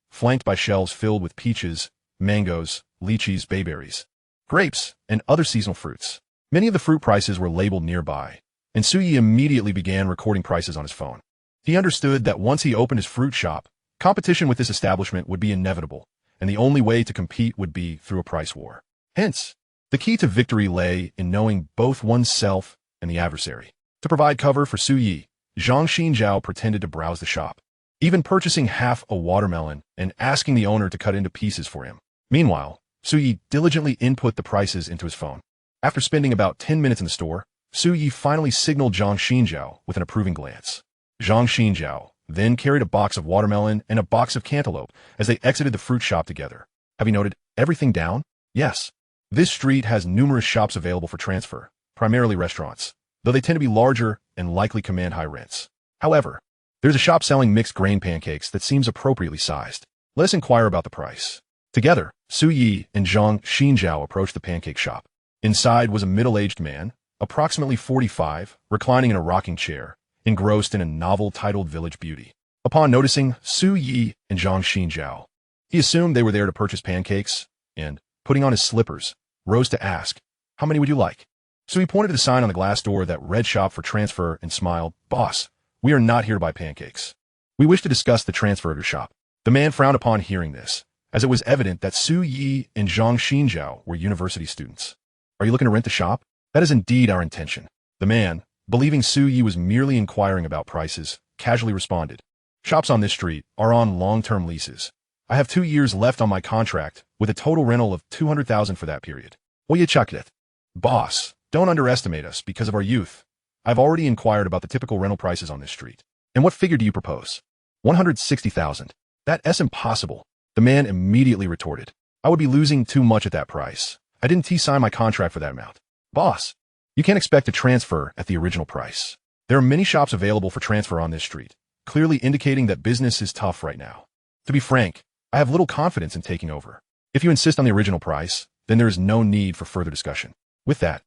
flanked by shelves filled with peaches, mangoes, lychees, bayberries, grapes, and other seasonal fruits. Many of the fruit prices were labeled nearby, and Su-yi immediately began recording prices on his phone. He understood that once he opened his fruit shop, competition with this establishment would be inevitable, and the only way to compete would be through a price war. Hence, the key to victory lay in knowing both oneself and the adversary. To provide cover for Su-yi, Zhang Xinzhao pretended to browse the shop, even purchasing half a watermelon and asking the owner to cut into pieces for him. Meanwhile, Su Yi diligently input the prices into his phone. After spending about 10 minutes in the store, Su Yi finally signaled Zhang Xinjiao with an approving glance. Zhang Xinjiao then carried a box of watermelon and a box of cantaloupe as they exited the fruit shop together. Have you noted everything down? Yes. This street has numerous shops available for transfer, primarily restaurants, though they tend to be larger and likely command high rents. However, there's a shop selling mixed grain pancakes that seems appropriately sized. Let us inquire about the price. Together, Su Yi and Zhang Xinjiao approached the pancake shop. Inside was a middle-aged man, approximately 45, reclining in a rocking chair, engrossed in a novel titled Village Beauty. Upon noticing Su Yi and Zhang Xinjiao, he assumed they were there to purchase pancakes, and, putting on his slippers, rose to ask, "How many would you like?" So he pointed to the sign on the glass door that read shop for transfer and smiled, "Boss, we are not here to buy pancakes. We wish to discuss the transfer of your shop." The man frowned upon hearing this, as it was evident that Su Yi and Zhang Xinjiao were university students. "Are you looking to rent the shop?" "That is indeed our intention." The man, believing Su Yi was merely inquiring about prices, casually responded, "Shops on this street are on long-term leases. I have 2 years left on my contract with a total rental of 200,000 for that period. Will you chuck it?" "Boss, don't underestimate us because of our youth. I've already inquired about the typical rental prices on this street. And what figure do you propose?" 160,000. "That's impossible." The man immediately retorted, "I would be losing too much at that price. I didn't sign my contract for that amount." "Boss, you can't expect to transfer at the original price. There are many shops available for transfer on this street, clearly indicating that business is tough right now. To be frank, I have little confidence in taking over. If you insist on the original price, then there is no need for further discussion." With that,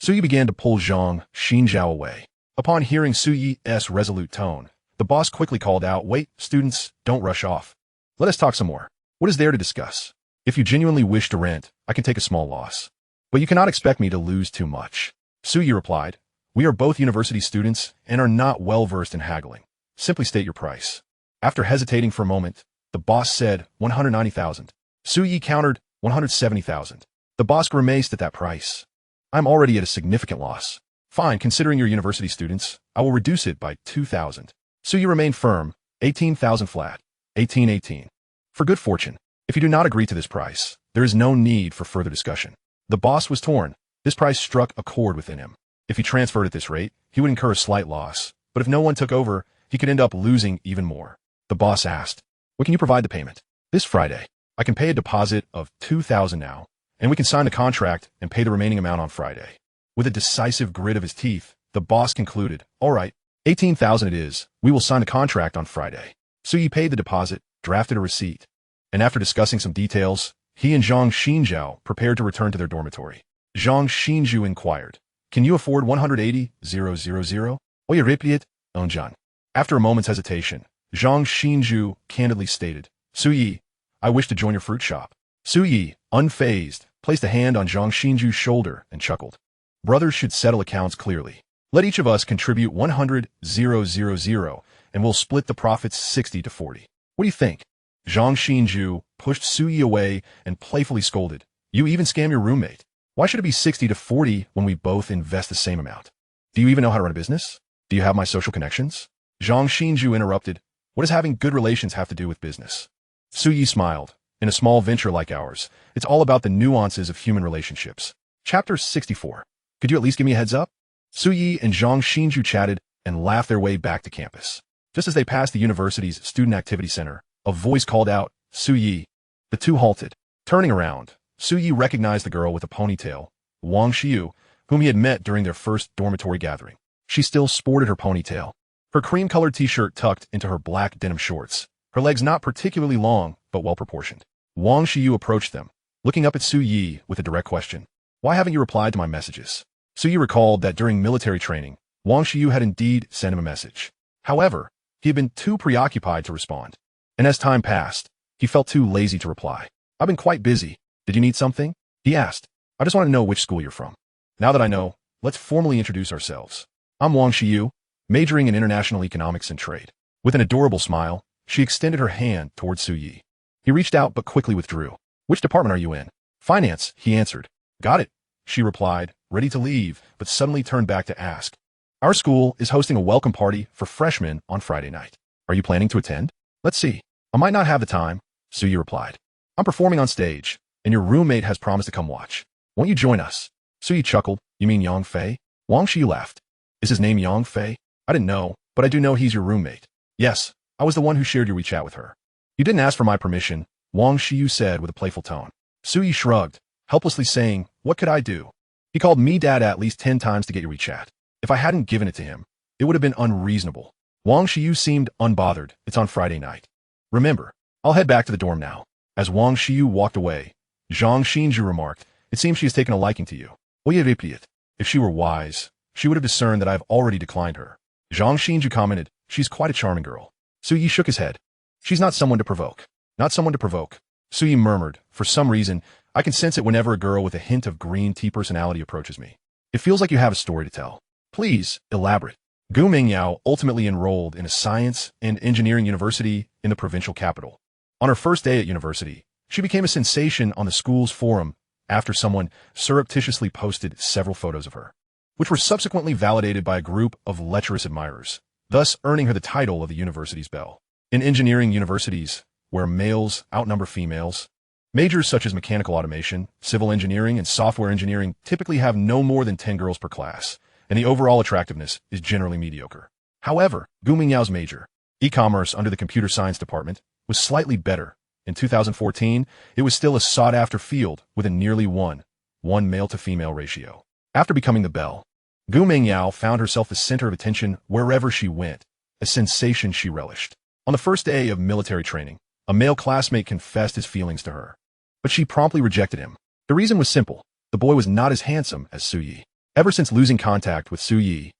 Su Yi began to pull Zhang Xinjiao away. Upon hearing Su Yi's resolute tone, the boss quickly called out, "Wait, students, don't rush off. Let us talk some more. What is there to discuss? If you genuinely wish to rent, I can take a small loss. But you cannot expect me to lose too much." Su Yi replied, "We are both university students and are not well-versed in haggling. Simply state your price." After hesitating for a moment, the boss said 190,000. Su Yi countered 170,000. The boss grimaced at that price. "I'm already at a significant loss." "Fine, considering you're university students, I will reduce it by 2,000. Su Yi remained firm, 18,000 flat, 1818. "For good fortune. If you do not agree to this price, there is no need for further discussion." The boss was torn. This price struck a chord within him. If he transferred at this rate, he would incur a slight loss, but if no one took over, he could end up losing even more. The boss asked, "When can you provide the payment?" "This Friday. I can pay a deposit of 2,000 now, and we can sign the contract and pay the remaining amount on Friday." With a decisive grit of his teeth, the boss concluded, "All right, 18,000 it is. We will sign the contract on Friday." Su Yi paid the deposit, drafted a receipt, and after discussing some details, he and Zhang Xinjiao prepared to return to their dormitory. Zhang Xinjiao inquired, "Can you afford 180,000? Oye replied, Onjan." After a moment's hesitation, Zhang Xinjiao candidly stated, "Su Yi, I wish to join your fruit shop." Su Yi, unfazed, placed a hand on Zhang Xinjiao's shoulder and chuckled. "Brothers should settle accounts clearly. Let each of us contribute 100,000 and we'll split the profits 60-40. What do you think?" Zhang Xinjiao pushed Su Yi away and playfully scolded, "You even scam your roommate. Why should it be 60-40 when we both invest the same amount? Do you even know how to run a business? Do you have my social connections?" Zhang Xinjiao interrupted, "What does having good relations have to do with business?" Su Yi smiled. "In a small venture like ours, it's all about the nuances of human relationships." Chapter 64. "Could you at least give me a heads up?" Su Yi and Zhang Xinjiao chatted and laughed their way back to campus. Just as they passed the university's Student Activity Center, a voice called out, "Su Yi." The two halted. Turning around, Su Yi recognized the girl with a ponytail, Wang Xiu, whom he had met during their first dormitory gathering. She still sported her ponytail, her cream-colored t-shirt tucked into her black denim shorts, her legs not particularly long, but well-proportioned. Wang Xiu approached them, looking up at Su Yi with a direct question. "Why haven't you replied to my messages?" Su Yi recalled that during military training, Wang Xiu had indeed sent him a message. However, he had been too preoccupied to respond. And as time passed, he felt too lazy to reply. "I've been quite busy. Did you need something?" he asked. "I just want to know which school you're from." "Now that I know, let's formally introduce ourselves. I'm Wang Xiu, majoring in international economics and trade." With an adorable smile, she extended her hand towards Su Yi. He reached out but quickly withdrew. "Which department are you in?" "Finance," he answered. "Got it," she replied, ready to leave, but suddenly turned back to ask. "Our school is hosting a welcome party for freshmen on Friday night. Are you planning to attend?" "Let's see. I might not have the time," Su Yi replied. "I'm performing on stage. and your roommate has promised to come watch. Won't you join us? Suyi chuckled. You mean Yang Fei? Wang Shiyu laughed. Is his name Yang Fei? I didn't know, but I do know he's your roommate. Yes, I was the one who shared your WeChat with her. You didn't ask for my permission, Wang Shiyu said with a playful tone. Suyi shrugged, helplessly saying, what could I do? He called me dad at least 10 times to get your WeChat. If I hadn't given it to him, it would have been unreasonable. Wang Shiyu seemed unbothered. It's on Friday night. Remember, I'll head back to the dorm now. As Wang Shiyu walked away, Zhang Xinju remarked, it seems she has taken a liking to you. If she were wise, she would have discerned that I have already declined her. Zhang Xinju commented, she's quite a charming girl. Suyi shook his head. She's not someone to provoke. Not someone to provoke. Suyi murmured, for some reason, I can sense it whenever a girl with a hint of green tea personality approaches me. It feels like you have a story to tell. Please, elaborate. Gu Mengyao ultimately enrolled in a science and engineering university in the provincial capital. On her first day at university, she became a sensation on the school's forum after someone surreptitiously posted several photos of her, which were subsequently validated by a group of lecherous admirers, thus earning her the title of the university's belle. In engineering universities, where males outnumber females, majors such as mechanical automation, civil engineering, and software engineering typically have no more than 10 girls per class, and the overall attractiveness is generally mediocre. However, Gu Mengyao's major, e-commerce under the computer science department, was slightly better. In 2014, it was still a sought-after field with a nearly 1 male-to-female ratio. After becoming the belle, Gu Mengyao found herself the center of attention wherever she went, a sensation she relished. On the first day of military training, a male classmate confessed his feelings to her, but she promptly rejected him. The reason was simple. The boy was not as handsome as Suyi. Ever since losing contact with Suyi,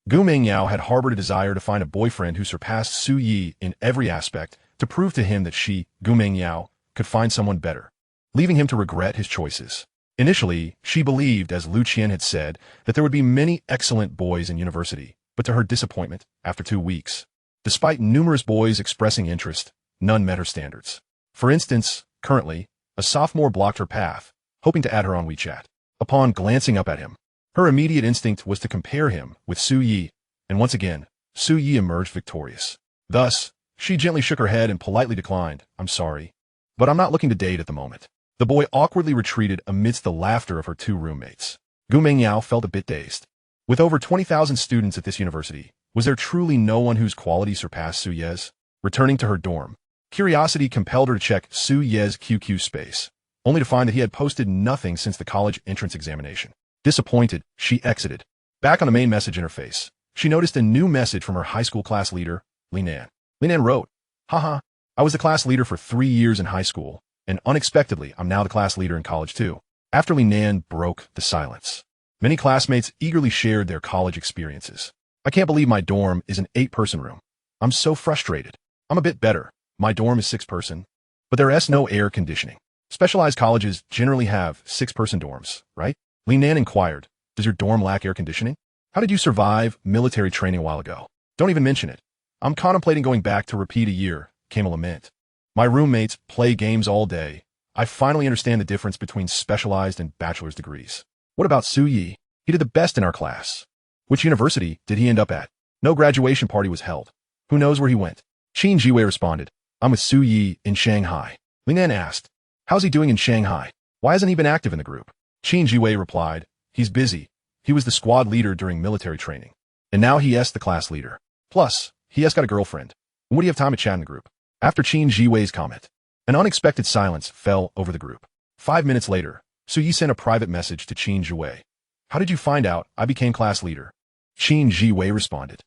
Gu Mengyao had harbored a desire to find a boyfriend who surpassed Suyi in every aspect, to prove to him that she, Gu Mengyao, could find someone better, leaving him to regret his choices. Initially, she believed, as Lu Qian had said, that there would be many excellent boys in university, but to her disappointment, after 2 weeks, despite numerous boys expressing interest, none met her standards. For instance, currently, a sophomore blocked her path, hoping to add her on WeChat. Upon glancing up at him, her immediate instinct was to compare him with Su Yi, and once again, Su Yi emerged victorious. Thus, she gently shook her head and politely declined, I'm sorry, but I'm not looking to date at the moment. The boy awkwardly retreated amidst the laughter of her 2 roommates. Gu Mengyao felt a bit dazed. With over 20,000 students at this university, was there truly no one whose quality surpassed Su Ye's? Returning to her dorm, curiosity compelled her to check Su Ye's QQ space, only to find that he had posted nothing since the college entrance examination. Disappointed, she exited. Back on the main message interface, she noticed a new message from her high school class leader, Li Nan. Li Nan wrote, haha, I was the class leader for 3 years in high school, and unexpectedly, I'm now the class leader in college too. After Li Nan broke the silence, many classmates eagerly shared their college experiences. I can't believe my dorm is an 8-person room. I'm so frustrated. I'm a bit better. My dorm is 6-person, but there is no air conditioning. Specialized colleges generally have 6-person dorms, right? Li Nan inquired, does your dorm lack air conditioning? How did you survive military training a while ago? Don't even mention it. I'm contemplating going back to repeat a year, came a lament. My roommates play games all day. I finally understand the difference between specialized and bachelor's degrees. What about Su Yi? He did the best in our class. Which university did he end up at? No graduation party was held. Who knows where he went? Qin Jiwei responded, I'm with Su Yi in Shanghai. Li Nan asked, how's he doing in Shanghai? Why hasn't he been active in the group? Qin Jiwei replied, he's busy. He was the squad leader during military training. And now he is the class leader. Plus, he has got a girlfriend. When would he have time to chat in the group? After Qin Jiwei's comment, an unexpected silence fell over the group. 5 minutes later, Su Yi sent a private message to Qin Jiwei. How did you find out I became class leader? Qin Jiwei responded.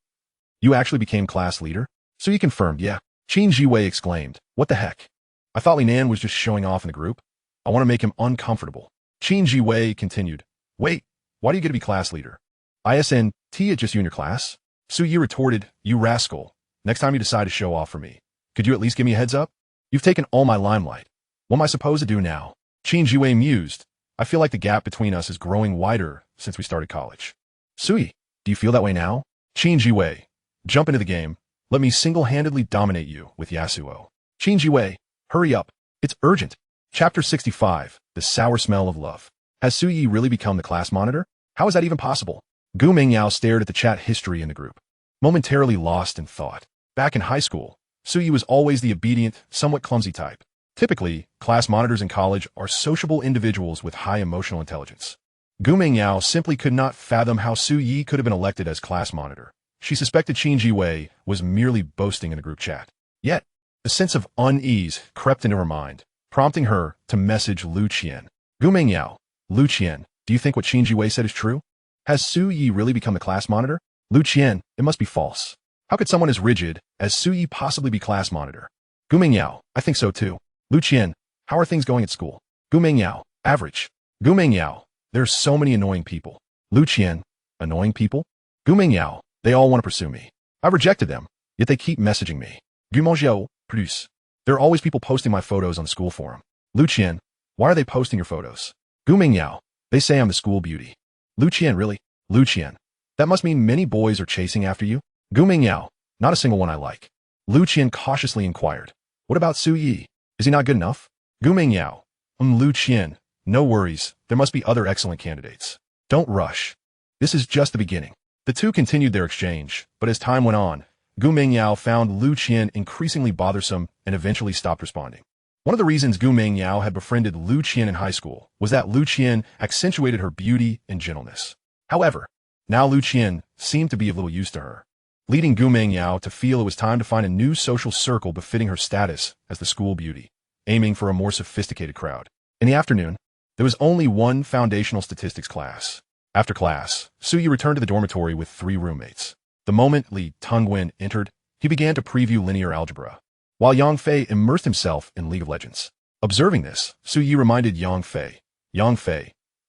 You actually became class leader? Su Yi confirmed, yeah. Qin Jiwei exclaimed, what the heck? I thought Li Nan was just showing off in the group. I want to make him uncomfortable. Qin Jiwei continued, wait, why do you get to be class leader? ISNT, it's just you and your class? Su Yi retorted, you rascal. Next time you decide to show off for me, could you at least give me a heads up? You've taken all my limelight. What am I supposed to do now? Qin Jiwei mused. I feel like the gap between us is growing wider since we started college. Sui, do you feel that way now? Qin Jiwei, jump into the game. Let me single-handedly dominate you with Yasuo. Qin Jiwei, hurry up. It's urgent. Chapter 65, The Sour Smell of Love. Has Su Yi really become the class monitor? How is that even possible? Gu Mengyao stared at the chat history in the group, momentarily lost in thought. Back in high school, Su Yi was always the obedient, somewhat clumsy type. Typically, class monitors in college are sociable individuals with high emotional intelligence. Gu Mengyao simply could not fathom how Su Yi could have been elected as class monitor. She suspected Qin Jiwei was merely boasting in a group chat. Yet, a sense of unease crept into her mind, prompting her to message Lu Qian. Gu Mengyao, Lu Qian, do you think what Qin Jiwei said is true? Has Su Yi really become the class monitor? Lu Qian, it must be false. How could someone as rigid as Su Yi possibly be class monitor? Gu Mengyao, I think so too. Lu Qian, how are things going at school? Gu Mengyao, average. Gu Mengyao, there's so many annoying people. Lu Qian, annoying people? Gu Mengyao, they all want to pursue me. I've rejected them, yet they keep messaging me. Gu Mengyao, produce. There are always people posting my photos on the school forum. Lu Qian, why are they posting your photos? Gu Mengyao, they say I'm the school beauty. Lu Qian, really? Lu Qian, that must mean many boys are chasing after you? Gu Mengyao, not a single one I like. Lu Qian cautiously inquired. What about Su Yi? Is he not good enough? Gu Mengyao, Lu Qian, no worries, there must be other excellent candidates. Don't rush. This is just the beginning. The two continued their exchange, but as time went on, Gu Mengyao found Lu Qian increasingly bothersome and eventually stopped responding. One of the reasons Gu Mengyao had befriended Lu Qian in high school was that Lu Qian accentuated her beauty and gentleness. However, now Lu Qian seemed to be of little use to her, leading Gu Mengyao to feel it was time to find a new social circle befitting her status as the school beauty, aiming for a more sophisticated crowd. In the afternoon, there was only one foundational statistics class. After class, Su Yi returned to the dormitory with 3 roommates. The moment Li Tongwen entered, he began to preview linear algebra, while Yang Fei immersed himself in League of Legends. Observing this, Su Yi reminded Yang Fei,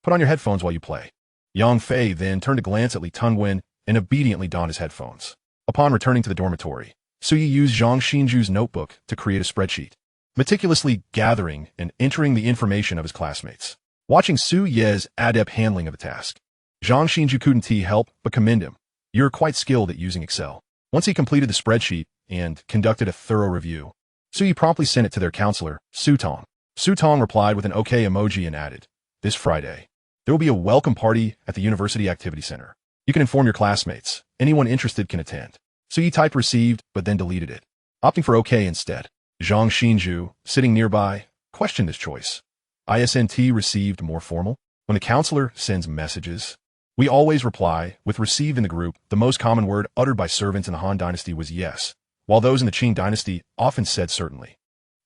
put on your headphones while you play. Yang Fei then turned to glance at Li Tongwen and obediently donned his headphones. Upon returning to the dormitory, Su Yi used Zhang Xinju's notebook to create a spreadsheet, meticulously gathering and entering the information of his classmates. Watching Su Ye's adept handling of the task, Zhang Xinju couldn't help but commend him. You're quite skilled at using Excel. Once he completed the spreadsheet and conducted a thorough review, Su Yi promptly sent it to their counselor, Su Tong. Su Tong replied with an OK emoji and added, this Friday, there will be a welcome party at the University Activity Center. You can inform your classmates. Anyone interested can attend. Su Yi typed received, but then deleted it, opting for OK instead. Zhang Xinju, sitting nearby, questioned this choice. ISNT received more formal. When the counselor sends messages, we always reply with received in the group. The most common word uttered by servants in the Han Dynasty was yes, while those in the Qing Dynasty often said certainly.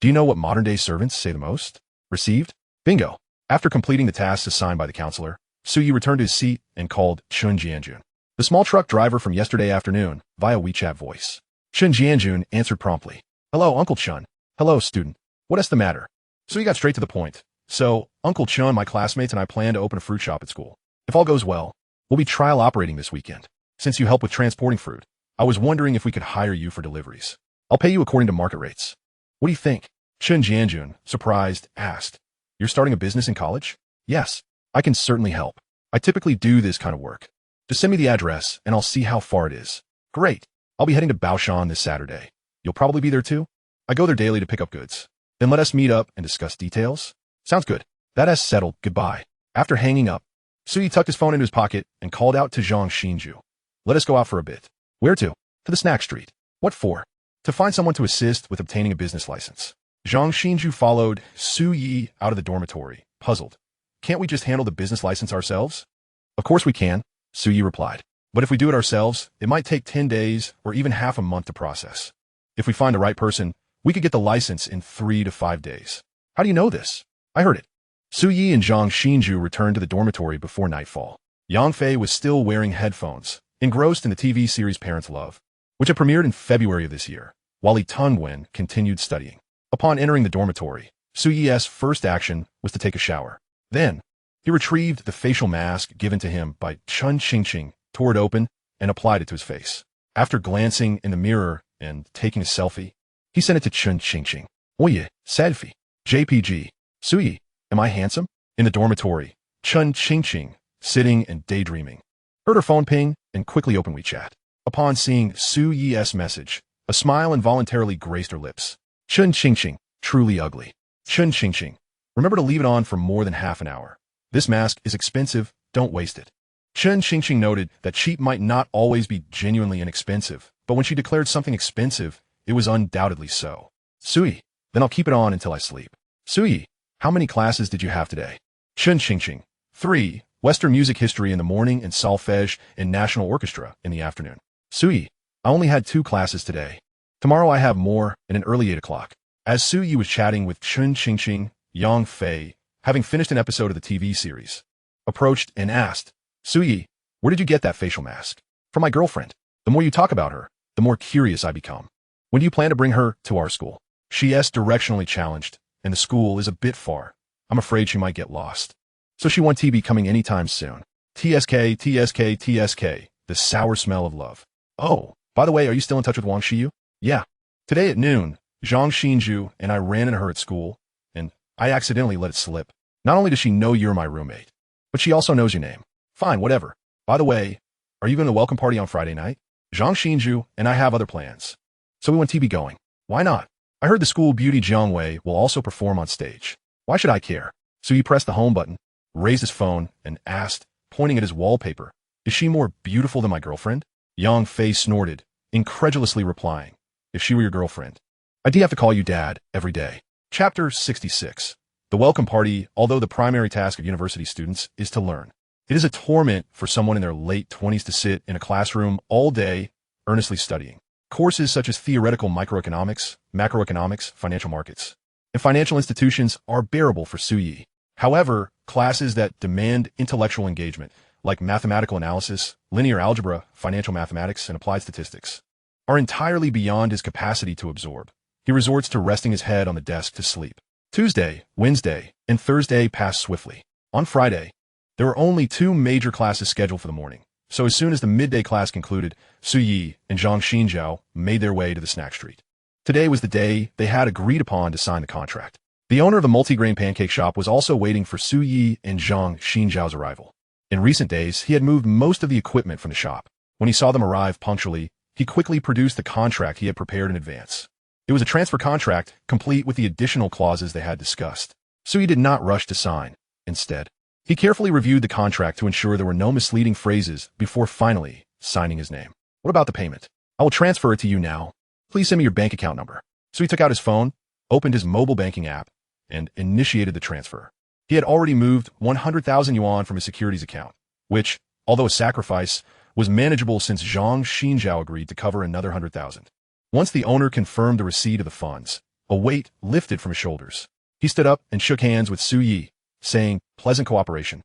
Do you know what modern-day servants say the most? Received? Bingo. After completing the tasks assigned by the counselor, Su Yi returned to his seat and called Chun Jianjun, the small truck driver from yesterday afternoon, via WeChat voice. Chun Jianjun answered promptly. Hello, Uncle Chun. Hello, student. What is the matter? Su Yi got straight to the point. So, Uncle Chun, my classmates, and I plan to open a fruit shop at school. If all goes well, we'll be trial operating this weekend. Since you help with transporting fruit, I was wondering if we could hire you for deliveries. I'll pay you according to market rates. What do you think? Chun Jianjun, surprised, asked. You're starting a business in college? Yes, I can certainly help. I typically do this kind of work. Just send me the address and I'll see how far it is. Great. I'll be heading to Baoshan this Saturday. You'll probably be there too? I go there daily to pick up goods. Then let us meet up and discuss details. Sounds good. That has settled. Goodbye. After hanging up, Su Yi tucked his phone into his pocket and called out to Zhang Xinju. Let us go out for a bit. Where to? To the snack street. What for? To find someone to assist with obtaining a business license. Zhang Xinju followed Su Yi out of the dormitory, puzzled. Can't we just handle the business license ourselves? Of course we can, Su Yi replied. But if we do it ourselves, it might take 10 days or even half a month to process. If we find the right person, we could get the license in 3 to 5 days. How do you know this? I heard it. Su Yi and Zhang Xinju returned to the dormitory before nightfall. Yang Fei was still wearing headphones, engrossed in the TV series Parents Love, which had premiered in February of this year, while Li Tongwen continued studying. Upon entering the dormitory, Su Yi's first action was to take a shower. Then, he retrieved the facial mask given to him by Chun Qingqing, tore it open, and applied it to his face. After glancing in the mirror and taking a selfie, he sent it to Chun Qingqing. Oye, selfie. JPG. Su Yi, am I handsome? In the dormitory, Chun Qingqing, sitting and daydreaming, heard her phone ping and quickly opened WeChat. Upon seeing Su Yi's message, a smile involuntarily graced her lips. Chun Qingqing, truly ugly. Chun Qingqing, remember to leave it on for more than half an hour. This mask is expensive, don't waste it. Chun Qingqing noted that cheap might not always be genuinely inexpensive, but when she declared something expensive, it was undoubtedly so. Su Yi, Then I'll keep it on until I sleep. Suyi, how many classes did you have today? Chun Ching Ching. 3. Western music history in the morning and solfege and national orchestra in the afternoon. Suyi, I only had 2 classes today. Tomorrow I have more and an early 8 o'clock. As Suyi was chatting with Chun Ching Ching, Yang Fei, having finished an episode of the TV series, approached and asked, Suyi, where did you get that facial mask? From my girlfriend. The more you talk about her, the more curious I become. When do you plan to bring her to our school? She is directionally challenged, and the school is a bit far. I'm afraid she might get lost. So she won't be coming anytime soon. TSK, TSK, TSK, the sour smell of love. Oh, by the way, are you still in touch with Wang Xiyu? Yeah. Today at noon, Zhang Xinju and I ran into her at school, and I accidentally let it slip. Not only does she know you're my roommate, but she also knows your name. Fine, whatever. By the way, are you going to the welcome party on Friday night? Zhang Xinju and I have other plans. So we want to be going. Why not? I heard the school beauty Jiangwei will also perform on stage. Why should I care? So he pressed the home button, raised his phone, and asked, pointing at his wallpaper, is she more beautiful than my girlfriend? Yang Fei snorted, incredulously replying, if she were your girlfriend, I'd have to call you dad every day. Chapter 66. The welcome party, although the primary task of university students is to learn. It is a torment for someone in their late 20s to sit in a classroom all day, earnestly studying. Courses such as theoretical microeconomics, macroeconomics, financial markets, and financial institutions are bearable for Suyi. However, classes that demand intellectual engagement, like mathematical analysis, linear algebra, financial mathematics, and applied statistics, are entirely beyond his capacity to absorb. He resorts to resting his head on the desk to sleep. Tuesday, Wednesday, and Thursday pass swiftly. On Friday, there were only 2 major classes scheduled for the morning, so as soon as the midday class concluded, Suyi and Zhang Xinjiao made their way to the snack street. Today was the day they had agreed upon to sign the contract. The owner of the multigrain pancake shop was also waiting for Suyi and Zhang Xinjiao's arrival. In recent days, he had moved most of the equipment from the shop. When he saw them arrive punctually, he quickly produced the contract he had prepared in advance. It was a transfer contract, complete with the additional clauses they had discussed. Suyi did not rush to sign. Instead, he carefully reviewed the contract to ensure there were no misleading phrases before finally signing his name. What about the payment? I will transfer it to you now. Please send me your bank account number. So he took out his phone, opened his mobile banking app, and initiated the transfer. He had already moved 100,000 yuan from his securities account, which, although a sacrifice, was manageable since Zhang Xinjiao agreed to cover another 100,000. Once the owner confirmed the receipt of the funds, a weight lifted from his shoulders. He stood up and shook hands with Suyi, saying, pleasant cooperation.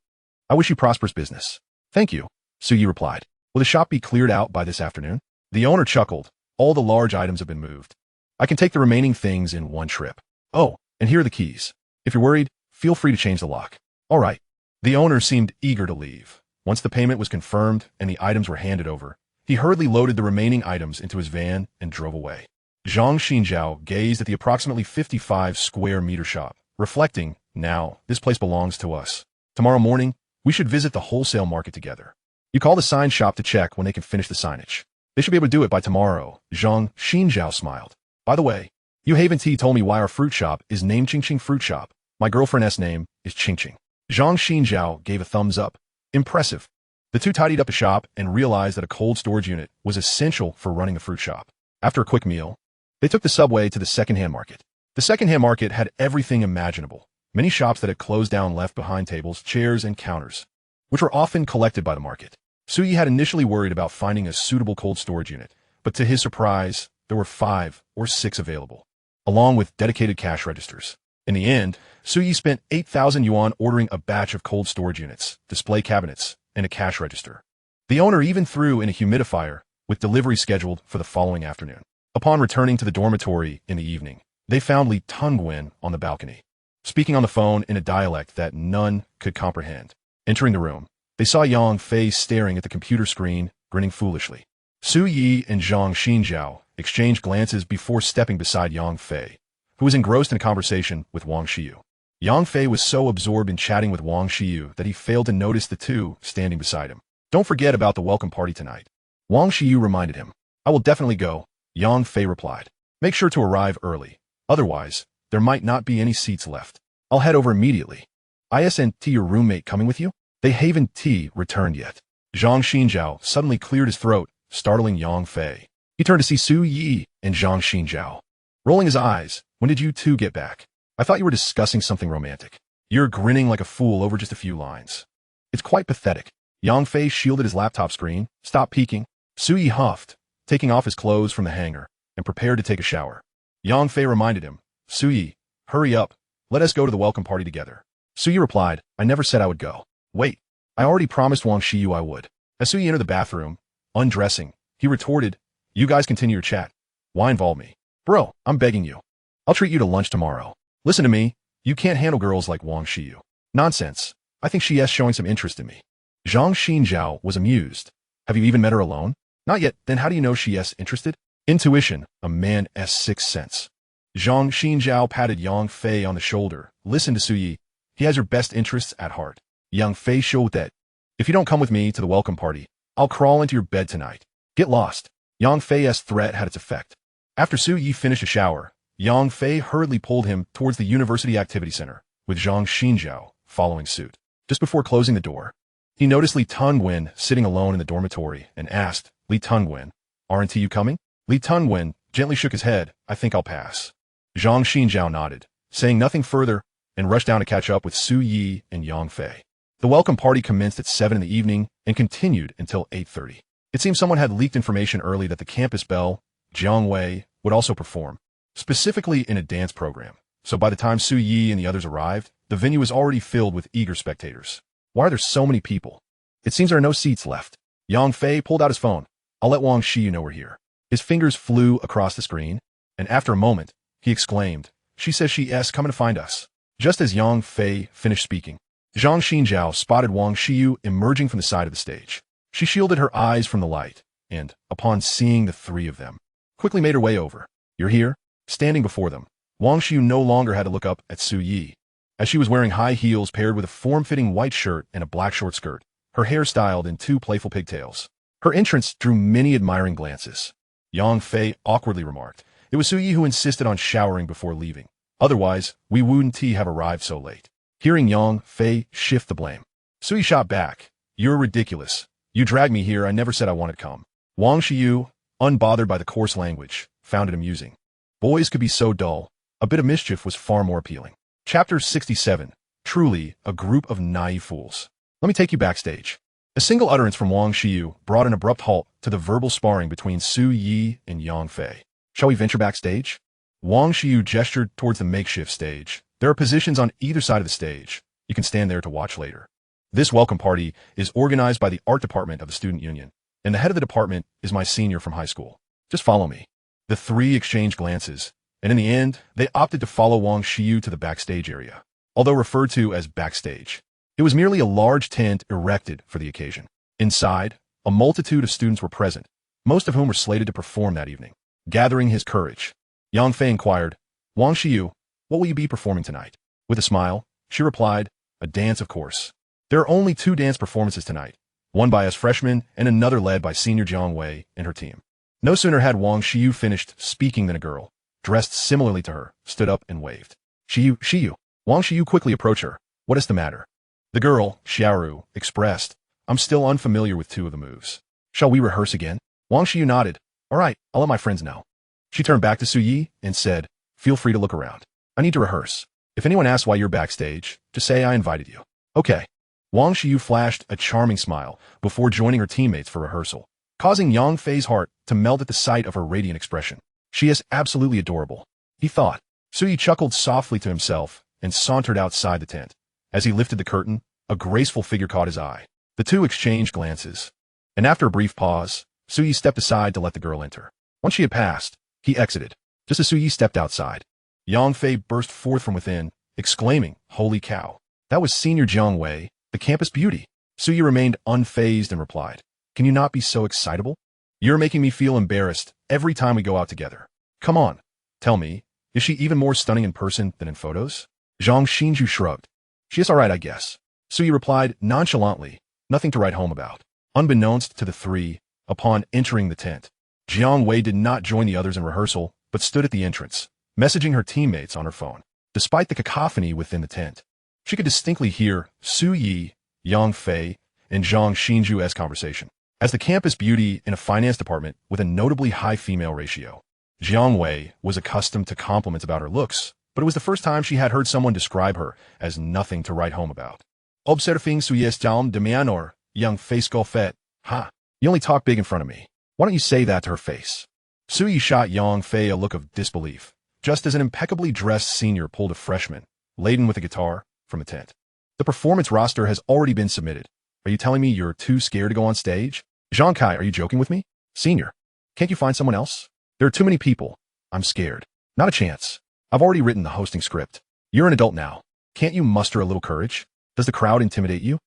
I wish you prosperous business. Thank you, Suyi replied. Will the shop be cleared out by this afternoon? The owner chuckled. All the large items have been moved. I can take the remaining things in one trip. Oh, and here are the keys. If you're worried, feel free to change the lock. All right. The owner seemed eager to leave. Once the payment was confirmed and the items were handed over, he hurriedly loaded the remaining items into his van and drove away. Zhang Xinjiao gazed at the approximately 55 square meter shop, reflecting, now, this place belongs to us. Tomorrow morning, we should visit the wholesale market together. You call the sign shop to check when they can finish the signage. They should be able to do it by tomorrow. Zhang Xinjiao smiled. By the way, Yu Haven Tea told me why our fruit shop is named Ching Ching Fruit Shop. My girlfriend's name is Ching Ching. Zhang Xinjiao gave a thumbs up. Impressive. The two tidied up the shop and realized that a cold storage unit was essential for running a fruit shop. After a quick meal, they took the subway to the secondhand market. The secondhand market had everything imaginable. Many shops that had closed down left behind tables, chairs, and counters, which were often collected by the market. Suyi had initially worried about finding a suitable cold storage unit, but to his surprise, there were 5 or 6 available, along with dedicated cash registers. In the end, Suyi spent 8,000 yuan ordering a batch of cold storage units, display cabinets, and a cash register. The owner even threw in a humidifier, with delivery scheduled for the following afternoon. Upon returning to the dormitory in the evening, they found Li Tungwen on the balcony, speaking on the phone in a dialect that none could comprehend. Entering the room, they saw Yang Fei staring at the computer screen, grinning foolishly. Suyi and Zhang Xinjiao exchanged glances before stepping beside Yang Fei, who was engrossed in a conversation with Wang Xiyu. Yang Fei was so absorbed in chatting with Wang Xiyu that he failed to notice the two standing beside him. Don't forget about the welcome party tonight. Wang Xiyu reminded him. I will definitely go, Yang Fei replied. Make sure to arrive early. Otherwise, there might not be any seats left. I'll head over immediately. Isn't your roommate coming with you? They haven't returned yet. Zhang Xinjiao suddenly cleared his throat, startling Yang Fei. He turned to see Suyi and Zhang Xinjiao. rolling his eyes. When did you two get back? I thought you were discussing something romantic. You're grinning like a fool over just a few lines. It's quite pathetic. Yang Fei shielded his laptop screen, stopped peeking. Suyi huffed, taking off his clothes from the hanger, and prepared to take a shower. Yang Fei reminded him, Suyi, hurry up. Let us go to the welcome party together. Suyi replied, I never said I would go. Wait, I already promised Wang Shiyu I would. As Suyi entered the bathroom, undressing, he retorted, you guys continue your chat. Why involve me? Bro, I'm begging you. I'll treat you to lunch tomorrow. Listen to me, you can't handle girls like Wang Shiyu. Nonsense. I think she is showing some interest in me. Zhang Xinjiao was amused. Have you even met her alone? Not yet, then how do you know she is interested? Intuition, a man's sixth sense. Zhang Xinjiao patted Yang Fei on the shoulder. Listen to Suyi. He has your best interests at heart. Yang Fei showed that. If you don't come with me to the welcome party, I'll crawl into your bed tonight. Get lost. Yang Fei's threat had its effect. After Suyi finished a shower, Yang Fei hurriedly pulled him towards the University Activity Center, with Zhang Xinjiao following suit. Just before closing the door, he noticed Li Tungwen sitting alone in the dormitory and asked, Li Tungwen, aren't you coming? Li Tungwen gently shook his head. I think I'll pass. Zhang Xinjiao nodded, saying nothing further, and rushed down to catch up with Su Yi and Yang Fei. The welcome party commenced at 7 in the evening and continued until 8:30. It seemed someone had leaked information early that the campus belle, Jiang Wei, would also perform, specifically in a dance program. So by the time Su Yi and the others arrived, the venue was already filled with eager spectators. Why are there so many people? It seems there are no seats left. Yang Fei pulled out his phone. I'll let Wang Shiyu know we're here. His fingers flew across the screen, and after a moment, he exclaimed, she says she is coming to find us. Just as Yang Fei finished speaking, Zhang Xinjiao spotted Wang Shiyu emerging from the side of the stage. She shielded her eyes from the light, and, upon seeing the three of them, quickly made her way over. You're here? Standing before them, Wang Shiyu no longer had to look up at Su Yi, as she was wearing high heels paired with a form-fitting white shirt and a black short skirt, her hair styled in 2 playful pigtails. Her entrance drew many admiring glances. Yang Fei awkwardly remarked, it was Su Yi who insisted on showering before leaving. Otherwise, we wouldn't have arrived so late. Hearing Yang Fei shift the blame, Su Yi shot back. You're ridiculous. You dragged me here. I never said I wanted to come. Wang Shiyu, unbothered by the coarse language, found it amusing. Boys could be so dull. A bit of mischief was far more appealing. Chapter 67. Truly, a group of naive fools. Let me take you backstage. A single utterance from Wang Shiyu brought an abrupt halt to the verbal sparring between Su Yi and Yang Fei. Shall we venture backstage? Wang Shiyu gestured towards the makeshift stage. There are positions on either side of the stage. You can stand there to watch later. This welcome party is organized by the art department of the student union, and the head of the department is my senior from high school. Just follow me. The three exchanged glances, and in the end, they opted to follow Wang Shiyu to the backstage area. Although referred to as backstage, it was merely a large tent erected for the occasion. Inside, a multitude of students were present, most of whom were slated to perform that evening. Gathering his courage, Yang Fei inquired, Wang Shiyu, what will you be performing tonight? With a smile, she replied, a dance, of course. There are only 2 dance performances tonight, one by us freshmen and another led by senior Jiang Wei and her team. No sooner had Wang Shiyu finished speaking than a girl, dressed similarly to her, stood up and waved. Shiyu. Wang Shiyu quickly approached her. What is the matter? The girl, Xiaoru, expressed, I'm still unfamiliar with 2 of the moves. Shall we rehearse again? Wang Shiyu nodded. All right, I'll let my friends know. She turned back to Su Yi and said, feel free to look around. I need to rehearse. If anyone asks why you're backstage, just say I invited you. Okay. Wang Shiyu flashed a charming smile before joining her teammates for rehearsal, causing Yang Fei's heart to melt at the sight of her radiant expression. She is absolutely adorable, he thought. Su Yi chuckled softly to himself and sauntered outside the tent. As he lifted the curtain, a graceful figure caught his eye. The 2 exchanged glances, and after a brief pause, Su Yi stepped aside to let the girl enter. Once she had passed, he exited. Just as Su Yi stepped outside, Yang Fei burst forth from within, exclaiming, holy cow. That was senior Jiang Wei, the campus beauty. Su Yi remained unfazed and replied, can you not be so excitable? You're making me feel embarrassed every time we go out together. Come on, tell me, is she even more stunning in person than in photos? Zhang Xinju shrugged. She is all right, I guess. Su Yi replied nonchalantly, nothing to write home about. Unbeknownst to the 3, upon entering the tent, Jiang Wei did not join the others in rehearsal, but stood at the entrance, messaging her teammates on her phone. Despite the cacophony within the tent, she could distinctly hear Su Yi, Yang Fei, and Zhang Xinju's conversation. As the campus beauty in a finance department with a notably high female ratio, Jiang Wei was accustomed to compliments about her looks, but it was the first time she had heard someone describe her as nothing to write home about. Observing suyes down de mianor, young face golfet. Ha! You only talk big in front of me. Why don't you say that to her face? Suyi shot Yang Fei a look of disbelief, just as an impeccably dressed senior pulled a freshman, laden with a guitar, from the tent. The performance roster has already been submitted. Are you telling me you're too scared to go on stage? Zhang Kai, are you joking with me? Senior, can't you find someone else? There are too many people. I'm scared. Not a chance. I've already written the hosting script. You're an adult now. Can't you muster a little courage? Does the crowd intimidate you?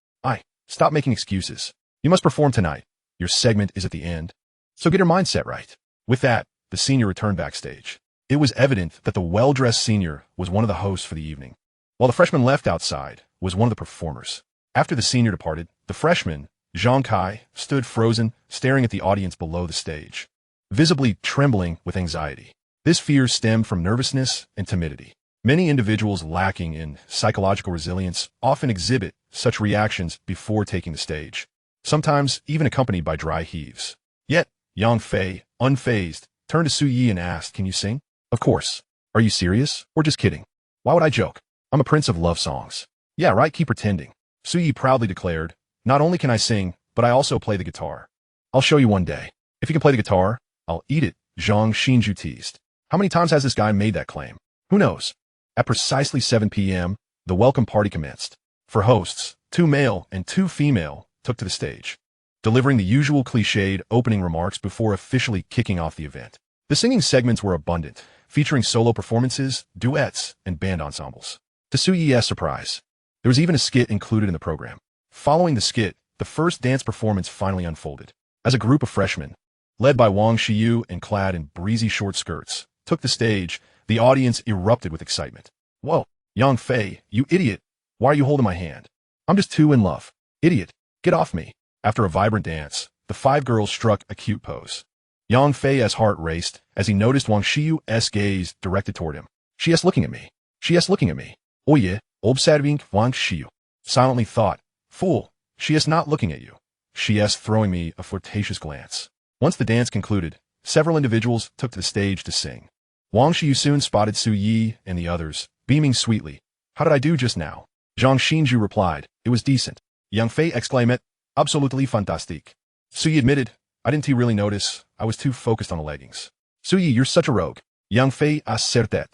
Stop making excuses. You must perform tonight. Your segment is at the end. So get your mindset right. With that, the senior returned backstage. It was evident that the well-dressed senior was one of the hosts for the evening, while the freshman left outside was one of the performers. After the senior departed, the freshman, Zhang Kai, stood frozen, staring at the audience below the stage, visibly trembling with anxiety. This fear stemmed from nervousness and timidity. Many individuals lacking in psychological resilience often exhibit such reactions before taking the stage, sometimes even accompanied by dry heaves. Yet, Yang Fei, unfazed, turned to Su Yi and asked, "Can you sing?" "Of course. Are you serious, or just kidding?" "Why would I joke? I'm a prince of love songs." "Yeah, right, keep pretending." Su Yi proudly declared, "Not only can I sing, but I also play the guitar. I'll show you one day. If you can play the guitar, I'll eat it," Zhang Xinju teased. How many times has this guy made that claim? Who knows? At precisely 7 p.m., the welcome party commenced. For hosts, 2 male and 2 female took to the stage, delivering the usual cliched opening remarks before officially kicking off the event. The singing segments were abundant, featuring solo performances, duets, and band ensembles. To Su Yi's surprise, there was even a skit included in the program. Following the skit, the first dance performance finally unfolded. As a group of freshmen, led by Wang Xiyu and clad in breezy short skirts, took the stage, the audience erupted with excitement. "Whoa, Yang Fei, you idiot! Why are you holding my hand? I'm just too in love. Idiot, get off me." After a vibrant dance, the 5 girls struck a cute pose. Yang Fei's heart raced as he noticed Wang Xiyu's gaze directed toward him. "She is looking at me. She is looking at me. Oye, observing Wang Xiyu." Silently thought, "Fool, she is not looking at you. She is throwing me a flirtatious glance." Once the dance concluded, several individuals took to the stage to sing. Wang Xiyu soon spotted Su Yi and the others, beaming sweetly. "How did I do just now?" Zhang Xinju replied, "It was decent." Yang Fei exclaimed, "Absolutely fantastique." Su Yi admitted, "I didn't really notice. I was too focused on the leggings." "Su Yi, you're such a rogue." Yang Fei asserted.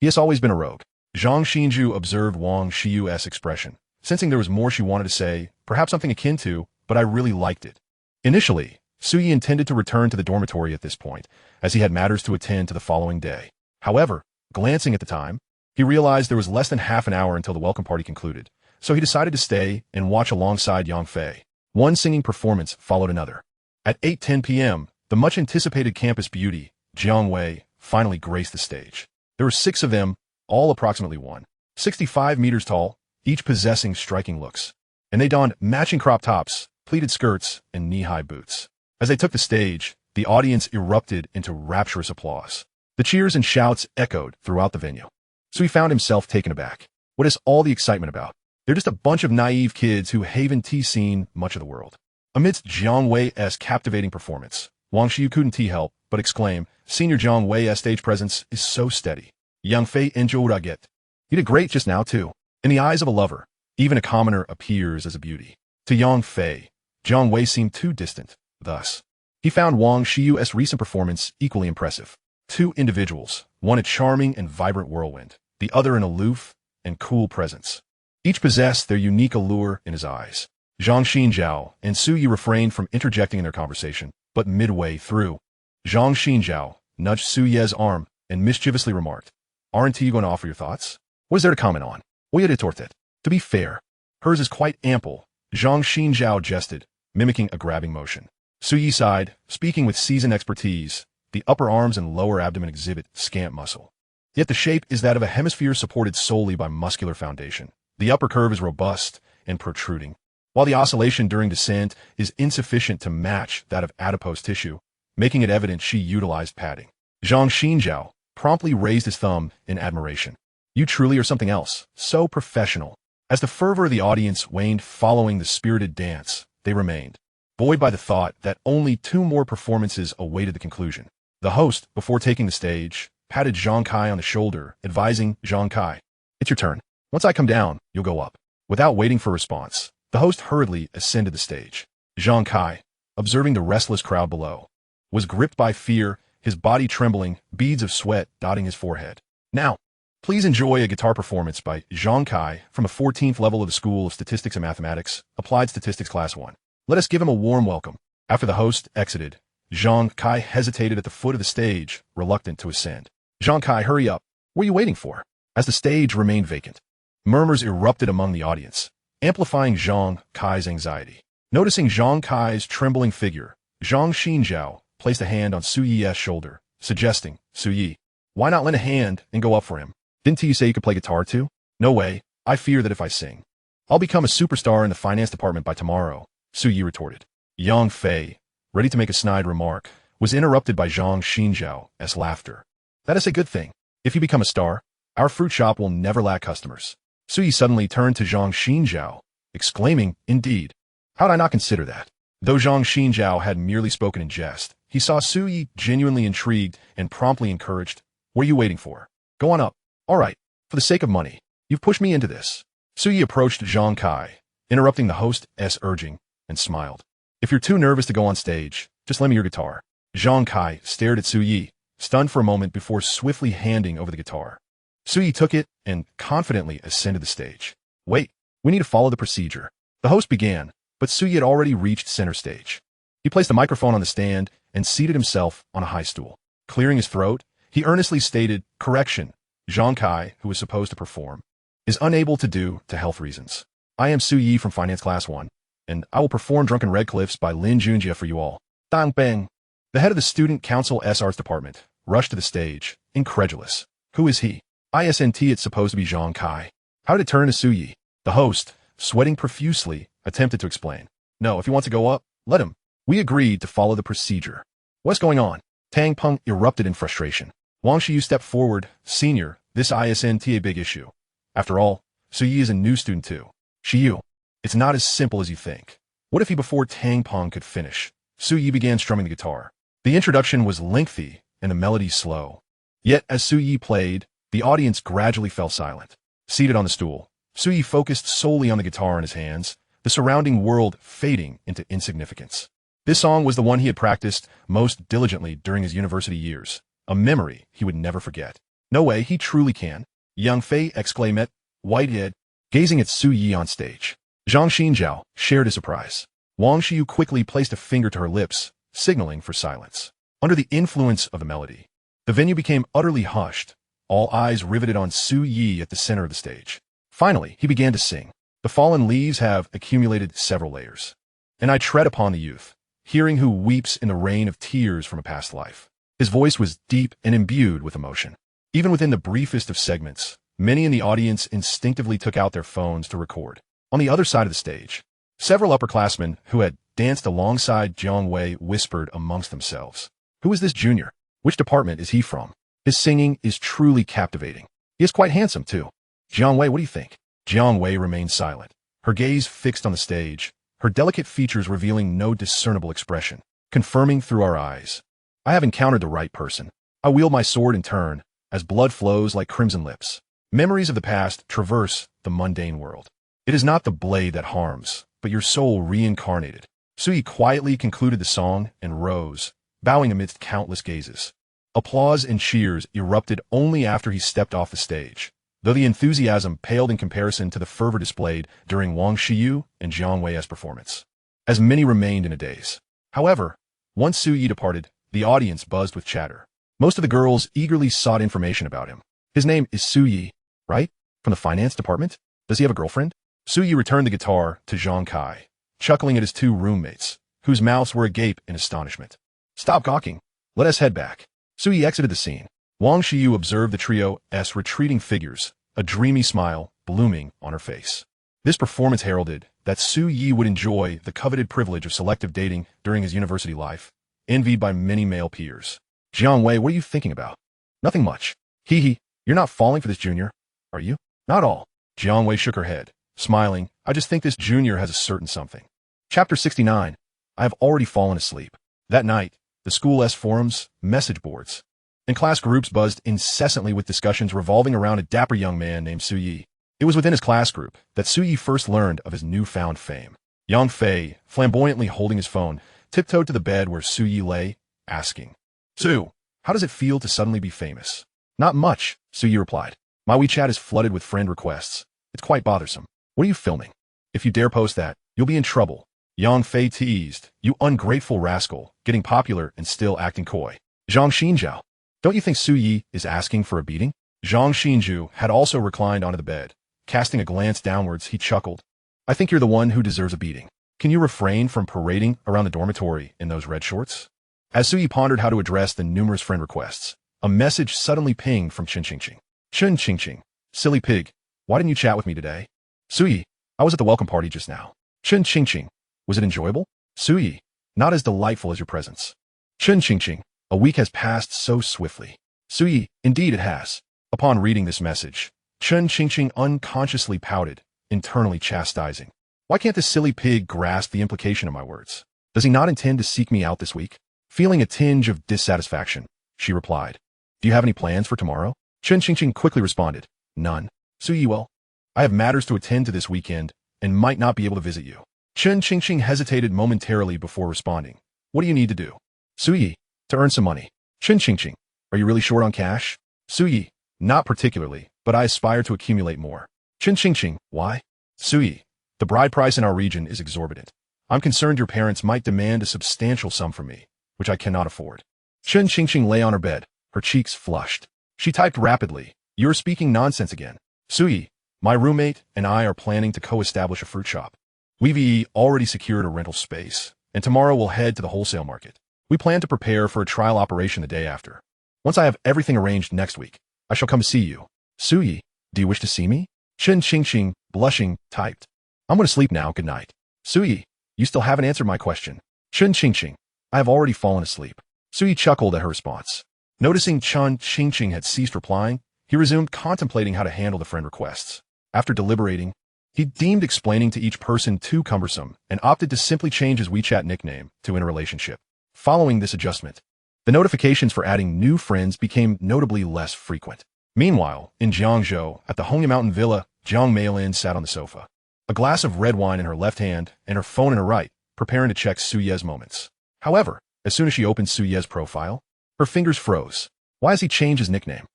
"He has always been a rogue." Zhang Xinju observed Wang Xiyu's expression, sensing there was more she wanted to say, perhaps something akin to, "But I really liked it." Initially, Su Yi intended to return to the dormitory at this point, as he had matters to attend to the following day. However, glancing at the time, he realized there was less than half an hour until the welcome party concluded, so he decided to stay and watch alongside Yang Fei. One singing performance followed another. At 8:10 p.m., the much-anticipated campus beauty, Jiang Wei, finally graced the stage. There were 6 of them, all approximately 165 meters tall, each possessing striking looks, and they donned matching crop tops, pleated skirts, and knee-high boots. As they took the stage, the audience erupted into rapturous applause. The cheers and shouts echoed throughout the venue. So he found himself taken aback. What is all the excitement about? They're just a bunch of naive kids who haven't seen much of the world. Amidst Jiang Wei's captivating performance, Wang Xiyu couldn't help but exclaim, "Senior Jiang Wei's stage presence is so steady." Yang Fei enjoyed it. "You did great just now, too." In the eyes of a lover, even a commoner appears as a beauty. To Yang Fei, Jiang Wei seemed too distant. Thus, he found Wang Xiyu's recent performance equally impressive. 2 individuals, one a charming and vibrant whirlwind, the other an aloof and cool presence. Each possessed their unique allure in his eyes. Zhang Xinjiao and Su Yi refrained from interjecting in their conversation, but midway through, Zhang Xinjiao nudged Su Yi's arm and mischievously remarked, "Aren't you going to offer your thoughts?" What is there to comment on? Oye retorted. To be fair, hers is quite ample. Zhang Xinjiao jested, mimicking a grabbing motion. Su Yi sighed, speaking with seasoned expertise. The upper arms and lower abdomen exhibit scant muscle. Yet the shape is that of a hemisphere supported solely by muscular foundation. The upper curve is robust and protruding, while the oscillation during descent is insufficient to match that of adipose tissue, making it evident she utilized padding. Zhang Xinjiao promptly raised his thumb in admiration. "You truly are something else, so professional." As the fervor of the audience waned following the spirited dance, they remained, buoyed by the thought that only 2 more performances awaited the conclusion. The host, before taking the stage, patted Zhang Kai on the shoulder, advising Zhang Kai, "It's your turn. Once I come down, you'll go up." Without waiting for a response, the host hurriedly ascended the stage. Zhang Kai, observing the restless crowd below, was gripped by fear, his body trembling, beads of sweat dotting his forehead. Now, please enjoy a guitar performance by Zhang Kai from the 14th level of the School of Statistics and Mathematics, Applied Statistics Class 1. Let us give him a warm welcome. After the host exited, Zhang Kai hesitated at the foot of the stage, reluctant to ascend. "Zhang Kai, hurry up. What are you waiting for?" As the stage remained vacant, murmurs erupted among the audience, amplifying Zhang Kai's anxiety. Noticing Zhang Kai's trembling figure, Zhang Xinjiao placed a hand on Su Yi's shoulder, suggesting, "Su Yi, why not lend a hand and go up for him? Didn't you say you could play guitar too?" "No way. I fear that if I sing, I'll become a superstar in the finance department by tomorrow," Su Yi retorted. Yang Fei, ready to make a snide remark, was interrupted by Zhang Xinjiao's laughter. "That is a good thing. If you become a star, our fruit shop will never lack customers." Su Yi suddenly turned to Zhang Xinjiao, exclaiming, "Indeed. How did I not consider that?" Though Zhang Xinjiao had merely spoken in jest, he saw Su Yi genuinely intrigued and promptly encouraged. "What are you waiting for? Go on up." "All right. For the sake of money, you've pushed me into this." Su Yi approached Zhang Kai, interrupting the host's urging, and smiled. "If you're too nervous to go on stage, just lend me your guitar." Zhang Kai stared at Su Yi, stunned for a moment before swiftly handing over the guitar. Su Yi took it and confidently ascended the stage. "Wait, we need to follow the procedure." The host began, but Su Yi had already reached center stage. He placed the microphone on the stand and seated himself on a high stool. Clearing his throat, he earnestly stated, "Correction, Zhang Kai, who is supposed to perform, is unable to due to health reasons. I am Su Yi from Finance Class 1, and I will perform Drunken Red Cliffs by Lin Junjie for you all." Dang bang! The head of the Student Council Arts Department rushed to the stage, incredulous. "Who is he? Isn't it's supposed to be Zhang Kai. How did it turn to Su Yi?" The host, sweating profusely, attempted to explain. "No, if he wants to go up, let him. We agreed to follow the procedure." "What's going on?" Tang Peng erupted in frustration. Wang Shiyu stepped forward. "Senior, this isn't a big issue. After all, Su Yi is a new student too." "Shiyu, it's not as simple as you think." What if he before Tang Peng could finish? Su Yi began strumming the guitar. The introduction was lengthy and the melody slow. Yet as Su Yi played, the audience gradually fell silent. Seated on the stool, Su Yi focused solely on the guitar in his hands, the surrounding world fading into insignificance. This song was the one he had practiced most diligently during his university years, a memory he would never forget. "No way, he truly can." Yang Fei exclaimed, white-eyed, gazing at Su Yi on stage. Zhang Xinjiao shared his surprise. Wang Shiyu quickly placed a finger to her lips, signaling for silence. Under the influence of the melody, the venue became utterly hushed, all eyes riveted on Su Yi at the center of the stage. Finally, he began to sing. "The fallen leaves have accumulated several layers, and I tread upon the youth, hearing who weeps in the rain of tears from a past life." His voice was deep and imbued with emotion. Even within the briefest of segments, many in the audience instinctively took out their phones to record. On the other side of the stage, several upperclassmen who had danced alongside Jiang Wei whispered amongst themselves, "Who is this junior? Which department is he from? His singing is truly captivating. He is quite handsome, too. Jiang Wei, what do you think?" Jiang Wei remained silent, her gaze fixed on the stage, her delicate features revealing no discernible expression, confirming through our eyes, "I have encountered the right person. I wield my sword in turn, as blood flows like crimson lips. Memories of the past traverse the mundane world. It is not the blade that harms, but your soul reincarnated." Su Yi quietly concluded the song and rose, bowing amidst countless gazes. Applause and cheers erupted only after he stepped off the stage, though the enthusiasm paled in comparison to the fervor displayed during Wang Shiyu and Jiang Wei's performance. As many remained in a daze. However, once Su Yi departed, the audience buzzed with chatter. Most of the girls eagerly sought information about him. "His name is Su Yi, right? From the finance department? Does he have a girlfriend?" Su Yi returned the guitar to Zhang Kai, chuckling at his two roommates, whose mouths were agape in astonishment. "Stop gawking. Let us head back." Su Yi exited the scene. Wang Shiyu observed the trio's retreating figures, a dreamy smile blooming on her face. This performance heralded that Su Yi would enjoy the coveted privilege of selective dating during his university life, envied by many male peers. "Jiang Wei, what are you thinking about?" "Nothing much." "Hee hee, you're not falling for this junior, are you?" "Not all." Jiang Wei shook her head, smiling. "I just think this junior has a certain something." Chapter 69. I have already fallen asleep. That night, the school's forums, message boards, and class groups buzzed incessantly with discussions revolving around a dapper young man named Su Yi. It was within his class group that Su Yi first learned of his newfound fame. Yang Fei, flamboyantly holding his phone, tiptoed to the bed where Su Yi lay, asking, "Su, how does it feel to suddenly be famous?" "Not much," Su Yi replied. "My WeChat is flooded with friend requests. It's quite bothersome. What are you filming? If you dare post that, you'll be in trouble." Yang Fei teased, "You ungrateful rascal, getting popular and still acting coy." Zhang Xinjiao, "Don't you think Su Yi is asking for a beating?" Zhang Xinju had also reclined onto the bed. Casting a glance downwards, he chuckled. "I think you're the one who deserves a beating. Can you refrain from parading around the dormitory in those red shorts?" As Su Yi pondered how to address the numerous friend requests, a message suddenly pinged from Chen Qingqing. "Chen Qingqing, silly pig, why didn't you chat with me today?" "Su Yi, I was at the welcome party just now." "Chen Qingqing, was it enjoyable?" "Su Yi, not as delightful as your presence." "Chen Qingqing, a week has passed so swiftly." "Su Yi, indeed it has." Upon reading this message, Chen Qingqing unconsciously pouted, internally chastising. Why can't this silly pig grasp the implication of my words? Does he not intend to seek me out this week? Feeling a tinge of dissatisfaction, she replied, "Do you have any plans for tomorrow?" Chen Qingqing quickly responded, "None." "Su Yi, well, I have matters to attend to this weekend and might not be able to visit you." Chen Qingqing hesitated momentarily before responding. "What do you need to do?" "Su Yi, to earn some money." "Chen Qingqing, are you really short on cash?" "Su Yi, not particularly, but I aspire to accumulate more." "Chen Qingqing, why?" "Su Yi, the bride price in our region is exorbitant. I'm concerned your parents might demand a substantial sum from me, which I cannot afford." Chen Qingqing lay on her bed, her cheeks flushed. She typed rapidly, "You're speaking nonsense again. Su Yi, my roommate and I are planning to co-establish a fruit shop. We've already secured a rental space, and tomorrow we'll head to the wholesale market. We plan to prepare for a trial operation the day after. Once I have everything arranged next week, I shall come see you." "Su Yi, do you wish to see me?" Chen Qingqing, blushing, typed, "I'm going to sleep now, good night." "Su Yi, you still haven't answered my question." Chen Qingqing, "I have already fallen asleep." Su Yi chuckled at her response. Noticing Chen Qingqing had ceased replying, he resumed contemplating how to handle the friend requests. After deliberating, he deemed explaining to each person too cumbersome and opted to simply change his WeChat nickname to "In a Relationship." Following this adjustment, the notifications for adding new friends became notably less frequent. Meanwhile, in Jiangzhou, at the Hongya Mountain Villa, Jiang Meilin sat on the sofa, a glass of red wine in her left hand and her phone in her right, preparing to check Su Ye's moments. However, as soon as she opened Su Ye's profile, her fingers froze. Why has he changed his nickname?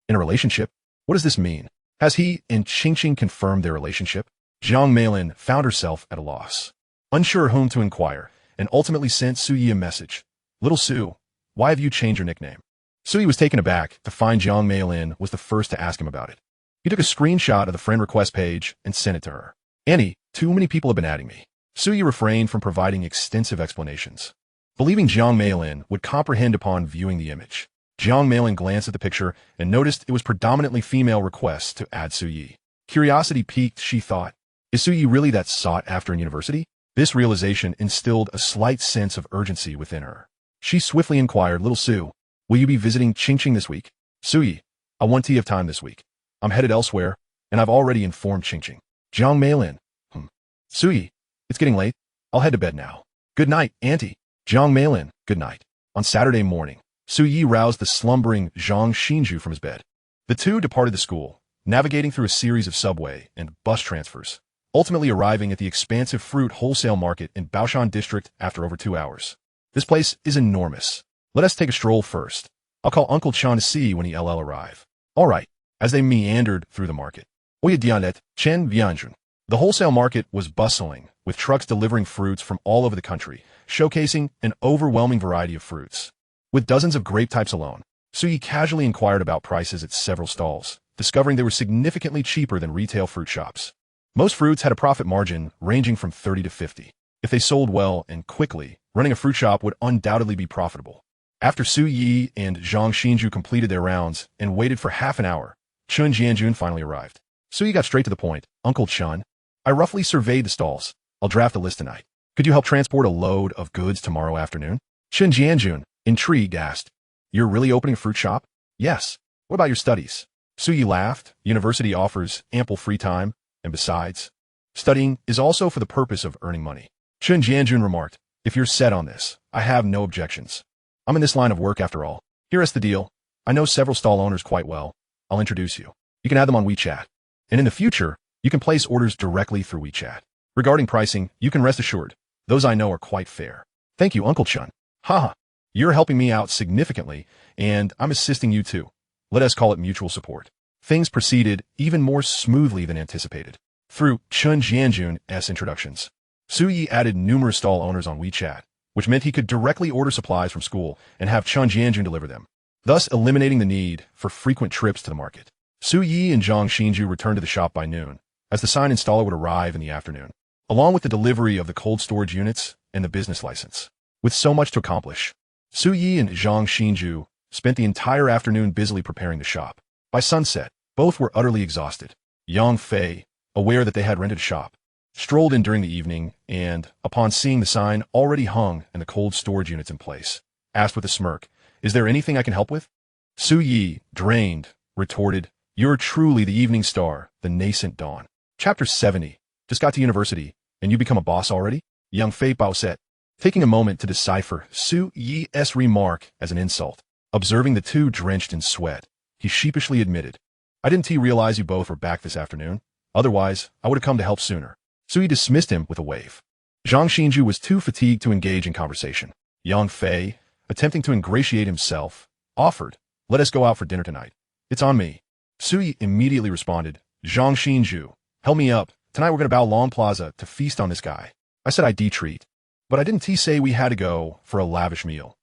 In a relationship? What does this mean? Has he and Qingqing confirmed their relationship? Jiang Meilin found herself at a loss, unsure whom to inquire, and ultimately sent Su Yi a message. "Little Su, why have you changed your nickname?" Su Yi was taken aback to find Jiang Meilin was the first to ask him about it. He took a screenshot of the friend request page and sent it to her. "Annie, too many people have been adding me." Su Yi refrained from providing extensive explanations, believing Jiang Meilin would comprehend upon viewing the image. Jiang Meilin glanced at the picture and noticed it was predominantly female requests to add Su Yi. Curiosity piqued, she thought. Is Su Yi really that sought after in university? This realization instilled a slight sense of urgency within her. She swiftly inquired, "Little Su, will you be visiting Qingqing this week?" "Su Yi, I want tea of time this week. I'm headed elsewhere, and I've already informed Qingqing." Jiang Meilin, "Su Yi, it's getting late. I'll head to bed now." "Good night, Auntie." Jiang Meilin, "Good night." On Saturday morning, Su Yi roused the slumbering Zhang Xinju from his bed. The two departed the school, navigating through a series of subway and bus transfers, ultimately arriving at the expansive fruit wholesale market in Baoshan district after over 2 hours. "This place is enormous. Let us take a stroll first. I'll call Uncle Chan to see when he LL arrive." "All right." As they meandered through the market, Oya Dianet, Chen Vianjun. The wholesale market was bustling, with trucks delivering fruits from all over the country, showcasing an overwhelming variety of fruits. With dozens of grape types alone, Su Yi casually inquired about prices at several stalls, discovering they were significantly cheaper than retail fruit shops. Most fruits had a profit margin ranging from 30 to 50. If they sold well and quickly, running a fruit shop would undoubtedly be profitable. After Su Yi and Zhang Xinju completed their rounds and waited for half an hour, Chun Jianjun finally arrived. Su Yi got straight to the point. "Uncle Chun, I roughly surveyed the stalls. I'll draft a list tonight. Could you help transport a load of goods tomorrow afternoon?" Chun Jianjun, intrigued, asked, "You're really opening a fruit shop?" "Yes. What about your studies?" Su Yi laughed. "University offers ample free time, and besides, studying is also for the purpose of earning money." Chun Jianjun remarked, "If you're set on this, I have no objections. I'm in this line of work after all. Here's the deal. I know several stall owners quite well. I'll introduce you. You can add them on WeChat. And in the future, you can place orders directly through WeChat. Regarding pricing, you can rest assured. Those I know are quite fair. Thank you, Uncle Chun. Haha. You're helping me out significantly, and I'm assisting you too. Let us call it mutual support. Things proceeded even more smoothly than anticipated. Through Chun Jianjun's introductions, Su Yi added numerous stall owners on WeChat, which meant he could directly order supplies from school and have Chun Jianjun deliver them, thus eliminating the need for frequent trips to the market. Su Yi and Zhang Xinju returned to the shop by noon, as the sign installer would arrive in the afternoon, along with the delivery of the cold storage units and the business license. With so much to accomplish, Su Yi and Zhang Xinju spent the entire afternoon busily preparing the shop. By sunset, both were utterly exhausted. Yang Fei, aware that they had rented a shop, strolled in during the evening and, upon seeing the sign already hung and the cold storage units in place, asked with a smirk, "Is there anything I can help with?" Su Yi, drained, retorted, "You're truly the evening star, the nascent dawn." Chapter 70. Just got to university, and you become a boss already? Yang Fei Bao said, taking a moment to decipher Su Yi's remark as an insult. Observing the two drenched in sweat, he sheepishly admitted, "I didn't realize you both were back this afternoon. Otherwise, I would have come to help sooner." Su Yi dismissed him with a wave. Zhang Xinju was too fatigued to engage in conversation. Yang Fei, attempting to ingratiate himself, offered, "Let us go out for dinner tonight. It's on me." Su Yi immediately responded, "Zhang Xinju, help me up. Tonight we're going to Bao Long Plaza to feast on this guy." I said I'd treat, but I didn't say we had to go for a lavish meal.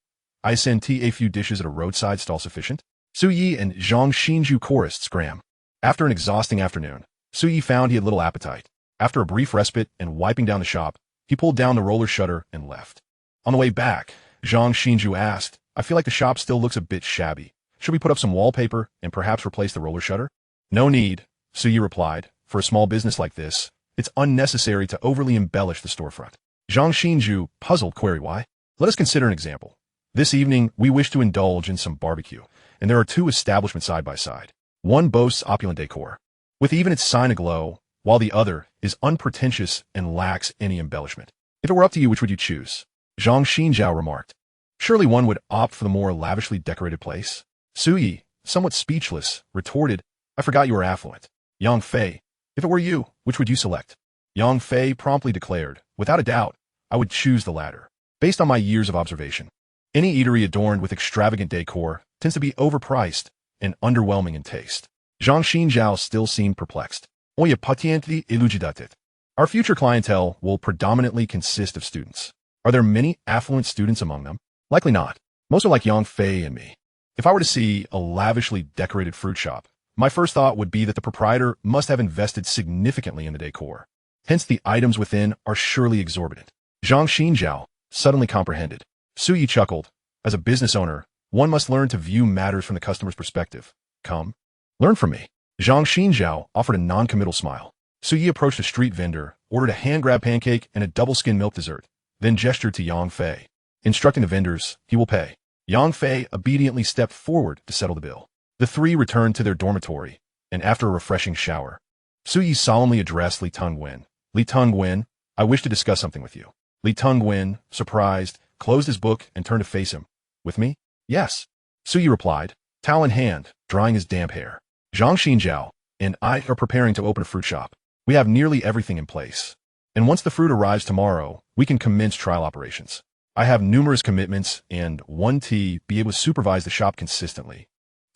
I sent a few dishes at a roadside stall sufficient. Su Yi and Zhang Xinju chorused scram. After an exhausting afternoon, Su Yi found he had little appetite. After a brief respite and wiping down the shop, he pulled down the roller shutter and left. On the way back, Zhang Xinju asked, "I feel like the shop still looks a bit shabby. Should we put up some wallpaper and perhaps replace the roller shutter?" "No need," Su Yi replied. "For a small business like this, it's unnecessary to overly embellish the storefront." Zhang Xinju, puzzled, queried why. "Let us consider an example. This evening, we wish to indulge in some barbecue, and there are two establishments side by side. One boasts opulent decor, with even its sign aglow, while the other is unpretentious and lacks any embellishment. If it were up to you, which would you choose?" Zhang Xinjiao remarked. "Surely one would opt for the more lavishly decorated place." Su Yi, somewhat speechless, retorted, "I forgot you were affluent." Yang Fei, "If it were you, which would you select?" Yang Fei promptly declared, "Without a doubt, I would choose the latter. Based on my years of observation, any eatery adorned with extravagant decor tends to be overpriced and underwhelming in taste." Zhang Xinjiao still seemed perplexed. "Oye patiently elucidated. Our future clientele will predominantly consist of students. Are there many affluent students among them? Likely not. Most are like Yang Fei and me. If I were to see a lavishly decorated fruit shop, my first thought would be that the proprietor must have invested significantly in the decor. Hence the items within are surely exorbitant." Zhang Xinjiao suddenly comprehended. Su Yi chuckled. "As a business owner, one must learn to view matters from the customer's perspective. Come, learn from me." Zhang Xinjiao offered a non-committal smile. Su Yi approached a street vendor, ordered a hand-grab pancake and a double-skin milk dessert, then gestured to Yang Fei, instructing the vendors, "He will pay." Yang Fei obediently stepped forward to settle the bill. The three returned to their dormitory, and after a refreshing shower, Su Yi solemnly addressed Li Tengwen. "Li Tengwen, I wish to discuss something with you." Li Tengwen, surprised, closed his book and turned to face him. "With me?" "Yes." Su Yi replied, towel in hand, drying his damp hair. "Zhang Xinjiao and I are preparing to open a fruit shop. We have nearly everything in place, and once the fruit arrives tomorrow, we can commence trial operations. I have numerous commitments and want to be able to supervise the shop consistently.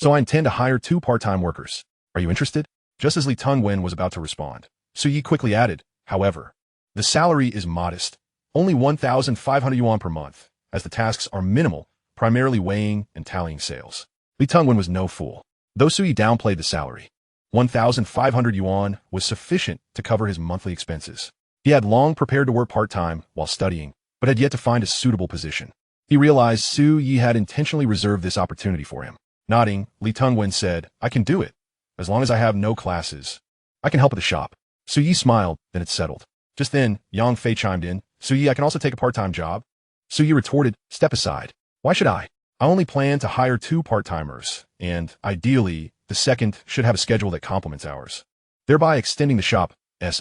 So I intend to hire 2 part-time workers. Are you interested?" Just as Li Tengwen was about to respond, Su Yi quickly added, "However, the salary is modest, only 1,500 yuan per month, as the tasks are minimal, primarily weighing and tallying sales." Li Tengwen was no fool. Though Su Yi downplayed the salary, 1,500 yuan was sufficient to cover his monthly expenses. He had long prepared to work part-time while studying, but had yet to find a suitable position. He realized Su Yi had intentionally reserved this opportunity for him. Nodding, Li Tengwen said, "I can do it. As long as I have no classes, I can help at the shop." Su Yi smiled, then it settled. Just then, Yang Fei chimed in, "Su Yi, I can also take a part-time job." Su Yi retorted, "Step aside. Why should I? I only plan to hire 2 part-timers, and, ideally, the second should have a schedule that complements ours, thereby extending the shop's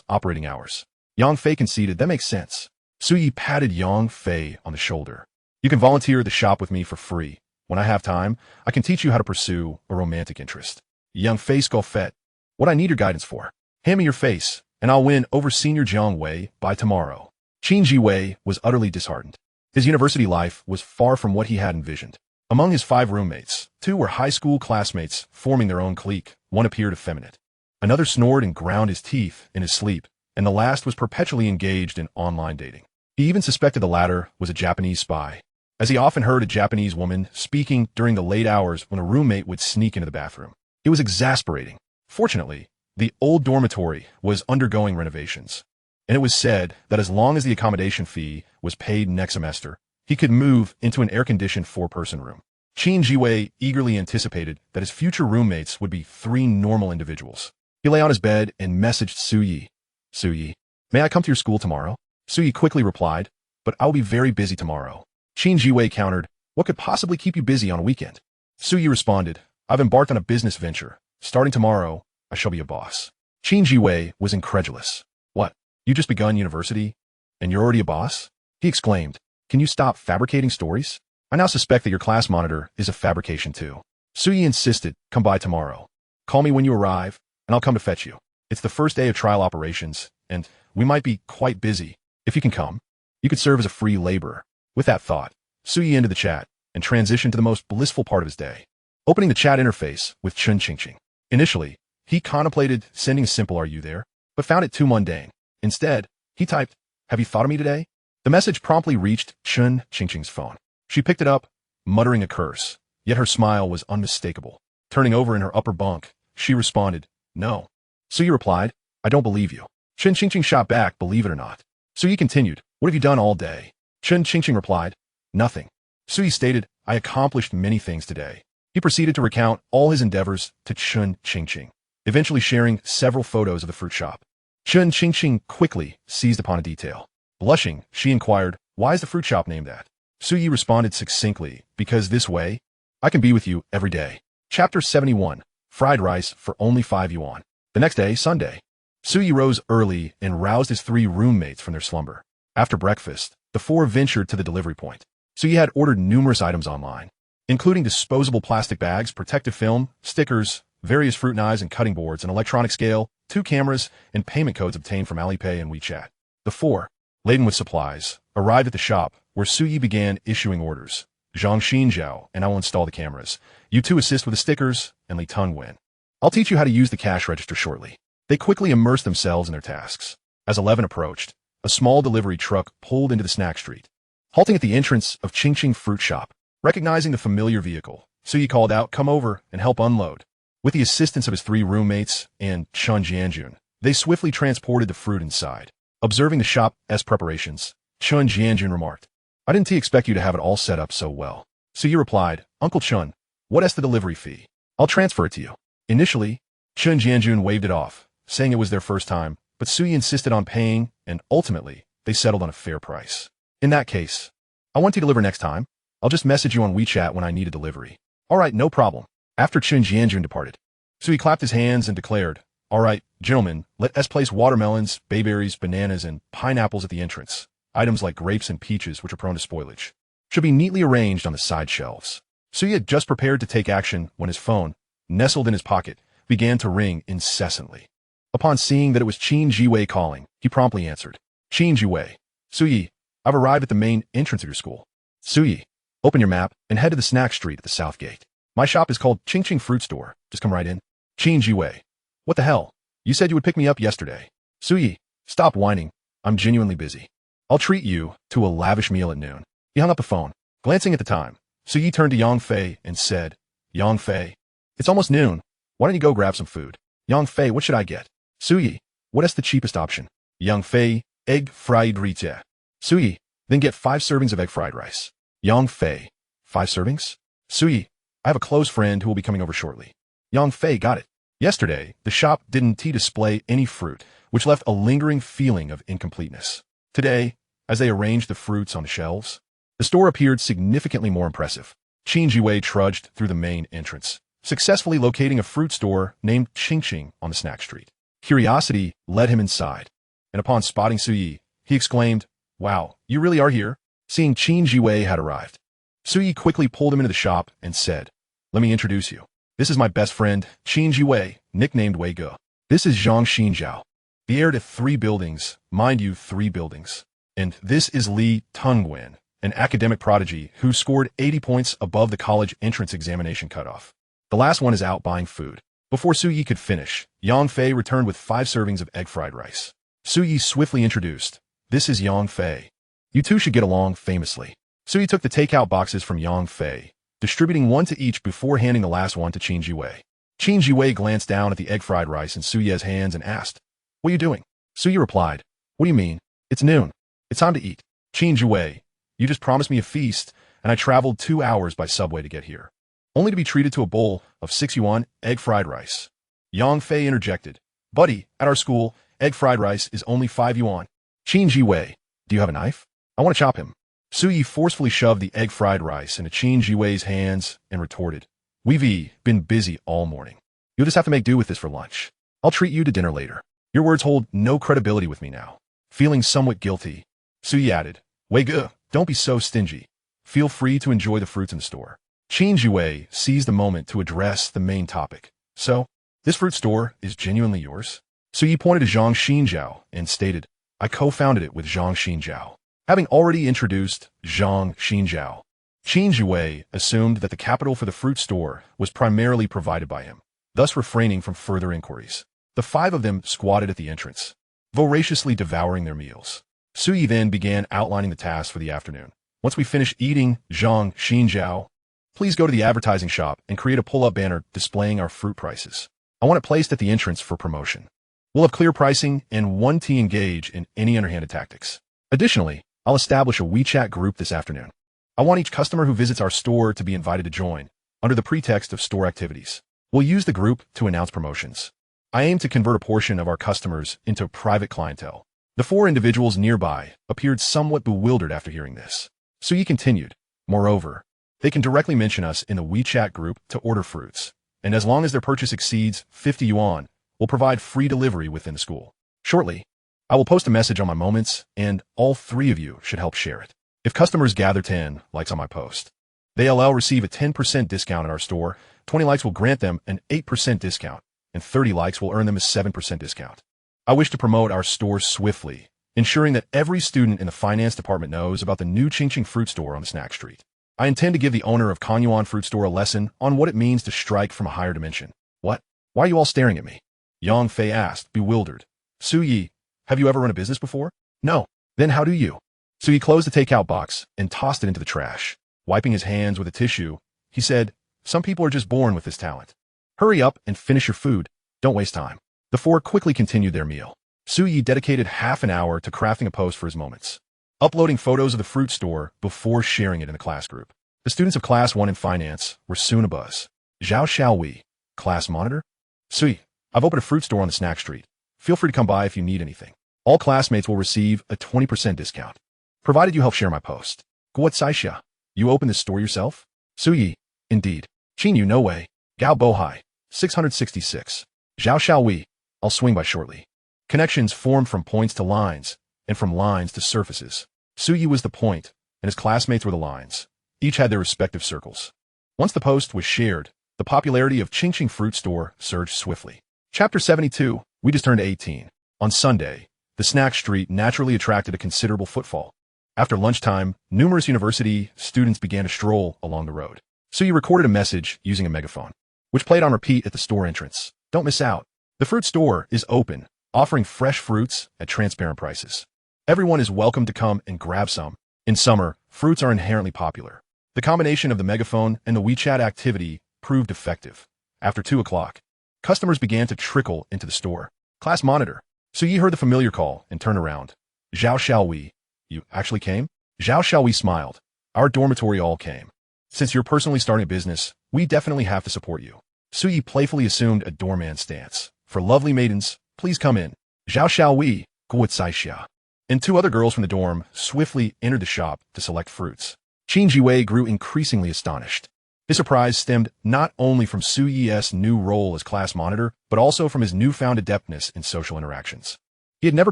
operating hours." Yang Fei conceded, "That makes sense." Su Yi patted Yang Fei on the shoulder. You can volunteer at the shop with me for free. When I have time, I can teach you how to pursue a romantic interest. Young Fei scoffed. What I need your guidance for. Hand me your face, and I'll win over Senior Jiang Wei by tomorrow. Qin Ji Wei was utterly disheartened. His university life was far from what he had envisioned. Among his 5 roommates, 2 were high school classmates forming their own clique. One appeared effeminate. Another snored and ground his teeth in his sleep, and the last was perpetually engaged in online dating. He even suspected the latter was a Japanese spy, as he often heard a Japanese woman speaking during the late hours when a roommate would sneak into the bathroom. It was exasperating. Fortunately, the old dormitory was undergoing renovations, and it was said that as long as the accommodation fee was paid next semester, he could move into an air-conditioned 4-person room. Qin Jiwei eagerly anticipated that his future roommates would be 3 normal individuals. He lay on his bed and messaged Su Yi. Su Yi, may I come to your school tomorrow? Su Yi quickly replied, but I will be very busy tomorrow. Qin Jiwei countered, what could possibly keep you busy on a weekend? Su Yi responded, I've embarked on a business venture. Starting tomorrow, I shall be a boss. Qin Jiwei was incredulous. What? You just begun university, and you're already a boss? He exclaimed. Can you stop fabricating stories? I now suspect that your class monitor is a fabrication too. Su Yi insisted, come by tomorrow. Call me when you arrive, and I'll come to fetch you. It's the first day of trial operations, and we might be quite busy. If you can come, you could serve as a free laborer. With that thought, Su Yi ended the chat and transitioned to the most blissful part of his day, opening the chat interface with Chun Qingqing. Initially, he contemplated sending a simple "Are you there?" but found it too mundane. Instead, he typed, Have you thought of me today? The message promptly reached Chun Qingqing's phone. She picked it up, muttering a curse, yet her smile was unmistakable. Turning over in her upper bunk, she responded, No. Su Yi replied, I don't believe you. Chun Qingqing shot back, believe it or not. Su Yi continued, What have you done all day? Chun Qingqing replied, Nothing. Su Yi stated, I accomplished many things today. He proceeded to recount all his endeavors to Chun Qingqing, eventually sharing several photos of the fruit shop. Chun Qingqing quickly seized upon a detail. Blushing, she inquired, Why is the fruit shop named that? Su Yi responded succinctly, Because this way, I can be with you every day. Chapter 71, Fried Rice for only 5 yuan. The next day, Sunday. Su Yi rose early and roused his 3 roommates from their slumber. After breakfast, the 4 ventured to the delivery point. Su Yi had ordered numerous items online, including disposable plastic bags, protective film, stickers, various fruit knives and cutting boards, an electronic scale, 2 cameras, and payment codes obtained from Alipay and WeChat. The 4, laden with supplies, arrived at the shop, where Su Yi began issuing orders. Zhang Xinjiao, and I will install the cameras. You 2 assist with the stickers, and Li Tengwen. I'll teach you how to use the cash register shortly. They quickly immersed themselves in their tasks. As 11 approached, a small delivery truck pulled into the snack street, halting at the entrance of Qingqing Fruit Shop. Recognizing the familiar vehicle, Su Yi called out, Come over and help unload. With the assistance of his 3 roommates and Chun Jianjun, they swiftly transported the fruit inside. Observing the shop's preparations, Chun Jianjun remarked, I didn't expect you to have it all set up so well. Su Yi replied, Uncle Chun, what is the delivery fee? I'll transfer it to you. Initially, Chun Jianjun waved it off, saying it was their first time, but Su Yi insisted on paying, and ultimately, they settled on a fair price. In that case, I want to deliver next time. I'll just message you on WeChat when I need a delivery. All right, no problem. After Chun Jianjun departed, Su Yi clapped his hands and declared, All right, gentlemen, let us place watermelons, bayberries, bananas, and pineapples at the entrance. Items like grapes and peaches, which are prone to spoilage, should be neatly arranged on the side shelves. Su Yi had just prepared to take action when his phone, nestled in his pocket, began to ring incessantly. Upon seeing that it was Qin Jiwei calling, he promptly answered. Qin Jiwei. Su Yi, I've arrived at the main entrance of your school. Su Yi, open your map and head to the snack street at the south gate. My shop is called Qingqing Fruit Store. Just come right in. Qin Jiwei. What the hell? You said you would pick me up yesterday. Su Yi, stop whining. I'm genuinely busy. I'll treat you to a lavish meal at noon. He hung up the phone. Glancing at the time, Su Yi turned to Yang Fei and said, Yang Fei, it's almost noon. Why don't you go grab some food? Yang Fei, what should I get? Su Yi, what is the cheapest option? Yang Fei, egg fried rice. Su Yi, then get 5 servings of egg fried rice. Yang Fei, 5 servings? Su Yi, I have a close friend who will be coming over shortly. Yang Fei, got it. Yesterday, the shop didn't display any fruit, which left a lingering feeling of incompleteness. Today, as they arranged the fruits on the shelves, the store appeared significantly more impressive. Qin Jiwei trudged through the main entrance, successfully locating a fruit store named Qingqing on the snack street. Curiosity led him inside, and upon spotting Su Yi, he exclaimed, Wow, you really are here? seeing Qin Jiwei had arrived. Suyi quickly pulled him into the shop and said, "Let me introduce you. This is my best friend, Qin Jiwei, nicknamed Wei Gu. This is Zhang Xinjiao, the heir to 3 buildings, mind you, 3 buildings. And this is Li Tungwen, an academic prodigy who scored 80 points above the college entrance examination cutoff. The last one is out buying food." Before Suyi could finish, Yang Fei returned with 5 servings of egg fried rice. Suyi swiftly introduced, "This is Yang Fei. You two should get along famously." Suyi took the takeout boxes from Yang Fei, distributing 1 to each before handing the last one to Qin Jiwei. Qin Jiwei glanced down at the egg fried rice in Suyi's hands and asked, "What are you doing?" Suyi replied, "What do you mean? It's noon. It's time to eat." Qin Jiwei, "You just promised me a feast, and I traveled 2 hours by subway to get here, only to be treated to a bowl of 6 yuan egg fried rice." Yang Fei interjected, "Buddy, at our school, egg fried rice is only 5 yuan. Qin Jiwei, do you have a knife? I want to chop him." Suyi forcefully shoved the egg fried rice into Qin Jiwei's hands and retorted, "We've been busy all morning. You'll just have to make do with this for lunch. I'll treat you to dinner later." Your words hold no credibility with me now. Feeling somewhat guilty, Suyi added, "Wei Gu, don't be so stingy. Feel free to enjoy the fruits in the store." Qin Jiwei seized the moment to address the main topic. "So, this fruit store is genuinely yours?" Suyi pointed to Zhang Xinjiao and stated, "I co-founded it with Zhang Xinjiao." Having already introduced Zhang Xinjiao, Qin Jiwei assumed that the capital for the fruit store was primarily provided by him, thus refraining from further inquiries. The 5 of them squatted at the entrance, voraciously devouring their meals. Suyi then began outlining the tasks for the afternoon. "Once we finish eating, Zhang Xinjiao, please go to the advertising shop and create a pull-up banner displaying our fruit prices. I want it placed at the entrance for promotion. We'll have clear pricing and 1 to engage in any underhanded tactics. Additionally, I'll establish a WeChat group this afternoon. I want each customer who visits our store to be invited to join, under the pretext of store activities. We'll use the group to announce promotions. I aim to convert a portion of our customers into private clientele." The 4 individuals nearby appeared somewhat bewildered after hearing this. Suyi continued, "Moreover, they can directly mention us in the WeChat group to order fruits, and as long as their purchase exceeds 50 yuan, we'll provide free delivery within the school. Shortly, I will post a message on my moments, and all 3 of you should help share it. If customers gather 10 likes on my post, they'll receive a 10% discount at our store, 20 likes will grant them an 8% discount, and 30 likes will earn them a 7% discount. I wish to promote our store swiftly, ensuring that every student in the finance department knows about the new Qingqing fruit store on the snack street. I intend to give the owner of Kanyuan fruit store a lesson on what it means to strike from a higher dimension." "What? Why are you all staring at me?" Yang Fei asked, bewildered. "Suyi, have you ever run a business before?" "No." "Then how do you?" Suyi closed the takeout box and tossed it into the trash. Wiping his hands with a tissue, he said, "Some people are just born with this talent. Hurry up and finish your food. Don't waste time." The 4 quickly continued their meal. Suyi dedicated half an hour to crafting a post for his moments, uploading photos of the fruit store before sharing it in the class group. The students of Class 1 in Finance were soon abuzz. "Zhao Xiaowei, class monitor? Suyi, I've opened a fruit store on the snack street. Feel free to come by if you need anything. All classmates will receive a 20% discount, provided you help share my post." "Guo Saixia, you opened this store yourself?" Suyi, "Indeed." "Qin Yu no way. Gao Bohai, 666. Zhao Xiaowei, I'll swing by shortly." Connections formed from points to lines, and from lines to surfaces. Suyi was the point, and his classmates were the lines. Each had their respective circles. Once the post was shared, the popularity of Qingqing Fruit Store surged swiftly. Chapter 72, we just turned 18. On Sunday, the snack street naturally attracted a considerable footfall. After lunchtime, numerous university students began to stroll along the road. Suyi recorded a message using a megaphone, which played on repeat at the store entrance. "Don't miss out. The fruit store is open, offering fresh fruits at transparent prices. Everyone is welcome to come and grab some. In summer, fruits are inherently popular." The combination of the megaphone and the WeChat activity proved effective. After 2 o'clock, customers began to trickle into the store. "Class monitor." Suyi heard the familiar call and turned around. "Zhao Xiaowei, you actually came?" Zhao Xiaowei smiled. "Our dormitory all came. Since you're personally starting a business, we definitely have to support you." Suyi playfully assumed a doorman stance. "For lovely maidens, please come in." Zhao Xiaowei, Guo Saixia, and 2 other girls from the dorm swiftly entered the shop to select fruits. Qin Jiwei grew increasingly astonished. His surprise stemmed not only from Suyi's new role as class monitor, but also from his newfound adeptness in social interactions. He had never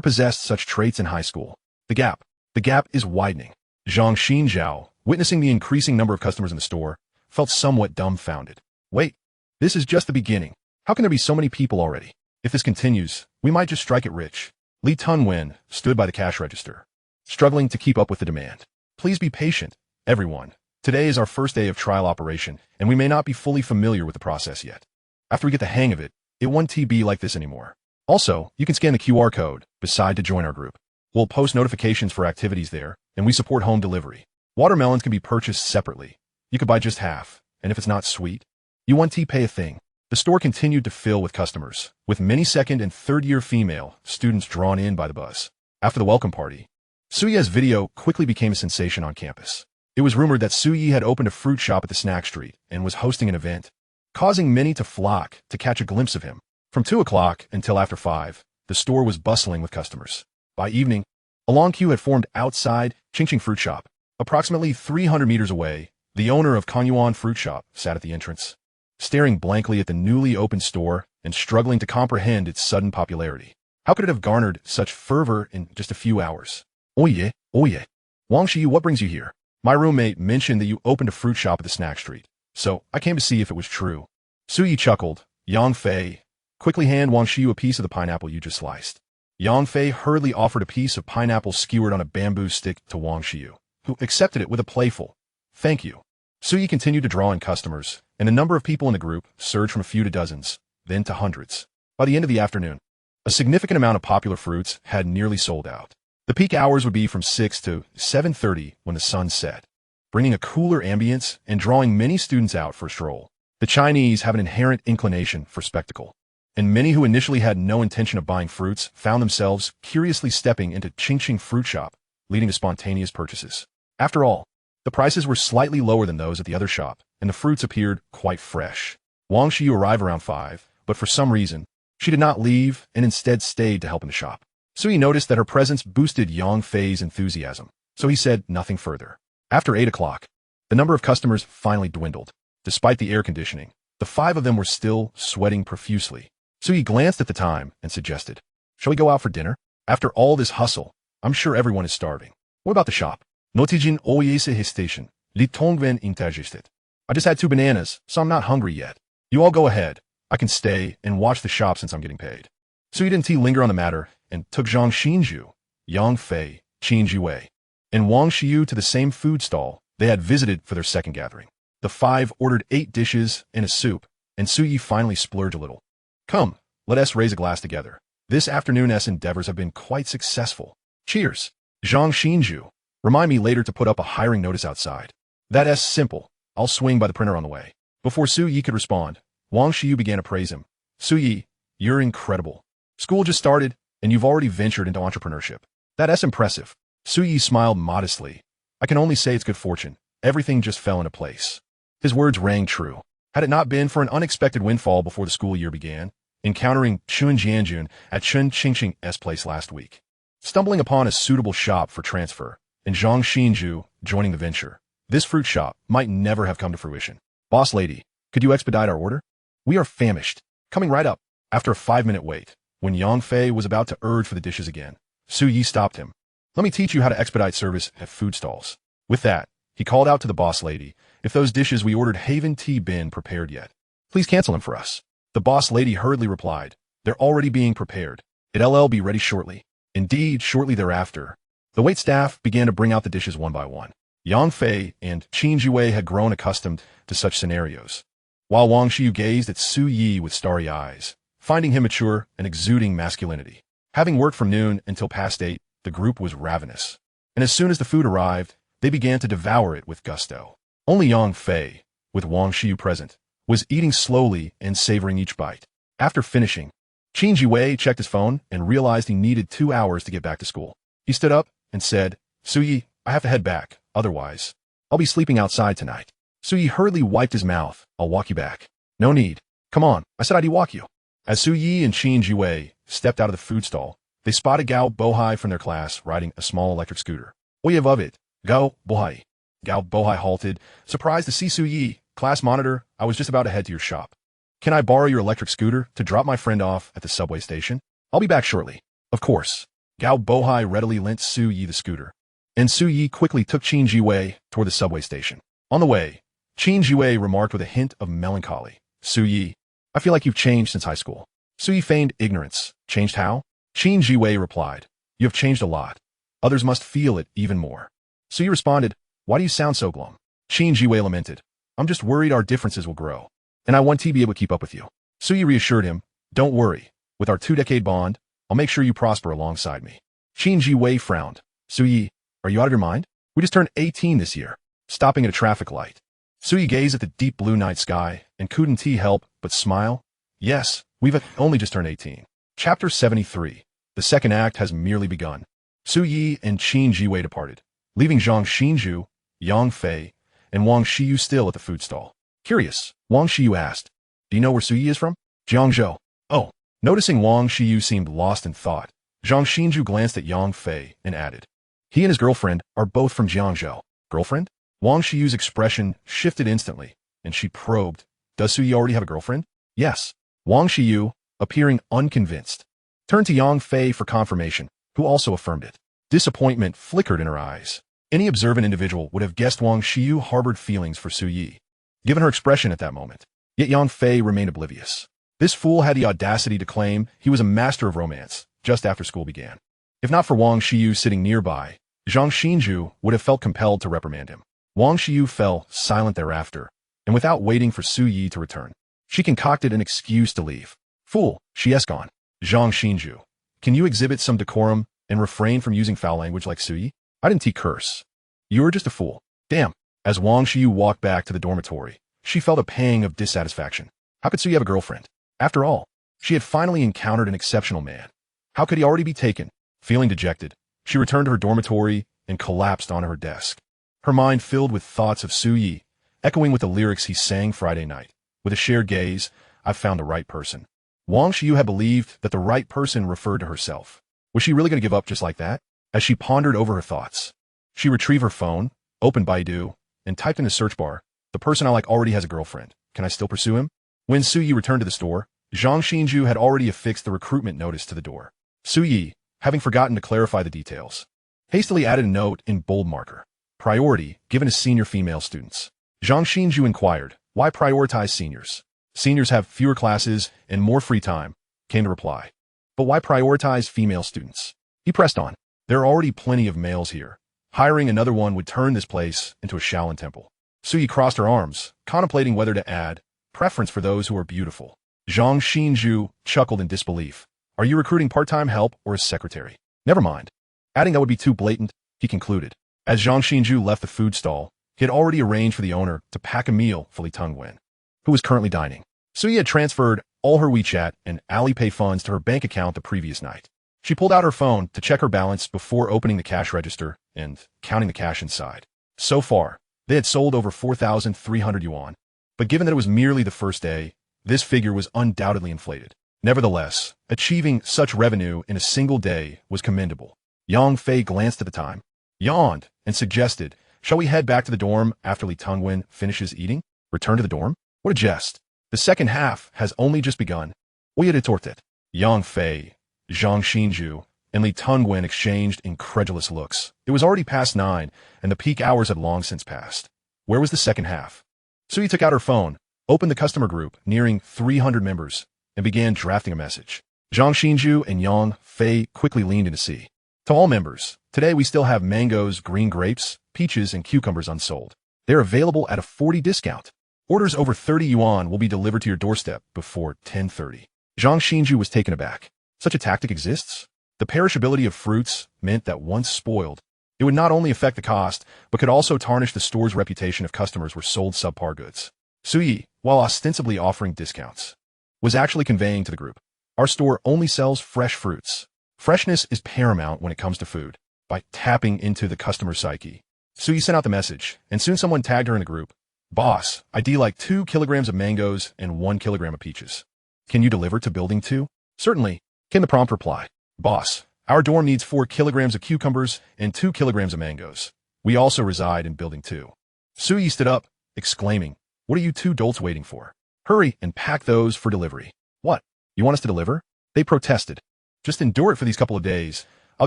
possessed such traits in high school. The gap is widening. Zhang Xinjiao, witnessing the increasing number of customers in the store, felt somewhat dumbfounded. Wait, this is just the beginning. How can there be so many people already? If this continues, we might just strike it rich. Li Tunwen stood by the cash register, struggling to keep up with the demand. Please be patient, everyone. Today is our first day of trial operation, and we may not be fully familiar with the process yet. After we get the hang of it, it won't be like this anymore. Also, you can scan the QR code beside to join our group. We'll post notifications for activities there, and we support home delivery. Watermelons can be purchased separately. You could buy just half, and if it's not sweet, you won't pay a thing. The store continued to fill with customers, with many second and third-year female students drawn in by the buzz. After the welcome party, Suye's video quickly became a sensation on campus. It was rumored that Suye had opened a fruit shop at the snack street and was hosting an event, causing many to flock to catch a glimpse of him. From 2 o'clock until after 5, the store was bustling with customers. By evening, a long queue had formed outside Qingqing Fruit Shop. Approximately 300 meters away, the owner of Kongyuan Fruit Shop sat at the entrance, staring blankly at the newly opened store and struggling to comprehend its sudden popularity. How could it have garnered such fervor in just a few hours? Oh yeah. Wang Shiyu, what brings you here? My roommate mentioned that you opened a fruit shop at the snack street, so I came to see if it was true. Suye chuckled. Yang Fei, quickly hand Wang Shiyu a piece of the pineapple you just sliced. Yang Fei hurriedly offered a piece of pineapple skewered on a bamboo stick to Wang Shiyu, who accepted it with a playful, "Thank you." Suye continued to draw in customers, and the number of people in the group surged from a few to dozens, then to hundreds. By the end of the afternoon, a significant amount of popular fruits had nearly sold out. The peak hours would be from 6 to 7:30 when the sun set, bringing a cooler ambience and drawing many students out for a stroll. The Chinese have an inherent inclination for spectacle, and many who initially had no intention of buying fruits found themselves curiously stepping into Qingqing Fruit Shop, leading to spontaneous purchases. After all, the prices were slightly lower than those at the other shop, and the fruits appeared quite fresh. Wang Shiyu arrived around 5, but for some reason, she did not leave and instead stayed to help in the shop. Suye noticed that her presence boosted Yang Fei's enthusiasm, so he said nothing further. After 8 o'clock, the number of customers finally dwindled. Despite the air conditioning, the 5 of them were still sweating profusely. Suye glanced at the time and suggested, "Shall we go out for dinner? After all this hustle, I'm sure everyone is starving. What about the shop? Notijin oyese histation, li tongven interjistet. I just had 2 bananas, so I'm not hungry yet. You all go ahead. I can stay and watch the shop since I'm getting paid." Suye didn't linger on the matter and took Zhang Xinju, Yang Fei, Qin Jiwei, and Wang Shiyu to the same food stall they had visited for their second gathering. The 5 ordered 8 dishes and a soup, and Suye finally splurged a little. "Come, let us raise a glass together. This afternoon's endeavors have been quite successful. Cheers." Zhang Xinju, remind me later to put up a hiring notice outside. That's simple. I'll swing by the printer on the way. Before Suye could respond, Wang Shiyu began to praise him. "Suye, you're incredible. School just started, and you've already ventured into entrepreneurship. That's impressive." Suye smiled modestly. "I can only say it's good fortune. Everything just fell into place." His words rang true. Had it not been for an unexpected windfall before the school year began, encountering Chun Jianjun at Chun Qingqing's place last week, stumbling upon a suitable shop for transfer, and Zhang Xinju joining the venture, this fruit shop might never have come to fruition. "Boss lady, could you expedite our order? We are famished." Coming right up. After a 5-minute wait, when Yang Fei was about to urge for the dishes again, Suye stopped him. "Let me teach you how to expedite service at food stalls." With that, he called out to the boss lady, "If those dishes we ordered haven't been prepared yet, please cancel them for us." The boss lady hurriedly replied, "They're already being prepared. It'll be ready shortly." Indeed, shortly thereafter, the wait staff began to bring out the dishes one by one. Yang Fei and Qin Jiwei had grown accustomed to such scenarios, while Wang Shiyu gazed at Suye with starry eyes, finding him mature and exuding masculinity. Having worked from noon until past 8, the group was ravenous, and as soon as the food arrived, they began to devour it with gusto. Only Yang Fei, with Wang Shiyu present, was eating slowly and savoring each bite. After finishing, Qin Jiwei checked his phone and realized he needed 2 hours to get back to school. He stood up and said, "Suye, I have to head back, otherwise I'll be sleeping outside tonight." Suye hurriedly wiped his mouth. "I'll walk you back." "No need. Come on, I said I'd walk you." As Suye and Qin Jiwei stepped out of the food stall, they spotted Gao Bohai from their class riding a small electric scooter. "Oye above it, Gao Bohai." Gao Bohai halted, surprised to see Suye. "Class monitor, I was just about to head to your shop. Can I borrow your electric scooter to drop my friend off at the subway station? I'll be back shortly." "Of course." Gao Bohai readily lent Suye the scooter, and Su Yi quickly took Qin Jiwei toward the subway station. On the way, Qin Jiwei remarked with a hint of melancholy, "Su Yi, I feel like you've changed since high school." Su Yi feigned ignorance. "Changed how?" Qin Jiwei replied, "You have changed a lot. Others must feel it even more." Su Yi responded, "Why do you sound so glum?" Qin Jiwei lamented, "I'm just worried our differences will grow, and I want to be able to keep up with you." Su Yi reassured him, "Don't worry. With our 2-decade bond, I'll make sure you prosper alongside me." Qin Jiwei frowned. "Su Yi, are you out of your mind? We just turned 18 this year." Stopping at a traffic light, Su Yi gazed at the deep blue night sky and couldn't help but smile. "Yes, we've only just turned 18. Chapter 73. The second act has merely begun. Su Yi and Qin Jiwei departed, leaving Zhang Xinju, Yang Fei, and Wang Xiyu still at the food stall. Curious, Wang Xiyu asked, "Do you know where Su Yi is from?" "Jiangzhou." "Oh." Noticing Wang Xiyu seemed lost in thought, Zhang Xinju glanced at Yang Fei and added, "He and his girlfriend are both from Jiangzhou." "Girlfriend?" Wang Xiyu's expression shifted instantly, and she probed, "Does Su Yi already have a girlfriend?" "Yes." Wang Xiyu, appearing unconvinced, turned to Yang Fei for confirmation, who also affirmed it. Disappointment flickered in her eyes. Any observant individual would have guessed Wang Xiyu harbored feelings for Su Yi, given her expression at that moment. Yet Yang Fei remained oblivious. This fool had the audacity to claim he was a master of romance just after school began. If not for Wang Xiyu sitting nearby, Zhang Xinju would have felt compelled to reprimand him. Wang Xiyu fell silent thereafter, and without waiting for Su Yi to return, she concocted an excuse to leave. "Fool," she esconned. "Zhang Xinju, can you exhibit some decorum and refrain from using foul language like Su Yi? I didn't curse. You're just a fool." "Damn." As Wang Xiyu walked back to the dormitory, she felt a pang of dissatisfaction. How could Su Yi have a girlfriend? After all, she had finally encountered an exceptional man. How could he already be taken? Feeling dejected, she returned to her dormitory and collapsed onto her desk. Her mind filled with thoughts of Su Yi, echoing with the lyrics he sang Friday night. With a shared gaze, "I've found the right person." Wang Xiyu had believed that the right person referred to herself. Was she really going to give up just like that? As she pondered over her thoughts, she retrieved her phone, opened Baidu, and typed in the search bar, "The person I like already has a girlfriend. Can I still pursue him?" When Su Yi returned to the store, Zhang Xinju had already affixed the recruitment notice to the door. Su Yi, having forgotten to clarify the details, hastily added a note in bold marker. "Priority given to senior female students." Zhang Xinju inquired, "Why prioritize seniors?" "Seniors have fewer classes and more free time," came the reply. "But why prioritize female students?" He pressed on. "There are already plenty of males here. Hiring another one would turn this place into a Shaolin temple." Su Yi crossed her arms, contemplating whether to add, "Preference for those who are beautiful." Zhang Xinju chuckled in disbelief. "Are you recruiting part-time help or a secretary?" "Never mind." Adding that would be too blatant, he concluded. As Zhang Xinju left the food stall, he had already arranged for the owner to pack a meal for Li Tengwen, who was currently dining. Su Yi had transferred all her WeChat and Alipay funds to her bank account the previous night. She pulled out her phone to check her balance before opening the cash register and counting the cash inside. So far, they had sold over 4,300 yuan, but given that it was merely the first day, this figure was undoubtedly inflated. Nevertheless, achieving such revenue in a single day was commendable. Yang Fei glanced at the time, yawned, and suggested, "Shall we head back to the dorm after Li Tengwen finishes eating?" "Return to the dorm? What a jest. The second half has only just begun." "We retorted." Yang Fei, Zhang Xinju, and Li Tengwen exchanged incredulous looks. It was already past 9, and the peak hours had long since passed. Where was the second half? Su Yi took out her phone, opened the customer group, nearing 300 members, and began drafting a message. Zhang Xinju and Yang Fei quickly leaned in to see. "To all members, today we still have mangoes, green grapes, peaches, and cucumbers unsold. They're available at a 40% discount. Orders over 30 yuan will be delivered to your doorstep before 10:30. Zhang Xinju was taken aback. Such a tactic exists? The perishability of fruits meant that once spoiled, it would not only affect the cost, but could also tarnish the store's reputation if customers were sold subpar goods. Su Yi, while ostensibly offering discounts, was actually conveying to the group, "Our store only sells fresh fruits. Freshness is paramount when it comes to food." By tapping into the customer psyche, Su Yi sent out the message, and soon someone tagged her in the group. "Boss, I'd like 2 kilograms of mangoes and 1 kilogram of peaches. Can you deliver to building 2? "Certainly," came the prompt reply. "Boss, our dorm needs 4 kilograms of cucumbers and 2 kilograms of mangoes. We also reside in building 2. Su Yi stood up, exclaiming, "What are you two dolts waiting for? Hurry and pack those for delivery." "What? You want us to deliver?" They protested. "Just endure it for these couple of days. I'll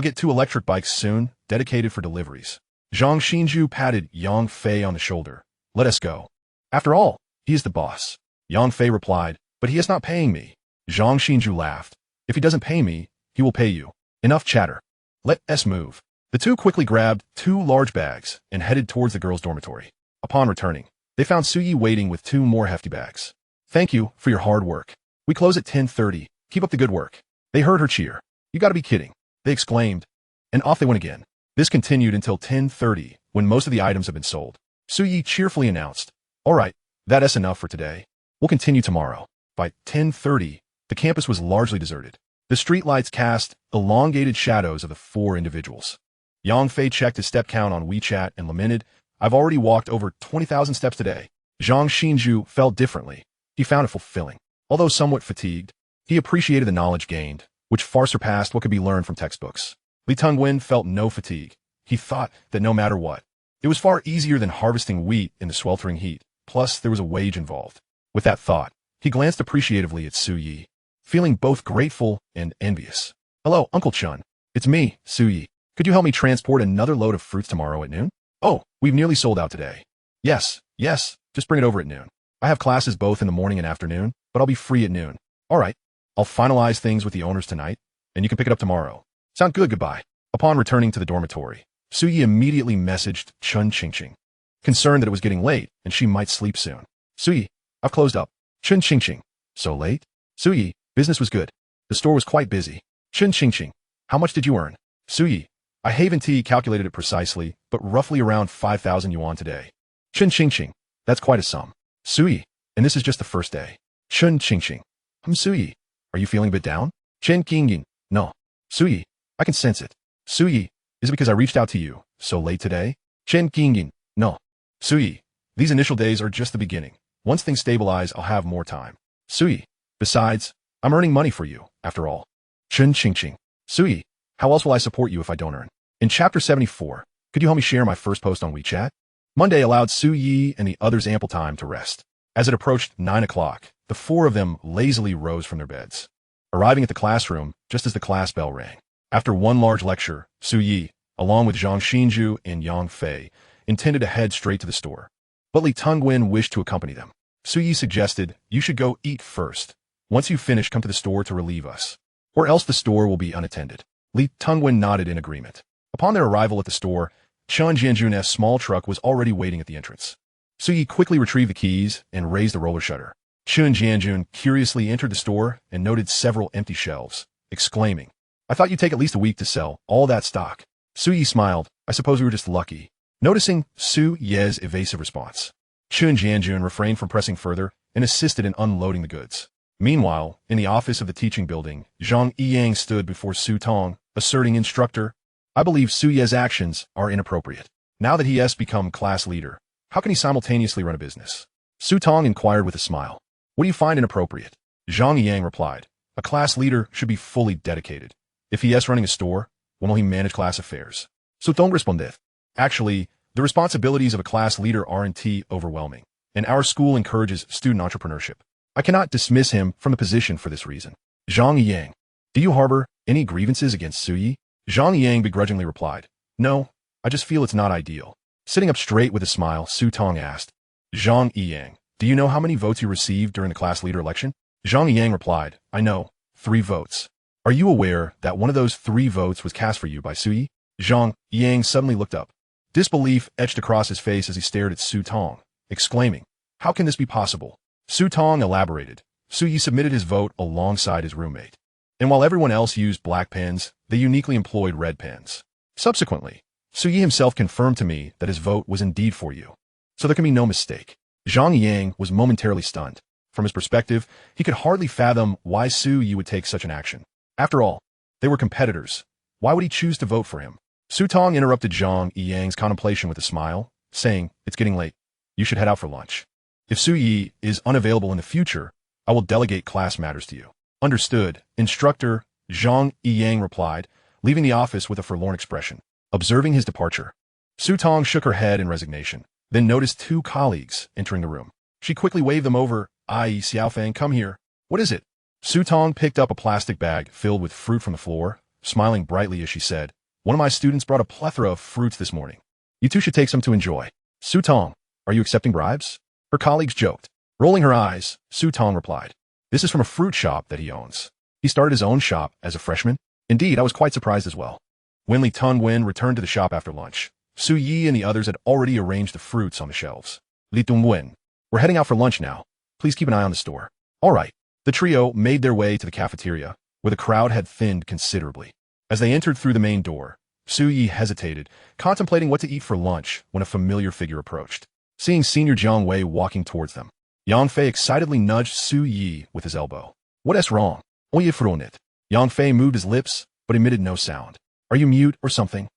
get 2 electric bikes soon, dedicated for deliveries. Zhang Xinju patted Yang Fei on the shoulder. Let us go. After all, he is the boss. Yang Fei replied, but he is not paying me. Zhang Xinju laughed. If he doesn't pay me, he will pay you. Enough chatter. Let us move. The two quickly grabbed 2 large bags and headed towards the girls' dormitory. Upon returning, they found Suyi waiting with 2 more hefty bags. Thank you for your hard work. We close at 10:30. Keep up the good work. They heard her cheer. You gotta be kidding, they exclaimed. And off they went again. This continued until 10:30, when most of the items had been sold. Suyi cheerfully announced, all right, that's enough for today. We'll continue tomorrow. By 10:30, the campus was largely deserted. The streetlights cast elongated shadows of the 4 individuals. Yang Fei checked his step count on WeChat and lamented, I've already walked over 20,000 steps today. Zhang Xinju felt differently. He found it fulfilling. Although somewhat fatigued, he appreciated the knowledge gained, which far surpassed what could be learned from textbooks. Li Tongwen felt no fatigue. He thought that no matter what, it was far easier than harvesting wheat in the sweltering heat. Plus, there was a wage involved. With that thought, he glanced appreciatively at Suyi, feeling both grateful and envious. Hello, Uncle Chun. It's me, Suyi. Could you help me transport another load of fruits tomorrow at noon? Oh, we've nearly sold out today. Yes, just bring it over at noon. I have classes both in the morning and afternoon, but I'll be free at noon. All right, I'll finalize things with the owners tonight, and you can pick it up tomorrow. Sound good, goodbye. Upon returning to the dormitory, Suyi immediately messaged Chun Qingqing, concerned that it was getting late and she might sleep soon. Suyi, I've closed up. Chun Qingqing, so late? Suyi, business was good. The store was quite busy. Chun Qingqing, how much did you earn? Suyi, I haven't calculated it precisely, but roughly around 5,000 yuan today. Chun Qingqing, that's quite a sum. Suyi, and this is just the first day. Chun Qingqing, Suyi, are you feeling a bit down? Chen Qingyin, no. Suyi, I can sense it. Suyi, is it because I reached out to you so late today? Chen Qingyin, no. Suyi, these initial days are just the beginning. Once things stabilize, I'll have more time. Suyi, besides, I'm earning money for you, after all. Chun Qingqing, Suyi, how else will I support you if I don't earn? In Chapter 74, could you help me share my first post on WeChat? Monday allowed Suyi and the others ample time to rest. As it approached 9 o'clock, the 4 of them lazily rose from their beds, arriving at the classroom just as the class bell rang. After one large lecture, Suyi, along with Zhang Xinju and Yang Fei, intended to head straight to the store. But Li Tongwen wished to accompany them. Suyi suggested, you should go eat first. Once you finish, come to the store to relieve us, or else the store will be unattended. Li Tongwen nodded in agreement. Upon their arrival at the store, Chun Jianjun's small truck was already waiting at the entrance. Suyi quickly retrieved the keys and raised the roller shutter. Chun Jianjun curiously entered the store and noted several empty shelves, exclaiming, I thought you'd take at least a week to sell all that stock. Suyi smiled. I suppose we were just lucky. Noticing Su Ye's evasive response, Chun Jianjun refrained from pressing further and assisted in unloading the goods. Meanwhile, in the office of the teaching building, Zhang Yiyang stood before Su Tong, asserting, Instructor, I believe Su Ye's actions are inappropriate. Now that he has become class leader, how can he simultaneously run a business? Su Tong inquired with a smile. What do you find inappropriate? Zhang Yang replied, a class leader should be fully dedicated. If he is running a store, when will he manage class affairs? Su Tong responded, actually, the responsibilities of a class leader aren't overwhelming, and our school encourages student entrepreneurship. I cannot dismiss him from the position for this reason. Zhang Yang, do you harbor any grievances against Suyi? Zhang Yang begrudgingly replied, no, I just feel it's not ideal. Sitting up straight with a smile, Su Tong asked, Zhang Yang, do you know how many votes you received during the class leader election? Zhang Yang replied, I know, 3 votes. Are you aware that one of those 3 votes was cast for you by Suyi? Zhang Yang suddenly looked up. Disbelief etched across his face as he stared at Su Tong, exclaiming, how can this be possible? Su Tong elaborated. Suyi submitted his vote alongside his roommate. And while everyone else used black pens, they uniquely employed red pens. Subsequently, Suyi himself confirmed to me that his vote was indeed for you. So there can be no mistake. Zhang Yang was momentarily stunned. From his perspective, he could hardly fathom why Suyi would take such an action. After all, they were competitors. Why would he choose to vote for him? Su Tong interrupted Zhang Yang's contemplation with a smile, saying, it's getting late. You should head out for lunch. If Suyi is unavailable in the future, I will delegate class matters to you. Understood, Instructor, Zhang Yang replied, leaving the office with a forlorn expression. Observing his departure, Su Tong shook her head in resignation, then noticed 2 colleagues entering the room. She quickly waved them over. Xiaofeng, come here. What is it? Su Tong picked up a plastic bag filled with fruit from the floor, smiling brightly as she said, "One of my students brought a plethora of fruits this morning. You two should take some to enjoy." "Su Tong, are you accepting bribes?" her colleagues joked. Rolling her eyes, Su Tong replied, "This is from a fruit shop that he owns. He started his own shop as a freshman." Indeed, I was quite surprised as well. When Li Tungwen returned to the shop after lunch, Su Yi and the others had already arranged the fruits on the shelves. "Li Tungwen, we're heading out for lunch now. Please keep an eye on the store." "All right." The trio made their way to the cafeteria, where the crowd had thinned considerably. As they entered through the main door, Su Yi hesitated, contemplating what to eat for lunch when a familiar figure approached. Seeing Senior Jiang Wei walking towards them, Yang Fei excitedly nudged Su Yi with his elbow. "What's wrong?" "Oye fronit." Yang Fei moved his lips, but emitted no sound. "Are you mute or something?"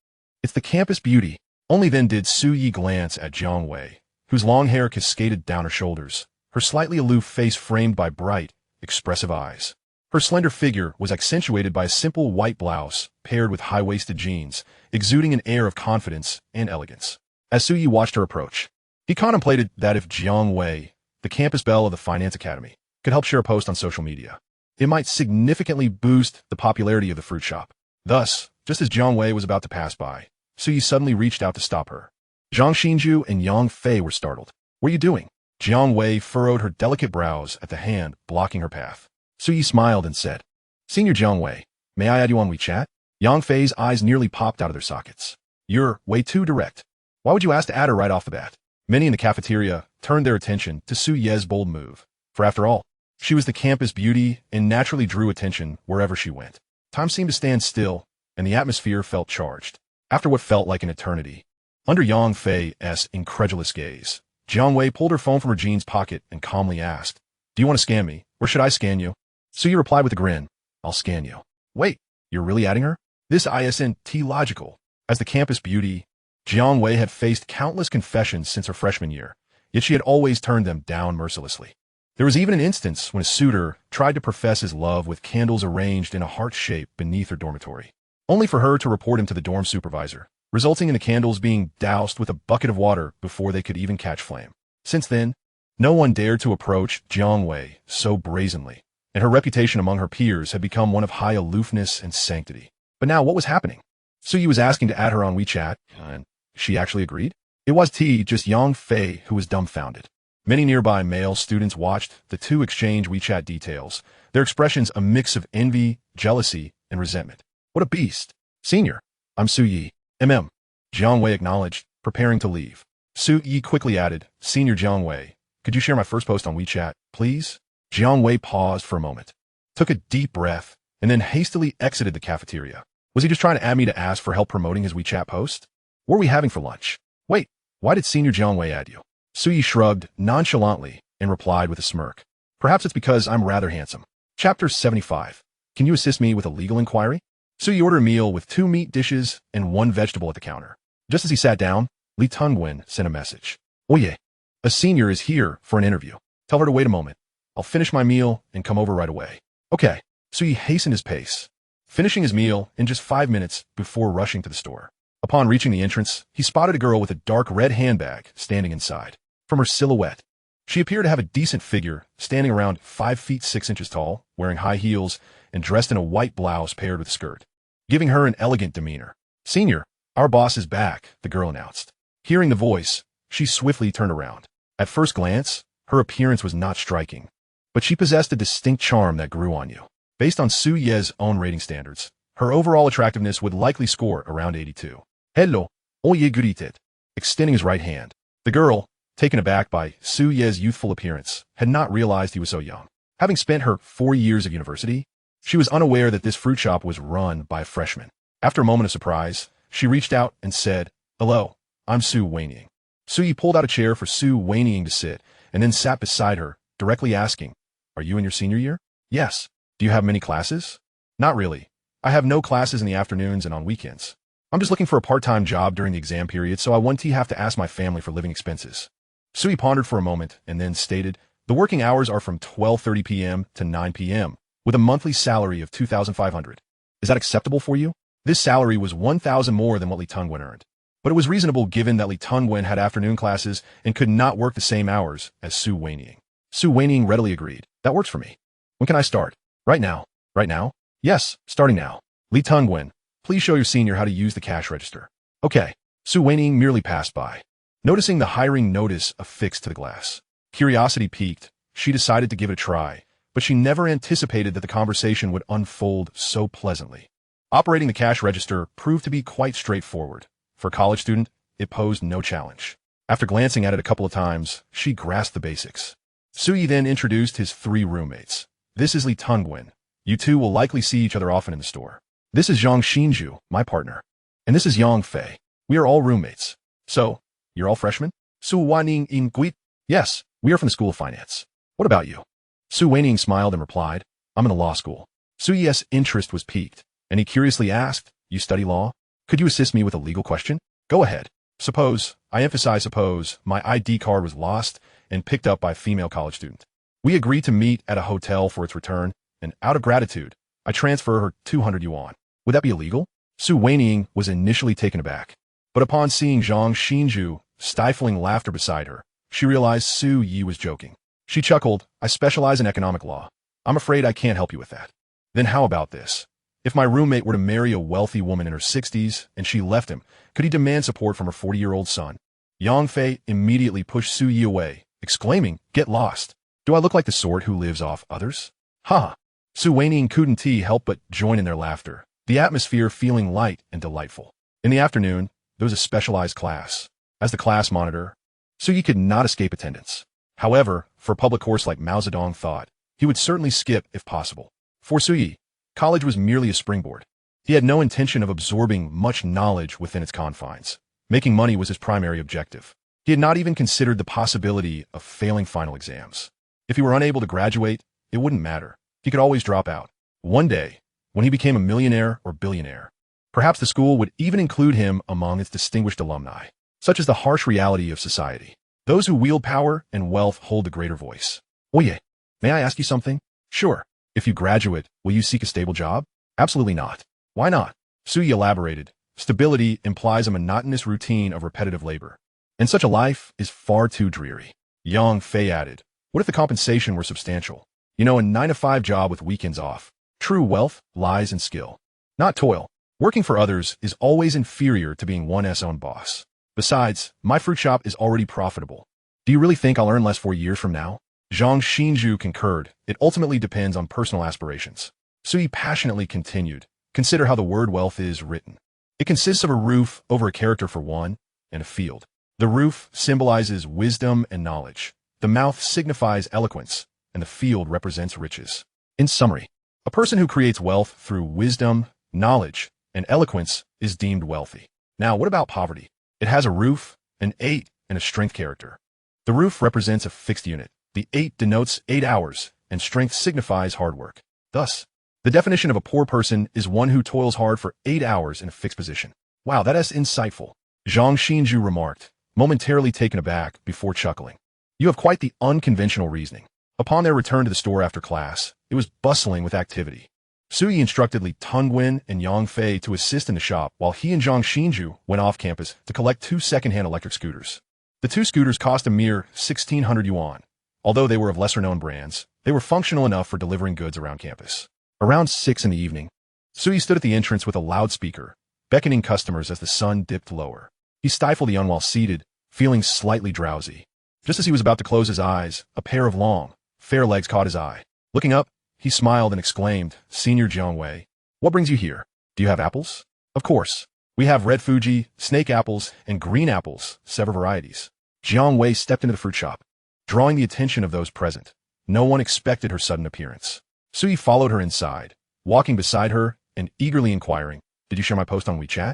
"It's the campus beauty." Only then did Su Yi glance at Jiang Wei, whose long hair cascaded down her shoulders, her slightly aloof face framed by bright, expressive eyes. Her slender figure was accentuated by a simple white blouse paired with high-waisted jeans, exuding an air of confidence and elegance. As Su Yi watched her approach, he contemplated that if Jiang Wei, the campus belle of the Finance Academy, could help share a post on social media, it might significantly boost the popularity of the fruit shop. Thus, just as Jiang Wei was about to pass by, Su Yi suddenly reached out to stop her. Zhang Xinju and Yang Fei were startled. "What are you doing?" Jiang Wei furrowed her delicate brows at the hand blocking her path. Su Yi smiled and said, "Senior Jiang Wei, may I add you on WeChat?" Yang Fei's eyes nearly popped out of their sockets. "You're way too direct. Why would you ask to add her right off the bat?" Many in the cafeteria turned their attention to Su Ye's bold move, for after all, she was the campus beauty and naturally drew attention wherever she went. Time seemed to stand still, and the atmosphere felt charged. After what felt like an eternity, under Yang Fei's incredulous gaze, Jiang Wei pulled her phone from her jeans pocket and calmly asked, "Do you want to scan me, or should I scan you?" Su Yi replied with a grin, "I'll scan you." "Wait, you're really adding her?" This isn't logical. As the campus beauty, Jiang Wei had faced countless confessions since her freshman year, yet she had always turned them down mercilessly. There was even an instance when a suitor tried to profess his love with candles arranged in a heart shape beneath her dormitory, only for her to report him to the dorm supervisor, resulting in the candles being doused with a bucket of water before they could even catch flame. Since then, no one dared to approach Jiang Wei so brazenly, and her reputation among her peers had become one of high aloofness and sanctity. But now what was happening? Su Yi was asking to add her on WeChat, and she actually agreed? It was just Yang Fei who was dumbfounded. Many nearby male students watched the two exchange WeChat details, their expressions a mix of envy, jealousy, and resentment. "What a beast." "Senior, I'm Su Yi. Jiang Wei acknowledged, preparing to leave. Su Yi quickly added, "Senior Jiang Wei, could you share my first post on WeChat, please?" Jiang Wei paused for a moment, took a deep breath, and then hastily exited the cafeteria. Was he just trying to add me to ask for help promoting his WeChat post? What were we having for lunch? Wait, why did Senior Jiang Wei add you? Su Yi shrugged nonchalantly and replied with a smirk. "Perhaps it's because I'm rather handsome." Chapter 75. Can you assist me with a legal inquiry? Su Yi ordered a meal with 2 meat dishes and 1 vegetable at the counter. Just as he sat down, Li Tungwen sent a message. "Oye, a senior is here for an interview. Tell her to wait a moment. I'll finish my meal and come over right away." "Okay." Su Yi hastened his pace, finishing his meal in just 5 minutes before rushing to the store. Upon reaching the entrance, he spotted a girl with a dark red handbag standing inside. From her silhouette, she appeared to have a decent figure, standing around 5 feet 6 inches tall, wearing high heels, and dressed in a white blouse paired with skirt, giving her an elegant demeanor. "Senior, our boss is back," the girl announced. Hearing the voice, she swiftly turned around. At first glance, her appearance was not striking, but she possessed a distinct charm that grew on you. Based on Su Ye's own rating standards, her overall attractiveness would likely score around 82. "Hello, oye gritet," extending his right hand. The girl, taken aback by Su Ye's youthful appearance, had not realized he was so young. Having spent her 4 years of university, she was unaware that this fruit shop was run by a freshman. After a moment of surprise, she reached out and said, "Hello, I'm Su Weiniang." Su Yi pulled out a chair for Su Weiniang to sit, and then sat beside her, directly asking, "Are you in your senior year?" "Yes." "Do you have many classes?" "Not really. I have no classes in the afternoons and on weekends. I'm just looking for a part-time job during the exam period, so I won't have to ask my family for living expenses." Su Yi pondered for a moment and then stated, "The working hours are from 12:30 p.m. to 9 p.m., with a monthly salary of 2,500. Is that acceptable for you?" This salary was 1,000 more than what Li Tungwen earned, but it was reasonable given that Li Tungwen had afternoon classes and could not work the same hours as Su Weiniang. Su Weiniang readily agreed. "That works for me. When can I start?" "Right now." "Right now?" "Yes, starting now." Li Tungwen, please show your senior how to use the cash register. Okay. Su Weining merely passed by, noticing the hiring notice affixed to the glass. Curiosity piqued, she decided to give it a try, but she never anticipated that the conversation would unfold so pleasantly. Operating the cash register proved to be quite straightforward. For a college student, it posed no challenge. After glancing at it a couple of times, she grasped the basics. Suyi then introduced his 3 roommates. This is Li Tungwen. You two will likely see each other often in the store. This is Zhang Xinju, my partner. And this is Yang Fei. We are all roommates. So, you're all freshmen? Su Weining in Guit? Yes, we are from the School of Finance. What about you? Su Weining smiled and replied, I'm in the law school. Suyi's interest was piqued, and he curiously asked, you study law? Could you assist me with a legal question? Go ahead. Suppose, I emphasize suppose, my ID card was lost and picked up by a female college student. We agreed to meet at a hotel for its return, and out of gratitude, I transfer her 200 yuan. Would that be illegal? Su Weining was initially taken aback, but upon seeing Zhang Xinju stifling laughter beside her, she realized Su Yi was joking. She chuckled, I specialize in economic law. I'm afraid I can't help you with that. Then how about this? If my roommate were to marry a wealthy woman in her 60s and she left him, could he demand support from her 40-year-old son? Yang Fei immediately pushed Su Yi away, exclaiming, get lost. Do I look like the sort who lives off others? Ha! Su Weining couldn't help but join in their laughter, the atmosphere feeling light and delightful. In the afternoon, there was a specialized class. As the class monitor, Su Yi could not escape attendance. However, for a public course like Mao Zedong thought, he would certainly skip if possible. For Su Yi, college was merely a springboard. He had no intention of absorbing much knowledge within its confines. Making money was his primary objective. He had not even considered the possibility of failing final exams. If he were unable to graduate, it wouldn't matter. He could always drop out. One day, when he became a millionaire or billionaire, perhaps the school would even include him among its distinguished alumni. Such is the harsh reality of society. Those who wield power and wealth hold the greater voice. Oye, may I ask you something? Sure. If you graduate, will you seek a stable job? Absolutely not. Why not? Suyi elaborated. Stability implies a monotonous routine of repetitive labor. And such a life is far too dreary. Yang Fei added, what if the compensation were substantial? You know, a 9-to-5 job with weekends off. True wealth lies in skill, not toil. Working for others is always inferior to being one's own boss. Besides, my fruit shop is already profitable. Do you really think I'll earn less 4 years from now? Zhang Xinju concurred. It ultimately depends on personal aspirations. Suyi passionately continued. Consider how the word wealth is written. It consists of a roof over a character for one, and a field. The roof symbolizes wisdom and knowledge. The mouth signifies eloquence, and the field represents riches. In summary, a person who creates wealth through wisdom, knowledge, and eloquence is deemed wealthy. Now, what about poverty? It has a roof, an 8, and a strength character. The roof represents a fixed unit. The 8 denotes 8 hours, and strength signifies hard work. Thus, the definition of a poor person is one who toils hard for 8 hours in a fixed position. Wow, that is insightful. Zhang Xinju remarked, momentarily taken aback before chuckling. You have quite the unconventional reasoning. Upon their return to the store after class, it was bustling with activity. Suyi instructed Li Tungwen and Yang Fei to assist in the shop while he and Zhang Xinju went off campus to collect 2 second-hand electric scooters. The 2 scooters cost a mere 1,600 yuan. Although they were of lesser-known brands, they were functional enough for delivering goods around campus. Around 6 in the evening, Suyi stood at the entrance with a loudspeaker, beckoning customers as the sun dipped lower. He stifled the yawn while seated, feeling slightly drowsy. Just as he was about to close his eyes, a pair of long, fair legs caught his eye. Looking up, he smiled and exclaimed, Senior Jiang Wei, what brings you here? Do you have apples? Of course. We have red Fuji, snake apples, and green apples, several varieties. Jiang Wei stepped into the fruit shop, drawing the attention of those present. No one expected her sudden appearance. Suyi followed her inside, walking beside her and eagerly inquiring, did you share my post on WeChat?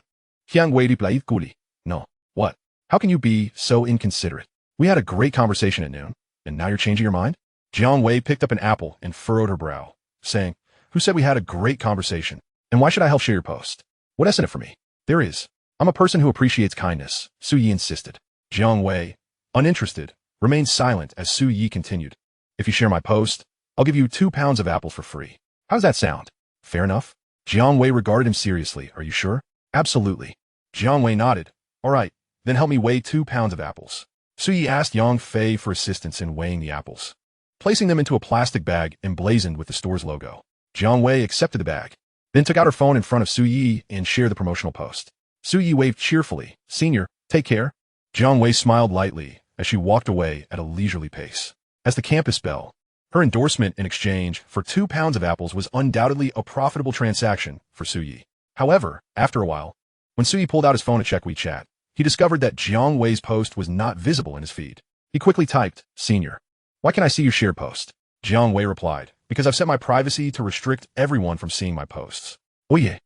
Jiang Wei replied coolly, no. What? How can you be so inconsiderate? We had a great conversation at noon, and now you're changing your mind? Jiang Wei picked up an apple and furrowed her brow, saying, who said we had a great conversation? And why should I help share your post? What is in it for me? There is. I'm a person who appreciates kindness, Su Yi insisted. Jiang Wei, uninterested, remained silent as Su Yi continued. If you share my post, I'll give you 2 pounds of apples for free. How does that sound? Fair enough? Jiang Wei regarded him seriously. Are you sure? Absolutely. Jiang Wei nodded. All right, then help me weigh 2 pounds of apples. Su Yi asked Yang Fei for assistance in weighing the apples, placing them into a plastic bag emblazoned with the store's logo. Jiang Wei accepted the bag. then took out her phone in front of Su Yi and shared the promotional post. Su Yi waved cheerfully. "Senior, take care." Jiang Wei smiled lightly as she walked away at a leisurely pace. As the campus bell, her endorsement in exchange for 2 pounds of apples was undoubtedly a profitable transaction for Su Yi. However, after a while, when Su Yi pulled out his phone to check WeChat, he discovered that Jiang Wei's post was not visible in his feed. He quickly typed, "Senior, why can't I see your shared post?" Jiang Wei replied, "Because I've set my privacy to restrict everyone from seeing my posts." "Oh yeah.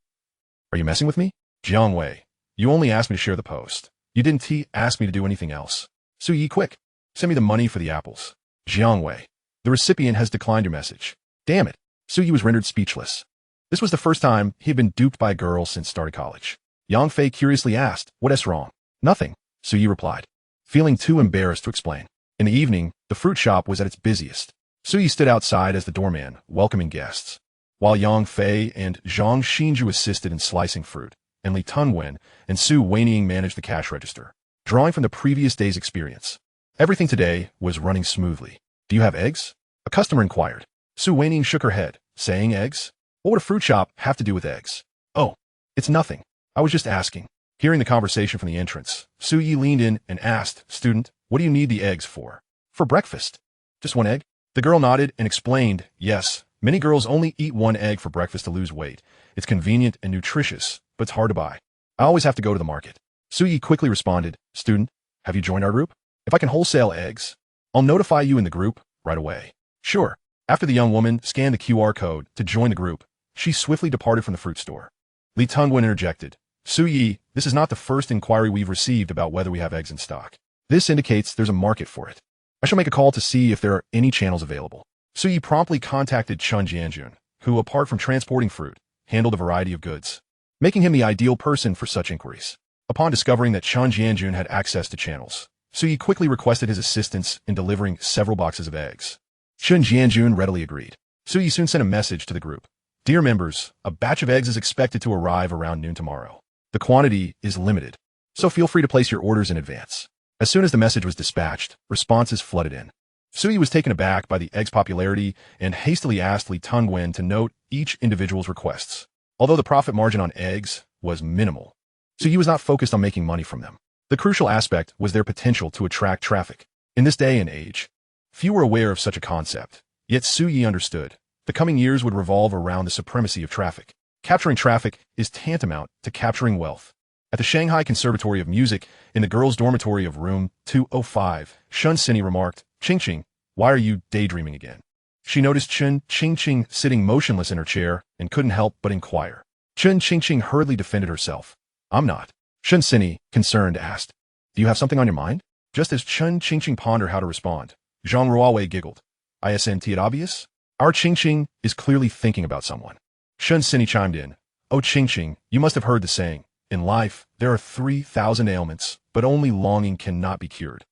Are you messing with me?" "Jiang Wei, you only asked me to share the post. You didn't ask me to do anything else." "Su Yi, quick, send me the money for the apples." "Jiang Wei, the recipient has declined your message." "Damn it." Su Yi was rendered speechless. This was the first time he had been duped by a girl since starting college. Yang Fei curiously asked, "What's wrong?" "Nothing," Su Yi replied, feeling too embarrassed to explain. In the evening, the fruit shop was at its busiest. Su Yi stood outside as the doorman, welcoming guests, while Yang Fei and Zhang Xinju assisted in slicing fruit, and Li Tunwen and Su Weining managed the cash register. Drawing from the previous day's experience, everything today was running smoothly. "Do you have eggs?" a customer inquired. Su Weining shook her head, saying, "Eggs? What would a fruit shop have to do with eggs?" "Oh, it's nothing. I was just asking." Hearing the conversation from the entrance, Su Yi leaned in and asked, "Student, what do you need the eggs for?" "For breakfast." "Just one egg?" The girl nodded and explained, "Yes, many girls only eat one egg for breakfast to lose weight. It's convenient and nutritious, but it's hard to buy. I always have to go to the market." Su Yi quickly responded, "Student, have you joined our group? If I can wholesale eggs, I'll notify you in the group right away." "Sure." After the young woman scanned the QR code to join the group, she swiftly departed from the fruit store. Li Tunwen interjected, "Su Yi, this is not the first inquiry we've received about whether we have eggs in stock. This indicates there's a market for it. I shall make a call to see if there are any channels available." Su Yi promptly contacted Chun Jianjun, who, apart from transporting fruit, handled a variety of goods, making him the ideal person for such inquiries. Upon discovering that Chun Jianjun had access to channels, Su Yi quickly requested his assistance in delivering several boxes of eggs. Chun Jianjun readily agreed. Su Yi soon sent a message to the group. "Dear members, a batch of eggs is expected to arrive around noon tomorrow. The quantity is limited, so feel free to place your orders in advance." As soon as the message was dispatched, responses flooded in. Su Yi was taken aback by the egg's popularity and hastily asked Li Tunwen to note each individual's requests. Although the profit margin on eggs was minimal, Su Yi was not focused on making money from them. The crucial aspect was their potential to attract traffic. In this day and age, few were aware of such a concept, yet Su Yi understood. The coming years would revolve around the supremacy of traffic. Capturing traffic is tantamount to capturing wealth. At the Shanghai Conservatory of Music, in the girls' dormitory of room 205, Shun Sini remarked, "Qingqing, why are you daydreaming again?" She noticed Chun Qingqing sitting motionless in her chair and couldn't help but inquire. Chun Qingqing hurriedly defended herself. "I'm not." Shun Sini, concerned, asked, "Do you have something on your mind?" Just as Chun Qingqing pondered how to respond, Zhang Ruowei giggled. "Isn't it obvious? Our Qingqing is clearly thinking about someone." Shun Sini chimed in. "Oh Qingqing, you must have heard the saying. In life, there are 3,000 ailments, but only longing cannot be cured.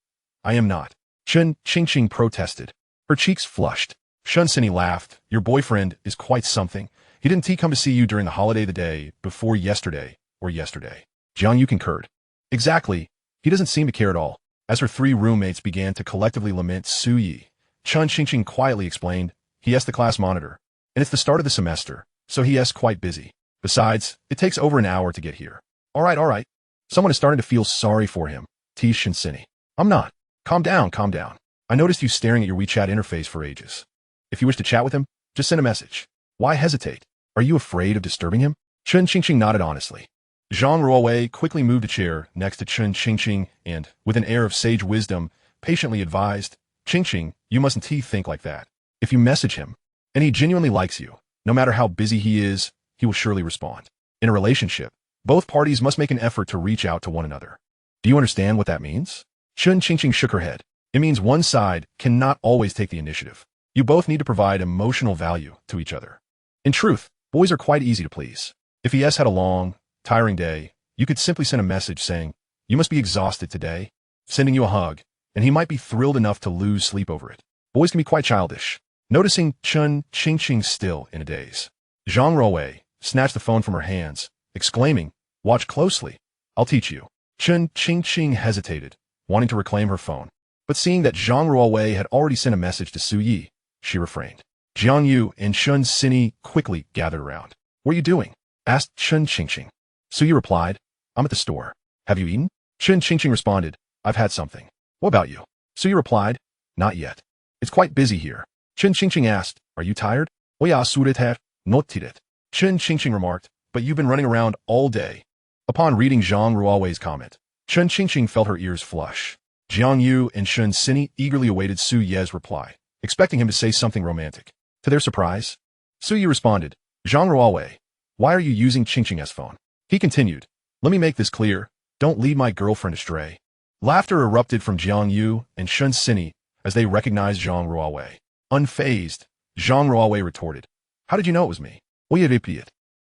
I am not." Chun Qingqing protested. Her cheeks flushed. Shun Sini laughed. "Your boyfriend is quite something. He didn't come to see you during the holiday the day before yesterday or yesterday." Jiang Yu concurred. "Exactly. He doesn't seem to care at all." As her 3 roommates began to collectively lament Su Yi, Chun Qingqing quietly explained, "He has the class monitor, and it's the start of the semester, so he is quite busy. Besides, it takes over an hour to get here." All right. Someone is starting to feel sorry for him," teased Shun Sini. "I'm not. Calm down. I noticed you staring at your WeChat interface for ages. If you wish to chat with him, just send a message. Why hesitate? Are you afraid of disturbing him?" Chun Qingqing nodded honestly. Zhang Ruowei quickly moved a chair next to Chun Qingqing and, with an air of sage wisdom, patiently advised, "Qingqing, you mustn't think like that. If you message him, and he genuinely likes you, no matter how busy he is, he will surely respond. In a relationship, both parties must make an effort to reach out to one another. Do you understand what that means?" Chun Qingqing shook her head. "It means one side cannot always take the initiative. You both need to provide emotional value to each other. In truth, boys are quite easy to please. If he has had a long, tiring day, you could simply send a message saying, 'You must be exhausted today,' sending you a hug, and he might be thrilled enough to lose sleep over it. Boys can be quite childish." Noticing Chun Qingqing still in a daze, Zhang Ruowei snatched the phone from her hands, exclaiming, "Watch closely. I'll teach you." Chun Qingqing hesitated, wanting to reclaim her phone, but seeing that Zhang Ruowei had already sent a message to Su Yi, she refrained. Jiang Yu and Shun Sini quickly gathered around. What are you doing? Asked Chen Qingqing. Suyi replied, I'm at the store. Have you eaten? Chen Qingqing responded, I've had something. What about you? Suyi replied, not yet. It's quite busy here. Chen Qingqing asked, are you tired? Oya suret not tiret. Chen Qingqing remarked, but you've been running around all day. Upon reading Zhang Ruowei's comment, Chen Qingqing felt her ears flush. Jiang Yu and Shun Sini eagerly awaited Su Ye's reply, expecting him to say something romantic. To their surprise, Su Ye responded, Zhang Ruowei, why are you using Qingqing's phone? He continued, let me make this clear, don't lead my girlfriend astray. Laughter erupted from Jiang Yu and Shun Sini as they recognized Zhang Ruowei. Unfazed, Zhang Ruowei retorted, how did you know it was me?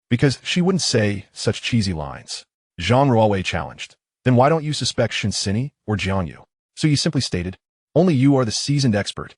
Because she wouldn't say such cheesy lines. Zhang Ruowei challenged, then why don't you suspect Shun Sini or Jiang Yu? So you simply stated, only you are the seasoned expert,